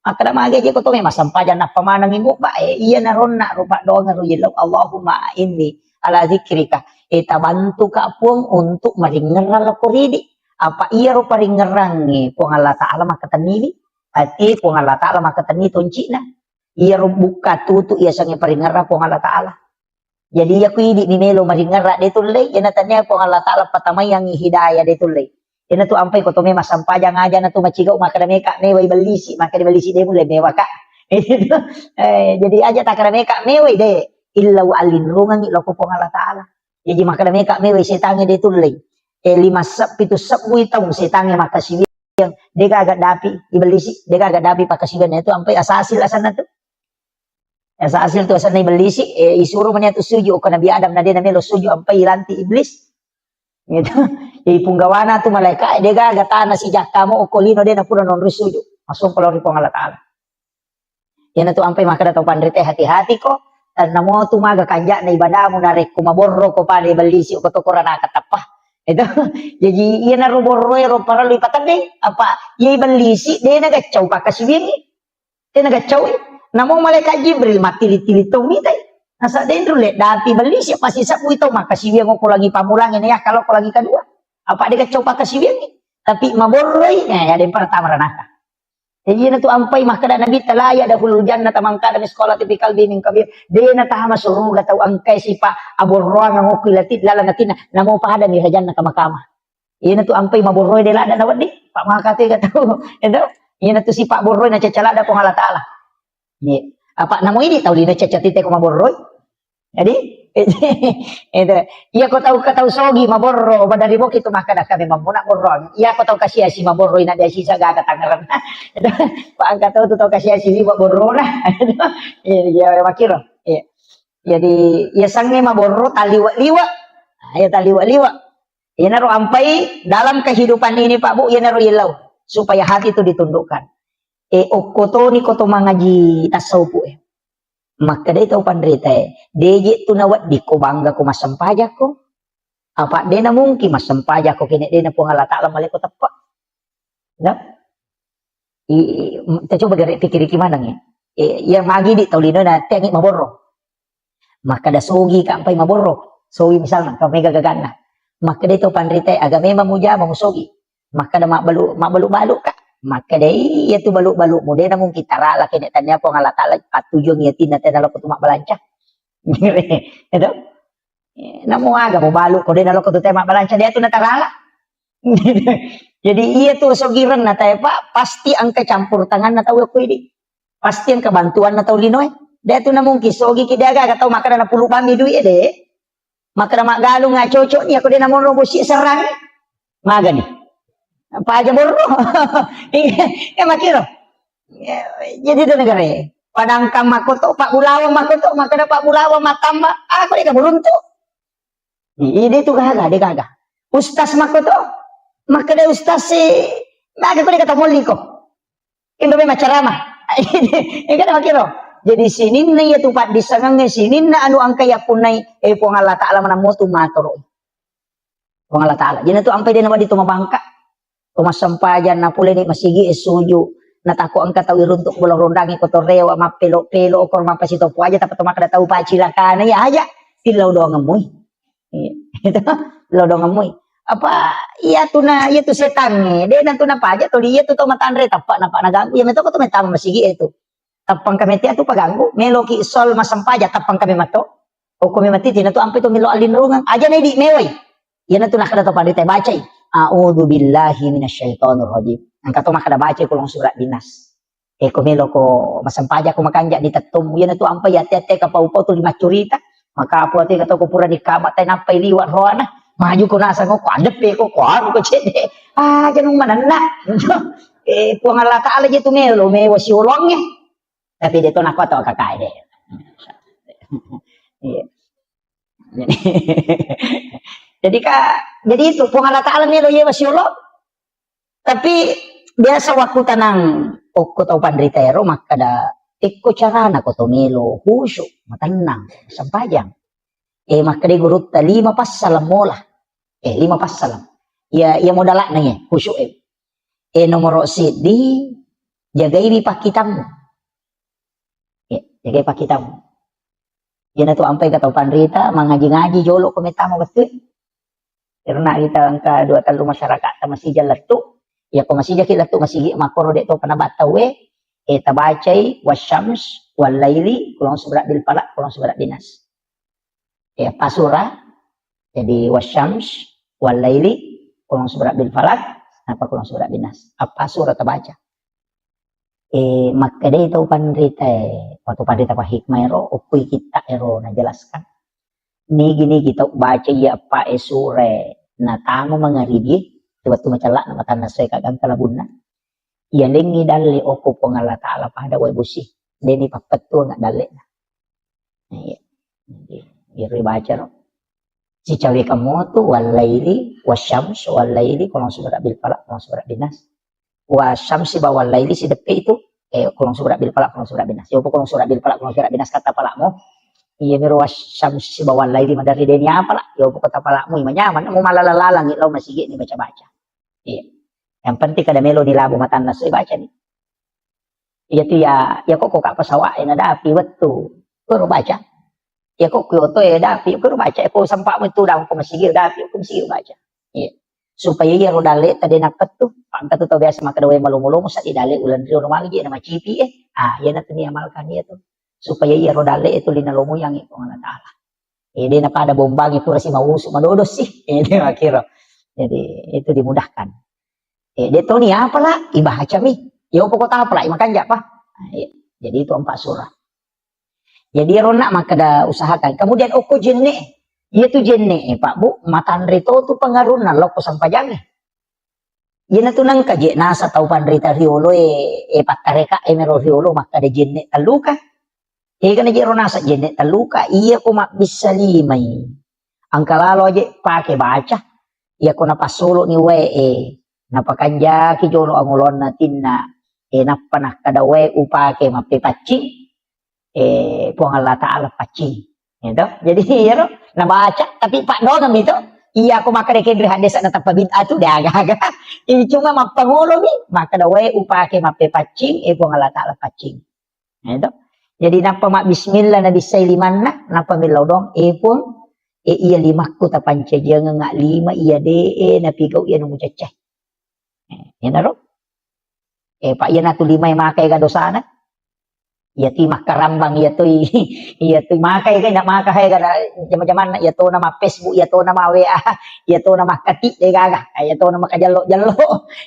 akada magaje ko to may masampaja na pamanang ibuka iya na ron na rupa doang ro yelo Allahumma inni ala zikrika tabantu ka pong untuk maringeral ko ridi apa iya ro paringerang po Allah taala makatanili ati po Allah taala makatani tonci na iya ro buka tutu iya sange paringera po Allah taala jadi aku idi ni melo maringera de tulle yana tanya po Allah taala patamay ang hidayah de tulle yana tu ampai ko to me masampaja ngaja na tu maciga makadame ka me wai balisi makadame balisi de mulai mewa ka jadi aja takadame ka me wai de illa wa alin rungang ilo ko po Allah taala jadi makadame ka me wai setange de tulle 5 sab 7 sab wi taung setange makasibi yang deka agak dapi ibelisi deka agak dapi pakasiban itu sampai asasil asana tuh asasil tuh asana ibelisi isuruh menyatu suju ke Nabi Adam nade namelo suju sampai ilanti iblis gitu jadi punggawana tuh malaikat deka agak tanah si jakamo okolino de na pura non suju masuk kalau ri Allah taala yana tuh sampai maka datang pandrite hati-hati kok dan namo tuh maga kanja na ibadamu narek kumaborro ko pa ibelisi ko to korana katapah itu jadi iya na roboro ro para lipatan deh apa iya ibalisi deh na gacau pakasibin deh na gacau namo malaikat Jibril mati tili to mitai nasa dentro le dati balisi pasti sapu itu makasibin ko lagi pamulangin ya kalau ko lagi kedua apa dia gacau pakasibin tapi maboroi ya ada yang pertama ranaka jadi na tu ampai makada nabi talaya dahulu jannah tamangka da sekolah tipikal bining kabir de na tahama suruga tau angkai sipa aborroa ngokilatit lalanatina namo pahada mi hajanna kamakama iya na tu ampai maborroy de lada dawat di pak makate ka tau endo iya na tu si pak borroy na cacalada ko Allah taala ni apa namo ini tau dina cacatite ko maborroy jadi itu iya ko tahu sogi maborro badari mo kito makada kami mamuna borro iya ko tahu kasih si maborro ina dia sisa gaga tangaran pak angkat tahu tahu kasih si borro lah iya makiro iya jadi ya sange maborro taliwa liwa ya taliwa liwa iya naro ampai dalam kehidupan ini Pak Bu iya naro ilau supaya hati itu ditundukkan okoto ni koto mangaji tasawuf maka dia tahu pandrita dia tu nawat di ko bangga ko masampaja ko apa dia na mungkin masampaja ko kini dia na po Allah taala maleko tepat ya kita coba pikir gimana nih yang magi di tahu lino na tengi maborro maka da sogi kampai maborro sogi misalnya kau mega gagana maka dia tahu pandrita agak memang muja sogi maka da mak balu ka maka dai ya tu baluk-baluk mode namun kita rala kene tanya po Allah taala patujung ya tina tena ko tumak balanca itu namo aga mo baluk ko de nalo ko tema balanca dia tu natarala jadi iya tu sogiran na tayo Pak pasti ang kecampur tangan na tahu ko ini pasti ang kebantuan na tahu linoy dia tu namung kisogi kidaga ka tahu maka na puluh bami duit de maka na magalung nga cocok ni ako de namon robosi serang maga ni apa aja borro ya makiro jadi itu negara padang kamakoto Pak Bulawa makoto maka Pak Bulawa matamba aku dia beruntu ini tuh gaga dia gaga ustaz makoto maka dia ustaz si maka aku dia kata muli ko indo may macarama kan makiro jadi sini na ya tupat disangang sini na anu ang kaya punay po Allah taala manamoto matoro po Allah taala jadi itu ampai dia nawa dito mabangka masampajan na pula ni masigi suju natako ang katawir untuk bolong rondangi kotoreo ama pelo-pelo okor mapasito po aja tapat makada tahu pa cilakana ya aja tilaw do ngamoy itu law do ngamoy apa iya tu setan ni de nantu na pa aja to dia tu to matanre tapak na pa naganggu ya meto ko to metama masigi itu tapang kami ti atu paganggu meloki sol masampaja tapang kami mato o kami mati tina tu ampe to milo alinrungan aja na di meway yan na to nakada to pandite bacay a'udzu billahi minasyaitonir rajim. Angka to makada baca kulong surat dinas. Kumelo ko masampaja ko makanja di tatum yan to ampai ate-ate ka paupo to lima curita. Maka apo ate kato ko pura di kamat tay nampay liwat roana. Maju ko nasa ko adep ko ano ko chede. Janong manana. Puang Allah taala gitu melo me wasi ulongnya. Tapi dito na ko to kakay de. Jadi itu puang Allah taala melo ye wasi ulong. Tapi biasa waktu tanang okot au pandritero makada Iko carana ko tumilo, husyok, matanang, sampajang. Maka di gurut 5 passalam mola. 5 passalam. Ya modalak na niya, husyok nomor di jagai di pakitamu. Jagai pakitamu. Yan na to ampay kataw panrita, ngaji jolo komentamo betul. Karena kita angka 2 talu masyarakat ta masih jalatu. Ya ko masih jakilatu masih makoro de to panabatawe. Tabacay wasyams walaili kulong subra bil falak kulong subra dinas. Pasura jadi wasyams walaili kulong subra bil falak apa kulong subra dinas. Pasura tabaca. Maka de ito panrita waktu panrita pa hikmah ero ukoy kita ero najelaskan. Ni gini kita baca ya pa sure na tamo mga ribi tiba-tiba macala na matanas sa kagang kalabuna. Ialingi dali opo pangala ta'ala pada way busi. Deni papatu nga dali na. Iri baca no. Si cawe kamoto walaili wasyams walaili kulong subra bil falak kulong subra dinas. Wasyams ba walaili si depe itu kulong subra bil falak kulong subra dinas. Yo kulong subra bil falak kulong subra dinas kata palakmo. Iya miro wasyams si ba walaili madari deni apa lah. Yo kata palakmo imanyaman mo malalalalang ilaw masigi ni baca-baca. Iya. Yang penting kada melo nilabo matanas ay baca ni. Iya tu ya kok kak pasawa na dapi wetu. Kuro baca. Ya kok kyoto dapi kuro baca. Ko sampak mo itu daw ko masigil dapi ko masigil baca. Iya. Supaya iya rodale tadi napet tu. Pangkat tu biasa makadaway malumulo sa idale ulan rio normal na macipi yan na tu ni amalkan iya tu. Supaya iya rodale itu linalomo yang ito ng Taala. Di na pada bombang itu si mauso madodos sih. Di makiro. Jadi itu dimudahkan. Dito ni apalah ibaca mi. Yo pokok apalah makan pa. Jadi itu 4 surah. Jadi rona makada usahakan. Kemudian oko jenne. Iya tu jenne Pak Bu, matan rito tu pengarunan loko sampajang. Iya na tunang kaje nasa tau panrita riolo patareka mero riolo makada jenne taluka. Kana jero nasa jenne taluka iya ko bisa limay. Ang kalalo aja pakai baca. Iya ko napasolo ni napakanja ki jolo ang ulon natin na napanah kadawe upake mapipacing puang Allah Ta'ala pacing gitu. Jadi ya nabaca tapi pak dogam itu iya ko makarekin hadis na tapabid atu de aga-aga cuma mapangulo ni makadawe upake mapipacing puang Allah Ta'ala pacing gitu. Jadi napa mak bismillah na bisay liman na pamilaw dong pun iya limakku tapanca jangan ngak 5 iya de napigaw iya nung ceceh. Yan naro. Pak yan ato 5 makay ka dosana. Iya ti makarambang iya to makay kay na makahay ka na jaman-jaman iya to na ma-Facebook, iya to na ma-WA, iya to na makati de gaga, iya to na makajalo-jalo.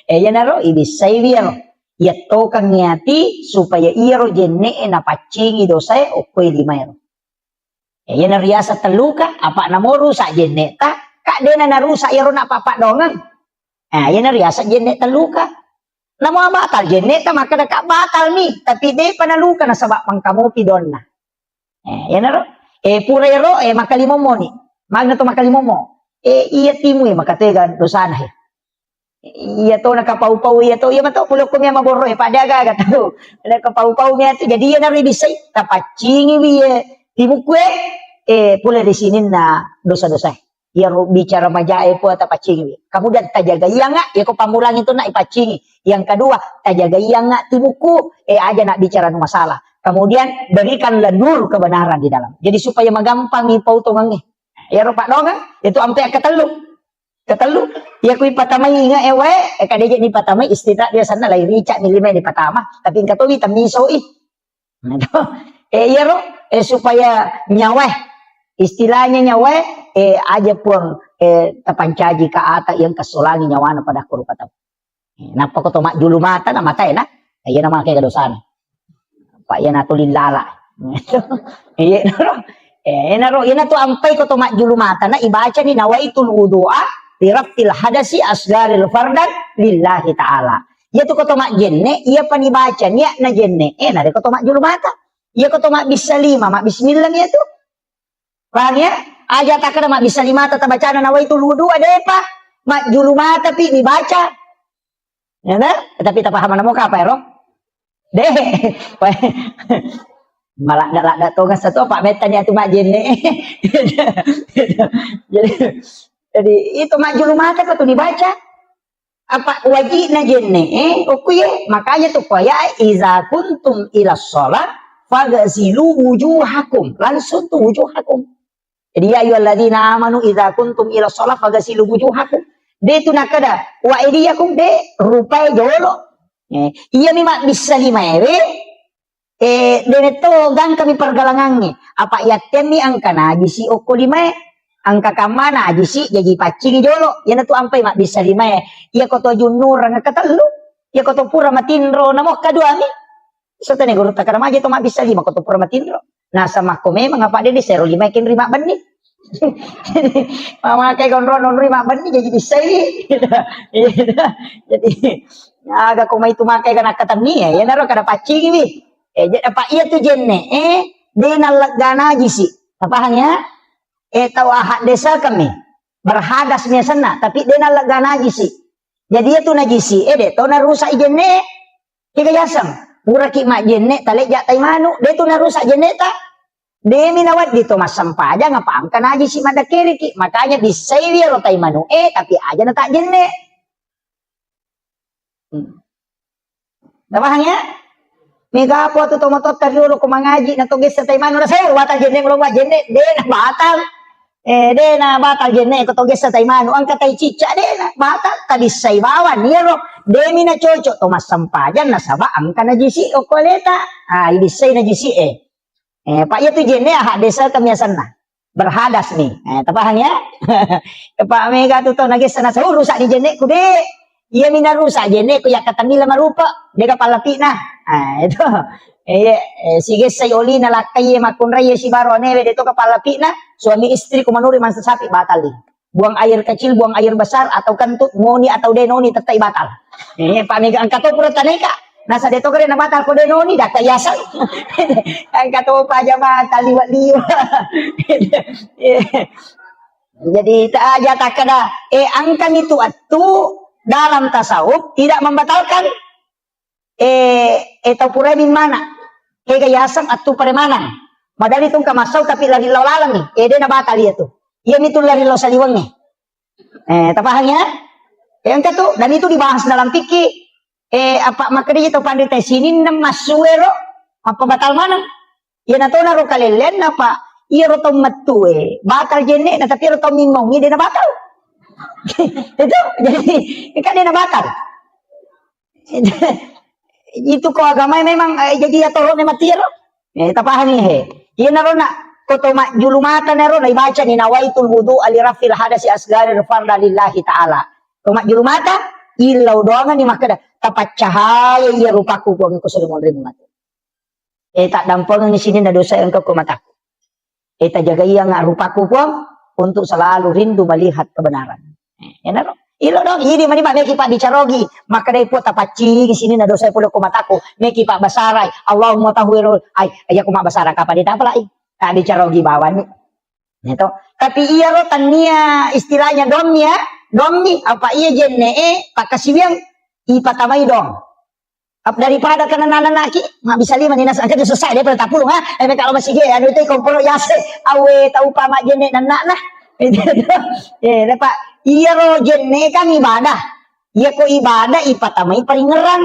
Yan naro ibisay biyano. Iya to kang ngati supaya iya ro jenne na pacing idosay o koy 5 ero. Yan na riasa taluka apa na mo rusa jenne ta ka de na narusa iro na papa dongan. Yan na riasa jenne taluka. Na mga batal jenne ta maka ka batal ni tapi de panaluka na sabak pangkamo pidon na. Yan na ro. Pura iro makalimo mo ni. Magna to makalimo mo. Iya timu makategan dosana iya to nakapau-pau iya to iya man to pulok ko miya maboro padaga gato. Nakapau-pau miya to jadi yan na ribisay tapacing biye timukwe pula di sini na dosa-dosa. Yang bicara majae po at pacingi. Kemudian tajaga iya nga, ya ko pamulang itu na ipacingi. Yang kedua, tajaga iya nga timuku, aja nak bicara no masalah. Kemudian berikanlah nur kebenaran di dalam. Jadi supaya magampang ipaw tungangi. Ya ro Pak Dong, itu ampe ketelu. Ya ko ipatamay nga kadije ni patamay istira dia sana lai rica milime ni patama, tapi katowi tamiso ya ro supaya nyawa istilahnya nyawa aja pun tapancaji ka ata yang kasulangi nyawana pada kuru kata. Napa ko to mak julu mata na matay na. Ayan naman kay kadosan. Pa yan ato lilala. Iya naro. Naro yan ato ampay ko to mak julu mata na ibaca ni nawaitul wudu'a li raftil hadasi asgaril fardan lillahi ta'ala. Ya to ko to mak jenne iya panibaca niya na jenne na ko to mak julu mata. Iya ko to mak bisalima mak bismillah niya to. Paham ya? Aja tak kena mak bisa 5 tata bacaan nawaitul wudu ada apa? Mak julu mata tapi dibaca. Ya nah? Tapi tak paham mana muka apa ya, Rom? Deh. Malah dak tonga satu Pak Metan ya tu mak jenne. jadi jadi itu mak julu mata kau tu dibaca apa wajibna jenne oke makanya tuh ya iza kuntum ila shalah faghsilu wujuhakum langsung tuh wujuhakum. Jadi ya ayyuhalladzina amanu iza kuntum ila shalah faghsilu wujuhakum. De tu nakada wa idiyakum de rupai jolo. Iya mi mak bisa lima deneto gang kami pergalangannya apa ya temi angka naji si oko lima angka kamana aji si jadi pacing jolo ya tu ampai mak bisa lima ya koto junur nga katalu ya koto pura matindro namo kadua mi sotane guru takara maje to mak bisa lima koto pura matindro nah sama ko memang apa de sero lima kin rima bani mama kayak gondro non rima bani jadi bisa jadi agak ko mai tu makai kana katami ya naro kada pacing mi apa iya tu jenne de nalagana jisi apa hanya tahu ahad desa kami berhadas sana tapi de nalagana jisi jadi itu najisi de tahu narusak jenne tiga jasam muraki mak jenne talek jak taimanu de tu narusak jenne ta de minawat di Thomas sampaja ngapa angka najisi mada kiri ki makanya disai lo taimanu tapi aja na tak jenne apa hanya mega po tu tomotot kariulo ko mangaji na tugis sa taimano na sayo batal jenne mo ba jenne de na batal de na batal jenne ko tugis sa taimano ang katay chicha de na batal kadisay bawan niro de mi na chocho to masampajan na saba ang kana jisi o koleta idisay na jisi pa iya tu jenne desa kamiasan na berhadas nih tapahan ya pa mega tu to nagis na sa rusak di jenne ko de iya minarusak jenne ko ya katanila marupa de kapalati na itu sige sayoli na lakay makunray si baro neve dito kapalati na suami istri kumanuri man sa sapi batal din buang air kecil buang air besar atau kentut ngoni atau denoni tetay batal pamiga ang katopura taneka nasa dito ka rin na batal ko denoni data yasal ang katopa aja batal liwat-liwa jadi tak aja tak kada angkan itu atu dalam tasawuf tidak membatalkan tahu pura min mana kegayasam atau peremanan madali itong kamasaw tapi lari lalang nih de na batal dia tuh iya itu lari law saliwang nih tapahannya yang itu dan itu dibahas dalam fikih apa makanya itu pandita sini nam masuero apa batal mana ya nato na ro kalelen apa iya ro tong matu batal jenne na tapi ro tong mingong dia na batal itu jadi kan dia na batal itu ko agama memang jadi atau ne matiro tapahan ni iya naro na koto mak julumata naro na ibaca ni nawaitul wudu alirafil hadasi asgari farda lillahi taala to mak julumata ilau doangan ni makada tapat cahaya iya rupaku ko ko sudah mo rin mati tak dampol ni sini na dosa engkau ko mataku tak jaga iya nga rupaku ko untuk selalu rindu melihat kebenaran ya naro ilo dong ini mani pak meki pak dicarogi maka dai po tapaci di sini na dosa pulo kumataku meki pak basarai Allahumma tahwirul aya kuma basara kapan ditapalai tak dicarogi bawan itu tapi iya ro tania istilahnya domni apa iya jenne pak kasiwiang ipatamai dong daripada kena naki nggak bisa lima dinas angkat selesai deh pada tapulung kalau masih ge anu itu komporo yase awe tau pa mak jenne nanak nah pak iya ro jenne kan ibadah iya ko ibadah ipatamai paringeran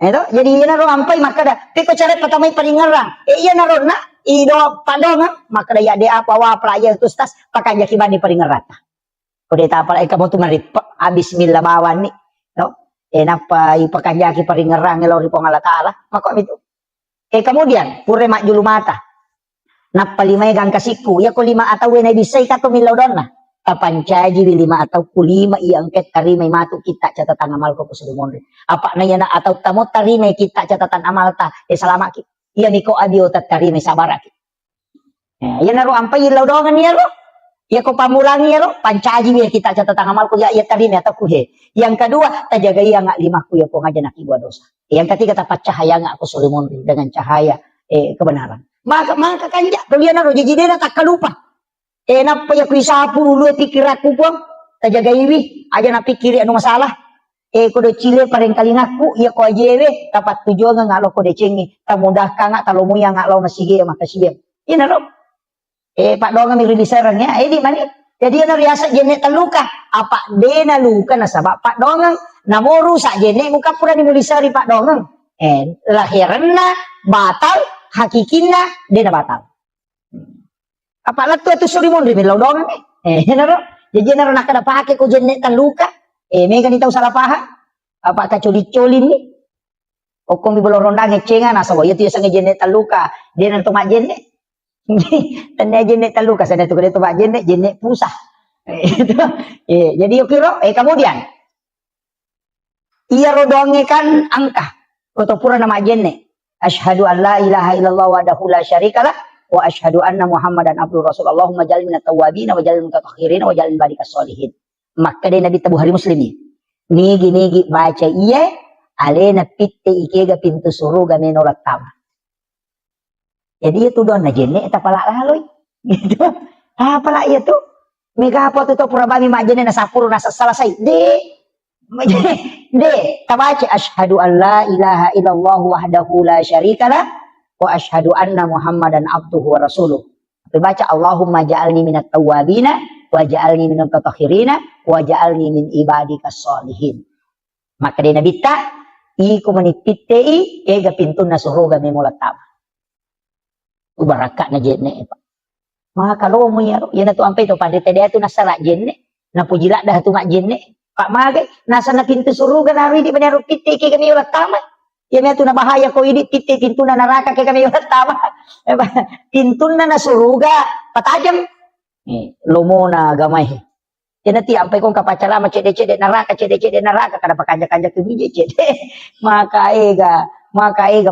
itu jadi iya naro ampai maka dah tapi ko cara patamai paringeran iya naro na ido padonga maka dah ya de apa wa playa tu tas pakai jaki bani paringeran udah tak apa kamu tu marit bismillah bawan ni no napa ipakan jaki paringeran ngelo ri pong Allah taala maka itu kemudian pure mak julu mata napa lima gang kasiku ya ko lima atau na bisay ka to milodona kapancaji lima atau kulima iangket tarimay matu kita catatan amal ko sudah apa na yan atau tamo tarimay kita catatan amal ta selama ki iya niko adio tarimay sabaraki ya naro ampai laudongan ya ro ya ko pamulangi ya ro pancaji ya kita catatan amal ko ya tarimay atau kuhe yang kedua tajaga iya nga lima ku ya ko ngaja nakibwa dosa yang ketiga tapat cahaya nga ako sudah dengan cahaya kebenaran maka kanja kalian naro jadi dia tak kalupa napa ya kuisapu dulu pikir aku pun tajaga iwi aja na pikiri anu masalah Ko do Chile pareng kali ngaku iya ko ajewe tapat tujuan ngalo ko de cengi tamudah kanga talo muya ngalo masige makasige. Ina ro. Pak donga mi rilisarang ya. Di mani. Jadi ana riasa jene taluka apa dena luka na sabab Pak dongang namoru sa jene muka pura ni mulisari Pak dongang. Lahiranna batal hakikinna dena batal. Apa latu tu suri mon ri lo dongang naro. Jadi naro nak kada pake ko jene taluka. Mega ni tahu salah paham. Apa kacoli-colin ni. Okong di bolorondang ngecengan asawa itu ya sange jene taluka. Dena to mak jene. Tanda jene taluka sana tu kada to mak jene pusah. Jadi kira kemudian ia rodonge kan angka atau pura nama jenne asyhadu an la ilaha illallah wahdahu la syarikalah wa asyhadu anna muhammadan abduhu rasul Allahumma jalil minat tawabin wa jalil mutatahhirin wa jalil barikas solihin. Maka dia nabi tabu hari muslim ni nigi baca iya alena pitte ikega pintu suruga menorat tama. Jadi itu don na jenne eta pala laloi gitu. Pala iya tu mega apa tu pura bami mak jenne na sapuru na selesai de tabaca asyhadu an la ilaha illallah wahdahu la syarikalah wa asyhadu anna muhammadan abduhu wa rasuluh. Baca Allahumma ja'alni minat tawwabina wa ja'alni minat tatahhirina wa ja'alni min ibadikas solihin. Maka dia nabi ta iku menipitei ega pintuna suruga memulat tama. Ubarakat na jenne pak. Maka lo mo yaro yana tu ampai to pandai tadi tu nasara jenne na pujila dah tu mak jenne pak magai nasa na pintu suruga na ri di benar pitte ke kami ulat tama. Ya me tu na bahaya ko ini pitte pintuna neraka ke kami ulat tama. Pintuna na suruga patajam. Lomo na gamay. Yan ti ampay kong kapacala macede-cede neraka cede-cede neraka kada pakanja-kanja ke bije cede. Maka ega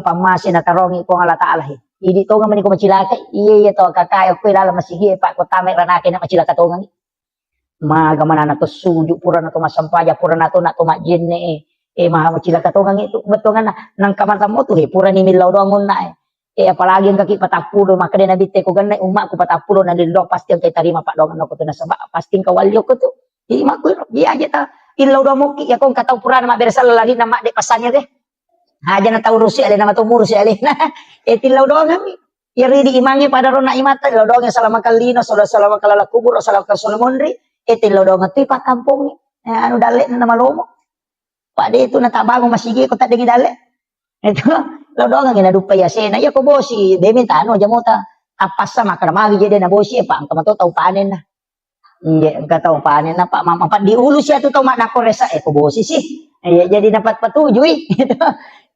pamasi na tarongi ko Allah taala. Idi to ngaman ko macilaka iya to kakay ko ilala masigi pak ko tamay ranake na macilaka to ngangi. Maga manana to suju pura na to masampaja pura na to majinne maha macilaka to ngangi itu betul na nang kamar mo to pura ni milaw do ngon na apalagi ang kaki patapulo maka dia nabi te ko ganay umak ko patapulo na dildo pasti ang kay tarima pak dong ko to na sabak pasti kawalyo ko to di makuy di aja ta ilaw do mo ki akong kataw pura na mabersal lagi na mak de pasannya deh. Haja na tahu rusi ale nama tumur si ale na tilaw doang kami iri di imangi pada rona imata tilaw doang salama kalino salama kalala kubur salama kalsona mondri tilaw doang ti pa kampung anu dale na malomo pak de itu na tabango masigi ko tadi dale itu law doang ngina dupa ya sena ya ko bosi de minta ano jamota apasa maka magi jadi na bosi pak ang kamato tau panen na enggak tahu panen na pak mama pak diulus ya tu tau mak nako resa ko bosi sih jadi dapat patujui gitu.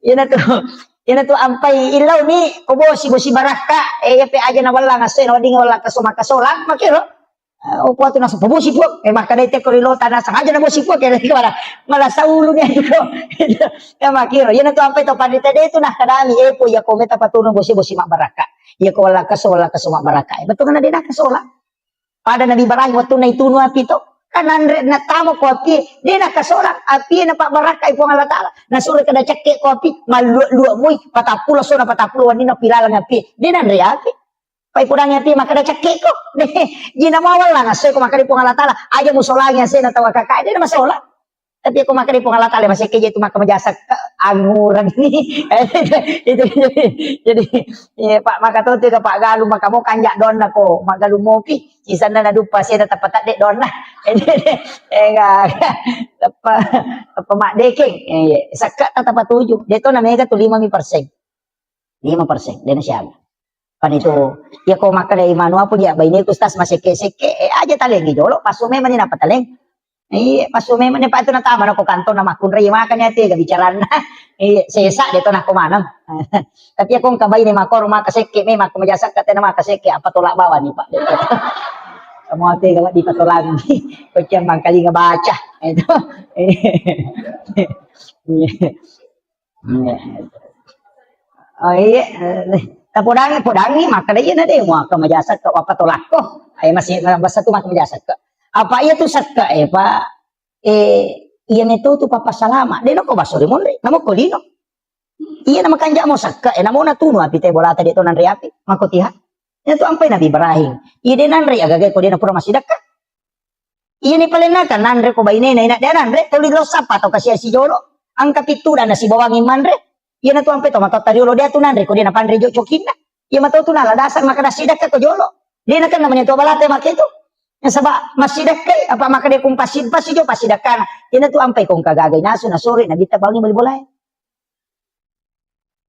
Yan na to ampay ilaw ni kubosi bosi baraka pe aja na wala nga sen wadi nga wala ka sumakasolan makiro o kwato na sa pabosi po maka dayte ko rilota na sa aja na bosi po kaya mala sa ulo niya ko ya makiro yan na to ampay to pandita dito na kadami po ya kometa patunong bosi mak baraka ya ko wala ka sumak baraka betul na din na kasola pada nabi barahi waktu na ituno api to kanan na tamo ko api di na kasolang api na pak baraka ipo Allah taala na sura kada cekke ko api malu muy patapulo so na patapulo wani na pilalang api di na ri api pai pudang api maka da cekke ko di na mawal lang asoy ko maka ipo Allah taala aja musolagi sen na tawa kakak di na masola tapi ako maka ipo Allah taala masih keje itu maka majasa anguran ini itu jadi pak maka to ti pak galu maka mo kanjak don na ko magalu mo ki isan na dupa siya na tapatat de don na enggak apa mak deking sakat tata tujuh deto na mega tu 5% dena siya pan itu ya ko maka dari manua pun ya baini kustas masih seke aja taleng dolo pasume man na pataleng pasume man pa ito na tama na ko kanto na makunray makanya ti gabicaran na sesa deto na kumanam tapi akong kabay ni makor makaseke may makumajasak kate na makaseke apa tolak bawa ni pak semua ate kalau di patulang kucing mangkali ngebaca itu oh iya podangi maka dia nanti mau ke majasak ke apa tolak kok masih bahasa tu maka majasak ke apa iya tu sakka pak iya metu tu papa salama dia no ko basuri monre namo ko lino iya nama kanja mo sakka namo na tuno api te bola tadi to nan riapi makotiha itu ampai Nabi Ibrahim. Ide nanri agak ko dia na pura masih dekat. Iya ni pala na kan nandre ko ba ina ina dia nandre tuloy lo sapa to kasi si Jolo. Ang kapituda na si bawangin manre. Iya na to ang peto matatariolo dia tu nandre ko dia na pandre jo chokinna. Iya matutuna la dasar makadasidak ka ko Jolo. Dia na kan namanya to balate makito. Yang saba masidak kay apa makade kung pasid pasijo pasidak kana. Iya na to ampay kung kagagay naso na sore na bita bangi balibolay.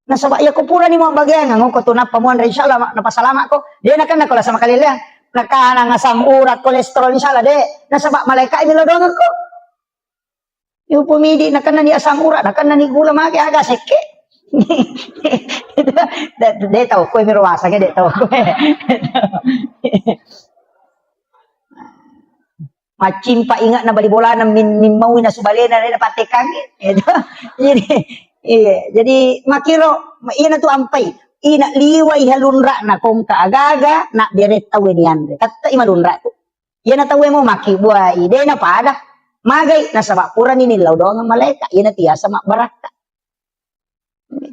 Nasaba iya ko pura ni mo bagyan ngo ko tunap pamuan ra insyaallah napasalamat ko. Dia na kan nakola sama kalilang. Nakana nga sang urat kolesterol inshallah de nasaba malaikat milodongan ko yung pumidi nakana ni asang urat nakana ni gula magi aga seke de tau ko mirwasa ke de tau macim pa ingat na balibola na min mau na subalena na patekang jadi makiro iya na tu ampai ina liway halunra na kung kaagaga na direct tawin yan. Kata imalunra ko. Yan na tawin mo makibuhay. Ide na pada. Magay na sa bakura ni nilaw doon ang malaika. Yan na tiya sa makbaraka.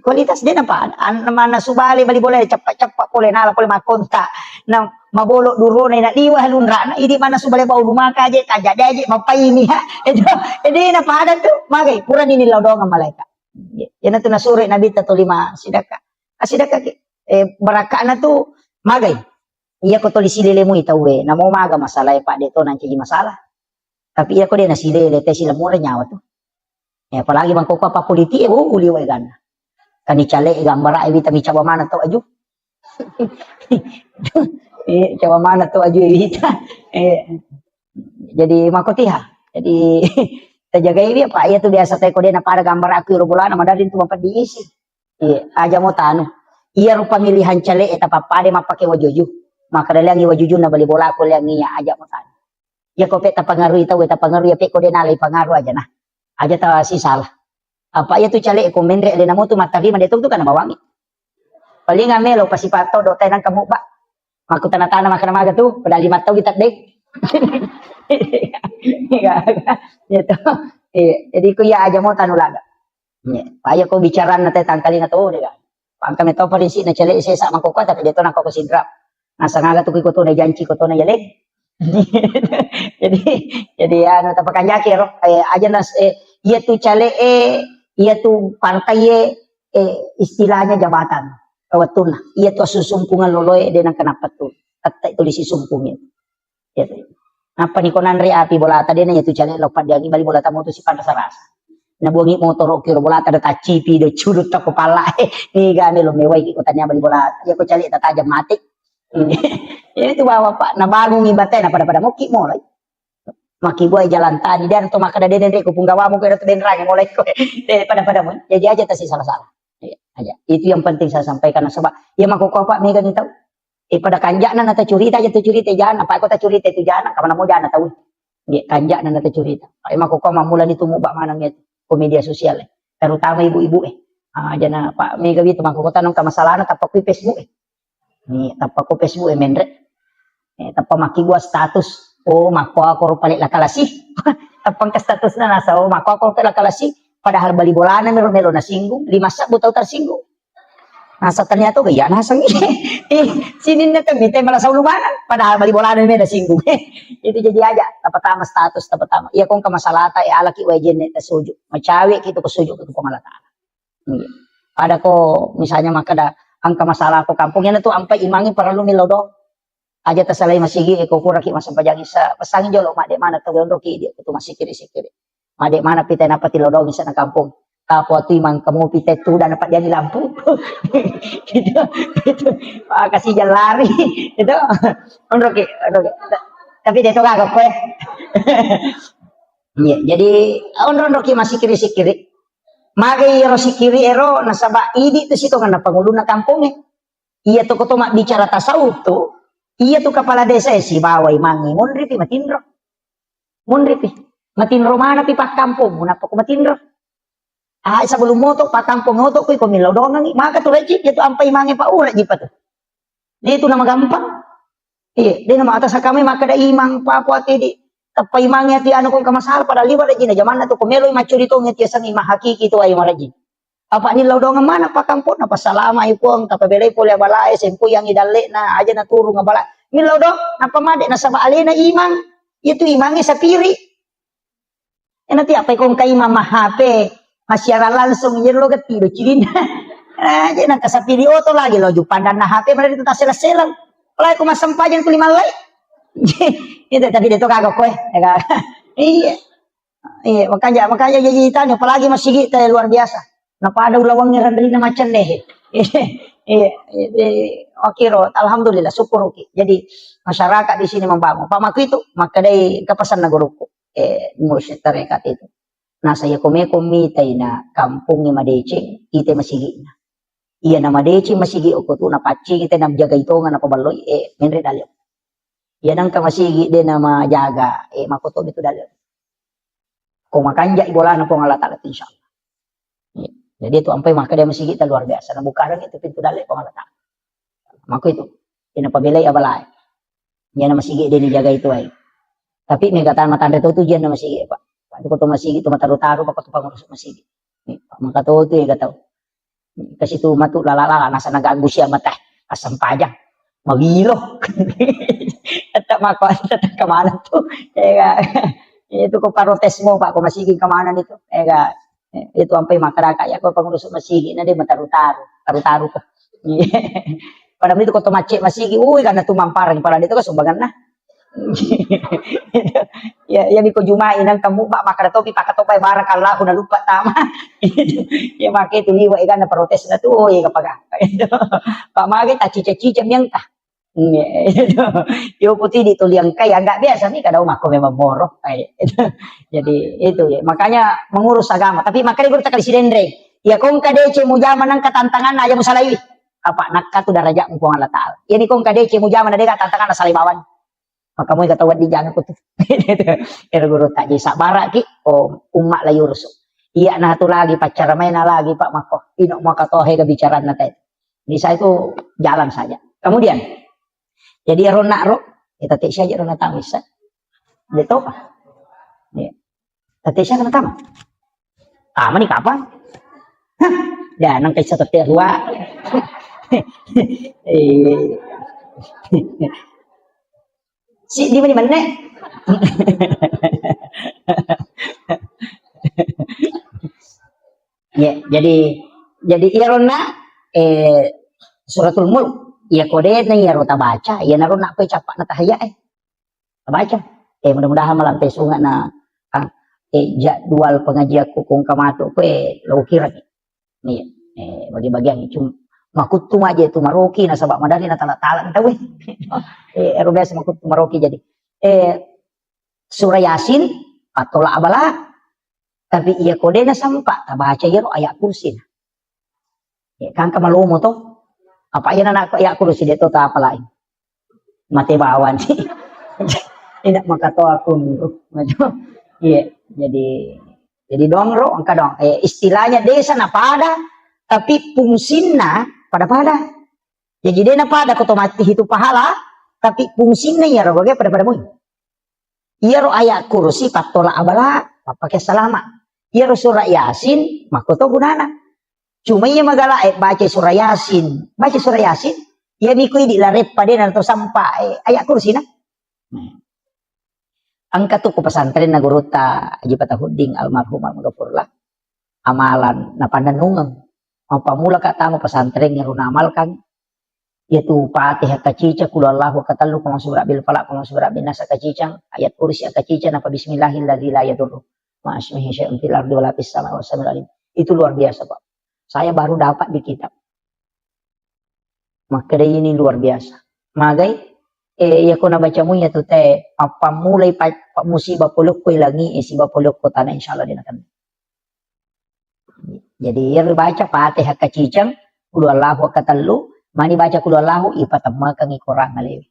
Kualitas din na pada. Ano naman na subali balibulay. Chapa-chapa puli nala puli makonta. Na mabolo duro na liway halunra na. Hindi man na subali ba lumaka aja. Kajadaji mapayini ha. Ide na pada to. Magay. Pura ni nilaw doon ang malaika. Yan na to nasuri na bita to 5 sidaka. Asida kaki baraka na tu magay iya ko toli silele mo itawe na mo maga masalah pak dito nanti masalah tapi iya ko dia na silele te sila mura nyawa tu apalagi bang ko pa politik uli wa gan kani chale gambara bita mi cawa mana to aju cawa mana to aju bita jadi makotiha jadi terjaga ini pak iya tu biasa te ko dia na para gambar aku bulan madarin tu mampat diisi aja mo tano iya ro pamilihan chale eta papade mapake wajuju maka dalangi wajuju na bali bola ko lang niya aja mo tano ya ko peta pangaruh ita weta pangaruh ya pe ko denalay pangaruh aja nah aja ta si salah apa ya tu chale ko mendre de namo tu matari man detung tu kana bawangi paling amelo pasipato do tay nang kamu ba maku tanatana makana maga tu pada 5 taw gitat dek gitu jadi ko ya aja mo tano laga paya ko bicara na tayo tangkali na to, diba? Pang kami to pa rin si na chale isa mangkukwa, tapi dito na ko kusidra. Nasa nga tukoy ko to na janchi ko to na yalig. jadi ano tapakan jaki ro, aja nas iya tu chale iya tu partai istilahnya jabatan. Kawatun na, iya tu susumpungan loloy din ang kanapat tu. At ito lisisumpungin. Napa ni konan ri api bola tadi na iya tu chale lopad yang ibali bola tamu tu si panasarasa. Nabuangi motor kiro bola ada tacipi do curut tak kepala ni gani lo mewai ikutannya bali bola ya ko cali tajam mati ini tu bawa pak na bangun ngibate na pada moki mo lai maki boy jalan tadi dan to maka deden ko punggawa mo ko den ranya mulai ko pada mo jadi aja tasi salah-salah aja itu yang penting saya sampaikan sebab ya mako ko pak mega ni tahu pada kanjakna na ta curita aja tu curita jangan apa ko ta curita itu jangan kapan mo jangan tahu kanjakna na ta curita ay mako ko mamulan itu mo ba manang itu ke media sosial terutama ibu-ibu aja na Pak Mega gitu mangko tanong kamasalanan tapak ko Facebook ni tapak ko Facebook mendre tapak maki gua status mako ako ro palit lakalasi tapang ka status na nasa mako ako ro lakalasi padahal bali bolana mero na singgung 5 sabut tau tersinggung nasa ternyata gaya nasang sinin na tabi tay malah sa ulumanan padahal bali bolana mero na singgung itu jadi aja tapatama status tapatama iya kung kamasalata alaki wajen na sujuk macawi kito ko sujuk ko pangalata ada ko misalnya makada ang kamasala ko kampung yan na to ampay imangi para lumilodo aja tasalay masigi ko kuraki masampajagi sa pasangin jolo made mana tawondo ki dia to masikiri made mana pitay na patilodo sa na kampung kapwa tu imang kamu pitay tu dan dapat dia di lampu gitu kasih jalan lari itu onroki tapi dia tuh kagak kue jadi onroki masih kiri magai ero sikiri ero nasaba idi tu situ kan pangulo na kampung iya tuh koto mak bicara tasawuf tuh iya tuh kepala desa si bawai mangi munripi matinro mana pi pak kampung munapa ko matinro sebelum motok pak kampung motok ko milaw dongan maka tuh rejip itu ampai mangi pa ura jipa tuh itu nama gampang iya dia nama atas kami maka da imang papua tidi tapai mangi ti ano ko kamasal pada liwa rejina zaman na to kumelo macurito ngeti sang imah hakiki to ay maraji apa ni laudongan mana pak kampung apa salama ipong tapabelay po balay sempo yang idalle na aja na turu nga bala ni laudong apa made na saba alena imang Itu imangnya sapiri. Nanti apa kong kay mama HP, masyara langsung yun lo ketido cilin. Jadi nang kasapiri oto lagi lo jupandan na HP berarti itu tasela-sela. Wala ko masampajan ko limalay. Itu tapi dito kagak ko eh. Iya. Iya, makanya jadi tanya apalagi masih kita luar biasa. Napa ada ulawangnya renderi na macan deh. Iya, oke ro, alhamdulillah syukur oke. Jadi masyarakat di sini membangun. Pak Maku itu maka dari kepesan na guruku mursyid tarekat itu. Nah saya komi tay na kampung ni Madecing, ite masigi na. Iya na Madecing masigi ko tu na paci kita na jaga itu nga na pabaloy menre dalyo. Iya nang ka masigi de na majaga makoto itu dalyo. Kung makanja ibola na po nga latalat insyaallah. Jadi itu sampai maka dia masih kita luar biasa. Nah bukan itu pintu dalek pengalatan. Maka itu pinapabilay abalay. Yan na masih dia dijaga itu ay. Tapi may katan matanda to diyan na masih pak. Pati ko to masih itu mataru-taru pa ko to pangurus masih. Maka to yung gataw. Kasi to matu lalala nasa nagago siya mata asam pajang. Magilo. At mako at kamanan to. Itu ko parotes mo pa ko masiging kamanan ito. Itu sampai masyarakat ya ko pangurus masigi na di taru-taru ko. Padahal itu ko macet masigi, karena tumamparang para dito ko sumbangan na. Ya ko jumain ang kamu ba makadatopi pakatopay barakallah ko na lupa tama. Ya make itu liwa ikan na protes na to kapag. Pak mage ta cica-cica miyang ta. Yo putih dito liang kaya enggak biasa nih kadang aku memang moroh jadi itu ya makanya mengurus agama tapi makanya gue tak kali sidendre ya kong kadece mu zaman nang katantangan aja musalawi apa nakka tu daraja mu Allah taala ini kong kadece mu zaman ada katantangan na salimawan maka mo katawad di jangan ko tu pero guru tak jadi sabara ki umma la yursu iya na tu lagi pacar main lagi Pak Mako ino makatohe kebicaraan na tayo ini saya itu jalan saja kemudian jadi ronak ro, kita tak saja ronak tamis. Dia tahu apa? Ya, tapi saya kena tamu. Tamu ni kapan? Dah nang kisah tetek dua. Si di mana? Ya, jadi irona suratul mulk. Ya kode na ya rota baca, ya naruh nak capak na tahaya baca. Mudah-mudahan malam pesunga na jadwal pengajian kukung kamato lo kira nih. Bagi-bagian cuma makutu aja itu maroki na sabak madali na tala-tala tahu erobes makutu maroki jadi surah Yasin atau la abala tapi iya kode na sampa baca ya ayat kursi. Kan kamalomo to apa yan anak ya kursi dito ta apa lain mati bawan sih tidak makato aku iya jadi dongro angka dong istilahnya desa na pada tapi fungsinya pada jadi dia na pada otomatis itu pahala tapi fungsinya ya roge pada mu iya ro ayat kursi patola abala pakai salama iya ro surah Yasin makoto gunana cuma ia magala baca surah Yasin, ia mikui di larep paden atau sampai ayat kursi na. Angkat tu ku pesantren na guru ta Haji Patahuding almarhum almarhumlah amalan na pandanungan. Mau pamula ka tamu pesantren yang runa amalkan yaitu Fatihah kacica kul Allahu katallu kama surah bil falaq kama surah bin nas kacicang ayat kursi kacica napa bismillahilladzi la yadurru ma ismihi syai'un fil ardi wala fis samai was samiul alim. Itu luar biasa, Pak. Saya baru dapat di kitab. Maka ini luar biasa. Magai, ya kau nak baca munya tu teh apa mulai pak musibah polok kau ilangi, musibah polok kau tanah insyaallah dia akan. Jadi yang baca Fatihah kacicang, kul Allahu katallu, mani baca kul Allahu ipatamakan ikorang ngalewi.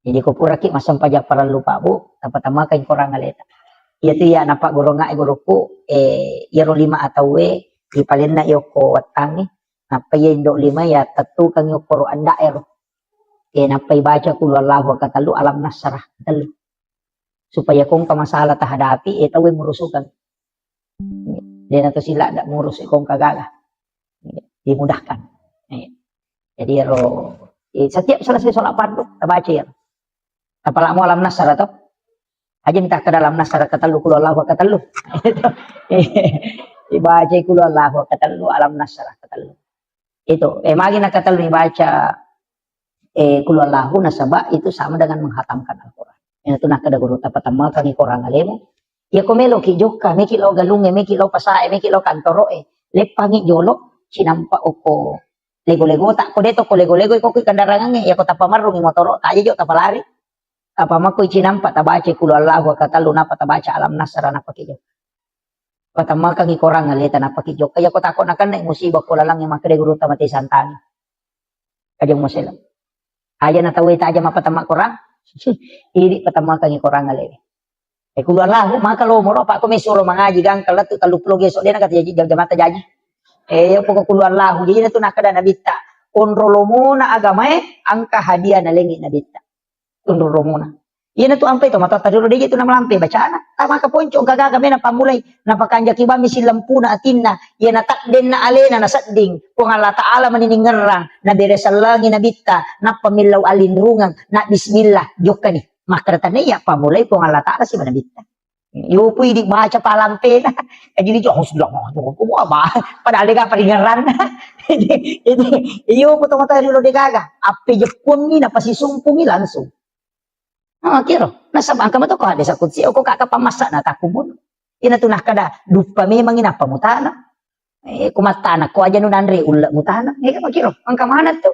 Jadi kau puraki masam pajak para lupa bu, tapatamakan ikorang ngaleta. Itu ya nampak goronga guruku, ya lima atau ipalin na yoko watangi napay indo lima ya tatu kang yoko ro anda ero napay baca kul Allahu katalu alam nasrah katalu supaya kung kamasala tahadapi tawi murusukan dia nato sila ndak murus kung kagala dimudahkan jadi ro setiap selesai sholat fardu baca ya apalagi alam nasrah to Aja minta ke dalam nasara katalu kulo Allah katalu. Dibaca kulo Allah katalu alam nasara katalu. Itu magi nak katalu dibaca kulo Allah nasaba itu sama dengan menghatamkan Al-Qur'an. Itu nak kada guru tapatama kami korang alemu. Ya komelo ki joka meki lo galunge meki lo pasae meki lo kantoroe. Lepangi jolo sinampa oko lego-lego tak ko deto ko lego-lego ko kandarangan ya ko tapamarung motoro tak aja jo tapalari. Apa mako cinampa tabaca kulo Allah katalu napa tabaca alam nasara napa kijo. Patama kang ikorang aleta napa kijo. Kaya ko takon akan na musibah ko lang yung makade guru tamati santani. Kajong mo sila. Aja na tawi ta aja mapatama korang. Iri patama kang ikorang aleta. Kulo Allah maka lo moro pa ko may suro mangaji gang kalat tu taluplo geso dia na kataji jamata jaji. Yung po kulo Allah jadi na tu nakada nabita. Onrolo mo na agamae angka hadiah na lengi nabita. Tundur romona. Iya na tu ampe to mata taduro dia tu na malampe bacana. Tama ka ponco gaga kami na pamulay na pakanja kibami silampu na atinna. Iya na takden na alena na sading. Kung Allah Ta'ala maniningerang na beresalagi na bitta na pamilaw alinrungang na bismillah joka ni. Makarata niya pamulay kung Allah Ta'ala si manabitta. Iyo po hindi baca palampe na. Kaya di harus bilang kumuha ba? Padali ka paringaran na. Iyo po to mata rilo de gaga. Ape jepun ni na pasisumpung langsung. Kiro, nasa bangka mo to ko sa kutsi o ko kakapamasa na takubon. Inatunah kada dupa memang ina pamutana. Kumatana ko aja nun andre ulah mutana. Kiro, ang kamana to.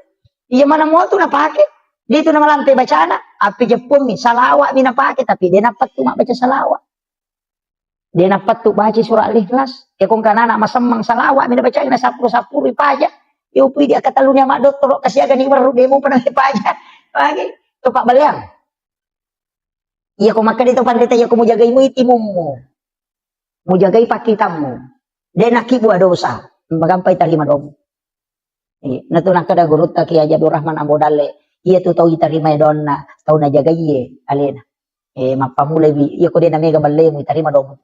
Iya mana mo to napake. Dito na malampe bacana, api jepun mi salawa mi napake tapi dia dapat tu mak baca salawa. Dia dapat tu baca surah Al-Ikhlas. Kung kanana masamang salawa mi baca ina sapur-sapur ipaja. Yo pui dia katalunya mak doktor kasih agak ni baru demo pernah ipaja. Lagi to Pak Baliang. Iya kau makan itu pandai tanya kau mau jagai itimumu, mau jagai pakitamu, dan nak buat dosa, magampai terima dong. Natu nak kada guru tak kiai Abdul Rahman Ambodale, iya tu tahu terima donna, tahu na jagai ye, alena. Mapamulai iya kau dia namanya gaballe mu terima dong.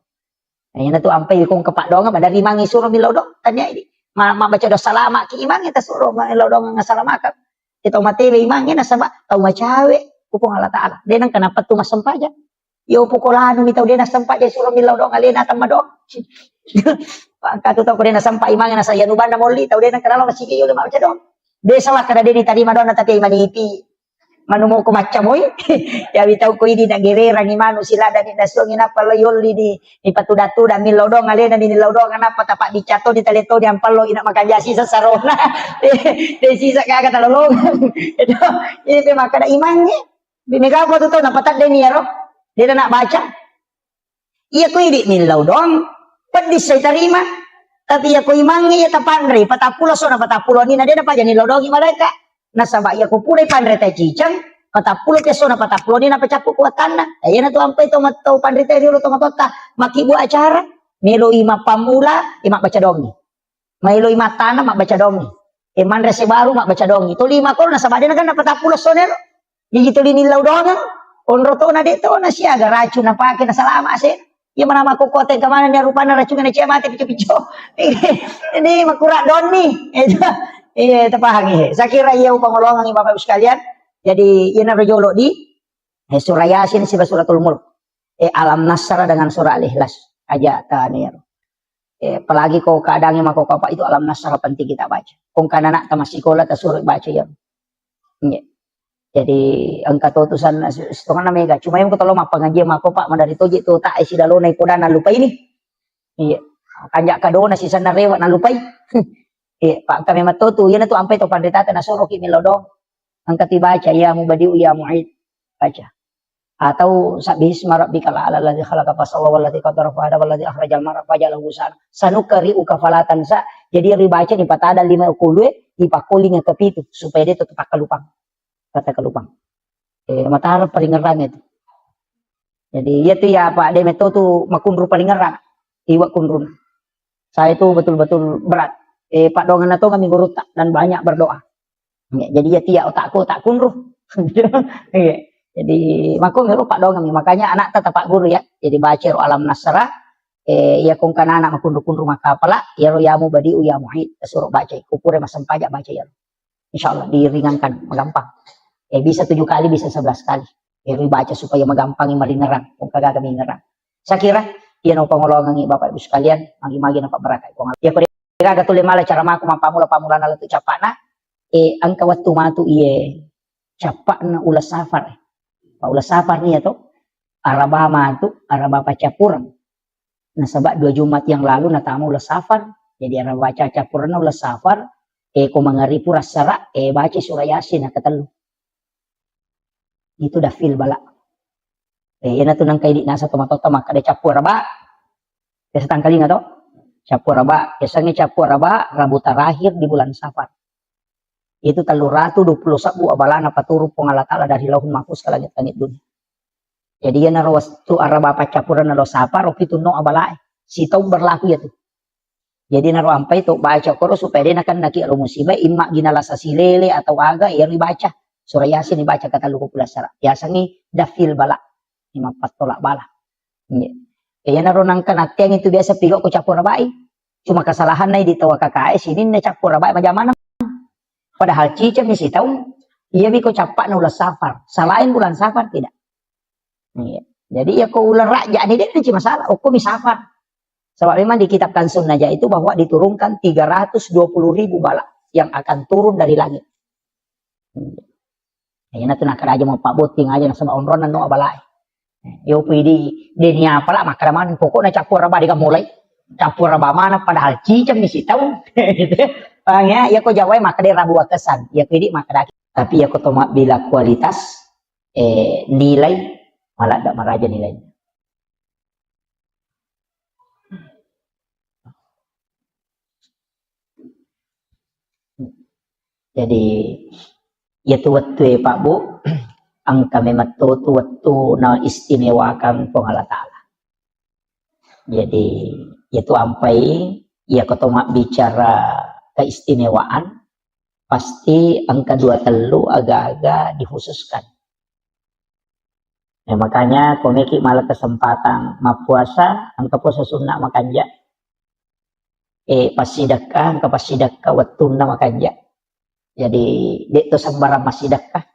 Natu ampai kau kepak dong, ada rimangi suruh milau dong, tanya ini, ma baca dosa lama ki imang kita suruh milau dong ngasalamakap, kita mati imang ini nasaba tahu macawe. Kupong Allah Ta'ala. Dia nang kenapa tu mas sempaja. Yo pukulano mitau dia na sempaja suruh milau dong alena tama dong. Katu tau ko dia na sampai imang na saya nuban na molli tau dia nang kenalo kasi kayo lima baca dong. Dia salah kada dia tadi madonna tapi maniti. Manumo ko macamoy. Ya bitau ko ini na gererang imano sila dan inasong inapalo yoli ni patudatu dan milau dong alena ni milau dong anapa tapak dicato di taleto di ampalo ina makajasi sa sarona. Dia sisa kaga talolong. Itu ini maka ada imangnya. Bimega ko to napatak din niya ro. Di na baca. Iya ko hindi milaw dong. Padis say tarima. Tapi iya ko imangi iya tapanre patapulo so na patapulo ni na din pa jani lodong imaleka. Nasaba iya ko pulay panre tay cicang. Patapulo keso na patapulo ni na pacapu kuatan na. Ayan na to ampay to matau panre tay rilo to matota. Makibu acara. Milo ima pamula ima baca dongi. Milo ima tanah mak baca dongi. Iman resi baru mak baca dongi. To lima ko nasaba din na kan patapulo so nero. Jadi tu nilaw doang, onro to na dito na siya racun na pake na salama asin. Iya mana makukote kamana niya rupa na racun na siya mati picho-picho. Ini makurat don nih. Iya tepahangi. Saya kira iya pangolongan Bapak Ibu sekalian. Jadi iya na rojolo di surah Yasin sibah suratul Mulk. Alam Nasra dengan surah Al-Ikhlas aja tanir. Apalagi kau keadaannya mako apa itu Alam Nasra penting kita baca. Kung kanana ta masikola ta suruh baca ya. Iya. Jadi angka tutusan setengah na mega. Cuma yung katalo mapangaji mako pak madari toji tu tak isi dalo na ikoda na lupay ni. Iya. Kanya ka do na si sanarewa na lupay. Iya, pak kami matutu yan na to ampay to panditata na suro ki milodong. Ang katibaca ya mu badiu ya mu'id. Baca. Atau sabisma rabbikal a'la alladzi khalaqa fasawwa walladzi qaddara fahada walladzi akhrajal mar'a fajalahu gusana. Sanukri'uka falatan sa. Jadi ribaca ni patada 5 kulwe ipakuli nga kapitu supaya dia tetap kalupang. Kata kelupang. Matahari paling ngerang itu. Jadi ya tuh ya Pak Demeto tuh makunru paling ngerang. Iwa kunrun. Saya itu betul-betul berat. Pak Dongan itu kami guru dan banyak berdoa. Ya, jadi ya tiap otakku tak kunru. Jadi makung itu Pak Dongan. Makanya anak tetap Pak Guru ya. Jadi baca Alam Nasra. Ya kung kanana makunru-kunru maka pala. Ya royamu badiu ya mu'id. Suruh baca. Kupure masam pajak baca ya. Insya Allah diringankan. Gampang. Bisa 7 kali, bisa 11 kali. baca supaya magampangi maringerang kung kagagami ngerang. Saya kira yan ang pangulongan ni Bapak Ibu sekalian, magi-magi na pabarakay ko. Ya kira gatuli mala cara maku pamula na latu capana ang kawat tumatu iye capa na ulas safar. Ulas safar niya to araba matu araba pacapuran. Nasaba 2 Jumat yang lalu natama ulas safar. Jadi araba pacapuran na ulas safar kung mangari pura sara baca surah Yasin na katalo. Itu dah feel bala. Yan na to nang kay di nasa tumatota makada capur raba. Kasi tangkali nga to. Capur raba. Kasi capur raba Rabu terakhir di bulan Safar. Itu 321 abala na paturo pengalatala dari lahun mahfuz ke langit-langit dunia. Jadi yan na rawas tu araba pa capuran na lo Safar o pituno abala. Sitaw berlaku ya tu. Jadi na rawampay to baca koro supaya dia nakan naki musibah imma ginala sa silele atau aga yan ibaca. Surah Yasin dibaca kata luku pula sara. Yasangi dafil bala. 5 tolak bala. Kaya naroon kan yang itu biasa pigo ko capur rabai. Cuma kesalahan na ditawa KKS ini na capur rabai macam mana. Padahal cicam ni si tahu. Iya mi ko capak na ulas Safar. Salahin bulan Safar tidak. Jadi ya ko ular raja ni dia cuma masalah. Ko mi Safar. Sebab memang di kitab Kansun Najah itu bahwa diturunkan 320.000 bala yang akan turun dari langit. Ayan na ito nakaraja mga pabuting aja na sa maunron na no abalay. Yo pwede din niya pala makaraman poko na capur raba di ka mulai. Capur raba mana padahal cicam ni sitaw. Ya ko jawai makade rabu kesan. Ya pwede makada. Tapi ya ko tomak bila kualitas nilai malah tak maraja nilainya. Jadi ya tuwat-tuwe Pak Bu, ang kami matutu-watu na istimewakan pengalat ta'ala. Jadi itu ampai ya ketoma bicara keistimewaan pasti ang kedua telu agak-agak dikhususkan. Ya, makanya komiki malah kesempatan mapuasa ang kapuasa sunnah makanja. Pasidakah ang kapasidakah watun na makanja. Jadi dek to sambara masidakah.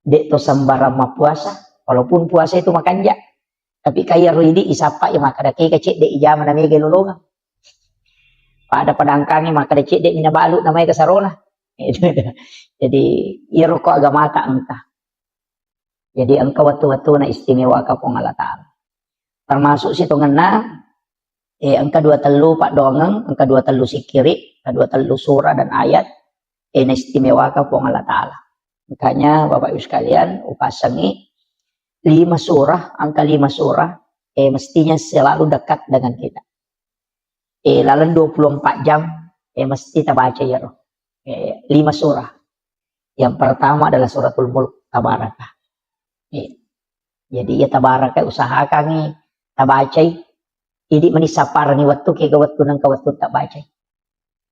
Dek to sambara mapuasa. Walaupun puasa itu makanja. Tapi kaya ridi isapa ya makadaki kecik dek ijama namanya gelolongan. Pada padangkangi makadaki dek minabalu namanya kasarona. Jadi iya rokok agama ta engkah. Jadi engkau watu-watu na istimewa ka pong Allah Ta'ala. Termasuk situ ngena angka 2 telu pak dongeng, angka 2 telu sikiri, angka 2 telu surah dan ayat na istimewa ka pong Allah Ta'ala. Makanya Bapak Ibu sekalian upasangi 5 surah, angka 5 surah mestinya selalu dekat dengan kita. Lalu 24 jam mesti kita baca ya roh. 5 surah. Yang pertama adalah suratul mulk tabarakah. Jadi ya tabarakah usahakan ni tabacay. Hindi manisapar ni waktu kaya waktu ng kawatun tabacay.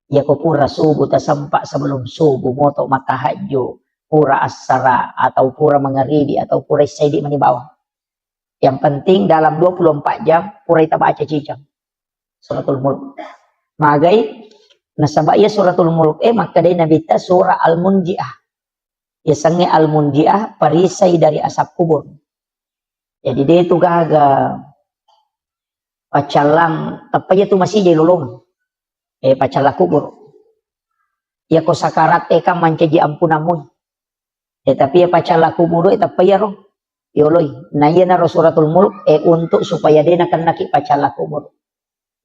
Ya ko pura subuh tasampa sebelum subuh moto matahadyo pura asara atau pura mangaribi atau pura isaydi manibawa. Yang penting dalam 24 jam pura itabaca cicam. Suratul mulk. Magay nasaba ya suratul mulk makaday nabita surah al-munji'ah. Yasangnya al-munji'ah parisay dari asap kubur. Jadi dia itu gaga pacalang tapaya itu masih jadi lolong. Pacala kubur. Ya ko sakarat ka mancaji ampunamoy. Tapi ya pacala kubur tapaya ro. Yoloy. Na iya na suratul mulk untuk supaya dia akan naki pacala kubur.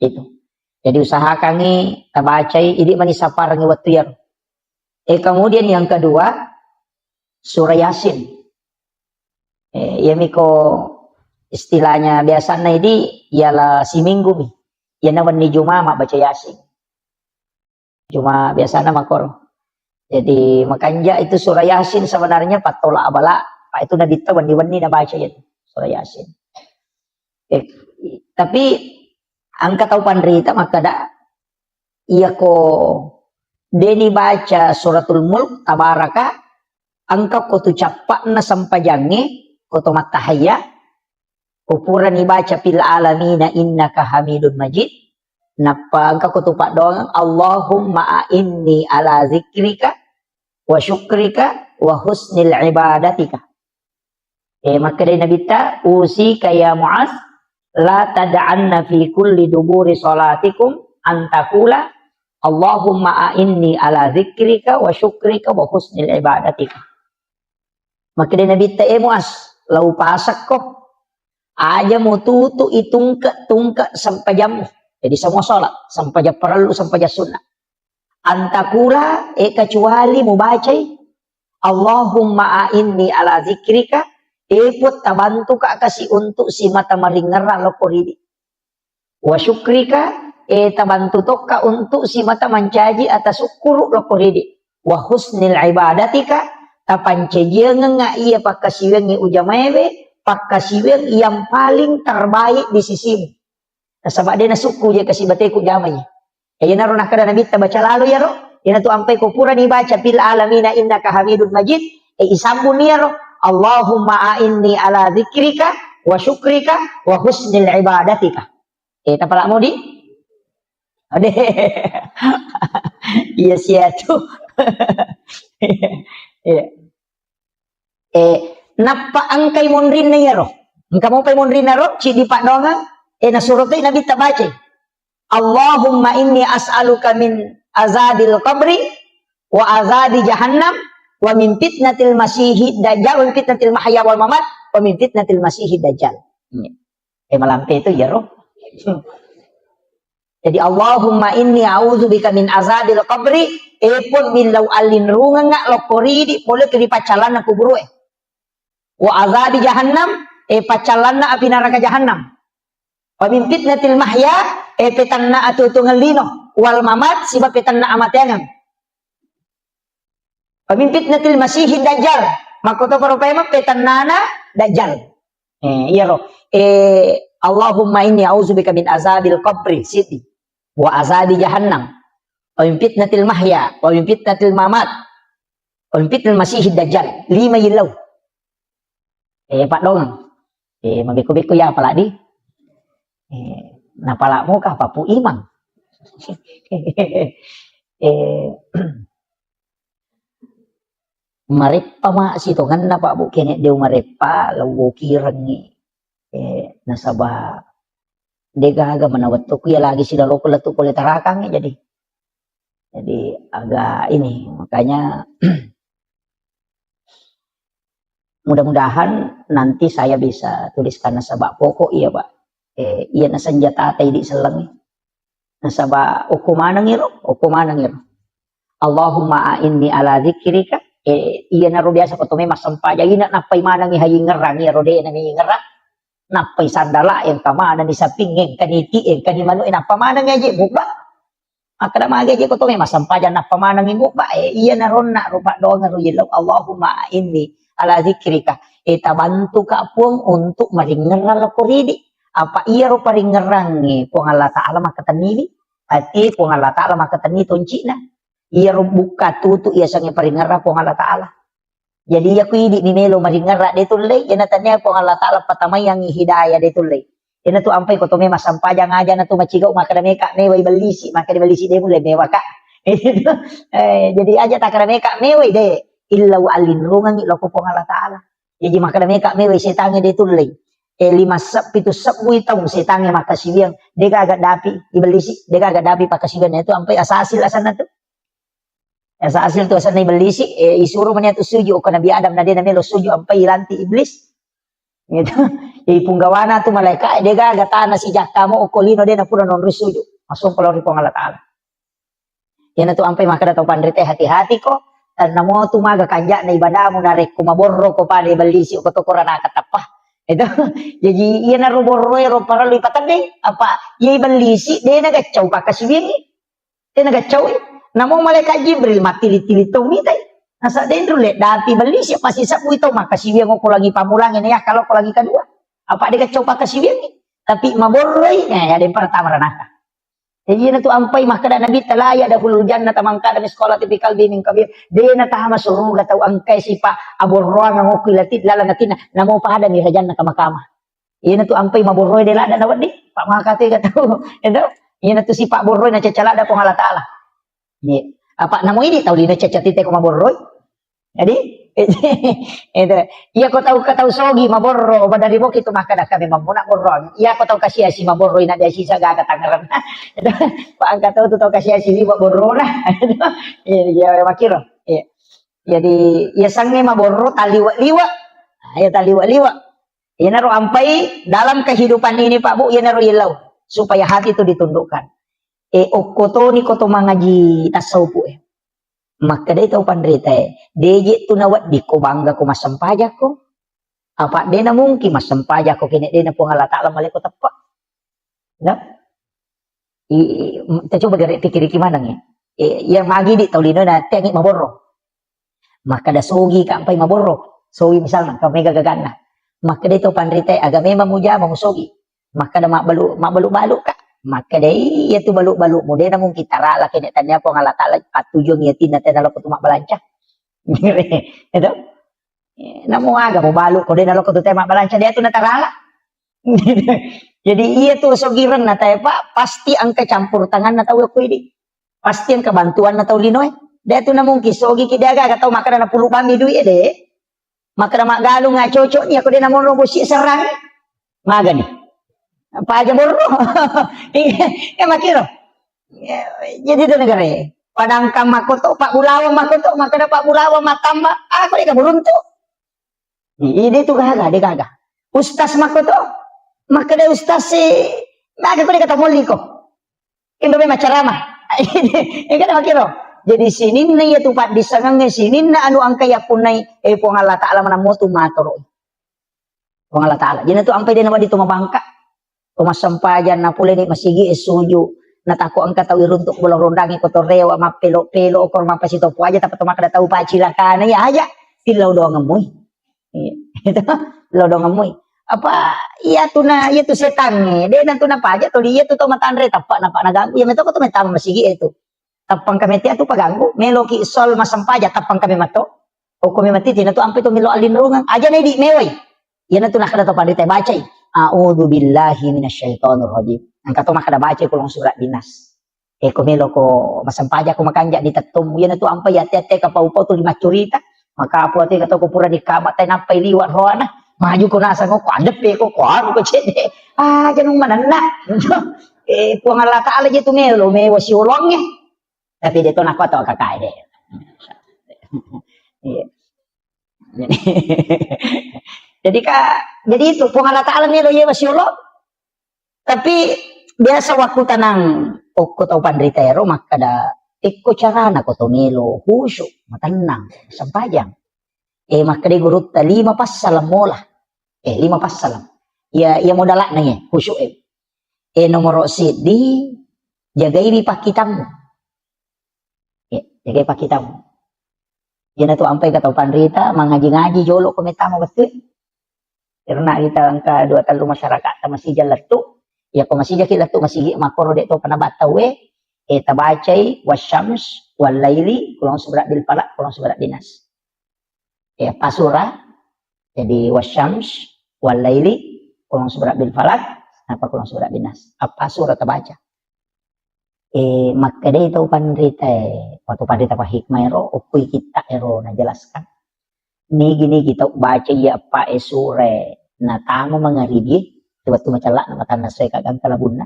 Itu. Jadi usahakan ni tabacay ini manisapar ng waktu yan. Kemudian yang kedua surah Yasin. Yami ko istilahnya biasanya ini ialah si minggu nih. Ya nawan ni Jumama baca Yasin. Cuma biasanya makor. Jadi makanya itu surah Yasin sebenarnya patola abala. Pak itu nabita wani-wani na baca yan. Surah Yasin. Tapi angka tahu pandrita makada iya ko deni baca suratul mulk tabaraka angka ko tu capak na sampajangi ko to matahaya upura ni baca fil alamina innaka hamidun majid napa angka ko tu pak doang Allahumma inni ala zikrika wa syukrika wa husnil ibadatika. Maka dari Nabi ta usi kaya Muaz la tad'anna fi kulli duburi salatikum antakula Allahumma a'inni ala zikrika wa syukrika wa husnil ibadatika. Maka dari Nabi ta Muaz lau pasak ko aja mau tutu itungka sampai jam. Jadi semua sholat sampai jam perlu sampai jam sunnah. Antakula kecuali mau baca Allahumma a'inni ala zikrika put tabantu ka kasi untuk si mata maringera lokoridi. Wa syukrika tabantu ka untuk si mata mancaji atas syukur lokoridi. Wa husnil ibadatika tapancejengan nga iya pakasiweng ujamebe pakasiweng yang paling terbaik di sisimu. Nasabak dia nasuku dia kasih bateku jamanya. Kaya naroon nakada nabi baca lalu ya ro. Yan tu ampai ko pura ni baca fil alamina innaka hamidun majid. Isambun niya ro. Allahumma a'inni ala zikrika wa syukrika wa husnil ibadatika. Tapala mo di? Ade. Iya siya tu. Napa angkay monrin na yaro? Engka mo pay monrin na ro? Ci di pa donga? Nasurutay nabi tabace. Allahumma inni as'aluka min azabil qabri wa azabi jahannam wa min fitnatil masihid dajjal wa min fitnatil mahya wal mamat wa min fitnatil masihid dajjal. Malampe itu ya roh. Jadi Allahumma inni a'udzubika min azabil qabri pun min law alin runga nga lokori di pole ke di pacalan na kuburu wa azabi jahannam pacalan na api neraka jahannam wa min fitnatil mahya petanna atutungan lino wal mamat sibab petanna amatengan Pamin fitnatil masihid dajjal. Makoto paropema petannana dajjal. Iya roh. Allahumma inni a'udzubika min azabil qabri siti wa azabi jahannam. Wa min fitnatil mahya wa min fitnatil mamat. Wa min fitnatil masihid dajjal. 5 yilaw. Pak dong. Mabiku-biku ya pala di. Napala mo ka papu imang. Marepa ma sito kan na pa bu kene deu marepa lawo kirang ni nasaba degaga manawat to kuya lagi sila loko latu kulit tarakang jadi agak ini makanya mudah-mudahan nanti saya bisa tuliskan nasaba pokok iya Pak iya na senjata tay di selang nasaba ukumana ngiro Allahumma inni ala dzikrika iya na ro biasa ko to may masampa jadi na napay manang ihaying ngerang iya ro de na may ngerang napay sandala yang kamana ni sapingeng kaniti kanimano inapamanang aja buka akada magaje ko to may masampa jan napamanang buka iya na ron na ro pa do nga ro yelo Allahumma inni ala dzikrika tabantu ka puang untuk maringeral ko ridi apa iya ro paringerang ni po Allah taala makatanili ati po Allah taala makatani toncina iya ro buka tutu iya sange paringera po Allah taala jadi iya kuidi ni melo maringera de tulay yana tanya po Allah taala patamay ang hidayah de tulay yana tu ampay ko to may masampajang aja na tu macigaw makadame ka meway balisi makadame de mulai mewa ka jadi aja takadame ka meway de illaw alinrungan iloko po Allah taala jadi makadame ka meway setange de tulay 5 sab 7 sab buitong setange makasibiang dega agak dapi ibalisi dega agak dapi pakasibian itu ampay asasil asan na tu asa asil tu asan na ibalisi isuro man yato suju o kanabi Adam na din na melo suju ampay ilanti iblis gitu punggawana tu malaika dega agata na si jakka mo o kolino din na pura non risuju masung kalau ri pong Allah taala yan tu ampay makada to pandrite hati-hati ko tan namo tu maga kanja na ibadah mo na rek kumaborro ko pa ibalisi o ko to korana katapah itu jadi iya na roborro ro para lipatan deh apa iya ibalisi de nagacau pakasibing de nagacau namo malaikat Jibril matili-tili to mitay nasa dentro le dati balisi pasti sapu itu makasibing ko lagi pamulangin ya kalau ko lagi kedua apa de gacau pakasibing tapi maborroy ya den pertama ranaka jadi na tu ampay makada nabi talaya dahulu jannah tamangkada ni sekolah tipikal bining kabir de na tahama suruga tau angkay sipa aborroan ng ukilatit lalanatin namo pahada ni janna kamakama iya na tu ampay maborroy de lada nawad di pak makate ka tau iya na tu si pak borroy na cacalada pong Allah taala ni apa namo ini tau dina cacatite ko maborroy jadi Itu. Iya ko tahu sogi maborro badari mo kito makada kami mamuna borro. Iya ko tahu kasih si maborro ina dia sisa gaga tangaran. Itu pak angkat tahu kasih si borro lah. Iya makiro. Iya. Jadi ya sange maborro taliwa-liwa. Ya taliwa-liwa. Iya naro ampai dalam kehidupan ini Pak Bu, iya naro ilau supaya hati itu ditundukkan. Okoto ni koto mangaji tasawuf maka dia tahu pandrita deje tu nawat di ko bangga ko masampaja ko apa dia na mungkin masampaja ko kini dia na po Allah Ta'ala malay ko tapak na kita coba gari pikir gimana nih yang magi di taulino na tengi maborro maka da sogi kampai maborro sogi misalnya kampai gagagana maka dia tahu pandrita agama mamuja mamusogi maka da mabalu ka maka dai ya tu baluk-baluk model namun kita rala kene tanya po Allah Taala patujung ya tina tena ko tumak balanca itu namo aga mo baluk ko din ko tumak balanca dia tu natarala jadi iya tu sogiran na tayo pa pasti ang kecampur tangan na tahu ko ini pasti ang kebantuan na tahu linoy dia tu namung kisogi kidaga ka tahu maka na puluh bami duit de maka na magalung nga cocok niya ko din namung robosi serang maga ni apa aja borro ya makiro jadi itu negara padang kamakoto Pak Bulawa makoto maka Pak Bulawa matamba aku dia beruntu ini tuh gaga ustaz makoto maka dia ustaz si maka aku dia kata muli ko indo may macarama ini kan makiro jadi sini na ya tupat disangang sini na anu ang kaya punay po ng Allah Ta'ala manamoto matoro po ng Allah Ta'ala jadi itu ampai dia naman dito mabangka kumasampajan na pula ni masigi suju natako ang katawi runtuk bulang rondangi ko toreo ama pelo okor mapasito po aja tapat makada tahu pa cilakana ya aja tilaw do ngamoy itu law do ngamoy apa iya tu setan ni de nantu na pa aja to dia tu to matanre tapak na pa naganggu ya meto ko to metang masigi itu tapang kami ti atu paganggu meloki sol masampaja tapang kami mato o kami mati tina tu ampe to milo alinrungan aja na di meway yan na to nakada to pandite bacay a'udzu billahi minasyaitonir rajim. Angka to makada baca kulong surat dinas. Kumelo ko masampaja ko makanja di tatum yan to ampay ate ka paupo to lima curita. Maka apo ate ka to ko pura di kamat tay nampay liwat roana. Maju ko nasa ko adep ko ano ko chede. Janong manana. Puang Allah Ta'ala gitu melo mewa si ulongnya. Tapi dito nako to kakay de. Jadi itu puang Allah Ta'ala melo ye wasiullah. Tapi biasa waktu tanang ko tau pandritero makada ikko carana ko to melo husyuk matanang sampajang. Makada gurut 5 passalam mola. 5 passalam. Ya modalak nanya husyuk nomor di jagai di pakitamu. Jagai pakitamu. Yan na to ampay ka tau pandrita mangaji-ngaji jolo ko metamo betul. Karena kita angka 2 talu masyarakat masih jalatu ya ko masih jakilatu masih makoro de to panabatawe tabacai wasyams wal laili kulong subrat bil falak kulong subrat dinas pasura jadi wasyams wal laili kulong subrat bil falak apa kulong subrat dinas apa surah tabaca maka de to pandrita waktu pandrita pa hikmah ero ukui kita ero na jelaskan ni gini kita baca ya apa sure na tamo mangaribi tiba-tiba macalak na matanda saya kagang kalabuna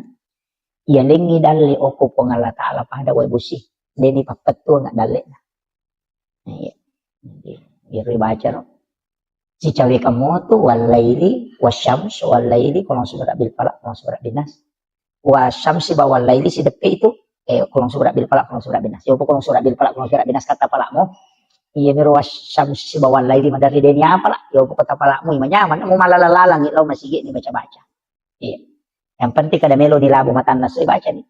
ya lengi dali oko po ng Allah Ta'ala pada way busi deni papetu nga dali na iri baca no si cawe kamu tu walaili wasyams walaili kulong surat bil falak kulong surat dinas wasyamsi bawalaili si depe itu kulong surat bil falak kulong surat dinas yo po kulong surat bil falak kulong surat dinas kata palakmu iya miro wasyamsi bawal laili madari deni apa lah yo kata palakmu imanyaman mo malalalalang ilaw masigi ni baca-baca iya yang penting kada melo di labo matan nas baca ni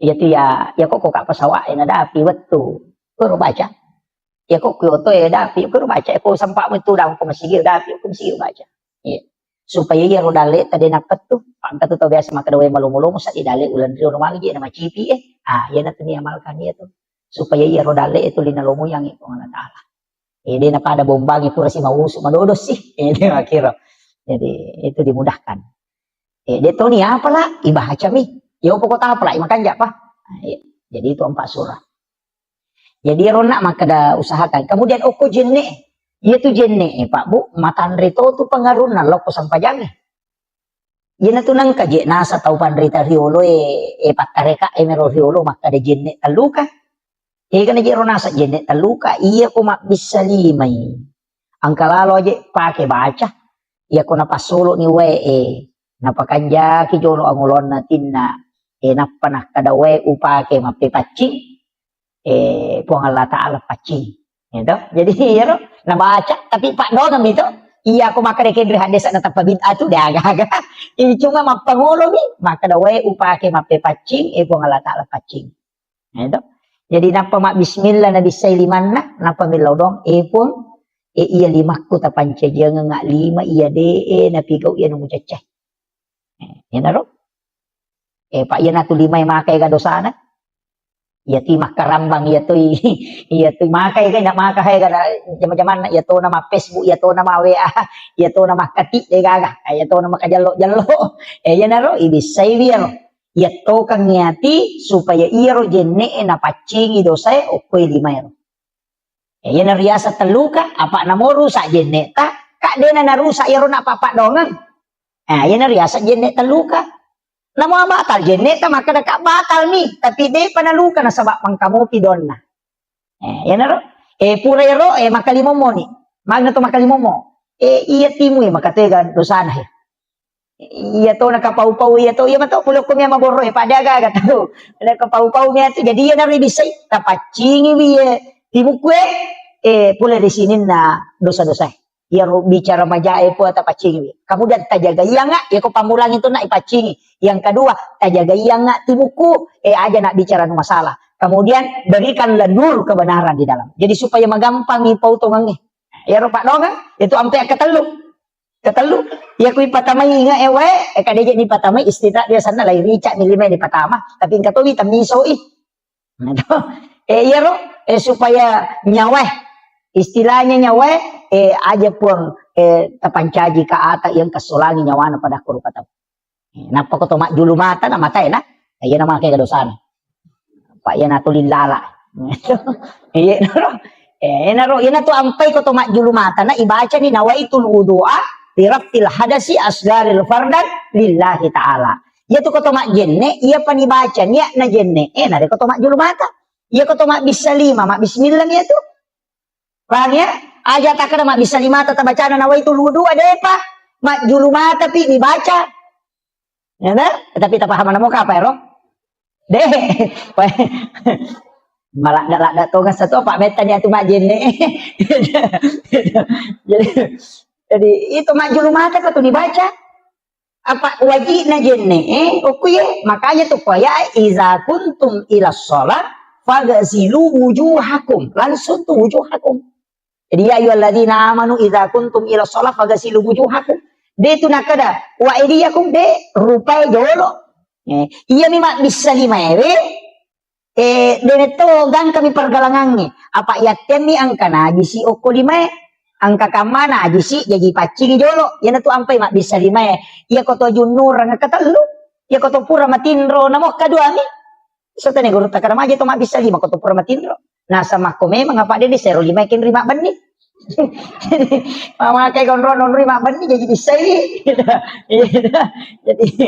iya tu ya kok kak pasawa ina dapi wetu kuro baca ya kok kyoto dapi kuro baca ko sampak mo tu daw ko masigi dapi ko masigi baca iya supaya ya rodale tadi napet tu pangkat tu biasa makadawe malumulum sa idale ulan rio normal gi na macipi yan na tuni amalkan ya tu supaya ia rodale itu linalomo yang itu Allah Ta'ala. Dia na pada bombangi pura si mausu madodos sih. Ini akhirnya. Jadi itu dimudahkan. Dia tahu nih apalah ibaca mi. Ya pokok apa lah makan apa. Jadi itu 4 surah. Jadi rona maka da usahakan. Kemudian oko jenne, ia tu jenne Pak Bu, matan rito tu pengaruh na loko sampajang. Ia na tunang kaje nasa tau panrita riolo patareka mero riolo maka da jenne taluka. Kana jero nasa jenne taluka iya ko mak bisa limay. Ang kalalo aja pakai baca. Iya ko napasolo ni napakanja ki jolo ang ulon natin na napanah kada upake mapipacing puang Allah Ta'ala pacing. Gitu. Jadi ya nabaca tapi Pak Dongam itu iya ko makarekin hadis na tapabid'a tu dia agak-agak. Cuma mapangulo ni maka da upake mapipacing puang Allah Ta'ala pacing. Gitu. Jadi napa mak bismillah na bisay liman napa milaw dong pun iya lima ko tapanca jangan ngak lima iya napigaw iya nung ceceh. Yan naro. Pak iya na tu lima yung makay ka dosana. Iya ti makarambang iya tu makay ka na makay ka na jaman-jaman iya to na ma Facebook iya to na ma WA iya to na makati gaga iya to na makajalo-jalo. Yan naro ibisay biyano. Iya to kang ngati supaya iya ro jenne na pacingi dosay o koy lima yano. Yan na riasa taluka apa na mo rusa jenne ta kak de na narusa iya ro na papa dongan. Yan na riasa jenne taluka. Namo batal jenne ta maka da batal ni tapi de panaluka na sabab pangkamu pidon na. Yan na ro. Pura ro makalimo mo ni. Magna to makalimo mo. Iya timu makatega dosana he. Iya to nakapau-pau iya to iya mato pulo ko miya maboro padaga gato. Nakapau-pau miya to jadi yan na ribisay tapacingi biye timu kue pula di sini na dosa-dosa. Yang bicara majae po at pacingi. Kemudian tajaga iya nga, ya ko pamulang itu na ipacingi. Yang kedua, tajaga iya nga timuku, aja nak bicara no masalah. Kemudian berikanlah nur kebenaran di dalam. Jadi supaya magampang ipau tongangi. Ya ro Pak Dongeng, itu ampe ketelu. Ya ku ipatamay nga kadeje ni patamay istirahat dia sana lai rica milime di patama, tapi katowi tamiso ya ro supaya nyawa istilahnya nyawa aja pun tapancaji ka ata yang kasulangi nyawana pada kuru kata. Napa ko to mak julu mata na mata na ayan na makay kadosana. Pa yan atulin lala. Iya naro yan to ampay ko to mak julu mata na ibaca ni nawaitul wudu'a liraftil hadasi asgaril fardan lillahi ta'ala. Ya to ko to mak jenne iya panibaca niya na jenne na ko to mak julu mata. Iya ko to mak bisalima mak bismillah niya to. Paham ya? Aja tak kena mak bisa lima tata baca na nawaitul wudu ada apa? Mak julu mata tapi dibaca. Ya nah? Tapi tak paham mana muka apa ya, Rom? Deh. Malah dak tonga satu Pak Metan ya tu mak jenne. Jadi itu mak julu mata kau tu dibaca. Apa wajib na jenne? Oke, makanya tu ya iza kuntum ila shalah fagzilu wujuhakum. Langsung tu wujuhakum. Jadi ya ayyuhalladzina amanu idza kuntum ila shalah fagasilu wujuhakum. De tu nakada wa idiyakum de rupai jolo. Iya mi mak bisa lima de to gang kami pergalangannya. Apa ya temi angka najisi oko lima angka kamana najisi jadi pacing jolo. Ya tu ampai mak bisa lima iya koto junur ngakatalu. Ya koto pura matindro namo kadua mi. Sotane guru takara maje to mak bisa lima koto pura matindro. Nah sama ko memang apa dia disero lima kin rima bani. Mama kayak gondron rima bani jadi bisa jadi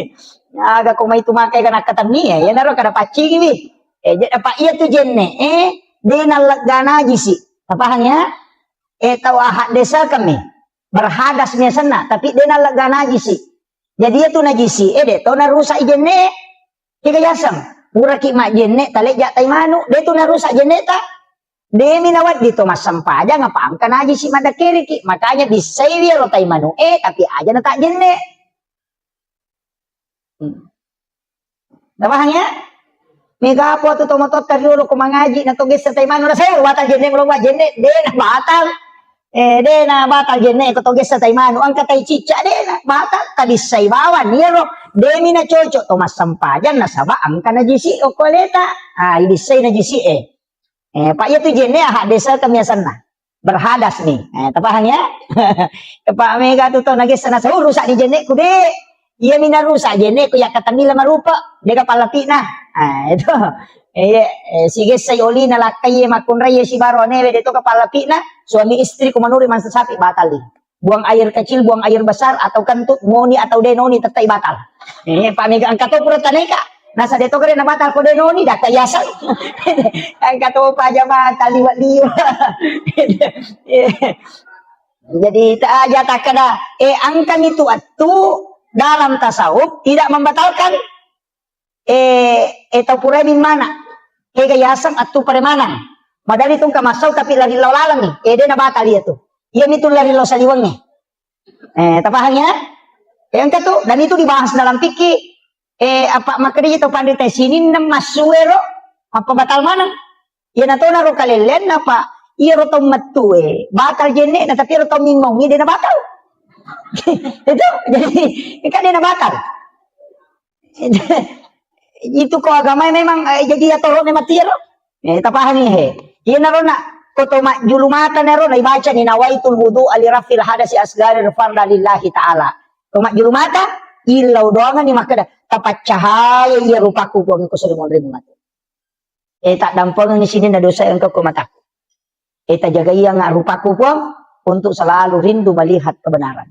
agak ko mai tumakai kana katani ya naro kada paci gibi. Apa iya tu jenne de nalagana jisi. Apa hanya tahu ahad desa kami berhadas sana tapi de nalagana jisi. Jadi itu najisi de to narusak jenne tiga jasam. Muraki mak jenne talek jak taimanu de tu narusak jenne ta de minawat dito masampa aja ngapam kana aja si mada kiri ki makanya disay dia lo taimanu tapi aja na tak jenne. Dabahnya mega po tu tomotot kariulo ko mangaji na tugis sa taimanu na sayo batal jenne mo jenne de na batal de na batal jenne ko tugis sa taimanu ang katay chicha de na batal kadisay bawan niro de mina chocho to masampa aja na saba ang kana jisi o koleta ibisay na jisi Pak ya tu jenne desa kamiasan na berhadas nih tapahang ya Pak mega tu to nagis sana sa rusak di jenne ku de iya mina rusak jenne ku ya katanila marupa de kapalati na itu Sige sayoli na lakay makunray si baro neve dito kapalapi na suami istri kumanuri man sa sapi batal din. Buang air kecil, buang air besar atau kentut ngoni atau denoni tetap batal. Pamiga ang kato pura tanay ka. Nasa dito ka rin na batal ko denoni data yasan. Ang kato pa jama taliwat-liwa. Jadi jata kada angkan itu dalam tasawuf tidak membatalkan ito pura min mana. Kayasang atau peremanan. Madali itong kamasaw tapi lari lalang ni. Dia na batal itu. Yan itu lari lo saliwang ni. Tapahannya? Yang kato, dan itu dibahas dalam fikih. Apa makanya itu pandita sinin na masuero apa batal mana? Yan ato na ro kalelen apa iro tong matu batal jene na tapi iro tong mingong dia na batal. Itu jadi kan dia na batal. Itu ko agama memang jadi atoro ni matiro. Tapahan ni he. Yan na ro na koto julumatan na ro na ibaca ni nawaitul wudu alirafil hadasi asgari farda lillahi ta'ala. Kung julumata ilaw doangan ni makada tapat cahaya iya rupaku ko ko sudah mo rin mati. Tak dampol ni sini na dosa yang kau mata. Tak jaga iya nga rupaku ko untuk selalu rindu melihat kebenaran.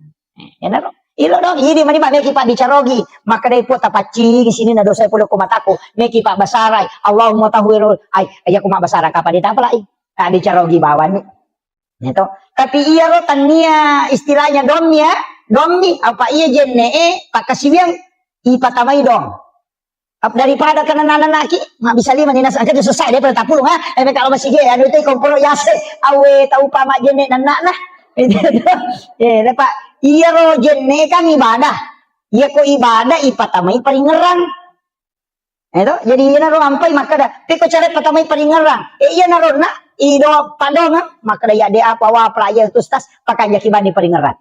Yan na ro. Ilo dong, ini mani pak meki pak dicarogi, maka dari po tapat ciri di sini na dosa pulo kumataku, meki pak basaray, Allahumma tahwirul, ay kumak basaray kapan ditapalai. Tak dicarogi bawan itu. Tapi iya ro tania istilahnya domi apa iya jenne pak kasiwiang ipatamai dong. Daripada kena naki nggak bisa lima ninas angkat selesai daripada tak pulung kalau masih ge anu itu komporo yase awe tahu pamak jenne nanak nah. Pak iya ro jenne kan ibadah. Iya ko ibadah ipatamai paringeran. Itu jadi iya naro ampai maka dah. Tapi ko cara patamai paringeran. Iya naro na ido padongan maka dah ya dia apa wa pelaya tu stas pakai jaki bani paringeran.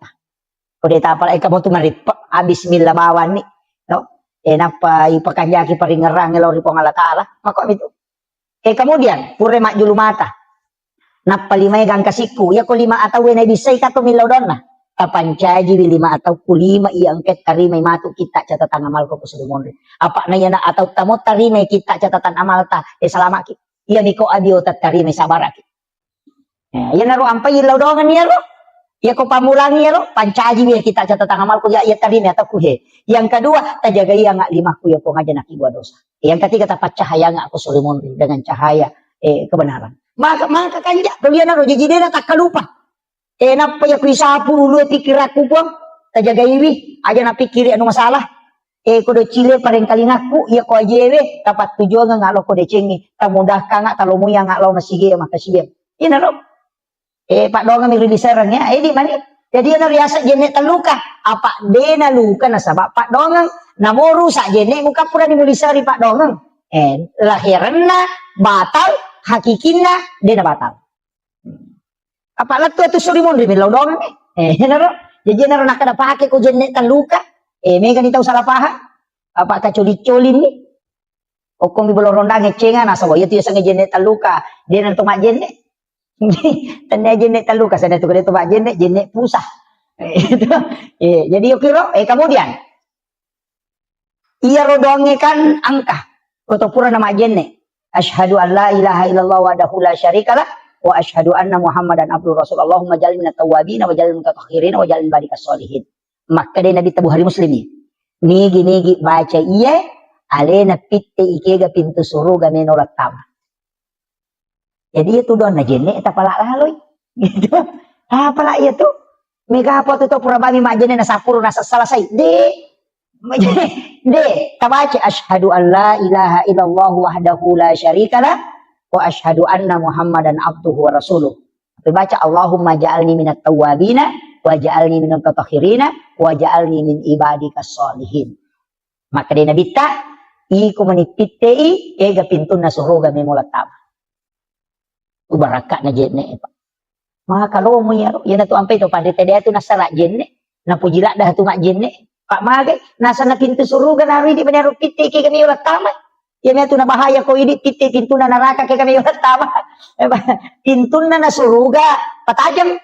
Udah tak apa kamu tu mari bismillah bawan ni. No. Napa ipakan jaki paringeran ngelo ri pong Allah taala. Maka itu. Kemudian pure mak julumata. Napa lima gang kasiku ya ko lima atau na bisay ka to milodona. Kapancaji lima atau kulima iangket tarimay matu kita catatan amal ko sudah mondre. Apa na yan atau tamo tarimay kita catatan amal ta selama ki. Iya niko adio tarimay sabaraki. Yan naro ampay ilodongan niya ro. Ya ko pamulangi ya ro pancaji ya kita catatan amal ko ya tarimay atau kuhe. Yang kedua tajaga iya nga lima ku ya ko ngaja nakibwa dosa. Yang ketiga tapat cahaya nga ako sudah mondre dengan cahaya kebenaran. Maka kanja tulian naro jadi dia tak kalupa. Napa ya kuisapu ulu pikir aku pun tajaga iwi aja na pikiri anu masalah kodo cile pareng kalingaku ya ko ajewe tapat tujuan nga lo ko decengi tamudah ka nga talomu yang nga lo masige makasiye ina ro pak donga mi rilisarang ya di mani jadi ana riasa jene taluka apa de na luka na sabab pak dongang namoru sa jene muka pura ni mulisari pak dongang lahiranna batal hakikinna de na batal. Apa tu itu suri mon rimil dong naro jadi naro nak ada pakai ko jenne taluka mega ni tahu salah paham apa kacoli-colin ni okong di bolorondang ngecengan asa ya tu sang jenne taluka dia nanti mak jenne tanda jenne taluka sada tu kada tu mak jenne pusah jadi okiro kemudian iya rodonge kan angka atau pura nama jenne asyhadu an la ilaha illallah wahdahu la syarikalah wa asyhadu anna Muhammadan abduhu rasul. Allahumma jalil minat tawabin wa jalil mutatahhirin wa jalil barikas solihin. Maka dia Nabi Bukhari Muslim ni. Nigi baca iya alena pitte ikega pintu surga menorat tama. Jadi itu don na jenne eta pala laloy. Gitu. Pala itu. Mega apa tu pura bami mak jenne na sapuru na selesai. De tabaca asyhadu an la ilaha illallah wahdahu la syarikalah wa asyhadu anna Muhammadan abduhu wa rasuluh. Baca Allahumma ja'alni minat tawwabina wa ja'alni minat mutatahhirina wa ja'alni min ibadikas solihin. Maka dia Nabi ta iku manipitei ega pintuna surga memulat tama. Ubarakat na jenne pa. Maka kalau mo yaro yana tu ampai to pandete dia tu nasara jenne na pujila dah tu mak jenne. Pak magay nasa na pintu surga na ri di banyaru pitei ke kami ulat tama. Ya tu na bahaya ko ini pintu na neraka ke kami ulat tama. Pintu na surga patajam.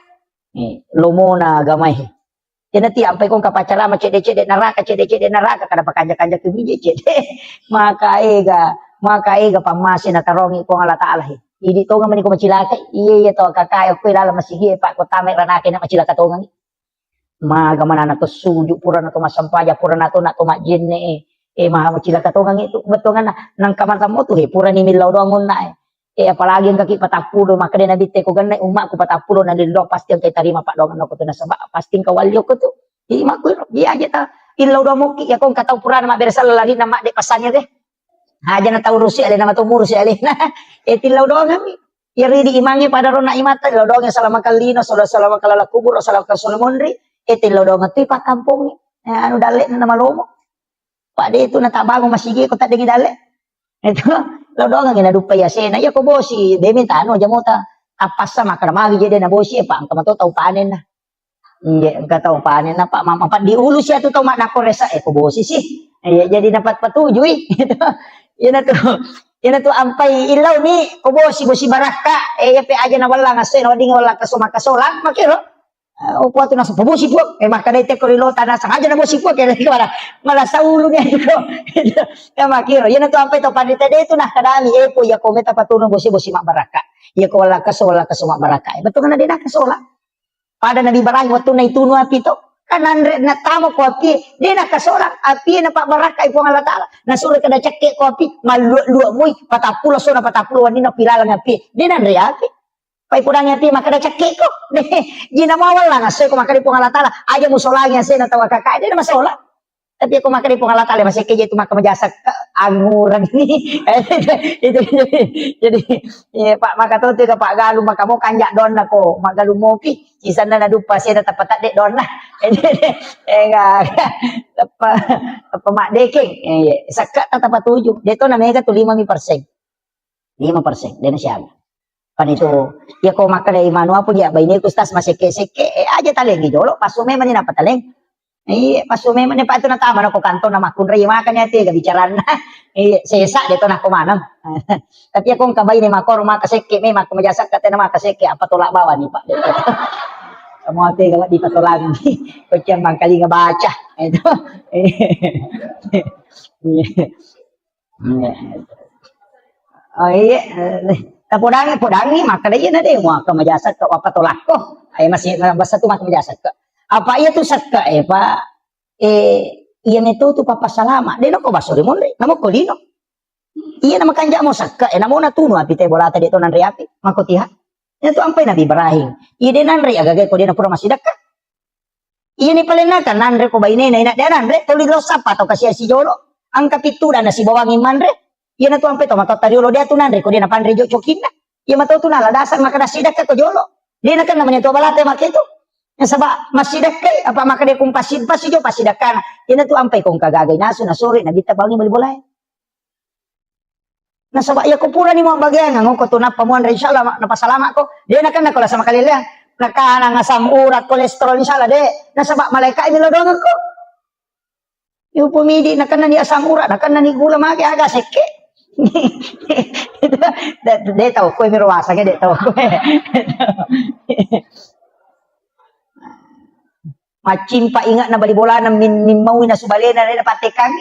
Lomo na gamay. Yan ti ampay kong kapacala cede neraka kada pakanja-kanja ke bije cede. Maka ega maka ega pamasin na tarongi ko Allah Ta'ala idi to nga man ko macilaka iya to kakaya ko ilala masigi pa ko tamek ranake na macilaka to nga maga manana to suju pura na to masampaja pura na to majin maha macilaka to nga itu betul nga nang kamar mo to pura ni milaw do ngon na apalagi ang kaki patapulo maka din nabite ko ganay umak ko patapulo na nildo pasti ang kay tarima pa do nga ko to nasaba pasti kawalyo ko to di makuy di aja ta ilaw do mo ki akong kataw pura na mabersal lagi na ma de pasannya deh haja na tahu rusi alin nama tumur si alin tilaw doang kami ya di imangi pada rona imata tilaw doang yang salama kalino salama kalala kubur salama kalsona mondri tilaw doang tu pak kampung anu dale na malomo pak de itu na tabango masigi ko tadi dale itu law doang ngina dupa ya sena ya ko bosi de minta anu jamota apas sama kana magi jadi na bosi pak ang kamato tau panen na enggak tahu panen na pak mama pak diulu siya tu tau mak nako resa ko bosi sih jadi dapat patujui gitu. Yan na to ampay ilaw ni kubosi bosi baraka pe aja na wala nga sen odi nga wala ka sumakasolan makiro o to na sa pubusi po makadayte ko rilota na sa aja na bosi po kaya mala sa ulo niya ito ya makiro yan na to ampay to panita dito na kadami po ya kometa patunong bosi mak baraka ya ko wala ka sumak baraka betul na din na kasola pada nabi barahi waktu na ituno api to kanandre na tamo ko api di na kasolang api na pa baraka ipo Allah Ta'ala na suri kada cekke ko api malua muy patapulo so na patapulo wani na pilalang api di na andre api pa ipurang api maka da cekke ko di na mawal lang asoy ko maka di po Allah Ta'ala aja musolangnya say na tawa kakak di na masola tapi ako maka di po Allah Ta'ala masih keje itu maka majasak anguran ini itu jadi pak maka to ka pak galu maka mo kanjak don na ko magalu mo ki isan na dupa siya na tapat dek don na enggak apa mak deking sakat tata tujuh deto na mega tu 5% dia siya pan itu ya ko maka dari manua pun ya baini kustas masih seke aja taleng gidolo pasume man na pataleng pasume man pa ito na tama na ko kanto na makunray makanya ti gabicaran na sesa deto na kumanam tapi akong kabay ni makor makaseke may makumajasak kate na makaseke apa tolak bawa ni pak semua ate kalau di patulang kucing bangkali ngebaca itu oh iya podangi maka dia na deh mau kemajasak ke apa tolak ko ay masih basta tu makumajasak ke apa iya tu sakka pak iya meto tu papa salama de no ko basuri monde namo ko lino iya na makanja mo sakka namo na tuno api te bolata de to nan riapi makotiha itu ampai Nabi Ibrahim iya de nanre agagay ko de na pura masidaka iya ni pala kan nanre ko bayne na ina de nanre tuli lo sapa to kasi si jolo ang kapitura na si bawangin manre iya na to ampai to matatariolo de to nanre ko de na panre jo chokina iya mato tu na ladasan makadasidaka ko jolo de na kan namanya to balate makito sabak masidakay apa maka dia kung pasijo pasidakana ina tu ampay kung kagagay naso na suri nagita bangi malibolay nasaba ya ko pura ni mo bagyan ngo ko tunap pamuan insyaallah napasalamat ko dia na kan nakola sama kalila nakana nga asam urat kolesterol insyaallah de nasaba malaikat ni lodongan ko yu pumidi na kan ni asam urat na kan ni gula magi aga seke de tahu ko mirwasa ke de tahu ko macim pa ingat na balibola na min mau na subalena na patekang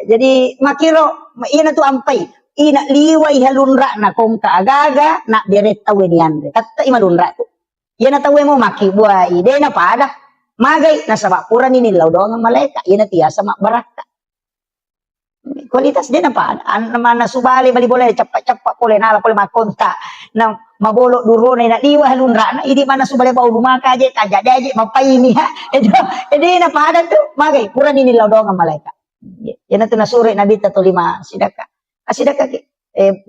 jadi makiro ina tu ampai ina liwai halunra na kong kaagaga na direct tawen yan tatta imalunra tu ina tawe mo maki buai de na pada magay na sa bakuran ni nilaw do nga malaika ina tiasa makbaraka kualitas din na pada naman na subali balibola cepat pole nala pole makonta na mabolo duro na liwa halunra na hindi man na subali ba lumaka je kajadaje mapaini ha edi na pada tu magay pura ni nilaw do nga malaika yan na nasuri na bita to 5 sidaka asidaka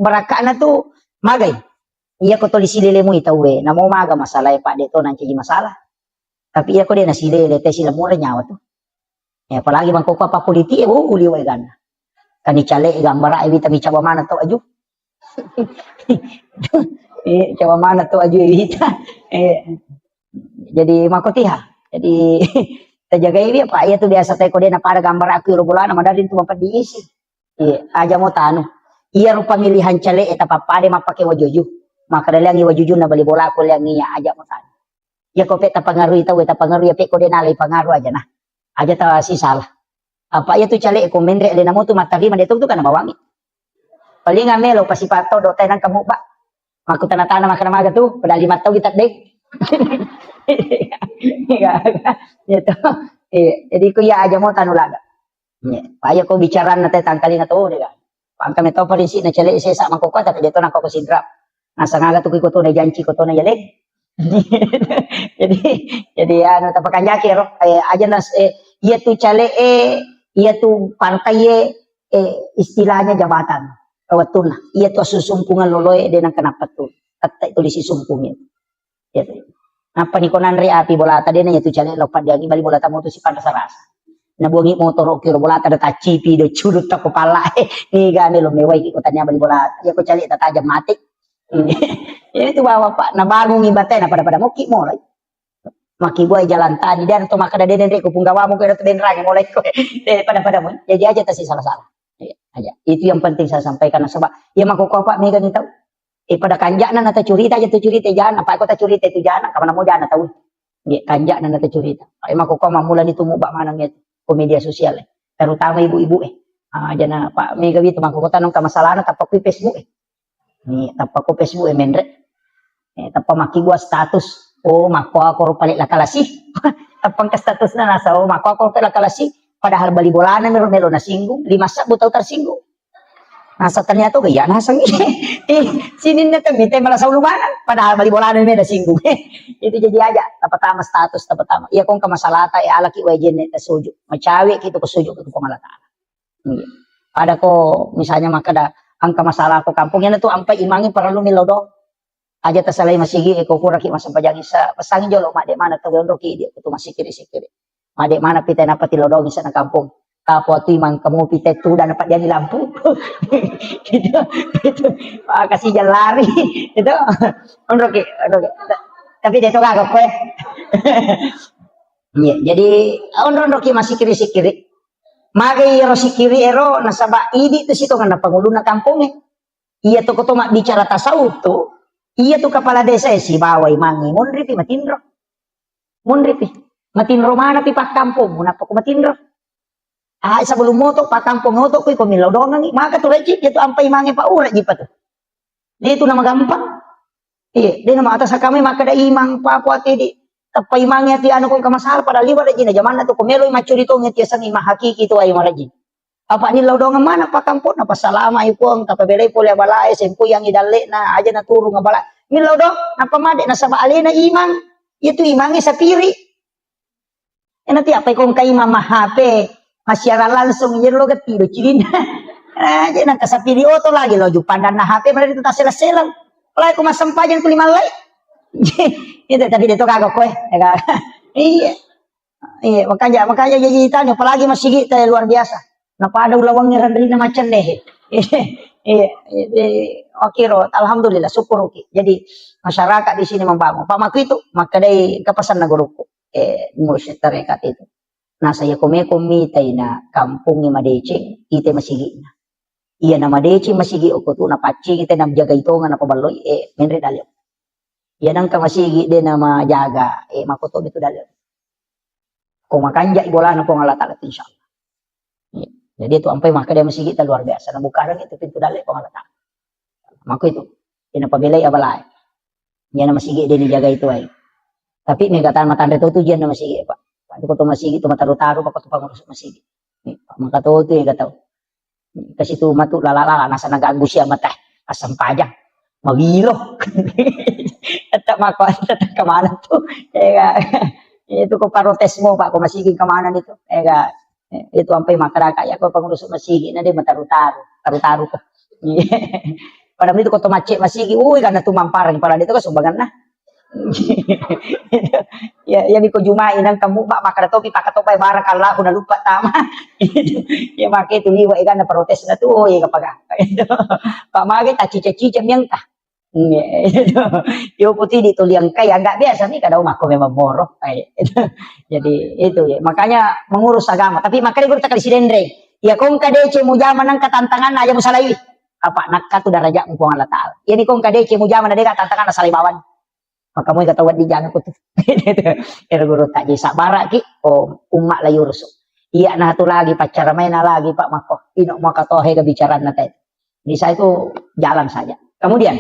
baraka na tu magay iya ko to lisilile mo itawe na mo maga masalah pa dito nang cigi masalah tapi iya ko din nasilile te sila mura nyawa tu apalagi bang ko pa politi uliway gana kani chale gambara bita mi cawa mana to aju cawa mana to aju bita jadi makotiha jadi terjaga ini apa ya tuh biasa teko dia na para gambar aku rubulan madarin tu mampat diisi aja mo tanu iya rupa pemilihan cale eta papade mapake wajuju maka dalangi wajuju na bali bola ko langi aja mo tanu ya ko peta pangaruh itu eta pangaruh ya pe ko dia nalai pangaruh aja nah aja ta si salah Apa ya tu cale ko mendre le namo tu matari man itu kan bawangi. Paling ngamelo pasipato do tayo ng kamuba. Maku tanah-tanah makan maga tu pada 5 tahun kita dek. Gitu. Jadi ko ya aja mo tanulaga. Paya ko bicara na tayo tangkali na to, diba? Pang kami to parinsi na cale isa sa mangkoko tapi dito na ko sidra. Nasa ngaga tu ko to na janji ko to na yaleg. jadi ano tapakan jaki ro aja nas iya tu cale iya tu partai istilahnya jabatan kawatun iya tu susumpungan loloy dengan kenapa tu kata itu disisumpungin ya apa ni konan ri api bola tadi na itu cale lopat dia bali bola tamu tu si pantas rasa na buangi motor kiro bola ada tacipi do curut tak kepala ni gane lo mewai ki kotanya bali bola ya ko cale tajam mati ini tuh bawa pak na bangun ibatay na pada muki mo lagi maki buai jalan tadi dan to maka deden ko punggawa mo ko to den ranya mulai ko pada mo jadi aja tasi salah-salah aja itu yang penting saya sampaikan sebab ya mako ko pak mega ni tahu pada kanjakna na ta curita aja tu curita jangan apa ko ta curita itu jangan kamana mo jangan tahu ya kanjakna na ta curita ay mako ko mamulan itu mo ba manang itu ko media sosial terutama ibu-ibu aja na pak mega gitu mako ko tanong ka masalah na tapak Facebook ni tapak ko Facebook mendre tapang maki gua status mako ako palit la kalasi tapang ka status na nasa mako ako palit la kalasi padahal bali bolana melo na singgung 5 sabut tau tersinggung nasa ternyata gaya nasa sinin na tabi tay malah sa ulumanan padahal bali bolana melo na singgung itu jadi aja tapatama status tapatama iya kung kamasalata alaki wajen na suju macawi kito ko suju ko pangalata ada ko misalnya makada ang kamasalah ko kampung yan na to ang paimangi para lumilodo aja tasalay masigi ko kuraki masampajagi sa pasangin jolo made mana tawondo ki dia tu masikiri made mana pitay na patilodo sa ng kampung kapwa tu imang kamu pitay tu dan dapat dia di lampu gitu kasih jalan lari itu ondoki tapi dia tu kagak kue jadi ondoki masikiri Magi ero sikiri ero nasaba idi tu situ kan pangulo na kampung iya tu ko to bicara tasawuf tu iya tu kepala desa si bawai mangi munripi matinro mana pi pak kampung muna ko matinro sebelum moto pak kampung moto ko milodongan maka tu rejip itu ampai mangi pa ura jipa tu itu nama gampang iya dia nama atas kami maka da imang pa ko di tapai mangi ti ano ko kamasal pada liwa da jina zaman na to kumelo macurito ngeti sang ima hakiki tu ay maraji apa ni lodongan mana pa kampung na pasalama ipong tapabelay pole balay sempo yang idalle na aja na turu nga bala ni lodo na pamade na sa alena imang itu imangi sa piri enati apa kong kay mamahape masyara langsung yelo gatido cilina aja na kasapiri oto lagi lo jupandan na hape mara dito ta sela-sela palay ko masampajan ko limalay itu tapi dia tu kagak kue iya makanya jadi tanya apalagi masih kita luar biasa napa ada ulawangnya rendrina macam deh oke ro alhamdulillah syukur oke jadi masyarakat di sini membangun pak maku itu maka dari kepesan na guruku mursyid tarekat itu nah saya komi na kampung madece ite masigi na iya na madece masigi ko tu na paci kita na jaga itu nga na pabaloy menre dalyo yan ang kamasigi din na majaga makuto dito dalyo kung makanja ibola na po ngalatalat insyaallah jadi itu ampai maka dia masigi ta luar biasa na bukaran itu pintu dalyo po ngalatalat mako itu pinapabilay abalay yan na masigi din jaga itu ay tapi may gatan matanda to yan na masigi pa paano ko to masigi to mataru-taru pa ko to pangurus masigi maka to yung gataw kasi to matu lalala nasa nagago siya mata asam pajang magilo at mako at kamanan to itu ko parotes mo pa ko masiging kamanan ito itu ampay makarakaya ko pangurus masigi na di mataru-taru ko pada itu ko tumache masigi kana tumamparang para dito ko sumbangan na ya ko jumain ang kamu ba makadatopi pakatopay barakallah ko na lupa tama ya make itu liwa na protes na to kapag pak magi ta cica-cica miyang ka yo putih dito liang kaya enggak biasa nih kadang aku memang moroh jadi itu ya makanya mengurus agama tapi makanya gue tak kali sidendre ya kong kadece mo jaman ng katantangan aja mo salay apa nakatu daraja mo Allah taala yani kong kadece mo jaman na katantangan na salibawan maka mo katawad di jana ko to pero guru tak di sabara ki o umma layo ruso Iya na tu lagi pacar main na lagi Pak Mako. Ino makatohe kebicaraan na tayo. Jadi saya itu jalan saja. Kemudian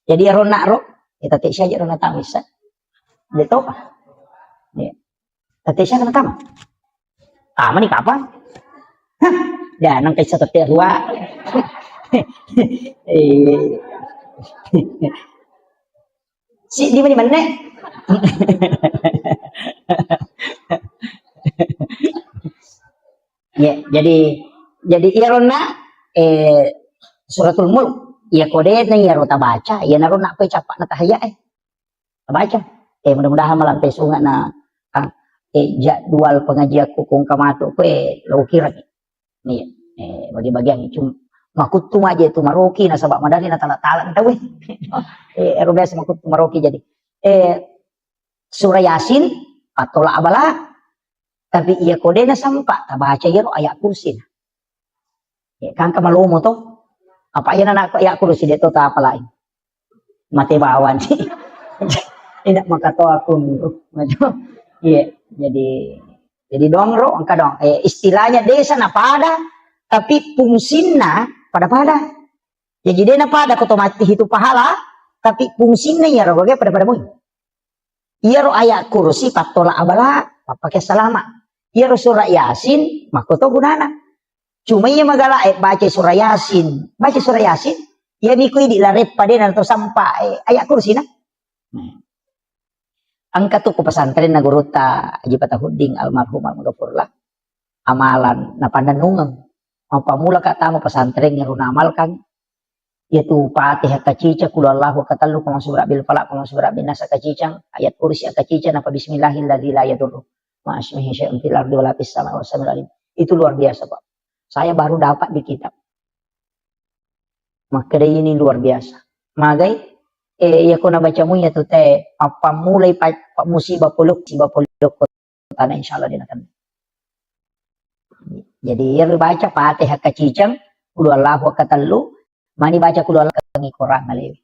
jadi ron nak ro kita tak saja ron tamis. Dia tahu pak. Ya. Tapi saya kena tamu. Tamu ni kapan? Hah? Dah nang kisah tetek dua. Si di mana? Ya, jadi irona suratul mulk ya kode ya rota baca ya naruna pe capak na tahaya baca mudah-mudahan malam pesunga na jadwal pengajian kukung kamato pe lo kira nih bagi-bagian cuma makutu aja itu maroki na sabak madani na tala-tala tahu erobes makutu maroki jadi surah yasin atau la abala tapi iya kode na sampa baca ya ayat kursi kan kamalomo to apa yan anak ayat kursi dito ta apa lain mati bawan sih tidak makato aku iya jadi dongro angka dong istilahnya desa na pada tapi fungsinya pada ya jadi na pada otomatis itu pahala tapi fungsinya ya roge pada mu iya ro ayat kursi patola abala pakai selamat iya ro surah yasin makoto gunana cuma iya magala baca surah yasin ya mikui di larep padenan atau sampai ayat kursi na angka tuh pesantren na guruta Haji Patahuding almarhum almarhumlah amalan na pandanungan mapamula ka tamo pesantren nga runamalkan yaitu Fatihah kacica kul Allahu katallu kama subra bil falaq kama subra bin nas kacicang ayat kursi kacica napa bismillahilladzi la yadurru ma ismihi syai'un fil ardi wala fis samai wasamil alim itu luar biasa Pak saya baru dapat di kitab maka ini luar biasa magai ya kau nak baca munya tu teh apa mulai musibah puluk tanah insyaallah dia akan jadi ya baca Fatihah kacicang kul Allahu katallu mani baca kul Allahu kangi korang ngalewi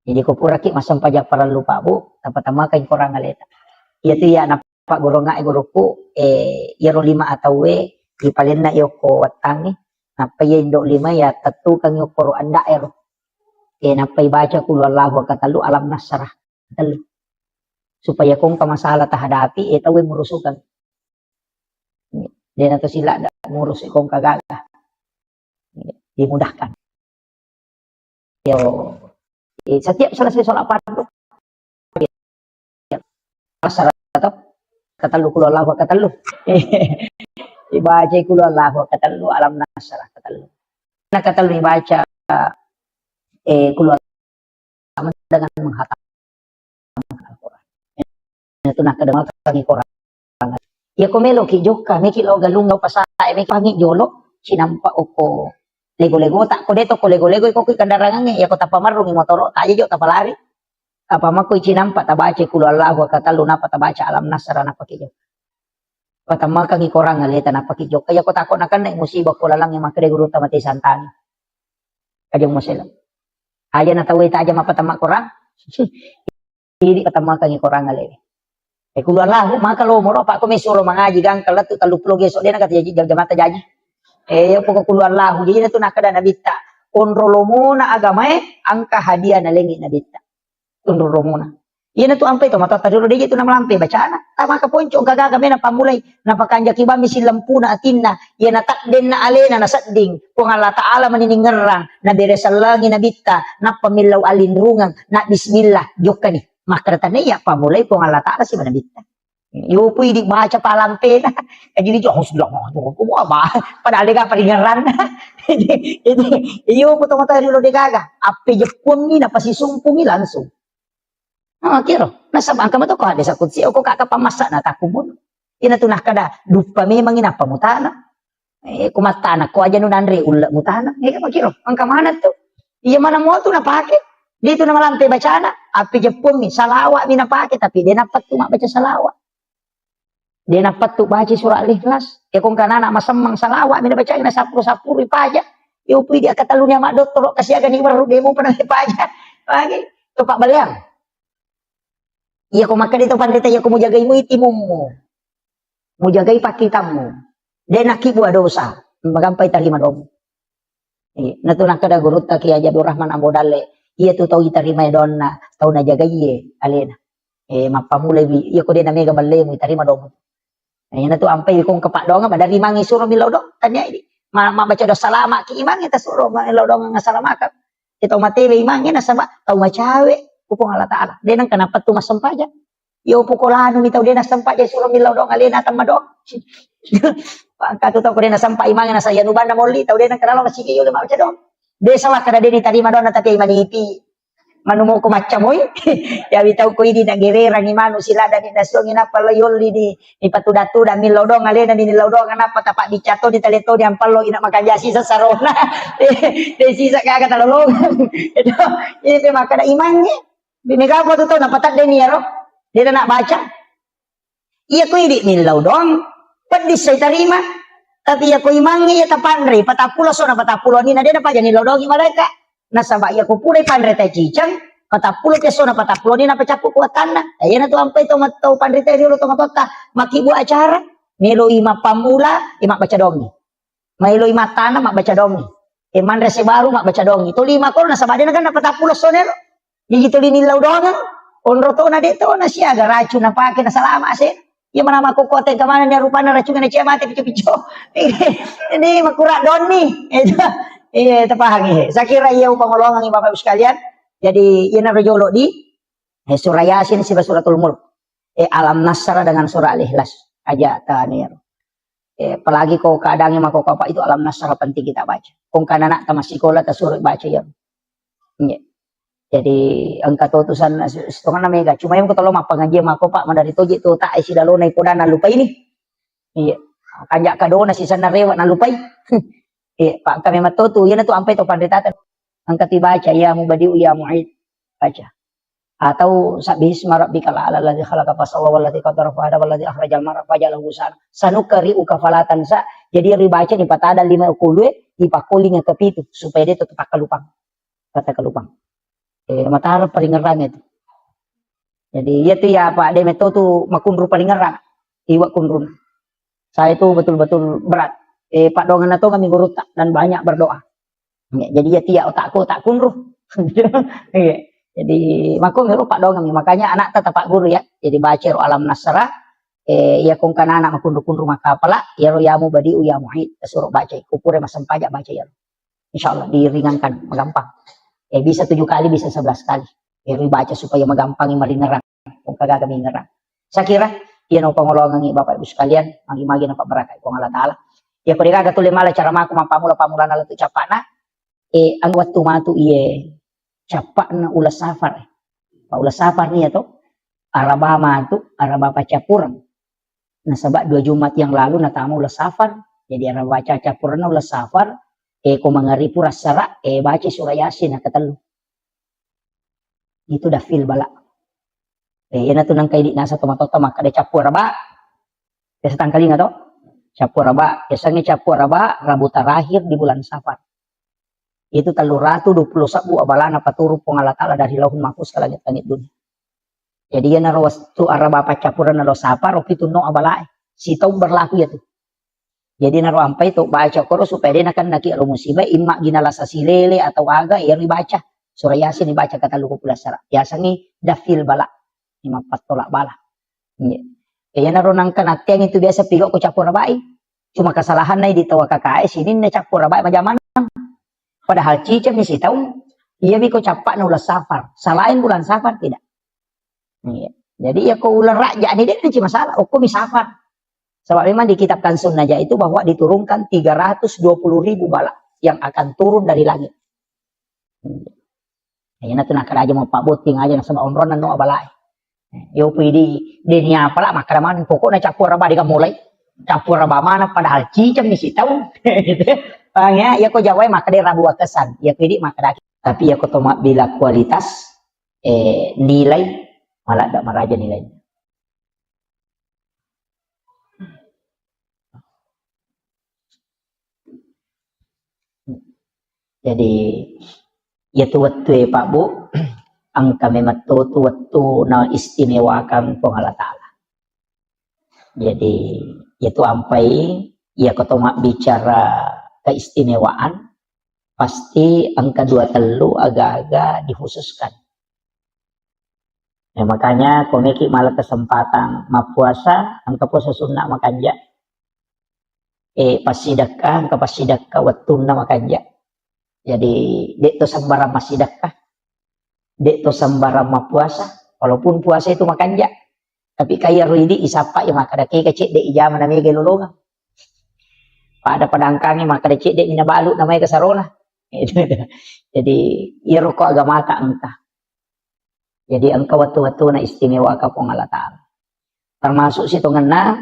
jadi ko puraki masam pajak para lupa bu tama kain korang ngaleta iya tu ya napa goronga guruku ya ro 5 atau we di palenna yo ko watangi napa ya indok 5 ya tetu kang yo ko anda ero napai baca kul Allahu katallu alam nasrah supaya kung kamasalah tahadapi tahu merusukan dia atau sila ngurus kung kagagah dimudahkan yo setiap selesai sholat fardu atau katallu kul Allahu katallu dibaca kul Allahu katallu alam nasrah katallu nah katallu dibaca keluar dengan menghatam Al-Quran itu nak kedengar kami Quran ya komelo ki joka meki lo galungaw pasay meki pangi jolo sinampa oko lego-lego tak ko deto ko lego-lego ko kandarangan ya ko tapamarung motoro tayo jo tapalari apa mako sinampa tabace kul Allahu katallu napa tabaca alam nasra napa ki jo patama kang Quran ngaleta napa ki jo kaya ko takon akan na musibah ko lalang yang makre guru tamati santani kajong moselam aja na tawai ta aja mapatama korang hindi patama kang korang ngale kul Allahu maka lo moro pa ko may suro mangaji gang kalat tu taluplo geso dia nakat jaji jamata jaji poko kul Allahu jadi na tu nakada nabita onrolo muna agama angka hadiah na lengi nabita onrolo muna iya na tu ampai to mata taduro dia tu na malampe bacana tama ka ponco gagaga na pamulay napakanja kibami silampuna atinna iya na takden na alena na sadding kung Allah Ta'ala maniningerang na beresalagi na bitta na pamilaw alinrungang na bismillah jokka ni makratan niya pamulay kung Allah Ta'ala si manabitta iyo pwede baca palampe na jadi jokos bilang kung ba padali ka palingeran iyo po tong tayo de gaga api jepun ni na pasisumpung ni langsung kiro nasa bangka mo to ko sa kutsi o ko kakapamasa na takubon inatunah kada dupa memang ina pamutana kumatana ko aja nunandre ulla mutana kiro angka mana tuh iya mana mo tu napake dito na malampe bacana api jepun ni salawat ni napake tapi dia dapat tu mak baca salawat dia dapat tu baca surah al-ikhlas kung kanana masamang salawat ni baca ina sapur-sapur ipaja iupi dia katalunya mak doktor kasih aga ni baru demo pernah ipaja lagi tu pak baliang iya ko maka dito pandita iya ko mo jagay mo itimum mo Mau jagai pakitamu. Dia nak buat dosa. Magampai tarima dong. Natuna kada gurut ta kiya Abdul Rahman Ambodale. Iya tu tahu tarima donna, tahu na jagai ye alena. Mapamulay iya ko din na mega balle mo tarima dong. Na tu ampay kung kapak dong ba dari mangi suruh milaw dong. Tanya ini. Mabaca do salama ki imang ita suruh milaw dong nga salamakat. Ito matebe imang ina sama tahu macawe kupong Allah Taala. Dia nang kenapa tu masampaja. Yo pukulano mi tahu dia nasampaja suruh milaw dong alena tama dong. Katu tahu ko din nasampa imang na sa yanuban na molli tahu dia nang kanalo masige yo mabaca dong. Dia salah kada dia tarima dong tapi maniti. Manumo ko macamoy. Ya bitaw ko ini nagirera ni manu sila dan indasong ina palayol ni patuda-tuda milaw dong alena ni nilaw dong anapa tapak dicato di taleto di ampalo ina makajasi sa sarona. De sisa kaga talolong. Itu ini maka ada imangnya. Bimiga ko to napatat din niya ro. Dia nak baca. Iya ko ini milaw dong. Pedis say tarima. Tapi ya ko imangnya ya tapanre patapulo so na patapulo ni na dia pa jani law dong mereka. Nasaba iya ko pulay panre tay cicang. Patapulo keso na patapulo ni na pacapu kuatan na. Ayan na to ampay to matau panre tay ro to matota makibu acara. Milo ima pamula ima baca dong. Milo ima tanah mak baca dong. Iman rese baru mak baca dong. Itu 5 kol nasaba dia kan na patapulo so nero. Jadi to linilaw dong. Onro to na dito na siya ga racun na pake na salama sin. Iya mana makukote ka mana niya rupana racun na siya mati picho-picho. Ini makurak don nih. Iya tepahangi. Saya kira iya pangolongan ni Bapak Ibu sekalian. Jadi iya na rojolo di surah Yasin si suratul Mulk. Alam Nasra dengan surah Al-Ikhlas aja tanir. Apalagi kau keadaannya mako apa itu Alam Nasra penting kita baca. Kung kanana ta masikola ta suruh baca ya. Iya. Jadi angka tutusan setengah na mega. Cuma yang ketolong mapangaji mako Pak mandari toji tu tak isi dalo na ikoda na lupa ini. Iya. Kanjak kado na si sana rewa na lupai. Pak kami matotu yan na to ampay to panditatan. Ang katibaca ya mubadiu ya mu'id baca. Atau sabihis marabbikal a'la alladzi khalaqa fasawwa walladzi qaddara fahada walladzi akhrajal mar'a fajalahu ghusan. Sanukari ukafalatan sa. Jadi ribaca di patada 5 kulue di pakuling ke pitu supaya dia tetap kalupang. Kata kalupang. Matahar palingeran itu. Jadi ya tu ya Pak de metotu makunru palingeran. Iwa kunrun. Saya itu betul-betul berat. Pak dongan atau kami gurut dan banyak berdoa. Jadi ya tiap otakku tak kunruh. Jadi maku ngeru Pak dongan makanya anak tetap Pak guru ya. Jadi baca Alam Nasra. Ya kong kana anak makunruh maka pala ya yamu badiu ya mu'id suruh baca kupure masam pajak baca ya. Insyaallah diringankan gampang. Bisa 7 kali bisa 11 kali. Baca supaya magampang maringeran. Kung kagak kami ngerang. Saya kira iya no pangolongan ni Bapak Ibu sekalian magi-magi na pabarakat kung Allah Taala. Ya kung ikaga tuloy mala cara maku mampamula na lang capana. Ang waktu matu iye capa na ulas safar. Pa ulas safar niya to. Araba matu, araba pacapuran. Nasaba 2 Jumat yang lalu natamu ulas safar. Jadi araba cacapuran na ulas safar. Kung mga ripuras sara, baca surah Yasin na katalo. Itu dah feel bala. Yan na to nang kay di nasa tumatota maka de capuraba. Kasi tangkali nga to. Capuraba, biasanya capuraba Rabu terakhir di bulan Safar. Itu 320 sabu abalana paturuk Allah Taala dari Lauhul Mahfuz ke langit-langit dunia. Jadi yan na rawas tu araba pa capuran na Safar o pituno abalae. Sitaw berlaku ya tu. Jadi naro ampai tu baca koro supaya dia nakan naki alo musibah imma ginala sa silele atau aga ya dibaca. Surah Yasin dibaca kata luku pula sara. Biasanya dafil bala. 5 tolak bala. Kaya naroon ang kanatiang itu biasa pigo ko capur rabai. Cuma kesalahan na ditawa kakais ini na capur rabai majaman. Padahal cicam ni si tahu. Iya biko capak na ulas safar. Salain bulan safar tidak. Jadi ya ko ulan raja ni dia nanti masalah. Ko mi safar. Sebab memang di kitab Kansun Najah itu bahwa diturunkan 320.000 bala yang akan turun dari langit. Ayan na ito nakaraja mo pabuting aja na sa maunron na no abalay. Yo pwede dinya pala makaraman pokok na capur raba di kamulay. Capur raba mana padahal cicam ni sitaw. Pangya ya ko jawai maka di rabu kesan. Ya pwede maka tapi ya ko tomak bila kualitas nilai malah tak maraja nilai. Jadi ya tuwat-tuwe Pak Bu ang kami matutuwat na istimewakan pong Allah Ta'ala. Jadi Yaitu sampai ya ketoma bicara keistimewaan, pasti angka 23 agak-agak dikhususkan. Ya, makanya komiki malah kesempatan puasa, angka puasa sunnah makanja. Pasidakah, angka pasidakah wattunna makanja. Jadi dek to sambara masidakah, dek to sambara puasa, walaupun puasa itu makanja. Tapi kaya ridi isapa ya maka dake kecik dek ijama namanya gelolongan. Pada padangkangi maka dek dek minabalu namanya kasarona. Jadi iya rokok agama tak entah. Jadi angka waktu-waktu na istimewa ka pong Allah Ta'ala. Termasuk situ ngena,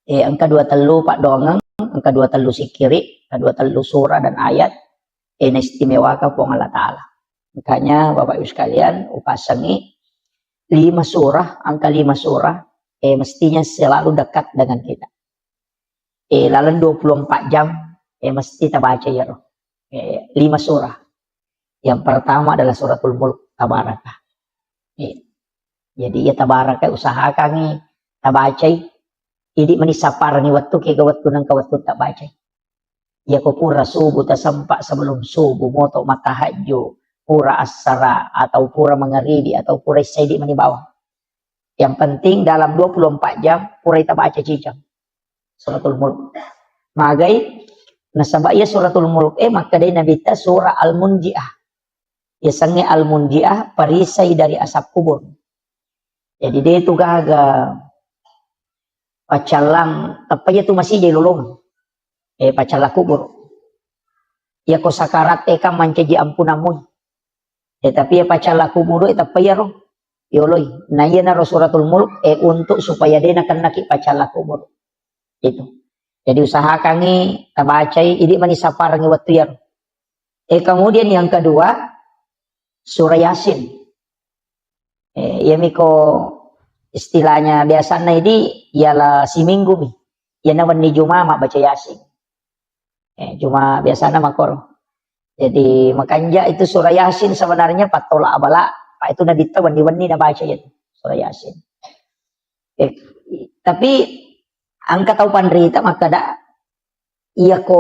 angka 23 pak dongeng, angka 23 sikiri, angka 23 surah dan ayat, na istimewa ka pong Allah Ta'ala. Makanya Bapak Ibu sekalian, upasangi 5 surah, angka 5 surah, mestinya selalu dekat dengan kita. Lalu 24 jam, mesti kita baca ya roh. 5 surah. Yang pertama adalah suratul Mulk, Tabarakah. Jadi ya tabaraka usahakan ni tabacay idi manisapar ni waktu ke waktu nang kawatu tak bacay ya ko pura subuh tasampa sebelum subuh moto matahajud pura asara atau pura mangaribi atau pura saidi manibawa yang penting dalam 24 jam pura tabaca cicam suratul Mulk magai nasaba ya suratul Mulk maka day nabita surah al-munjiah. Ya sange al-munjiah perisai dari asap kubur. Jadi dia itu gaga pacalang apa itu masih jadi lulung. Pacala kubur. Ya ko sakarat ka mancaji ampunamun. Tapi ya pacala kubur apa ya roh. Yoloy. Na iya na suratul Mulk untuk supaya dia nak naki pacala kubur. Itu. Jadi usahakan ni tabacay ini manisapar ng waktu ya. Kemudian yang kedua surah Yasin. Ya miko istilahnya biasanya ini ialah si minggu nih. Ya nawan ni Juma mak baca Yasin. Cuma biasanya makor. Jadi makanya itu surah Yasin sebenarnya patola abala. Pak itu nabi tawan diwani na baca itu surah Yasin. Tapi angka tau pandrita maka da iya ko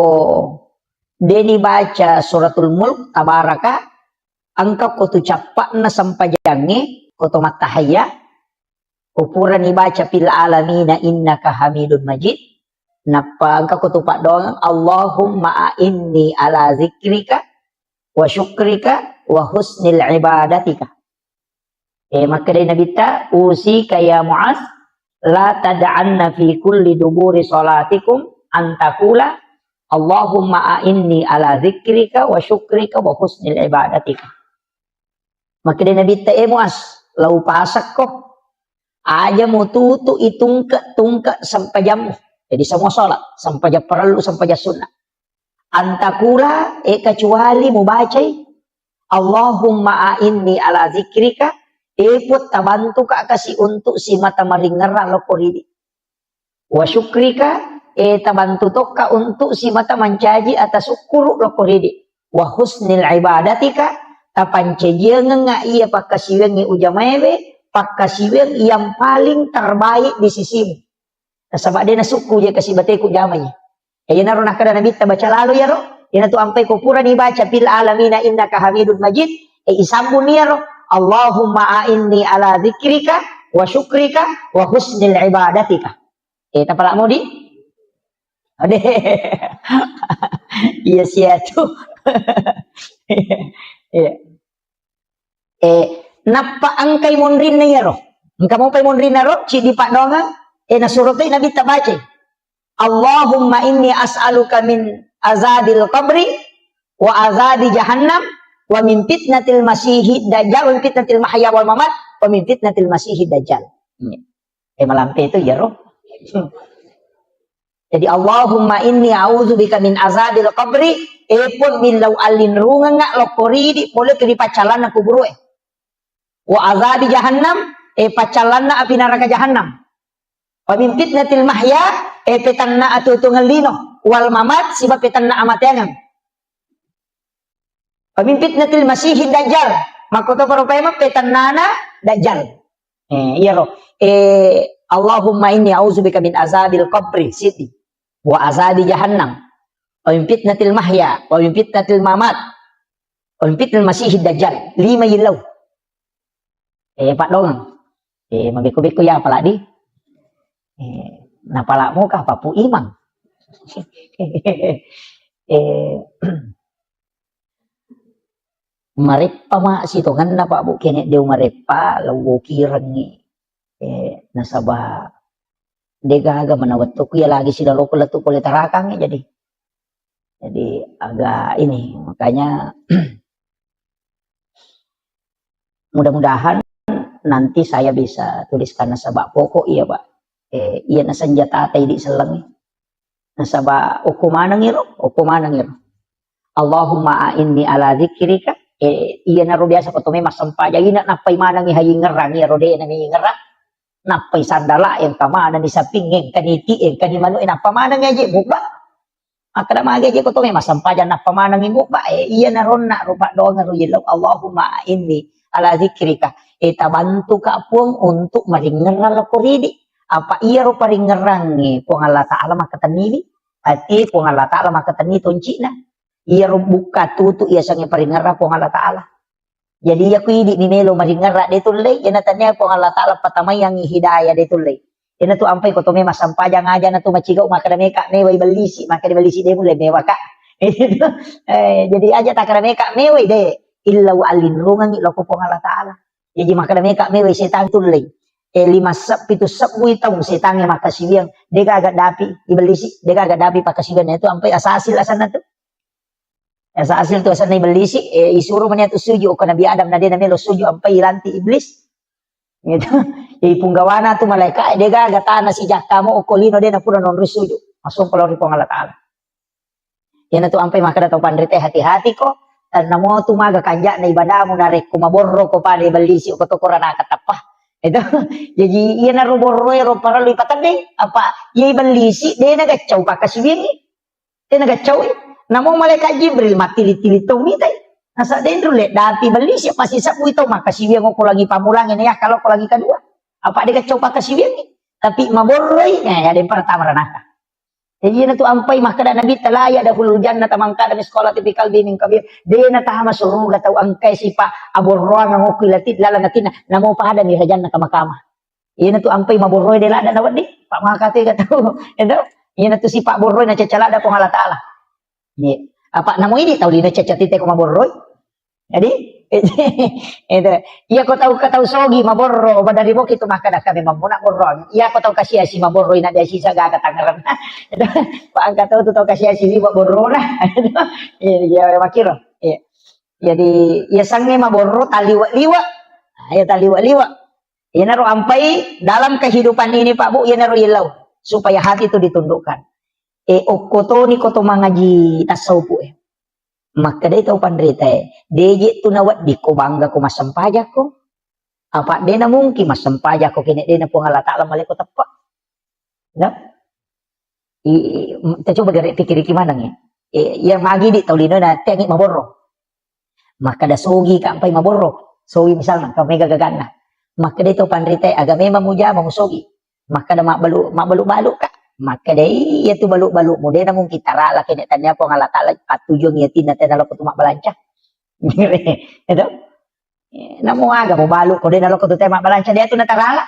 deni baca suratul Mulk Tabarakah angka ko tu capak na sampajangi ko to matahaya upura ni baca fil alamina innaka hamidun majid napa angka ko tu pak doang Allahumma inni ala zikrika wa syukrika wa husnil ibadatika maka dari Nabi ta usi kaya Muaz la tad'anna fi kulli duburi salatikum antakula Allahumma inni ala zikrika wa syukrika wa husnil ibadatika. Maka dia Nabi Muaz lau pasak ko aja mau tutu itungka sampai jam jadi semua sholat sampai jam perlu sampai jam sunnah antakura kecuali mau baca Allahumma inni ala zikrika put tabantu ka kasih untuk si mata maringera lo koridi wa syukrika tabantu toka untuk si mata mancaji atas syukur lo koridi wa husnil ibadatika tapancejian nga iya pakasiweng ni ujamebe pakasiweng yang paling terbaik di sisimu. Nasabak dia nasuku dia kasih batai ku jamanya. Ya naruh nak kada nabi baca lalu ya roh. Ya tu ampai ku pura dibaca fil alamina innaka hamidun majid. Isambun ya roh. Allahumma a'inni ala zikrika wa syukrika wa husnil ibadatika. Tapalak mau di? Ade. Iya sia tu. Napa angkay monrin na yaro angka mo pay monrin na ro ci di pa donga nasurot ay nabi tabace Allahumma inni as'aluka min azabil qabri wa azabi jahannam wa min fitnatil masihid dajjal wa min fitnatil mahya wal mamat wa min fitnatil masihid dajjal malampe itu yaro jadi Allahumma inni a'udzubika min azabil qabri pun milau alin runga nga lokori di boleh ke pacalan na kuburu wa azabi jahannam pacalan na api neraka jahannam wa min fitnatil mahya petanna atutungan lino wal mamat siba petanna amatengan wa min fitnatil masihid dajjal makoto paropema petanna dajjal iya ro Allahumma inni a'udzubika min azabil qabri siti wa azabi jahannam wa min fitnatil mahya wa min fitnatil mamat wa min fitnatil masihid dajjal. 5 ilaw. Pak dong. Mabiku-biku ya pala di. Napala mo ka papu imang. Marepa ma sitongan na pa bu kene dew marepa lawo kirang ni nasaba degaga manawat to kuya lagi sila lokal to kulit tarakang jadi agak ini makanya mudah-mudahan nanti saya bisa tuliskan nasaba pokok iya Pak iya na senjata tay di selang nasaba ukumanang iro Allahumma inni ala dzikrika iya na ro biasa ko tume masampaya ina napay manang ihayi ngerang iya ro de na ngerang napay sandala yang kamana ni sapingeng kaniti kanimano inapamanang aja mukba akada magaje ko tume masampaya napamanang mukba iya na ron na rupa doang ro yelo Allahumma inni ala dzikrika tabantu ka puang untuk maringeral ko ridi apa iya ro paringerang ni puang Allah taala makatanili ati puang Allah taala makatani tonci na iya buka tutu iya sange paringara po Allah Ta'ala. Jadi iya kuidi ni melo maringara detulay, yan natanya po Allah Ta'ala patamay ang hidayah detulay. Yan na to ampay ko tume masampayang aja na to machigaw makadameka meway balisi, makadabalisi de mulay mewa ka. Jadi aja takadameka meway de illaw alinrungan ilaw po Allah Ta'ala. Jadi makadameka meway setan tulay. 5 sap 7 sap buitang setang yang makasibiyang deka agak dapi ibalisi, deka agak dapi pakasibiyang itu ampay asasil asan na to. Sa asil tu asan na ibalisi isuro man yato suju o Nabi Adam na din na melo suju ampay ilanti iblis gitu punggawana tu malaika dega gatana si jakamo o kolino din na pura non suju masuk kalau ri Allah Taala yan na tu ampay makada to pandrite hati-hati ko tan namo tu maga kanja na ibadah mo na rek kumaborro ko pa na ibalisi o kotokora na katapah itu jadi iya na roborro ro para lipatan deh apa iya ibalisi de nagacau pa kasibing de nagacau namo malaikat Jibril matili-tili to mitay nasa dentro le dati bali siya pasisapu ito makasibiyang ko lagi pamulangin ya kalau ko lagi kedua apa dia coba kasibiyang tapi maborroy ya den pertama ranaka jadi na to ampay makada nabi talaya dahulu jannah tamangka da sekolah tipikal bining kabir de na tahama suruga taw angkay sipa aborroan ng kilatit lalanatin namo pahada ni janna kamakama iyan na to ampay maborroy de lada dawad di pak makate kataw endo iyan na to si pak borroy na cacalada ko Allah Taala apa namo ini tahu lina cacatite ko maborroy jadi itu iya ko tahu sogi maborro badari mo kito makada kami mamuna borron iya ko tahu kasih si maborroy na desi sa gaga tangaran pa ang tahu tu tahu kasih si maborro na ya makiro jadi ya sange maborro taliwa-liwa ya taliwa-liwa ya naro ampai dalam kehidupan ini Pak Bu ya naro ilaw supaya hati itu ditundukkan okoto ni koto mangaji tasawuf maka dito pandrita deje tu nawat di ko bangga ko masampaja ko apa de na mungkin masampaja ko kini de na po Allah Taala malay ko tappa na coba gari pikir gimana nih yang magi di taulino na tengi maborro maka da sogi ka ampay maborro sogi misalnya ka mega gagana maka dito pandrita agame mamuja mamusogi maka da mabalu-balu ka maka dai ya tu baluk-baluk mo na mong kitara la kini tanya po Allah Taala patujong yatin na tanalo ko tumak balanca itu namo aga mo baluk ko de nalo ko tumak balanca dia tu natarala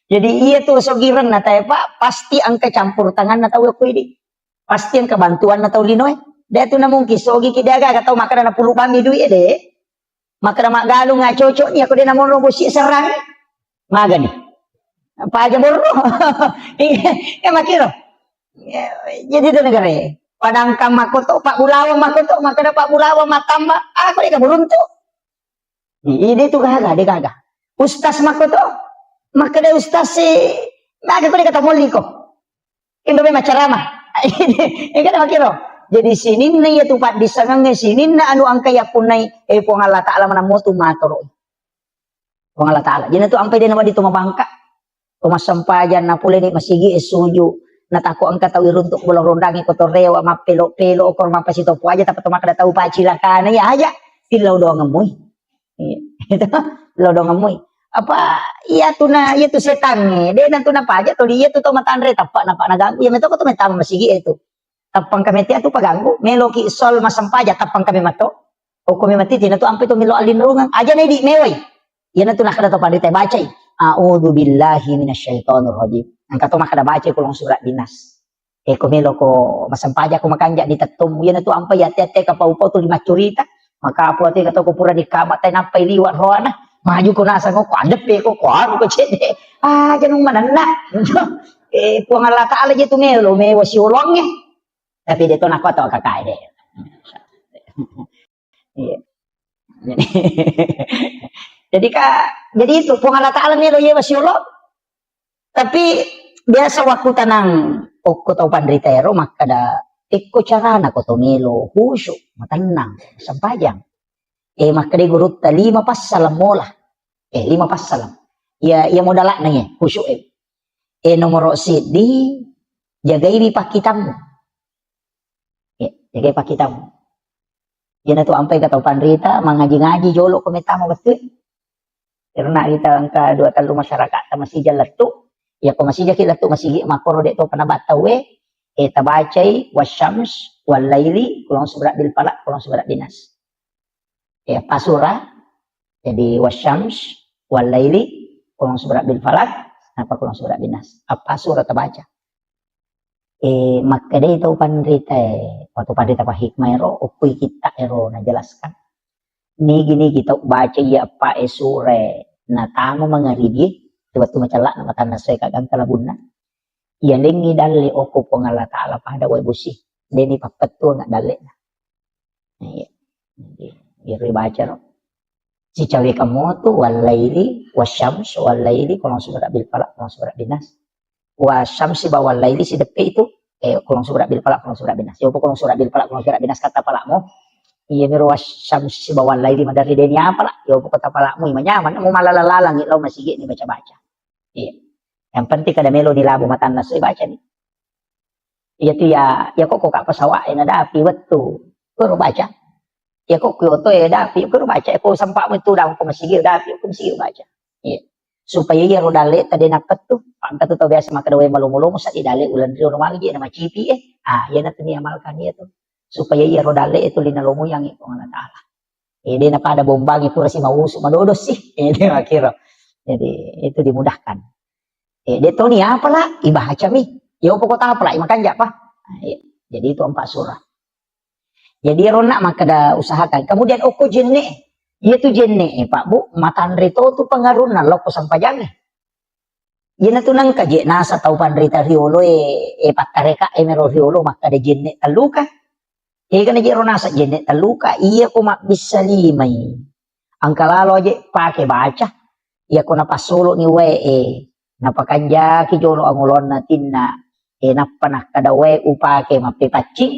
jadi iya tu sogiran na tayo Pak pasti ang kecampur tangan na tawo ko ini pasti ang kebantuan na tawo linoy dia tu na mong kisogi kidaga kataw maka na pulu kami duit de maka na magalong nga cocok niya ko de na mo robo si serang maga ni apa aja borro ya makiro jadi itu negara padangkang makoto Pak Bulawang makoto maka ada Pak Bulawang matamba aku dia beruntung ini tuh gaga ustaz makoto maka ada ustaz si maka aku dia kata moliko indo be macarama ini kan makiro jadi sini nih ya tuh Pak disangange sini na anu angkaya punai pong Allah Taala mana motu matoro pong Allah Taala jadi tuh ampai dia nama di tuma bangka masampajan na pula ni masigi suju natako ang katawi runtuk bulang rondangi kotorewa mapelo-pelo okor mapasito po aja tapi tumak tahu pacilakan ya aja silaw do ngamoy itu law do ngamoy apa iya tu setan ni. Dia nanti na pajak tu dia tu mata andre tapak nampak naganggu. Ya meto ko tu metama masigi itu. Tapang kami tia tu paganggu. Melo ki sol masam pajak tapang kami mato. O kami mati tina tu ampe tu milo alin rungang. Aja na di meway. Yan na tu nakada to pandita baca. A'udzu billahi minasyaitonir rajim. Ang kato makada baca kulong surat dinas. Kumelo ko masam pajak ko makanja di tatum. Yan na tu ampe ya tete kapau-pau tu lima curita. Maka apa ati kato ko pura di kamat tay napay liwat roana. Maju ko nasa ko kuandep ko ko cede. Janong manana. Puang Allah Ta'ala je tu melo wasi ulongnya. Tapi dia tu nak kau kakai deh. Jadi itu puang Allah Ta'ala melo ye wasi ulong. Tapi biasa waktu tanang ko tau pandrita ero maka da ikko carana ko to melo khusyuk matanang sampajang. Maka dia gurut 5 pas salam mola. 5 pas salam. Ya modalak nanya khusyuk nomor di jagai pak kitamu. Jagai pak kitamu. Yan tu ampai kata pandrita mengaji-ngaji jolo ko metamo betul. Karena kita angka 2 talu masyarakat ta masih jalan tu. Ya ko masih jakit tu masih makoro de to panabat tawe. Tabacai wasyams wal laili kulong subrak bil falak kulong subrak dinas. Pasura jadi wasyams wal laili kulong subrak bil falak apa kulong subrak dinas. Pasura tabaca. Maka dia itu pandrita waktu pandrita pa hikmah ero ukui kita ero na jelaskan. Ni gini kita baca ya apa sure na tamu mangaribi tu macalak na matanda saya kagang kalabuna. Yan dengi dali oku po nga Allah Ta'ala pada way busi. Deni papetu nga dali na. Iri baca ro. Si cawi kamu tu walaili wasyams walaili kulong subrak bil falak kulong subrak dinas. Wasyamsi bawal laili si depe itu kulong subrak bil falak kulong subrak dinas. Yo po kulong subrak bil falak kulong subrak dinas kata palakmu. Iya miro wasyamsi bawal laili madari deni apa lah. Yo po kata palakmu imanyaman mo malalalalang ilaw masigi ni baca-baca. Iya. Yang penting kada melo di labu matanda saya baca nih. Iya tu ya kok kak pasawa ina dapi wetu. Ko baca. Ya kok kyoto ya dapi ko baca ko sampak metu daw ko masigil dapi ko masigil baca. Iya. Supaya ya rodale tadi napet tuh. Pangkat tu biasa maka dawe malum-malum sa idale ulan rio normal gi na macipi ya na tuni amalkan ya tuh. Supaya ya rodale itu linalomo yang iko Allah Ta'ala. Dia na pada bombangi pura si mausu madodos sih. Dia makira. Jadi itu dimudahkan. Dia tahu ni apalah ibaca mi. Ya pokok tahu apalah makan jak apa. Jadi itu 4 surah. Jadi ronak maka dah usahakan. Kemudian oko jenne. Ia tu jenne Pak Bu, matan rito tu pengarunan loko sampajang. Ia na tu nang kaje nasa tau pandrita riolo patareka mero riolo maka da jenne taluka. Kana je ronasa jenne taluka iya ko mak bisa limai. Angka lalo je pakai baca. Ia ko napasolo ni napakanja ki jolo angulon natin na napanah kadawe upake mapipacing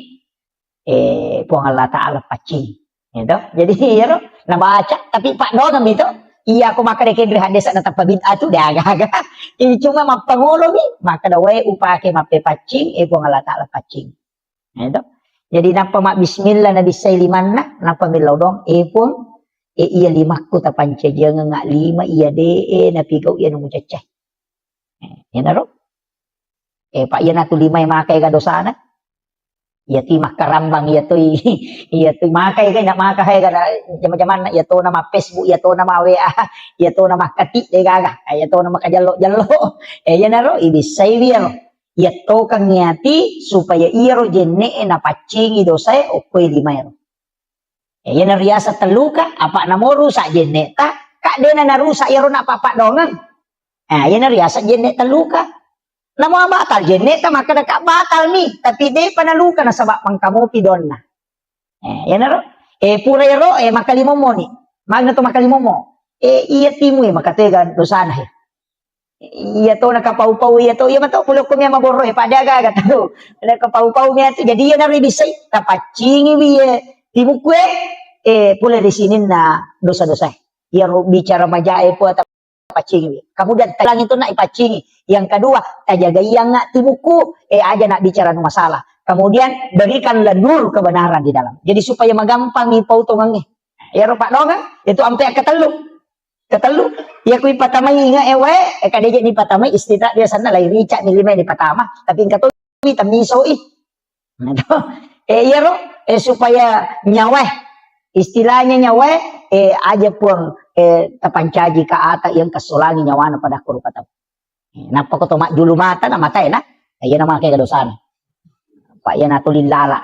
puang Allah Ta'ala pacing gitu. Jadi ya nabaca tapi pak doang itu iya aku maka dekin hadis na tapabid'ah tu dia agak-agak ini cuma mapangulo ni maka dawe upake mapipacing puang Allah Ta'ala pacing gitu. Jadi napa mak bismillah nabi sailimanna napa milaw dong pun iya limakku tapanca jangan ngak 5 iya napigau iya nung ceceh. Yan na ro. Pak yan ato 5 makay ka dosana. Iya ti makarambang iya to makay ka na makahay ka na jaman-jaman na iya to na ma-Facebook, iya to na ma-WA, iya to na makati de gaga, iya to na makajalo-jalo. Yan na ro ibisay ro. Iya to kang ngati supaya iya ro jenne na pacingi dosay o koy 5 ro. Yan na riasa teluka apa na mo rusak jenne ta ka de na narusak iya ro na papa dongan. Yan na riasa jenne taluka. Namo batal jenne ta maka ka batal ni tapi de panaluka na sabak pangkamo pidon na. Yan na ro. Purero makalimo mo ni. Magna to makalimo mo. Iya timu makatega dosana iya to nakapau-pau iya to iya mato pulok ko miya maboro padaga gatado. Nakapau-pau miya to jadi yan na ribisay tapacingi wiye timu kwe pula di sini na dosa-dosa. Iya bicara majae po pacingi. Kemudian talang itu nak ipacingi. Yang kedua, jaga yang nak tibuku, aja nak bicara masalah. Kemudian berikanlah nur kebenaran di dalam. Jadi supaya magampang ipau tongangnya. Ya Pak dong itu ampe ketelu. Iya ko ipatamay nga ewe, kadya ni patamay istira dia sana lay rica ni lima ni patama, tapi kato tamiso Ito. Iya ro, supaya nyawe, istilahnya nyawe, aja pun tapancaji ka ata yang kasulangi nyawana pada kuru patam. Napa ko tomak julu mata na matay na, ayan naman kay kadosan. Pak yan natulin lala.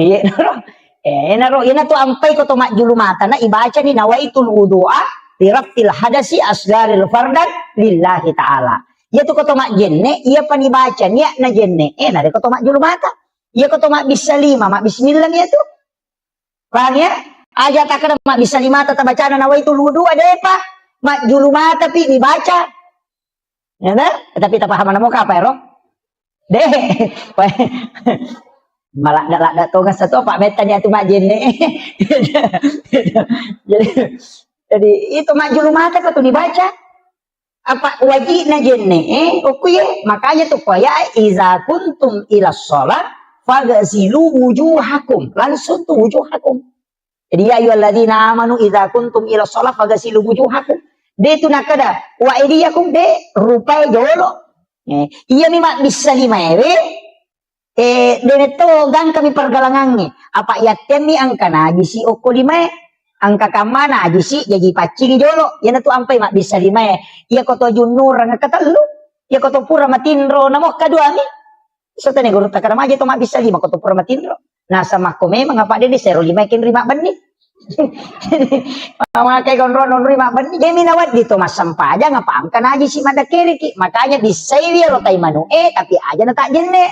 Iya ro. Yan na to ampay ko tomak julu mata na ibaca ni nawaitul wudu'a lirafil hadasi asgaril fardan lillahi ta'ala. Iya tu koto mak jenne, iya panibaca niya na jenne. Nari koto mak julu mata. Iya koto mak bisa lima, mak bismillah niya tu. Paham ya? Aja takkan mak bisa lima tata baca na nawaitul wudu ada apa? Mak julu mata pi dibaca. Ya nah? Tapi tak paham namo ka apa ero? Deh. Malak to kan satu pak metan ya tu mak jenne. Jadi itu mak julu mata kau tu dibaca apa wajib na jenne okuye makanya tu paya iza kuntum ila sholat fagasilu wujuhakum langsung tu wujuhakum. Jadi ya ayyuhalladzina amanu iza kuntum ila sholat fagasilu wujuhakum de tu nakada wa idiyakum de rupai jolo iya mi mak bisa lima de to gang kami pergalangannya apa ya temi angkana bisi oko lima angka kamana ajisi jadi pacing jolo yana tu ampai mak bisa lima iya koto junur nga katalu iya koto pura matindro namo kadua mi so tane guru takara maje to mak bisa lima koto pura matindro nah sama ko memang apa de sero lima kin rima bani mama kay gonro non rima bani jadi minawat dito mas sampaja ngapa angka aji si mada kiriki makanya bisa dia ro tay manu tapi aja na tak jenne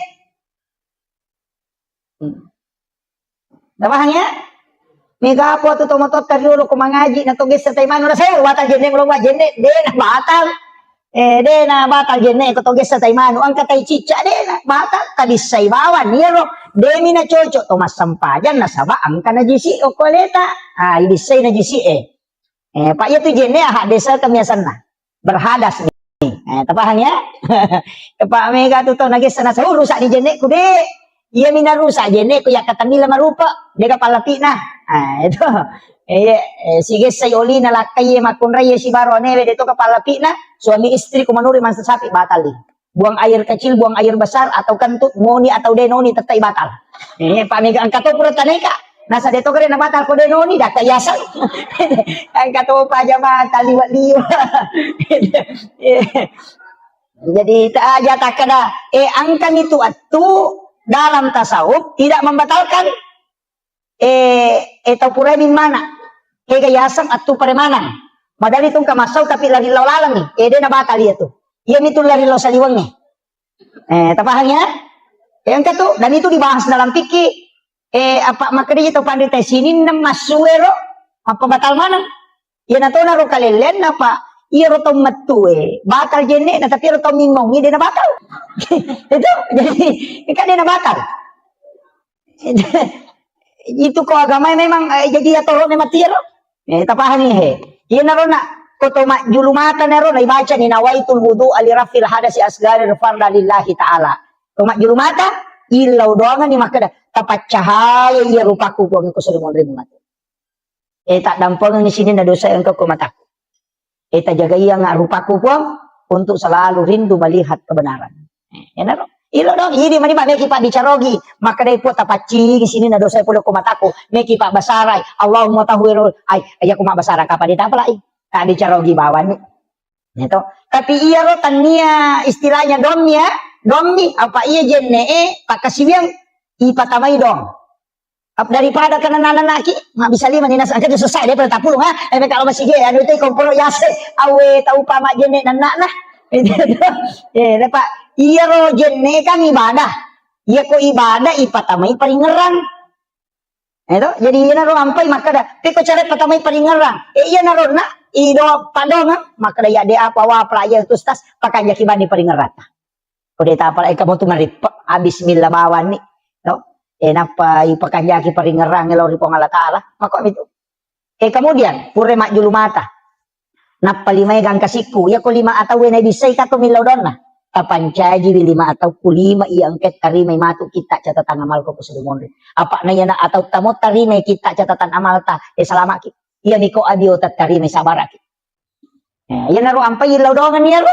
Namanya Mega po to tomotot kariulo ko mangaji na tugis sa taymano na sayo batal jenne mo wa jenne de na batal de na batal jenne ko tugis sa taymano ang katay chicha de na batal kabisay bawan niro de mi na chocho to masampajan na saba ang kana jisi o koleta ibisay na jisi pa itu jenne desa kamiasan na berhadas tapahan ya pa mega to nagis na sa rusak di jenne ko de iya minarusa jene ko yakatanila marupa de kapalati na itu sige sayoli na lakay makunray si baro neve dito kapalati na suami istri ko manuri man sa sapi batal di buang air kecil buang air besar atau kentut ngoni atau denoni tetay batal pamiga ang katopura taneka nasa dito kare na batal ko denoni data yasal ang katopa aja batal liwat-liwat jadi tak aja takada angkan itu atu dalam tasawuf tidak membatalkan pura min mana gayasan atau peremanan madali itong kamasaw tapi lari lalang nih de na batal dia tuh iya itu lari lo saliwang nih tapahannya yang ketu dan itu dibahas dalam fikih apa makanya itu pandita sini namasuero apa batal mana ya nato na ro kalelen apa iya ro tong matu batal jenne na tapi ro tong mingmong dia na batal itu jadi kan dia na batal itu ko agama memang jadi atoro ne matiro tapahan ni iya na ro na koto mak julu mata na ro na ibaca ni nawaitul wudu alirafil hadasi asgaril farda lillahi ta'ala to mak julu mata ilaw doangan ni makada tapat cahaya iya rupaku ko sudah mo rin mata tak dampol ni sini na dosa engkau ko mata jaga iya nga rupaku po untuk selalu rindu melihat kebenaran. Enaro. Ilo dong, ini mani ba meki pa dicarogi, maka dai po tapaci di sini na dosa po ko mataku, meki pa basaray. Allahumma tahwirul ay ko mabasara ka pa di tapalai. Ta dicarogi bawan. Ito. Tapi iya ro tania istilahnya dommi apa iya jenne pakasiwiang ipatamay dong. Daripada kenanan laki nggak bisa lima ninas angkat selesai deh pada tapulung kalau masih dia anu itu kompor yase awe tahu pamak jene dan nak nah pak iya ro jene kan ibadah iya ko ibadah ipatamai peringeran itu jadi iya naro ampai maka dah tapi cara patamai peringeran iya naro nak ido padongan maka dah ya dia apa wa pelaya itu tas pakai jaki bani peringeran udah tak apa kamu tuh marip habis mila bawan nih napa ipakanjaki paringerang ngelori pong Allah Ta'ala maka itu kemudian pure mak julu mata napa lima gang kasiku ya ko lima atau wena bisay kato milodona kapancaji lima atau kulima iangket karimay matu kita catatan amal ko kusudumon apa na yan atau tamot tarimay kita catatan amal ta selama ki iya niko adio tat karimay sabaraki Ya naro ampai laudongan ya lo.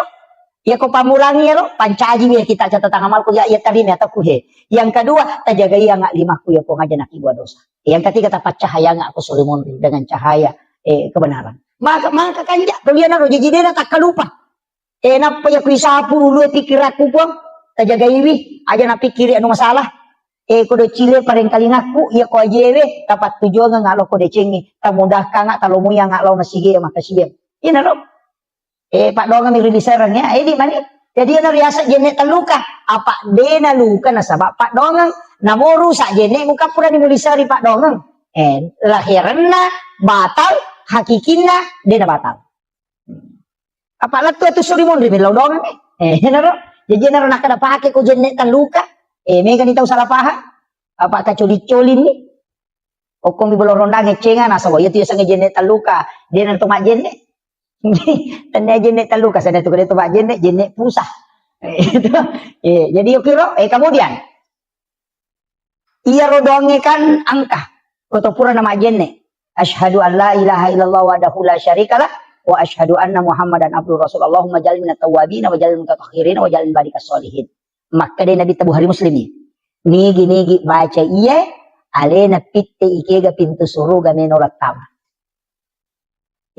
Ya ko pamulangi ya lo, pancaji ya kita catatan amalku ya tadi nih atau kuhe. Yang kedua, tajaga ya ngak limaku ya ko ngaja nak ibu dosa. Yang ketiga tapat cahaya ngak aku sulimun dengan cahaya kebenaran. Maka kanja kalian naro jadi dia tak kalupa. Napa ya kuisapu lu pikir aku buang. Tajaga iwi aja nak pikir anu masalah. Kudo cile paling kali ngaku ya ko ajewe tapat tujuan ngak lo ko decengi. Tamudah ngak talomu yang ngak lo masih makasih. Ini naro. Pak Dongan mi rilis serang ya. Di mana? Jadi ana riasa jenek taluka. Apa dena luka na sabab Pak Dongan namoru sa jenek muka pura dimulisari Pak Dongan. Lahiranna batal, hakikinna dena batal. Apa latu tu suri mon ribelau Dongan naro. Jadi naro nak kada pake ko jenek taluka. Mega ni tahu salah paham. Apa kacoli-colin ni. Okong bibolorondang ngecengan asawa ya tu sange jenek taluka. Dena tu mak jenek. Tanda jenek taluka sana tu kada tu bak jenek pusah. Jadi yo kira kemudian ia rodongekan angka atau pura nama jenek. Asyhadu an la ilaha illallah wahdahu la syarikalah wa asyhadu anna Muhammadan abduhu rasul. Allahumma jalil minat tawwabin wa jalil mutatahhirin wa jalil barikas solihin. Maka dia Nabi tabu hari muslim ni. Nigi baca iya alena pitte ikega pintu suruga menorat tama.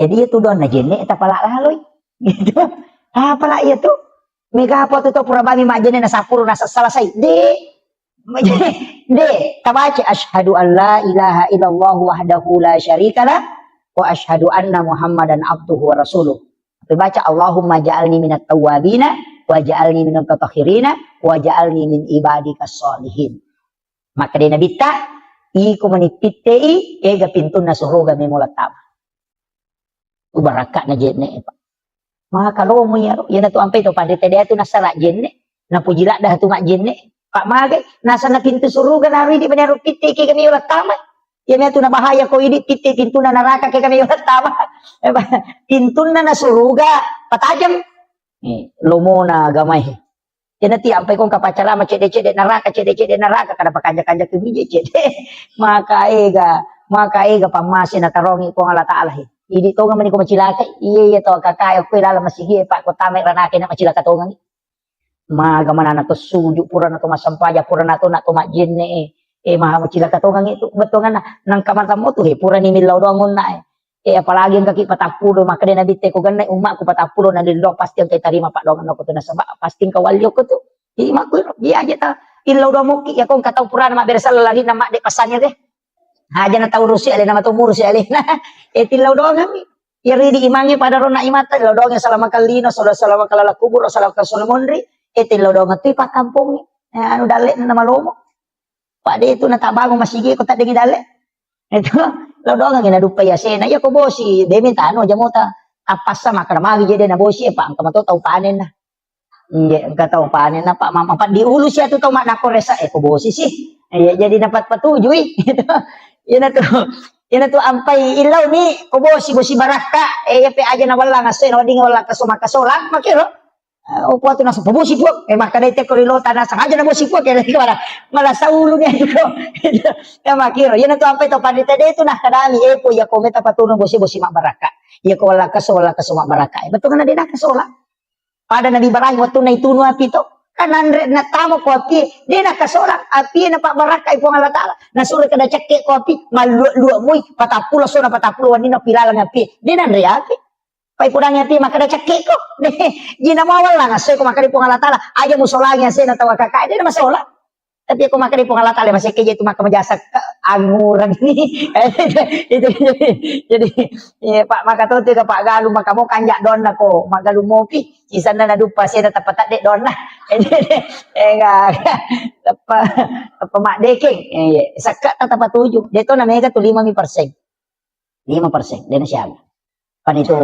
Jadi itu don jene eta pala laloi gitu. Pala ieu tuh mega apa tuh pura bami mak jene na sapuru na selesai. De tabaca asyhadu an la ilaha illallah wahdahu la syarikalah wa asyhadu anna Muhammadan abduhu wa rasuluh. Baca Allahumma ja'alni minat tawwabina wa ja'alni minal mutatahhirina wa ja'alni min ibadikas sholihin. Maka dia Nabi ta iku menipitei ega pintuna suruga memulat tama. Ubarakat na jene pak. Maka kalau mo ya tu ampai tu pada tadi tu nasara jene na pujila dah tu mak jene pak magai nasa na pintu suruga nari di benar pite ke kami ulat tama ya me tu na bahaya ko ini pite pintu na neraka ke kami ulat tama pintu na suruga patajam lomo na gamai jene ti ampai kong kapacara ma cede neraka kada pakanja-kanja ke biji cede maka ega pamasi na tarongi ko Allah taala Idi tonga mani ko macilaka iya to kakay ko ilala masigi pak ko tame ranake na macilaka tonga maga manana to suju pura na to masampaja pura na to majinne maha macilaka tonga itu betongan nang kamar tamu tuh pura ni milau doang na apalagi ang kaki patapulo maka dia nabi te ko ganay umak ko patapulo na dilo pasti ang kay tarima pak dongan ko to na sabak pasti kawalyo ko to di mak ko di aja ta ilau do mo ki akong kataw pura na mabersal lagi na mak de pasannya deh Haja na tahu Rusia ale nama tumur Rusia ale nah tilaw doang kami ya di imangi pada rona imata tilaw doang salama kalino salama kalala kubur salama kalsona mondri tilaw doang ti pa kampung anu dale na malomo pak de itu na tabango masigi ko tadi dale itu law doang ngina dupa ya sena ya ko bosi de minta anu jamota apasa maka magi jadi na bosi pak ang kamato tau panen na enggak tahu panen na pak mama pak diulus ya tu tau mak nako resa ko bosi sih jadi dapat patujui gitu Ina tu ampai ilaw ni kubosi bosi baraka pe aja na wala nga sen wading wala ka sumakasolan makiro o kuato na sa pubusi po maka dayte ko rilota na sa aja na bosi po kaya mala sa ulo niya ito ya makiro ina tu ampai to pandita dito na kadami po ya kometa patunong bosi mak baraka ya ko wala ka sumak baraka betul na din na kasola pada nabi barahi waktu na ituno api to kanan na tamo ko api di na kasolang api na pak baraka ipo Allah taala na sura kada cekke ko api malu muy patapulo so na patapulo wani na pilalang api di na ri api pai pudang api maka da cekke ko di na mawal lang asoy ko makari po Allah taala aja musolagi sa na tawa kakay di na masola tapi ako makari po Allah taala masih keje itu maka majasa anguran ini itu jadi pak maka to ka pak galu maka mo kanja don na ko magalu mo ki isan na dupa siya na tapatat de don na enggak apa mak deking sakat tata tujuh deto na mega tu 5% dia siya pan itu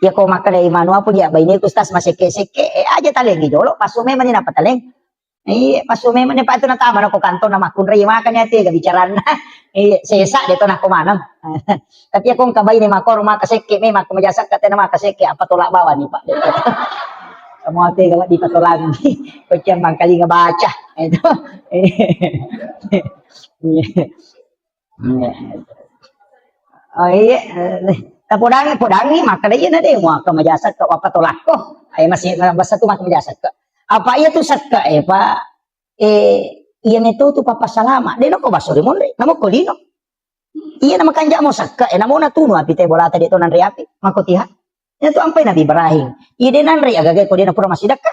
ya ko maka dari manua pun ya baini kustas masih seke aja taleng dolo pasume man na pataleng pasume man pa ito na tama na ko kanto na makunray makanya ti gabicaran na sesa deto na kumanam tapi akong kabay ni makor makaseke may makumajasak kate na makaseke apa tolak bawa ni pak semua ate gawat di patulang kucing bangkali ngebaca itu oh iya Podangi maka dia na deh mo ka majasat ka wapatolak ko. Ay masih basta tu maka majasat ka. Apa iya tu sat ka pa iya meto tu papasalama. Deno ko basuri mo re. Namo ko lino. Iya na makanja mo sakka namo na tuno api te bolata dito nan reapi. Makutiha. Ito ang pay Nabi Ibrahim. Iya din nanre agagay ko din na pura masidak ka.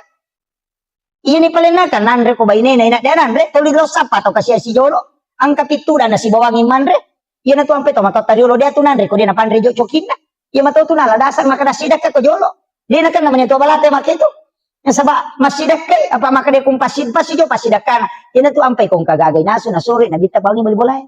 Iya ni pala kan nanre ko ba ina ina dia nanre tuloy lo sapa to kasi si Jolo. Ang kapituran na si bawangin manre. Iya na tu ang peto matatariulo dia tu nanre ko din na panre jo chokina. Iya matuto na ladasang makadasidak ka ko Jolo. Dia na kan namanya tu balate makito. Yang sabak masidak kay apa makade kung pasid pasijo pasidak kana. Iya na tu ang pay kung kagagay naso na sore na bita bangi bolay.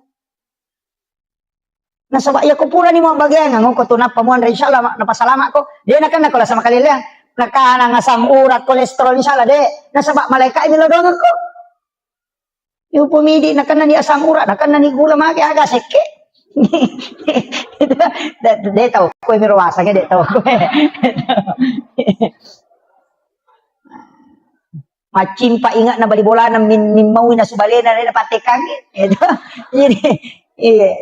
Nasaba ya kupura ni mo bagay nga ko tunap pamuan ra insyaallah napasalamat ko. Dia na kan nakola sama kalilang. Nakana nga sang urat kolesterol insyaallah de. Nasaba malaikat milodongan ko. Yung pumidi na kanan ni asang urat, na kanan ni gula magi aga seke. Dito, ko mirwasa ke dito. Macim pa ingat na balibola na mimau na subalena na patekang.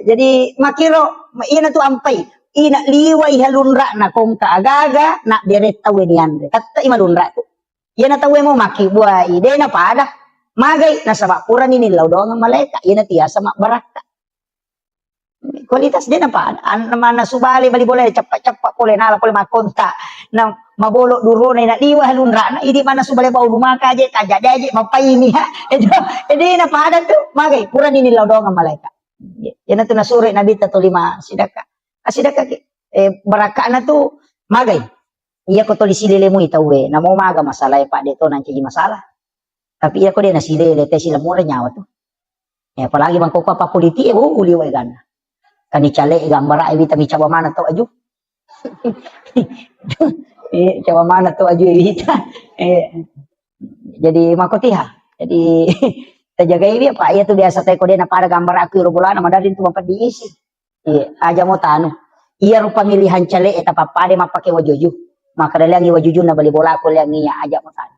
Jadi makiro ina tu ampai. Ina liway halunra na kung kaagaga na diretawe ni andre. Katta imalunra tu. Yan na tawe mo makibuay. Ide na pada. Magay, nasa bakuran ni nilaw doon ang maleka. Yan at iya sa baraka. Kualitas din ang paan. Ano naman nasubali, balibolay, tsapa-tsapa ko, nala ko, makonta, na mabolo, duro, na diwa, halunra, na hindi man nasubali ba, lumaka, kajadaji, mapayini, ha? Hindi na paan to. Magay, kuran ni nilaw doon ang maleka. Yan na ito nasuri, nabita to 5 sidaka. Sidaka, baraka na to, magay. Iya ko to lisilili mo itawe, na mo maga masalay pa dito, nanti masalah. Tapi iya ko din nasilele, te sila mura nyawa to. Apalagi bang kuka pa politi, uliway gana. Kani chale, gambara, ibita mi cawa mana to aju. Cawa mana to aju ibita. Jadi makotiha. Jadi terjaga ini apa? Iya tuh biasa teko dia na para gambar aku bulan madarin tu mampat diisi. Aja mo tanu. Iya ru pamilihan chale eta papade mapake wajuju. Maka dalangi wajuju na bali bola ko langinya aja mo tanu.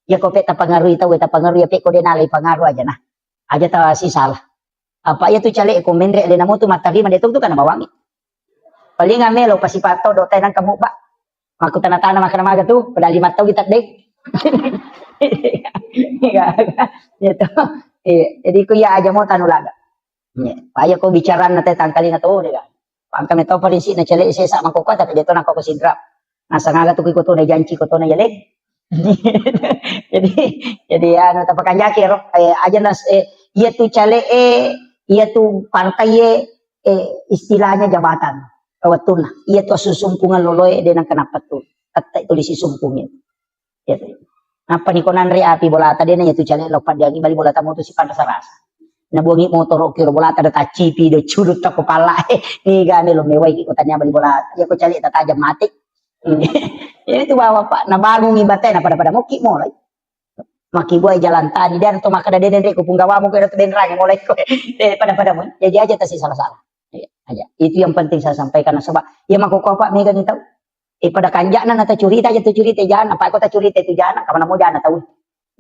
Ya kau peta pengaruh itu, kita pengaruh ya peko dia nalai pengaruh aja nah, aja tak si salah. Apa ya tu cale komendre dia namu tu matari mana itu kan bawangi. Paling ngamelo pasi pato do tenang kamu pak. Maku tanah makan maga tu, pada 5 tahun kita dek. Gitu. Jadi ku ya aja mau tanu laga. Paya kau bicara nanti tangkali na tu deh. Pangkam itu polisi na cale saya sak mangkoko tapi dia tu nak kau sidra. Nah sangaga tu ku tu na janji ku tu na jalek. jadi anu tapakan jakir aja nas iya tu cale iya tu pantai istilahnya jabatan kawatuna iya tu susumpungan loloy dengan kenapa tuh kata itu disisumpungin ya apa nih konan ri api bola tadi nanya tu cale lopat dia bali bola tamu tu si pantas rasa na buangi motor kiro bola ada tacipi do cudut tak kepala ni gane lo mewai ikutannya bali bola ya ko cale tajam mati. Ini tuh bawa pak, na baru ngibatay na pada muki mo, maki buay jalan tadi dan to makada den ko punggawa mo ko den rang mulai ko pada mo. Jadi aja tasi salah-salah. Aja. Itu yang penting saya sampaikan sebab ya makuko pak mega ni tahu. Pada kanjakna na ta curita aja tu curita jangan apa ko ta curita itu jangan kamana mo jangan tahu.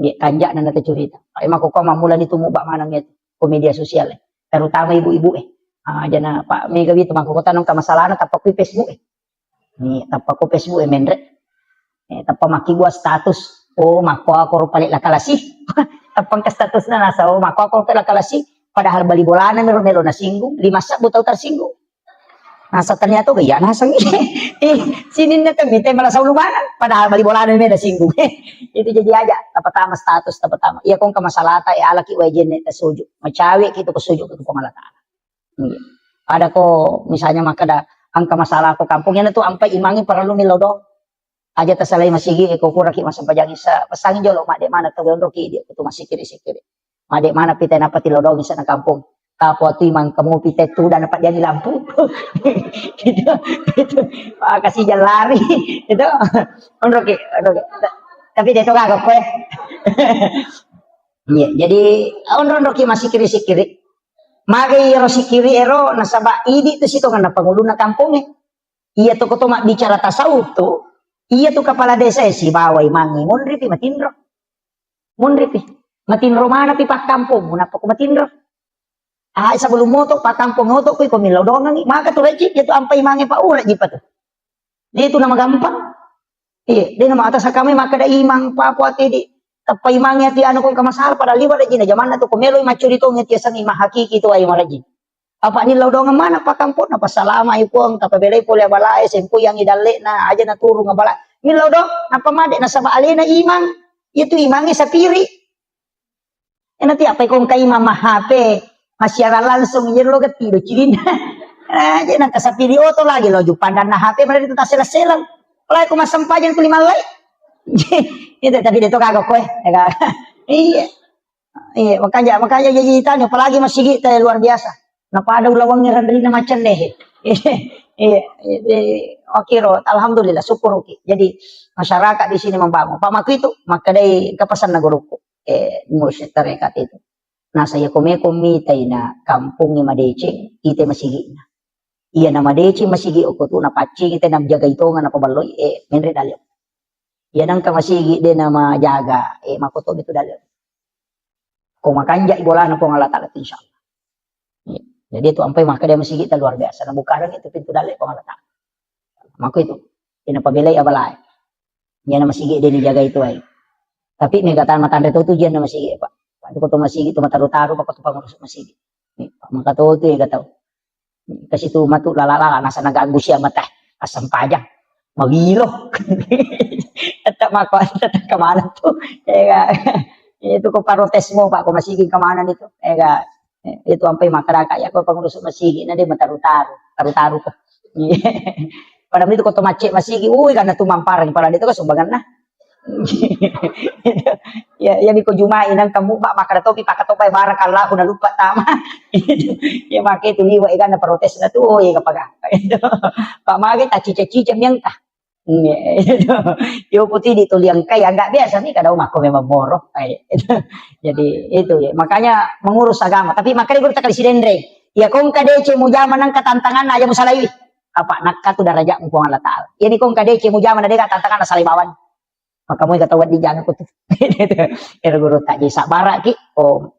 Dia kanjakna na ta curita. Ay makuko mamulan itu mo ba manang itu ko media sosial terutama ibu-ibu aja na pak mega itu makuko tanong ka masalah na tapak Facebook ni tapak ko Facebook mendre. Tapang maki gua status mako ako palit la kalasi tapang ka status na nasa mako ako la kalasi padahal bali bolana meron na singgung 5 sabot tau tersinggung nasa ternyata gaya nasa sinin na tabi tay malah sa ulumanan padahal bali bolana meron na singgung itu jadi aja tapatama status tapatama iya kung kamasalata alaki wajen na sujuk macawi kito ko sujuk ko pamalata ada ko misalnya makada ang kamasalah ko kampung yan na to ang paimangi para lumilaw do aja tersalai masigi kuraki masa pajang isa pasangin jolo mak dek mana tahu doki dia tu masih kiri mak dek mana pita napa tilodong isa na kampung kapo tu imang kamu pita tu dan dapat jadi lampu itu kasih jalan lari itu ondoki tapi dia tu kagak kue jadi ondoki masih kiri magai ero sikiri ero nasaba idi tu situ kan pangulo na kampung iya tu ko mak bicara tasawuf tu iya tuh kepala desa si bawai mangi munripi matinro munripi matinro mana pi pak kampung munapa ko matinro Sebelum moto pakampung moto ko milaw dongan maka tu rejik itu ampai mange pa ura jipa tu. Dia itu nama gampang. Iya, dia nama atas kami maka da imang pa po ati di tapai mange ati anu kong kamasal pada liwa rejik na zaman tu komelo macuri to ngeti san ima hakiki tu ay maraji. Apa ni law dongan mana pakampung na pasalama ipong tapabelay po le balay sempo yang idalle na aja na turu nga balay. Milaw dong apa made na sa alena imang itu imangi sa piri. Nanti apa kong kay mamahape masyara langsung yun lo ketido cilin aja nang kasapili oto lagi lo pandan na HP pada itu tasela-selang palagi ko masampajan ko limalay itu tapi dito kagak ko iya iya makanya jadi tanya apalagi masih kita luar biasa napa ada ulawangnya rendri na macan deh iya oke ro alhamdulillah syukur oke jadi masyarakat di sini membangun pamaku itu maka dari kepesan na guruku mursyid tarekat itu. Nah saya komitay na kampung ni Madecing, ite masigi na. Iya na Madecing masigi o kuto na patching ite na jaga ito nga na pabaloy, menre dalyo. Yan ang kamasigi din na majaga, makuto ito dalyo. Kung makanja, ibola na po nga latalak insyaAllah. Jadi itu ampay makadaya masigi ta luar biasa. Nabukaran ito pinto dalyo po nga latalak. Mako ito, pinapabilay abalay. Yan na masigi din jaga ito ay. Tapi may gatan matanda ito yan na masigi pa. Pati ko masigi, tumataru-taru pa ko pangurus masigi. Maka to ito gataw. Kasi ito matu lalala nasa nagago siya mata asam pajang. Magilo. At mako at kamanan to. Ito ko parotes mo pa ko masigi kamanan ito. Ito ampay makarakaya ko pangurus masigi na di mataru-taru. Taru-taru ko. Pada itu ko tumache masigi, uy kana tumamparang para dito ko sumbagan na. Ya ko jumain ang kamu ba makadatopi pakatopay barakallah na lupa tama ya make itu liwa ikan na protes na to ya kapag pak mage ta cica-cica yang ta yo putih dito liang kaya enggak biasa nih kadang mako memang moro jadi itu ya makanya mengurus agama tapi makanya gue tak kali sidendre ya kong kadece mo jaman ng katantangan aja mo salay apa nakatu daraja mo Allah taala ini kong kadece mo jaman na katantangan na salibawan maka mo katawad di jangan ko pero guru tak jisa barak ki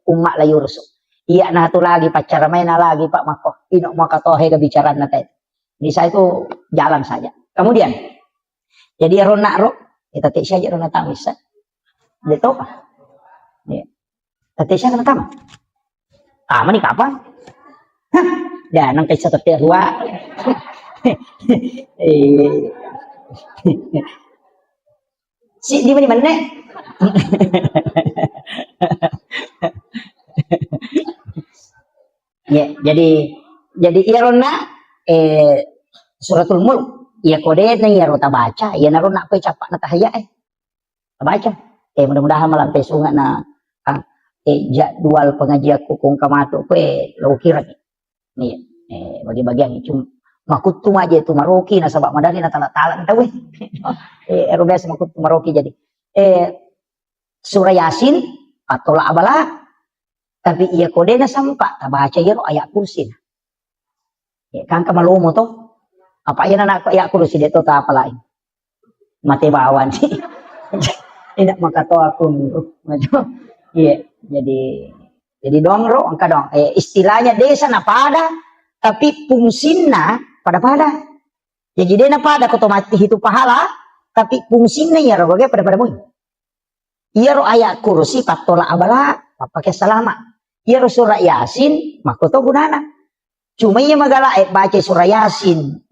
umak layu rusuh iya na tu lagi pacar main lagi pak mako ino makatohe kebicaraan na tayo di saya itu jalan saja kemudian jadi ronak ro kita tak saja ronak tamis dito pa tadi saya kena tama tama ni kapan ya nang kay sa taterwa si di mana mana ya jadi irona suratul mulk ya kode na ya rota baca ya naron na ko capak na tahaya baca mudah-mudahan malam pesunga na jadwal pengajian kung kamato ko lo kira nih bagi-bagian cuma makut tu aja tu maroki na sabak madali na tala-tala kita weh erobes makut tu maroki jadi surah yasin atau la abala tapi ia kode na sampa tabaca yero ayat kursi kan kamalomo to apa yan na ayat kursi dito ta apa lain mate bawan sih tidak makato aku iya jadi dongro angka dong istilahnya desa na pada tapi fungsinya pada jadi dia na pada otomatis itu pahala tapi fungsinya ya roh pada mo iya ro ayat kursi patola abala pakai selama iya ro surah yasin makoto gunana cuma iya magala baca surah yasin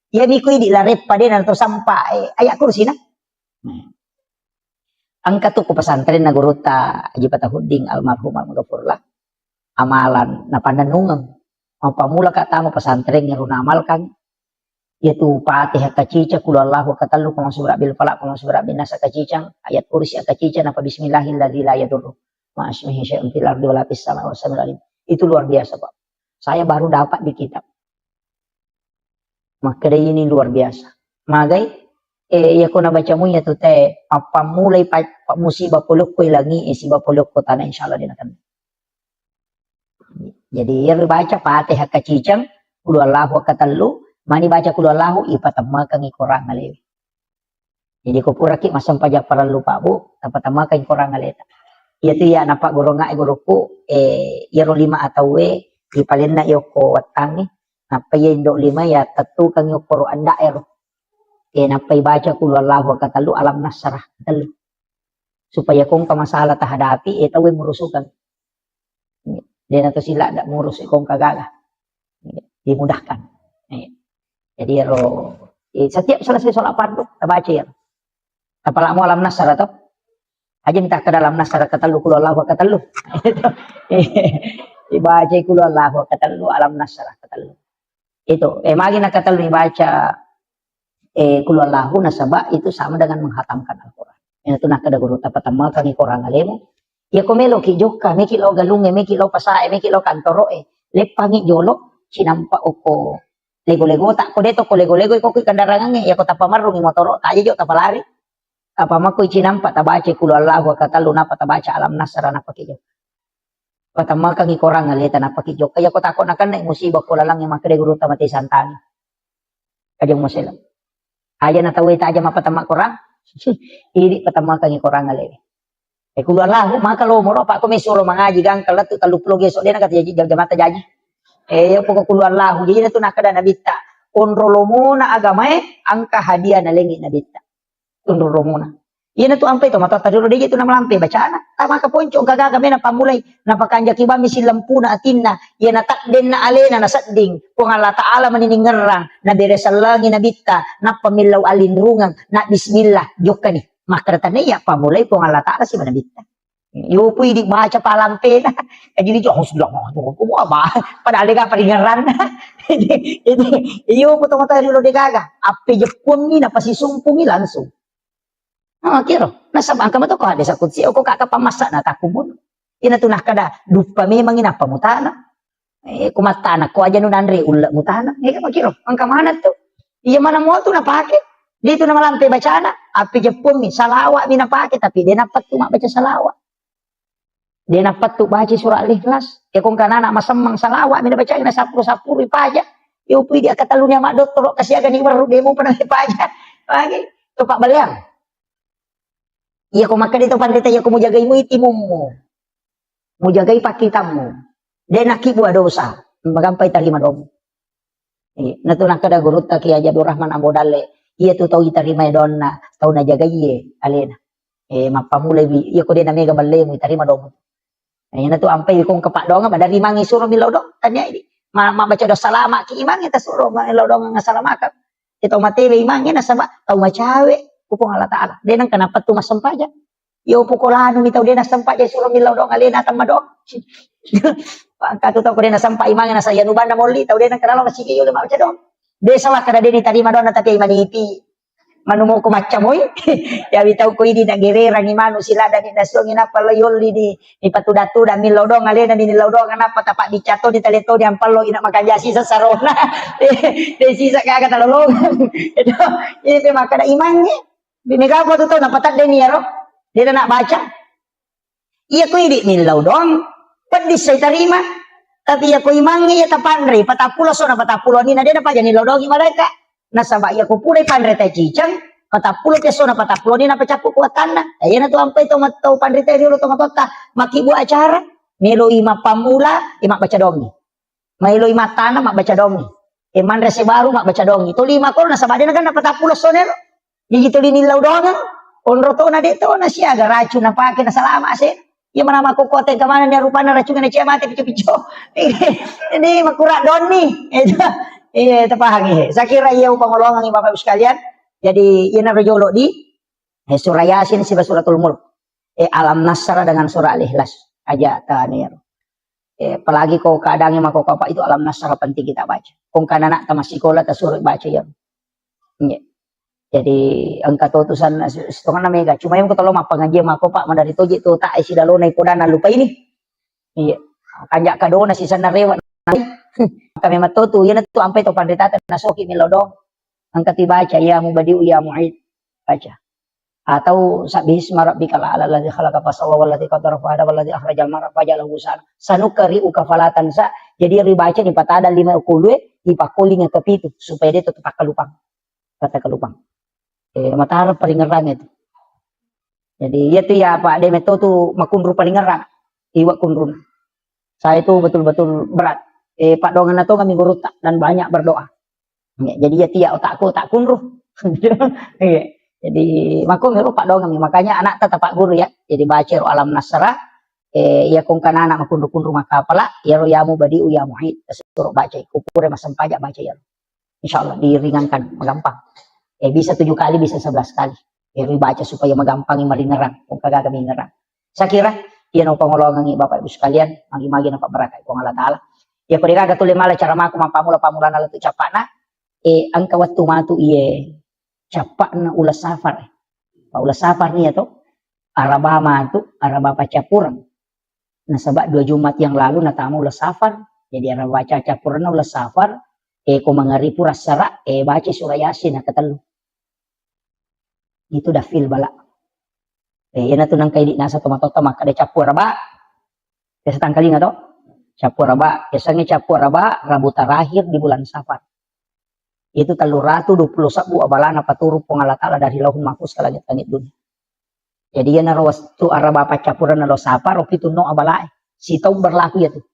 iya mikui di laret pada atau sampai ayat kursi na angka tuh pesantren na guruta Haji Patahuding almarhum almarhumlah amalan na pandanungan pamula kata mo pesantren yang runamalkan yaitu Fatihah kacica kulallahu katalu kama surah bil falaq kama surah bin nas kacicang ayat kursi kacica apa bismillahilladzi la yadurru ma ismihi syai'un fil ardi wala fis samai wasamil alim itu luar biasa Pak saya baru dapat di kitab maka ini luar biasa magai ya ko nabaca mo ya to te apa mulai pa musibah puluk ko ilangi sibah puluk ko tanah insyaallah dinakan jadi yang baca Fatihah kacicang kulu Allahu katalu mani baca kulu Allahu ipatamakan ikorang ngalewi jadi ko pura ki masam pajak para lupa bu tapatamakan ikorang ngaleta iya tu ya nampak guru ngai guruku iro 5 atau we ipalin na iyo ko watangi napa ya indo 5 ya tentu kang iyo koro anda ero napa baca kul wallahu katalu alam nasrah katalu supaya kung kamasalah tahadapi ito we murusukan dia nato sila ndak murus kung kagaga dimudahkan jadi ero setiap selesai sholat fardu baca ya apalagi alam nasrah atau aja minta ke dalam nasara katalu kul wallahu katalu dibaca kul wallahu katalu alam nasara katalu itu magi nak katalu dibaca kul wallahu nasaba itu sama dengan menghatamkan Al-Qur'an itu nak kada guru tapatama kang Qur'an alemu ya komelo ki joka meki lo galunge meki lo pasae meki lo kantoro lepangi jolo sinampa oko lego-lego tak ko deto ko lego-lego ko kandarangan ya ko tapamarung motoro tak jo tapalari apa mako icinampa tabaca kul wallahu katalu napa tabaca alam nasara napa kijo patama kang ikorang aleta napa kijo kaya ko takon akan na musibah ko lalang yang makre guru tamati santani kajong musela aja na tawi ta aja mapatama korang iri patama kang ikorang ale kul wallahu maka lo moro pa ko mesuro mangaji gang kalat tu taluplo geso dia nakata jaji jamata jaji poko kul wallahu jadi tu nakada nabita onrolo muna agamae angka hadiah na lengi nabita tundur romuna. Iya na tu ampe to mata taduro dia tu na malampe bacaan. Tama ka ponco gaga kami na pamulay napakanja kiba mi silampu na atinna. Iya na takden na alena na sading. Kung Allah Ta'ala maniningerang na beresalagi na bitta na pamilaw alinrungang na bismillah joka ni. Makarata niya pamulay kung Allah Ta'ala si manabitta. Iyo po hindi baca palampe na. Kaya di Diyos lang ako. Kumuha ba? Padali ka paringaran na. Iyo po to mata taduro di gaga. Ape japon ni na pasisumpong ni langsung. Kiro, nasa bangka mo to ko sa kutsi o ko kakapamasa na takubon. Inatunah kada dupa memang ina pamutana. Kumatana ko aja nun andre ulla mutana. Kiro, ang kamana to. Iya mana mo to napake. Dito na malampe bacana, api Jepun mi salawa mi napake tapi dia dapat tu mak baca salawa. Dia dapat tu baca surah Al-Ikhlas. Kung kanana masamang salawa mi baca na sapur-sapur ipaja. Iupi dia katalunya mak doktor kasih agak ni baru demo pernah ipaja. Lagi, to Pak Baliang. Iya ko maka dito pandita iya ko mo jagay mo itimummo. Mo jagay pakitamu. Den akibu dosa. Magampay tarima dom. Natunang kada gurut ta kiya Jabir Rahman Ambodale. Iya tu tau itarima donna, tau na jagay alena. Mapamulay iya ko din na mega balle mo itarima dom. Na tu ampay kong kapak dong madari mangi suruh milaw dong. Tanya ini. Mabaca do salama ki imang ita suruh milaw dong nga salamakat. Ito matebe imang ina sama tau macawe. Kupong Allah Ta'ala. Dia nang kenapa tu mas sempaja. Yo pukulano mitau dia na sempaja suruh milaw dong alena tama dong. Pangka tu tau ko dia na sempa imang na saya nuban na moli tau dia nang kenalo masigi yo lima baca dong. Dia salah kada dia tadi madonna tapi maniti. Manumo ko macamoy. Ya bitau ko ini na gererang imano sila dan inasong inapa layol di patuda-tuda milaw dong alena di milaw dong anapa tapak dicato di taleto di ampalo ina makajasi sa sarona. De sisa kaga talolong. Itu makada imangnya. Bimega ko to napatat din niya ro. Dia nak baca. Iya ko hindi milaw dong. Padis say tarima. Tapi iya ko imangi iya tapanre patapulo so na patapulo ni na dia pa jani lodong imaleka. Nasaba iya ko pulay panre ta cicang. Patapulo keso na patapulo ni na pacapu kuatan na. Ayan na to ampay to matau panre ta ro to matota makibu acara. Milo ima pamula ima baca dongi. Milo ima tanah mak baca dongi. Iman rese baru mak baca dongi. To 5 ko nasaba dia kan patapulo so nero. Jadi tu nilaw doang, onro to na dito na siya aga racun na pake na salama sih. Iya mana mako kote kamana niya rupa na racun na siya mati picu-picu. Ini makurat don nih. Itu pahagi. Saya kira iya pangolongan Bapak Ibu sekalian. Jadi iya na rejolo di surah Yasin sibah suratul Mulk. Alam Nasra dengan surah Al-Ikhlas aja tanir. Apalagi kau kadangnya mako apa itu Alam Nasra penting kita baca. Kung kanana ta masikola ta suruh baca ya. Jadi angka tutusan setengah na mega. Cuma yang ketolo mapangaji mako pak madari toji tu tak isi dalo na ikoda na lupa ini. Iya. Kanjak kado na sisa na rewat. Kami matutu yan tu ampai to pandetata na soki milodo. Angka tibaca ya mubadiu ya mu'id. Baca. Atau sabihis marabbikal a'la alladzi khalaqa fasawwa walladzi qaddara fahada walladzi akhrajal mar'a fajalahu gusana. Sanukari ukafalatan sa. Jadi ribaca ni patada 5 kulue dipakuli nga kapitu supaya dia tetap kalupang. Kata kalupang. Matahari paringaran itu. Jadi ya tuh ya Pak Demeto tuh makunru paling ngerang. Iwak kunrun. Saya itu betul-betul berat. Pak Dongan itu kami guru dan banyak berdoa. Ya, jadi ya tiap otakku tak kunruh. Iya. Jadi makanya ngeru Pak Dongan. Makanya anak tetap Pak Guru ya. Jadi baca alam nasra. Ya kong kanana makunru-kunru maka pala. Ya royamu badiu ya muhid. Suruh baca. Kupure masam pajak baca ya. Insya Allah diringankan. Gampang. Bisa 7 kali, bisa 11 kali. Baca supaya magampang maringerang. Kung kagak kami ngerang. Saya kira iya no pangolongan ni Bapak Ibu sekalian, magi-magi na pabarakay kung Allah Ta'ala. Ya parigaga tuloy mala cara mako pamula na lato capa na, ang kawat tumatu iye capa na ulas safar. Ulas safar niya to, araba matu, araba pacapurang. Nasaba 2 Jumat yang lalu natama ulas safar, jadi araba pacapurang na ulas safar, kung mangari puras sara, baca surah Yasin na katalo. Itu dah feel bala. Yan na to nang kay di nasa tumatota makada capur raba. Kasi tangkali nga to. Capur raba. Kasi nga capur raba, Rabu terakhir di bulan Safar. Itu 320 sabu abala na paturo po nga latala dari lahun makus ka langit-langit dunia. Jadi yan na rawas to araba pa capuran na lo Safar o pituno abala. Sitaw berlaku ya to.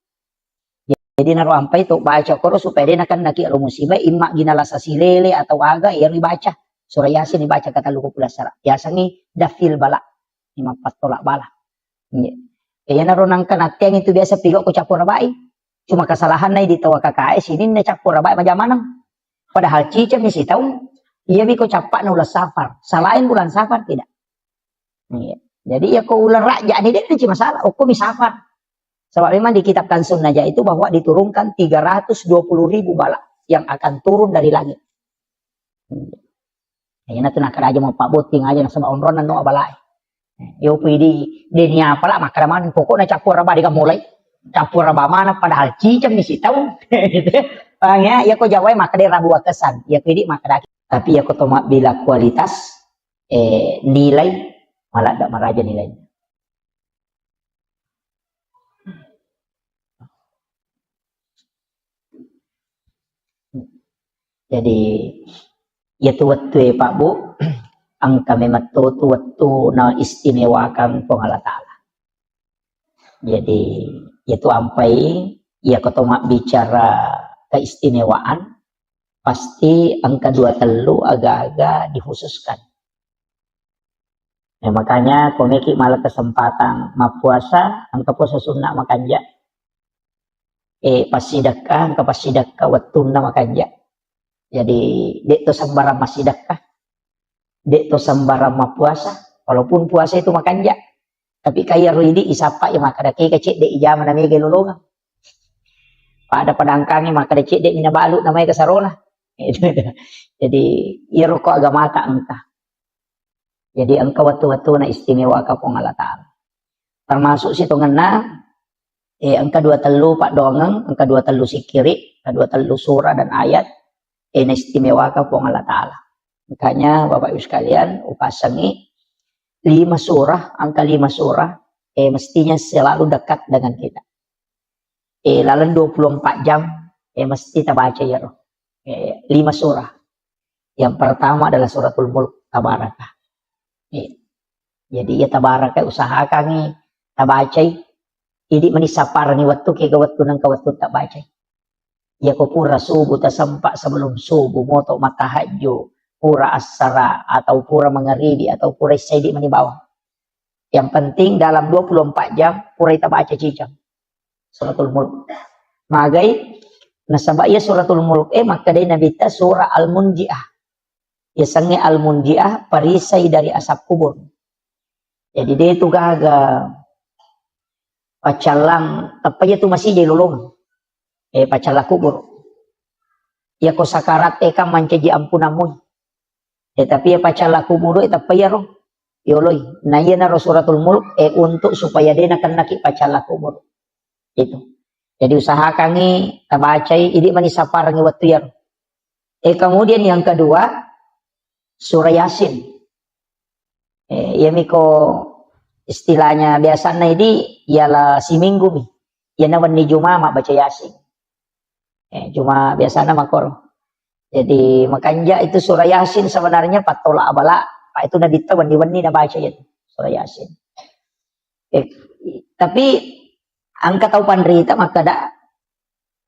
Jadi na ampay to baca koro supaya dia nakan naki musibah imma ginala sa silele atau aga iya baca. Surah Yasin dibaca kata luku pula sara. Biasa ni dafil bala. 4 tolak bala. Kaya naroon ang kanatiang itu biasa pigo ko capur rabai. Cuma kesalahan na ditawa KKS ini na capur rabai majamanang. Padahal cicam ni si tahu. Iya biko capak na ulas safar. Salahin bulan safar tidak. Jadi ya ko ular raja ni dia cuma masalah. Ko misafar. Sebab memang di kitab Kansun Najah itu bahwa diturunkan 320.000 bala yang akan turun dari langit. Kaya na ito nakaraja mo pabuting aja na sa maunronan no abalay. Yo pwede dinya pala makaraman pokok na capur raba di mulai capur raba mana padahal cicam ni si tahu ya ko jawai maka dia rabu kesan ya pwede maka tapi ya ko toma bila kualitas nilai malah tidak meraja nilainya. Jadi ya tuwat Pak Bu ang kami matutuwatu na istimewakan po Allah Ta'ala. Jadi, itu ampai, ya ketoma bicara keistimewaan, pasti ang kedua telu agak-agak dikhususkan. Ya, makanya komiki malah kesempatan mapuasa, ang kapuasa sunnah makanja. Pasidakah, ang kapasidakah watun na makanja. Jadi, dito sambara masidakah. Dek to sambara puasa, walaupun puasa itu makan ja. Tapi kaya ridi isapa ya maka dake kecik dek ijaman namanya gelolongan. Pada padangkangi maka dek dek minabalu namanya kasarona. Jadi iya rokok agama tak engkah. Jadi engkau waktu-waktu na istimewa ka pong Allah Ta'ala. Termasuk situ ngena angka 2 telu Pak Dongeng, angka 2 telu sikiri, angka 2 telu surah dan ayat na istimewa ka pong Allah Ta'ala. Makanya Bapak Ibu sekalian upasangi 5 surah, angka 5 surah mestinya selalu dekat dengan kita. Lalu 24 jam mesti kita baca ya roh. 5 surah. Yang pertama adalah suratul mulk tabarakah. Jadi ya tabarakah usahakan ni tabaca. Ini menisapar ni waktu ke waktu nang waktu tak baca. Ya ko pura subuh tasampak sebelum subuh moto matahajud. Pura asara atau pura mengeribi atau pura saidi manibawa. Yang penting dalam 24 jam pura kita baca cicam. Suratul Mulk. Magai nasaba ya suratul Mulk maka dia Nabi ta surah Al-Munji'ah. Ya sange Al-Munji'ah perisai dari asap kubur. Jadi dia itu gaga pacalang tapi itu masih di lulung. Pacalang kubur. Ya ko sakarat ka mancaji ampunamu. Tapi ya pacala kubur itu apa ya roh? Yoloy. Nah iya na suratul Mulk untuk supaya dia nak naki pacala kubur. Itu. Jadi usahakan ni tabacai ini manisapar ngi waktu ya. Kemudian yang kedua surah Yasin. Ya miko istilahnya biasanya ini ialah si minggu mi. Ya nawan ni Jumat mak baca Yasin. Cuma biasanya makor. Jadi makanya itu surah Yasin sebenarnya patola abala. Pak itu nabi tahu wani na baca itu. surah Yasin. Tapi angka tahu pandrita maka dak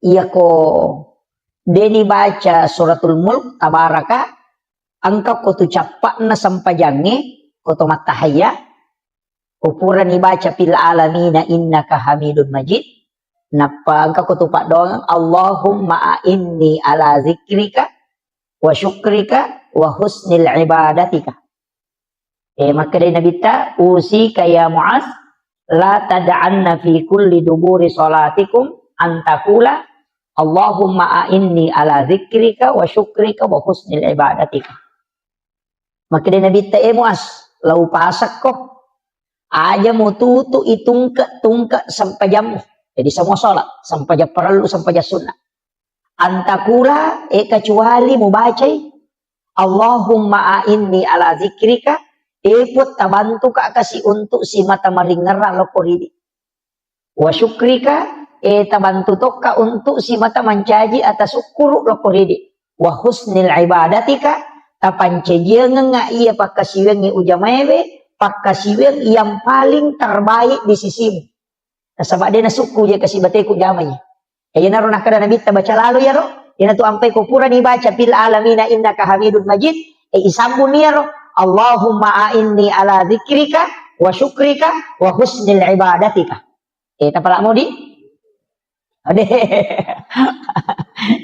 iya ko deni baca suratul mulk tabaraka angka ko tu capak na sampajange ko to matahaya ukuran ibaca fil alamina innaka hamidun majid napa angka ko tu pak doang Allahumma inni ala zikrika wa syukrika wa husnil ibadatika. Maka dari Nabi ta usi kaya Muaz la tad'anna fi kulli duburi salatikum antakula Allahumma a'inni ala zikrika wa syukrika wa husnil ibadatika. Maka dari Nabi ta Muaz lau pasak kok aja mau tutu itungka sampai jam. Jadi semua salat sampai jam perlu sampai jam sunnah. Antakula kecuali mau baca Allahumma a'inni ala zikrika put tabantu ka kasi untuk si mata maringera lokoridi. Wa syukrika tabantu ka untuk si mata mancaji atas syukur lokoridi. Wa husnil ibadatika tapancejenga nga iya pakasiwengi ujamaewe pakasiweng yang paling terbaik di sisimu. Nasabak dia nasuku dia kasih bateku jamanya. Ya naruh nak kada nabi baca lalu ya ro. Ina tu ampai kupura dibaca fil alamina innaka hamidun majid. Isambun ya ro. Allahumma a'inni ala zikrika wa syukrika wa husnil ibadatika. Tapalak mau di? Ade.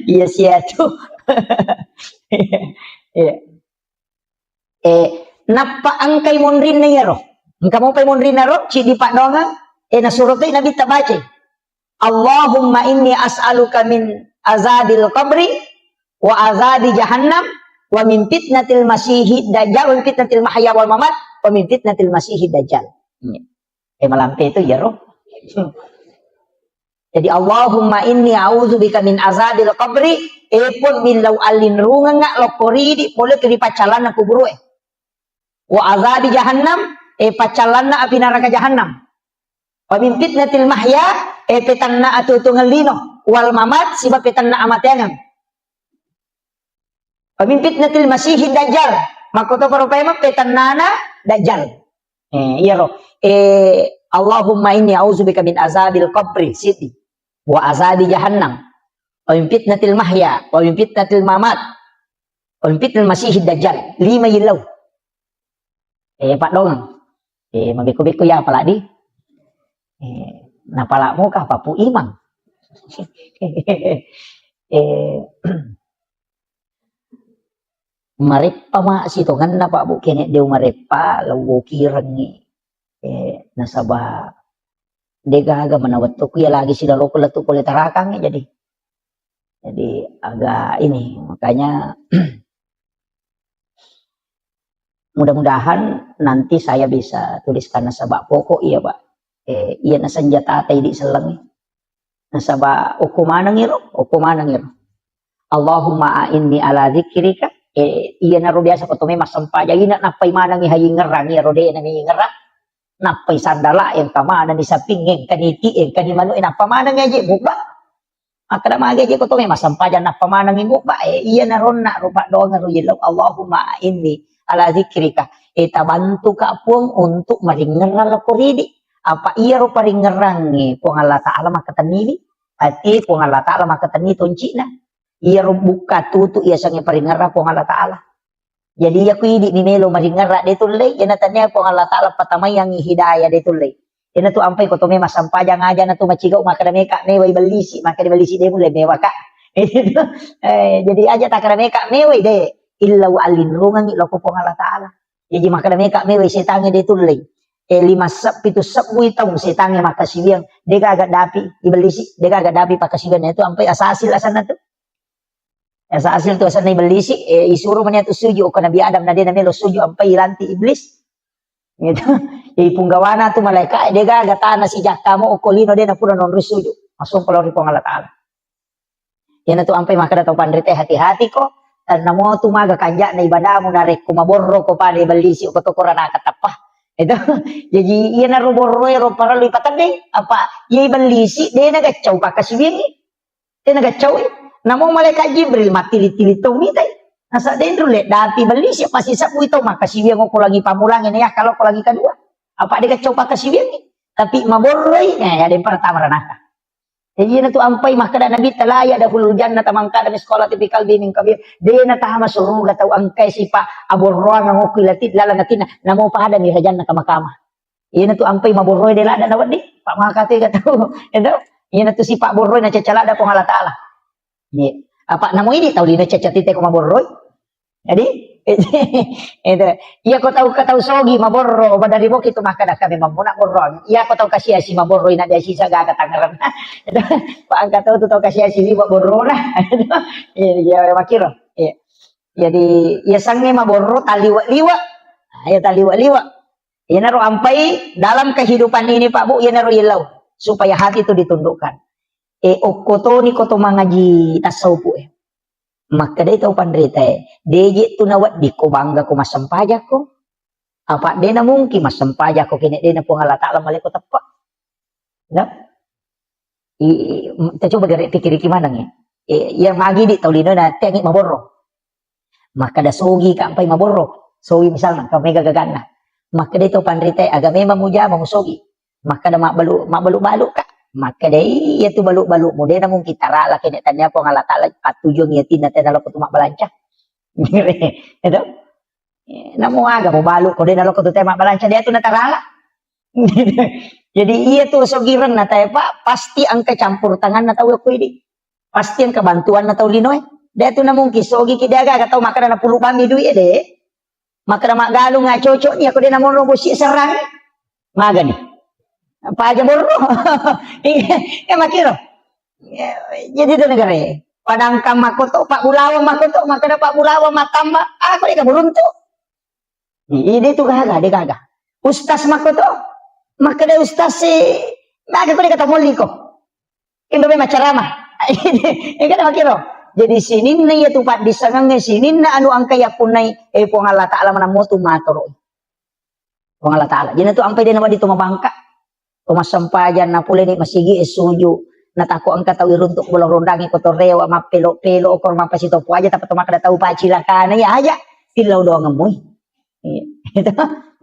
Iya sia tu. Napa angkai monrin na yaro? Engka mo pay monrin na ro? Si di pak donga? Na surutay nabi tabace. Allahumma inni as'aluka min azabil qabri wa azabi jahannam wa min fitnatil masihid dajjal wa min fitnatil mahya wal mamat wa min fitnatil masihid dajjal. Malampe itu ya roh. Jadi Allahumma inni a'udzubika min azabil qabri pun bilau alin runga nga lokori di boleh ke pacalan na kuburu wa azabi jahannam pacalan na api neraka jahannam wa min fitnatil mahya petanna atutungan lino wal mamat sibab petanna amatengan Amin fitnatil masihid dajjal. Makoto parupema petannana dajjal. Iya roh. Allahumma inni a'udzubika min azabil qabri siti wa azabi jahannam. Wa min fitnatil mahya wa min fitnatil mamat. Wa min fitnatil masihid dajjal. 5 ilaw. Pak dong. Mabiku-biku ya pala di. Napala mo ka papu imang. Marepa ma sitongan na pa bu kene dew marepa lawo kirangi nasaba degaga manawat to kuya lagi sila loko latu kulit tarakang jadi agak ini makanya mudah-mudahan nanti saya bisa tuliskan nasaba pokok iya pak iya na senjata tay di selang nasaba ukumanang iro Allahumma inni ala zikrika iya na ro biasa ko tume masampa jadi na napay manang ihayi ngerang ya rode na mi ngerang napay sandala yang kamana ni saping kaniti kanimano napa manang aje buba akada magaje ko tume masampa jan napa manang buba iya na ron na ro pa do nga ro yelo Allahumma inni ala zikrika tabantu ka puang untuk maringeral ko ridi apa iya ro paringerang puang Allah taala makatanili ati puang Allah taala makatani toncina iya buka tutu iya sange paringara po Allah Ta'ala. Jadi iya kuidi ni melo maringara de tulay yana tanya po Allah Ta'ala patamay ang hidayah de tulay. Yana tu ampay ko to me masampajang aja na tu macigaw makadame ka meway balisi makadame balisi de mulay mewa ka. Jadi aja takadame ka meway de illaw alinrungan iloko po Allah Ta'ala. Jadi makadame ka meway setange de tulay. 5 sab 7 sab buitong setange makasibiang dega agak dapi ibalisi dega agak dapi pakasibian itu ampay asasil asan na tu. Sa asil tu asal na ibalisi isuro man yato suju o kanabi Adam na din na melo suju ampay ilanti iblis gitu punggawana tu malaika dega gatana si jakamo o kolino din na puno non risuju masung kalau ri Allah Ta'ala yan tu ampay makada tau pandrite hati-hati ko namo tu maga kanja na ibadah mo na rek kumaborro ko pa na ibalisi o katokora na katapah itu jadi iya na roborro ro para lipatan deh apa iya ibalisi de na gacau pakasibing de na gacau Namo malaikat Jibril matili-tilito ni tay. Nasa dentro le dati bali siya pasisa po ito makasibiyan ko lagi pamulangin ya kalau ko lagi kedua. Apa dia coba kasih biang tapi maborroy ada yang pertama ranaka. Jadi na tu ampai makada nabi talaya dahulu jannah tamangka da sekolah tipikal biming kabir. Dia na tahama suruga tau angkai sipa aborroa ngokilati lalanatina namo pa ada mi jannah kamakama. Iya na tu ampai maborroy de lada nawat di. Pak makate katau. Endo. Iya na tu si Pak borroy na cacalada ko Allah taala. Ni apa namo ini tahu dina cacatite ko maborroy. Jadi itu iya ko tahu katau sogi maborro badari mo kito makada kami mamuna borro. Iya ko tahu kasih si maborro ina dia sisa gaga tangaran. Pak angkat tahu tahu kasih si maborro lah. Iya makiro. Iya. Jadi ya sange maborro taliwa-liwa. Ya taliwa-liwa. Ya naruh ampai dalam kehidupan ini Pak Bu, ya naruh ilau supaya hati itu ditundukkan. Okoto ni koto mangaji tasawuf maka dia tahu pandrita deje tu nawat di ko bangga ko masampaja ko apa dia na mungkin masampaja ko kini dia na po Allah Ta'ala malay ko tapak na kita coba dari pikir gimana ya yang magi di tahu lino na tiangi maborro maka da sogi ka ampai maborro sogi misalnya kami gagagana maka dia tahu pandrita aga memang muja mamusogi maka da mabalu ka maka dai ya tu baluk-baluk mo dia namun kita rala kini tanya po Allah Ta'ala patujong ya tina tena ko tumak balanca itu namo aga mo baluk ko dia ko tumak balanca dia tu natarala jadi iya tu sogiran na tayo Pak pasti ang kecampur tangan na tahu ko ini pasti ang kebantuan na tahu linoy dia tu namun kisogi kidaga katau maka na puluh bami duit de maka na magalung nga cocok niya ko dia namun robosi serang maga ni apa aja borro ya makiro jadi itu negara padang kamakoto Pak Bulawa makoto maka Pak Bulawa matamba aku dia beruntu ini tuh gaga ustaz makoto maka dia ustaz si maka aku dia kata muliko itu memang ceramah ini kan makiro jadi sini nih ya tuh Pak disangangnya sini na anu angka ya punai pong Allah Ta'ala mana motu matoro pong Allah Ta'ala jadi tuh ampai dia nama di tumabangka kumasampajan na pula ni masigi isuju natako ang katawi runtuk bulang rondangi kotorewa mapelo-pelo okor mapasito po aja tapos makada tahu pacilakana ya aja tilaw doang ngamoy itu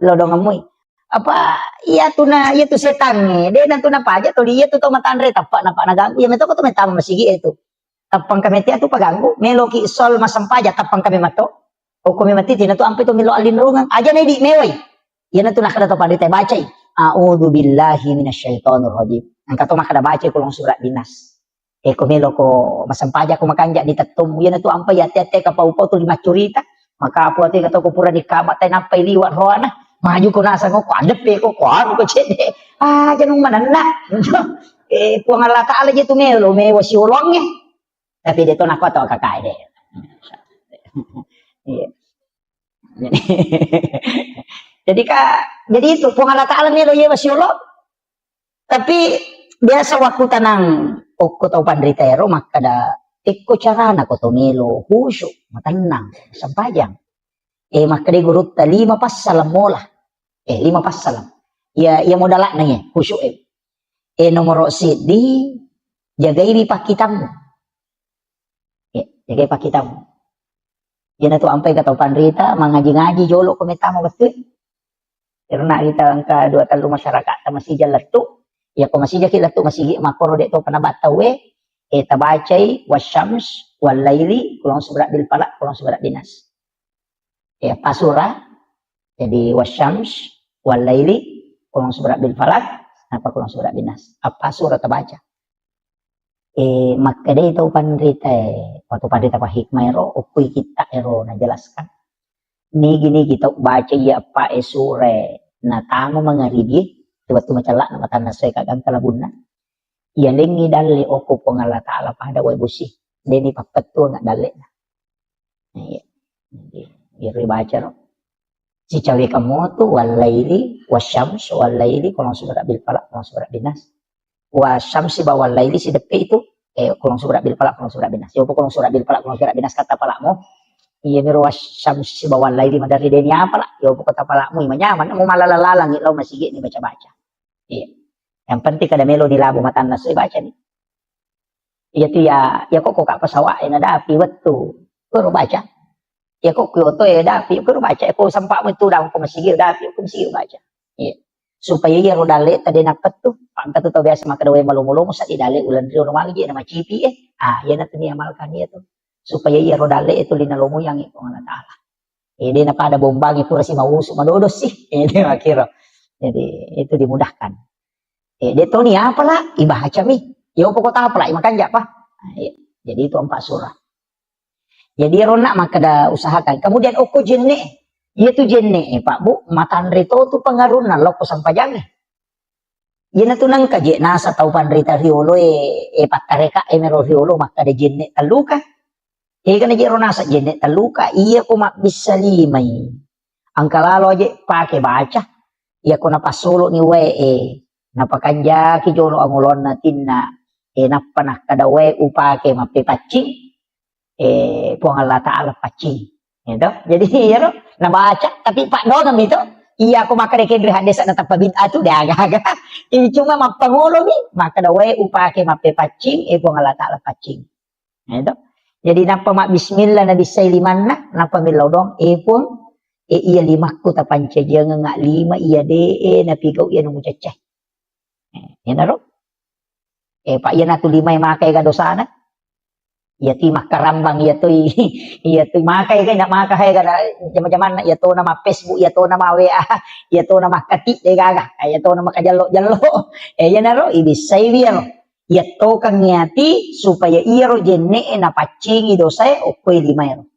law doang ngamoy apa iya tu na iya tu setan ni dia nantu na paja tu dia tu to matandre tapak napak naganggu ya meto ko tu metama masigi itu tapang kami tia tu paganggu meloki sol masampaja tapang kami mato o kami mati tina tu ampe tu melo alinrungan aja na di meway ya nantu nakada to pandite bacay A'udzu billahi minasyaitonir rajim. Angka to makada baca kulong surat dinas. Komelo ko masampaja ko makanja di tatum. Yan to ampa ya tete ka paupo to lima curita. Maka apo ati kato ko pura di kama tay napay liwat roana. Maju ko nasa ko andep ko ano ko chede. Janong manana. Puang Allah Ta'ala je to melo me wasi ulongnya. Tapi dito nako to kakay de. Jadi itu puang Allah Ta'ala melo ye wasiulog. Tapi biasa waktu tanang ko tau pandritero makada tikko carana ko to melo husu matanang sampajang. Makada gurut 5 passalam mola. 5 passalam. Ya modalak na ye husu nomor di jagai bi pakitamu. Jagai pakitamu. Yan na to ampay ka tau pandrita mangaji-ngaji jolo ko metamo betul. Karena kita angka 2 talu masyarakat masih jalatu ya ko masih jaki latu masih makoro de to panabatawe tabacai wasyams wal laili kulong subrak bil falak kulong subrak dinas pasura jadi wasyams wal laili kulong subrak bil falak apa kulong subrak dinas apa surah tabaca maka de to pandrita waktu pandrita pa hikmah ero ukui kita ero na jelaskan ni gini kita baca ya apa sure na tamo mga ribi waktu macala na mata na soy kagang kalabuna ya lengi dalle oko po nga Allah Ta'ala pada way busi deni papetu nga dalle na iri baca ro si cawe kamoto walaili wasyams walaili kulong subrak bil falak kulong subrak dinas wasyamsi bawal laili si depe itu kulong subrak bil falak kulong subrak dinas yo po kulong subrak bil falak kulong subrak dinas kata palakmo iya miro wasyamsi bawal laili madari deni apa lah yo po kata palakmo imanyaman mo malalalalang ilaw masigi ni baca-baca iya yang penting kada melo di labo matan nas baca ni iya tu ya kok ka pasawa na dapi wetu kuro baca ya kok kyoto dapi kuro baca ko sampak mo tu daw ko masigi dapi ko masigi baca iya supaya iya rodale tadi nakat tuh pangkat tuh biasa maka dawe malu-malu sa idale ulan rio normal lagi nama cipi ya na tani amalkan dia tuh supaya iya rodale itu linalomo yang itu Allah taala dia na pada bombang itu rasi mawusu madodos sih dia akhirnya jadi itu dimudahkan dia tahu nih apalah ibaca mi ya pokok apalah makan apa jadi itu 4 surah jadi ronak maka dah usahakan kemudian oko jenne iya tuh jenne Pak Bu matan rito tuh pengarunan lo sampai jangan iya na tuh nang kaje nasa tau pandrita riolo patareka mero riolo maka da jenne taluka kana jero nasa jenne taluka iya ko mak bisa limay ang kalalo aja pakai baca iya ko napasolo ni we napakanja ki jolo ang ulon natin na napanah kada we upake mapipacing puang Allah Ta'ala pacing gitu. Jadi ya no, nabaca tapi Pak Dongam itu iya aku maka dekin hadis na tapabid'ah tu dah agak-agak ini cuma mapangulo ni maka dawe upake mape pacing puang Allah Ta'ala pacing gitu. Jadi napa mak bismillah na bisay limanna napa milaw dong puang iya limakku tapanca jangan ngak lima iya napigaw iya nung ceceh yan na ro Pak iya na tu lima yung makay kadosana iya ti makarambang iya tu makai kan nak makai kan zaman-zaman iya tu nama Facebook iya tu nama WA iya tu nama kati de gaga iya tu nama kajallo ya naro ibisay wiyo iya tu kang niati supaya iya ro jenne na pacingi dosay okoy lima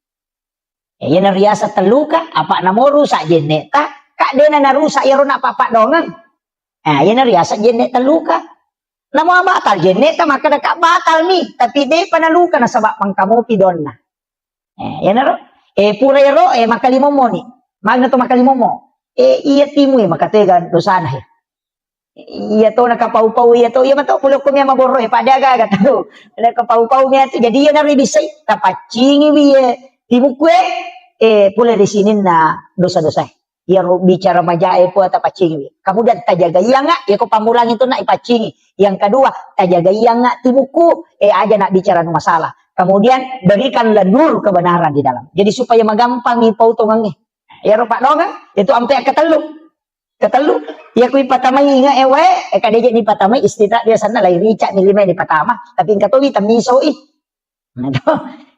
ya na riasa teluka apa namo rusak jenne ta kak de na narusak iya ro na papa dongan iya na riasa jenne teluka namo batal jenne ta maka dak batal mi tapi de panaluka na sabab pangkamu pidon na yan na ro pura ro makalimo mo ni magna to makalimo mo iya timu makatega dosana iya to nakapau-pau iya to iya mato pulo ko mi maboro pada aga to nakapau-pau mi to jadi yan na ribisay tapacingi wi timu kue pula di sini na dosa-dosa ya bicara majae po at pacingi. Kemudian tajaga iya nga, ya ko pamulang itu na ipacingi. Yang kedua, tajaga iya nga timuku, aja nak bicara no masalah. Kemudian berikanlah nur kebenaran di dalam. Jadi supaya magampang ipau tungangi. Ya ro Pak Dong itu ampe ketelu. Ya ku ipatamay nga kadeje ni patamay istita dia sana lai rica ni lima ni patama, tapi engka to tamiso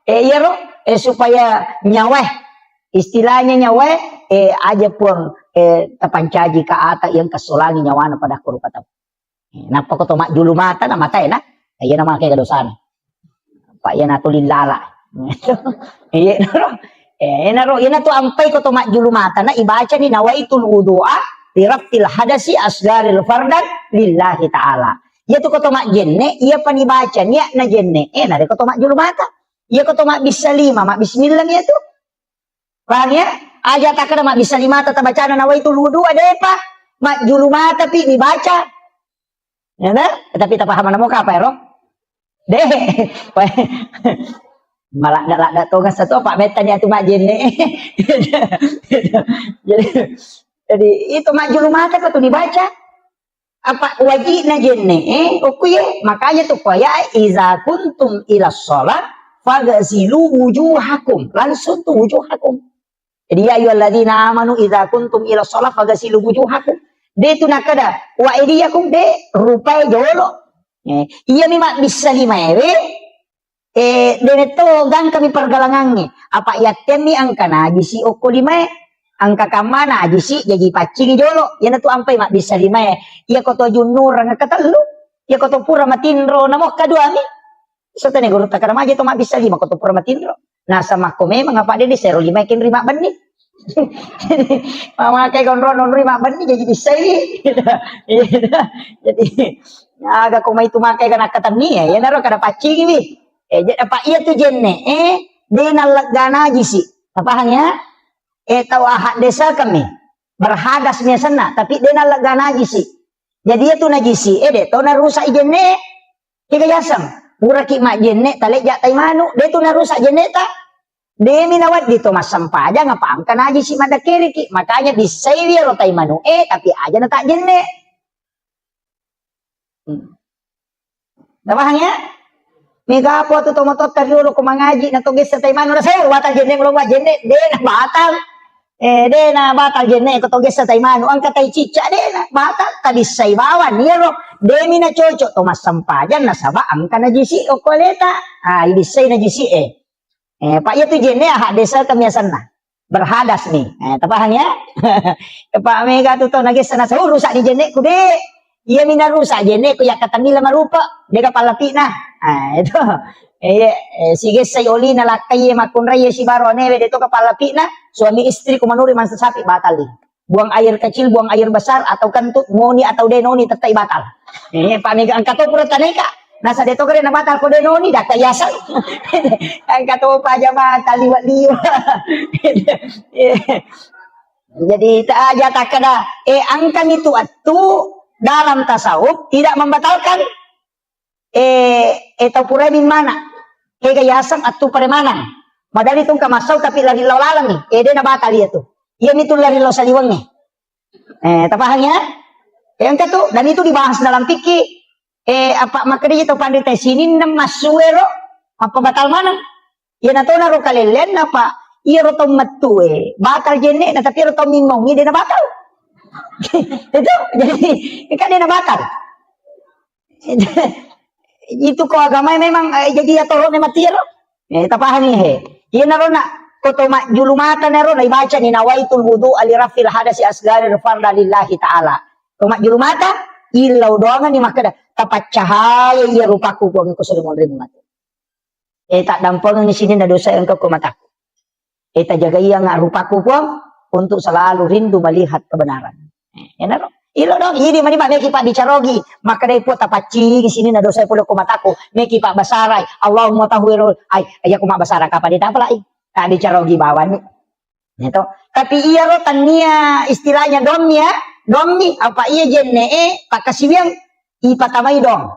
iya ro supaya nyawa istilahnya nyawa aja pun tapancaji ka ata yang kasulangi nyawana pada kuru kata napa ko to mak julu mata na mata na iya na make kadosan pak ya natulin lala iya naro ina to ampai ko to mak julu mata na ibaca ni nawaitul wudu'a li rafil hadasi asgaril fardan lillahi ta'ala iya to ko to mak jenne iya panibaca niya na jenne na ko to mak julu mata iya ko to mak bisalima mak bismillah ya tu paham ya? Aja tak kena mak bisa lima tata bacaan nawa itu wudu ada apa? Mak julu mata tapi dibaca. Ya nah? Tapi tak paham namo ka apa ero? Deh. Malah dak to kan satu Pak Metan ya tu mak jenne. Jadi itu mak julu mata kok dibaca. Apa wajibna jenne? Oke, makanya tuh ya iza kuntum ila shalah faghsilu wujuhakum. Langsung tuh wujuhakum. Jadi ya ayyuhalladzina amanu idza kuntum ila shalah faghsilu wujuhakum. De tu nakada wa idiyakum de rupai jolo. Iya mi mak bisa lima de to gang kami pergalangannya. Apa ya temi angka najisi oko lima angka kamana najisi jadi pacing jolo. Ya tu ampai mak bisa lima iya koto junur ang katelu. Ya koto pura matindro namo kadua mi. Sotane guru takara maje to mak bisa lima koto pura matindro. Nah sama ko memang apa dia seru lima kin rima bani. Mama kayak gondron rima bani jadi bisa jadi agak ko mai tu makai kana katam ni ya naro kada pacing wi. Apa iya tu jenne de nalagana jisi. Apa hanya tahu ahad desa kami berhadas miasana tapi de nalagana jisi. Jadi itu najisi de to narusak jenne tiga yasam. Murah ki mak jenne talek jak tai manu de tu narusak jenne ta de minawat dito masampa aja ngapam kan aja si mada kiri ki makanya bisa dia lo tai manu tapi aja na tak jenne Namanya mega po tu tomotot tariulo ko mangaji na tugis sa tai manu na sayo wata jenne lo wa jenne de na batal De na batal jenne ko toges sa taymano ang katay chicha de na batal tabisay bawan niro de mi na chocho to masampajan na saba ang kana jisi o koleta ibisay na jisi pak ya tu jenne desa kamiasan na berhadas nih tapahang ya pak mega tu to nagis na sa rusak di jenne ku de iya mina rusak jenne ku ya katanila marupa de kapalati na itu sige say oli na lakay makunray si barone dito kapalati na suami istri kumanuri man sasapi batal di buang air kecil buang air besar atau kentut ngoni atau denoni tetay batal pak mega ang kato pura taneka nasa dito ka rin na batal ko denoni data yasal ang kato pa aja batal liwat-liwa jadi tak aja tak kada angkan itu dalam tasawuf tidak membatalkan tau pura min mana kayasang at tu paremanan madali itong kamasaw tapi lari lalang nih de na batal itu iya itu lari law sa liwang nih tapahangnya yang kato dan itu dibahas dalam fikih apa makanya itu pandai sini nam masuero apa batal mana ya nato na ro kalelen apa iya ro matu batal jenne na tapi ro mingong ini na batal itu jadi kan na batal itu ko agama memang jadi atoro na matiro tapahan ni iya na ro na koto julumata na ro na ibaca ni nawaitul wudu alirafil hadasi asgari farda lillahi ta'ala koma julumata ilaw doangan ni makada tapat cahaya iya rupaku buang ko sudah mondre mati tak dampang di sini na dosa yang kau mataku tak jaga iya nga rupaku buang untuk selalu rindu melihat kebenaran na ro ilo dong ini mani meki pak dicarogi maka dai po tapaci di sini na dosa pulo ko mataku meki pak basaray Allahumma tahwiru ay ko mabasara kapan dita pala tak dicarogi bawan itu tapi iya ro tania istilahnya domni apa iya jenne pakasiwiang ipatamay dong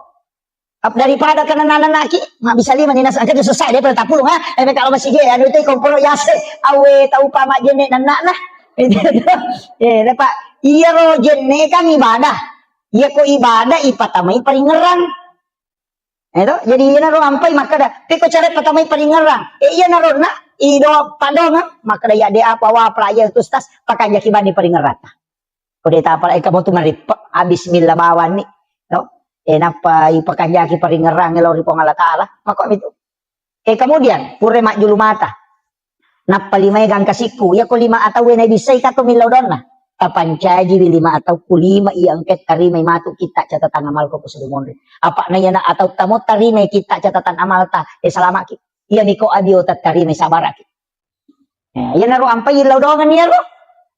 daripada kanan laki mak bisa lima dinas angkat selesai dia pada tapulung kalau masih ge anu itu komporo yase awe tau pa mak jenne nanak nah pak iya ro jenne kan ibadah iya ko ibadah ipatamay paringeran itu jadi iya na ro ampai maka da piko cara patamay paringeran iya na ro na ido padongan maka da ya de apa wa playa tu stas pakanya kibani paringeran udah tapal kamu tu marip bismillah bawan ni no napa ipakanjaki paringerang ngelaw ripong Allah Ta'ala maka itu kemudian pure mak julumata napa lima gang kasiku ya ko lima atau na bisay kato milaw don na kapancaji lima atau kulima iangket karimay matu kita catatan amal ko kusudumon apa na yan atau tamo tarimay kita catatan amal ta salama ki iya niko adio tat karimay sabaraki yan na ro ampay ilaw dongan niya ro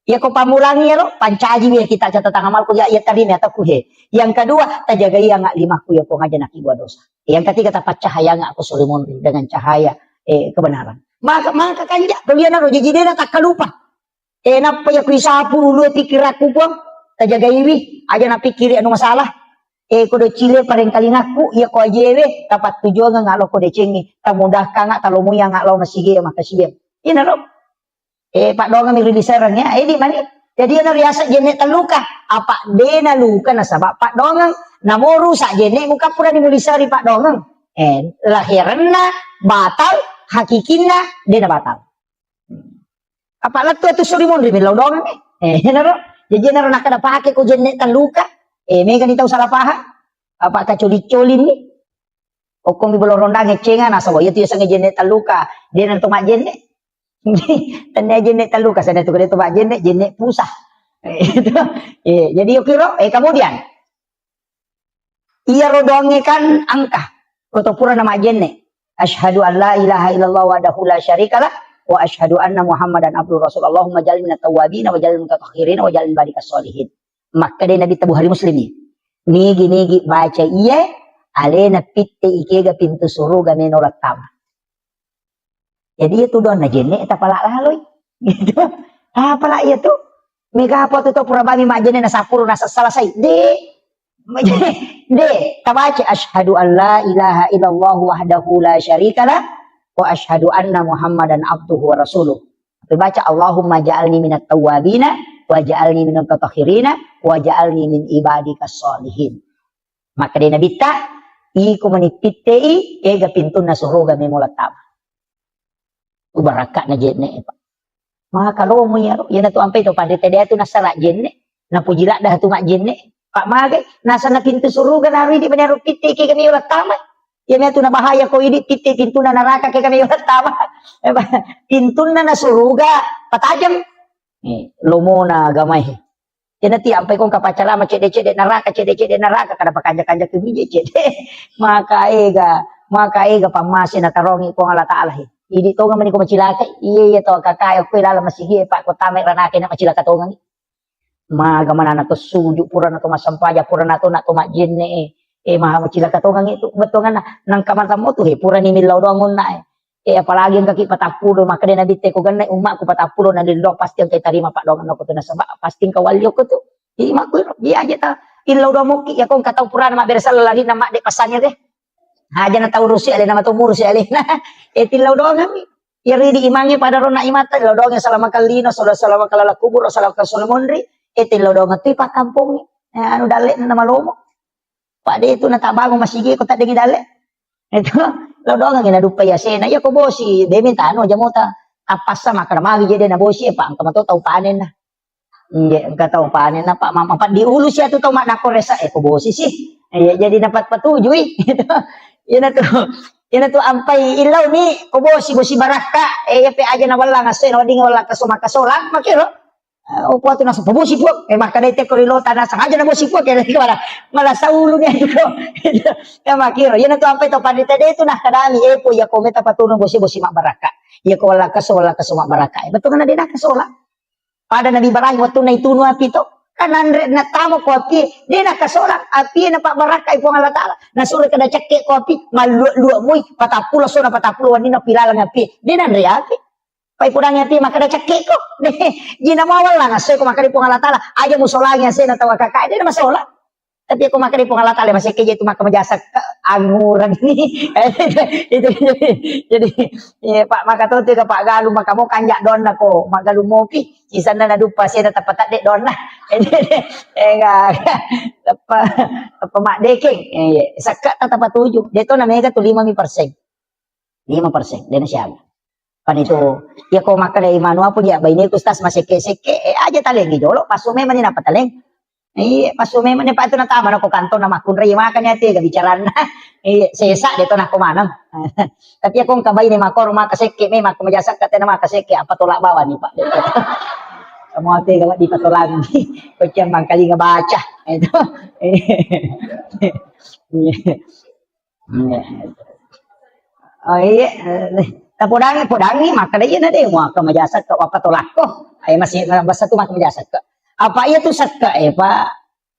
ya ko pamulangi ya lo pancaji ya kita catatan amal ko ya tarini atau kuhe yang kedua tajaga ya ngak lima ku ya ko ngaja nak ibu dosa yang ketiga tapat cahaya ngak ko sulimon dengan cahaya kebenaran maka kanja kalian ro jadi dia tak kalupa napa ya ku isapu lu pikir aku po tajaga iwi aja na pikiri anu masalah ko do chile pareng kalingaku ya ko ajewe tapat tujuan ngak lo ko de cengi tamudah ka ngak talomu yang ngak lo masige makasih ina ro pak donga mi rilisarang ya di mani jadi ana riasa jenne taluka apa dena luka na sabab pak dongang namoru sa jenne muka pura ni rilisari pak dongang lahiranna batal hakikinna dena batal apa latu tu surimon ri milaw dongang naro jadi naro nakada pake ko jenne taluka mega ni tau salah paham apa kacoli-colin ni okong di bolorondang ngecengan asa boy itu ya jenne taluka dena to mak jenne tanda jenne taluka sana tu kada tu bak jenne pusah jadi yo kiro kemudian iya rodonge kan angka atau pura nama jenne asyhadu an la ilaha illallah wahdahu la syarikalah wa asyhadu anna muhammadan abduhu rasul Allahumma jalil minat tawabin wa jalil mutatahhirin wa jalil barikas solihin maka dia nabi tabu hari muslimin nigi baca iya alena pitte ikega pintu suruga menorat tama jadi itu don na jenne eta pala laloy gitu pala iya tu mega apa tu pura bami mak jenne na sapuru na selesai de tabaca asyhadu an la ilaha illallah wahdahu la syarikalah wa asyhadu anna muhammadan abduhu wa rasuluh baca Allahumma ja'alni minat tawwabina wa ja'alni minal mutatahhirina wa ja'alni min ibadikas sholihin maka dia nabi ta iku manipitei ega pintu na suruga memulat tama baraka na jenne Maka lo mo yaro, yan na to ampay to padre tede to nasara jenne. Napujila dah tu mak jenne. Pak magay, nasa na pintu surugan na di banyak piti kay kami ulat tama. Yan na to na bahaya ko ini piti pintu na naraka kay kami ulat tama. Pintu na nasuruga, patajam. Lomo na gamay. Yan na ti ampay kong kapacara macede-cede neraka, cede-cede neraka kada pakanja-kanja tu biji cede. Maka ega pamasin na tarongi ko Allah Taala. Idi to nga man ko macilaka, iya to kakayo ko ilala masigi pa ko tamay ranake na macilaka to nga. Maga man na to suju pura na to masampaja pura na to majinne maha macilaka to nga itu beto nga nang kamanta mo to pura ni milaw do ngon na apalagi ang kaki patapulo maka din nabite ko ganay umak ko patapulo na lindok pasti ang kay tarima pa do nga ko to na saba pasti kawalyo ko to mak ko di aja ta ilaw do mo ki akong kataw pura na mabersal lagi na mak de pasanya deh. Haja na taurusi ali na matumur si ali na tilaw do ngami iri di imangi pada rona imata tilaw do nga salama kalino salama kalala kubur salama kasolomonri tilaw do nga ti pa kampung anu dale na malomo pak de itu na tabago masigi ko ta dingi dale itu law do nga ginadupa ya sena ya ko bosi de minta ano jamota apasa makana magi jede na bosi pa ang kamato tau panen na hindi ang katau panen na pa mama pa di ulo siya to tau manako resa ko bosi sih jadi dapat patujuy Yan na to ampay ilaw ni bosi baraka pe aja na wala nga sen wading wala ka sumakasolan makiro upo to na sa pabusi po makadete ko rilota na sa aja na bosi po kaya mala sa ulo niya ito kaya makiro yan na to ampay to pandita dito na kadami po ya kometa patunong bosi mak baraka ya ko wala ka sumak baraka betul na din na kasola pada nabi barahi waktu na ituno api to kanandre na tamo ko api di na kasola api na pa baraka ipo nga latala nasuri kada cekke ko api malu muy patapulo so na patapulo wani na pilala ng api di na andre api pay pudang api makada cekke ko di na mawal lang asoy ko makadi po nga latala aja musolangi asoy na tawa kakay di na masola tapi ako makadi po nga latala masih kaya itu makamajasa anguran ini itu jadi pak makatuti ka pak galu makamo kanja don nako magalu mopi isa na nadupa siya na tapatat de don na apa mak deking sakat tapat tujuh dito na mega to 5% 5% din siya panito ya ko makada imano apo ya bayne kustas masike-sike aja taleng idolo pasume man na pataleng pasume man pa ito na tama na ko kanto na makunray makan niya tiga bicaran na sesa dito na kumanam tapi akong kabay ni makor makaseke may makumajasak kate na makaseke apa tolak bawa ni pak kamu ate gawa di patolang ko tiyan mangkali nga baca ito podangi makadaya na din mo kamajasak ka apa tolak ko ay masih basta tu makumajasak ka apa iya tu sakka pa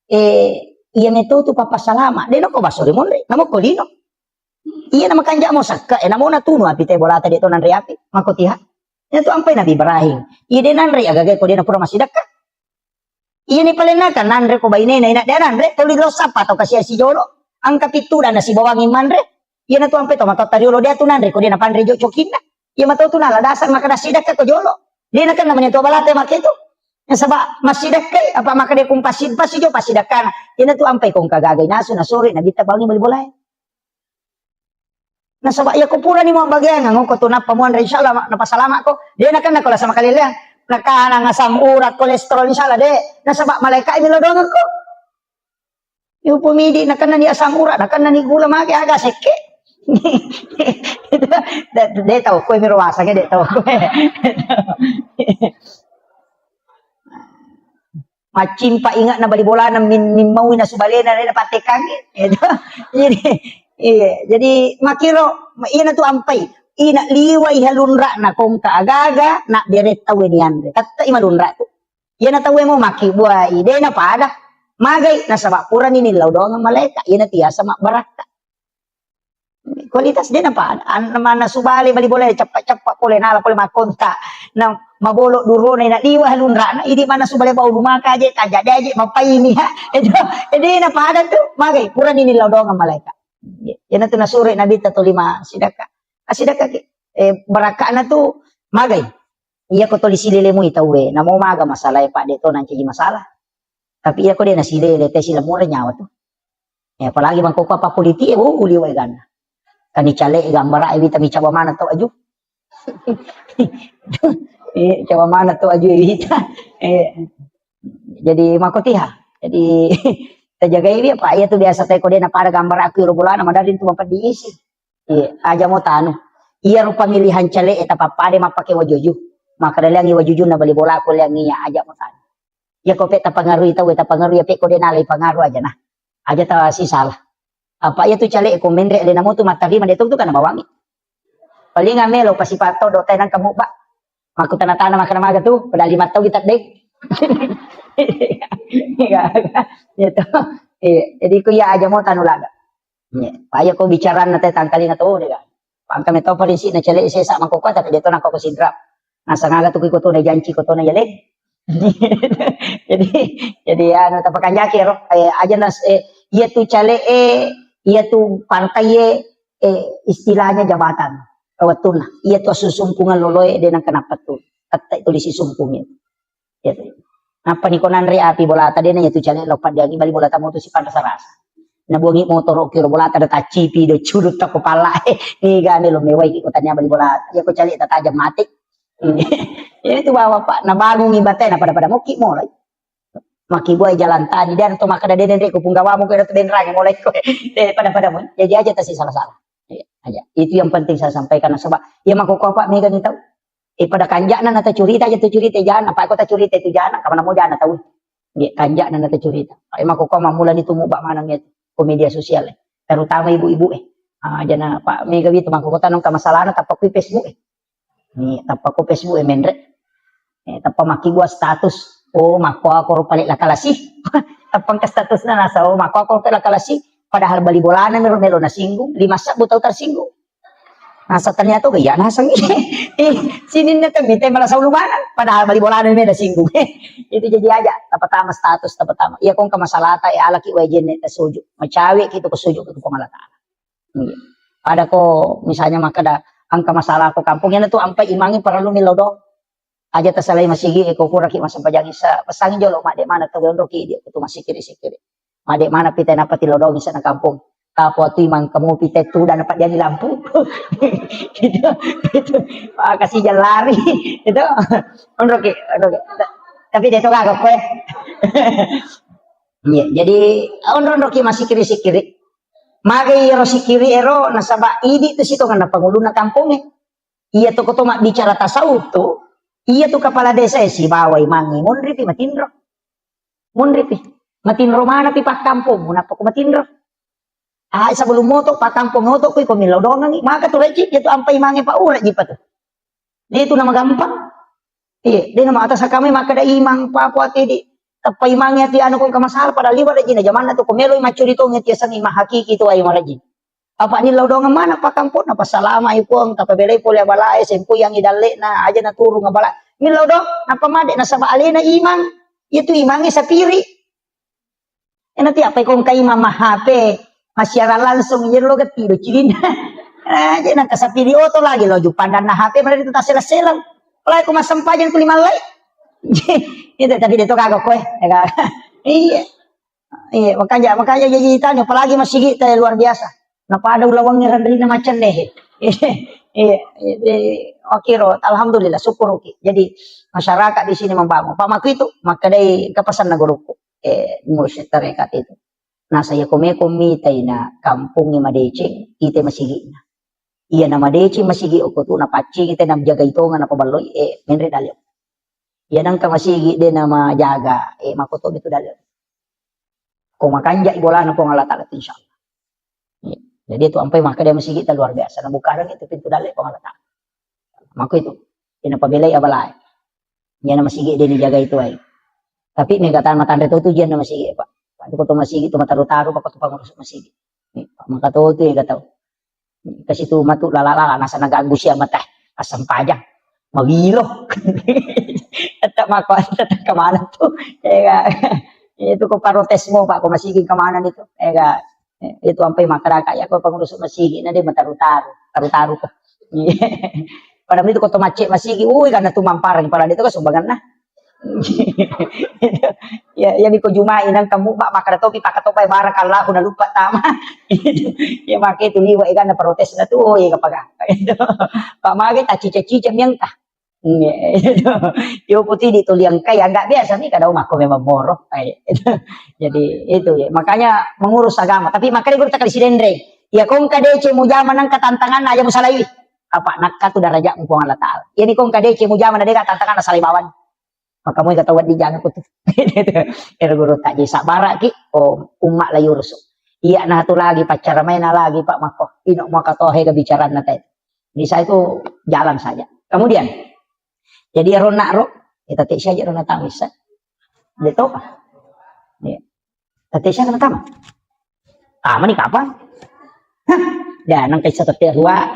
iya neto tu papasalama de no ko basuri mon re namo ko dino iya na makanja mo sakka namo na tuno api te bolata dito nan reapi makotiha ito ampay nabi Ibrahim iya de nan re agagay ko de na pura masidakka iya ni palenakan nan re ko bayne na ina de nan re tulido sapa to kasi si jolo ang kapitudan na si bawang iman re iya na to ampay to matatariulo de tu nan re ko de na panre jo chokinna iya matuto na ladasan makadasidakka ko jolo de na kan namanya to balate makito Saba masidak kay apa makade kung pasid pasijo pasidakan ina tu ampay kung kagagay naso na sorry nabita bangi malibulay nasaba ya ko pura ni mo bagyan ngong ko tunap pamuan re insyaallah napasalama ko di na kan nakola sa makalila nakana nga sang urat kolesterol insyaallah de nasaba malaikat milodongan ko yu pumidi nakana ni asang urat nakana ni gula magi aga seke de taw ko mirwasa ke de taw macim pa ingat na balibola na min mau na subalena na patekang jadi makiro ina tu ampay ina liway halunra na kung kaagaga na direct tawe niyan katta imalunra ko yan na tawe mo makibuay de na pada magay na sa bakuran ni nilaw do nga malaika ina tiya sa baraka kualitas din na pada an naman na subali balibola cepat-cepat pole nala pole makonta na mabolo duro na liwa halunra na hindi man nasubali pa lumaka je taja daje mapaini ha edi na pada tu magay pura ni nilaw do nga malaika yan na to nasuri nabi ta to 5 sidaka asidaka baraka na to magay iya ko to lisilile mo itawe na mo maga masalah pa dito nan cigi masalah tapi iya ko din nasilile te sila mura nyawa to apalagi bang ko pa politi uliway gana kani chale gambara ay vita mi chawa mana to aju Coba mana tuh aju kita. Jadi makotiha. Jadi terjaga ini Pak ya tuh biasa teko dia pada gambar aku bulan nama dari itu mampat diisi. Aja mau tanu. Iya rupa pemilihan cale eta papa de mapake wajuju. Maka dia liang wajuju na bali bola aku liang iya aja mau tanu. Ya kok peta pengaruh itu weta pengaruh ya peko dia nalai pengaruh aja nah. Aja tahu sih salah. Apa ya tuh cale ko mendre de namo tuh matari man itu kan bawangi. Paling ngamelo pasipato do tenang kamu Pak. Maku tanah-tanah makan maga tuh pada 5 tahun kita dek. Gitu. Jadi ku ya aja mau tanu laga. Paya ko bicara na tay tangkali na to dega. Pang kami to polisi na chale isa sa mangkoko tapi dito na ko sidra. Nasa ngaga to ko to na janji ko to na yaleg. jadi ano tapakan jakir aja nas iya tu chale iya tu partai istilahnya jabatan. Kawatun iya tu susumpungan loloy din ang kanapat to. At ito di si sumpungin. Apa ni konan ri api bola tadi na itu chale lopat dia bali bola tamu tu si panasarasa. Nabuangi motor kiro bola ada tacipi do curut tak kepala ni gane lo mewai ko tanya bali bola ya ko cari tajam mati ini itu bawa Pak na baru ngibate na pada muki mulai maki boy jalan tani dan to maka ada den ko punggawa mo ko ada den rang mulai ko pada mo jadi aja tasi salah-salah aja itu yang penting saya sampaikan sebab ya mako ko Pak mega ni tahu pada kanjana na ta curita aja tu curita jangan apa ko ta curita itu jangan kamana mo jangan tahu dia kanjana na ta curita ay mako ko mamula ni tumubak manang itu media sosial terutama ibu-ibu jana Pak Mega gitu mangko tanong ka masalah tapak ku Facebook ni tapak ku Facebook mendre tapak maki gua status mako ako palit la kalasi tapang ka status na nasa mako ako la kalasi padahal bali bolana mero na singgung 5 sak butaw tersinggung nasa ternyata gaya nasa sinin na kami tayo malah sa ulumanan padahal bali bolana mero na singgung itu jadi aja tapatama status tapatama iya kung kamasalata alaki wajen ta suju macawi gitu kesuju ke pengalata ada ko misalnya maka ada angka masalah ko kampung yan itu ampai imangi perlu milodo aja tasalay masigi ko kuraki masapajagi sa pasangin jolo made mana to gondo ki dia itu masih kiri made mana pita na pati lodo sa na kampung tapo tu imang kamu pita tu dan dapat jadi lampu gitu kasih jalan lari itu onroki tapi dia tuh kagak kue iya jadi onroki masih kiri magai ero sikiri ero nasaba idi tu situ kan pangulo na kampung iya tuh koto mak bicara tasawuf tuh iya tuh kepala desa si bawai mangi munripi matinro mana pi pak kampung munapa ko matinro sebelum moto pak kampung moto ko milaw dongang maka tuh leci itu ampai mangi pa ura jipa tuh dia itu nama gampang iya dia nama atas kami maka da imang papua tidi tapai mangi ati anu kong kamasal pada liwat aja na zaman na to kumelo macuri to ngeti sang imah hakiki to ay maraji apa ni laudongan mana pak kampung apa salama ipong tapabelay po balay sempo yang idalle na aja na turu nga bala ni laudong apa made na sama alena imang itu imangi sa piri nanti apa kong kay mama hape masyara langsung yelo gatido cilin aja na kasapiri oto lagi lo pandan na hape mara dito ta sela-selang wala ko masampajan ko limalay itu tapi dia tuh kagak kue iya makanya jadi tanya apalagi masih kita luar biasa napa ada ulawang ngerandri nama macam deh oke alhamdulillah syukur oke jadi masyarakat di sini membangun Pak Maku itu maka dari kepesan naguruku mursyid tarekat itu nah saya komi tay na kampung ni madece kita masih gina iya na madece masih gi ko tu na paci kita na jaga itu nga na pabaloy menre dalyo yan ang kamasigi din na majaga makutob itu dalyo kung makanja ibola na po nga latalat insyaallah jadi itu ampai maka dia masigi ta luar biasa na bukaran itu pintu dalyo po nga latalat mako itu pinapabilay abalay yan na masigi din jaga itu ay tapi may katan matanda to yan na masigi pa pati ko to masigi to mataru-taru pa ko to pangurus masigi maka to gataw kasi to matu lalala nasa nagago siya mata asam pajang magilo at mako at kamana to itu ko parotes mo pa ko masigig kamana nito itu ampay makaraka ya ko pangurus masigi na di mataru-taru ko pada itu ko tomace masigi uy kana tumamparan para dito ka sumbagan na ya ko jumain ang kamu ba makaratopi pakatopay barakallahu na lupa tama ya make itu liwa ikan na protes na to kapag pa magi ta cica-cica miyang ta Yo putih dituliang kayak nggak biasa nih kadang aku memang borok kayak jadi itu ya makanya mengurus agama tapi makanya gue tak si dendre ya kong kadece mu zaman nang katantangan aja musalawi apa nak tu darajat mu Allah taala ini kong kadece mu zaman ada katantangan salibawan maka mu kata di jangan kutu er guru tak jadi sabara ki oh umat la yurus iya nah tu lagi pacar main lagi pak mako inok maka tohe kebicaraan nanti ini saya itu jalan saja kemudian jadi rona ro, kita tak saja rona tamis. Dia tahu apa? Dia, tapi saya kena tamat. Tamat ni kapan? Hah, dah nang kisah tetir dua.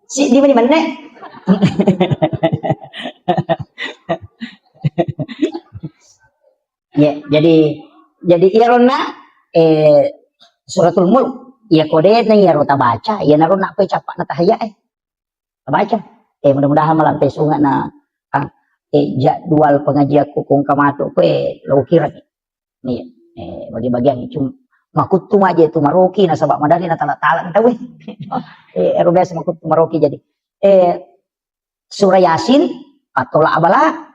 Si di mana? Ya, jadi irona suratul mulk ya kode na ya rota baca ya naruh nak pe capak na tahaya baca mudah-mudahan malam pesunga na jadwal pengajian kukung kamato pe lo kira nih bagi-bagian cuma makut tu aja itu maroki na sabak madali na tala-tala tahu biasa makut maroki jadi surah yasin atau la abala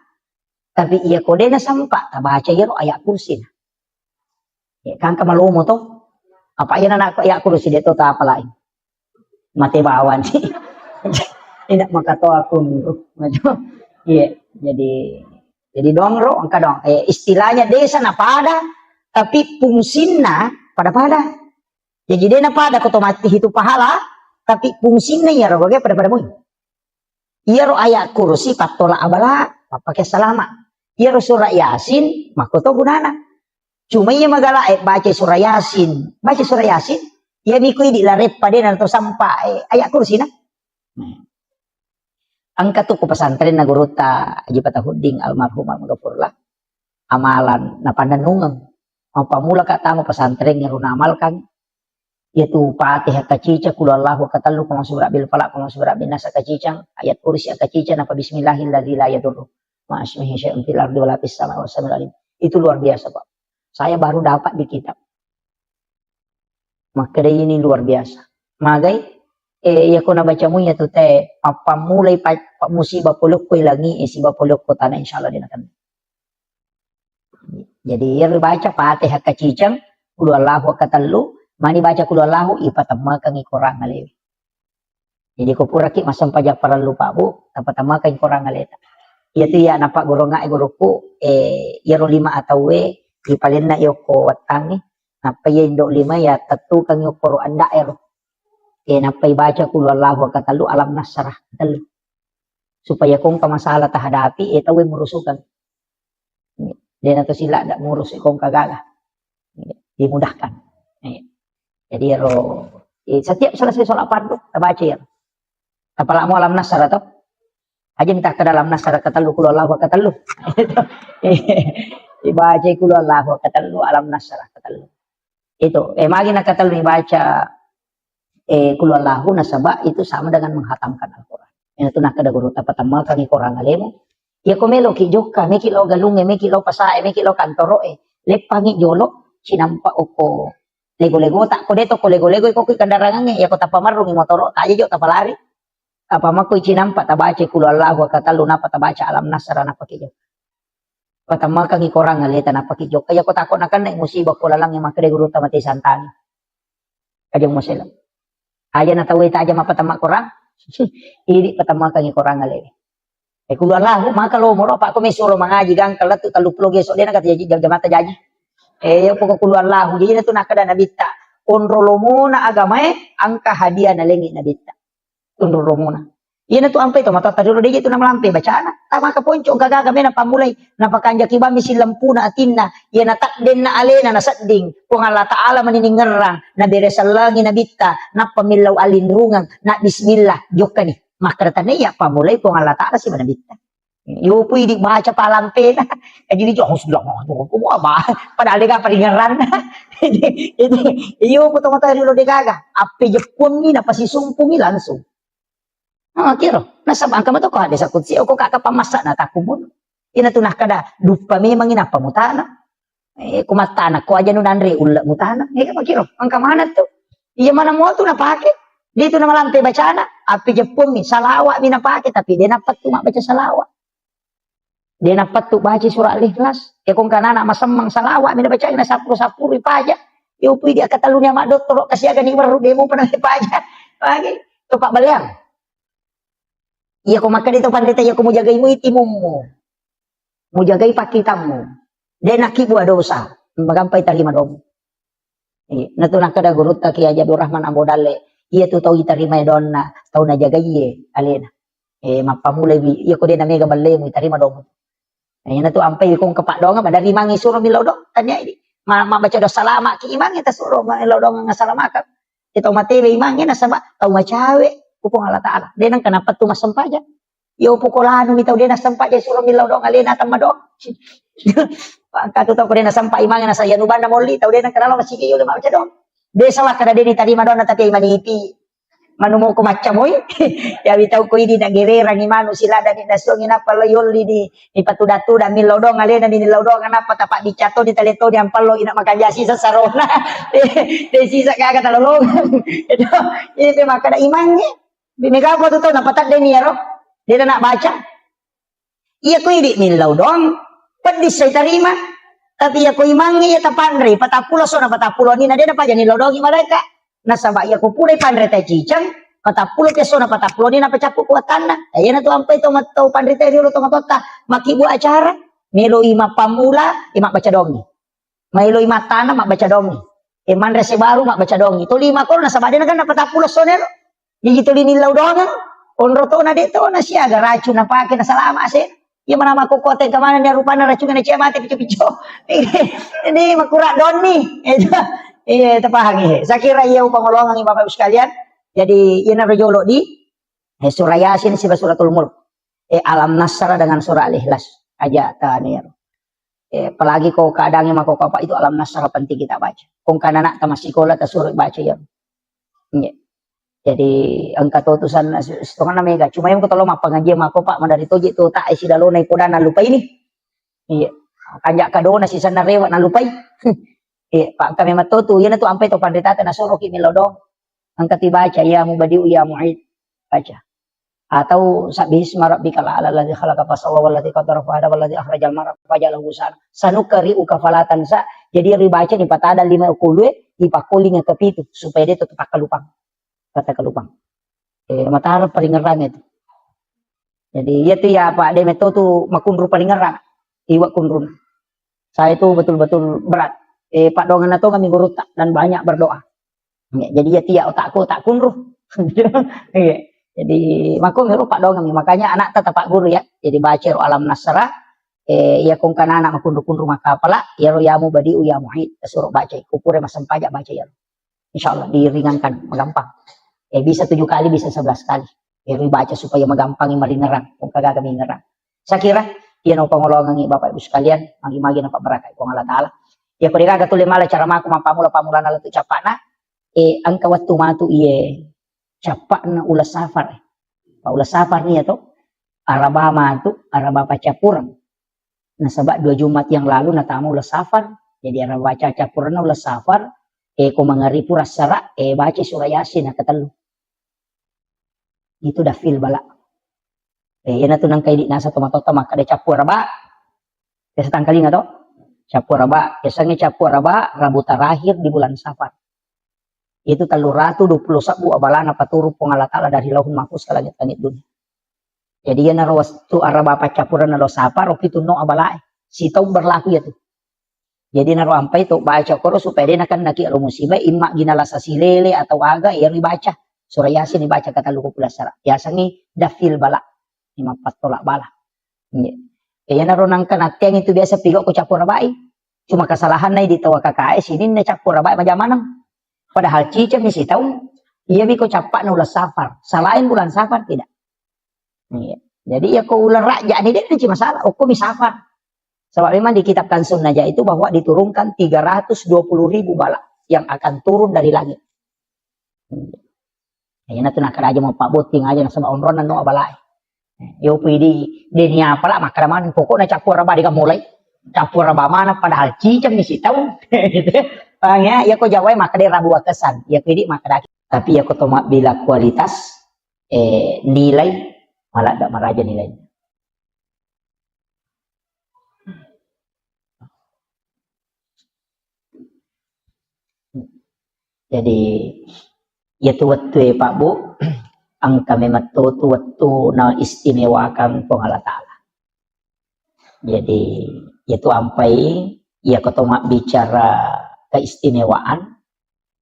tapi iya kode na sampa baca ya ayat kursi kan kamalomo to apa yan anak ya aku lusi dito ta apa lain mati bawan sih tidak makato aku iya jadi dong ro angka dong istilahnya desa na pada tapi fungsinya pada jadi dia na pada otomatis itu pahala tapi fungsinya ya ro pada mu iya ro ayat kursi patola abala pakai salama iya ro surah yasin makoto gunana cuma ia magala baca surah yasin ya mikui di laret pada atau sampai ayat kursi na angka tu ku pesantren na guru ta Haji Patahuding almarhum almarhumlah amalan na pandanungan apa mula kata mo pesantren yang runamalkan yaitu Fatihah kacica kul Allahu katallu kama surah bil falaq kama surah bin nas kacicang ayat kursi kacica apa bismillahilladzi la yadurru ma ismihi syai'un fil ardi wala fis samai wasamil alim itu luar biasa Pak. Saya baru dapat di kitab. Maka ini luar biasa. Magai, ya kau nak baca mu ya tu teh apa mulai pak musibah polok kau lagi, musibah polok kau tanah insyaallah dia akan. Jadi ya baca Fatihah kacicang, kul Allahu katallu, mani baca kul Allahu ipatamma kang ikorang ngalewi. Jadi kau pura ki masam pajak para lupa bu, tapatamma kang ikorang ngaleta. Itu ya nampak goronga guruku, ya ro 5 atau we ipalin na yoko watangi napay indo 5 ya tatu kang yoko anda napay baca kul Allahu katalu alam nasrah katalu supaya kung kamasalah tahadapi we murusukan dia nato sila ndak murus kung kagaga dimudahkan jadi ro setiap selesai sholat fardu baca ya apalagi alam nasrah atau aja minta ke dalam nasrah katalu kul Allahu katalu dibaca kul Allahu katalu alam nasrah katalu itu magi nak katalu dibaca kul Allahu nasaba itu sama dengan menghatamkan Al-Qur'an itu nak kada guru tapatama kang korang alemu ya komelo ki joka meki lo galunge meki lo pasae meki lo kantoro lepangi jolo sinampa oko lego-lego tak ko deto ko lego-lego ko kandarangan ya ko tapamarung motoro ta jo tapalari apa mako sinampa tabaca kul Allahu katalu napa tabaca alam nasrah napa ki patama kang ikorang ngaleta na pakijok kaya ko takot na kan na musibah ko lang yung makade guru tamati santani kajang mo sila aja na tawid aja mapatama korang hindi patama kang ikorang ngaleta kul Allahu maka lo moro pa ko may suro mangaji gang kalat taluplog yeso dia nakati jaji jamata jaji yung po kul Allahu jadi na to nakada nabita kontrolo mo na agamae angka hadiah na lengi nabita kontrolo mo na iya na to ang pito matataduro di ito na malampi bacaan tama ka poncho gaga kami na pamulay napakanja kibami silampu na atin na iya na takden na alena na satding kung Allah Ta'ala maniningarang na beresalangi na bita na pamilaw alinrungang na bismillah jok ka ni makarata na iya pamulay kung Allah Ta'ala si manabita iyo po hindi baca palampi na jadi jok sudah kumuha ba padali ka paningaran iyo po tumataduro di gaga api jepun ni napasisumpung langsung kiro nasa bangka mo to ko hadi sa kutsi o ko kakapamasa na takumun ina tunah kada dupa memang ina pamutana kumatana ko aja nun andre ulla mutana kiro ang kamana to iya mana mo to napake Di itu nama lantai bacaan, api Jepun mi salawat mi napake tapi dia dapat tu mak baca salawat. Dia dapat tu baca surah Al-Ikhlas. Ya kung kana anak masemang salawat mi baca ina sapuru paja. Yo pi dia kata lunya mak dokter kasih agak ni baru demo pernah paja. Lagi tu Pak Baliang. Iya kau makan itu pandai ya kau mau jagai itimumu. Mau jagai pakitamu. Dia nak buat dosa. Magampai terima dom. Na tu nak kada guru tak ya Abdul Rahman Ambodale. Iya tu tahu terima donna, tahu na jagai ye alena. Mapamulai bi iya ko dia na mega balle mu terima dom. Na tu ampai kong kepak dong dari mangi suruh milau dong. Tanya ini. Ma baca dosa lama ki imang kita suruh milau dong ngasalamakan. Kita matebe imangnya nasaba tahu macawe kupong Allah Taala. Dia nang kenapa tu masem paja. Yo pukolano mi tahu dia nasem paja suruh milau dong alena tamma dong. Angka tu tahu ko dia nasem pa imangnya nasa yanuban na molli tahu dia nang kenalo masih yo lima baca dong. Dia salah kada dia diterima dong tapi imanipi. Manumu ko macam oi. Ya bitaw ko ini na gerera ni manu sila dan inasong inapa layol ni patudatu dan milau dong alena ni milau dong kenapa tapak dicato di teleto di ampalo ina makajasi sa sarona. De sisa kaga talolong. Itu maka ada imangnya. Bimega ko to napatat din niya ro. Dia nak baca. Iya ko ini milau dong. Pedis saya terima. Tapi ya ko imangnya ya tapandre patapulo so na patapulo ni na dia pa jani lodong mereka. Nasaba iya ko pulay pandre tay cicang patapulo peso na patapulo ni na pacapu kuatan na. Ayan na to ampay to matau pandre tay rilo to matota makibu acara. Melo ima pamula ima baca dongi. Melo ima tanah mak baca dongi. Iman rese baru mak baca dongi. To lima ko nasaba dia na kan patapulo so nero. Jadi to linilaw dongan. Onro to na dito na siya aga racun na pake na salama se. Iya mana mako kote kamana ni rupana racun na siya mati picu-picu. Ini makurak don nih. Iya terpahami. Saya kira ia pengolongan Bapak Ibu sekalian. Jadi ia narjolo di surah Yasin suratul Mulk. Alam Nasr dengan surah Al-Ikhlas aja tanir. Apalagi kau kadangnya mako apa itu Alam Nasr penting kita baca. Kung kanak ta masih sekolah ta suruh baca ya. Jadi angka tutusan setengah mega. Cuma yang ketolong apa ngaji mako Pak mandari toje tu tak isi dalona ipodana lupa ini. Iya. Kanjak kadona si sana rewat na lupai. Pak kami matotu yana tu ampai to pandeta na soro ki milodong angkat dibaca ya mubadiu ya mu'id baca atau sabis marabbikal ala alladzi khalaqa fasawwa walladzi qaddara fahada walladzi akhrajal mar'a fajalahu gusan sanukari ukafalatan sa jadi dibaca di patada 5 kulue dipakuling ke pitu supaya dia tetap kalupang kata kalupang matahar palingeran itu jadi ya tu ya Pak de metotu makunru palingeran iwa kunrun saya itu betul-betul berat Pak dongan atau kami guru dan banyak berdoa. Jadi ya tiap otakku tak kunruh. Jadi maku ngeru Pak dongan makanya anak tetap Pak guru ya. Jadi baca Alam Nasra ya kung kana anak makunruh maka pala ya yamu badiu ya mu'id suruh baca kupure masam pajak baca ya. Insyaallah diringankan gampang. Bisa 7 kali bisa 11 kali. Baca supaya magampang maringeran kung kagak kami ngerang. Saya kira ia no pangolongan Bapak Ibu sekalian magi-magi napa berkah kung Allah Taala. Ya perika gatule mala cara maku pamula na tu capana angka waktu matu iye capana ulas safar ulas safar ni to araba matu araba pacapurang nah sebab 2 Jumat yang lalu natamu ulas safar jadi araba pacapurang ulas safar ko mangaripu rasara baca surah Yasin katelu itu dah fil bala yana tu nang kay di nasa tomatota maka de capur araba kasi tangkali nga to Capur raba, biasanya capur raba Rabu terakhir di bulan Safar. Itu 321 abalana paturu pengalat Allah dari lauhul mahfuz ke langit-langit dunia. Jadi ya naros tu araba apa capuran naro Safar itu no abalai. Si tau berlaku ya tuh. Jadi naro ampai tu baca Qur'an supaya dia akan naki alo musibah imma ginala sasilele atau aga ya dibaca. Surah Yasin dibaca kata luku pulasara. Biasanya dafil bala. 5 tolak bala. Kaya naroon kan atyang itu biasa pigo ko capur rabai. Cuma kesalahan na di tawa KKS ini na capur rabai majamanang. Padahal cicam ni si tahu. Iya biko capak na ulas Safar. Salahin bulan Safar tidak. Jadi ya ko ulan raja ni dia nanti masalah. Ko mi Safar. Sebab memang di kitab Kansun Najah itu bahwa diturunkan 320.000 bala yang akan turun dari langit. Kaya na tu nakaraja mo pabuting aja na sama omron na no abalay. Yo pwede denia pala makaraman pokok na capur raba di kamulay capur raba mana padahal cicam ni si tahu ya ko jawai maka de rabu kesan ya pwede maka Tapi ya kotomak bila kualitas nilai malah tidak meraja nilainya. Jadi ya tuwatu Pak Bu, ang kami matutu na istimewakan po Allah Ta'ala. Jadi itu ampai ya kotomak bicara keistimewaan,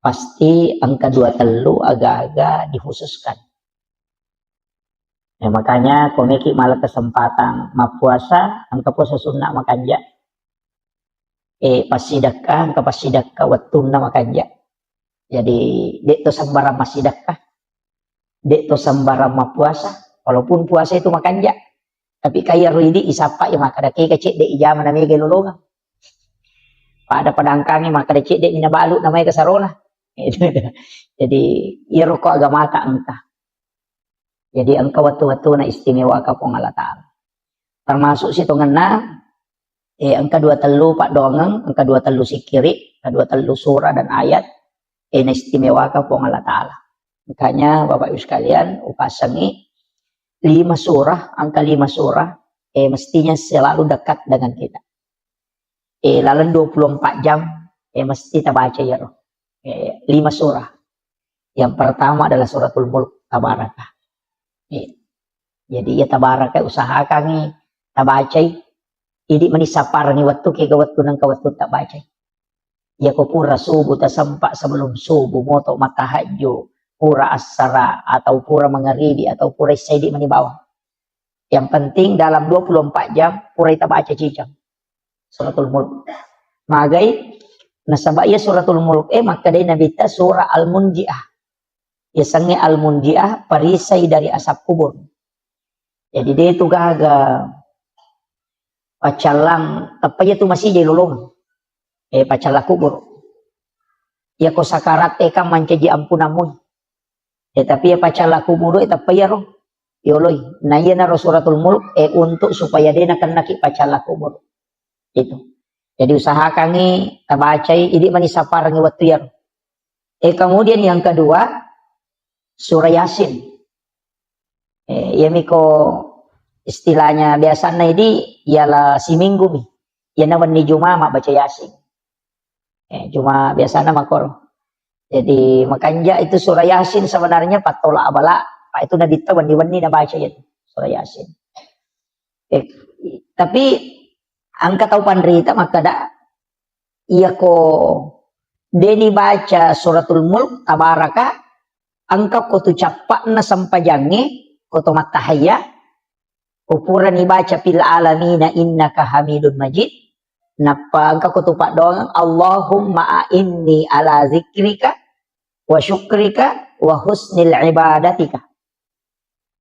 pasti angka 23 agak-agak dikhususkan. Ya, makanya komeki malah kesempatan mapuasa, angka puasa sunnah makanja. Pasidakah, angka pasidakah watuna makanja. Jadi dek to sambara masidakah, dek to sambara mapuasa, walaupun puasa itu makanja. Tapi kaya ruidi isapa ya maka dake kecik dek ijama namanya gelolongan. Pada padangkangi maka dek dek minabalu namanya kasarona. Jadi ya rokok agama tak entah. Jadi angka waktu-waktu na istimewa ka pong Allah Ta'ala. Termasuk situ ngena angka 23 Pak Dongeng, angka 23 sikiri, angka 23 surah dan ayat na istimewa ka pong Allah Ta'ala. Makanya Bapak Ibu sekalian upasangi 5 surah, angka 5 surah mestinya selalu dekat dengan kita. Lalu 24 jam mesti kita baca ya roh. 5 surah. Yang pertama adalah suratul Mulk Tabarakah. Jadi ya Tabarakah usahakan tabacay. Idi manisapar ni waktu kaya waktu nang kawatun tabacay. Ya ko pura subuh tasampak sebelum subuh moto matahajud, pura asara atau pura mengaribi atau pura isaydi manibawa. Yang penting dalam 24 jam pura itabaca cicang. Suratul Mulk. Magai nasaba ya suratul Mulk maka day nabita surah Al-Munji'ah. Ya sange Al-Munji'ah perisai dari asap kubur. Jadi dia itu gaga pacalang apa itu masih jadi lolong. Pacala kubur. Ya ko sakarat ka mancaji ampunamun. Tapi ya pacala kubur itu apa ya roh? Yoloy. Nah iya na suratul Mulk untuk supaya dia nak naki pacala kubur. Itu. Jadi usahakan nih tabacai ini manisapar ngi waktu ya. Kemudian yang kedua surah Yasin. Ya miko istilahnya biasanya ini ialah si minggu nih. Ya nawan ni Jumat mak baca Yasin. Cuma biasanya makor. Jadi makanya itu surah Yasin sebenarnya patola abala. Pak itu nabi tawan diwani na baca ya surah Yasin. Tapi angka tahu pandrita maka dak iya ko deni baca suratul Mulk Tabarakah angka ko tu capak na sampajangi ko to matahaya ukuran ibaca fil alamina innaka hamidun majid napa angka ko tu pak doang Allahumma inni ala zikrika wa syukrika wa husnil ibadatika.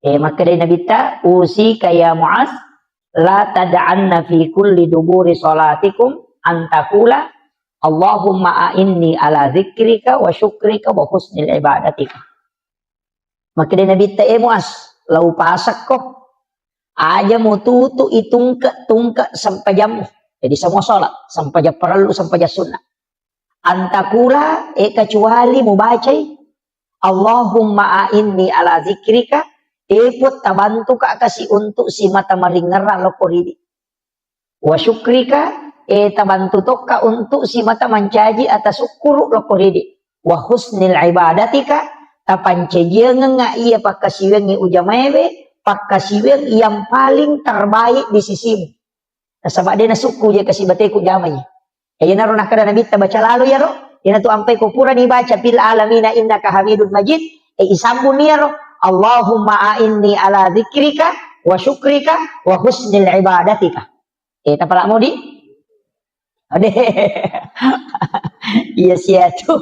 Maka dari Nabi ta usi kaya Muaz la tad'anna fi kulli duburi salatikum antakula Allahumma inni ala zikrika wa syukrika wa husnil ibadatika. Maka dari Nabi ta Muaz lau pasak ko aja mau tutu itungka sampai jam. Jadi semua sholat sampai jam perlu sampai jam sunnah. Antakula kecuali mau baca Allahumma inni ala zikrika put tabantu ka kasi untuk si mata maringera lokoridi. Wa syukrika tabantu toka untuk si mata mancaji atas syukur lokoridi. Wa husnil ibadatika tapancajian nga iya pakasiweng ujamebe pakasiweng yang paling terbaik di sisimu. Sabak dia nasuku dia kasi bateku jamay. Kaya naroon nakada nabi baca lalu ya ro. Yan tu ampai ko pura ni baca fil alamina innaka hamidun majid. Isambun niya ro. Allahumma a'inni ala zikrika wa syukrika wa husnil ibadatika. Tapala mo di? Ade. Iya siya tu.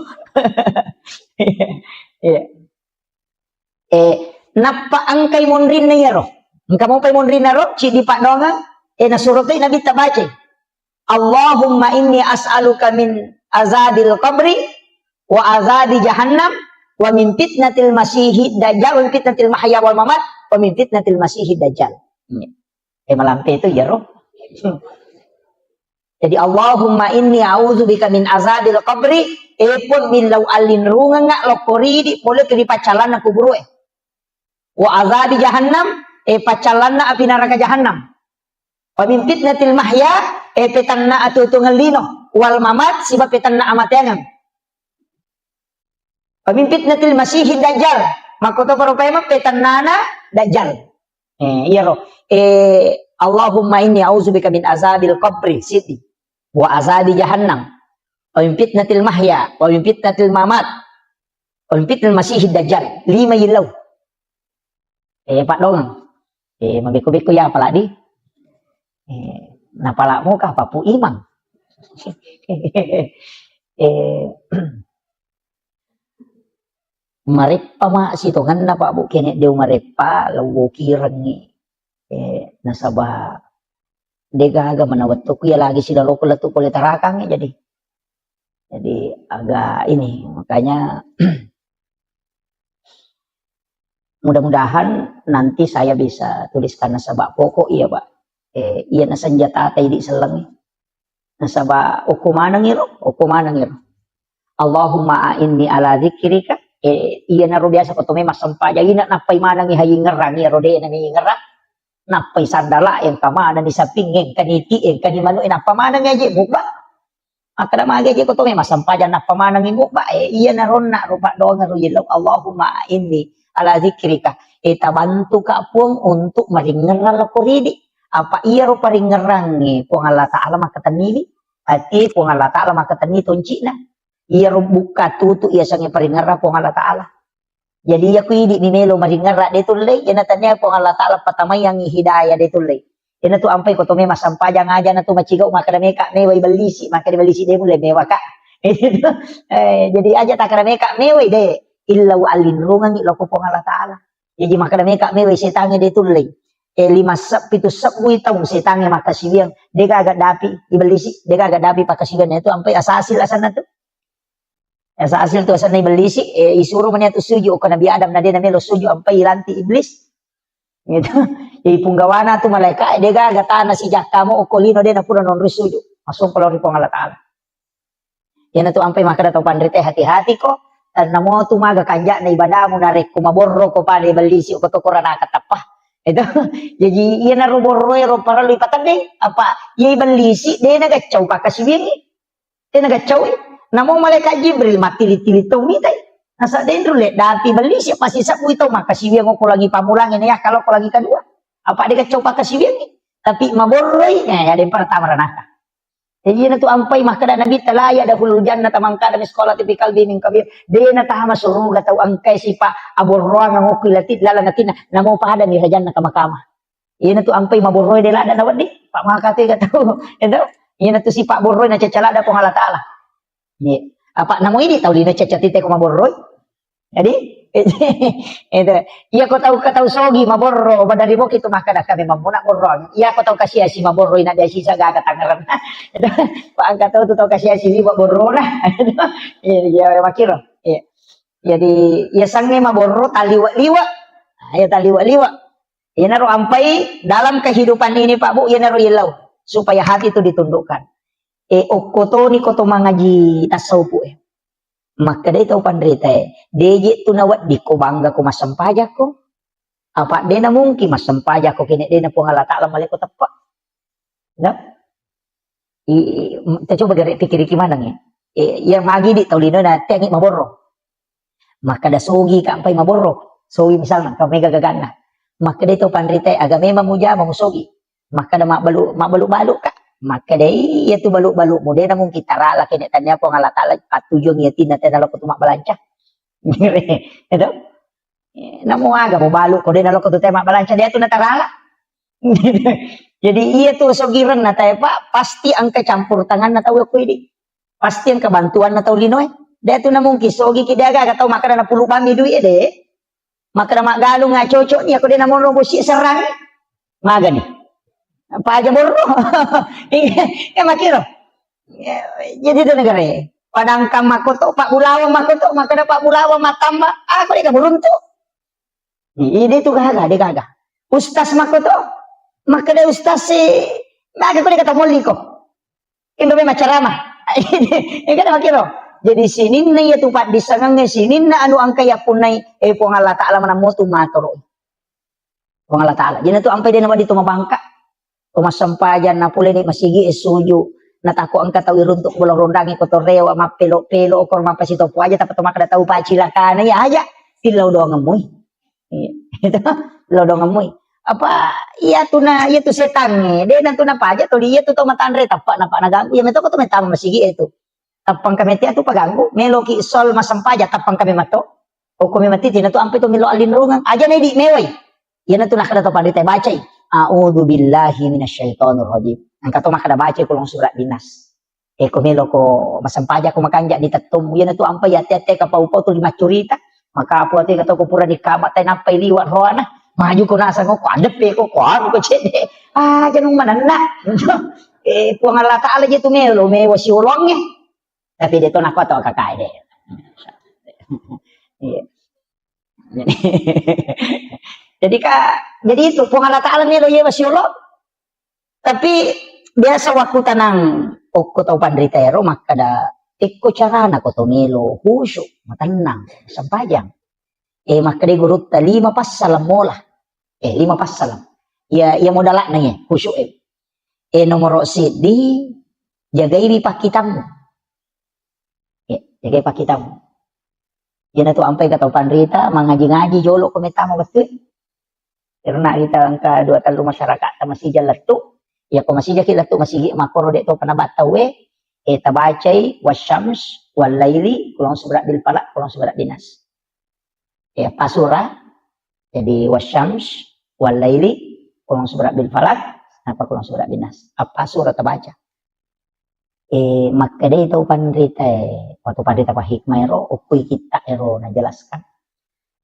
Napa angkay monrin na yaro? Angka mo pay monrin na ro? Ci di pa donga? Nasurot ay nabi tabace. Allahumma inni as'aluka min azabil qabri wa azabi jahannam wa min fitnatil masihid dajjal wa min fitnatil mahya wal mamat wa min fitnatil masihid dajjal. Malampe itu ya roh. Jadi Allahumma inni a'udzubika min azabil qabri epon min law alin runga nga lokori di pole ke di pacalan na kuburu wa azabi jahannam pacalan na api neraka jahannam wa min fitnatil mahya petanna atutungan lino wal mamat siba petanna amatiangan wa min fitnatil masihid dajjal makoto paropema petannana dajjal iya ro Allahumma inni a'udzubika min azabil qabri siti wa azabi jahannam wa min fitnatil mahya wa min fitnatil mamat wa min fitnatil masihid dajjal 5 ilaw Pak dong mabiku-biku ya pala di napala mo ka papu imang marepa ma sitongan na pa bu kene dew marepa lawo kirangi nasaba degaga manawat to kuya lagi sila loko latu kulit tarakang jadi agak ini makanya mudah-mudahan nanti saya bisa tuliskan nasaba pokok iya Pak iya na senjata tay di selang nasaba ukumanang iro Allahumma a'inni ala dzikrika iya na ro biasa ko to may masampaja ina napay manang ihayingeran iro de na ngingera napay sandala yang kamana ni sapingeng kaniti kanimano inapamanang aja buka akada magaje ko to may masampaja napamanang ibuka iya na ron na rupa doang ro yelo Allahumma a'inni ala dzikrika tabantu ka puang untuk maringeral ko ridi apa iya ro paringerang ni kung Allah Ta'ala makatanili ati kung Allah Ta'ala makatani tonci na iya ro buka tutu iya sange paringera kung Allah Ta'ala jadi ya kuidi ni melo maringera detulay yana tanya kung Allah Ta'ala patamay ang hidayah detulay yana tu ampay ko to may masampajang aja na tu machigaw makadameka meway balisi de mulai mewa ka jadi aja takadameka meway de illaw alinrungan ilo ko kung Allah Ta'ala jadi makadameka meway setange detulay 5 sap 7 sap buitong setange makasibiyang dega agak dapi ibelisi dega agak dapi pakasibiyan itu ampai asasil asan na to asasil to asan na ibelisi isuro man yato suju ko nabi Adam na din na melo suju ampai ilanti iblis gitu punggawana to malaika dega agak tana si jakamo o kolino din na puro non suju masung palori po Allah Ta'ala yan na to ampai makadato pandrite hati-hati ko namo tumaga kanja na ibadah mo na rek kumaborro ko pa na ibelisi o kotokoran nakatapah itu jadi iya na roborro para lipatan deh apa iya balisi deh nagacau pakasibing deh nagacau namo malaikat Jibril mati litili-tili tay nasa dentro le dati balisi pasti sapu itu makasibing ko lagi pamulangin ya kalau ko lagi kedua apa dia kacau pakasibing tapi maborroy ya ada pertama ranaka jadi na tu ampai makada nabi talaya dahulu jannah tamangka dan sekolah tipikal bining kabir de na tahama suruga tau angkai sipa aborroa ngo kilatit lala natina namo pada ni janna kamakama ina tu ampai maborroy de lada nawad di pak makate gatau endo ina tu sipa borroy na cacalada ko Allah Ta'ala ni apa namo ini tau lina cacatite ko maborroy jadi itu iya ko tahu sogi maborro badari mo kito makada kami mamuna borro iya ko tahu kasih si maborro ina dia sisa gaga tangaran pak angka tahu tahu kasih si borro nah ya makiro jadi ya sange maborro taliwa-liwa ya taliwa-liwa ya naro ampai dalam kehidupan ini Pak Bu ya naro ilau supaya hati itu ditundukkan okoto ni koto mangaji tasawuf maka dia tahu pandrita deje tu nawat di ko bangga ko masampaja ko apa dia na mungkin masampaja ko kini dia na po Allah Ta'ala mali ko tapak nah kita coba gari pikir gimana nih yang magi di taulino na tengi maborro maka da sogi ka ampai maborro sogi misalnya kau mega gagana maka dia tahu pandrita aga memang muja mamusogi maka da mabalu ka maka dai ya tu baluk-baluk mo na mong kitara la kini tanya po Allah Ta'ala patujong yatin na tenalo ko tumak balanca itu namo aga mo baluk ko denalo ko tumak balanca dia tu natarala jadi iya tu sogiran na tayo Pak pasti ang kecampur tangan na tawo ko ini pasti ang kebantuan na tawo linoy dia tu na mong kisogi kidaga katau maka na puluh pami duit de maka na magalong nga cocok niya ko din na mo robusi serang maga ni apa aja borro ya makiro jadi itu negara padangkang makoto Pak Bulawang makoto maka ada Pak Bulawang matamba aku dia beruntung ini tuh gagah ustaz makoto maka ada ustaz si maka aku dia kata moliko Kendo may macarama. Kan makiro. Jadi sinin na iya tupat di sangang sinin na anu ang kaya punay po nga Allah Ta'ala manamo tumatoro. Po nga Allah Ta'ala. Jadi tu ang pwede naman dito mabangka. Tumasampayan na pula ni masigi suju. Natako ang katawi runtok bulang rondangin ko torewa mapelo-pelo o korma pasito po aja tapos tumakada tau pacilakana ya aja. Silaw doang ngamoy. Ito, silaw doang ngamoy. Apa iya tu setan ni. Dia nanti na paja tu dia tu matandre tapak napak naganggu. Ya meto ko tu metama masigi itu. Tapang kami tiya tu paganggu. Melo ki sol masampaja tapang kami mato. O kami mati tina tu ampe tu melo alinrungan. Aja na di meway. Yan na tu nakada to pandita bacay. A'udzu billahi minasyaitonir rajim. Ang kato makada baca kulong surat dinas. Kumelo ko masampaja ko makanja di tatum. Yan na tu ampe ya tete kapau-pau tu lima curita. Maka po ati kato ko pura di kamat tay nampay liwat roana. Maju ko nasa ko adep ko ko cede. Janong manana. Puang Allah Ta'ala je tu melo wasi ulongnya. Tapi dia tu nak to kakai deh. Jadi itu puang Allah Ta'ala melo ye wasi ulong. Tapi biasa waktu tanang ko tau pandrita ero makada ikko carana ko to melo husyuk matanang sampajang. Makada gurut 5 pas salam mola. 5 pas salam. Ya modalak nanya khusyuk. Nomor di jagai pakitamu. Jagai pakitamu. Yan tu ampai kata pandrita mengaji-ngaji jolo kometama betul. Karena kita angka 2 talu masyarakat masih jalan tu. Ya ko masih jakil tu masih makoro de to panabat tawe. Tabacai wasyams wal laili kulong subrak bil falak kulong subrak dinas. Pasura jadi wasyams wal laili kulong subrak bil falak apa kulong subrak dinas apa surah terbaca maka dia tahu pandrita waktu pandrita pa hikmah ero ukui kita ero na jelaskan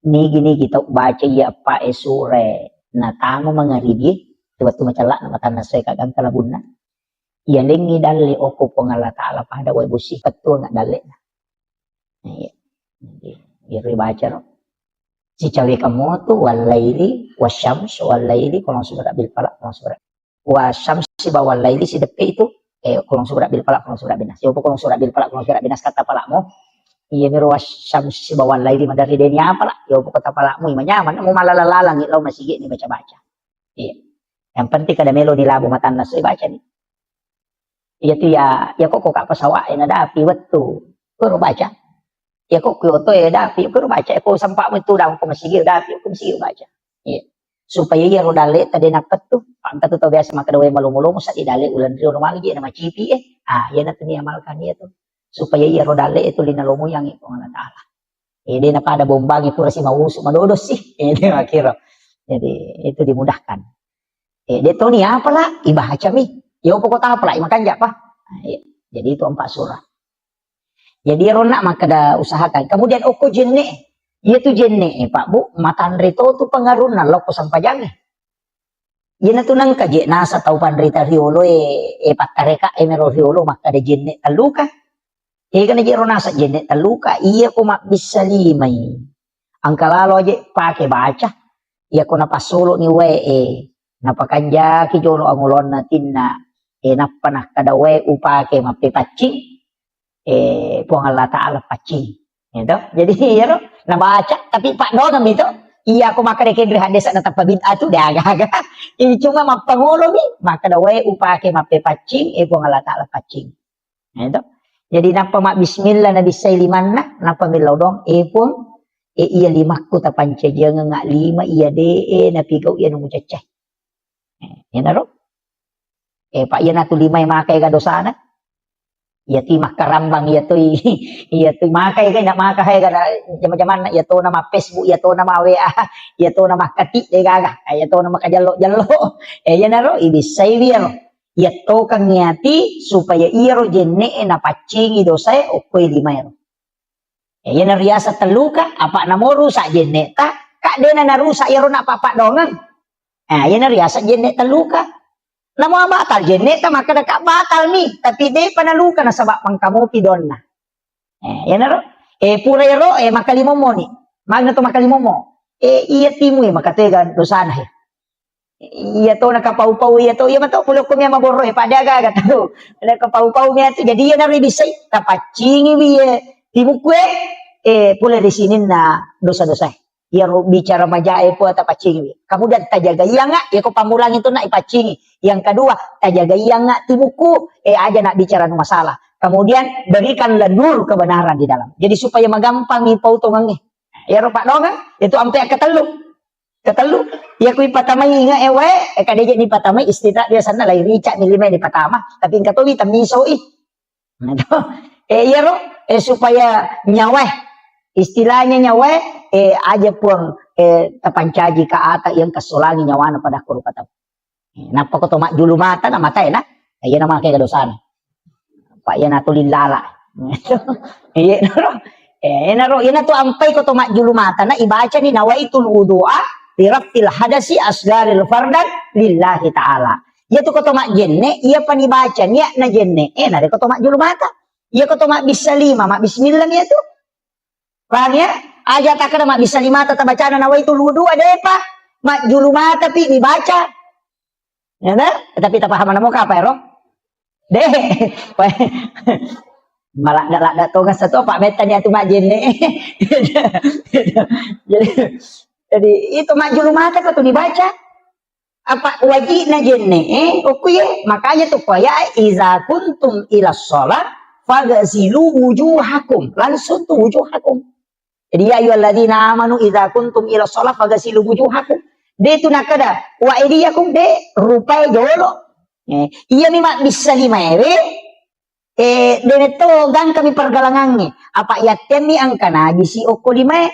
gini kita baca ya apa sure na tamo mangaribi waktu macala na matanda saya kagang kalabuna ya lengi dalle oku pangala taala pada wa busi ketua nggak dalle na jadi baca ro si cawe kamu tu walaili wasyams walaili kolong surat bil falak kolong surat wasyams si bawal laili si depe itu kolong surat bil falak kolong surat binas. Yo kolong surat bil falak kolong surat binas kata palakmu. Iya miro wasyams si bawal laili madari denia apa lah. Yo kata palakmu nyaman mau malalalang lau masih ni baca-baca. Iya. Yang penting kada melo di labu matan nas baca ni. Iya tu ya kok kak pasawa ada api wetu. Kuro baca. Ya kok kyoto dapi ko baca ko sampak mo tudang ko masigil dapi ko masigil baca. Supaya ya rodale tadi napat tu pangkat tu biasa makadaway malumulong sa idale ulan rio normal gi na macipi yan natin iamalkan ya tu supaya ya rodale itu linalomo yang ito Allah Ta'ala. Di na pada bombangi pura si mauso madodos sih. Di makiro. Jadi itu dimudahkan. Dito ni apalah ibaca mi. Yo pokok apa lah makanja pa. Jadi itu 4 surah. Jadi rona makada usahakan. Kemudian oko jenne. Iya tu jenne Pak Bu. Matan rito tu pengaruh na loko sampajang. Iya na tu nang kaje nasa tau pandrita riolo patareka mero riolo makada jenne taluka. Kan aja nasa jenne taluka. Iya ko bisa limay. Ang kalalo aja pakai baca. Iya ko napasolo ni napakanja ki jolo ang ulon natin na napanah kada upake mapipacing. Puang Allah Ta'ala pacing. Gitu. Jadi ya nabaca tapi Pak Dogam itu iya aku maka rekendri hadis na tapabid'ah tu dia agak-agak. Ini cuma mapangulo ni maka dawe upake mape pacing puang Allah Ta'ala pacing. Gitu. Jadi napa mak bismillah na bisay limanna napa milaw dong puang iya limakku ta pancaja nga 5 iya na pigaw iya nung mucacah. Yan na ro. Pak iya na tu 5 makai ka dosana. Iya ti makarambang iya tu makai kay na makahay ka na jaman-jaman iya to na Facebook iya to na WA iya to na makati de gaga iya to na makajalo-jalo yan na ro ibisay ro iya to kang niati supaya iya ro jenne na pacing idosay o koy 5 ro yan na riasa taluka apa na mo rusa jenne ta ka de na narusa iya ro na papa dongan yan na riasa jenne taluka. Namo batal jenne ta maka ka batal ni tapi de panaluka na sabab pangkamu pidon na. Yan na ro. Pura ro makalimo mo ni. Magna to makalimo mo. Iya timu makatega dosana he. Iya tuh nakapau-pau iya tuh iya mah pulo ko miya maboro pada aga tahu nakapau-pau miya tuh jadi iya na ribisay tapacingi biye tibukwe pula di sini na dosa-dosa iya bicara majae po tapacingi kemudian tajaga iya nga iya ko pamulang itu na ipacingi yang kedua tajaga iya nga tibuku aja nak bicara no masalah kemudian berikanlah nur kebenaran di dalam jadi supaya magampang ipau tongangi ya ro pak dong itu ampe ketelu ya kui patamay nga ewe kadije ni patamay istira dia sana lai rica ni lima ni patama tapi katowi tamiso iya ro supaya nyawa istilahnya nyawa aja pun tapancaji ka ata yang kasulangi nyawana pada kuru kata napa ko to mak julu mata na mata na iya na make kadosana pak ya natulin lala iya ro naro ina to ampay ko to mak julu mata na ibaca ni nawaitul wudu'a lirafil hadasi asgaril fardan lillahi ta'ala. Ya tu koto mak jenne, iya panibaca niya na jenne. Nari koto mak julu mata. Iya koto mak bisa lima, mak bismillah niya tu. Paham ya? Aja tak kena mak bisa lima tata bacaan na waitul wudu ada apa? Mak julu mata pi dibaca. Ya nah? Tapi tak paham mana muka apa ya, Rom? Deh. Malah dak tongas satu pak metan ya tu mak jenne. Jadi itu mak julu mata kau tuh dibaca apa wajib na jenne oke makanya tuh ya iza kuntum ila sholat fagasilu wujuhakum langsung tuh wujuhakum jadi ya ayyuhalladzina amanu iza kuntum ila sholat fagasilu wujuhakum de itu nakada wa idiyakum de rupai jolo iya mi mak bisa lima to gang kami pergalangannya apa ya temi angkana jisi oko lima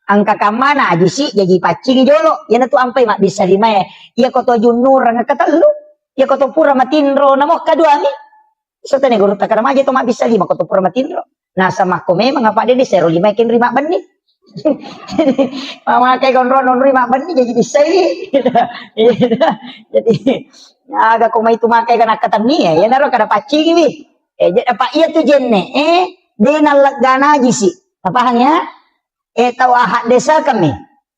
angka kamana aja sih jadi pacing jolo ya tu ampai mak bisa lima ya koto junur nga katalu ya koto pura matindro namo kadua mi serta nego ruta karama aja to mak bisa lima koto pura matindro nah sama ko memang apa de sero lima kin rima bani mama kay kon ron rima bani jadi bisa jadi aga ko may tumakay kana katamni ya naro kada pacing mi apa iya tu jenne de nalagana aja sih apa hanya tahu ahad desa kami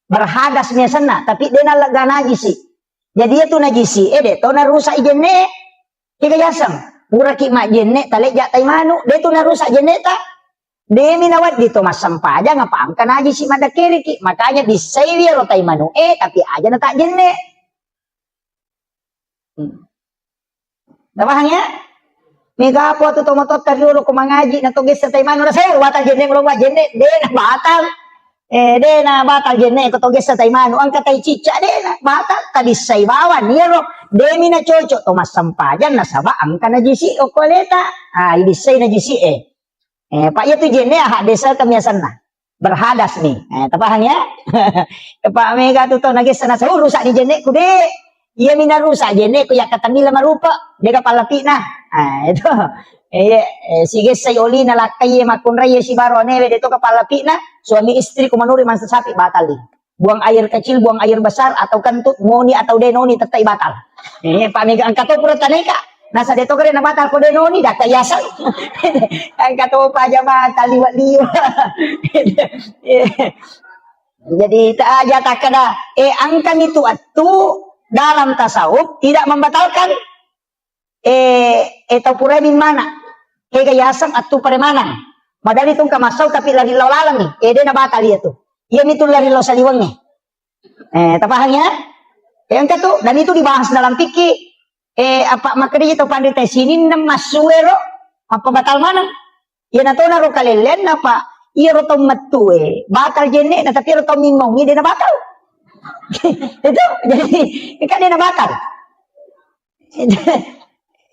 berhadas sana tapi dia nalaga najisi jadi itu najisi deh tahu narusak jenne tiga jasam buraki mak jenne talek jak taimanu dia tu narusak jenne tak dia minawat di Thomas sampah aja ngapa angka najisi mada kiri ki makanya bisa dia lo taimanu tapi aja na tak jenne Dabahnya mega apa tu tomatot kariulo kumangaji na tugis sa taimanu na sayo batal jenne lo jenne de na batal de na batal jenne ko toges sa taimano ang katay chicha de na batal kabisay bawan niro de mi na chocho to masampajan na saba ang kana jisi o koleta ibisay na jisi pak ya tu jenne desa kamiasan na berhadas nih tapahan ya pak mega tu to nagis na sa rusak di jenne ko de iya mi na rusak jenne ko ya katanila marupa de kapalapi na itu sige say oli na lakay makunray si baro neve dito kapalapi na suami istri kumanuri man sa sapi batal buang air kecil buang air besar atau kentut ngoni atau denoni tetay batal pamega ang kato pura taneka nasa dito kare na batal ko denoni data yasal ang kato pa aja batal liwa jadi tak aja tak kada angkan itu atu dalam tasawuf tidak membatalkan tau pura min mana kaya yasang atu paremanan madali itong kamasaw tapi lari lalang nih de na batal itu iya itu lari law saliwang nih tapahannya yang kato dan itu dibahas dalam fikih apa makanya itu pandai sini na masuero apa batal mana ya nato na ro kalelen apa iya ro tong matu batal jenne na tapi ro tong mingmong de na batal itu jadi kan de na batal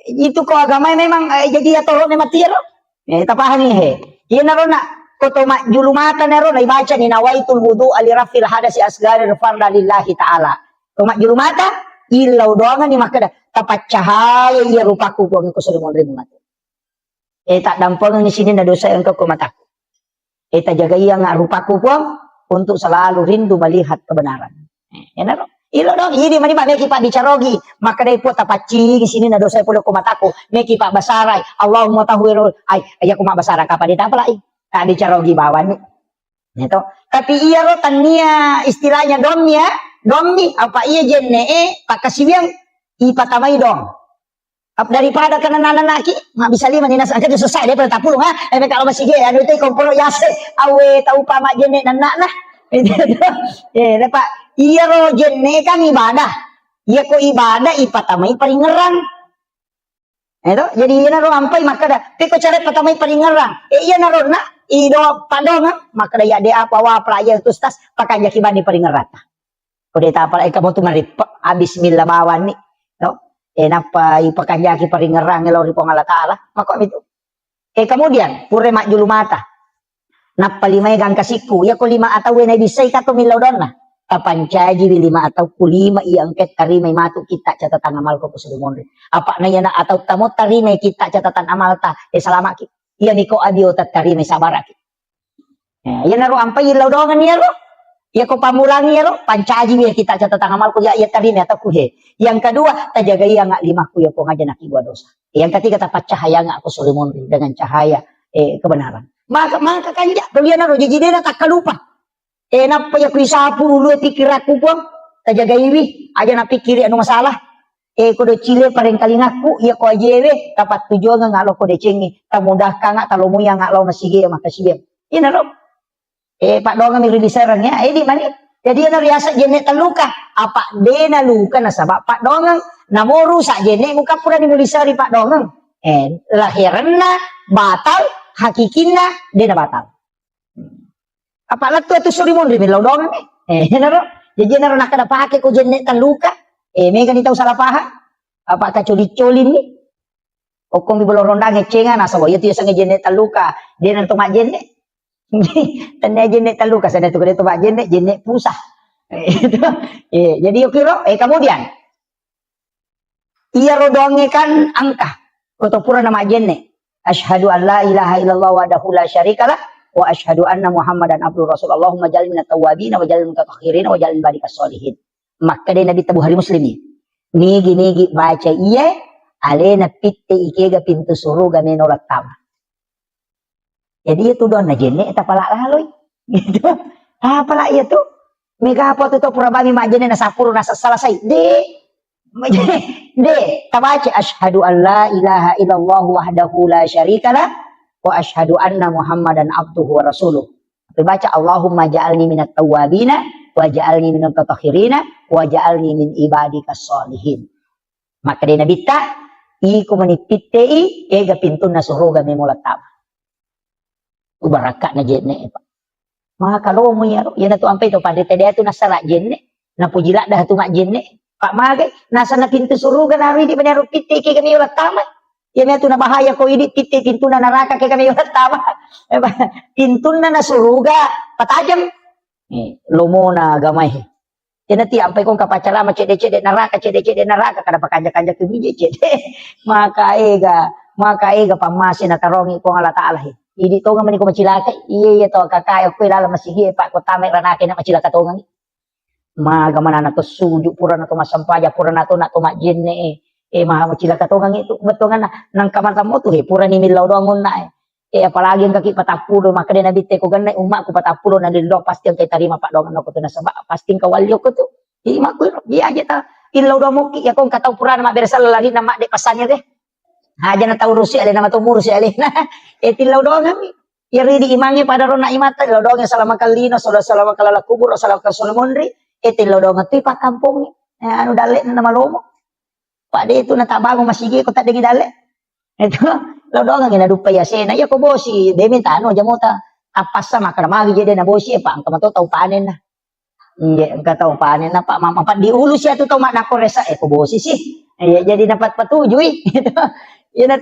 itu ko agama memang jadi atoro ne matiro tapahan ni iya naro na koto mak julu mata naro na ibaca ni nawaitul wudu alirafil hadasi asgaril farda lillahi ta'ala to mak julu mata ilaw doangan ni makada tapat cahaya iya rupaku ko ko sudah mo rin mata tak dampol ni sini na dosa engkau ko mata tak jaga iya nga rupaku ko untuk selalu rindu melihat kebenaran ya naro ilo dong, ini mani pak meki pak dicarogi, maka dari pun tapat ciri sini na dosa pulau kumataku, meki pak basarai, Allahumma tahwirul, ayah kumak basarai kapan ditaplah, tak dicarogi bawan, itu. Tapi iya lo tania istilahnya domnya, dong ni apa iya jenne pakasibiang ipatamay dong. Daripada kanan naki, nggak bisa lima nih nasa itu selesai deh pada tapulung ha. Kalau masih dia, anu itu kompor yase, awe tahu pama jenne dan nak nah. Pak, iya ro jenne kan ibadah. Iya ko ibadah ipatamay paringeran. Itu jadi iya naro ampai maka dah. Tapi cara patamay paringeran. Iya naro na ido padong maka dah ya dia apa wa playa itu tas pakai jaki bani paringeran. Kode tapal kamu tuh marit abis mila bawan nih. Napa ipakanjaki paringerang ngelaw ri pong Allah Ta'ala maka itu kemudian pure mak julu mata napa lima gang kasiku ya ko lima atau na bisay kato milaw don na kapancaji lima atau kulima iangket tarimay matu kita catatan amal ko pusudumonri apa na yana atau tamo tarimay kita catatan amal ta salama ki iya niko adio tat tarimay sabaraki yan naro ampay ilaw dongan niya ro ya ko pamulangi ya lo pancaji ya kita catatan amal ku ya tadi atau kuhe. Yang kedua tajaga ya nggak lima ku ya ko ngaja nak gua dosa. Yang ketiga tapat cahaya nggak aku sulimonri dengan cahaya kebenaran. Maka kanja kalian ro jadi dia tak kalupa. Napa ya ku isapu dulu pikir aku pun tajaga iwi aja nak pikir anu masalah. Kudo cile paling kali ngaku ya ko ajewe tapat tujuan nggak lo ko decengi tamudah kang talomu yang nggak lo masih ge makasih dia. Ina ro Pak Donga miri diserang ya, di mana? Jadi ana riasa jene taluka, apa dena luka na sabab Pak Donga namoru sa jene muka pura dimulisari Pak Donga. Lahiranna batal, hakikinna dena batal. Apa latu itu surimon ri milau Donga naro. Jadi naro nak ada pake ko jene taluka, mega ni tahu salah paham. Apa kacoli-colin ni? Okong di bolorondang ngecengan asa wa yatu sange jene taluka, dena to mak jene. Tanda jenek taluka sana tu kada tu bak jenek pusah. Jadi ukiro kemudian ia rodonge kan angka atau pura nama jenek asyhadu an la ilaha illallah wahdahu la syarikalah wa asyhadu anna muhammadan abduhu rasul Allahumma ja'al minat tawwabin wa ja'al minal mutatahhirin wa ja'al barikas solihin. Maka dia nabi tabu hari muslimi nigi baca iya alena pitte ikega pintu suruga menorat tama. Jadi itu don na jene eta pala laloy gitu. Pala iya tuh mega apa tuh pura bami mak jene na sapuru na salasai de tabaca asyhadu an la ilaha illallah wahdahu la syarikalah wa asyhadu anna muhammadan abduhu wa rasuluh. Baca Allahumma ja'alni minat tawwabina wa ja'alni minat mutatahhirina wa ja'alni min ibadikas sholihin. Maka dia nabi ta iku menipitei ega pintuna suruga memulat tama. Ubarakat na jenne pak. Maka kalau mo ya na tu ampai to pandai tadi tu nasara jenne na pujila dah tu mak jenne pak mage nasa na pintu suruga nari di banyak pitte ke kami ulat tama. Ya na tu na bahaya ko ini pitte pintu na neraka ke kami ulat tama. Pintu na suruga patajam. Lomo na gamay. Ya nanti ampai kong kapacara ma cede neraka kada pakanja-kanja ke biji cede. Maka ega pamasi na tarongi ko Allah Taala. Idi to nga man ko macilaka iya to kakay ko ilala masigi pa ko tame ranake na macilaka to nga maga man na to suju pura na to masampaja pura na to majenne maha macilaka to nga itu beto nga nang kamanta mo to pura ni milaw dongon na apalagi ang kaki patapulo maka din nabite ko ganay umak ko patapulo na dildo pasti ang kay tarima pa dongan ko to na saba pasti kawalyo ko to mak ko iya aja ta ilaw do mo ki akong kataw pura na mabersal lari na mak de pasannya deh aja na tahu Rusia ada nama tumur Rusia alih nah etil laudong kami ya ridi imangi pada rona imata laudong yang salama kalino salama kalala kubur salama kasolomonri etil laudong tu pak kampung anu dalek nama lomo pak de itu na tabango masigi ko tak dengi dalek itu laudong ngina dupa ya sena ya ko bosi de minta anu jamota apa sama kana magi jadi na bosi pak angka mato tau panen na enggak tahu panen na pak mama pak di ulu sia tu tau mak nako resa ko bosi sih jadi dapat petujui gitu. Ina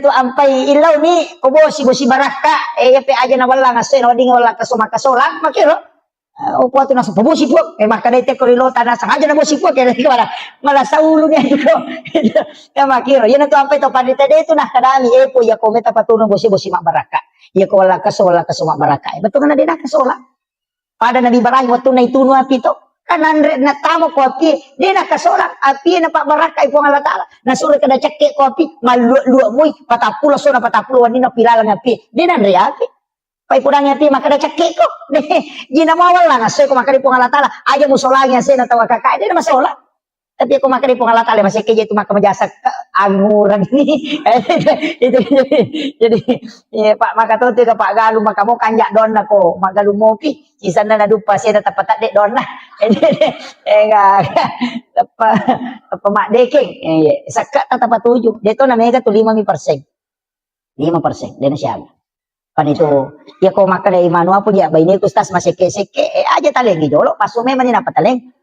tu ampai ilaw ni kubosi bosi baraka ya pe aja na wala ngasen wading wala kasolang makiro opo tu nasa pabosi po maka dete ko rilota na sang aja na bosi po kaya mala saulo niya ko ya makiro ina tu ampai to pandita de tu nah kadami po ya ko meta patunong bosi mak baraka ya ko wala kaso mak baraka betul na din kasola pada nabi barahi waktu na itunu api to kanan na tamo ko api di na kasolang api na pak baraka ipo Allah Taala na sura kada cekke ko api malu moy patapulo so na patapulo wani na pilalang api di na api Pai pudangnya ti makada cekik ko. Gina mawal lang asoy ko makadi pong alatala. Aja musolangnya saya na tawa kakak dia masalah. Tapi aku makadi pong alatala masih keje itu maka majasa anguran ini. Itu jadi ya, Pak maka tuh tiga Pak Galu maka mau kanjak don ko magalu mopi sisa na dupa saya tetap tak dek don lah. Enggak apa mak deking. Sakat tetap tujuh. Dia tuh namanya tuh 5%. 5% dia siya. Pan itu ya ko makada imanu apa dia bayi kustas masih seke aja taleng jolo pasume man apa taleng.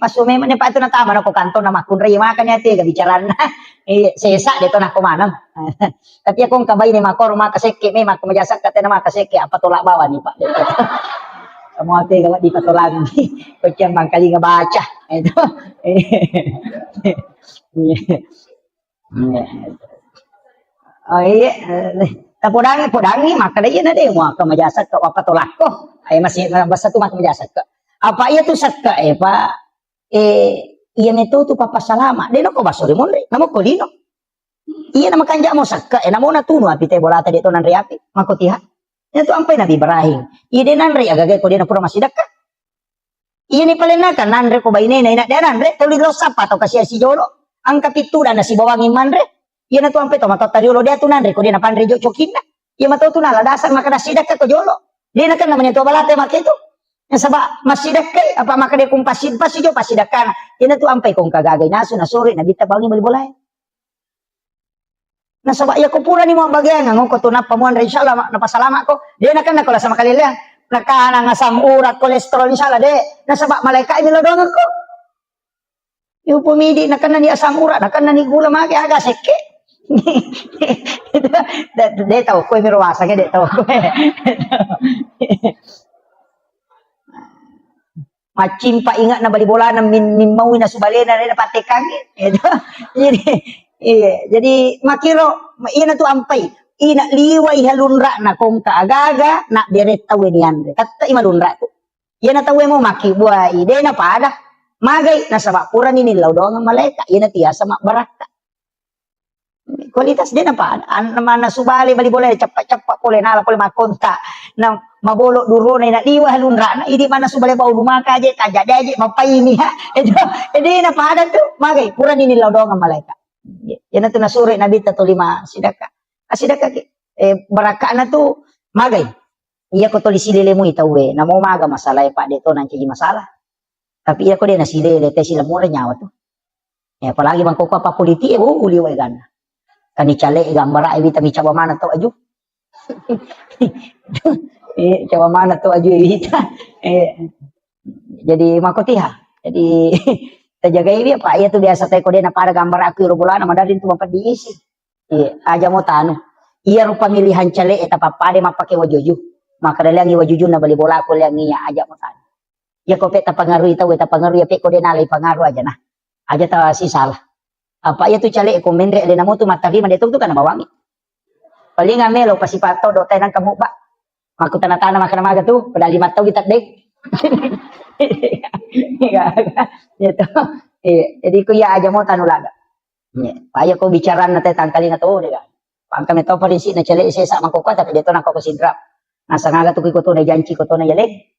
Pasume man pa ito na tama na ko kanto na makunray makanya ti gabicaran na. Sesa dito na kumanam. Tapi akong kabay ni makor makaseke may makumajasak kate na makaseke apa tolak bawa ni Pak. Kamu ate gawa di patulang. Kucing mangkali nga baca. Itu. Oh iya, podangi maka dia na deh mau kemajasak ke apa tolak ko. Ay masih basta tu makumajasak ke. Apa iya tu sakka Pak iya neto tu papa salama de no ko basuri monre namo ko dino iya nama kanja mo sakka namo na tuno api te bolata de to nan riapi makotiha ya tu ampai nabi Ibrahim iya de nan ri agage ko de na pura masidakka iya ni palena kan nan re ko baine na ina de nan re tuli lo sapa to kasi si jolo ang kapitu na si bawangin man re iya na tu ampai to matot tariolo de tu nan re ko de na panre jo chokina iya mato tu na ladasan makadasidakka ko jolo de na kan namanya to balate maketu. Yang sabak masidak kay apa maka dia kung pasid jo pasidakan ina tu ampai kung kagagay naso na suri na bita bangi balbolay na sabak ya ko pura ni mo bagyan ngong ko tunap pamuan re insyaallah napasalama ko dia na kan na kula sa makalilang nakana nga sam urat kolesterol insyaallah de na sabak malaikat milodong ko yu pumidi na kan ni asam urat na kan ni gula magi aga seke de tahu ko mirwasa de tahu macin pa ingat na balibola na min mauin na subalena na patekang itu jadi makiro iya na tu ampai ina liway halunra na kung kaagaga na direct tawe niyan tatta imalunra tu iya na tawe mo makibuay ide na pada magay na sa bakura ni nilaw doang ang malaika iya na tiya sa baraka kualitas din na pa naman na subali balibola capak-capak pole nala pole makonta na mabolo duro na inaliwa halunra na hindi man na subali pa lumaka aja kajak aja mapayimi ha edi na pada tu magay pura ni nilaw doang ang malaika yan na tu nasuri nabi ta to 5 sidaka asidaka baraka na tu magay iya ko to lisilile mo itawe na mo maga masalah pa dito nang cigi masalah tapi iya ko din nasilile te sila mo nyawa tu ya apalagi bangko pa politi uliway gana kani cale gambara evita mi coba mana to aju coba mana to aju evita jadi makotiha jadi terjaga ini apa ya tuh biasa teh kode na para gambar aku bulan nama dari tu mampat diisi aja mau tanu iya rupa milihan cale eta papade mapake wajuju maka dalangi wajuju na bali bola aku liangi aja mau tanu ya kope ta pangaruh itu eta pangaruh ya pe kode nalai pangaruh aja nah aja ta si salah apa ya tu cale ko mendre le namo tu matari man tu kan bawangi paling amelo pasipato do tayo ng kamu ba maku tanah-tanah makan maga tu pada 5 tahun kita dek gitu jadi ku ya aja mau tanu laga paya ko bicara na tayo tangkali na to dega pangkam to pa rin si na cale sesa man ko tapi dito na ko sidra nasa ngaga tu ko to na janji ko to na yale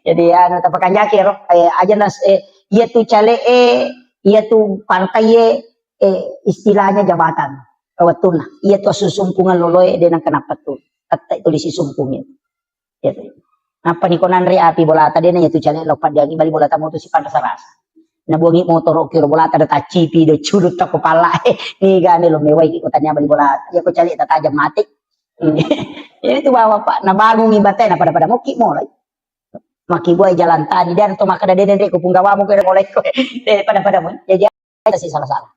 jadi ano tapakan yakir aja nas iya tu cale iya tu partai istilahnya jabatan kawatuna iya tu susumpungan loloy de nang kenapa tu kata itu disisumpungin ya apa ni konan re api bola tadi na itu cale lopat diagi bali bola tamu tu si panasarasa na buangi motor okir bola tada tacipi de curut ta kepala ni gane lo mewai ikutannya bali bola ya ko cale ta tajam mati ini tu bawa Pak na bangun ibatay na pada muki mo lagi makibuay jalan tani dan to makada den re kupung gawa mo ko molek ko pada mo jadi sih salah-salah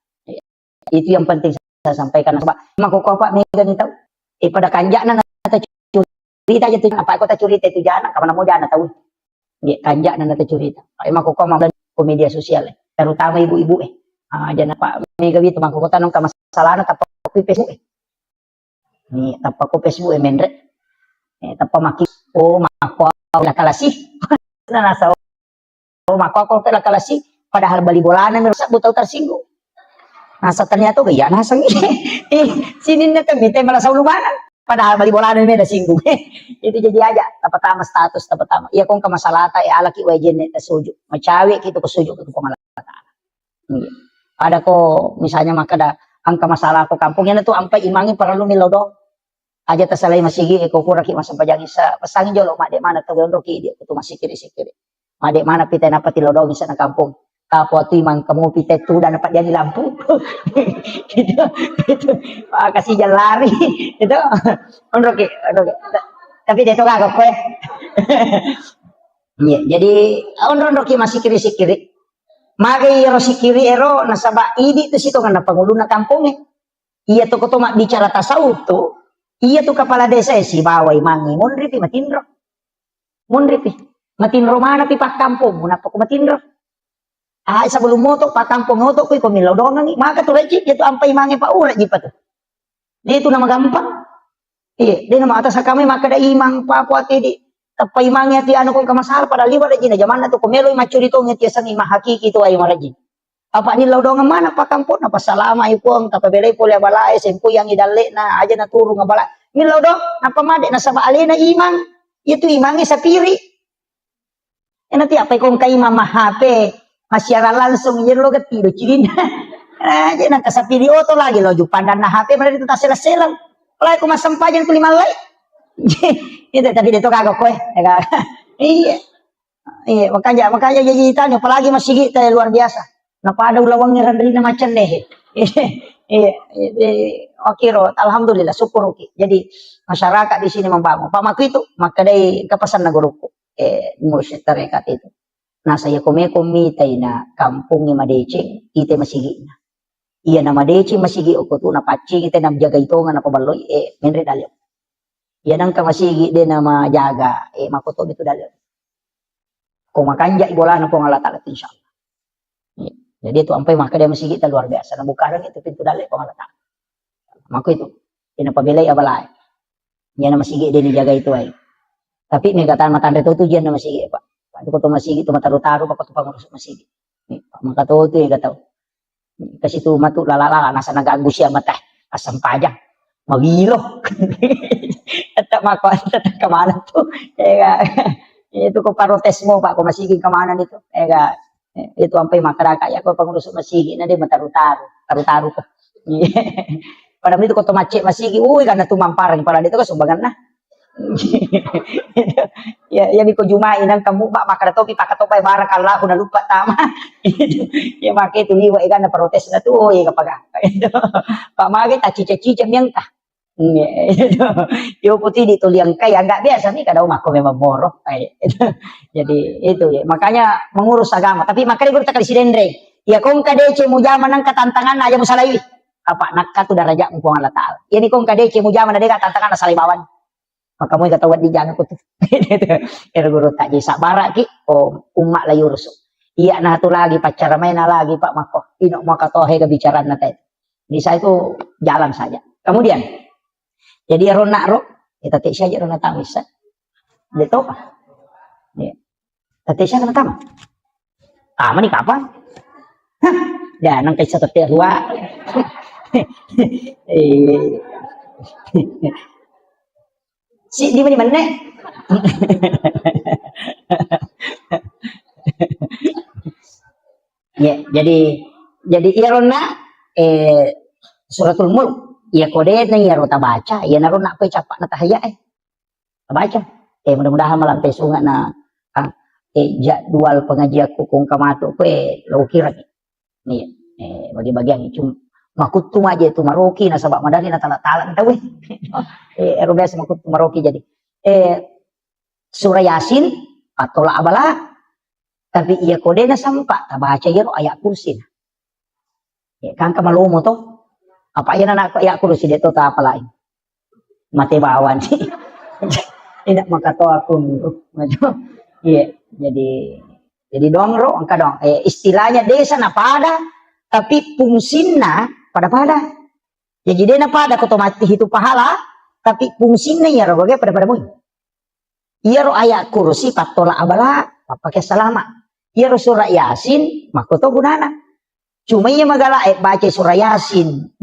itu yang penting saya sampaikan sebab makuko Pak may ganito pada kanjak na nata curita aja tu apa kota curita itu jana kamana mo jana tahu kanjak na nata curita ay makuko mga media sosial terutama ibu-ibu jana Pak may gawito makuko tanong ka masalah na tapos Facebook ni tapos ko Facebook mendre tapos maki mako la kalasi na nasa mako la kalasi padahal bali bolanan merusak butaw tersinggung nasa ternyata gaya nasa sini na kami tayo malah sa ulumanan Padahal bali bola na singgung. Itu jadi aja tapatama status tapatama. Iya kung kamasalata alaki wajen ta suju. Macawi gitu ko suju ko pangalata. Ada ko misalnya makada ang kamasalah ko kampung yan to ampai imangi para lumilodo. Aja tasalay masigi ko kuraki masampajagi sa pasangin jolo made mana to gondo ki di to masikiri-sikiri. Made mana pitay na patilodo sa kampung. Kapwa tu imang kamu pitay tu dan dapat jadi lampu. Gitu. Itu kasih jalan lari. Itu Rocky. Tapi dia tu kagak kue. Ya, jadi Rocky masih kiri-kiri. Magai ero sikiri ero nasaba idi tu situ kan penghulu na kampung Iya tu koto mak bicara tasawuf tu. Iya tu kepala desa si bawai mangi munripi matinro. Munripi. Matinro mana pi pak kampung, munapa ko matinro. Sebelum moto patampong moto ko milaw dongan maka tu recik itu ampai mangi pa ura jipa tu. Dia itu nama gampang. Iya, dia nama atas kami maka da imang pa apa di tapai mangi ati anu ko kamasal pada liwat rejina zaman tu ko melo macuri to ngeti sang imah hakiki tu ay maraji. Apa ni law dongan mana pa kampung apa salama ipong tapabelay pole balay sempu yang idalle na aja na turu ngabala. Milaw dong apa made na saba alena imang itu imangi sapiri. Nanti apa kong kay mama HP masyara langsung jadi lo ketido cilin aja nang kasih video to lagi lo jupan dan nah HP mereka itu tak selang kalau aku masam pajan kelima lagi itu tapi dia tu kagak kue iya makanya jadi tanya apalagi masih gitu luar biasa napa ada ulawangnya rendrina macam deh iya oke ro alhamdulillah syukur oke jadi masyarakat di sini membangun pak maku itu maka dari kepesan naguruku ngurus tarekat itu. Nah saya komitay na kampung ni Madecing, ite masigi na. Iya na Madecing masigi o kuto na pacing ite na jaga ito nga na pabaloy, menre dalyo. Yan ang kamasigi din na majaga, makuto dito dalyo. Kung makanja ibola na po nga latalat insyaAllah. Jadi itu ampai maka dia masigi ta luar biasa. Na bukaran itu pintu dalyo po nga latalat. Mako itu, pinapabilay abalay. Yan na masigi din jaga ito ay. Tapi may kataan matanda to diyan na masigi pa. Paano ko to masigi to mataru-taru pa ko to pangurus masigi. Maka to ya gataw. Kasi to matu lalala nasa nagago siya mata asam pajang. Magilo. At mako at kamanan to. Itu ko parotes mo pa ko masigi kamanan ito. Itu ampay makarakaya ko pangurus masigi na di mataru-taru. Taru-taru ko. Pada itu ko to macet masigi. Uy kana tumamparan para dito ko sumbangan na. Ya ko jumain ang kamu ba makadatopi pakatopay barakallahu na lupa tama. Ya maki itu liwa ikan na protes na to ya kapag pamagi ta cica-cica miyang ka. Yo puti dito liang kaya enggak biasa nih kadang mako memang borok jadi itu ya makanya mengurus agama tapi makanya gue kali si Dendre ya kong kadece mujaman ng katantangan aja musalawi apa nakka tu daraja mumpung Allah taala ya ni kong kadece mujaman ada katantangan na salibawan maka mo katawad di jana ko to pero guru tak jadi sabara ki o umma la yursu iya na to lagi pacara main na lagi pak mako ino makatohe kebicaraan na tayo di saya itu jalan saja kemudian jadi ronak ro kita tak saja ronak tamis dia tahu apa ya tapi saya kena tam ni kapan dan nang kaisa tetek ruwa si di mana ya jadi irona suratul mulk ya kode nang ya rota baca ya narona pe capak na tahaya baca mudah-mudahan malam pesunga na jadwal pengajian kung kamato pe lo kira nih bagi-bagian cuma makutu aja itu maroki na sabab madani na tala-tala tahu biasa makutu maroki jadi surah yasin atau la abala tapi iya kode na sampa tabaca yero ayat kursi kan kamalumo to apa yan anak ayat kursi dito ta apa lain mati bawan sih tidak makatawa akun iya jadi dongro angka dong istilahnya desa na pada tapi fungsinya pada jadi dia na pada otomatis itu pahala tapi fungsinya ya roh pada mo iya ro ayat kursi patola abala pakai salama iya ro surah yasin makoto gunana cuma iya magala baca surah yasin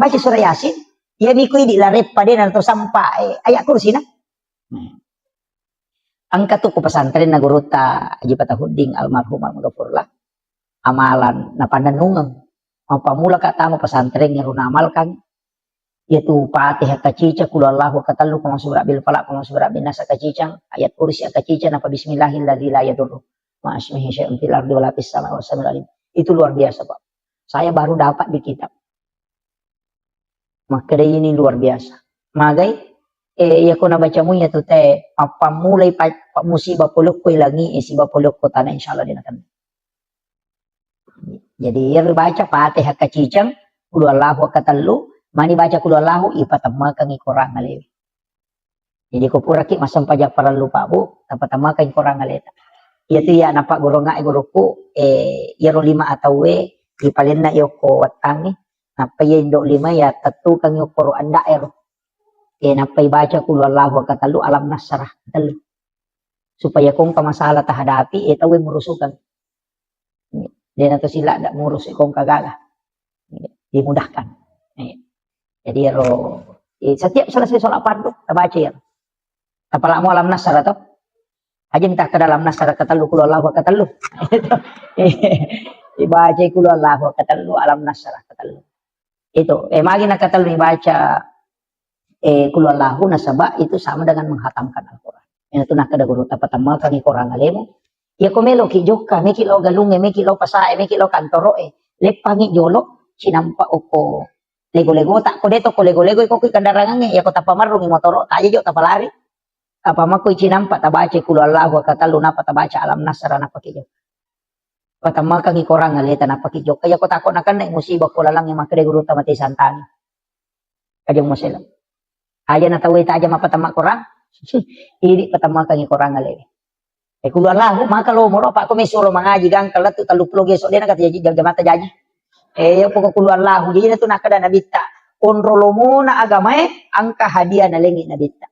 Ya miku di larep pa din atau sampai ayak kursi na. Angkat tuh ke pesantren na guru ta Haji Patahuding almarhum almarhumlah amalan na pananungan. Mapamula ka tama pesantren yang runamalkan yaitu Fatihah kacica kul Allahu katallu kama surah bil falaq kama surah bin nas kacicang ayat kursi kacica napa bismillahilladzi la yadurru ma ismihi syai'un fil ardi wala fis samai was samiul alim. Itu luar biasa, Pak. Saya baru dapat di kitab. Maka ini luar biasa. Magai ya ko na baca mo ya to te pamulay pa musibah pulok ko ilangi isibah pulok ko tanah insyaallah din akan. Jadi ya baca Fatihah kacicang kul Allahu katallu mani baca kul Allahu ipatamma kang ikorang ngalewi. Jadi ko pura ki masam pajak para lupa bu tapatamma kang ikorang ngaleta. Itu ya napa guru ngai guruku yaro 5 atau we ipalin na yoko watangi napa ya indok 5 ya tatu kang yoko anda ero. Napa baca kul Allahu katallu alam nasrah katallu. Supaya kung kamasalah tahadapi ito we murusukan. Dia atau sila ndak ngurus ikong kagalah. Dimudahkan. Jadi setiap selesai sholat fardu baca ya. Apalagi alam nasar atau aja minta ke dalam nasar katalu kul Allahu katalu. Dibaca kul Allahu katalu alam nasar katalu. Itu magi nak katalu dibaca kul Allahu nasaba itu sama dengan menghatamkan Al-Qur'an. Itu nak kada guru tapatamma kang ikorang alemu. Ya komelo ki joka meki lo galunge meki lo pasae meki lo kantoroe lepangi jolo sinampa oko lego-lego tak ko deto ko lego-lego ko kandarangan ya ko tapamarung motoro ta jo tapalari apa mako sinampa tabace kul Allahu katalu napa tabaca alam nasra napa ki joka patamma kang ikorang aleta napa ki joka ya ko takon akan nek musibah ko lalang yang makre guru tamati santani kajong moselam aja na tawi ta aja mapatama korang ini patamma kang ikorang aleta keluar lah, maka lo moro pak ko mesuro mangaji gang kalat tu taluplo gesok dia nak jaji jaga mata jaji. Yo pokok keluar lah, jadi tu nak kada nabita. Onrolomo na agama angka hadiah na lengi nabita.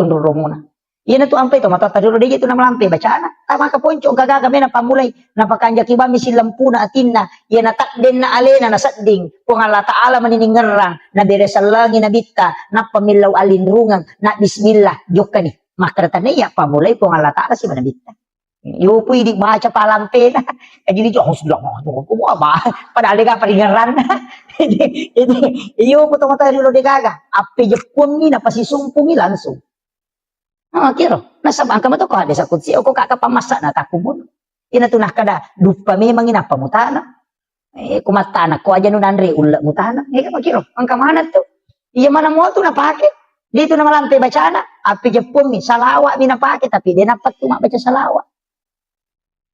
Onrolomo na. Iya tu ampai tu mata tadi dia tu nama lampe bacaan. Tama ka ponco gagaga mena pamulai napakanja kiba misi lampu na atinna. Iya na takden na alena na sading. Kung Allah Ta'ala maniningerang na beresalagi nabita na pamilaw alinrungang na bismillah jokani. Makratan ya pamulai kung Allah Ta'ala si manabita. Yo pui di baca palampe na. Jadi jo harus bilang ko ba padahal ka paringaran. Iyo po mata dilo de gaga. Ape jepun ni na pasisumpung langsung. Kiro nasa bangka mo to ko ada sa kutsi o ko kakapamasa na takubon. Ina tunah kada dupa memang ina pamutana. Kumatana ko aja nun andre ulah mutana. Kiro ang kamana to. Iya mana mo to napake. Dito na malampe bacana, api Jepun mi salawat mi napake tapi dia dapat tu mak baca salawat.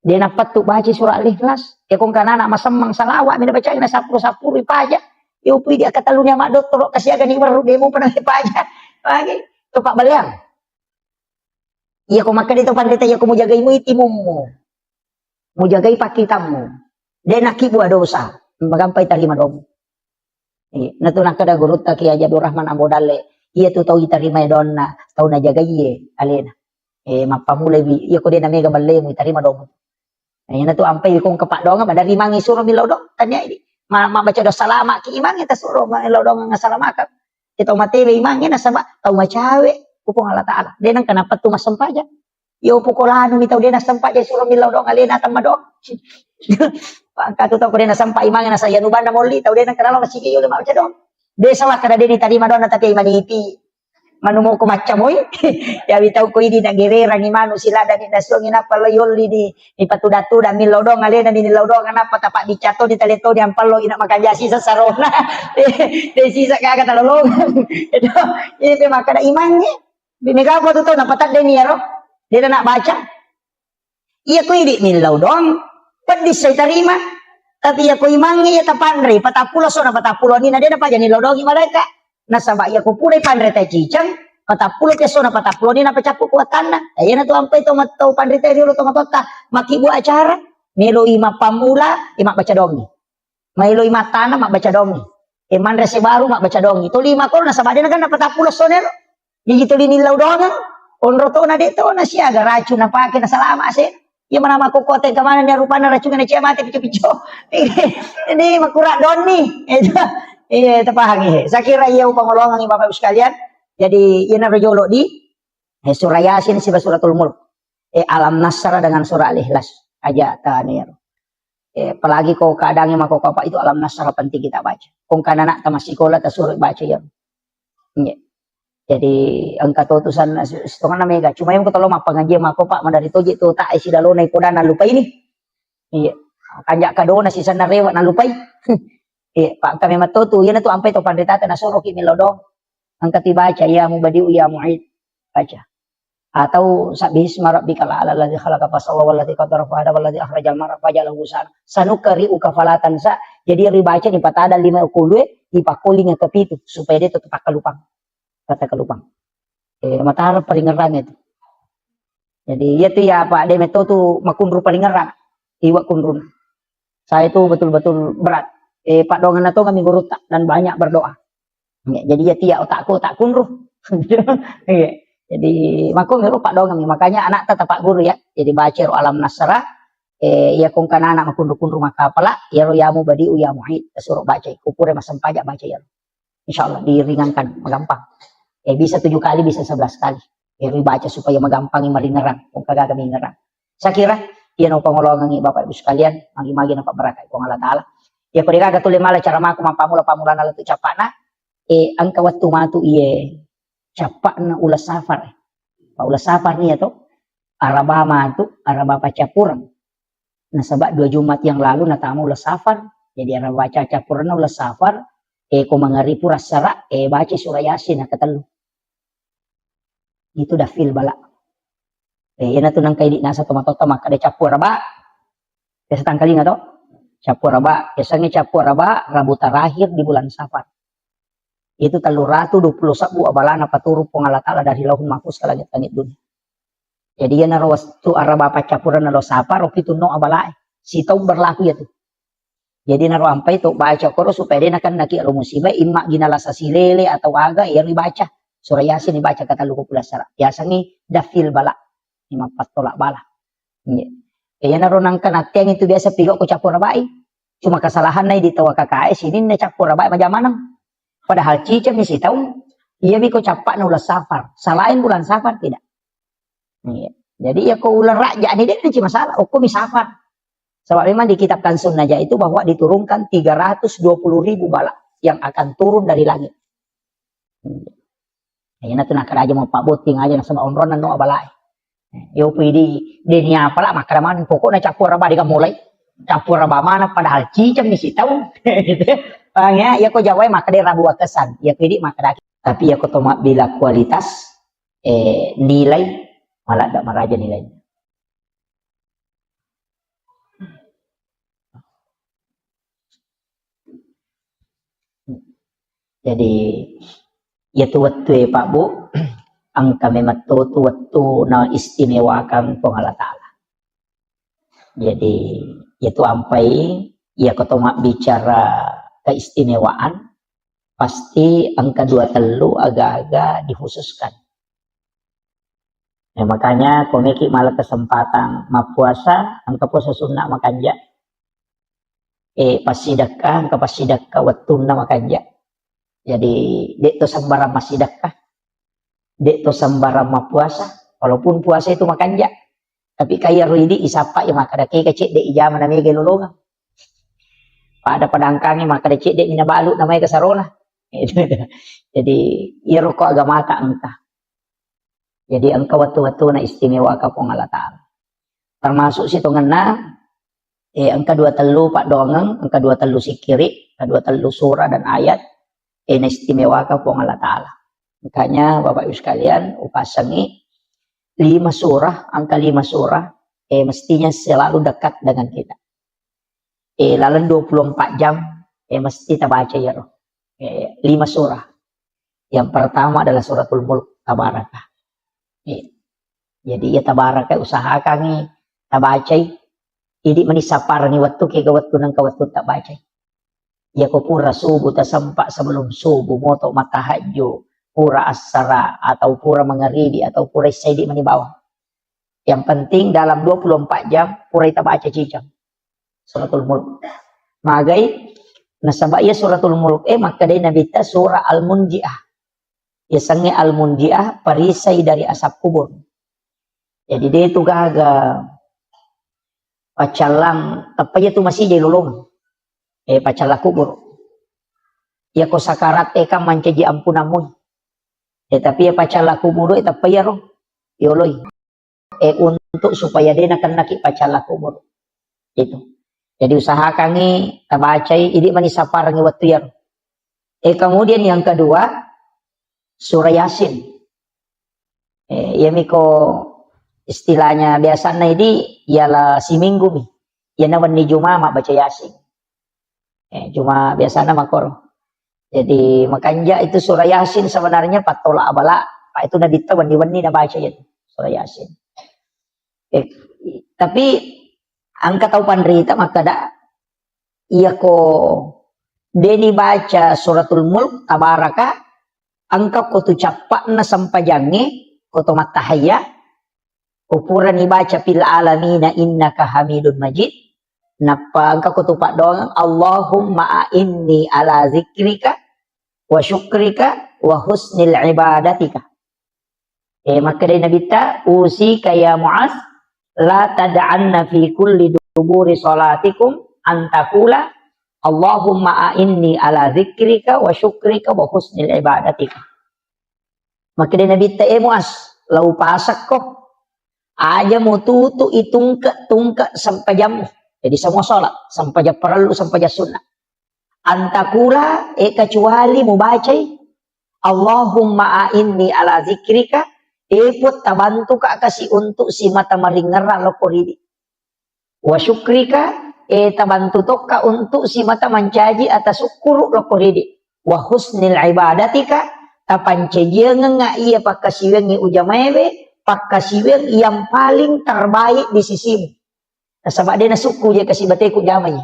Dia dapat tu baca surah Al-Ikhlas. Ya kung kanana masamang salawat mi baca na sapur-sapur ipaja. Yo pui dia katalunya mak doktor kasi aga ni baru demo pernah ipaja. Lagi tu Pak Baliang. Iya ko maka dito pandita ya ko mo jagay mo itimummu. Mo jagay pakitamu. Dia nak buat dosa. Magampay tarima dong. Natunak kada gurut ta ki Abdul Rahman Ambodale. Iya tu tahu itarima donna tahu na jaga iye alena mapamulai bi iya ko dia na mega balle mo itarima dong na tu ampai kong kapak dong ba dari mangi suruh milaw dong tanya ini ma baca do salama ki imang eta suruh milaw dong nga salamakat kita mate be imang na sama tahu macawe kupong Allah Ta'ala dia nang kenapa tu masampaja yo pukolano mi tahu dia na sampaja suruh milaw dong alena tan madong katu tahu ko dia na sampai imang na sa yanuban na molli tahu dia nang kenalo masige yo lima baca dong desa lah kada deni tadi madonna tapi maniti manumo ko macamoy ya bitaw ko ini nagirera ni manu sila dan inasong ina pala yoli di patudatu dan milodong alena ni nilodong apa tapak dicato di taleto di ampalo ina makajasi sa sarona de sisa kaga talolong itu ini maka da imangnya bimega ko to napatak deni yaro dia nak baca iya ko ini milodong pedis saya terima tapi ya ko imangnya ya tapandre patapulo so na patapulo ni na dia pa jani lodogi mereka nasaba ya ko pulay pandre ta cicang patapulo peso na patapulo ni na pacapu kuatan na ayan na to ampay to matau pandre ta dilo to matota makibu acara melo ima pamula ima baca dongi mailo ima tanah mak baca dongi mandre se baru mak baca dongi to 5 ko nasaba dia na kan patapulo so nero jadi to ni lodongan onro to na deto na siya ga racun na pake na salama se iya mana mako kote kemana nya rupana racungan na cia mati picu-picu ini makura doni Iya, terpahami. Saya kira iya pangolongan ni Bapak Ibu sekalian. Jadi ina rojolo di surah Yasin sibah suratul Mulk. Alam Nasra dengan surah Al-Ikhlas aja tanir. Apalagi kau kadangnya mako apa itu Alam Nasra penting kita baca. Kung kana nak masih sekolah ta suruh baca ya. Iya. Jadi angka tutusan setengah na mega. Cuma yang ketolong mah pengajian mako Pak mandari toji tu tak isi dalona ikoda na lupa ini. Iya. Kanjak kadona si sana rewa na lupai. Pak kami matutu yan na to ampay to pandetata na suruh kimi lodong. Angka tibaca ya mubadiu ya mu'id. Baca. Atau sabihis marabbikal a'la alladzi khalaqa fasawwa walladzi qaddara fahada walladzi akhrajal mar'a fajalahu ghusan. Sanukari ukafalatan sa. Jadi ribaca ni patada 5 kulwe ipakuli nga kapitu supaya dia tetap kalupang. Kata kalupang. Matahar paling ngerang itu. Jadi ya tu ya Pak de metotu makundru paling ngerang. Iwa kundrun. Saya itu betul-betul berat. Pak dongan atau kami guru dan banyak berdoa. Jadi ya tiap otakku tak kunruh. Jadi maku miru Pak dongan makanya anak tetap Pak guru ya. Jadi baca Alam Nasra. Ya kung kana anak makunruh maka pala ya royamu badiu ya mu'id suruh baca. Kupure masam pajak baca ya. Insyaallah diringankan gampang. Bisa 7 kali bisa 11 kali. Baca supaya magampang maringeran. Kung kagak kami ngerang. Saya kira yan ang pangolongan ni Bapak Ibu sekalian. Magi-magi na pabarakay kung Allah Ta'ala. Ya kung ikaw tuloy mala cara maku mampamula-pamula na lato capak na. Ang kawat tumatu capak na ulas safar. Ulas safar niya to. Arabama to. Arabapa capuran. Nasabak 2 Jumat yang lalu natama ulas safar. Jadi arabapa capuran na ulas safar. Kung mga ripuras sara. Baca surah Yasin na katalo. Itu dah feel bala. Yan na to nang kay di nasa tumatota makada capur raba. Kaya sa tangkali nga to. Capur raba. Biasanya capur raba Rabu terakhir di bulan Safar. Itu 320 sabu abalana paturuk pengalatala dari lahun mahfuz ke langit-langit dunia. Jadi yan na rawas tu araba pa capuran na lo Safar. Opi tu no abalae. Sitaw berlaku ya tu. Jadi na rawampay to baca koro supaya dia nakan naki musibah. Ima ginala sa silele atau aga. Yan dibaca. Surah Yasin dibaca kata luku pula sara. Biasanya dafil bala. 5 tolak bala. Kaya naroon kan at yang itu biasa pigo ko capur rabai. Cuma kesalahan na ditawa KKS ini na capur rabai majamanang. Padahal cicam ni si tahu. Iya biko capak na ulas safar. Salahin bulan safar tidak. Jadi ya ko ulan raja ni dia nanti masalah. O mi safar. Sebab memang di kitab Kansun Najah itu bahwa diturunkan 320.000 bala yang akan turun dari langit. Kaya na ito nakaraja mo pabuting aja na sa maunronan no abalay. Yo pwede dinya pala makaraman pokok na capur raba di kamulay. Capur raba mana padahal cicam ni sitaw. Ya, ya ko jawai makade rabu kesan. Ya pwede makada. Tapi ya ko toma bila kualitas nilai malah tak maraja nilai. Jadi ya tu waktu Pak Bu ang kami matutu waktu na istimewakan po Allah Ta'ala. Jadi itu ampai ya ketoma bicara keistimewaan pasti angka 2 telu agak-agak dikhususkan. Makanya komiki malah kesempatan mapuasa angka puasa sunnah makanja. Pasidakah angka pasidakah waktu na makanja. Jadi dek to sambara masidakah. Dek to sambara mapuasa. Walaupun puasa itu makanja. Tapi kaya ruidi isapa ya maka dake kecik dek ijaman namanya gelolongan. Pada padangkangi maka dek dek minabalu namanya kasarona. Jadi iya rokok agama tak entah. Jadi angka waktu-waktu na istimewa ka pong Allah Ta'ala. Termasuk situ ngena angka 2 telu Pak Dongeng, angka 2 telu sikiri, angka 2 telu surah dan ayat na istimewa ka pong Allah Ta'ala. Makanya Bapak Ibu sekalian upasangi 5 surah, angka 5 surah mestinya selalu dekat dengan kita. Lalu 24 jam mesti kita baca ya roh. 5 surah. Yang pertama adalah suratul Mulk Tabarakah. Jadi ya Tabarakah usahakan ni tabacay. Idi manisapar ni waktu ke waktu nang kawatu tak baca. Ya ko pura subuh tasampak sebelum subuh moto matahajud. Pura asara atau pura mengeribi atau pura isyaidi manibawa. Yang penting dalam 24 jam pura kita baca cicam. Suratul Mulk. Magai Nasaba iya suratul mulk maka dia nabita surah al-munji'ah. Ya sange al-munji'ah perisai dari asap kubur. Jadi dia itu gaga pacalang tapi itu masih jadi lulung. Pacala kubur. Ya ko sakarat ka mancaji ampunamun. Tapi ya pacala kubur tapi ya roh. Yoloy. Untuk supaya dia akan naki pacala kubur. Itu. Jadi usahakan tabacai ini manisapar ng waktu ya. Kemudian yang kedua surah Yasin. Yamiko istilahnya biasanya ini ialah si minggu nih. Ya nawan ni Juma'a baca Yasin. Cuma biasanya makor. Jadi makanya itu surah Yasin sebenarnya patola abala. Pak itu nabi tawan wani na baca itu surah Yasin. Tapi angka tahu pandrita maka da iya ko deni baca suratul mulk tabaraka angka ko tu capak na sampajange ko to matahaya ukuran dibaca fil alamina innaka hamidun majid napa angka ko tu pak doang Allahumma inni ala zikrika wa syukrika wa husnil ibadatika. Maka dari Nabi ta usi kaya Mu'az la tada'anna fi kulli duburi salatikum antakula Allahumma a'inni ala zikrika wa syukrika wa husnil ibadatika. Maka dia Nabi ta'e Mu'az lau pasak ko aja mau tutu itungka sampai jam. Jadi semua sholat sampai jam perlu sampai jam sunnah. Antakula kecuali mau baca Allahumma a'inni ala zikrika put tabantu ka kasi untuk si mata maringera lokoridi. Wa syukrika tabantu toka untuk si mata mancaji atas syukur lokoridi. Wa husnil ibadatika tapancajian nga iya pakasiweng ujamebe pakasiweng yang paling terbaik di sisimu. Nasabak dia nasuku dia kasi bateku jamay.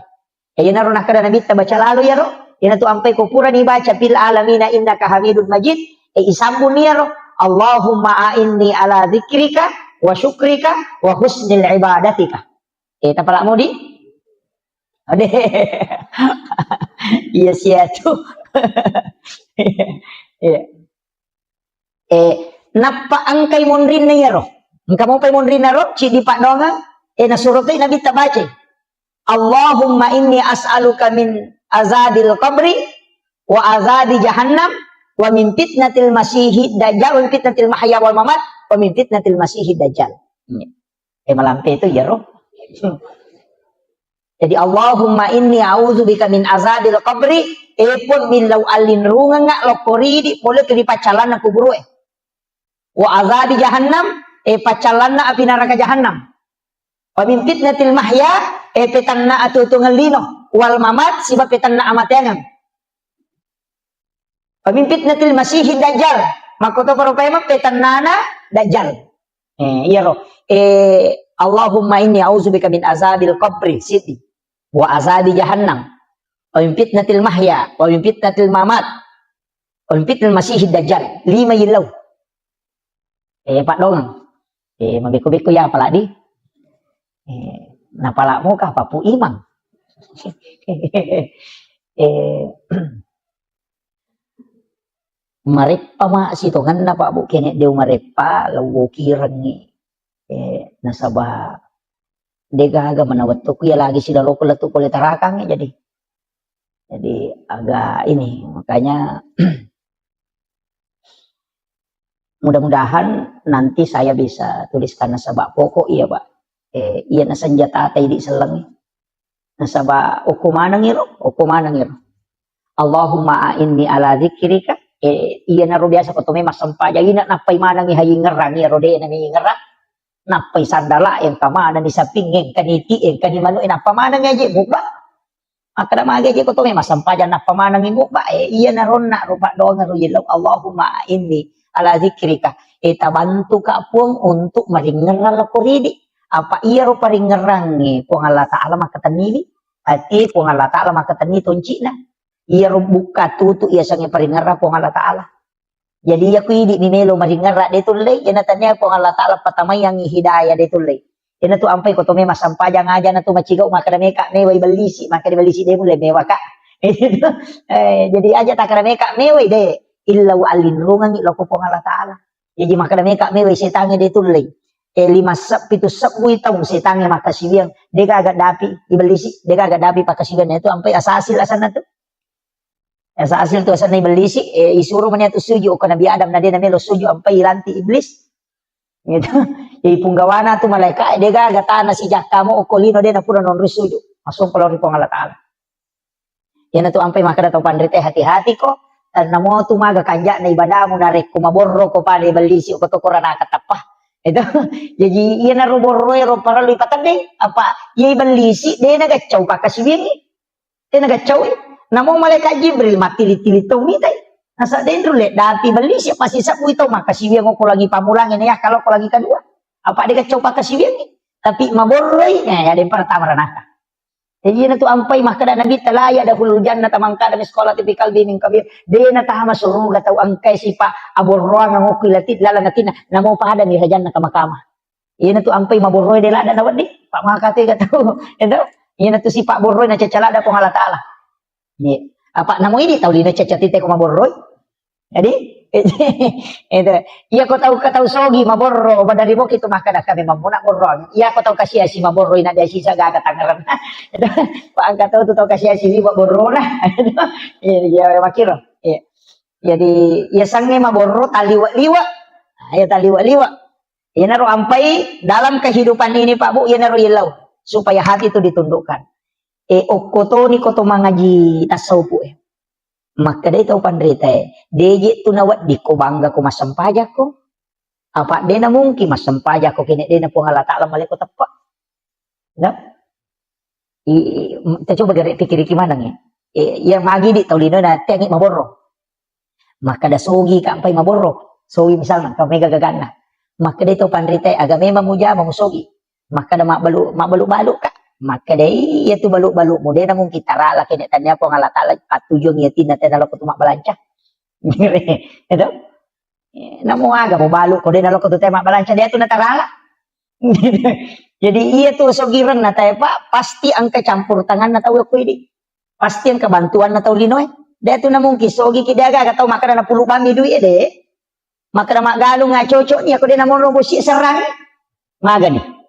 Kaya naroon nakada nabi baca lalu ya ro. Yan tu ampai ko pura ni baca fil alamina innaka hamidun majid. Isambun niya ro. Allahumma a'inni ala zikrika wa syukrika wa husnil ibadatika. Tapala mo di? Ade. Iya siya tu. Napa angkay monrin na yaro? Angka mo pay monrin na ro? Ci di pa donga? Nasurot tayo nabi tabace. Allahumma inni as'aluka min azabil qabri wa azabi jahannam wa min fitnatil masihid dajjal wa min fitnatil mahya wal mamat wa min fitnatil masihid dajjal. Malampe itu ya roh. Jadi Allahumma inni a'udzubika min azabil qabri pun min law alin runga nga lokoridi pole ke dipacalan na kuburu wa azabi jahannam pacalan na api neraka jahannam wa min fitnatil mahya petan na atutungan lino wal mamat siba petan na amatyangan. Pemimpin natil masihid dajjal. Makoto paropema petannana dajjal. Iya roh. Allahumma inni a'udzubika min azabil qabri siti wa azabi jahannam. Pemimpin natil mahya, pemimpin natil mamat. Pemimpin masihid dajjal. 5 ilaw. Pak dong. Mabiko-biko ya pala di. Napala mo ka papu imang. Marepa ma sitongan na pa bu kene dew marepa lawo kirangi nasaba degaga manawat to kuya lagi sila loko latu kulit tarakang jadi agak ini makanya mudah-mudahan nanti saya bisa tuliskan nasaba pokok iya Pak iya na senjata tay di selang nasaba ukumanang iro Allahumma a'inni ala zikrika iya na ro biasa ko tumay masampa jagi na napay manang ihayingeran ni rode na ngingera napay sandala yang kamana ni sapingeng kaniti kanimano napamanang aja mukba akada magaje ko tumay masampa jan napamanang mukba iya na ron na rupa doang ro yelo Allahumma inni ala zikrika tabantu ka pung untuk maringeran ko ridi apa iya ro paringerang ni kung Allah Ta'ala makatanili ati kung Allah Ta'ala makatani tunci na iya buka tutu iya sange paringara po Allah Ta'ala. Jadi iya kuidi ni nelo maringara detulay yana tanya po Allah Ta'ala patamay ang hidayah detulay. Yana tu ampay ko to may masampajang aja na tu machigaw makadameka may balisi de mulay mewa ka. Jadi aja tak kena meka mewe deh. Illa wa alinrungan ilo ko pong Allah Ta'ala. Jadi makana meka mewe setange de tulay. Lima sab pitu sab buitong setange makasibiyang. Deka agak dapi ibelisi. Deka agak dapi pakasibiyan itu ampai asasil asan na to. Asasil to asan na ibelisi. Isuro man yato suju. O ka Nabi Adam na din na melo suju ampai ilanti iblis. Gitu. Jadi punggawana tu malaika. Deka agak tanah si jakamo o kolino de na pura non risuju. Masuk pelori pong Allah Ta'ala. Yan na to ampai makada to pandrite hati-hati ko. Dan namo tumaga kanja na ibadah mo na rek kumaborro ko pa na ibalisi o katokora nakatapah. Itu jadi iya na roborro para lipatan deh apa iya ibalisi deh nagacau pakasibing deh nagacau namo malaikat Jibril mati litili-tili tay nasa dentro le dati balisi pasti sapu itu makasibing ko lagi pamulangin ya kalau ko lagi kedua apa dia kacau pakasibing tapi maborro ya ada pertama ranaka. Jadi na tu ampai makada Nabi talaya dahulu jannah tamangka da sekolah tipikal bining kabir de na tahama suruga tau angkai sipa aborroa ngo kilatit lala natina namo pada ni jannah kamakama. Iya na tu ampai maborroy de lada nawad di Pak Makate katau. Endo iya na tu sipa borroy na cacalada ko Allah Taala. Ni apa namo ini tau lina cacatite ko maborroy. Jadi itu iya ko tahu sogi maborro badari mo kito makada kami mamuna borro iya ko tahu kasih si maborro ina dia sisa gaga tangaran itu pak angkat tahu kasih si borro nah ya makiro jadi ya sange maborro taliwa-liwa ya taliwa-liwa ya naruh ampai dalam kehidupan ini Pak Bu ya naruh ilau supaya hati itu ditundukkan okoto ni koto mangaji tasawuf maka dia tahu pandrita deje tu nawat di ko bangga ko masampaja ko apa dia na mungkin masampaja ko kini dia na po Allah Ta'ala malay ko tapak nah kita coba gari pikir gimana nih yang magi di taulino na tiangi maborro maka da sogi ka ampai maborro sogi misalnya kau mega gagana maka dia tahu pandrita aga memang muja mamusogi maka da mabalu ka maka dai ya tu baluk-baluk mo na mong kitara la kini tanya po Allah Ta'ala patujong ya tina tena lo ko tumak balanca itu namo aga mo baluk ko na lo ko tumak balanca dia tu natarala jadi iya tu sogiran na tayo Pak pasti ang kecampur tangan na tawo ko ini pasti ang kebantuan na tawo linoy dia tu na mong kisogi kidaga katau maka na puluh kami duit de maka na magalung nga cocok niya ko din na mo robusi serang maga ni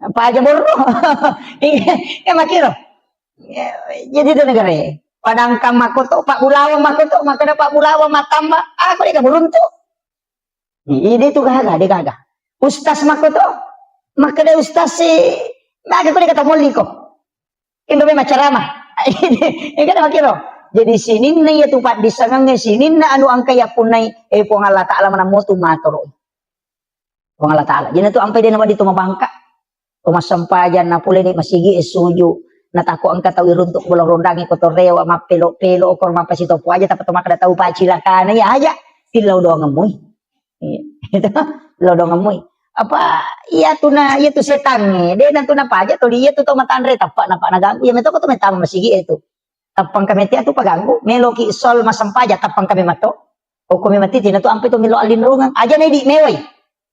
apa aja borro makiro jadi itu negara padangkang makoto Pak Bulawang makoto maka ada Pak Bulawang matamba aku dia beruntung ini tuh gagah ustaz makoto maka ada ustaz si maka aku dia kata moliko itu memang ceramah ini kan makiro jadi sini nih ya tuh Pak disangangnya sini na anu angkaya punai pong Allah Ta'ala mana motu matoro pong Allah Ta'ala jadi tuh ampai dia nama di tuma bangka Tumas sampajan na pula ni masigi isuju natako ang katawi runtuk bulang rondangi kotorewa mapelo-pelo okor mapasito po aja tapi tumak tahu pacilakana ya aja silaw doang ngamoy itu law doang ngamoy apa iya tu na iya tu setan ni dia nanti na paja tu dia tu matandre tapak napak naganggu ya meto ko tu metama masigi itu tapang kami tu paganggu meloki sol masampaja tapang kami mato o kami mati tina tu ampe tu melo alinrungan aja na di meway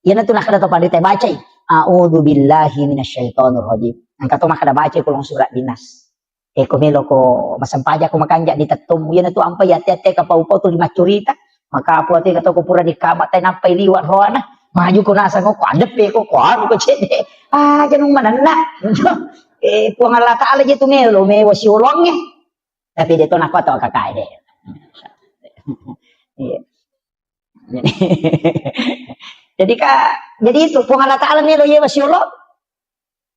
yan na tu nakada to pandita bacay a'udzu billahi minasyaitonir rajim. Angka to makada baca kulong surat dinas. Komelo ko masampaja ko makanja di tatum yan to ampay ate ka paupaw to lima curita. Maka po ate ka to ko pura di kama tay napay liwat roana. Maju ko nasa ko adep ko ano ko chede. Janong manana. Puang Allah Ta'ala je to melo me wasiulong eh. Tapi dito na ko to kakay de. Jadi itu puang Allah Ta'ala melo ye wasiulong.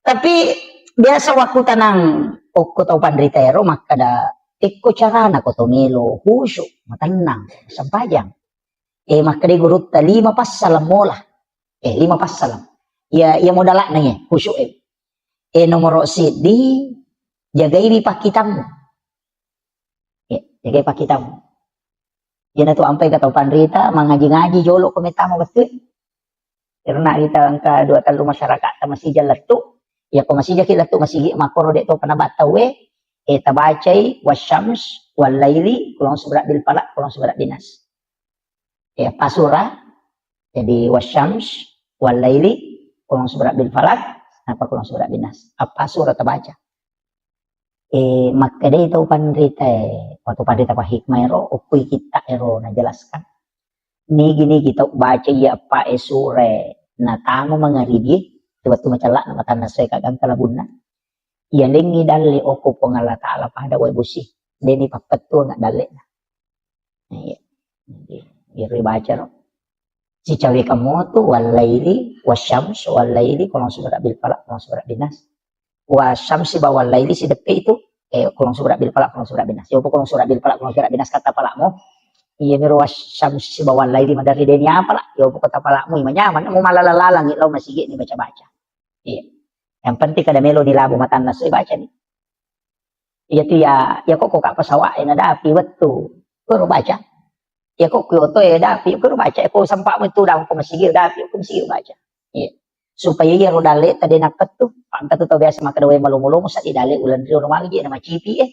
Tapi biasa waktu tanang ko tau pandritero makada ikko carana ko to melo husu matanang sampajang. Makada gurut ta 5 passalam mola. 5 passalam. Ya modalak na ye husu nomor di jagai pakitamu. Jagai pakitamu. Yan na to ampay ka tau pandrita mangaji-ngaji jolo ko metamo betul. Karena kita angka 2 talu masyarakat masih jalatu ya ko masih jakilatu masih makoro de to panabatawe tabacay wasyams wal laili kulong subra bil falak kulong subra dinas pasura jadi wasyams wal laili kulong subra bil falak apa kulong subra dinas pasura tabaca Maka day ito panrita waktu panrita pa hikmah ero ukui kita ero na jelaskan nigi kita baca ya pa sure na tamo mga ribi waktu macala na matan na sa kagang kalabuna iya lengi dali oku pangala taala pada way busi deni papatu nga dali na iri baca ro si cawe kamu tu walaili wasyams walaili kalau sudah bil falak kalau sudah binas wa syamsi bawal laili si depe itu kulong surat bil falak kulong surat binas yo kulong surat bil falak kulong surat binas kata palakmu iya miro wa syamsi bawal laili madari deni apa lah yo kata palakmu nyaman mau malalalalang lo masih ni baca-baca iya yang penting kada melo di labu matan nas baca ni iya tu ya kok kak pasawa ina dapi wetu kuro baca ya kok kyoto dapi kuro baca ko sampakmu itu daw ko masih dapi ko masih baca iya supaya ya rodale tadi nakat tuh pangkat tuh biasa maka dawai malu-malu musa idale ulan rio normal lagi nama cipi ya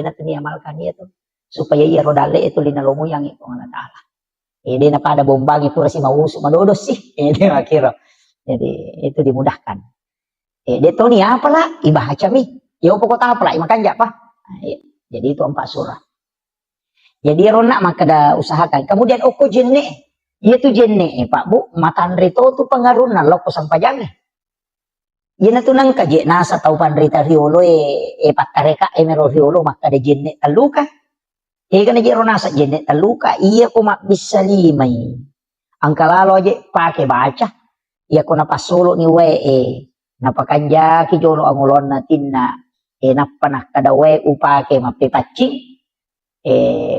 nanti ni amalkan dia tuh supaya ya rodale itu lina lomo yang itu Allah Taala dia napa ada bombang itu rasi mau madodos sih dia akhirnya jadi itu dimudahkan dia tahu nih apalah ibaca mi ya pokok apalah makan jak pak jadi itu 4 surah jadi ronak maka dah usahakan kemudian oko jenne iya tu jenne pak bu matan rito tu pengaruh na loko sampajang iya na tu nang kaje nasa tau panrita riolo patareka mero riolo maka de jenne taluka kana jero nasa jenne taluka iya ko mak bisa limai angkalalo aje pake baca iya ko napasolo ni we napakanja ki jolo angulon na tinna napanah kada we upake mape pacing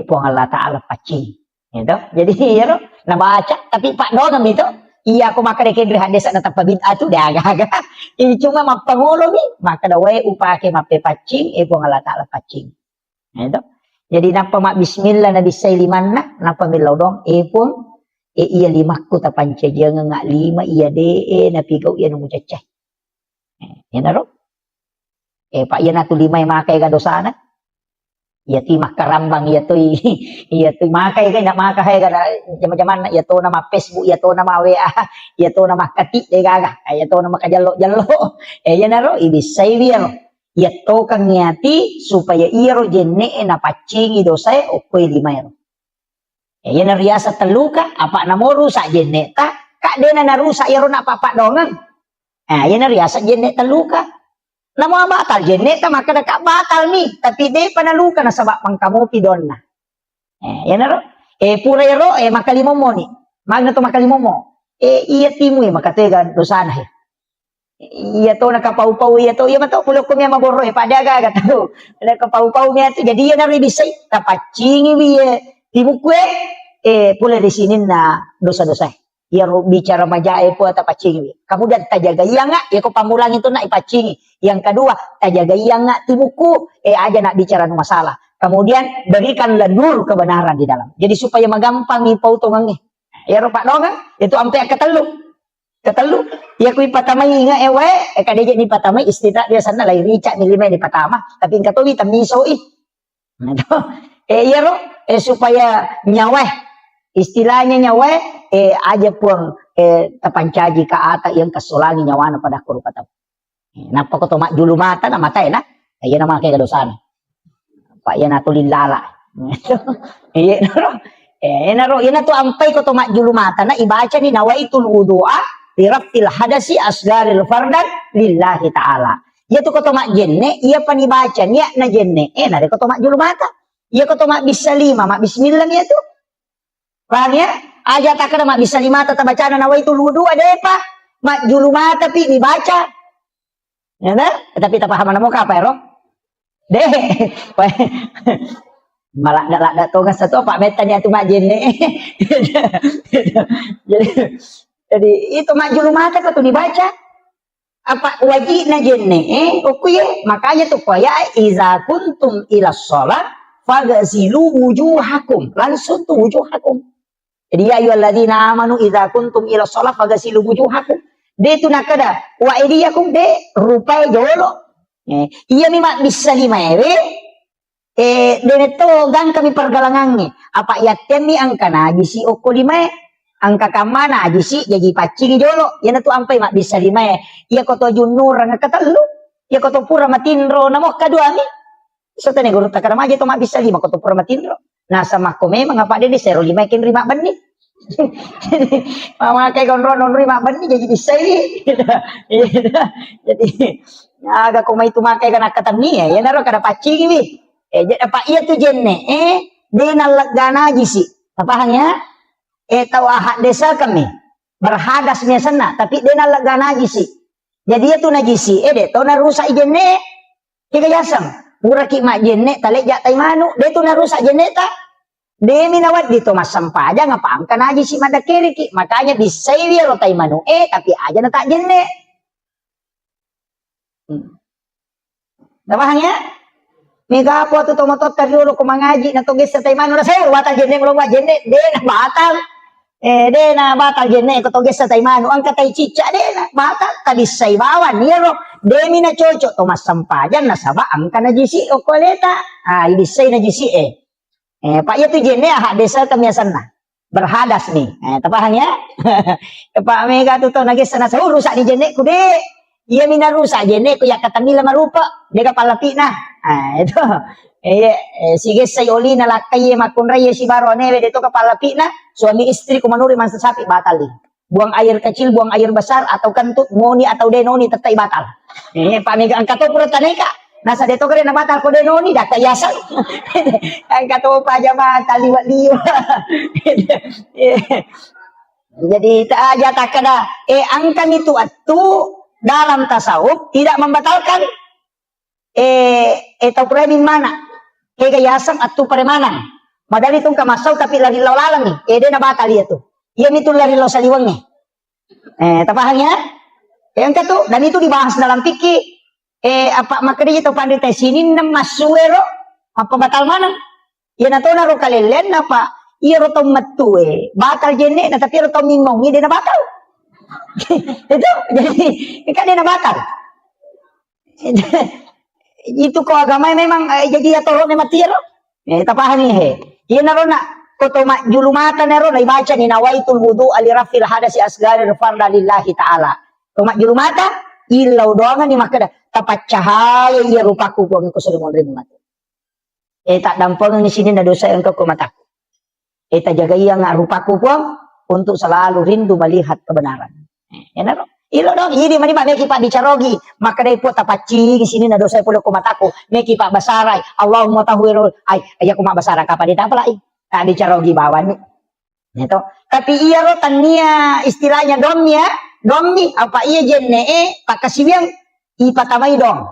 puang Allah Ta'ala pacing gitu jadi ya no na baca tapi pak dongam itu iya aku maka dekin hadis na tapabid'ah tu dia agak-agak ini cuma mapangulo ni maka dawe upake mape pacing puang Allah Ta'ala pacing gitu jadi napa mak bismillah na bisay liman napa milaw dong pun iya limakku tapanca jangan ngak lima iya na pigaw iya nung cacah yan na ro pak iya na tu lima makai ka dosana iya ti makarambang iya tu makai ka na makai ka jaman-jaman iya to nama Facebook iya to nama WA iya to nama kati de gaga iya to nama kajallo yan na ro ibisay ro iya to kang niati supaya iya ro jenne na pacingi dosae o koy lima ro yan na riasa teluka apa na mo rusak jenne ta kak de na narusak iya ro na papa dongan yan na riasa jenne teluka namo batal jenne ta maka kak batal ni tapi de panaluka na sabab pangkamu pidon na yan na ro pura ro makalimo mo ni magna to makalimo mo iya timu makatega dosana iya to nakapau-pau iya to iya mato pulo ko miya maboro pada aga tahu nakapau-pau miya to jadi yan na ribisay tapacingi wiye timu kwe pula di sini na dosa-dosa ya bicara majae po tapacingi kemudian tajaga iya nga ya ko pamulang itu na ipacingi yang kedua tajaga iya nga timuku aja nak bicara no masalah kemudian berikanlah nur kebenaran di dalam jadi supaya magampang ipau tungangi ya ro pak dong itu ampe ketelu ya kui patamay nga kadeje ni patamay istita dia sana lai rica ni lima ni patama tapi engka to tamiso ya ro supaya nyawa istilahnya nyawa aja pun tapancaji ka ata yang kasulangi nyawana pada kuru patama napa ko to mak julu mata na mata na ayan na mga kadosana pa yan natulin lala iya na ro yan na to ampay ko to mak julu mata na ibaca ni nawaitul wudu'a li rafil hadasi asgaril fardan lillahi ta'ala iya to ko to mak jenne iya panibaca niya na jenne na ko to mak julu mata iya ko to mak bisalima mak bismillah niya to paham ya aja tak kada mak bisalima ta baca na nawaitul wudu'a de pa mak julu mata pi dibaca ya nah? Tapi tak paham namo ka apa ero deh malah dak to satu apa metanya tu mak jenne jadi itu mak julu mata ka tu dibaca apa wajibna jenne oke makanya tu ya iza kuntum ila shalah faghsilu wujuhakum langsung tu wujuhakum jadi ya ayyuhalladzina amanu iza kuntum ila shalah faghsilu wujuhakum de tu nakada wa idiyakum de rupai jolo iya mi mak bisa lima de to gang kami pergalangannya apa ya temi angkana jisi oko lima angka kamana jisi jadi pacing jolo ya tu ampai mak bisa lima iya koto junur nga katelu iya koto pura matinro namo kadua mi So tani guru takara maji to mabisa lima ko to permatindro. Nasa mako memang apa dia sero lima kin rima bani. Mama kay kon ron rima bani jadi bisa ini. Jadi aga ko may tumakay ka nakatani ya naro kada paci gibi. Apa iya tu jenne de nalagana jisi. Paham ya? Tahu ahad desa kami berhadas miasana tapi de nalagana jisi. Jadi itu najisi de to na rusak jenne kigayasam. Mura ki mak jenne talek jak tai manu de tu na rusak jenne ta. De minawat dito masampa aja ngapam kan aja si mada kiri ki makanya disay dia lo tai manu tapi aja na tak jenne. Paham ya? Mega po to motot kariulo ko mangaji na tugis sa tay manu na sayo batal jenne ko wa jenne de na batal de na batal jenne ko tugis sa tay manu ang katay chicha de na batal kadisay bawan niro de mina chocho to masampa aja na saba ang kana jisi o koleta idisay na jisi Pak ya tu jenne ahad desa kami sana berhadas nih paham ya? Pak Mega tu to nagis sana sayo rusak di jenne ku de iya mina rusak jenne ku ya katami lama rupa de kapalapi na itu sige say oli na lakay makun raya si barone de to kapalapi na suami istri kumanuri man sapi batal di buang air kecil buang air besar atau kentut ngoni atau denoni tetay batal Pak Mega angkat to pura taneka nasa deto kare na batal ko denoni dak yasal angkat to pa jama taliwat liu jadi tak aja tak kada angkan itu dalam tasawuf tidak membatalkan tau premin mana kegayasam atau peremanan madali itong kamasau tapi lari lalang nih de na batal dia tuh iya itu lari lo saliwang nih tapahangnya yang itu dan itu dibahas dalam fikih apa makanya itu pandai sini nam masuero apa batal mana ya nato na ro kalelen apa iya ro to matu batal jenne na tapi ro to mingong dia na batal itu jadi kan dia na batal itu ko agama memang jadi atoro ne matiro tapahani iya na ro na koto julumata na ro na ibaca ni nawaitul wudu alirafil hadasi asgari farda lillahi ta'ala to julumata ilaw doangan ni makada tapat cahaya iya rupaku buang ko sa limon mati tak dampang ni sini na dosa yang ko mataku tak jaga iya nga rupaku buang untuk selalu rindu melihat kebenaran naro ilo dong ini mani ba meki pa dicarogi makada po tapat di sini na dosa pulo ko mataku meki pa basaray Allahumma tahwiru ay ko mabasara ka pa di tapalai tak dicarogi bawan nito tapi iya ro tania istilahnya domni apa iya jenne pakasibiang ipatamay dong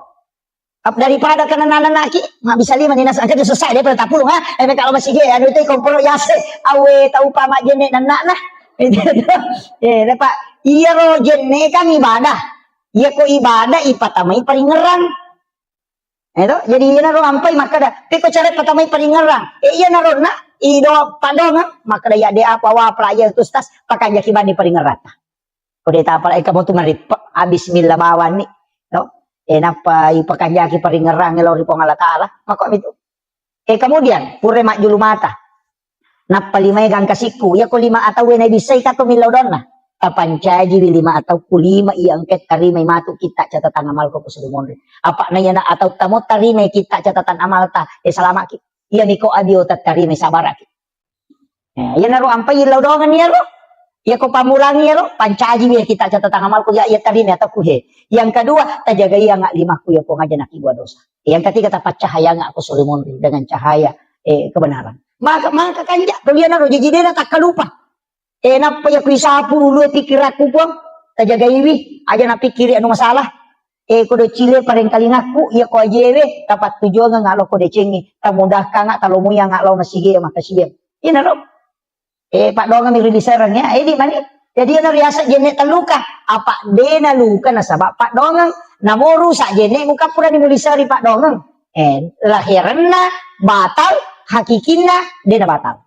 daripada kanan laki nggak bisa lima dinas angkat selesai dia pada puluh kalau masih dia anu itu kompor yase awe tahu pa mak jenne nanak nah pak iya ro jenne kan ibadah iya ko ibadah ipatamay paringeran itu jadi iya naro ampai maka dah tapi ko cara patamay paringeran iya naro na ido padong maka dah ya de apa wa playa tu tas pakai jakiban di paringeran udah tak apa kamu tu ngarit bismillah bawan ni no napa ipakanjaki paringerang ngelaw ri Allah taala mako itu kemudian pure mak julumata napa lima gang kasiku ya ko lima atau na bisay ka to milodonna kapancaji lima atau kulima iangket tarimay matu kita catatan amal ko sulimon apa na yan atau tamo tarimay kita catatan amal ta salama ki iya niko adio tarimay sabaraki yan naro ampay ilodongan niya ro ya ko pamulangi ya lo pancaji ya kita catatan amal ku ya tadi atau kuhe yang kedua tajaga ya ngak lima ku ya ko ngaja nak ibu dosa yang ketiga tapat cahaya ngak ku sulimon dengan cahaya kebenaran maka kanja tulian ro jadi dia tak kalupa napa ya ku isapu lu pikir aku pun tajaga iwi aja na pikiri anu masalah ko do cile pareng kali ngaku ya ko ajewe tapat tujuan ngak lo ko de cengi tamudah ka ngak talo muya ngak lo masige makasih ina ro Pak Dongan mi rilisarang ya di mani jadi na riasa jenne taluka apa dena luka na sabab Pak Dongan namo rusak jenne muka pura ni mulisari Pak Dongan lahiranna batal hakikinna dena batal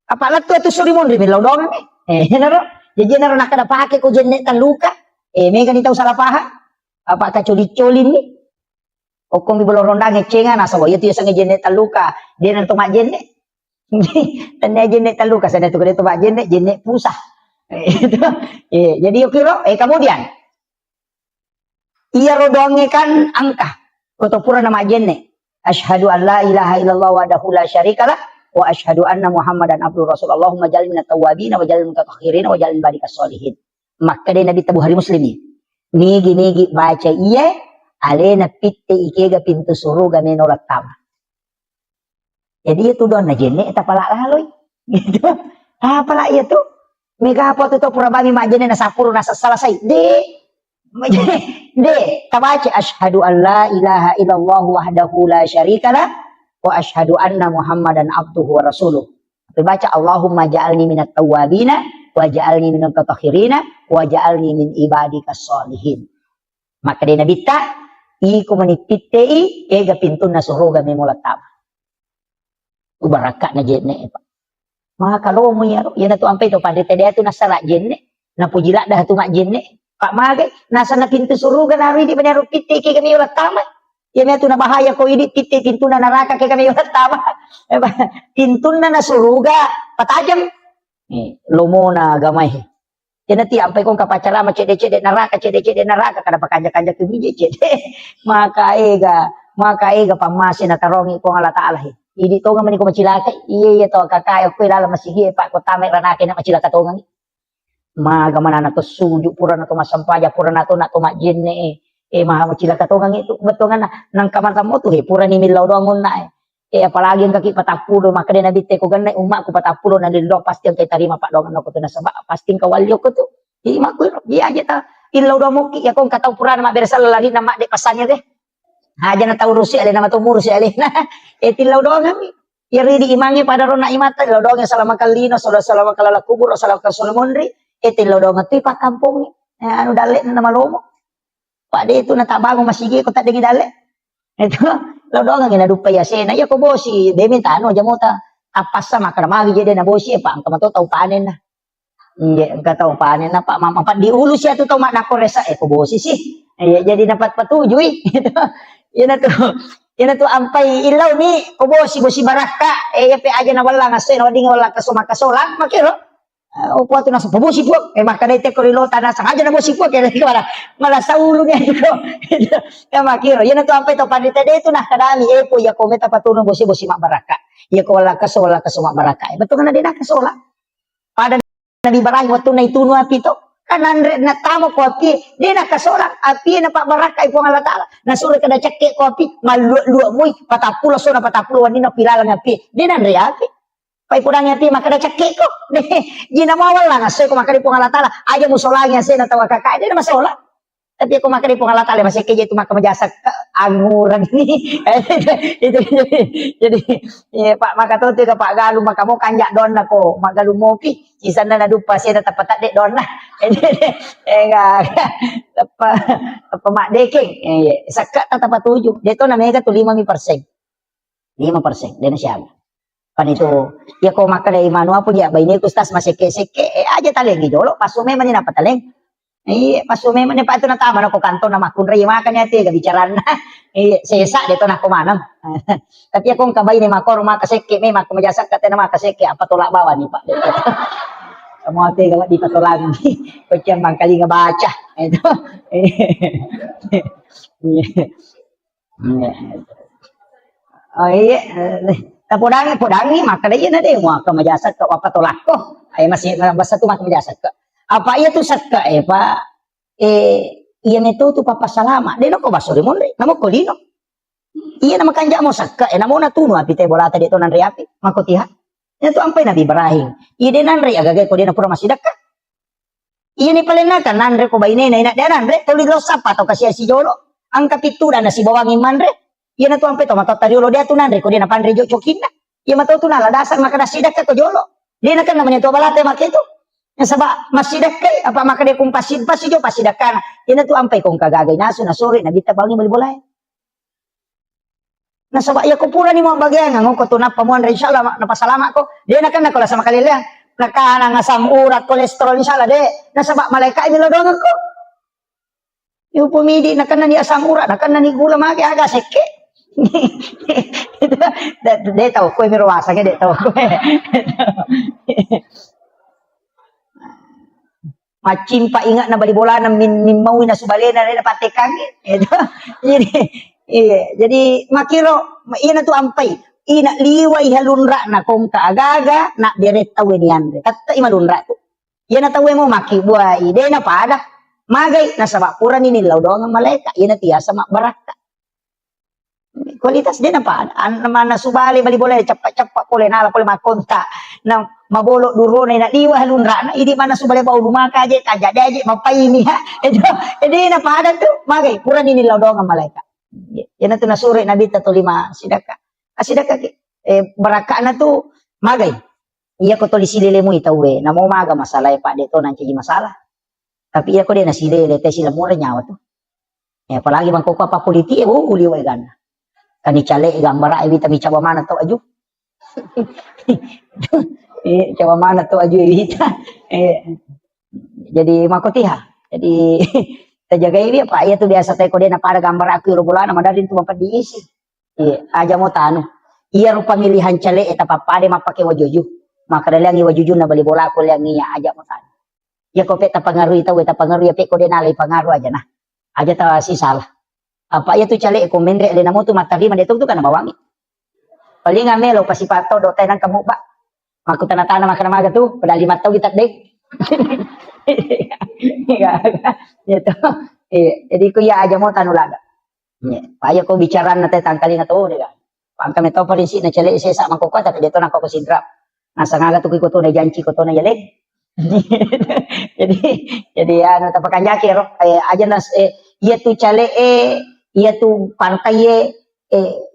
apa latu itu surimon ri lo Dongan naro jadi naro nak ada pake ko jenne taluka me kan tahu salah paham apa ka coli-colin ni okong di bolorondang ngecengan asawa ya tu sange jenne taluka dena to mak jenne tanda jenek taluka sana tu kada tobak jenek pusah jadi ukiro kemudian ia rodonge kan angka Koto pura nama jenne. Asyhadu an la ilaha illallah wahdahu la syarikalah wa asyhadu anna Muhammadan abduhu rasul. Allahumma jalil minat tawwabin wa jalil mutatahhirin wa jalil badikas solihin. Maka dia Nabi tabu hari muslim ni. Nigi baca iya alena pitte ikega pintu suruga menorat tama. Jadi itu doon na jenne eta pala laloy. Gitu. Pala iya tu. Mega apa tu pura bami majene na sapuro na salasay. De tabaca asyhadu an la ilaha illallah wahdahu la syarikalah wa asyhadu anna Muhammadan abduhu wa rasuluh. Baca Allahumma ja'alni minat tawwabina wa ja'alni minal mutatahhirina wa ja'alni min ibadikas solihin. Maka dia Nabi ta iku manipitei ega pintuna suruga memulat tama. Ubaraka na jenne pa. Maka lo mo yaro yan tu ampai to pandite dia tu nasara jenne na pujila dah tu mak jenne pak mage nasa na pintu suruga na ri di benar pitte ke kami ulat tama. Ya tu na bahaya ko ini pitte pintuna neraka ke kami ulat tama. Pintuna na suruga patajam. Lomo na gamay. Yan ti ampai kong kapacara macede-cede neraka cede-cede neraka kada pakanja-kanja ke biji cede. Maka ega pamasi na tarongi ko Allah Taala. Idi to nga man ko macilaka iya to kakay ko ilala masigi pa ko tame ranake na macilaka to nga maga manana to suju pura na to masampaja pura na to majinne maha macilaka to nga itu beto nga nang kamanta mo to pura ni milaw do ngon na apalagi ang kaki patapulo maka din nabite ko ganay umma ko patapulo na dilo pasti ang kay tarima pa do nga ko to na saba pasti kawalyo ko to di makuy di aja ta ilaw do mo ki akong kataw pura na mabersal lari na de pasanya de haja na tahu rusi alena matumur si alena tilaw doang kami iri di imangi pada rona imata tilaw doang salama kalino salama kalala kubur salama kalsolmondri tilaw doang ti pa kampung anu dale na malomo pak de itu na tabango masigi ko ta dingi dale itu law doang ngina dupa ya sena ya ko bosi de minta ano jamota tapas sama kana magi jede na bosi pa ang kamato tau panen na enggak tahu panen na pak mama pa di ulu sia tu tau mak nako resa ko bosi sih jadi dapat patujui gitu. Yan tu ampai ilaw ni kubosi bosi baraka ya pe aja na wala nga sen wadi nga wala kasumakasolan makiro o po tu na sa bosi po maka dite ko rilota na sa aja na bosi po kaya wala mala sa ulo niya ito ya makiro yan tu ampai to pandite dito na kadami po ya ko meta patulong bosi mak baraka ya ko wala kasumak baraka betul na din na kasola pada nabi barahi waktu na ituno apito kanandre na tamo ko api di na kasola api na pak baraka ipo Allah Taala na sura kada cekke ko api malu muy patapulo sura patapulo wani na pilalang api di na andre api pai pudang api maka da cekke ko di na mawal lang asoy ko makari po Allah Taala aja musolanya se na tawa kakak di na masola tapi aku makari po Allah Taala masih keje itu maka majasa anguran ini itu jadi ya pak maka to ka pak galu maka mo kanjak don na ko magalu mo pi isana na dupa siya na tapat de don na enggak apa mak deking sakat tapat tujuh dito na mega to 5% 5% dena siya pan itu ya ko maka dai manu apo ya baini kustas masih seke aja taleng dolo pasume man na pataleng pasume man pa ito na tama na ko kanto na makun ray makan ya ti gabicaran na sesa dito na kumanam tapi akong kabay ni makor makaseke may makumajasak kate na makaseke apa tolak bawa ni pak semua te gawa di patolang ko tiyan mangkali nga baca itu oh iya podangi maka dai na de mo kamajasak ka apa tolak ko ay masih basta tu makumajasak ka apa iya tu sakka pak iya neto tu papa salama de no ko basuri mon re namo ko dino iya na makanja mo sakka namo na tuno api te bolata dito nan riapi makotiha ito ampai Nabi Ibrahim iya de nan re agagay ko de na pura masidaka iya ni palenakan nan re ko bayne na ina de nan re tuli lo sapa to kasi si jolo ang kapituda na si bawang iman re iya na tu ampai to matatariolo de tu nan re ko de na panre jo chokinna iya matoto na ladasan maka nasidaka ko jolo de na kan namanya to balate maketo sabak masidakay apa maka dia kung pasijo pasidakan ina tu ampai kong kagagay naso na sore nabita bangi malibolay na sabak ya ko pura ni mo bagay nga ko tunap pamuan re insyaallah napasalamat ko dia na kan nakola sa makalilang nakana nga sang urat kolesterol insyaallah de na sabak malaika milodongan ko yu pumidi na kan ni asang urat na kan ni gula magi aga seke de taw ko mirwasa ke de taw ko macim pak ingat na bali bola na min mau na subalena na patekan itu Iya, jadi makiro ina tu ampai ina liwai halunra na kong kaagaga na direta wenian kata ima lunra tu. Ina tahu mo maki buai ide na pada magai na sabakuran ini laudong maleka ina tiasa mak baraka. Kualitas dia apa? Mana subali bali boleh cepat-cepat boleh nala boleh makonta na mabolo duro na diwa halunra na idi mana subali bau rumah kaje kaja daje mapai ini ha. Jadi na pada tu magai kuran ini laudong maleka. Yan na nasuri nabi tato lima sidaka. Asidaka baraka na tu magay. Iya ko to lisilile mo itawe na mo maga masalah pa dito nanti masalah. Tapi iya ko din nasilile te sila mura nyawa tu. Apalagi bang ko pa politi uliway gana. Kani chale gambara evita mi cawa mana to aju. Cawa mana to aju evita. Jadi makotiha. Jadi terjaga ini apa ya tuh biasa teko dia na para gambar aku bulan madadin tu mampat diisi. Aja mo tanu. Iya ru pemilihan cale eta papade mapake wajuju. Maka dalang wajuju na bali bola ko liang niya aja mo tanu. Ya ko peta pangaruh itu eta pangaruh ya peko dia nalai pangaruh aja nah. Aja ta si salah. Apa ya tu cale ko mendre le namo tu matari man tu kana bawangi. Paling ngamelo pasipato do tanan kamu ba. Maku tanah-tanah makan maga tu pada 5 tahun kita dek. Gitu. Jadi ko ya aja mo tanu laga. Paya ko bicara na tay tangkali na to diga. Pang kami to parinsi na chale isa man ko tapi dito na ko sidra. Nasa ngaga to ko to na janji ko to na yaleg. jadi ano ta pakanjaki ro aja nas iya tu chale iya tu partai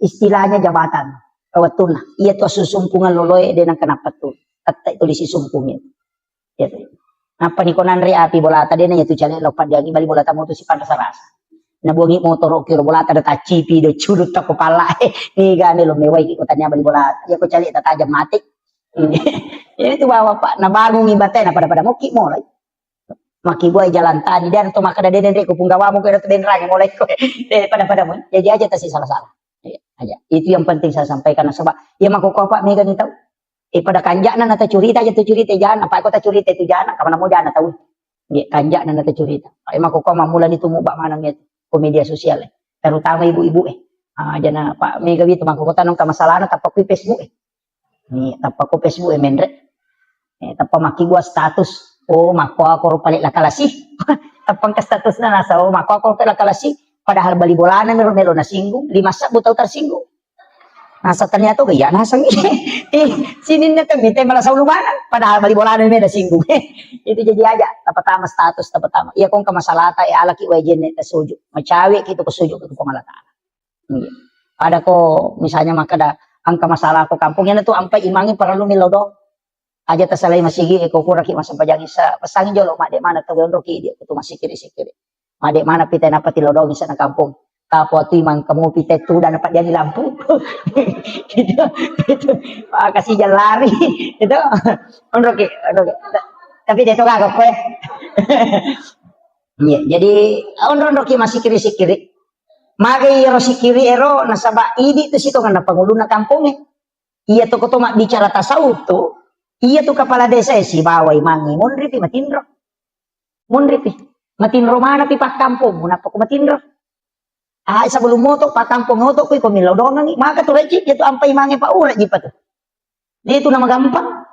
istilahnya jabatan. Kawatuna. Iya tu susumpungan loloy din ang kanapat tu. At ito li si sumpungin. Gitu. Apa ni konan ri api bola tadi na itu chale lopan diagi bali bola tamu tu si panasarasa. Nabuangi motor okiro bola tada tacipi do curut to kepala ni gane lo mewai ko tanya bali bola ya ko cali tajam mati ini tu bawa pak na bangun ibate na pada moki mo lai maki buai jalan tadi dan to makada den ko punggawa mo ko den rang mulai ko pada mo jadi aja tasi salah-salah aja itu yang penting saya sampaikan sebab ya mako ko pak mega ni tahu pada kanjana na ta curita aja tu curita jangan apa ko ta curita itu jangan kamana mo jangan tahu dia kanjana na ta curita ay mako ko mamula ni tumubak manang itu media sosial terutama ibu-ibu jana Pak Mega gitu mangko tanong ka masalah tapak ko Facebook ni tapak ko Facebook mendre tapak maki gua status mako ako palit lakalasi tapang ka status na nasa mako ako lakalasi padahal bali bolana meron na singgung 5 sak butaw tersinggung nasa ternyata gaya nasa sinin na kami tayo malah sa ulumanan padahal bali bolana meron na singgung itu jadi aja tapatama status tapatama iya kung kamasalata alaki wajen na suju macawi gitu kesuju ke pengalata ada ko misalnya makada ang kamasalah ko kampung yan itu ampai imangi perlu milodo aja tasalay masigi ko kuraki masapajang isa pasangin jolo made mana tawon roki dia itu masih kiri made mana pita na pati lodo isa na kampung tapo tu imang kamu pita tu dan dapat jadi lampu gitu kasih jalan lari itu roki tapi dia tuh kagak kue iya jadi roki masih kiri magai ero sikiri ero nasaba idi tu situ kan pangulo na kampungnya iya tuh ketua bicara tasawuf tuh iya tuh kepala desa si bawai mangi munripi matinro mana pi pak kampung munapa ko matinro sebelum moto pak kampung moto ko milaw dongan maka tuh reci itu ampai mangi pa ura jipa tuh dia itu nama gampang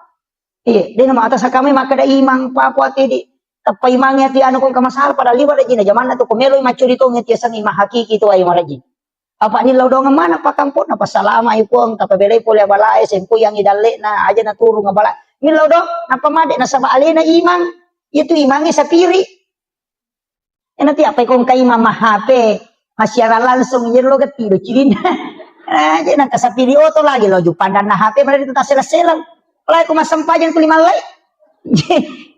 iya dia nama atas kami maka da imang papuat di tapai mangi ati ano kung kamasal pada liwat aja na zaman na to kumelo macuri to ngeti sang ima hakiki to ay maraji apa ni laudongan mana pa kampung na pasalama ipong kapabelay po balay sempo yang idale na aja na turu nga bala ni laudong apa made na sama alena imang itu imangi sa piri nanti apa kung kay mama hape masyara langsung yelo gatido cilin aja na kasapiri oto lagi lo pandan na hape mara dito ta sela-sela wala ko masampajan ko limalay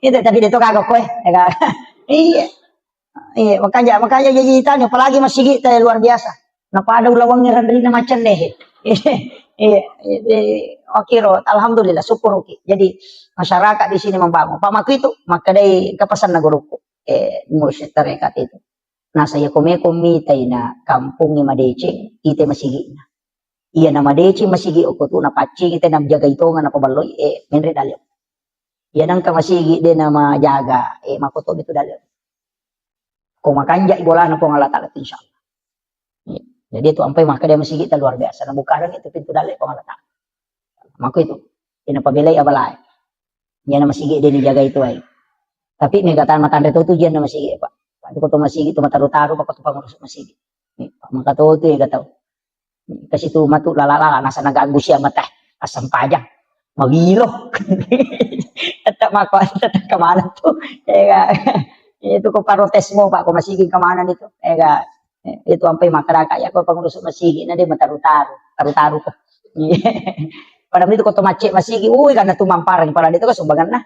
itu tapi dia tuh kagak kue iya makanya jadi tanya apalagi masih gitu luar biasa napa ada ulawangnya randrina macam deh iya oke ro alhamdulillah syukur oke jadi masyarakat di sini membangun pak maku itu maka dari kepesan naguruku mursyid tarekat itu nah saya komi tay na kampung madece kita masih gitu iya na madece masih gitu tuh na paci kita na jaga itu nga na pabaloy menre dalyo yan ang kamasigi din na majaga makutob itu dalil kung makanja ibola na po nga latal insyaAllah Jadi itu sampai maka dia masih kita luar biasa. Nah bukan itu pintu dalek pengalatan. Maka itu. Ini pabelay abalay. Yan na masigi din jaga itu ay. Tapi may katan matanda to yan na masigi pa. Pati ko to masigi to mataro-taro pa ko to pangurus masigi. Makato to gataw. Kasi to matu lalala nasa nagago siya mata asam pajang. Magilo. At mako at kamanan to. Itu ko parotes mo pa ko masigi kamanan ito. Itu ampay makaraka ya ko pangurus masigi na di mataro-taro. Taro-taro ko. Pada itu ko tumace masigi, uy kana tumamparang para dito ka sumbagan na.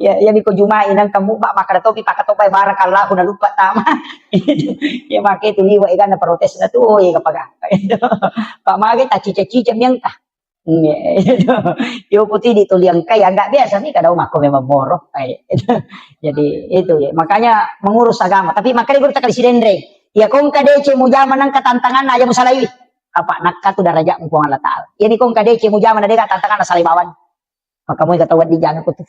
Ya ko jumain ang kamuba makarato pipakatopay barakallahu na lupa tama. Ya make tuliwa ikan na protes na to uy kapag. Pamagi ta cica-cica miyang ta. Yo puti dito liang kaya enggak biasa nih kada umako memang moro. Jadi itu ya. Makanya mengurus agama, tapi makanya guru tak presiden Re. Ya kung kadece mo jaman ng katantangan aja mo salawi. Apa nakka tu daraja mo Allah Ta'ala. Yani kung kadece mo jaman na deka tantangan na salibawan. Maka mo katawad di jangan ko tu.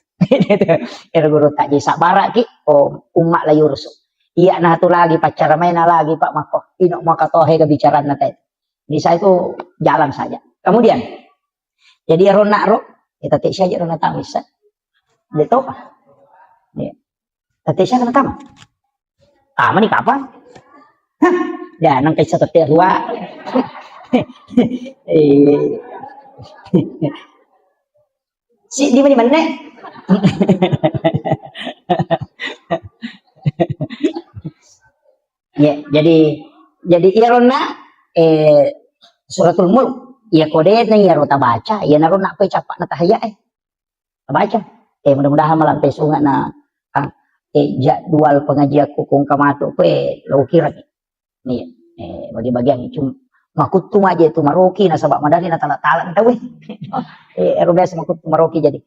Pero guru tak jisa baraki o umma la yurusu. Iya na tu lagi pacara main na lagi Pak Mako. Ino makatohe kebicaraan na tayo. Bisa itu jalan saja. Kemudian jadi rona ro kita tak saja rona tamis. Dito pa. Ya. Tati siya na tama. Tama ni kapan? Ya nang kay sa taterwa. Si di mana? Ya, jadi irona suratul mulk ya kode na ya rota baca ya naron na pa capak na tahaya baca mudah-mudahan malam pesunga na jadwal pengajian kung kamato pe lo kira nih bagi-bagian cuma makut tuma aja itu maroki na sabak madani na tala-tala tahu erobes makut maroki jadi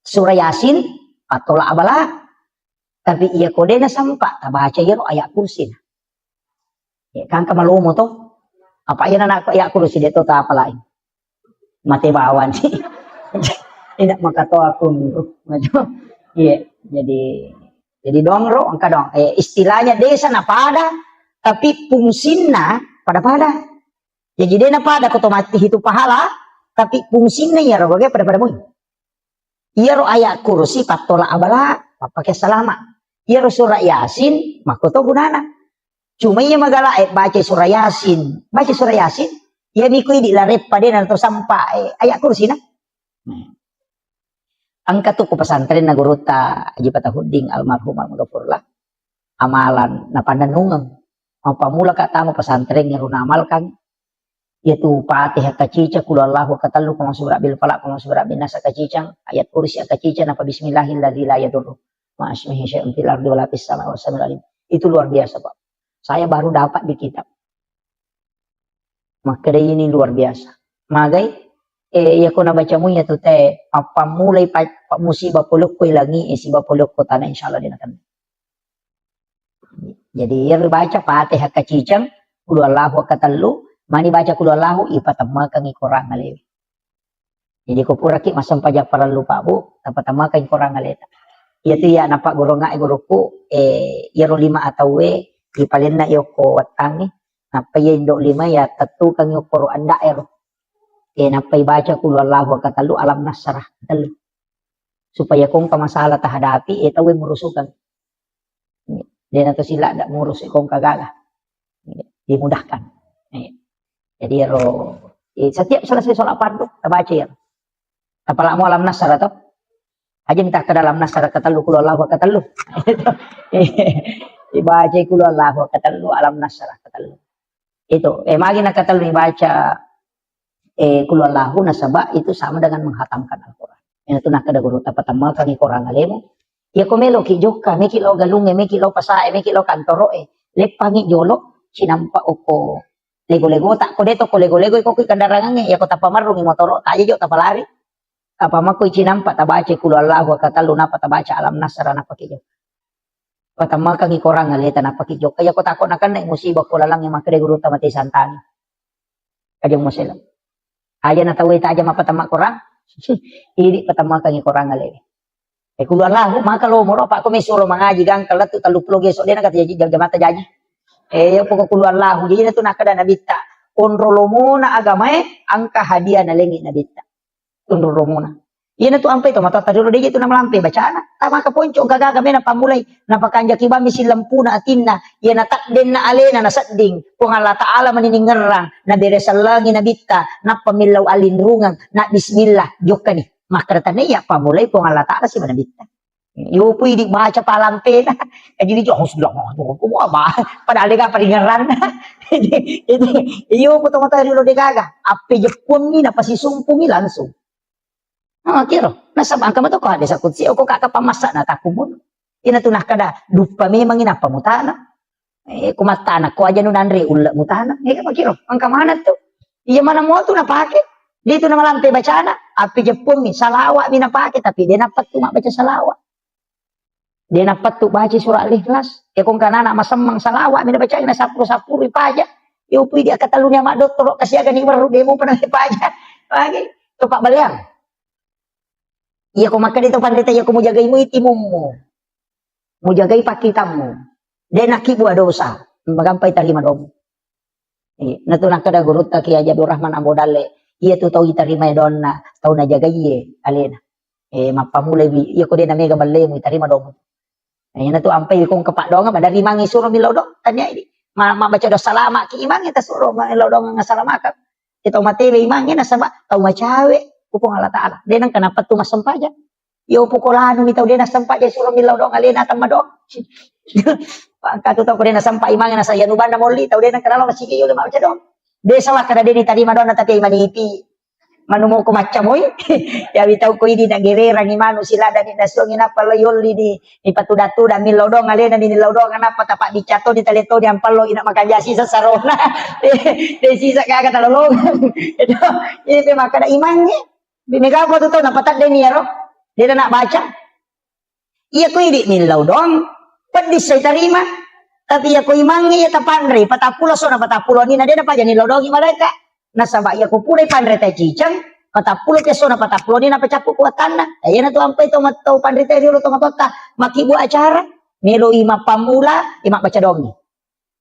surah yasin atau la abala tapi iya kode na sampa tabaca yero ayat kursi kan kamalomo to apa yan na ayat kursi dito ta apa lain mate bawan sih tidak makato aku iya jadi dongro angka dong istilahnya desa na pada tapi fungsinya pada jadi dia na pada otomatis itu pahala tapi fungsinya ya ro pada mo iya ro ayat kursi patola abala pakai selama iya ro surah yasin makoto gunana cuma iya magala baca surah yasin ya mikui di laret pada atau sampai ayat kursi na angka tuh ke pesantren na guru ta Haji Patahuding almarhum almarhumlah amalan na pandanungan apa mula kata mo pesantren yang runamalkan yaitu Fatihah kacica kul Allahu katallu kama surah bil falaq kama surah bin nas kacicang ayat kursi kacica apa bismillahilladzi la yadurru ma ismihi syai'un fil ardi wala fis samai was samiul itu luar biasa Pak saya baru dapat di kitab maka ini luar biasa magai ya ko na baca mo ya to te apa mulai pa musibah puluk ko ilangi isibah puluk ko tanah insyaallah dinakan jadi yang baca Fatihah kacicang kul Allahu katallu mani baca kul Allahu ipatamma kang ikorang ngalewi jadi ko pura ki masam pajak para lupa bu tapatamma kang ikorang ngaleta itu ya napak guru nga guruku yero 5 atau we ipalin na yoko watangi napa yendo 5 ya tatu kang yoko anda ero napa baca kul Allahu katallu alam nasrah katallu supaya kung kamasalah tahadapi ito we murusukan dia atau sila tidak ngurus ikong kagalah dimudahkan jadi setiap selesai sholat fardu baca ya apalagi mau alam nasar atau aja minta ke dalam nasar katalu kul Allahu katalu dibaca kul Allahu katalu alam nasar katalu itu magi nak katalu dibaca kul Allahu nasaba itu sama dengan menghatamkan Al-Qur'an itu nak kada guru tapatama kami korang alemu ya komelo ki joka meki lo galunge meki lo pasae meki lo kantoro lepangi jolo sinampa oko lego-lego tak ko deto ko lego-lego ko kandarangan ya ko tapamarung motoro ta jo tapalari apa mako sinampa tabace kul Allahu katalu napa tabaca alam nasara napa ki jo patama kang ikorang aleta napa ki jo kaya ko takon akan na musibah ko lalang yang makre guru tamati santani kajong mosela aja na tawi ta aja mapatama korang ini patama kang ikorang aleta kul Allahu maka lo moro pak ko mesuro mangaji gang kalat tu taluplo geso dia nak jadi jam mata jaji Ya pokok kuluan lahu. Jadi na to nakada nabita. Onrolo muna agamae angka hadiah na lengi nabita. Onrolo muna. Yan na to ampay to matataduro di ito na malampi bacana. Tama ka poncho gagaga me na pamulay napakanja kibami silampu na atin na yan natak din na alena na satding kung Allah Ta'ala maniningarang na beresalangi nabita na pamilaw alinrungang na bismillah jok ni makrata niya pamulay kung Allah Ta'ala si manabita. Iyo po hindi baca palampe na. Jadi dia harus bilang, kung apa, padahal dia paringaran. Iyo po tumatay rin gaga. Api Jepun ni napasisumpong ni langsung. Kiro, nasa bangka mo to ko, ada sa kutsi, o ko kakapamasa na takumun. Inatunah kada, dupa memang inapamutana. Kumatana ko aja nunandre ulat mutana. Kiro, ang kamana to. Iya mana mo to napake. Dito na malampe bacana. Api Jepun ni, salawa mi napake, tapi dia dapat cuma baca salawa. Dia dapat tu baca surah Al-Ikhlas. Kung kanana masamang salawa, mina baca na sapur-sapuri paja. Iupi dia katalunya mak doktor kasi agani baru demo pernah paja. Lagi tu Pak Baliang. Iya ko makan itu pandai ya ko mo jagai mo itimummu. Mo jagai pakitamu. Dia nakibu dosa. Magampay tarima dom. Natunak kada gurut ta kiya Abdul Rahman Ambodale. Iya tu tau itarima donna, tau na jagai alena. Mapamulay iya ko din na mega balle mo itarima dom. Yan na to ampay kung kapak dong dari mangi suruh milaw dong tanya ini baca doa salama ki imang kita suruh milaw dong nga salamakat kita matele imang na sama tau macawe kupong Allah Ta'ala denang kenapa tu masampaja yo pukolano mi tau dena sampaja suruh milaw dong alena tama dong pangkat tau ko dena sampai imang na sa yanuban na molli tau denang kenalo masigi yo baca dong desa lah kada deni tadi madonna tapi maniti manumo ko macamoy ya bitaw ko ini na gererang imano sila dan inasong inapalo yoli ni patudatu dan milodong alena ni nilodong anapa tapak dicato di taleto di ampalo ina makajasi sa sarona de sisa kaga talolong itu maka da imangnya biniga ko to napatat de niero dia nak baca iya ko ini nilodong pedis say tarima tapi ya ko imangnya ya tapandre patapulo so na patapulo ni na dia pa jani lodong mereka nasaba iya ko pure pandre ta cicang patapulo keso na patapulo ni na pacapu kuatan na ayan na to ampay to matau pandre ta rio to matota makibu acara melo ima pamula ima baca dongi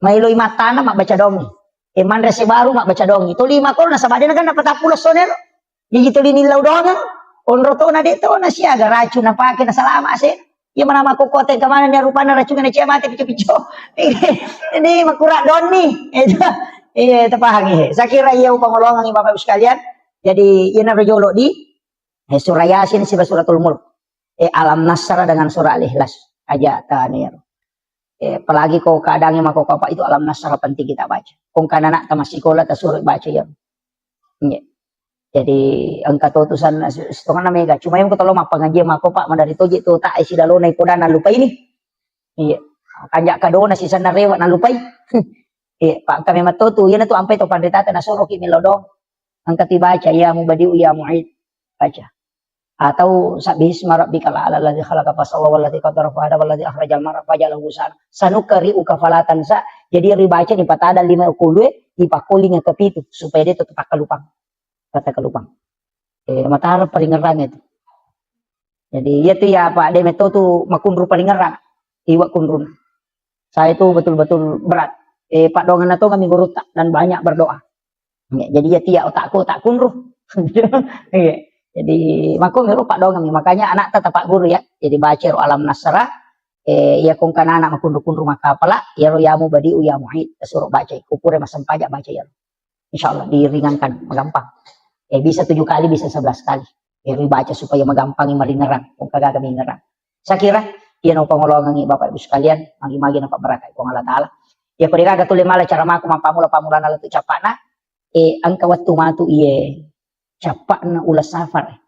mailo ima tanah mak baca dongi mandre baru mak baca dongi to lima ko nasaba dia kan na patapulo sonero jadi to linilaw dongan onro to na dito na siya ga racun na pake na salama se iya mana mako kote kamana ni rupana racun na siya mate picho-picho ini makurak don ni iya terpahami. Saya kira ia pengolongan Bapak Ibu sekalian. Jadi ia narjolo di surah Yasin sibah suratul Mulk. Alam Nasr dengan surah Al-Ikhlas aja tanir. Apalagi kau kadangnya mako apa itu Alam Nasr penting kita baca. Kung kanak ta masikola ta suruh baca ya. Jadi angka tutusan setengah mega. Cuma yang ketolong apa ngaji mako Pak mandari toje tu tak isi dalona ipodana lupa ini. Iya. Kanjak kadona si sana rewat na lupai. Pak kami matotu yan na to ampay to panditata na suro kimilodong ang katibaca ya mubadiu ya mu'id baca atau sabisma rabbikal a'la alladzi khalaqa fasawwa walladzi qaddara fahada walladzi akhrajal mar'a fajalahu ghusan sanukri'u kafalatan sa jadi ribaca di patada 5 kulue di pakuli nga kapitu supaya dia tetap kalupang kata kalupang matar palingaran itu jadi itu ya Pak de metotu makunru palingaran iwa kunrun saya itu betul-betul berat Pak dongan itu kami guru dan banyak berdoa. Jadi ya tiap otakku tak kunruh. Jadi maku ngeru Pak dongan makanya anak tetap Pak guru ya. Jadi baca alam nasra ya kung kana anak makunruh maka pala ya yamu badi uya muhid suruh baca kupure masam pajak baca ya. Insyaallah diringankan gampang. Bisa 7 kali bisa 11 kali. Baca supaya magampang maringeran kung kagak kami ngerang. Saya kira ya no pangolongan Bapak Ibu sekalian magi-magi napa berkah kung Allah Taala. Ya perira gatule mala cara maku pamula na tu capana angka waktu matu iye capana ulas safar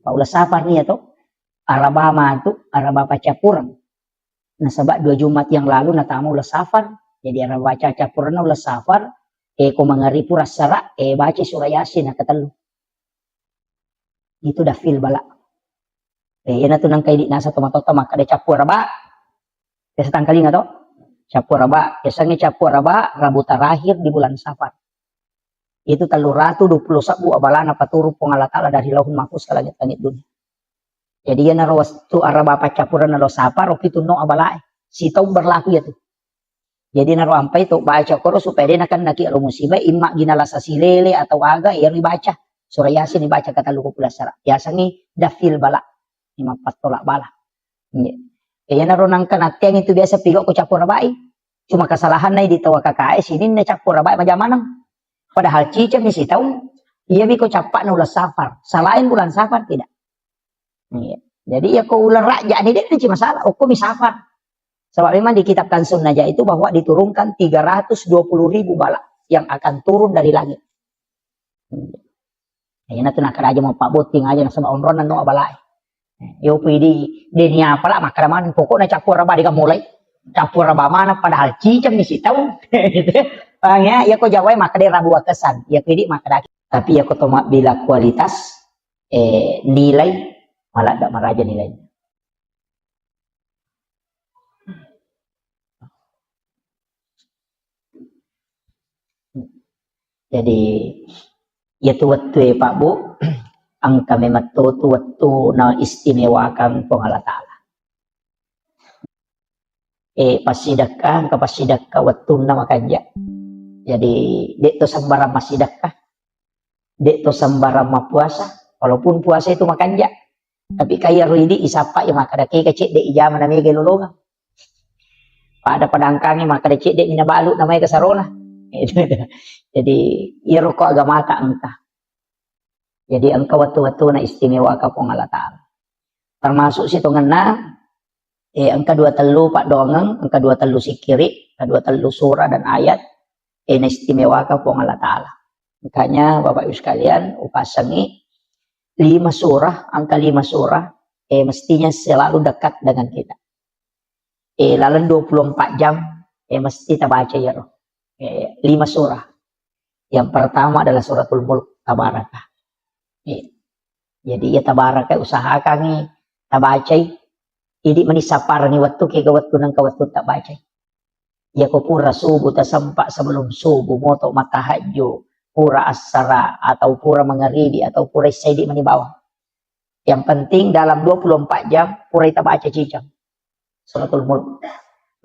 ulas safar ni to araba matu araba pacapurang nah sabak 2 Jumat yang lalu natamu ulas safar jadi araba pacapurang ulas safar ko mangaripu rasara baca surah Yasin na katelu itu dah fil bala yana tu nang kay di nasa tomatota maka de capur araba kesa tangkali nga to Capur raba, biasanya capur raba Rabu terakhir di bulan Safar. Itu 320 sabu abalana paturu Allah Ta'ala dari lauhul mahfuz ke langit-langit dunia. Jadi ya narawas tu araba apa capuran nalo Safar opi tu no abalae. Si tau berlaku ya tu. Jadi naruh ampai tu baca Quran supaya dia akan naki musibah imma ginala sasilele atau aga yang dibaca. Surah Yasin dibaca kata luku pula sara. Yasangi dafil bala. Lima tolak bala. Ya naruh nangkan yang itu biasa pigok ko capur rabai. Cuma kesalahan nai di tawa KKS ini na capur rabai macam mana? Padahal cicam misi tahu. Ia biko capak na ulas safar. Salahin bulan safar tidak. Jadi ya kau ular raja ini dia cuma masalah. Kau misafar. Sebab memang di kitab Kansun Najah itu bahwa diturunkan 320.000 bala yang akan turun dari langit. Ini tu nak aja mau pak boting aja nak sama onronan no balai. Yo pidi denia pala makaraman pokoknya capur raba dika mulai. Capur raba mana padahal cicam misi tahu. Ya, ya kau jawai maka dia rabu kesan. Ya pidi maka tapi ya kau tomak bila kualitas nilai malah tak maraja nilainya. Jadi ya tuwatu Pak Bu ang kami matutuwatu na istimewakan po Allah Ta'ala. Pasidakah kapasidakah watun na makanja. Jadi dito sambaram masidakah, dito sambaram mapuasa, walaupun puasa itu makanja. Tapi kaya ridi isapa ya makadaki kecik de ijama namanya gelolongan. Pada padangkangi makadaki de minabalu namanya kasarona. Jadi iya rokok agama tak entah. Jadi engkau waktu-waktu na istimewa ka pong Allah Ta'ala. Termasuk situ ngena angka 2 telu pak dongeng, angka 2 telu sikiri, angka 2 telu surah dan ayat na istimewa ka pong Allah Ta'ala. Makanya Bapak Ibu sekalian upasangi 5 surah, angka 5 surah mestinya selalu dekat dengan kita. Lalu 24 jam mesti kita baca ya roh. 5 surah. Yang pertama adalah suratul Mulk tabarakah. Jadi ya tabarakah usahakan ni tabacay. Idi manisapar ni waktu ke waktu nang kawatu tak baca. Ya ko pura subuh tasampak sebelum subuh moto matahajud, pura asara atau pura mangaribi atau pura saidi manibawa. Yang penting dalam 24 jam pura kita baca cicam suratul Mulk.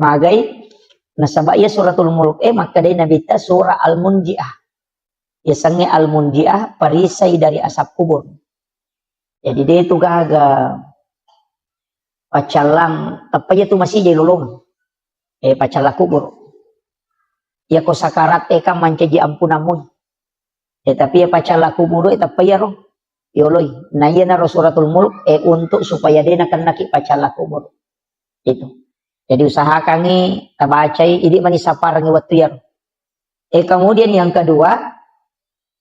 Magai nasabak ya suratul Mulk maka dia nabita surah Al-Munji'ah. Ya sange Al-Munji'ah perisai dari asap kubur. Jadi dia itu gaga pacalang tapi itu masih jadi lulung. Pacala kubur. Ya ko sakarat kan mancaji ampunamun. Tapi ya pacala kubur tapi ya roh. Yoloy. Nah iya na suratul Mulk untuk supaya dia akan naki pacala kubur. Itu. Jadi usahakan ni tabacay ini manisapar ng waktu yan. Kemudian yang kedua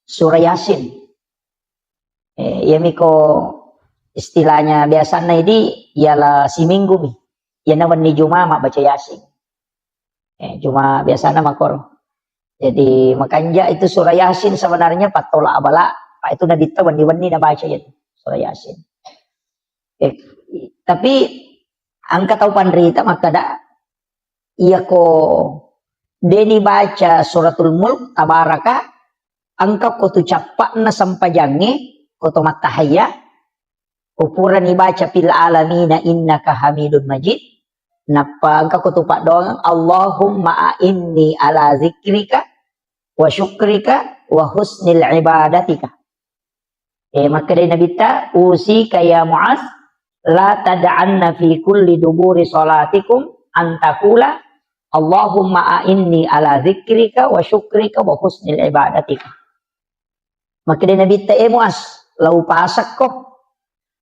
surah Yasin. Yamiko istilahnya biasanya ini ialah si minggu nih. Ya nawan ni Juma mak baca Yasin. Cuma biasanya makor. Jadi makanya itu surah Yasin sebenarnya patola abala. Pak itu nabi tawan wani na baca itu surah Yasin. Tapi angka tahu pandrita maka dak iya ko deni baca suratul Mulk tabaraka angka ko tu capak na sampajange ko to matahaya ukuran ibaca fil alamina innaka hamidun majid napa angka ko tu pak doang Allahumma inni ala zikrika wa syukrika wa husnil ibadatika. Maka dari Nabi ta usi kaya Muaz la tad'anna fi kulli duburi salatikum antakula Allahumma a'inni ala zikrika wa syukrika wa husnil ibadatika. Maka dia Nabi ta Muaz lau pasak ko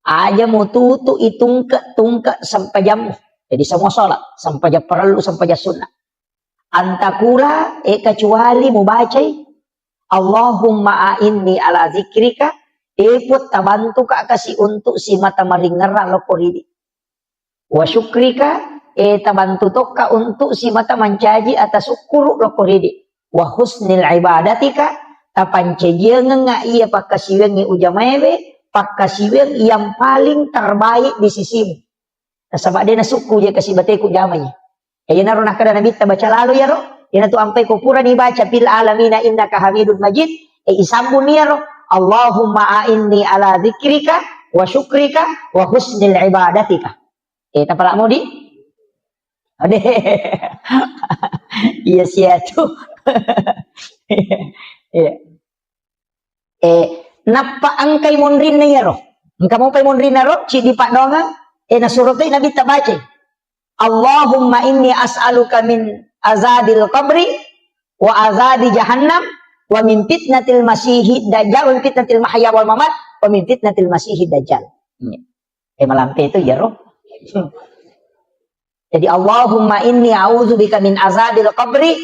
aja mututu itungka sampai jam. Jadi semua salat sampai jam perlu sampai jam sunnah. Antakula kecuali mubacai Allahumma a'inni ala zikrika put tabantu ka kasi untuk si mata maringara lokoridi. Wa syukrika tabantu ka untuk si mata mancaji atas syukur lokoridi. Wa husnil ibadatika tapancajian nga iya pakasiweng ujamebe pakasiweng yang paling terbaik di sisimu. Nasabak dia nasuku dia kasih bateku jamanya. Kaya naroon na kada nabi baca lalu ya ro. Yan to ampay ko pura ni baca fil alamina innaka hamidun majid. Isambun niya ro. Allahumma a'inni ala zikrika wa syukrika wa husnil ibadatika. Tapala mo di? Ade. Iya sia tu. Iya. Napa angkay monrin na yaro. Engka mo pay monrin na ro, si di pa donga. Nasurot ay nabi tabace. Allahumma inni as'aluka min azabil qabri wa azabi jahannam wa min fitnatil masihid dajjal wa min fitnatil mahya wal mamat wa min fitnatil masihid dajjal. Malampe itu ya roh. Jadi Allahumma inni a'udzubika min azabil qabri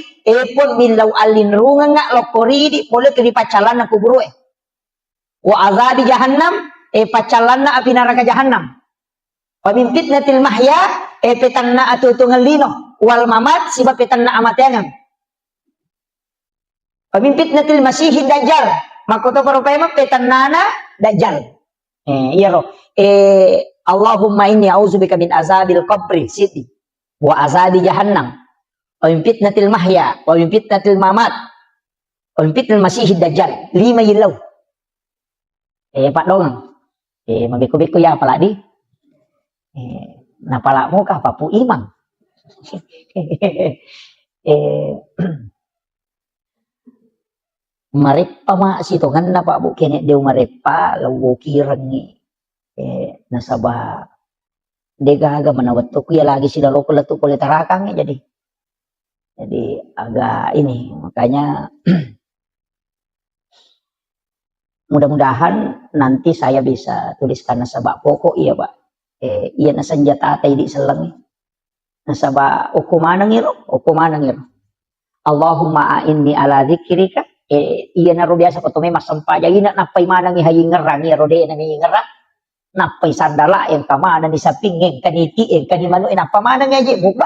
pun min law alin runga nga lokori di boleh kiri pacalan na kuburu wa azabi jahannam pacalan na api neraka jahannam wa min fitnatil mahya petanna atutungan lino wal mamat siba petanna amatyangan wa min fitnatil masihid dajjal makoto paropema petannana dajjal iya roh Allahumma inni a'udzubika min azabil qabri siti wa azabi jahannam wa min fitnatil mahya wa min fitnatil mamat wa min fitnatil masihid dajjal 5 ilaw Pak dong mabiku-biku ya pala di napala mo ka papu imang marepa ma sitongan na pa bu kene dew marepa lawo kirang ni nasaba degaga manawat to kuya lagi sila loko latu kulit tarakang jadi agak ini makanya mudah-mudahan nanti saya bisa tuliskan nasaba pokok iya Pak iya na senjata tay di selang nasaba ukumanang iro Allahumma inni ala dzikrika iya na ro biasa ko to may masampaja ina napay manang ihayingerang iro de na ngingerang napay sandala yang kamana ni sapingeng kaniti kanimano inapamanang ngaji buka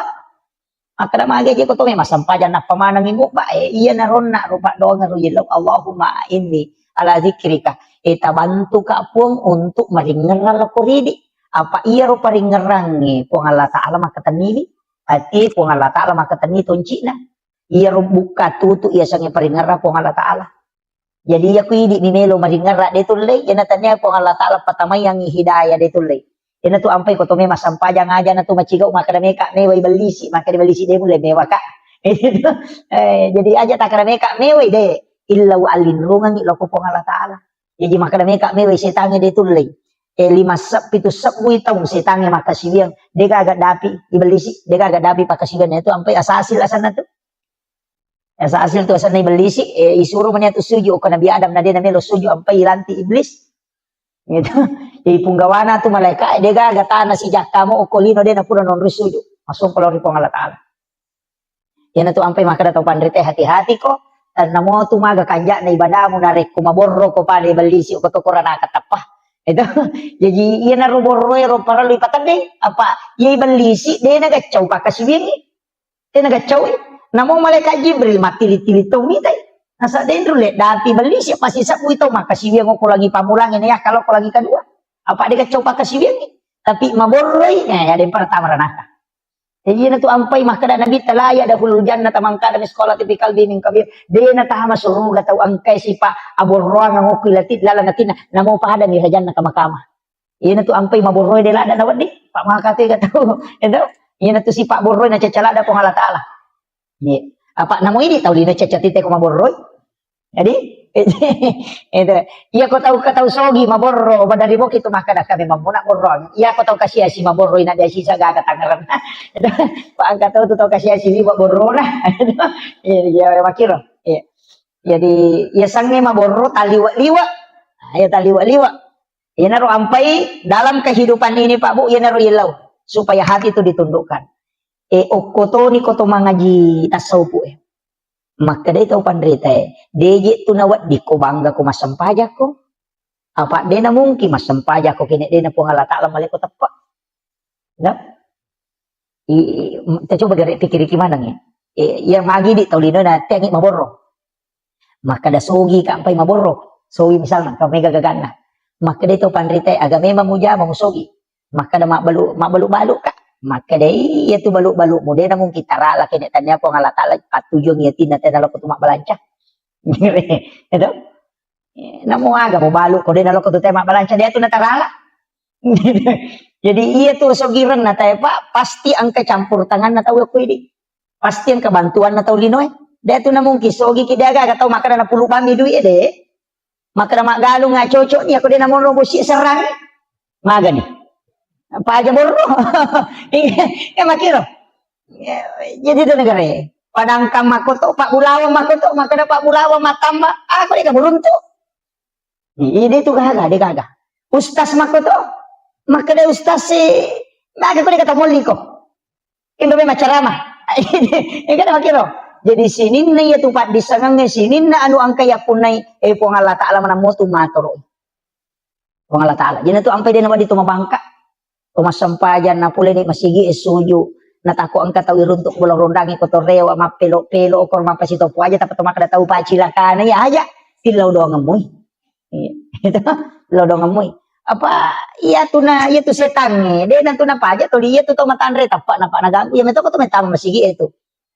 akada magaji ko to may masampaja napamanang ngubba iya na ron na rupa doang ro yilaw Allahumma inni ala dzikrika tabantu ka pong untuk maringeral ko ridi apa iya ro paringerang ni pong Allah taala makatanili ati pong Allah taala makatani toncina iya ro buka tutu iya sange paringera pong Allah taala jadi aku idi ni melo maringera de tulle yana tanya pong Allah taala patamay ang hidayah de tulle yana tu ampai ko to me masampaja ngaja na tu maciga makadameka mewai balisi makadamesi de mulai mewah ka jadi aja takadameka mewai de illa wa alin rungang iloko pong Allah taala jadi makadameka mewai setange de tulle 5 sab 7 sab buitong setange makasibiang dega agak dapi ibalisi dega agak dapi pakasibian itu ampai asasil asana tu asasil tu asana ibalisi isuruh manya tu suju ko nabi Adam na de na melo suju ampai ilanti iblis gitu jadi punggawana tu malaikat dega agak tanah si jakamo okolino de na pura non suju masuk kalau ri pong Allah taala yana tu ampai makada tau pandrite hati-hati ko namo tu maga kanja na ibadamu na rek kumaborro ko pa de ibalisi ko to korana katapah itu jadi iya na roborroy ro para lipatan deh apa iya ibalisi de na gacau pakasibiang de na gacau namo malaikat Jibril matili-tili to mitay nasa dentro le dati balisi pasti sabu itu makasibiang ko lagi pamulangin ya kalau ko lagi kedua apa de gacau pakasibiang tapi maborroy ya de pertama ranaka jadi na tu ampai makada nabi talaya dahul jannah tamangka da sekolah tipikal bining kabir de na tahama suruga tau angkai sipa aborroa ngokilatit lalanatina namo pa ada ni janna kama-kama iya na tu ampai maborroy de lada nawat di pak makate gatau itu iya na tu si pak borroy na cacalada pong Allah taala ni apa namo ini tau lina cacatite ko maborroy jadi itu iya ko tau sogi maborro badari mo kito makada kami mamuna borro iya ko tau kasih si maborro ina dia sisa gaga tangaran pak angka tau tau kasih si borro lah iya makiro iya jadi ya sange maborro taliwa-liwa ya taliwa-liwa ya naro ampai dalam kehidupan ini Pak Bu ya naro ilau supaya hati itu ditundukkan okoto ni koto mangaji tasawuf maka dia tahu pandrita deje tu nawat di ko bangga ko masampaja ko apa dia na mungkin masampaja ko kini dia na po Allah taala maleko tepat nah kita coba gari pikir gimana ya yang magi di taulino na tiangi maborro maka da sogi ka ampai maborro sogi misalnya kami gagagana maka dia tahu pandrita aga memang muja mamusogi maka da mabalu ka maka dai ya tu baluk-baluk mo na mung kitara la kene tanya po Allah taala patujong yatin na tanalo ko tumak balanca itu namo aga mo baluk ko de nalo ko tu tema balanca dia tu na tarala Jadi iya tuh sogiran na tayo pak, pasti ang campur tangan na tahu ko ini. Pasti ang kebantuan na tahu linoy. Dia tu na mungkin sogi kita agak tahu makan na puluh kami duit deh. Makan mak galung nga cocok ni ako din na mo robosi serang. Maga ni. Apa aja boro. Makiro. Jadi itu negara. Padang makoto Pak Bulawa makoto makan Pak Bulawa matamba. Ako di ka burunto. Ini tuh gagah. Ustaz makoto. Maka dia ustaz maka ko kata muli ko. Indo may macarama. Kada makiro. Jadi sini na ya tupat di sangang sini na anu ang kaya punay po nga Allah Ta'ala manamo tumatoro. Po nga Allah Ta'ala. Jadi tu ampay din naman dito mabangka. Tumasampayan na pula ni masigi suju. Natako ang kataw iruntok bulang rondangi ko torrewa mapelo-pelo o korma pasito po aja tapos tumakada tau pa cilakana ya aja. Tilaw do ngamoy. Ito, lo do ngamoy. Apa iya tu setan ni dia nanti napa aja tu dia tu matandre tapak napa naganggu ya meto ko tu metang masigi itu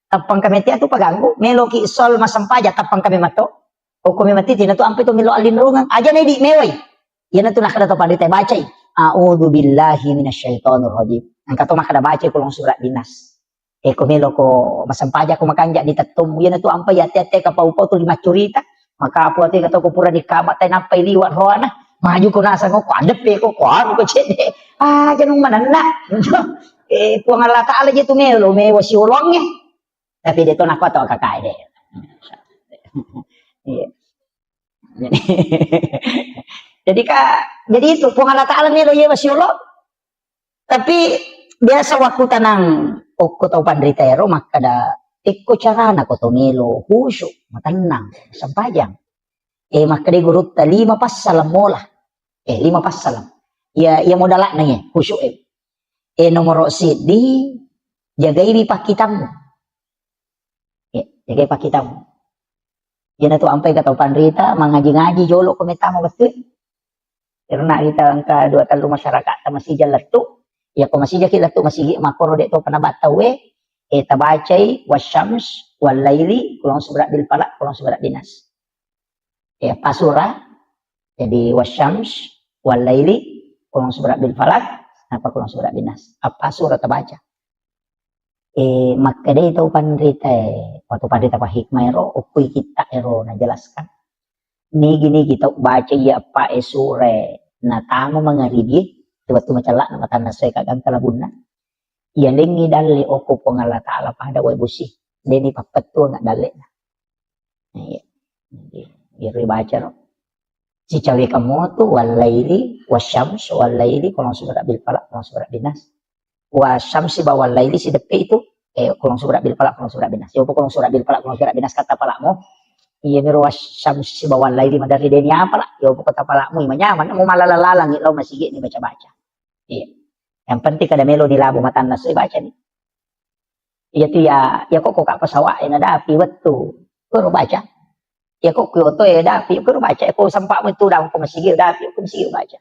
tapang kami tu paganggu meloki sol masampaja tapang kami mato o kami mati tina tu ampe tu melo alin rungang aja na di meway yan na tu nakada to pandita baca a'udzu billahi minasyaitonir rajim ang kato makada baca kulong surat dinas ko melo ko masampaja ko makanja di tatum yan na tu ampe ya tete ka pau tu lima curita maka apo ate kato ko pura di kamat tay napay liwat roana maju ko nasa ko adep ko ano ko chede ganung manana puang Allah Ta'ala je tu melo me wasi ulongnya tapi dia tu nak to kakai deh jadi itu puang Allah Ta'ala melo ye wasi ulong tapi biasa waktu tanang ko tau pandritero maka da ikko carana ko to melo husu matanang sampajang maka de gurut 5 pas salam mola 5 pas salam ya modalak nanya khusyuk nomor di jagai pak kitamu jagai pak kitamu yana tu ampai kata pandrita mengaji-ngaji jolo kometamu betul karena kita angka 2 talu masyarakat masih jalan tu ya ko masih jakit tu masih makoro de to panabat tawe tabacai wasyams wal laili kurang subrat bil falak kurang subrat dinas pasura jadi wasyams wal laili kurang surat bil falak apa kurang surat binas apa surat baca maka dia itu pandrita waktu pandrita apa hikmah ero ukui kita ero na jelaskan ni gini kita baca ya apa sure na tamu mangaribi waktu macalak na matanda saya kagang kalabuna ya lengi dalli oku pengala ta'ala pada wa busi deni papetu nggak dalli ya baca ro si cawe kamu tu walaili wasyams walaili kolong surat bil falak kolong surat binas wasyamsi bawalaili si depe itu kolong surat bil falak kolong surat binas yo kolong surat bil falak kolong surat binas kata palakmu iya miro wasyamsi bawalaili madari deni apa lah yo kata palakmu nyaman mau malalalang lo masih gini baca iya yang penting kada melo di labu matan nas baca nih iya tu ya kok kak pesawat yang ada api wetu kau baca ya kok Kyoto dapi ko baca ko sampak mo daw ko masigil dapi ko masigil baca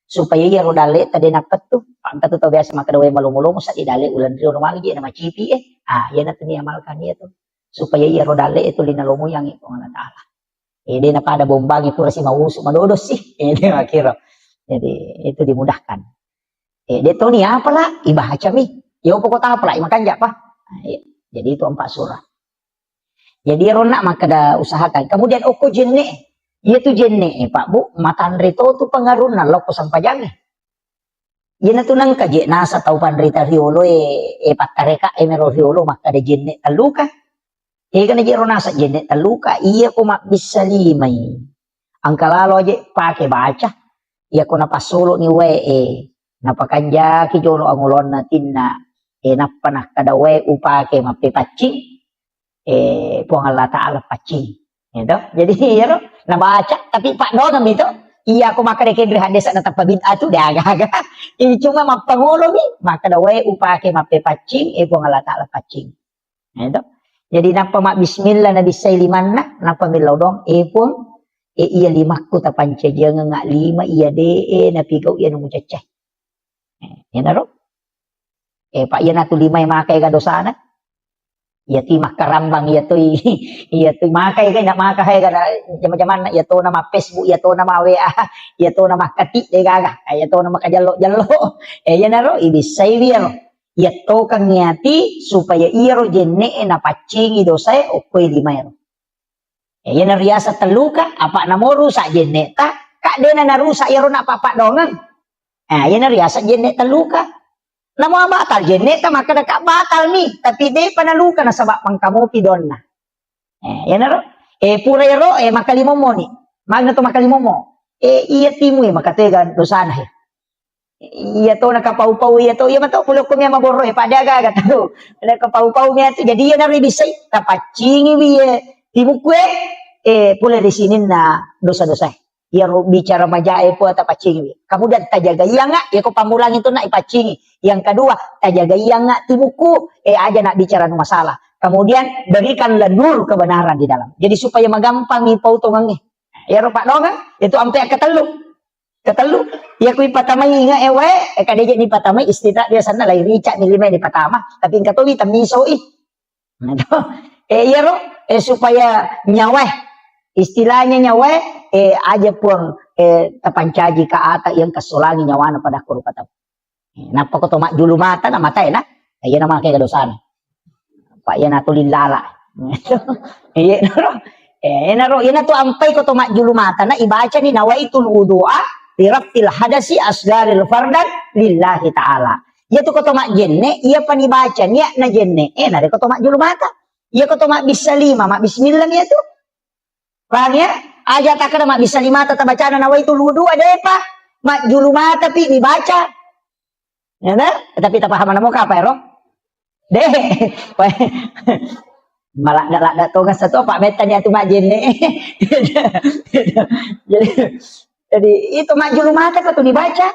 supaya ya rodale tadi napet tuh pangkat tuh biasa maka dawe malumulum sa idale ulan rio normal gi na macipi yan natin ni amalkan itu supaya ya rodale itu linalomo yang itu Allah Ta'ala dia na pada bombang itu rasi mausu madodos sih dia makiro jadi itu dimudahkan dia tuh nih apalah ibaca mi yo pokok apalah makan apa jadi itu 4 surah. Jadi ronak maka dah usahakan. Kemudian oko jenne, ia tu jenne Pak Bu, matan rito tu pengarunan loko sampajang. Ia na tu nang kaje nasa tau pandrita riolo patareka mero riolo maka da jenne taluka. Kan aja ronasa jenne taluka iya ko mak bisa limay. Ang kalalo aja pakai baca. Iya ko napasolo ni napakanja ki jolo ang ulon natin na napanah kada upake mapipacing. Puang Allah Ta'ala pacing gitu. Jadi ya na baca tapi Pak Donam itu iya aku maka dekin hadis na tapabid'ah tu dia agak-agak ini cuma mapangulo ni maka dawe upake mape pacing puang Allah Ta'ala pacing gitu. Jadi napa mak bismillah nabi sailimanna napa milaw dong pun iya limakku tapanca jangan ngak 5 iya na pigaw iya nung ceceh ya naro Pak iya na tu 5 makai ka dosana Iya ti makarambang iya to iya to makai kan nak makai kan zaman-zaman iya to nama Facebook iya to nama WA iya to nama kati de gaga iya to nama kajallo iya naro ibisay biar iya to kang niati supaya iya ro jenne na pacingi dosa o koy limay iya na riasa teluka apa namo rusak jenne ta kak de na rusak iya ro na papa dongan iya na riasa jenne teluka namo batal jenne ta maka ka batal ni tapi de panaluka na sabak pangkamopi don na yan ro purero makalimo mo ni magna to makalimo mo iya timu makatega dosana iya to nakapau-pau iya to iya mato pulo ko miya maboro padaga gato nakapau-pau miya to jadi yan na ribisay tapacingi wiye timu kwe pula di sini na dosa-dosa iya bicara majae po tapacingi kemudian tajaga iya nga iya ko pamulang itu na ipacingi yang kedua tajaga iya nga timuku aja nak bicara masalah kemudian berikanlah nur kebenaran di dalam jadi supaya magampang ipau tongangnya ya rupa dongan itu ampe ketelu ya kui patamay nga ewe kadeje ni patamay istita dia sana lai rica ni lima ni patama tapi katowi tamiso iya ro supaya nyawa istilahnya nyawa aja pun tapancaji ka ata yang kasulangi nyawana pada kuru kata napa ko to mak julu mata na mata na iya na make kadosan pak ya natulin lala iya naro ina to ampai ko to mak julu mata na ibaca ni nawaitul wudu'a li raftil hadasi asgaril fardan lillahi ta'ala iya to ko to mak jenne iya panibaca niya na jenne na ko to mak julu mata iya ko to mak bisalima mak bismillah ya to paham ya aja tak ada mak bisalima tata bacana nawaitul wudu'a de pa mak julu mata pi dibaca ya nah? Tapi tak paham namo ka apa ero deh malah dak tongas satu apa metanya tu mak jenne jadi itu mak julu mata ko tu dibaca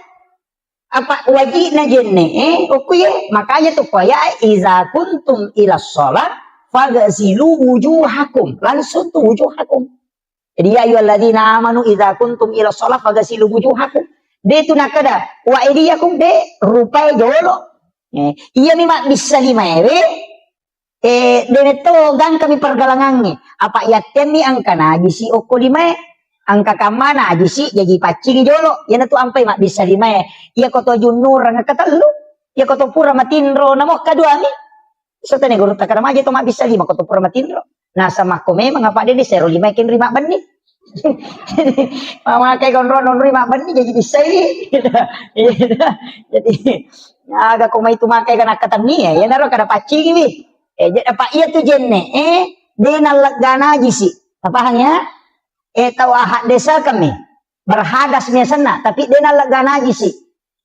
apa wajibna jenne okuye makanya tu koya iza kuntum ila shalah faghsilu wujuhakum langsung tu wujuhakum jadi ya ayyuhalladzina amanu iza kuntum ila shalah faghsilu wujuhakum de tu nakada wa idiyakum de rupai jolo iya mi mak bisa lima de to gang kami pergalangannya apa ya temi angka naji si oko lima angka kamana aji si jadi pacing jolo ya tu ampai mak bisa lima iya koto junur nga katelu iya koto pura matindro namo kadua mi serta ne guru takara maji to mak bisa lima koto pura matindro nah sama ko memang apa de sero lima kin rima benih mama kayak gondron rima benih jadi bisa ini jadi agak kau itu makai kana kata ni ya naro kada pacing ini jadi apa iya tu jenne de nalagana jisi apanya tahu ahad desa kami berhadas miasana tapi de nalagana jisi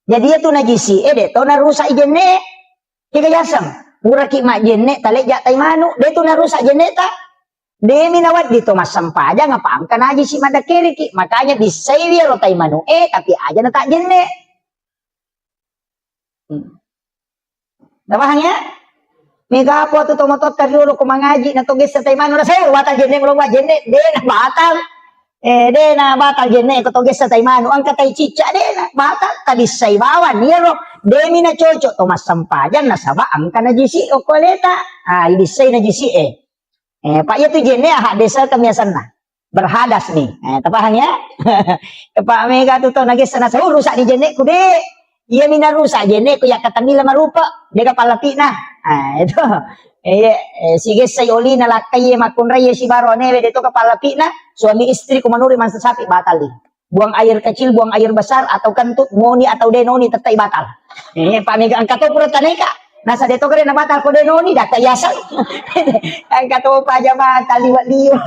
jadi itu najisi de to narusak jenne tiga jasam pura ki mak jenne talek jak tai manu de tu narusak jenne ta de minawat di to masampa aja ngapa angka najisi mada kiri ki makanya disai ro tai manu tapi aja na tak jenne Namanya mega po to motot kariulo ko mangaji na tugis sa taymano na sayo batal jenne mo jenne de na batal de na batal jenne ko tugis sa taymano ang katay chicha de na batal kabisay bawan niro de mi na chocho to masampajan na saba ang kana jisi o koleta ibisay na jisi pa itu jenne desa kamiasan na berhadas nih tapahan ya pa mega to nagis na sa rusak di jenne ko de iya mina rusak jenne ko yakatan nila marupa dia kapalati na itu sige sayoli na lakay makunray si barone dito kapalati na suami istri ko manuri man sa sapi batal buang air kecil buang air besar atau kentut ngoni atau denoni tetay batal pamiga ang kato pura taneka nasa dito ka rin na batal ko denoni datayasan ang kato pa aja batal liwa-liwa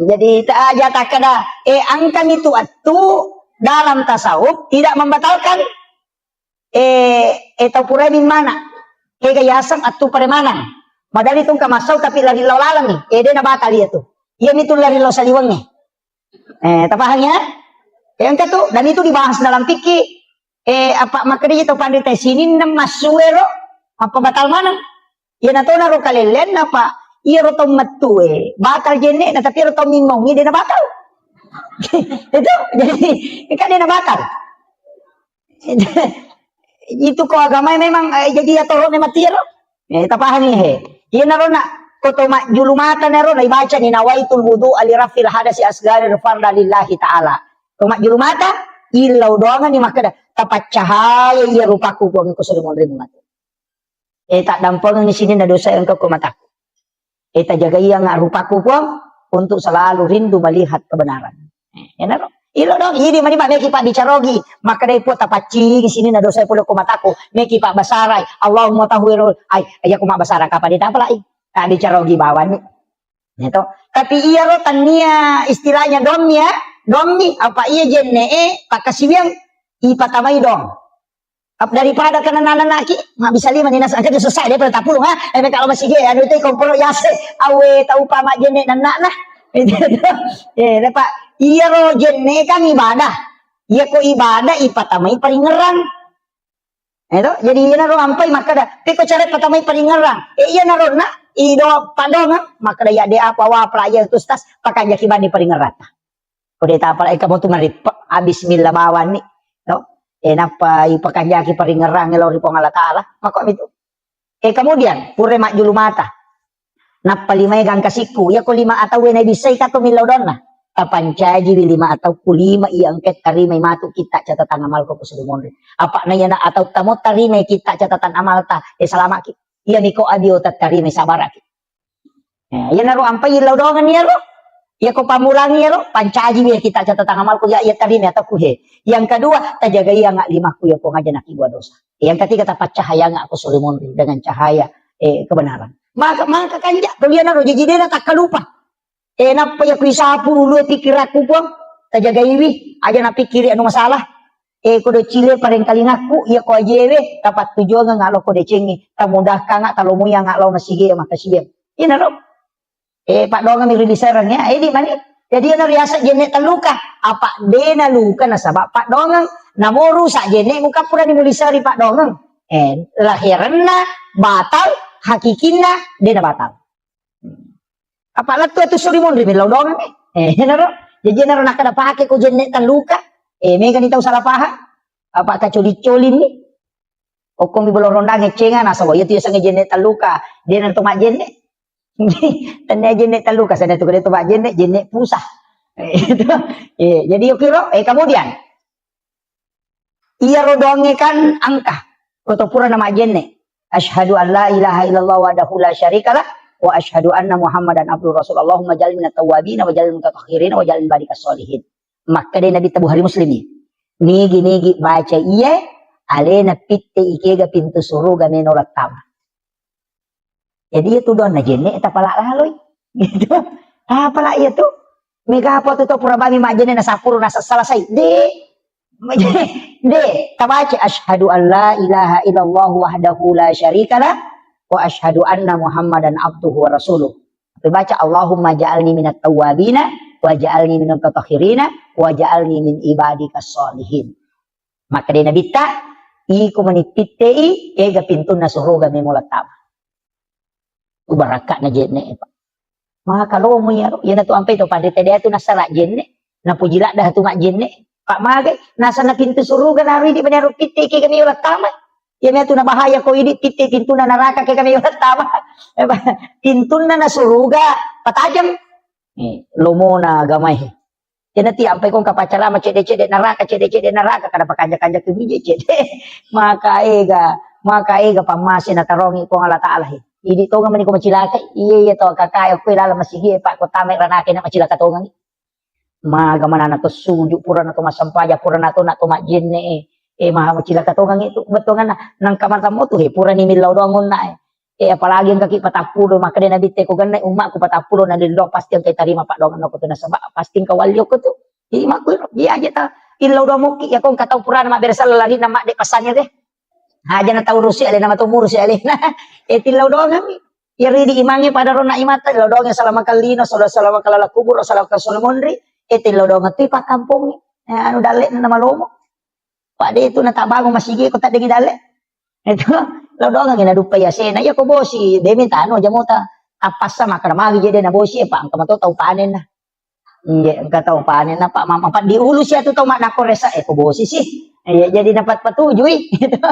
jadi tak aja tak kada angkan itu atu dalam tasawuf tidak membatalkan etau pura min mana kegayasam atau peremanan madali itong kamasaw tapi lari lawalang de na batal itu iya itu lari law saliwang tapahangnya yang katu dan itu dibahas dalam fikih apa makanya itu pandai sini nam masuero apa batal mana ya nato na ro kalelen apa iya ro tong matu batal jenne na tapi ro tong mingong de na batal itu jadi kan dia batal itu kok agama memang jadi ya tolong mati ya Tapahani he. Yan na ron na. Kutuma julumata na ron na ibaca ni nawaitul wudu alirafil hadasi asgari farda lillahi ta'ala. Tuma julumata ilaw doangan ni makada tapat cahaya iya rupaku buang ko sulimon rin mati. Tak dampang ni sini na dosa yang kau mataku. Tak jaga iya nga rupaku buang untuk selalu rindu melihat kebenaran. Yan na ron. Ilo dong, ini mani mak meki pak dicarogi, maka dai po tapaci di sini na dosa pulo ko mataku, meki pak basarai, Allahumma tahwirul, ay aku mak basara kapan ditapalai. Tak dicarogi bawan nih. Itu. Tapi iya ro tania istilahnya domni apa iya jenne pak kasibiang ipatamai dong. Daripada kena nanaki, nggak bisa lima nih nasa aja selesai dia pada tapulung ha. Kalau masih dia anu itu kompor yase awe tau pa mak jenne nanak nah. Pak iya ro jenne kan ibadah. Iya ko ibadah ipatamai paringerang. Itu jadi iya naro ampai maka dah. Teko cara patamai paringerang. Iya naro na ido padong maka dah ya de apa wa playa tu stas pakai jaki bani paringerang. Kode ta apa kamu tu marip bismillah bawan ni. No. Napa ipakan jaki paringerang ngelo ri pong Allah taala. Maka itu. Kemudian pure mak julu mata. Napa lima gang kasiku ya ko lima atau na bisay ka to milaw don na. Kapancaji lima atau kulima iangket tarimay matu kita catatan amal ko sulimon. Apa na yan atau tamo tarimay kita catatan amal ta selama ki. Iya miko adio tarimay sabaraki. Ya naro ampai ilaw dongan niya ro. Ya ko pamulangi ya ro pancaji ya kita catatan amal ko ya tarimay atau kuhe. Yang kedua tajaga iya nga lima ku ya ko ngaja nakigwa dosa. Yang ketiga tapat cahaya nga ako sulimon dengan cahaya kebenaran. Maka kanja tulian naro jadi dia tak kalupa. Napa ya kuisapu dulu pikir aku pun tajaga iwi aja na pikir anu masalah kudo cile pareng kali ngaku ya ko ajewe tapat tujuan nga lo ko decengi tamudah ka nga talo muya nga lo masige makasige ina ro pak donga mi rilisarang ya di mani jadi ana riasa jene taluka apa de na luka na sabab pak donga namoru sa jene muka pura di mulisari pak donga lahiranna batal hakikinna de na batal. Apalah tu sulimon rin milaw dong naro jadi naro nakada pake ko jenne tan luka mega ni tahu salah paham apa ka coli-colin ni o kung bibolo ronda ngecenga na sawo yatu sang jenne tan luka dia nan tumak jenne tan jenne tan luka sana tu kada tumak jenne pusah jadi yo kiro kemudian iya rodonge kan angka atau pura nama jenne asyhadu an la ilaha illallah wahdahu la syarikalah wa asyhadu anna Muhammadan abduhu rasul. Allahumma jalil minat tawabin wa jalil mutatahhirin wa jalil badikas solihin. Maka dia Nabi tabu hari muslim ni. Nigi baca iya alena pitte ikega pintu suruga menorat tama. Jadi itu don na jenne eta pala laloy. Gitu. Pala iya tu. Mega apa tu pura bami mak jenne na sapuru na selesai. De tabaca asyhadu an la ilaha illallah wahdahu la syarikalah wa asyhadu anna Muhammadan abduhu wa rasuluh. Tapi baca Allahumma ja'alni minat tawwabina wa ja'alni minal mutatahhirina wa ja'alni min ibadikas solihin. Maka dia Nabi ta iku manipitei ega pintuna suruga memulat tama. Ubarakat na jenne pa. Maka kalau mo yan tu ampai to pandite dia tu nasara jenne na pujila dah tu mak jenne. Pak mage nasa na pintu suruga nari di banyaru pitei ke kami ulat tama. Ya tu na bahaya ko ini pintuna neraka ke kami ulat tama. Pintuna na suruga patajam. Lomo na gamay. Yan ti ampai kong kapacara ma cede neraka kada pakanja-kanja ke bije cede. Maka ega pamasi na tarongi ko Allah taala. Idi to nga mani ko macilaka. Iya to kakayo ko ilala masige pa ko tame ranake na macilaka to nga. Maga manana to suju pura na to masampaja pura na to majenne maha macilaka to nga itu betul nga nang kamanta mo to pura ni milaw dongon na apalagi ang kaki patapulo maka din nabite ko ganay umak ko patapulo na dildo pasti ang kay tarima pa dongan ko to na saba pasti kawalyo ko to mak ko di aja ta ilaw do mo ki akong kataw pura na mabersal lari na mak de pasannya deh aja na taw rusi ale na matumur si ale na tilaw dongan yari di imangi pada rona imata ilaw dongan salama kalino salama kalala kubur salama kasolmonri tilaw dongan ti pa kampung anu dale na malomo Pak de itu nata bangun masih ko tak dengi dale. Itu lo doang ngina dupa ya sena ya ko bosi de minta anu jamota apa sama kana magi jadi na bosi Pak angka tau panen na. Nge engka tau panen na Pak mama Pak di ulu sia tu tau mak nako resa ko bosi sih. Jadi dapat patujui gitu.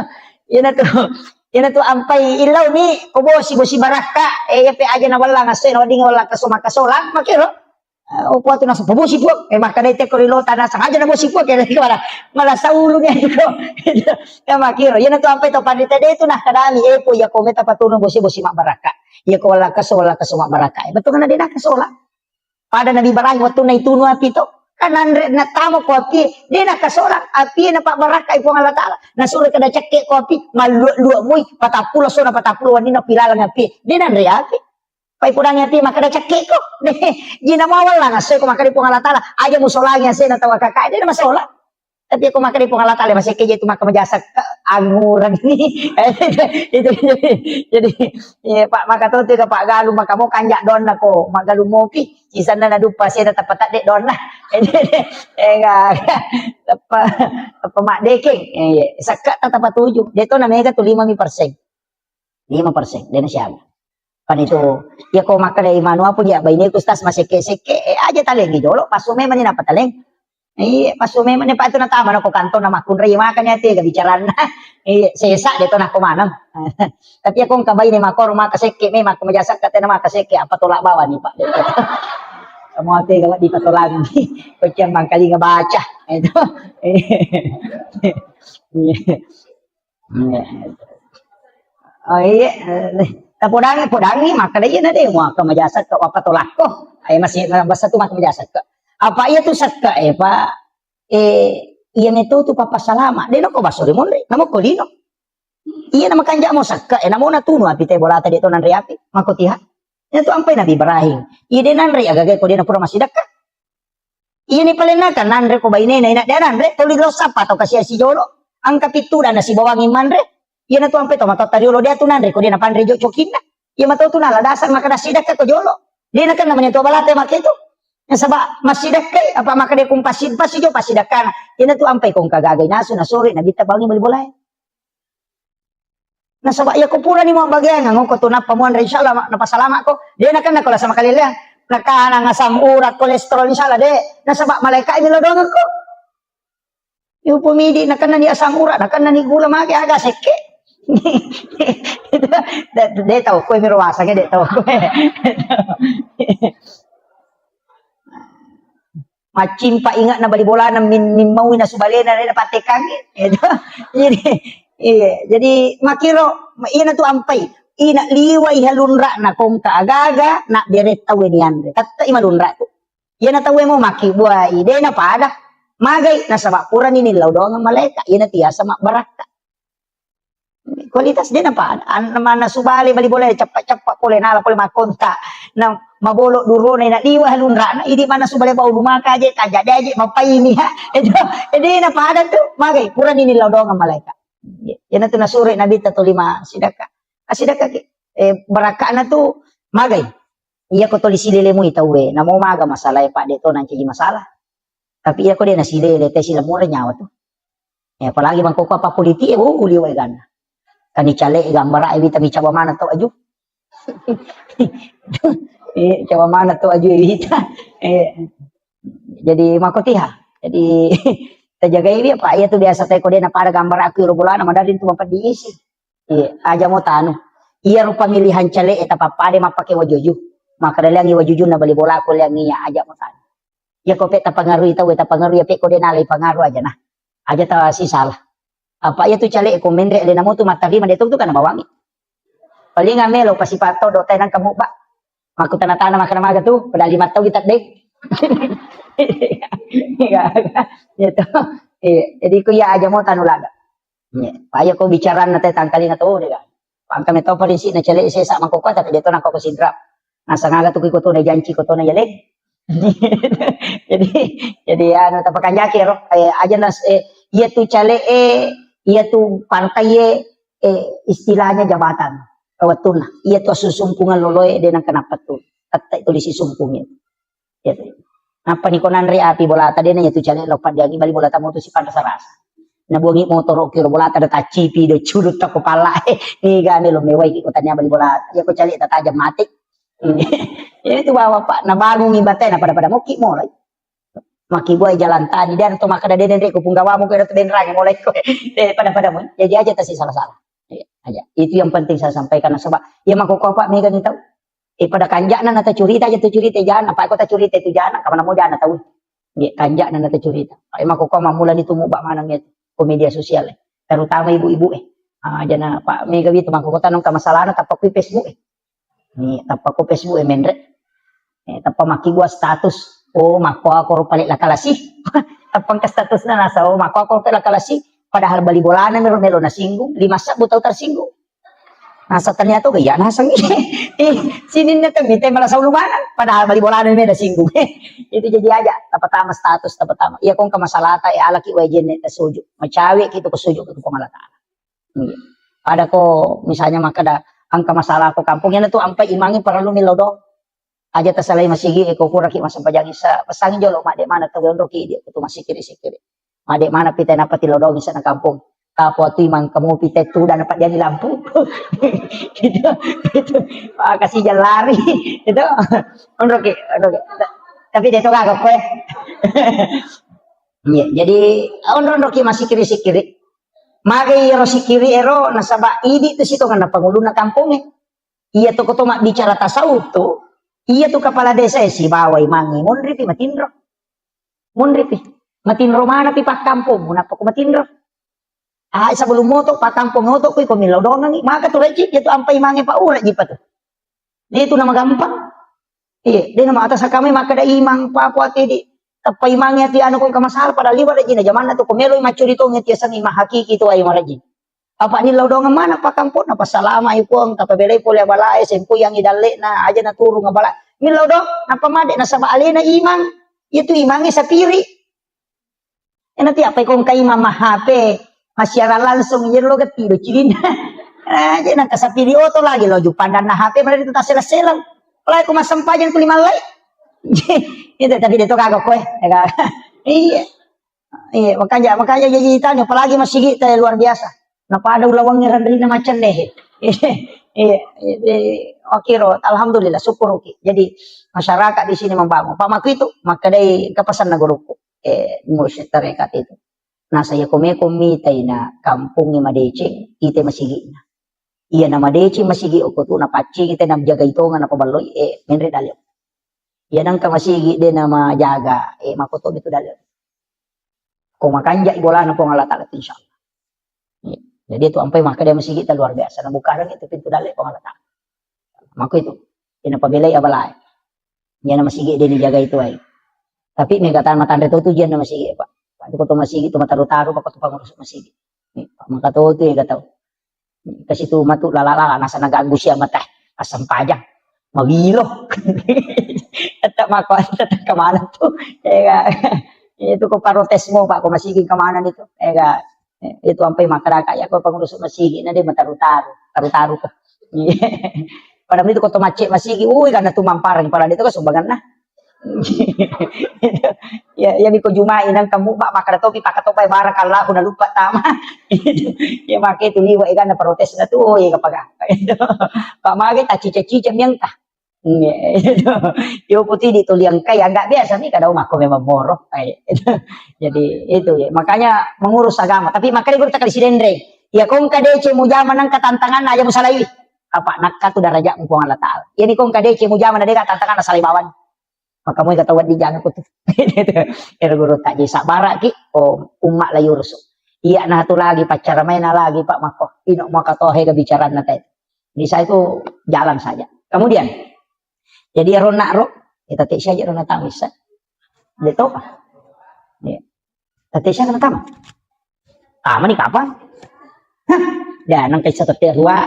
Ya na tuh. Yan tu ampay ilaw ni kubo si bosi baraka yapi aja na wala nga sen wading wala kasuma kasolan makiro. Upo tu nasa pabusi po makadete ko rilota na sang aja na bosi po kaya malah sa ulo niya ko. Ya makiro yan tu ampay to pandita dito na kadami po ya ko meta patunong bosi mak baraka. Ya ko wala kasuma baraka. Betul na din kasola. Pada nabi barahi waktu na ituno api to. Kanandre na tamo ko api di na kasola api na pak baraka ipo Allah taala nasuri kada cekek ko api malu muy patapulo sona patapulo wani na pilalang api di na andre api pai pudang api makada cekek ko di na mawal lang asoy ko makadi po Allah taala aja musolagi ase na tawa kakak di na masola tapi aku makadi po Allah taala masih keje itu makam jasa anguran ini itu jadi ya, Pak makato tiga Pak Galu makamu kanjak don nako magalu mopi sisan na dupa saya tetap tak dek don lah enggak apa mak deking sakat tetap tujuh dia tu namanya tu 5% dia siapa pan itu ya kau makan dari mana pun ya bayi ni kustas masih seke aja taleng jolo pas sume mana dapat taleng iya pas sume mana pak itu na tama na ko kanto na makunray makanya ti gabicaran na sesa dito na kumanam tapi akong kabay ni makor makaseke may makumajasa kate na makaseke apa tolak bawa ni pak kamu ate gawat di patulang kucing mangkali ngebaca itu oh iya podangi maka dia na deh mau kumajasa ke apa tolak ko ay masih basta tu makumajasa ke apa iya tu sakka pak iya meto tu papa salama de no ko basuri monde namo ko lino iya nama kanja mo sakka namo na tuno api te bolata dito nan riapi makotiha ya tu ampai nabi Ibrahim iya de nan ri agage ko de na pura masidaka iya ni palena kan nan re ko baine na ina de nan re tuli lo sapa to kasi si jolo ang kapitura na si bawangin man re iya na tu ampai to matot tariolo de tu nan re ko de na panre jo chokinna iya mato tu na ladasan makadasidaka ko jolo de na kan namanya to balate makito yang sabak masidakay apa maka dia kung pasijo pasidakan ina tu ampay kung kagagay naso na sorry nabita bangi balibulay na sabak ya ko pura ni mo bagyan ngong ko tunap pamuan re insyaallah napasalamat ko di na kan nakola sa makalilang nakana nga asam urat kolesterol insyaallah de na sabak malaikat milodongan ko yung pumidi na kan ni asam urat na kan ni gula magi aga seke de tahu ko miruwasa de tahu ko macin pa ingat na balibola na minmawi na subalena na patekang itu jadi makiro iya na tu ampay ina liway halunra na kung kaagaga na direct tawe niyan tatta imalunra tu iya na tawe mo makibuay ide na pada magay na sa bakura ni nilaw doang ang malaika iya na tiya sa baraka kualitas din na pada naman na subali balibola capak-capak pole nala pole makonta na mabolo duro na inaliwa halunra na hindi man na subali pa lumaka aja kajak aja mapaini ha edi na pada tu magay pura ni nilaw doang ang malaika yan na tu nasuri nabita to 5 sidaka asidaka baraka na tu magay iya ko to lisilile mo itawe na mo maga masalah pak dito nang cigi masalah tapi iya ko din nasilile te sila mura nyawa tu apalagi bangko apa politik uliway gana kani cale gambara evita mi coba mana to aju coba mana to aju evita jadi makotiha jadi terjaga ini pak ya tu biasa teko dia na para gambar aku bulan madadin tu mampat diisi aja mau tanu iya rupa milihan cale eta papade mapake wajuju maka dalang wajuju na bali bola ko yang iya aja mau tanu ya ko peta pangaruh itu eta pangaruh ya pe ko denali pangaruh aja nah aja ta si salah apa ya tu cale ko mendre le namo tu matali man tu kan bawangi paling amelo pasipato do tanan kamu ba maku tanah-tanah makan maga tu pada 5 tahun kita dek gitu jadi ku ya aja mau tanu laga paya ko bicara na te tangkali na to de ga pangkame to pa rin si na cale sesa man ko tapi dito na ko sidra nasa ngaga tu ko to na janji ko to na yale jadi ano tapakan yakir aja nas iya tu cale iya tu partai istilahnya jabatan kawatuna iya tu susumpungan loloy de nang kenapa tu kata itu disisumpungin ya apa ni konan re api bola tadi na itu cale lopat diagi bali bola tamu tu si pada sarasa na buangi motor okir bola tada tacipi de curut ta kepala ni gane lo mewai ki kotanya bali bola ya ko cale ta tajam mati ini tu bawa pak na bangun ibate na pada moki mo lai maki buai jalan tadi dan to maka ada den ko punggawa mo ko den rang mulai ko pada mo jadi aja tasi salah-salah Aja. Itu yang penting saya sampaikan sebab ya makukuha Pak Mega nih tahu. Pada kanjak na nata curita aja tu curita jangan apa kota curita itu jangan kamana mau jangan tahu. Ya kanjak na nata curita. Makukuha mamulan itu mubak manang itu ke media sosial terutama ibu-ibu jana Pak Mega itu makukuha tanong kamasalah tapak ku Facebook Ni tapak ku Facebook mendre. Tapak maki gua status. Oh makukuha ko palit lakalasi. Tapang ka status na nasa oh makukuha ko palit lakalasi. Padahal bali bolana meron nasinggung, 5 sabut tahu tersinggung. Nasa ternyata kaya nasang sinin na kami tayo malah sa ulumanan. Padahal bali bolana meron nasinggung. Itu jadi aja tapatama status tapatama. Iya kung kamasalata alaki wajen na sujo. Macawi kito ko sujo ko pangalata. Ada ko misalnya makada ang kamasala ko kampung yan to ampay imangin para lumilaw do. Aja tasalay masigi ko kuraki masampajagi sa pasangin jolo made mana tagon roki dia to masikiri-sikiri. Made mana pita dapat tilodong sa kampung. Kapwa tu imang kamu pita tu dan dapat jadi lampu. itu kasih jalan lari. Itu onroke. Tapi dia tu kagak kue. Jadi onroke masih kiri-sikiri. Magai ero sikiri ero nasaba idi tu situ kan pangulo na kampung Iya tu ko mak bicara tasawuf tu. Iya tu kepala desa si bawai mangi monripi matinro. Monripi. Matinro mana pi pak kampung muna pa ko matinro. Sebelum moto pak kampung moto ko milaw dongang maka tu rejik itu ampai mangi pa ura jipa tu. Dia itu nama gampang. Iya, dia nama atas kami maka da imang pa po ati di tapai mangi ati ano ko kamasal pada liwa rejik na zaman na tu ko meloy macurito ngiti sang imah hakiki tu ay maraji. Apa ni law dongang mana pak kampung apa salama ipong tapabelay po balay sempo yang idale na aja na turu nga bala. Milaw dong apa made na sa baalina imang. Itu imangi sa piri. Nanti apa kong kay mama HP masyara langsung yun lo ketido cilin aja nang kasapili oto lagi lo jupandan na HP mereka itu tak selang kalau aku masampajan ku 5 lay itu tapi dito kagak kowe iya makanya jadi tanya apalagi masih kita luar biasa napa ada ulawang ngerandri na macan deh iya oke ro alhamdulillah syukur oke jadi masyarakat di sini membangun Pak Maku itu maka dari kepesan na guruku ngurus tarekat itu. Nah saya komitay na kampung ni Madecing, ite masigi na. Iya na Madecing masigi o kuto na pacing ite na jaga ito nga napabaloy menre dalyo. Iya nang kamasigi din na majaga makuto dito dalyo. Kung makanja ibola na po nga latalat insyaallah. Jadi itu ampai maka dia masigi ta luar biasa. Na bukaran itu pintu dalyo po nga latalat. Mako itu pinapabilay abalay. Iya na masigi din jaga ito ay. Tapi may katahan matanda to diyan na masigi Pak. Pati ko to masigi to mataru-taru pa ko to pangurus masigi. Maka to itu kataw. Kasi to matu lalala nasa nagago siya mata asam pajang. Mawilo. At mako at kamana to. Itu ko parotes mo Pak ko masigi kamana nito. Itu ampay makarakaya ko pangurus masigi na di mataru-taru. Taru-taru ko. Padahal itu ko to macet masigi. Uy kana tumamparang para dito ko sumbangan na. ya biko jumain ang kamu ba makadatopi pakatopay barakallahu na lupa tama ya make itu liwa ikan na protes na tu ya kapag Pak Mage ta cica-cica yang ta yo putih dito liang kaya enggak biasa nih kadang mako memang moro jadi itu ya makanya mengurus agama tapi makanya gue kali si Dendre ya kong kadece mo jaman ng katantangan aja mo salawi apa nakka tu daraja mo Allah Taala ya ni kong kadece mo jaman na katantangan na salibawan maka mo katawad di jangan ko tu guru tak jisa bara ki umma la yursu iya na tu lagi pacara main lagi Pak Mako ino makatohe kebicaraan na tayo di saya itu jalan saja kemudian jadi rona ro kita tak saja rona tamis dito pa tati siya na tama tama ni kapan dan nang kaysa tatirwa